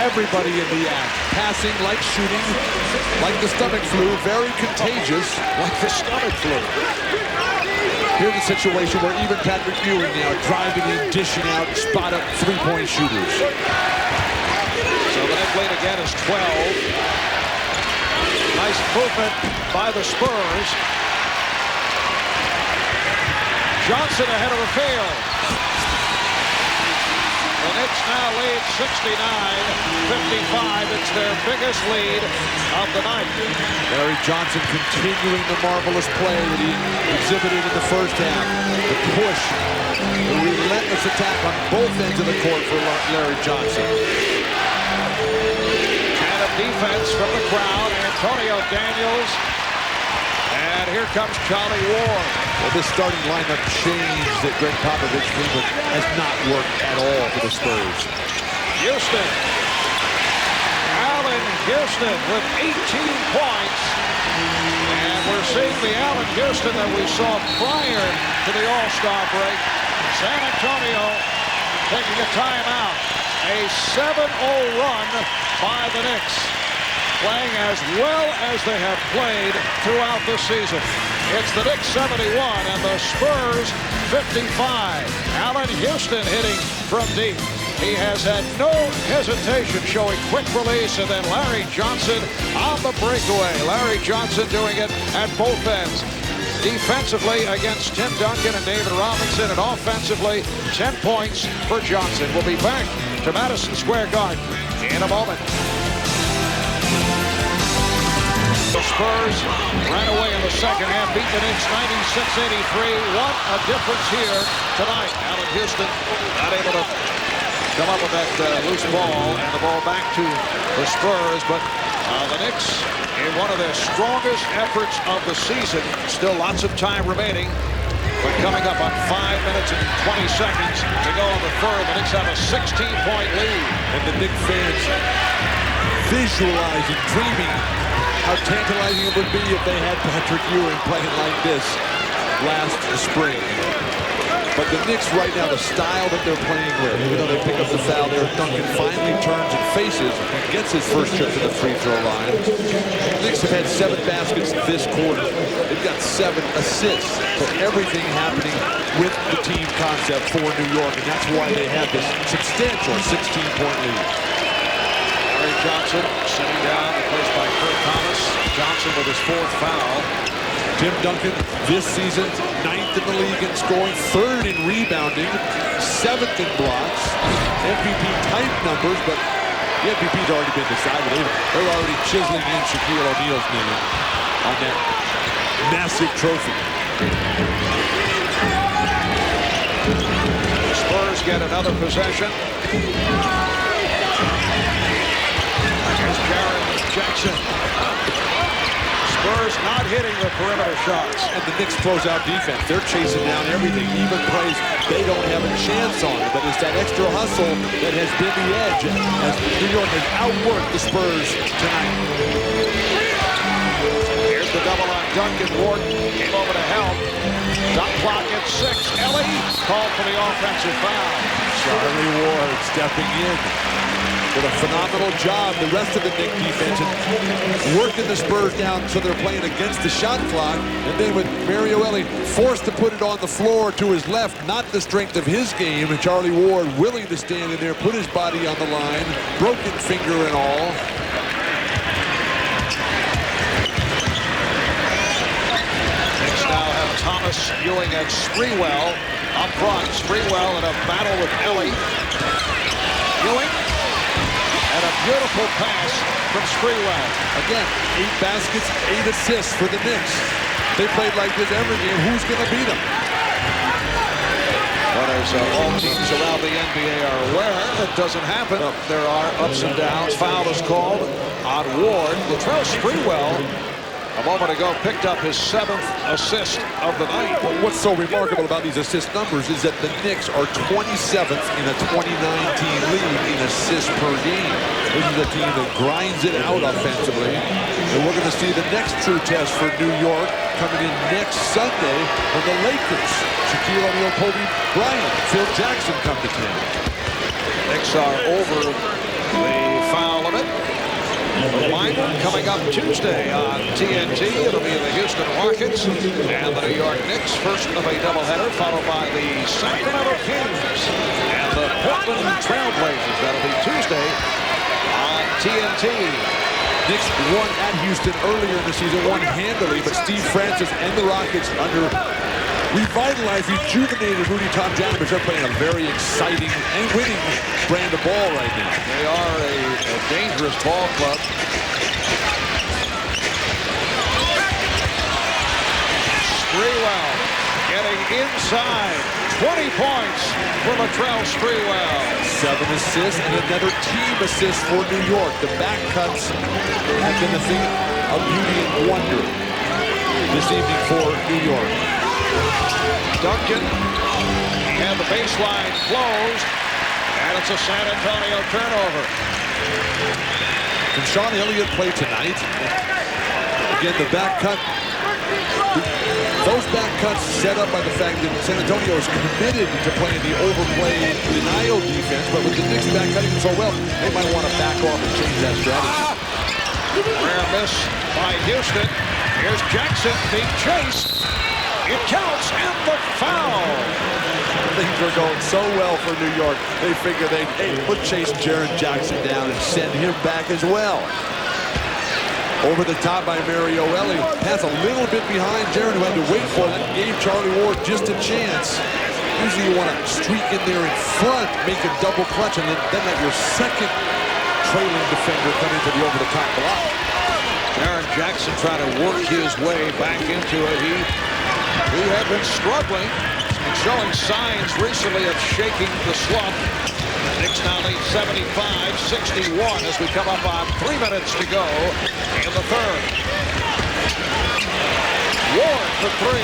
Everybody in the act. Passing like shooting, like the stomach flu. Very contagious, like the stomach flu. Here's a situation where even Patrick Ewing now driving in, dishing out, spot up three-point shooters. So the Knick lead again is 12. Nice movement by the Spurs. Johnson ahead of the field. The Knicks now lead 69-55. It's their biggest lead of the night. Larry Johnson continuing the marvelous play that he exhibited in the first half. The push, the relentless attack on both ends of the court for Larry Johnson. And a defense from the crowd. Antonio Daniels. And here comes Charlie Ward. Well, this starting lineup change that Greg Popovich came with has not worked at all for the Spurs. Houston. Allen Houston with 18 points. And we're seeing the Allen Houston that we saw prior to the All-Star break. San Antonio taking a timeout. A 7-0 run by the Knicks, playing as well as they have played throughout the season. It's the Knicks 71 and the Spurs 55. Allen Houston hitting from deep. He has had no hesitation, showing quick release, and then Larry Johnson on the breakaway. Larry Johnson doing it at both ends. Defensively against Tim Duncan and David Robinson, and offensively 10 points for Johnson. We'll be back to Madison Square Garden in a moment. The Spurs ran away in the second half, beat the Knicks 96-83. What a difference here tonight. Allen Houston not able to come up with that loose ball, and the ball back to the Spurs. But the Knicks in one of their strongest efforts of the season. Still lots of time remaining. But coming up on 5 minutes and 20 seconds to go on the third, the Knicks have a 16-point lead. And the Knicks fans visualizing, dreaming how tantalizing it would be if they had Patrick Ewing playing like this last spring. But the Knicks right now, the style that they're playing with, even though they pick up the foul there, Duncan finally turns and faces and gets his first trip to the free throw line. The Knicks have had 7 baskets this quarter. They've got 7 assists. So everything happening with the team concept for New York, and that's why they have this substantial 16-point lead. Larry Johnson sitting down, replaced by Kurt Thomas. Johnson with his 4th foul. Tim Duncan this season 9th in the league in scoring, 3rd in rebounding, 7th in blocks. MVP type numbers, but the MVP's already been decided. They're already chiseling in Shaquille O'Neal's name on that massive trophy. The Spurs get another possession. Here's Jaren Jackson. Spurs not hitting the perimeter shots. And the Knicks close out defense. They're chasing down everything, even plays they don't have a chance on it. But it's that extra hustle that has been the edge as New York has outworked the Spurs tonight. Here's the double on Duncan. Ward came over to help. Shot clock at 6. Ellie called for the offensive foul. Charlie Ward stepping in. Did a phenomenal job. The rest of the Knicks defense and working the Spurs down so they're playing against the shot clock. And then with Mario Ellie forced to put it on the floor to his left, not the strength of his game. And Charlie Ward willing to stand in there, put his body on the line, broken finger and all. Knicks now have Thomas, Ewing, and Sprewell up front. Sprewell in a battle with Ellie. Ewing. And a beautiful pass from Sprewell. Again, 8 baskets, 8 assists for the Knicks. They played like this every game. Who's going to beat them? But as all teams around the NBA are aware, that doesn't happen. There are ups and downs. Foul is called on Ward. Latrell Sprewell, a moment ago, picked up his 7th assist of the night. Well, what's so remarkable about these assist numbers is that the Knicks are 27th in a 2019 league in assists per game. This is a team that grinds it out offensively. And we're going to see the next true test for New York coming in next Sunday when the Lakers, Shaquille O'Neal, Kobe Bryant, Phil Jackson come to town. Knicks are over the foul limit. The final coming up Tuesday on TNT. It'll be the Houston Rockets and the New York Knicks. First of a doubleheader, followed by the Sacramento Kings and the Portland Trailblazers. That'll be Tuesday on TNT. Knicks won at Houston earlier in the season, won handily, but Steve Francis and the Rockets under revitalized, rejuvenated Rudy Tomjanovich are playing a very exciting and winning brand of ball right now. They are a dangerous ball club. Sprewell getting inside. 20 points for Latrell Sprewell. 7 assists and another team assist for New York. The back cuts have been a thing of beauty and wonder this evening for New York. Duncan and the baseline closed, and it's a San Antonio turnover. Can Sean Elliott play tonight? Again, the back cut. Those back cuts set up by the fact that San Antonio is committed to playing the overplay denial defense, but with the Knicks back cutting so well, they might want to back off and change that strategy. Rare miss by Houston. Here's Jackson being chased. It counts, and the foul. Things are going so well for New York. They figure we'll chase Jaren Jackson down and send him back as well. Over the top by Mario Ellie. Pass a little bit behind Jaren, who had to wait for it. Gave Charlie Ward just a chance. Usually you want to streak in there in front, make a double clutch, and then let your second trailing defender come into the over-the-top block. Jaren Jackson trying to work his way back into it. He had been struggling and showing signs recently of shaking the slump. Knicks now lead 75-61 as we come up on 3 minutes to go in the third. Ward for 3.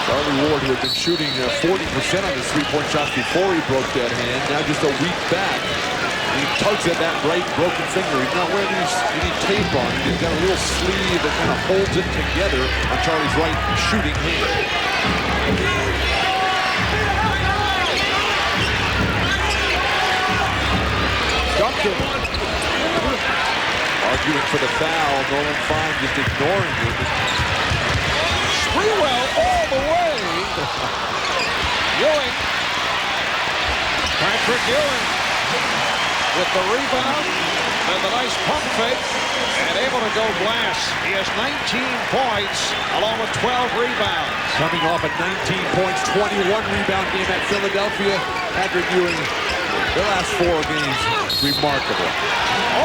Charlie Ward, who had been shooting 40% on his three-point shots before he broke that hand, now just a week back. He tugs at that right broken finger. He's not wearing any tape on. He's got a little sleeve that kind of holds it together on Charlie's right shooting hand. Duncan arguing for the foul. Nolan Fine just ignoring it. Sprewell all the way. Ewing. Patrick Ewing with the rebound and the nice pump fake and able to go glass. He has 19 points along with 12 rebounds. Coming off a 19 points, 21 rebound game at Philadelphia. Patrick Ewing, the last 4 games, remarkable.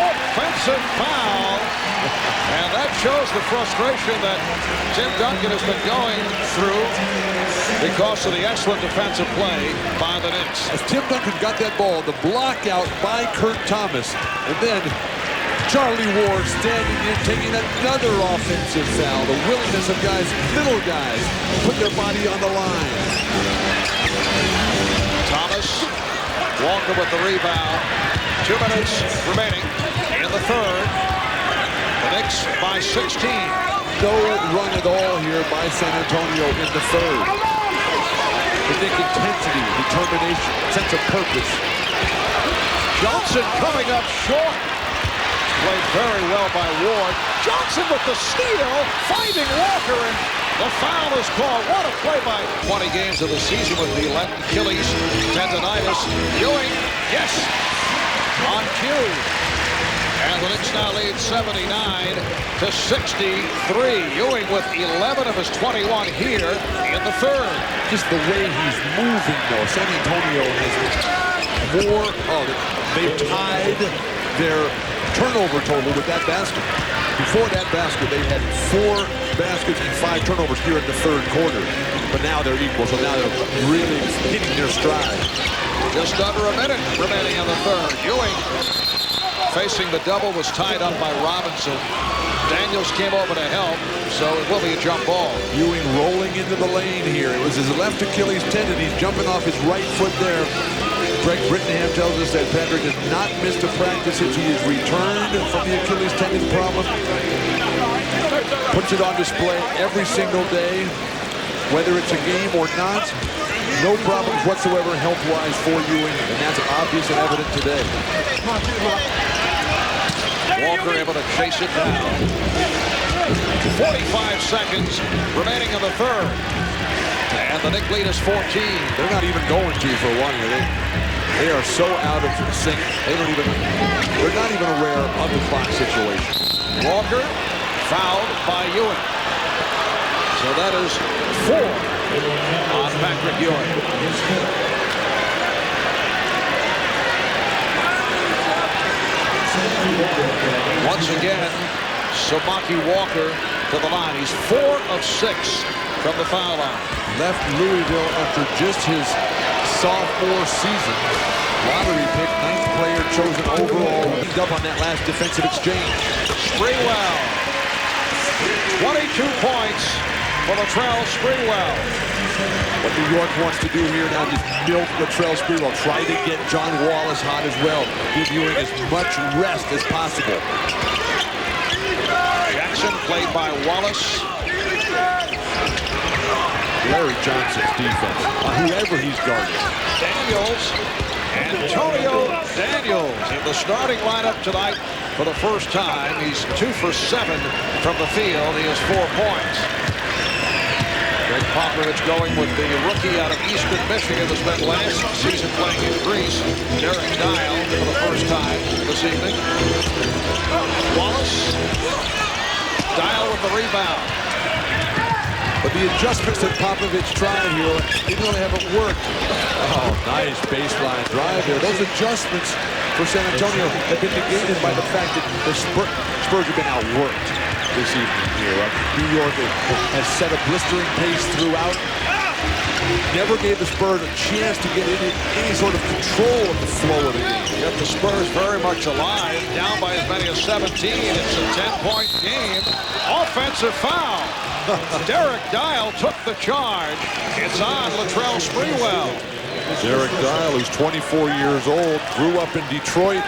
Offensive foul. And that shows the frustration that Tim Duncan has been going through because of the excellent defensive play by the Knicks. As Tim Duncan got that ball, the block out by Kurt Thomas, and then Charlie Ward standing in, taking another offensive foul. The willingness of guys, little guys, put their body on the line. Thomas, Walker with the rebound. 2 minutes remaining in the third. The Knicks by 16. No run at all here by San Antonio in the third. The Knick intensity, determination, sense of purpose. Johnson coming up short. Played very well by Ward. Johnson with the steal, finding Walker, and the foul is called. What a play by 20 games of the season with the left Achilles tendonitis. Ewing, yes, on cue. And the Knicks now lead 79 to 63. Ewing with 11 of his 21 here in the third. Just the way he's moving, though. San Antonio has more. Oh, they've tied their turnover total with that basket. Before that basket, they had 4 baskets and 5 turnovers here in the third quarter. But now they're equal, so now they're really hitting their stride. Just under a minute remaining in the third. Ewing facing the double, was tied up by Robinson. Daniels came over to help, so it will be a jump ball. Ewing rolling into the lane here. It was his left Achilles tendon. He's jumping off his right foot there. Greg Brittingham tells us that Patrick has not missed a practice since he has returned from the Achilles tendon problem. Puts it on display every single day, whether it's a game or not. No problems whatsoever health-wise for Ewing, and that's obvious and evident today. Walker able to chase it down. 45 seconds remaining in the third. And the Knicks lead is 14. They're not even going to for one here. They are so out of sync. They're not even aware of the clock situation. Walker fouled by Ewing. So that is 4 on Patrick Ewing. Once again, Samaki Walker to the line. He's 4 of 6 from the foul line. Left Louisville after just his sophomore season. Lottery pick, 9th player chosen overall. He's up on that last defensive exchange. Sprewell, 22 points for Latrell Sprewell. What New York wants to do here now is milk Latrell Sprewell. Try to get John Wallace hot as well. Give Ewing as much rest as possible. Jackson played by Wallace. Larry Johnson's defense, whoever he's guarding. Daniels, Antonio Daniels in the starting lineup tonight for the first time. He's 2 for 7 from the field. He has 4 points. Greg Popovich going with the rookie out of Eastern Michigan that spent last season playing in Greece. Derek Dial for the first time this evening. Wallace. Dial with the rebound. But the adjustments that Popovich tried here, they really haven't worked. Oh, nice baseline drive there. Those adjustments for San Antonio have been negated by the fact that the Spurs have been outworked this evening here. New York has set a blistering pace throughout. Never gave the Spurs a chance to get any sort of control of the flow of the game. Yet the Spurs very much alive, down by as many as 17. It's a 10-point game. Offensive foul. Derek Dial took the charge. It's on Latrell Sprewell. Derek Dial, who's 24 years old, grew up in Detroit,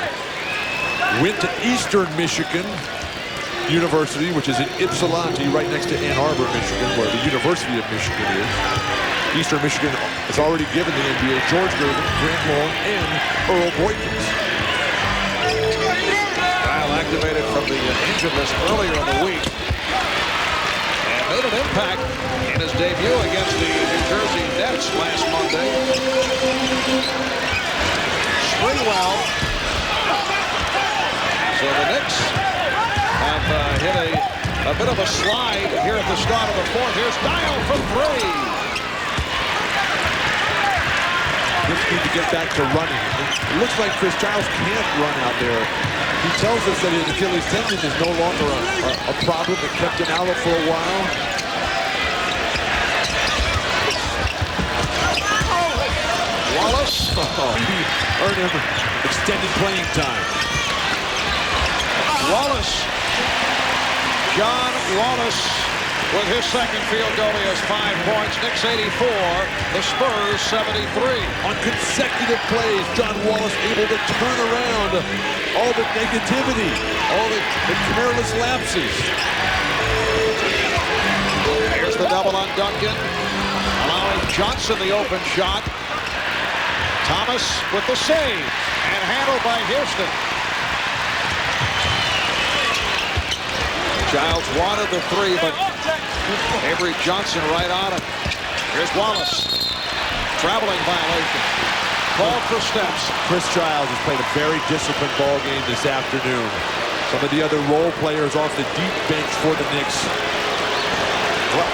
went to Eastern Michigan University, which is in Ypsilanti, right next to Ann Arbor, Michigan, where the University of Michigan is. Eastern Michigan has already given the NBA George Gervin, Grant Long, and Earl Boykins. Dial activated from the injured list earlier in the week and made an impact in his debut against the New Jersey Nets last Monday. Sprewell. So the Knicks have hit a bit of a slide here at the start of the fourth. Here's Dial from three. Knicks need to get back to running. It looks like Chris Giles can't run out there. He tells us that his Achilles tendon is no longer a problem. It kept him out for a while. Wallace. He earned him extended playing time. Wallace. John Wallace with his second field goal. He has 5 points. Knicks 84. The Spurs 73. On consecutive plays, John Wallace able to turn around all the negativity, all the careless lapses. Here's the double on Duncan, allowing Johnson the open shot. Thomas with the save and handled by Houston. Giles wanted the three, but Avery Johnson right on it. Here's Wallace. Traveling violation. Called for steps. Chris Giles has played a very disciplined ball game this afternoon. Some of the other role players off the deep bench for the Knicks.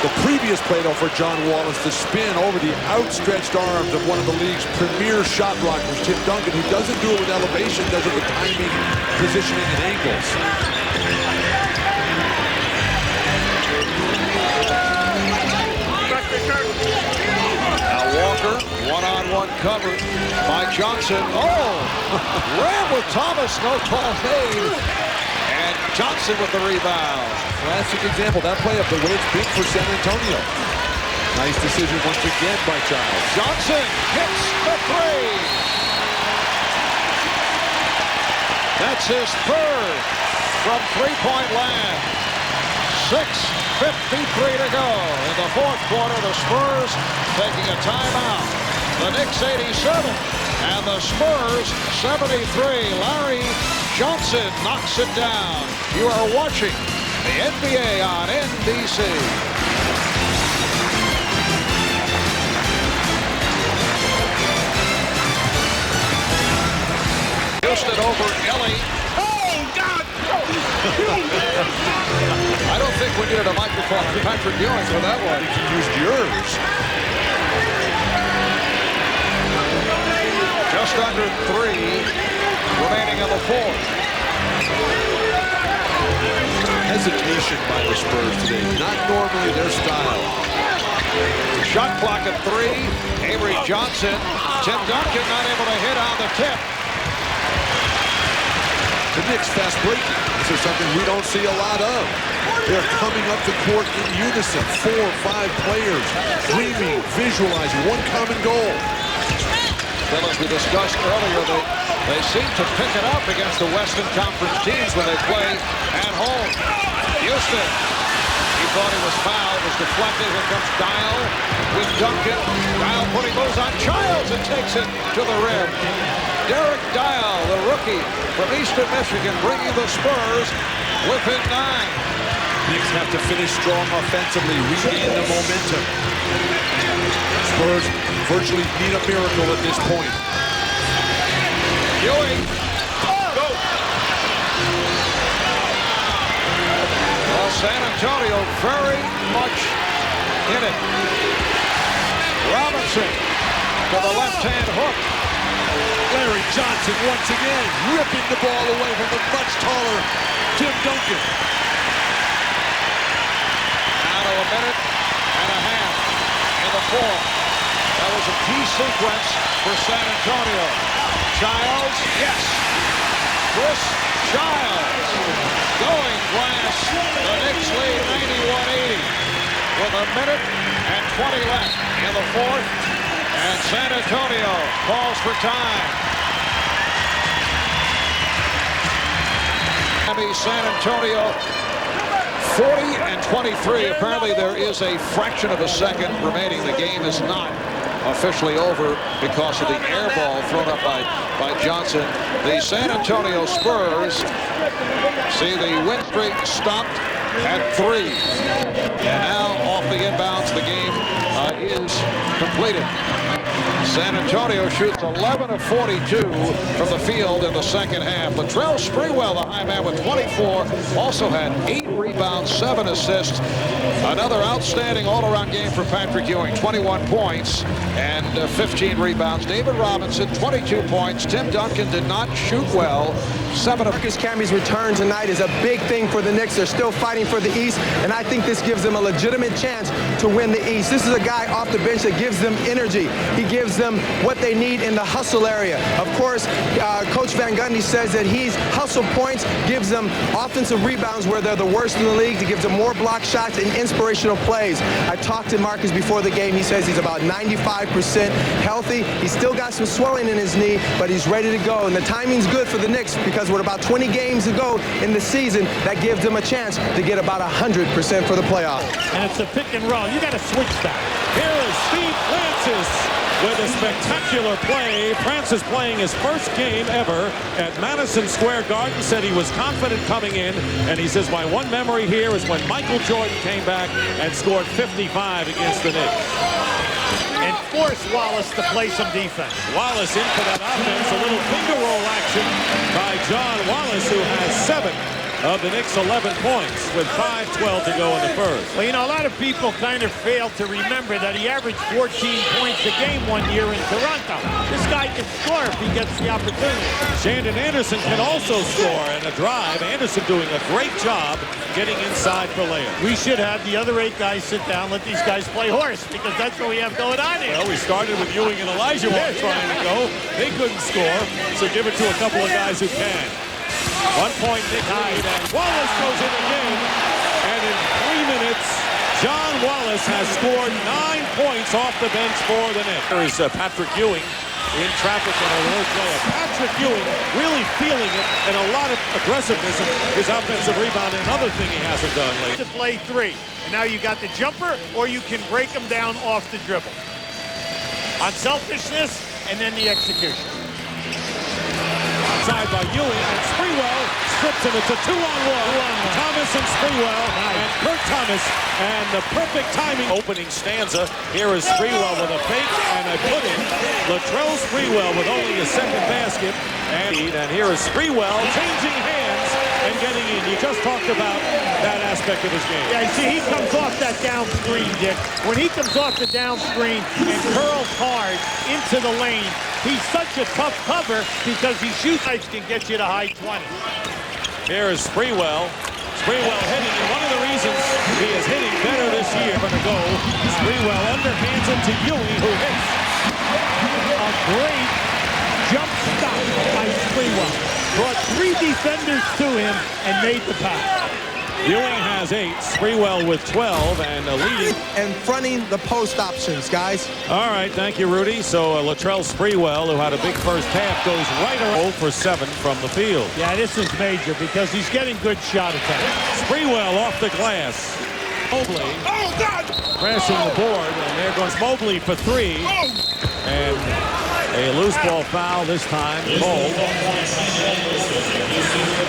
The previous play, though, for John Wallace to spin over the outstretched arms of one of the league's premier shot blockers, Tim Duncan, who doesn't do it with elevation, does it with timing, positioning, and angles. Now Walker, one-on-one cover by Johnson. Oh! Ran with Thomas, no call made. And Johnson with the rebound. Classic example, that play up the way it's been for San Antonio. Nice decision once again by Giles. Johnson hits the three. That's his third from three-point land. 6:53 to go in the fourth quarter. The Spurs taking a timeout. The Knicks 87 and the Spurs 73. Larry Johnson knocks it down. You are watching the NBA on NBC. Houston over Ellie. Oh, God! I don't think we needed a microphone for Patrick Ewing for that one. I think you used yours. Just under 3 remaining in the fourth. Hesitation by the Spurs today. Not normally their style. Shot clock at 3. Avery Johnson. Tim Duncan not able to hit on the tip. The Knicks fast breaking. This is something we don't see a lot of. They're coming up the court in unison. 4 or 5 players dreaming, visualizing one common goal. Well, as we discussed earlier, they seem to pick it up against the Western Conference teams when they play at home. Houston, he thought he was fouled, was deflected. Here comes Dial with Duncan. Dial putting moves on Childs and takes it to the rim. Derek Dial, the rookie from Eastern Michigan, bringing the Spurs within 9. Knicks have to finish strong offensively, regain the momentum. Spurs virtually need a miracle at this point. Ewing. Go. Well, San Antonio very much in it. Robinson to the left-hand hook. Larry Johnson once again ripping the ball away from the much taller Tim Duncan. Now to a minute and a half in the fourth. That was a key sequence for San Antonio. Childs, yes. Chris Childs going glass. The Knicks lead 91-80 with a minute and 20 left in the fourth. And And San Antonio calls for time. San Antonio 40-23. Apparently there is a fraction of a second remaining. The game is not officially over because of the air ball thrown up by Johnson. The San Antonio Spurs see the win streak stopped at 3. And now off the inbounds, the game is completed. San Antonio shoots 11 of 42 from the field in the second half. Latrell Sprewell, the high man, with 24, also had 8 rebounds, 7 assists. Another outstanding all-around game for Patrick Ewing, 21 points and 15 rebounds. David Robinson, 22 points. Tim Duncan did not shoot well. 7 of Marcus Camby's return tonight is a big thing for the Knicks. They're still fighting for the East, and I think this gives them a legitimate chance to win the East. This is a guy off the bench that gives them energy. He gives them what they need in the hustle area. Of course, Coach Van Gundy says that he's hustle points, gives them offensive rebounds where they're the worst in the league. He gives them more block shots and inspirational plays. I talked to Marcus before the game. He says he's about 95% healthy. He's still got some swelling in his knee, but he's ready to go. And the timing's good for the Knicks because with about 20 games to go in the season, that gives them a chance to get about 100% for the playoffs. And it's a pick and roll. You got to switch that. Here is Steve Francis with a spectacular play. Francis playing his first game ever at Madison Square Garden. Said he was confident coming in, and he says, my one memory here is when Michael Jordan came back and scored 55 against the Knicks. And force Wallace to play some defense. Wallace in for that offense. A little finger roll action by John Wallace, who has 7 of the Knicks' 11 points with 5:12 to go in the first. Well, you know, a lot of people kind of fail to remember that he averaged 14 points a game one year in Toronto. This guy can score if he gets the opportunity. Shandon Anderson can also score in a drive. Anderson doing a great job getting inside for layup. We should have the other 8 guys sit down, let these guys play horse, because that's what we have going on here. Well, we started with Ewing and Elijah trying to go. They couldn't score, so give it to a couple of guys who can. 1 point Nick lead, and Wallace goes in again. And in 3 minutes, John Wallace has scored 9 points off the bench for the Knicks. There is Patrick Ewing in traffic and a low play. Patrick Ewing really feeling it, and a lot of aggressiveness in his offensive rebound. Another thing he hasn't done lately. To play 3. And now you got the jumper, or you can break them down off the dribble. Unselfishness, and then the execution. Side by Ewing, and Sprewell strips him. It's a 2-on-1. Thomas and Sprewell, and Kurt Thomas, and the perfect timing. Opening stanza. Here is Sprewell with a fake and a put-in. Latrell Sprewell with only a second basket. And here is Sprewell changing hands and getting in. You just talked about that aspect of his game. Yeah, you see, he comes off that down screen, Dick. When he comes off the down screen and curls hard into the lane, he's such a tough cover because he shoots. Can get you to high 20. Here is Sprewell. Sprewell hitting, and one of the reasons he is hitting better this year going to go. Sprewell underhands it to Ewing, who hits. A great jump stop by Sprewell. Brought 3 defenders to him and made the pass. Ewing has 8, Sprewell with 12, and leading. And fronting the post options, guys. All right, thank you, Rudy. So Latrell Sprewell, who had a big first half, goes right around 0 for 7 from the field. Yeah, this is major because he's getting good shot attempts. Sprewell off the glass. Mobley crashing the board, and there goes Mobley for 3. And a loose ball foul this time. Cole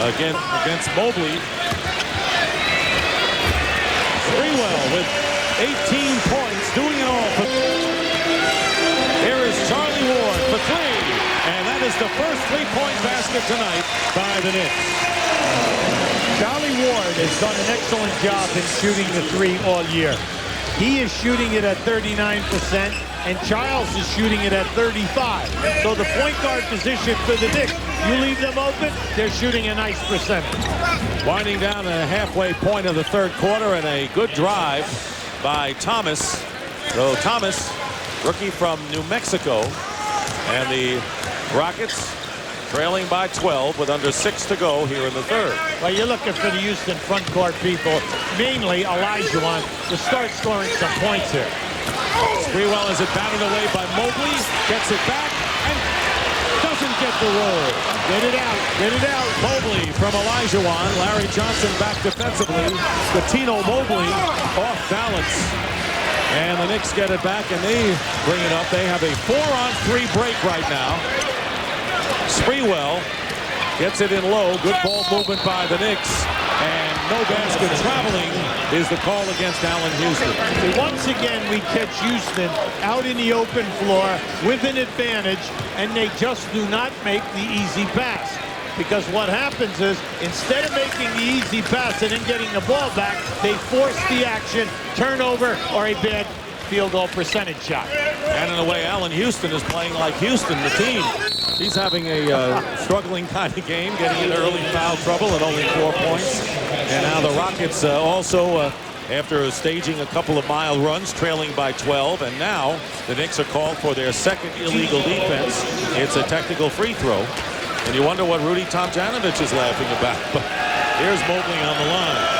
against Mobley. Sprewell with 18 points, doing it all. Here is Charlie Ward for 3, and that is the first 3-point basket tonight by the Knicks. Charlie Ward has done an excellent job in shooting the 3 all year. He is shooting it at 39%, and Childs is shooting it at 35. So the point guard position for the Knicks, you leave them open, they're shooting a nice percentage. Winding down the halfway point of the third quarter, and a good drive by Thomas. So Thomas, rookie from New Mexico, and the Rockets trailing by 12 with under 6 to go here in the third. Well, you're looking for the Houston front court people, mainly Elijah, to start scoring some points here. Sprewell has it batted away by Mobley. Gets it back and doesn't get the roll. Get it out. Get it out. Mobley from Olajuwon. Larry Johnson back defensively. Scatino Mobley off balance. And the Knicks get it back and they bring it up. They have a 4-on-3 break right now. Sprewell gets it in low. Good ball movement by the Knicks. And no basket traveling is the call against Allen Houston. Once again, we catch Houston out in the open floor with an advantage, and they just do not make the easy pass. Because what happens is, instead of making the easy pass and then getting the ball back, they force the action, turnover, or a bad field goal percentage shot. And in a way, Allen Houston is playing like Houston, the team. He's having a struggling kind of game, getting in early foul trouble at only 4 points. And now the Rockets also, after staging a couple of mile runs, trailing by 12. And now the Knicks are called for their second illegal defense. It's a technical free throw. And you wonder what Rudy Tomjanovich is laughing about. But here's Mobley on the line.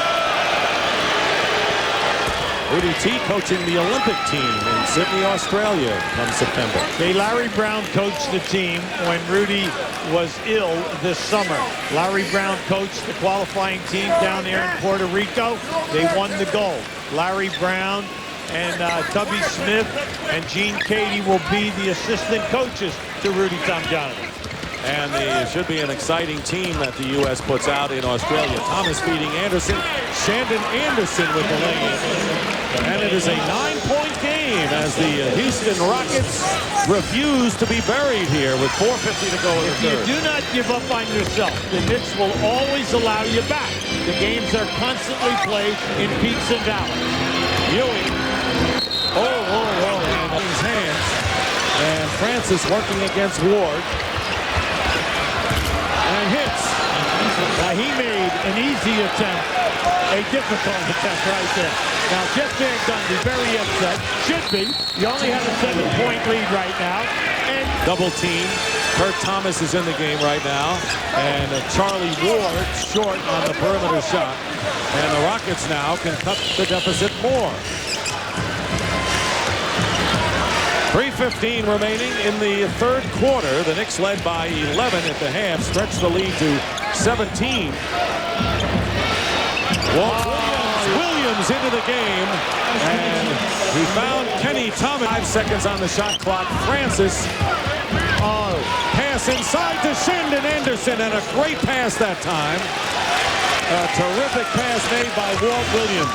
Rudy T coaching the Olympic team in Sydney, Australia come September. Larry Brown coached the team when Rudy was ill this summer. Larry Brown coached the qualifying team down there in Puerto Rico. They won the gold. Larry Brown and Tubby Smith and Gene Cady will be the assistant coaches to Rudy Tomjanovich. And it should be an exciting team that the U.S. puts out in Australia. Thomas feeding Anderson. Shandon Anderson with the lane. And it is a 9-point game as the Houston Rockets refuse to be buried here with 4:50 to go in the third. If you do not give up on yourself, the Knicks will always allow you back. The games are constantly played in peaks and valleys. Ewing. In his hands. And Francis working against Ward. And hits. Now he made an easy attempt, a difficult attempt right there. Now Jeff Van Gundy very upset. Should be. You only have a 7-point lead right now. And double team. Kurt Thomas is in the game right now. And Charlie Ward short on the perimeter shot. And the Rockets now can cut the deficit more. 3:15 remaining in the third quarter. The Knicks led by 11 at the half, stretched the lead to 17. Williams into the game, and he found Kenny Thomas. 5 seconds on the shot clock. Francis, pass inside to Shandon Anderson, and a great pass that time. A terrific pass made by Walt Williams.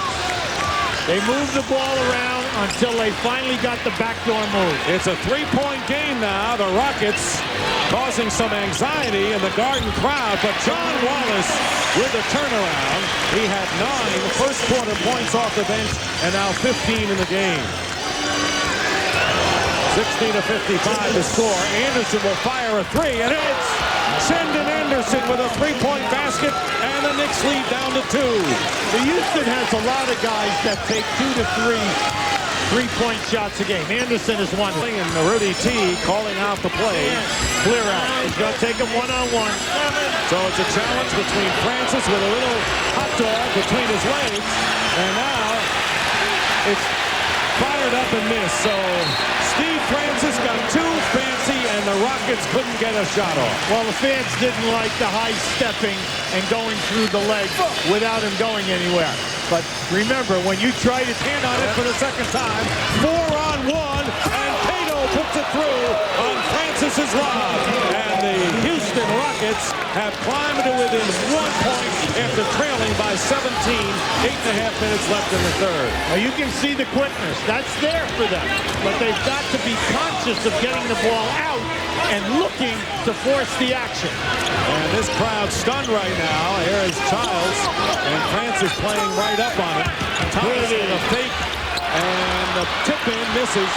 They moved the ball around until they finally got the backdoor move. It's a 3-point game now. The Rockets causing some anxiety in the Garden crowd, but John Wallace with the turnaround. He had 9 first quarter points off the bench and now 15 in the game. 60-55 to score. Anderson will fire a 3, and it's Shandon Anderson with a 3-point basket, and the Knicks lead down to 2. The Houston has a lot of guys that take 2 to 3 3-point shots a game. Anderson is one. And Rudy T calling out the play. Clear out. He's going to take him one-on-one. So it's a challenge between Francis with a little hot dog between his legs, and now it's fired up and missed. So Steve Francis got too fancy, and the Rockets couldn't get a shot off. Well, the fans didn't like the high stepping and going through the leg without him going anywhere. But remember, when you try to hand on it for the second time, 4-on-1, and Cato puts it through on Francis's lob. And the Houston Rockets have climbed to within 1 point after trailing by 17. 8.5 minutes left in the third. Now you can see the quickness. That's there for them. But they've got to be conscious of getting the ball out and looking to force the action. And this crowd stunned right now. Here is Childs, and Francis playing right up on him. Thomas with a fake, and the tip-in misses.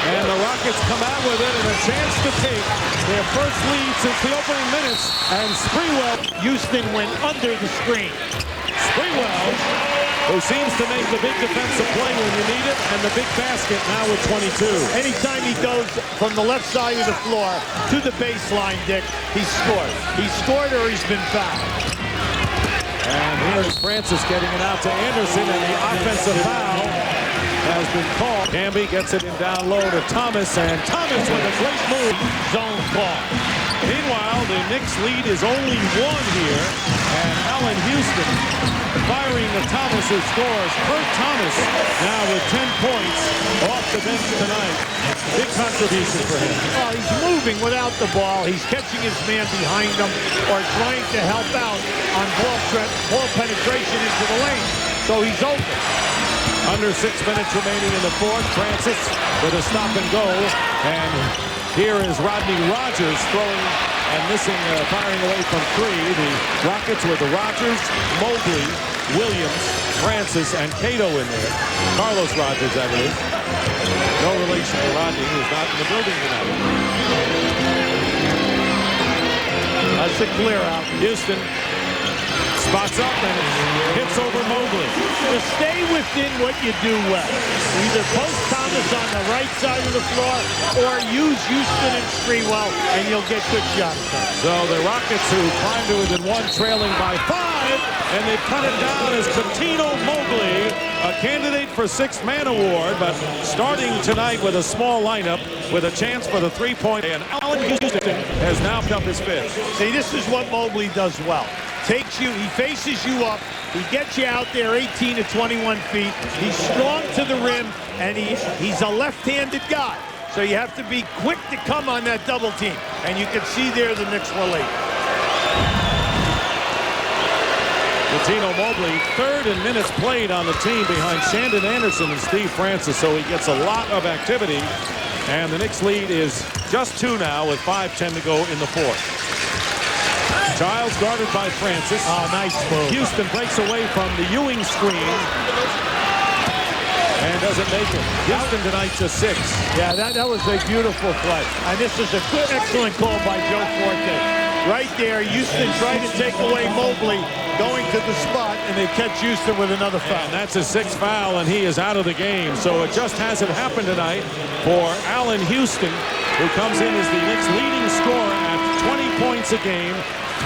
And the Rockets come out with it and a chance to take their first lead since the opening minutes. And Sprewell. Houston went under the screen. Sprewell, who seems to make the big defensive play when you need it, and the big basket now with 22. Anytime he goes from the left side of the floor to the baseline, Dick, he scored. He scored or he's been fouled. And here's Francis getting it out to Anderson, and the offensive foul has been called. Camby gets it in down low to Thomas, and Thomas with a great move. Zone call. Meanwhile, the Knicks lead is only 1 here, and Allen Houston firing the Thomas who scores. Kurt Thomas now with 10 points off the bench tonight. Big contribution for him. Oh, he's moving without the ball. He's catching his man behind him or trying to help out on ball penetration into the lane. So he's open. Under 6 minutes remaining in the fourth. Francis with a stop and go. And here is Rodney Rogers throwing and missing, firing away from 3. The Rockets with the Rogers, Mobley, Williams, Francis, and Cato in there. Carlos Rogers, that is. No relation to Rodney, who's not in the building tonight. That's a clear out. Houston spots up and hits over Mobley. To stay within what you do well. Either post Thomas on the right side of the floor or use Houston and Sprewell, and you'll get good shots. So the Rockets, who climbed to within 1, trailing by 5, and they cut it down as Coutinho Mobley, a candidate for 6th man award, but starting tonight with a small lineup with a chance for the 3-point. And Allen Houston has now picked up his 5th. See, this is what Mobley does well. Takes you, he faces you up, he gets you out there 18 to 21 feet. He's strong to the rim, and he's a left-handed guy. So you have to be quick to come on that double team. And you can see there the Knicks were late. Coutinho Mobley, 3rd in minutes played on the team behind Shandon Anderson and Steve Francis, so he gets a lot of activity. And the Knicks lead is just 2 now with 5:10 to go in the 4th. Childs guarded by Francis. Oh, nice move. Houston breaks away from the Ewing screen and doesn't make it. Houston tonight just 6. Yeah, that was a beautiful play. And this is a good, excellent call by Joe Forte. Right there, Houston trying to take away Mobley, going to the spot, and they catch Houston with another foul. And that's his 6th foul, and he is out of the game. So it just hasn't happened tonight for Allen Houston, who comes in as the Knicks' leading scorer at 20 points a game.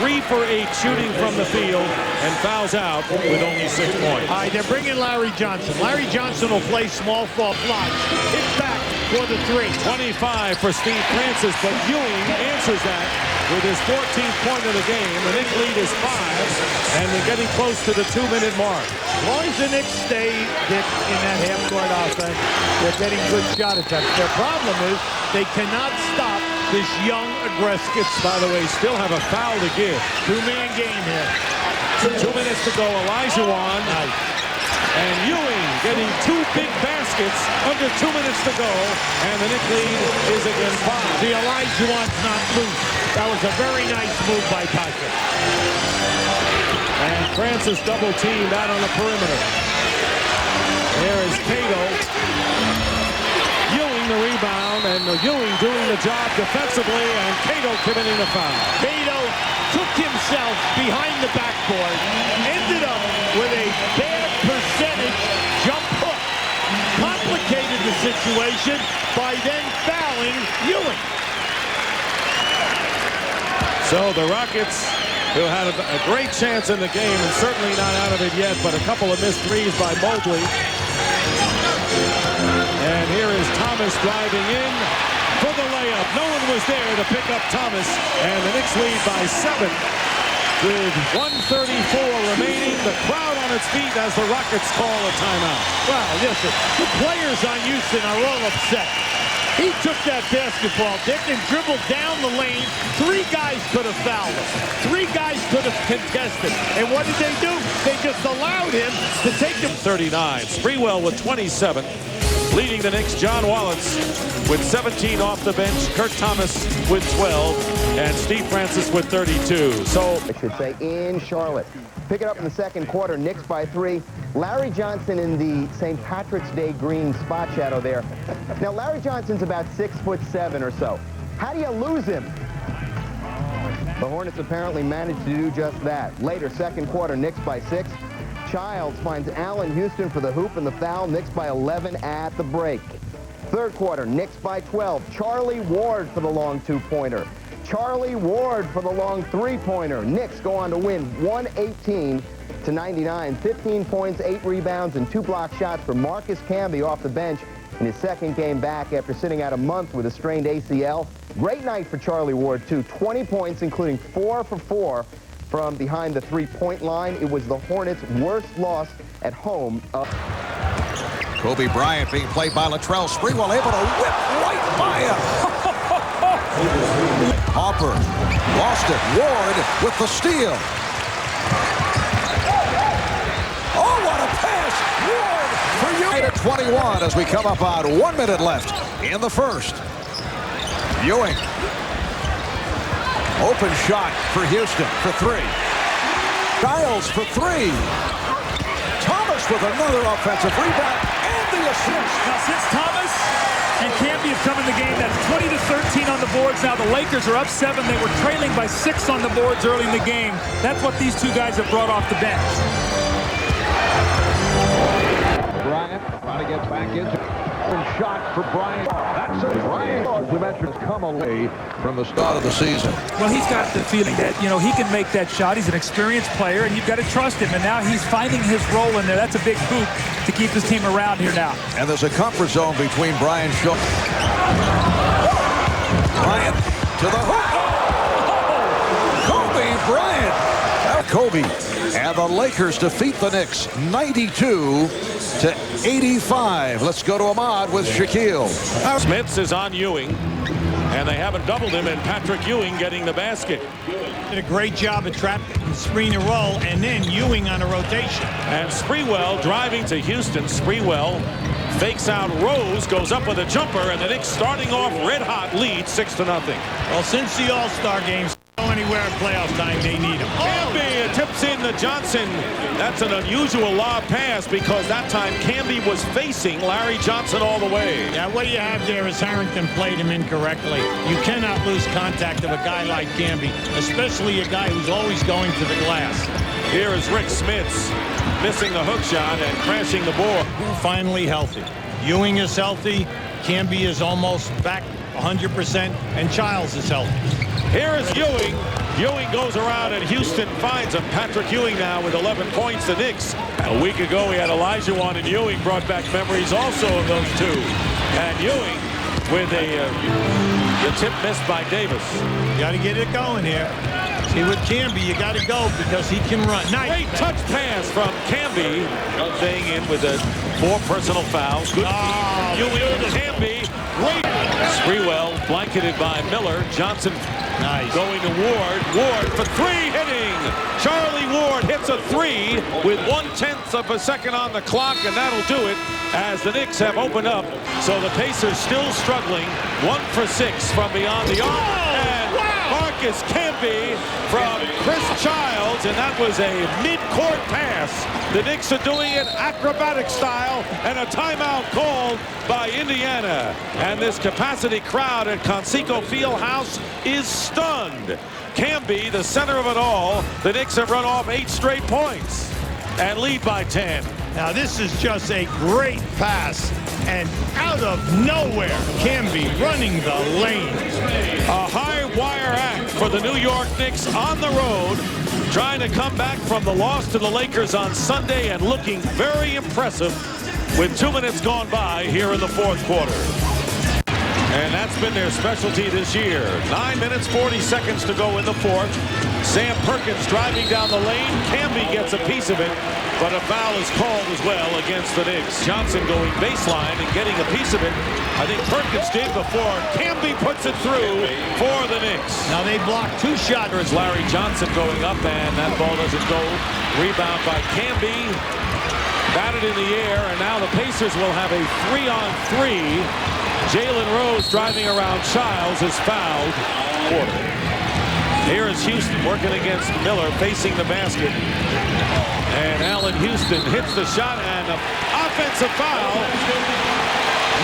3 for 8 shooting from the field, and fouls out with only 6 points. All right, they're bringing Larry Johnson. Larry Johnson will play small ball blocks. Hit back for the 3. 25 for Steve Francis, but Ewing answers that with his 14th point of the game. The Knicks lead is 5, and they're getting close to the 2-minute mark. As long as the Knicks stay in that half-court offense, they're getting good shot attempts. Their problem is they cannot stop this young, aggressive. By the way, still have a foul to give. 2-man game here. 2 minutes to go. Olajuwon. And Ewing getting 2 big baskets under 2 minutes to go. And the Knicks lead is again 5. The Olajuwon's not loose. That was a very nice move by Patrick. And Francis double teamed out on the perimeter. There is Cato. Ewing the rebound, and Ewing doing the job defensively, and Cato committing the foul. Cato took himself behind the backboard, ended up with a bad percentage jump hook. Complicated the situation by then fouling Ewing. So the Rockets, who had a great chance in the game, and certainly not out of it yet, but a couple of missed threes by Mobley. And here is Thomas driving in for the layup. No one was there to pick up Thomas, and the Knicks lead by 7 with 1:34 remaining. The crowd on its feet as the Rockets call a timeout. Wow, listen, the players on Houston are all upset. He took that basketball, Dick, and dribbled down the lane. 3 guys could have fouled him. 3 guys could have contested. And what did they do? They just allowed him to take him. 39. Sprewell with 27. Leading the Knicks, John Wallace with 17 off the bench. Kurt Thomas with 12. And Steve Francis with 32. So, I should say, in Charlotte. Pick it up in the second quarter. Knicks by 3. Larry Johnson in the St. Patrick's Day green spot shadow there. Now, Larry Johnson's about 6'7" or so. How do you lose him? The Hornets apparently managed to do just that. Later, second quarter, Knicks by 6. Childs finds Allen Houston for the hoop and the foul. Knicks by 11 at the break. Third quarter, Knicks by 12. Charlie Ward for the long 2-pointer. Charlie Ward for the long three-pointer. Knicks go on to win 118-99. 15 points, 8 rebounds, and 2 block shots for Marcus Camby off the bench in his second game back after sitting out a month with a strained ACL. Great night for Charlie Ward, too. 20 points, including 4 for 4 from behind the three-point line. It was the Hornets' worst loss at home. Kobe Bryant being played by Latrell Sprewell, able to whip right by him. Harper lost it. Ward with the steal. Oh, what a pass! Ward for Ewing at 21 as we come up on 1 minute left in the first. Ewing. Open shot for Houston for 3. Giles for 3. Thomas with another offensive rebound and the assist. Now since Thomas and Camby have come in the game, that's 20-13 on the boards. Now the Lakers are up 7. They were trailing by 6 on the boards early in the game. That's what these two guys have brought off the bench. Bryant trying to get back into shot for Bryant. That's it. Bryant, we mentioned, come away from the start of the season. Well, he's got the feeling that, you know, he can make that shot. He's an experienced player, and you've got to trust him. And now he's finding his role in there. That's a big hoop to keep his team around here now. And there's a comfort zone between Brian Shaw. Bryant to the hook. Kobe Bryant. Now Kobe. And the Lakers defeat the Knicks 92-85. Let's go to Ahmad with Shaquille. Smits is on Ewing, and they haven't doubled him, and Patrick Ewing getting the basket. Did a great job at trapping screen and roll, and then Ewing on a rotation. And Sprewell driving to Houston. Sprewell fakes out Rose, goes up with a jumper, and the Knicks starting off red hot lead 6-0. Well, since the All-Star games, go anywhere in playoff time, they need him. Camby tips in to Johnson. That's an unusual lob pass because that time Camby was facing Larry Johnson all the way. Yeah, what you have there is Harrington played him incorrectly. You cannot lose contact of a guy like Camby, especially a guy who's always going to the glass. Here is Rick Smits missing the hook shot and crashing the board. Finally healthy. Ewing is healthy. Camby is almost back 100%, and Childs is healthy. Here is Ewing. Ewing goes around and Houston finds him. Patrick Ewing now with 11 points. The Knicks. A week ago we had Olajuwon and Ewing brought back memories also of those two. And Ewing with the tip missed by Davis. You got to get it going here. See, with Camby, you got to go because he can run. Nice. Great touch pass from Camby. Staying in with the 4 personal fouls. Good. Ewing to Camby. Great. Sprewell blanketed by Miller. Johnson going to Ward. Ward for 3 hitting. Charlie Ward hits a 3 with 1/10 of a second on the clock, and that'll do it as the Knicks have opened up. So the Pacers still struggling. 1 for 6 from beyond the arc. And Marcus Camby from Chris Childs, and that was a mid-court pass. The Knicks are doing it acrobatic style, and a timeout called by Indiana. And this capacity crowd at Conseco Fieldhouse is stunned. Camby, the center of it all. The Knicks have run off 8 straight points and lead by 10. Now this is just a great pass, and out of nowhere, Camby running the lane. A high wire act for the New York Knicks on the road, trying to come back from the loss to the Lakers on Sunday and looking very impressive with 2 minutes gone by here in the 4th quarter. And that's been their specialty this year. 9 minutes, 40 seconds to go in the 4th. Sam Perkins driving down the lane. Camby gets a piece of it, but a foul is called as well against the Knicks. Johnson going baseline and getting a piece of it. I think Perkins did before. Camby puts it through for the Knicks. Now they blocked 2 shots. There's Larry Johnson going up, and that ball doesn't go. Rebound by Camby. Batted in the air, and now the Pacers will have a 3-on-3. Jalen Rose driving around Childs is fouled. Here is Houston working against Miller, facing the basket. And Allen Houston hits the shot, and an offensive foul.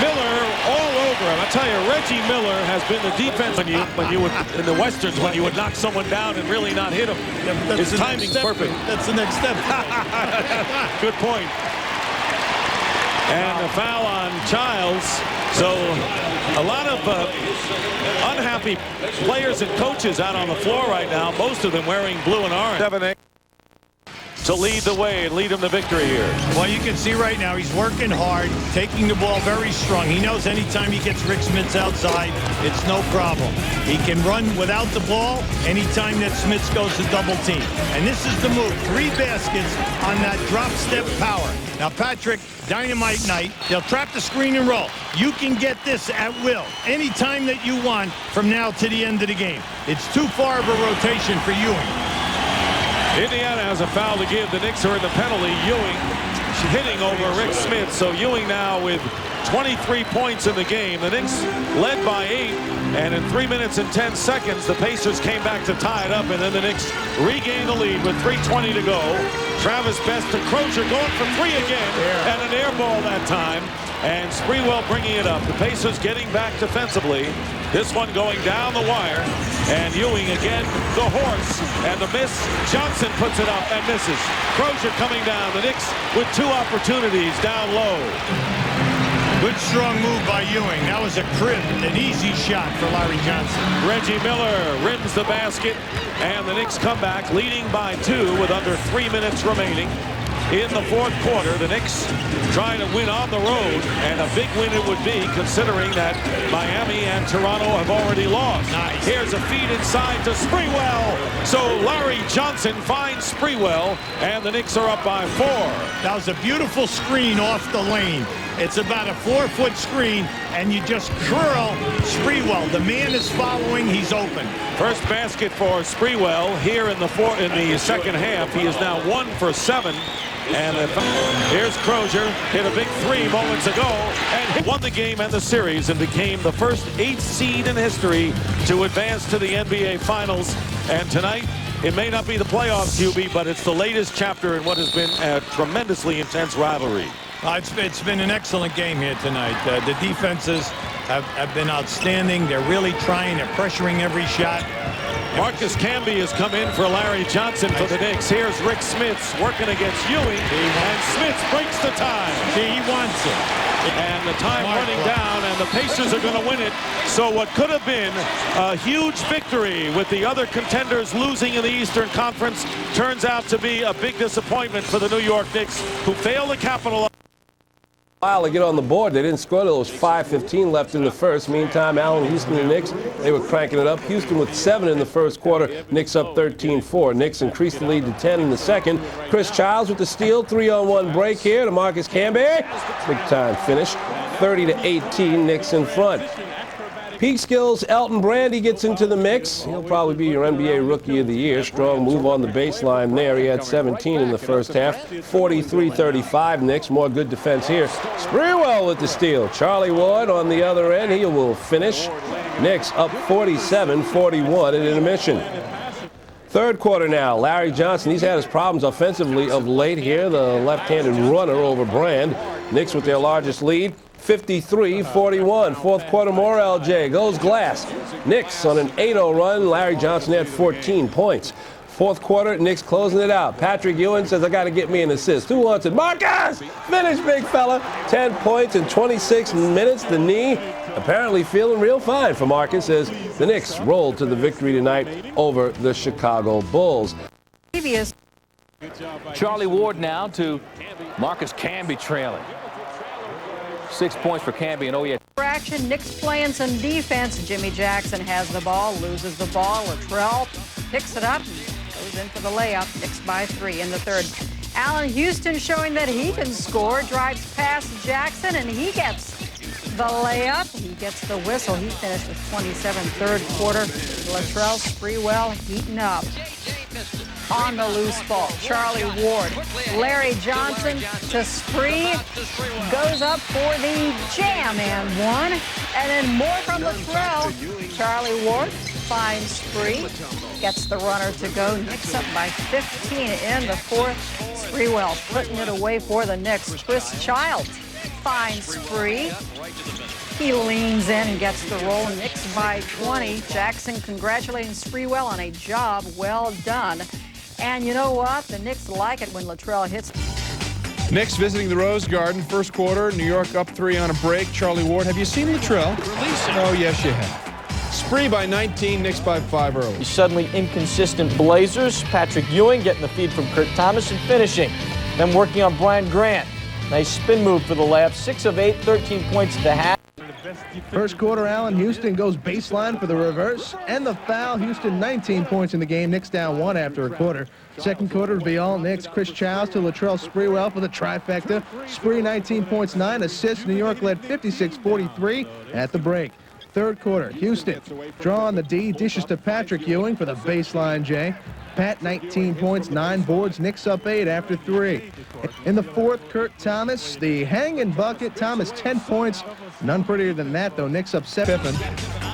Miller all over him. I tell you, Reggie Miller has been the defense when you would in the Westerns when you would knock someone down and really not hit him. Yeah, his timing's perfect. That's the next step. Good point. And a foul on Childs. So a lot of unhappy players and coaches out on the floor right now, most of them wearing blue and orange. 7-8 to lead the way and lead them to victory here. Well, you can see right now he's working hard, taking the ball very strong. He knows anytime he gets Rick Smits outside, it's no problem. He can run without the ball anytime that Smits goes to double team. And this is the move. 3 baskets on that drop step power. Now, Patrick, dynamite night. They'll trap the screen and roll. You can get this at will anytime that you want from now to the end of the game. It's too far of a rotation for Ewing. Indiana has a foul to give. The Knicks are in the penalty. Ewing hitting over Rick Smits. So Ewing now with 23 points in the game. The Knicks led by 8. And in 3 minutes and 10 seconds, the Pacers came back to tie it up. And then the Knicks regained the lead with 3:20 to go. Travis Best to Crozier going for 3 again. And an air ball that time. And Sprewell bringing it up. The Pacers getting back defensively. This one going down the wire. And Ewing again, the horse. And the miss. Johnson puts it up and misses. Crozier coming down. The Knicks with 2 opportunities down low. Good strong move by Ewing. That was a crib, an easy shot for Larry Johnson. Reggie Miller rims the basket. And the Knicks come back leading by 2 with under 3 minutes remaining. In the 4th quarter, the Knicks trying to win on the road, and a big win it would be considering that Miami and Toronto have already lost. Nice. Here's a feed inside to Sprewell. So Larry Johnson finds Sprewell, and the Knicks are up by 4. That was a beautiful screen off the lane. It's about a 4-foot screen, and you just curl Sprewell. The man is following. He's open. First basket for Sprewell here in the second half. He is now 1 for 7. And here's Crozier, hit a big 3 moments ago, and won the game and the series and became the first 8th seed in history to advance to the NBA Finals. And tonight, it may not be the playoffs, QB, but it's the latest chapter in what has been a tremendously intense rivalry. It's been an excellent game here tonight. The defenses have been outstanding. They're really trying. They're pressuring every shot. Marcus Camby has come in for Larry Johnson for the Knicks. Here's Rick Smits working against Ewing, and Smits breaks the tie. He wants it. And the time running down, and the Pacers are going to win it. So what could have been a huge victory with the other contenders losing in the Eastern Conference turns out to be a big disappointment for the New York Knicks, who fail to capitalize. While to get on the board, they didn't score. There was 5:15 left in the first. Meantime, Allen, Houston, and Knicks, they were cranking it up. Houston with 7 in the first quarter. Knicks up 13-4. Knicks increased the lead to 10 in the second. Chris Childs with the steal. 3-on-1 break here to Marcus Camby. Big time finish. 30-18. Knicks in front. Peak skills, Elton Brandy gets into the mix. He'll probably be your NBA Rookie of the Year. Strong move on the baseline there. He had 17 in the first half. 43-35 Knicks. More good defense here. Sprewell with the steal. Charlie Ward on the other end. He will finish. Knicks up 47-41 at intermission. Third quarter now. Larry Johnson, he's had his problems offensively of late here. The left-handed runner over Brand. Knicks with their largest lead. 53-41. Fourth quarter more LJ. Goes Glass. Knicks on an 8-0 run. Larry Johnson had 14 points. Fourth quarter, Knicks closing it out. Patrick Ewing says, I got to get me an assist. Who wants it? Marcus! Finish, big fella. 10 points in 26 minutes. The knee apparently feeling real fine for Marcus as the Knicks rolled to the victory tonight over the Chicago Bulls. Charlie Ward now to Marcus Camby trailing. 6 points for Camby, and oh yeah. Action, Knicks playing some defense. Jimmy Jackson has the ball, loses the ball. Latrell picks it up, goes in for the layup. Knicks by 3 in the third. Allen Houston showing that he can score, drives past Jackson, and he gets the layup. He gets the whistle. He finished with 27 third quarter. Latrell Sprewell heating up. On the loose ball, Charlie Ward. Larry Johnson to Spree. Goes up for the jam and one. And then more from Latrell. Charlie Ward finds Spree. Gets the runner to go. Knicks up by 15 in the fourth. Sprewell putting it away for the Knicks. Chris Childs finds Spree. He leans in and gets the roll. Knicks by 20. Jackson congratulating Sprewell on a job well done. And you know what? The Knicks like it when Latrell hits. Knicks visiting the Rose Garden, first quarter. New York up 3 on a break. Charlie Ward. Have you seen Latrell? Oh, yes, you have. Spree by 19, Knicks by 5 early. The suddenly inconsistent Blazers. Patrick Ewing getting the feed from Kurt Thomas and finishing. Then working on Brian Grant. Nice spin move for the layup. 6 of 8, 13 points at the half. First quarter, Allen Houston goes baseline for the reverse and the foul. Houston 19 points in the game. Knicks down 1 after a quarter. Second quarter to be all Knicks. Chris Childs to Latrell Sprewell for the trifecta. Spree 19 points, 9 assists. New York led 56-43 at the break. Third quarter, Houston draw on the D, dishes to Patrick Ewing for the baseline J. Pat 19 points, 9 boards. Knicks up 8 after 3. In the fourth, Kurt Thomas, the hanging bucket. Thomas 10 points. None prettier than that, though. Knicks up 7. Pippen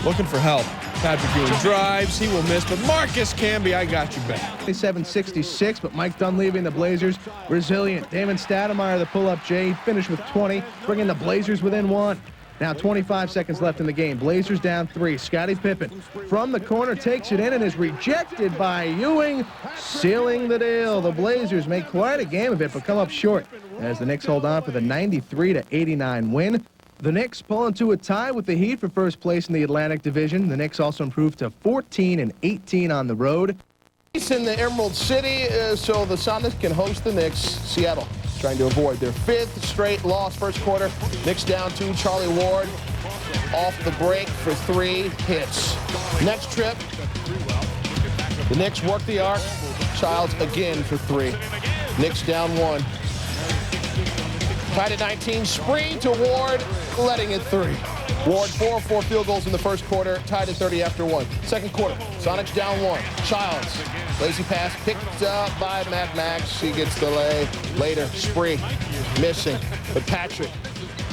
looking for help. Patrick Ewing drives. He will miss, but Marcus Camby, I got you back. 27-66, but Mike Dunleavy and the Blazers resilient. Damon Stoudemire, the pull-up J, finished with 20, bringing the Blazers within 1. Now 25 seconds left in the game. Blazers down 3. Scottie Pippen from the corner takes it in and is rejected by Ewing, sealing the deal. The Blazers make quite a game of it, but come up short as the Knicks hold on for the 93-89 win. The Knicks pull into a tie with the Heat for first place in the Atlantic Division. The Knicks also improved to 14-18 on the road. It's in the Emerald City, so the Sonics can host the Knicks. Seattle trying to avoid their 5th straight loss. First quarter, Knicks down 2. Charlie Ward off the break for 3 hits. Next trip, the Knicks work the arc. Childs again for 3. Knicks down 1. Tied at 19. Spree to Ward, letting it 3. Ward 4 of 4 field goals in the first quarter, tied at 30 after 1. Second quarter, Sonics down 1. Childs, lazy pass picked up by Matt Max. He gets the lay. Later, Spree missing, but Patrick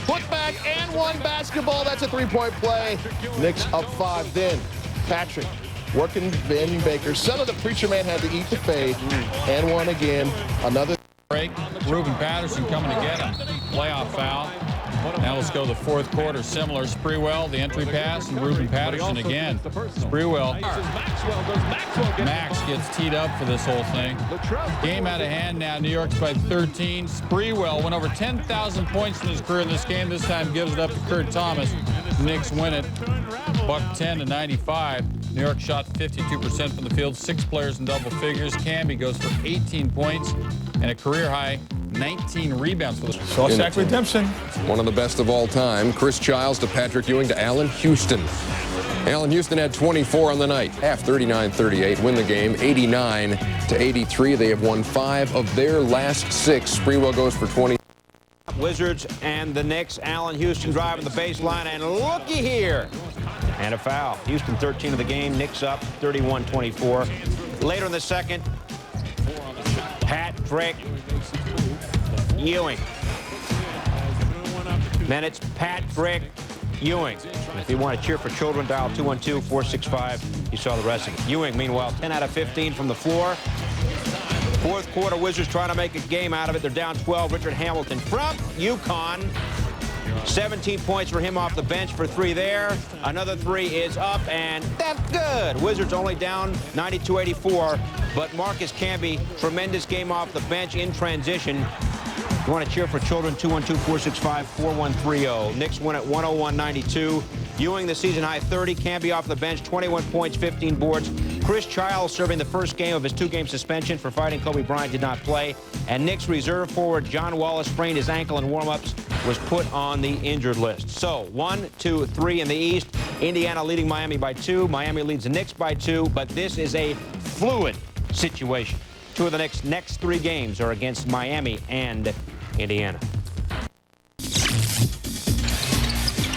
put back and 1 basketball. That's a 3-point play. Knicks up 5. Then Patrick working Van Baker. Son of the preacher man had to eat the fade, and 1 again. Another break. Ruben Patterson coming to get him. Playoff foul. Now let's go to the fourth quarter. Similar. Sprewell, the entry pass, and Ruben Patterson again. Sprewell. Max gets teed up for this whole thing. Game out of hand now. New York's by 13. Sprewell went over 10,000 points in his career in this game. This time gives it up to Kurt Thomas. Knicks win it. Buck 10-95. New York shot 52% from the field. 6 players in double figures. Camby goes for 18 points and a career high 19 rebounds for the Shawshank Redemption. One of the best of all time. Chris Childs to Patrick Ewing to Allen Houston. Allen Houston had 24 on the night. Half 39-38. Win the game 89-83. They have won 5 of their last 6. Sprewell goes for 20. Wizards and the Knicks. Allen Houston driving the baseline, and looky here. And a foul. Houston 13 of the game. Knicks up 31-24. Later in the second, Patrick Ewing. Minutes, Patrick Ewing. If you want to cheer for children, dial 212-465. You saw the rest of it. Ewing, meanwhile, 10 out of 15 from the floor. Fourth quarter, Wizards trying to make a game out of it. They're down 12. Richard Hamilton from UConn. 17 points for him off the bench for 3 there. Another 3 is up, and that's good. Wizards only down 92-84, but Marcus Camby, tremendous game off the bench in transition. You want to cheer for children, 212-465-4130. Knicks win at 101-92. Ewing, the season-high 30. Camby off the bench, 21 points, 15 boards. Chris Childs serving the first game of his 2-game suspension for fighting Kobe Bryant, did not play. And Knicks reserve forward John Wallace sprained his ankle in warm-ups, was put on the injured list. So 1, 2, 3 in the East. Indiana leading Miami by 2. Miami leads the Knicks by 2. But this is a fluid situation. 2 of the next 3 games are against Miami and Indiana.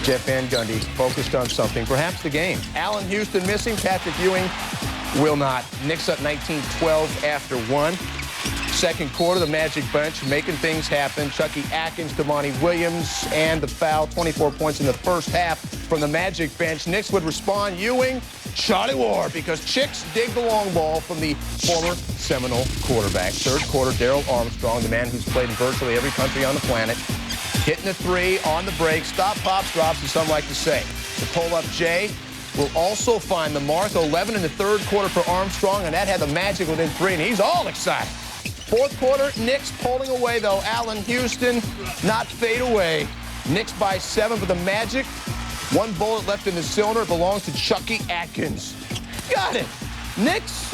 Jeff Van Gundy focused on something, perhaps the game. Allen Houston missing, Patrick Ewing will not. Knicks up 19-12 after 1. Second quarter, the Magic bench making things happen. Chucky Atkins to Monty Williams, and the foul, 24 points in the first half from the Magic bench. Knicks would respond, Ewing, Charlie Ward, because Chicks dig the long ball from the former Seminole quarterback. Third quarter, Darrell Armstrong, the man who's played in virtually every country on the planet, hitting a 3 on the break. Stop, pops, drops, as some like to say. The pull-up J will also find the mark. 11 in the third quarter for Armstrong, and that had the Magic within 3, and he's all excited. Fourth quarter, Knicks pulling away, though. Allen Houston, not fade away. Knicks by 7, but the Magic, one bullet left in the cylinder, belongs to Chucky Atkins. Got it. Knicks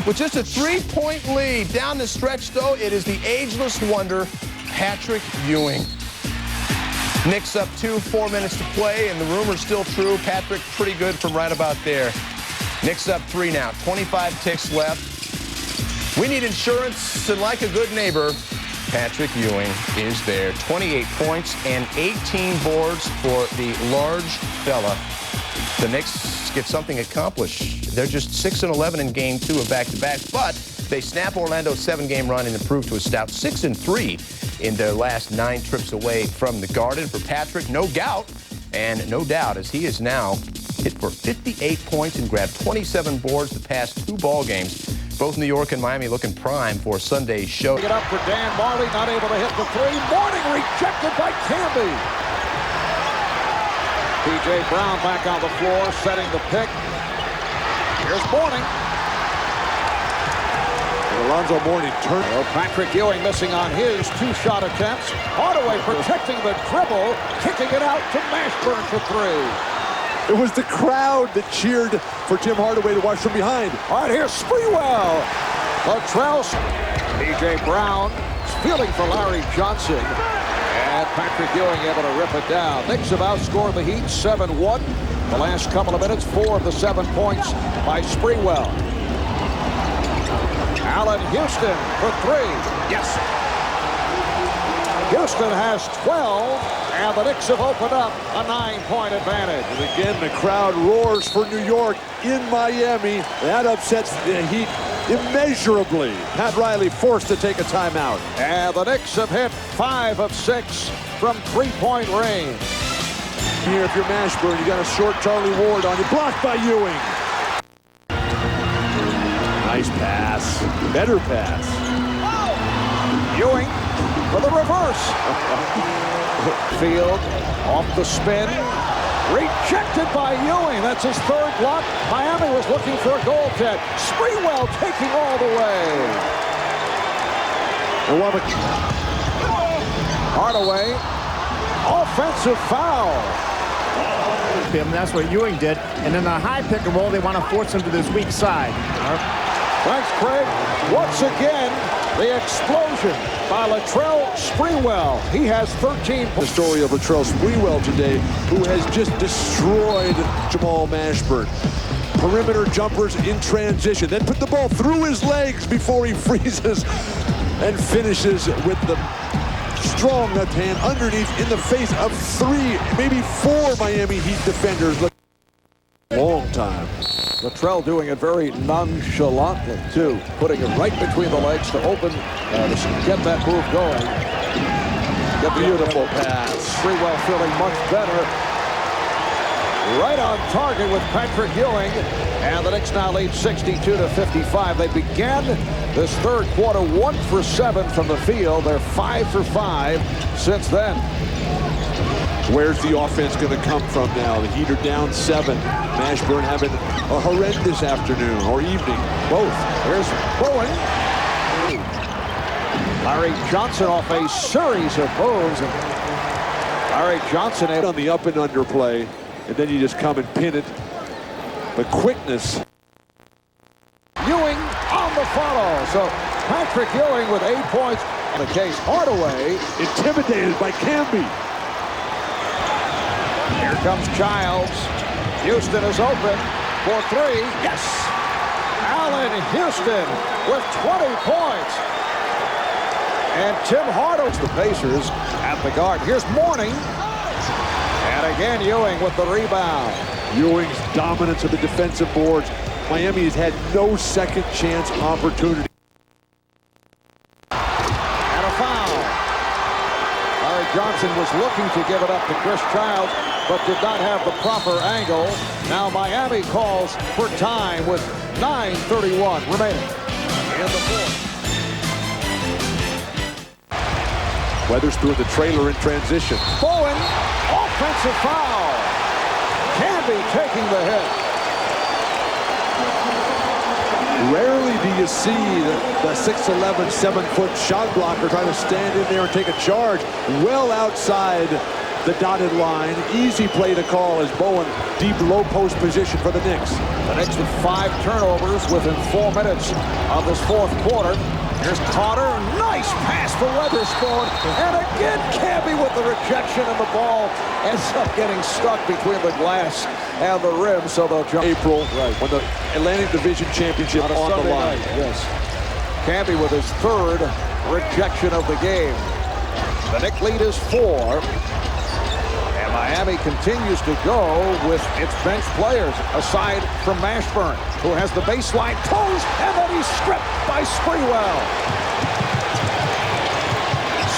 with just a 3-point lead. Down the stretch, though, it is the ageless wonder, Patrick Ewing. Knicks up 2, 4 minutes to play, and the rumor's still true. Patrick pretty good from right about there. Knicks up 3 now, 25 ticks left. We need insurance, and like a good neighbor, Patrick Ewing is there. 28 points and 18 boards for the large fella. The Knicks get something accomplished. They're just 6-11 in game 2 of back-to-back, but they snap Orlando's 7-game run and improve to a stout 6-3 in their last 9 trips away from the Garden. For Patrick, no gout and no doubt, as he is now hit for 58 points and grabbed 27 boards the past 2 ball games. Both New York and Miami looking prime for Sunday's show. It up for Dan Marley, not able to hit the 3. Morning rejected by Camby. P.J. Brown back on the floor, setting the pick. Here's Morning. Alonzo Mourning turned. Patrick Ewing missing on his 2-shot attempts. Hardaway protecting the dribble, kicking it out to Mashburn for 3. It was the crowd that cheered for Tim Hardaway to watch from behind. All right, here's Sprewell. Latrell. P.J. Brown fielding for Larry Johnson. And Patrick Ewing able to rip it down. Knicks have outscored the Heat 7-1. The last couple of minutes, 4 of the 7 points by Sprewell. Allen Houston for 3. Yes. Houston has 12. And the Knicks have opened up a 9-point advantage. And again, the crowd roars for New York in Miami. That upsets the Heat immeasurably. Pat Riley forced to take a timeout. And the Knicks have hit 5 of 6 from 3-point range. Here, if you're Mashburn, you got a short Charlie Ward on you. Blocked by Ewing. Nice pass. Better pass. Ewing for the reverse. Field off the spin, rejected by Ewing. That's his 3rd block. Miami was looking for a goal kick. Sprewell taking all the way. Hardaway, offensive foul. That's what Ewing did. And in the high pick and roll, they want to force him to this weak side. Thanks, Craig. Once again, the explosion by Latrell Sprewell. He has 13 points. The story of Latrell Sprewell today, who has just destroyed Jamal Mashburn. Perimeter jumpers in transition, then put the ball through his legs before he freezes and finishes with the strong left hand underneath in the face of 3, maybe 4 Miami Heat defenders. Long time. Latrell doing it very nonchalantly, too. Putting it right between the legs to open, to get that move going. The beautiful pass. Sprewell feeling much better. Right on target with Patrick Ewing. And the Knicks now lead 62-55. They began this 3rd quarter 1 for 7 from the field. They're 5 for 5 since then. Where's the offense going to come from now? The Heat are down 7. Mashburn having a horrendous afternoon or evening, both. Here's Bowen. Larry Johnson off a series of moves. Larry Johnson on the up and under play, and then you just come and pin it. The quickness. Ewing on the follow. So Patrick Ewing with 8 points. In the case, Hardaway intimidated by Camby. Here comes Childs. Houston is open for 3. Yes! Allen Houston with 20 points. And Tim Hardaway, the Pacers at the guard. Here's Morning. And again, Ewing with the rebound. Ewing's dominance of the defensive boards. Miami has had no second chance opportunity. And a foul. Larry Johnson was looking to give it up to Chris Childs, but did not have the proper angle. Now Miami calls for time with 9:31 remaining in the 4th. Weatherspoon, the trailer in transition. Bowen, offensive foul. Camby taking the hit. Rarely do you see the 6'11", 7-foot shot blocker trying to stand in there and take a charge well outside the dotted line. Easy play to call as Bowen deep low post position for the Knicks. The Knicks with 5 turnovers within 4 minutes of this fourth quarter. Here's Carter, nice pass for Weatherspoon, and again Camby with the rejection, and the ball ends up getting stuck between the glass and the rim, so they'll jump. April, right, when the Atlantic Division Championship on the line. Yes. Camby with his 3rd rejection of the game. The Knicks lead is 4. And Miami continues to go with its bench players, aside from Mashburn, who has the baseline closed, and then he's stripped by Sprewell.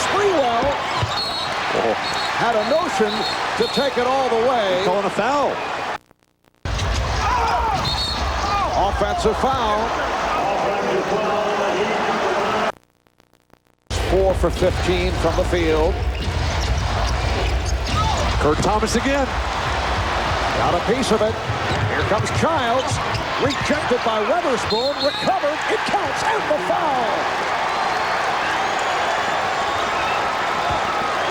Sprewell had a notion to take it all the way. Calling a foul. Offensive foul. 4 for 15 from the field. Kurt Thomas again. Got a piece of it. Here comes Childs. Rejected by Weatherspoon. Recovered. It counts. And the foul.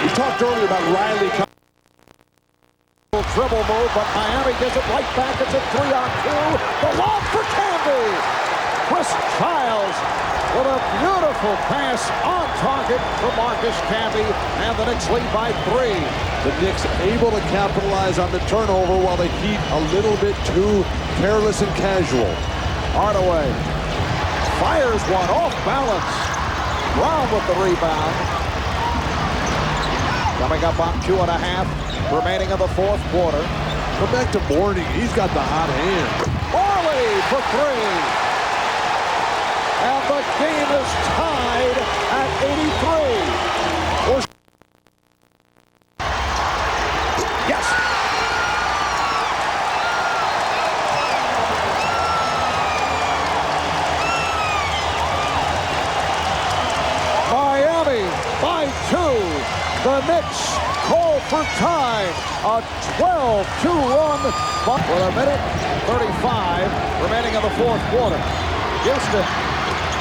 We talked earlier about Riley. Dribble move, but Miami gets it right back. It's a 3-on-2. The lob for Camby. Chris Childs with a beautiful pass on target for Marcus Camby, and the Knicks lead by 3. The Knicks able to capitalize on the turnover while the Heat a little bit too careless and casual. Hardaway fires one off balance. Brown with the rebound. Coming up on 2.5 remaining in the fourth quarter. Come back to Mourning. He's got the hot hand. Morley for 3. And the game is tied at 83. Yes. Miami by 2. The Knicks call for time. A 12-2 run with a minute 35 remaining in the fourth quarter. Houston.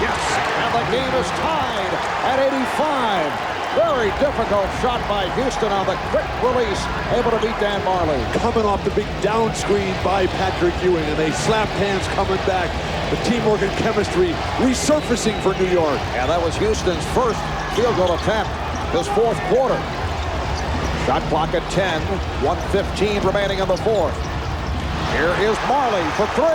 Yes, and the game is tied at 85. Very difficult shot by Houston on the quick release, able to beat Dan Marley. Coming off the big down screen by Patrick Ewing, and they slapped hands coming back. The teamwork and chemistry resurfacing for New York. And that was Houston's first field goal attempt this fourth quarter. Shot clock at 10, 1:15 remaining in the fourth. Here is Marley for 3.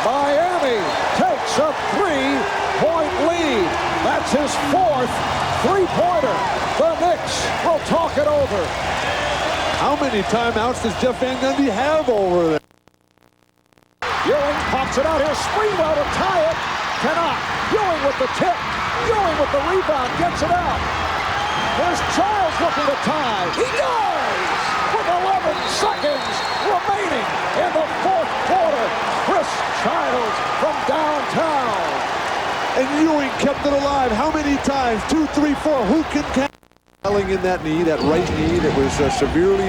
Miami takes a 3-point lead. That's his 4th 3-pointer. The Knicks will talk it over. How many timeouts does Jeff Van Gundy have over there? Ewing pops it out here. Sprewell to tie it. Cannot. Ewing with the tip. Ewing with the rebound. Gets it out. There's Childs looking to tie. He does! With 11 seconds remaining in the fourth quarter. Chris Childs from downtown. And Ewing kept it alive. How many times? 2, 3, 4. Who can count? In that knee, that right knee that was severely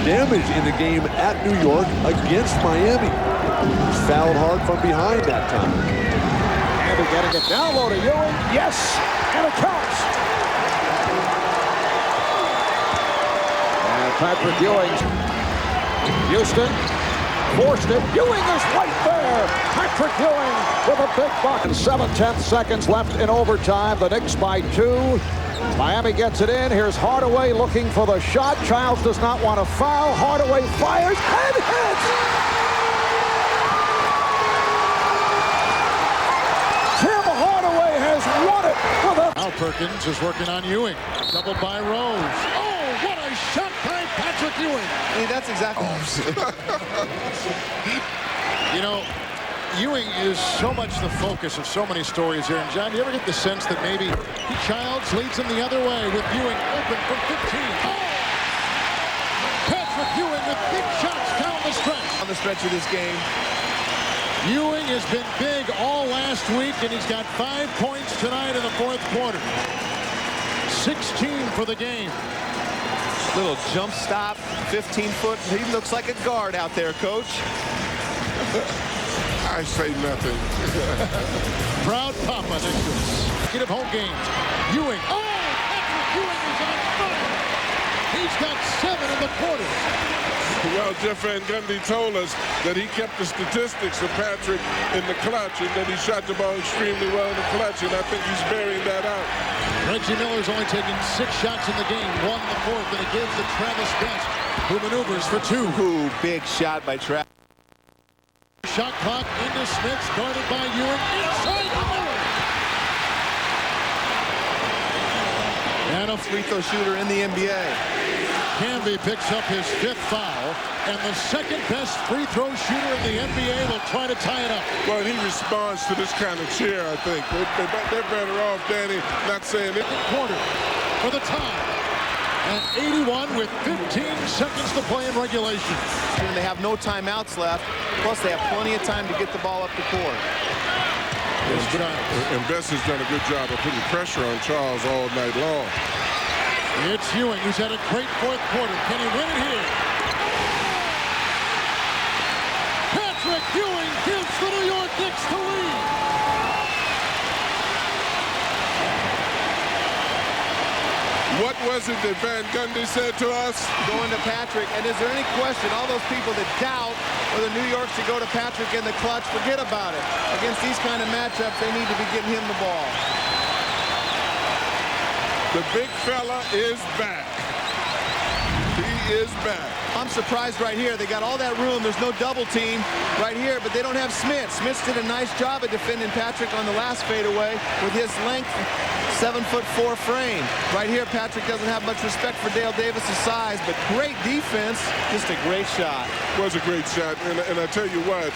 damaged in the game at New York against Miami. He's fouled hard from behind that time. And we're getting it down low to Ewing. Yes, and it counts. And Patrick Ewing. Houston forced it. Ewing is right there. Patrick Ewing with a big buck. And 7/10 seconds left in overtime. The Knicks by 2. Miami gets it in. Here's Hardaway looking for the shot. Childs does not want to foul. Hardaway fires and hits. Tim Hardaway has won it with a... Now Perkins is working on Ewing. Doubled by Rose. Oh, what a shot by Patrick Ewing. Hey, that's exactly... You know, Ewing is so much the focus of so many stories here. And John, do you ever get the sense that maybe Childs leads him the other way with Ewing open from 15? Oh! Patrick Ewing with big shots down the stretch. On the stretch of this game. Ewing has been big all last week, and he's got 5 points tonight in the fourth quarter. 16 for the game. Little jump stop, 15-foot. He looks like a guard out there, Coach. I say nothing. Proud Papa next to home games. Ewing. Oh, Patrick Ewing is on fire. He's got 7 in the quarter. Well, Jeff Van Gundy told us that he kept the statistics of Patrick in the clutch and that he shot the ball extremely well in the clutch, and I think he's bearing that out. Reggie Miller's only taken 6 shots in the game, 1 in the 4th, and it gives to Travis Best, who maneuvers for 2. Ooh, big shot by Travis. Shot clock into Smith, guarded by Ewing, inside the Miller. And a free throw shooter in the NBA. Camby picks up his 5th foul, and the 2nd best free throw shooter in the NBA will try to tie it up. Well, he responds to this kind of cheer, I think. They're better off, Danny, not saying it. Quarter for the tie. At 81 with 15 seconds to play in regulation. And they have no timeouts left. Plus, they have plenty of time to get the ball up the court. And Best has done a good job of putting pressure on Charles all night long. It's Ewing, who's had a great 4th quarter. Can he win it here? Patrick Ewing gives the New York Knicks the lead. What was it that Van Gundy said to us? Going to Patrick, and is there any question, all those people that doubt whether New York should go to Patrick in the clutch, forget about it. Against these kind of matchups, they need to be getting him the ball. The big fella is back. He is back. I'm surprised right here. They got all that room. There's no double team right here, but they don't have Smith. Smith did a nice job of defending Patrick on the last fadeaway with his length, 7'4" frame. Right here, Patrick doesn't have much respect for Dale Davis's size, but great defense. Just a great shot. It was a great shot, and I tell you what,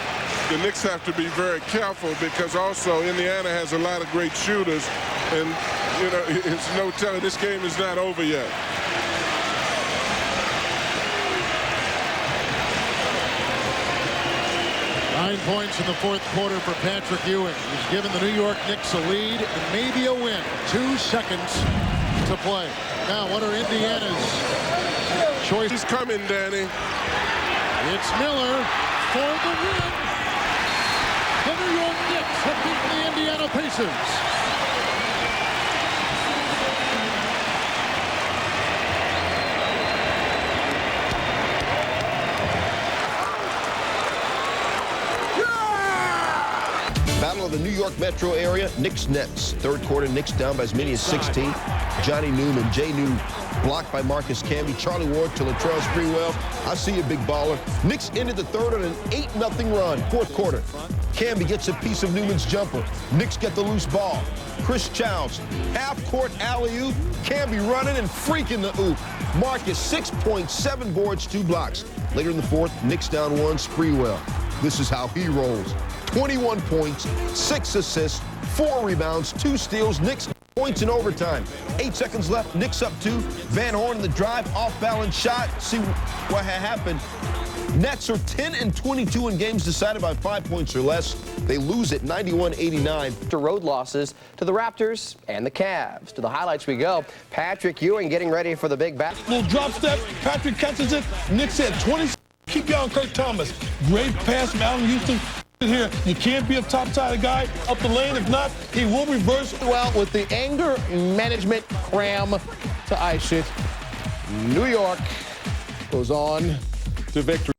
the Knicks have to be very careful because also Indiana has a lot of great shooters, and you know, it's no telling. This game is not over yet. Nine points in the 4th quarter for Patrick Ewing. He's given the New York Knicks a lead and maybe a win. 2 seconds to play. Now, what are Indiana's choices? He's coming, Danny. It's Miller for the win. The New York Knicks have beaten the Indiana Pacers. Battle of the New York metro area, Knicks-Nets. 3rd quarter, Knicks down by as many as 16. Johnny Newman, Jay New blocked by Marcus Camby. Charlie Ward to Latrell Sprewell. I see you, big baller. Knicks ended the 3rd on an 8-0 run. 4th quarter, Camby gets a piece of Newman's jumper. Knicks get the loose ball. Chris Childs, half-court alley-oop. Camby running and freaking the oop. Marcus, 6 points, 7 boards, 2 blocks. Later in the 4th, Knicks down 1, Sprewell. This is how he rolls. 21 points, 6 assists, 4 rebounds, 2 steals. Knicks points in overtime. 8 seconds left. Knicks up 2. Van Horn in the drive, off-balance shot. See what had happened. Nets are 10-22 in games decided by 5 points or less. They lose at 91-89. To road losses to the Raptors and the Cavs. To the highlights we go. Patrick Ewing getting ready for the big bat. Little drop step. Patrick catches it. Knicks had 20. Keep going, Kurt Thomas. Great pass from Allen Houston. Here, you can't be a top-sided guy up the lane. If not, he will reverse. Well, with the anger management cram to ice it, New York goes on to victory.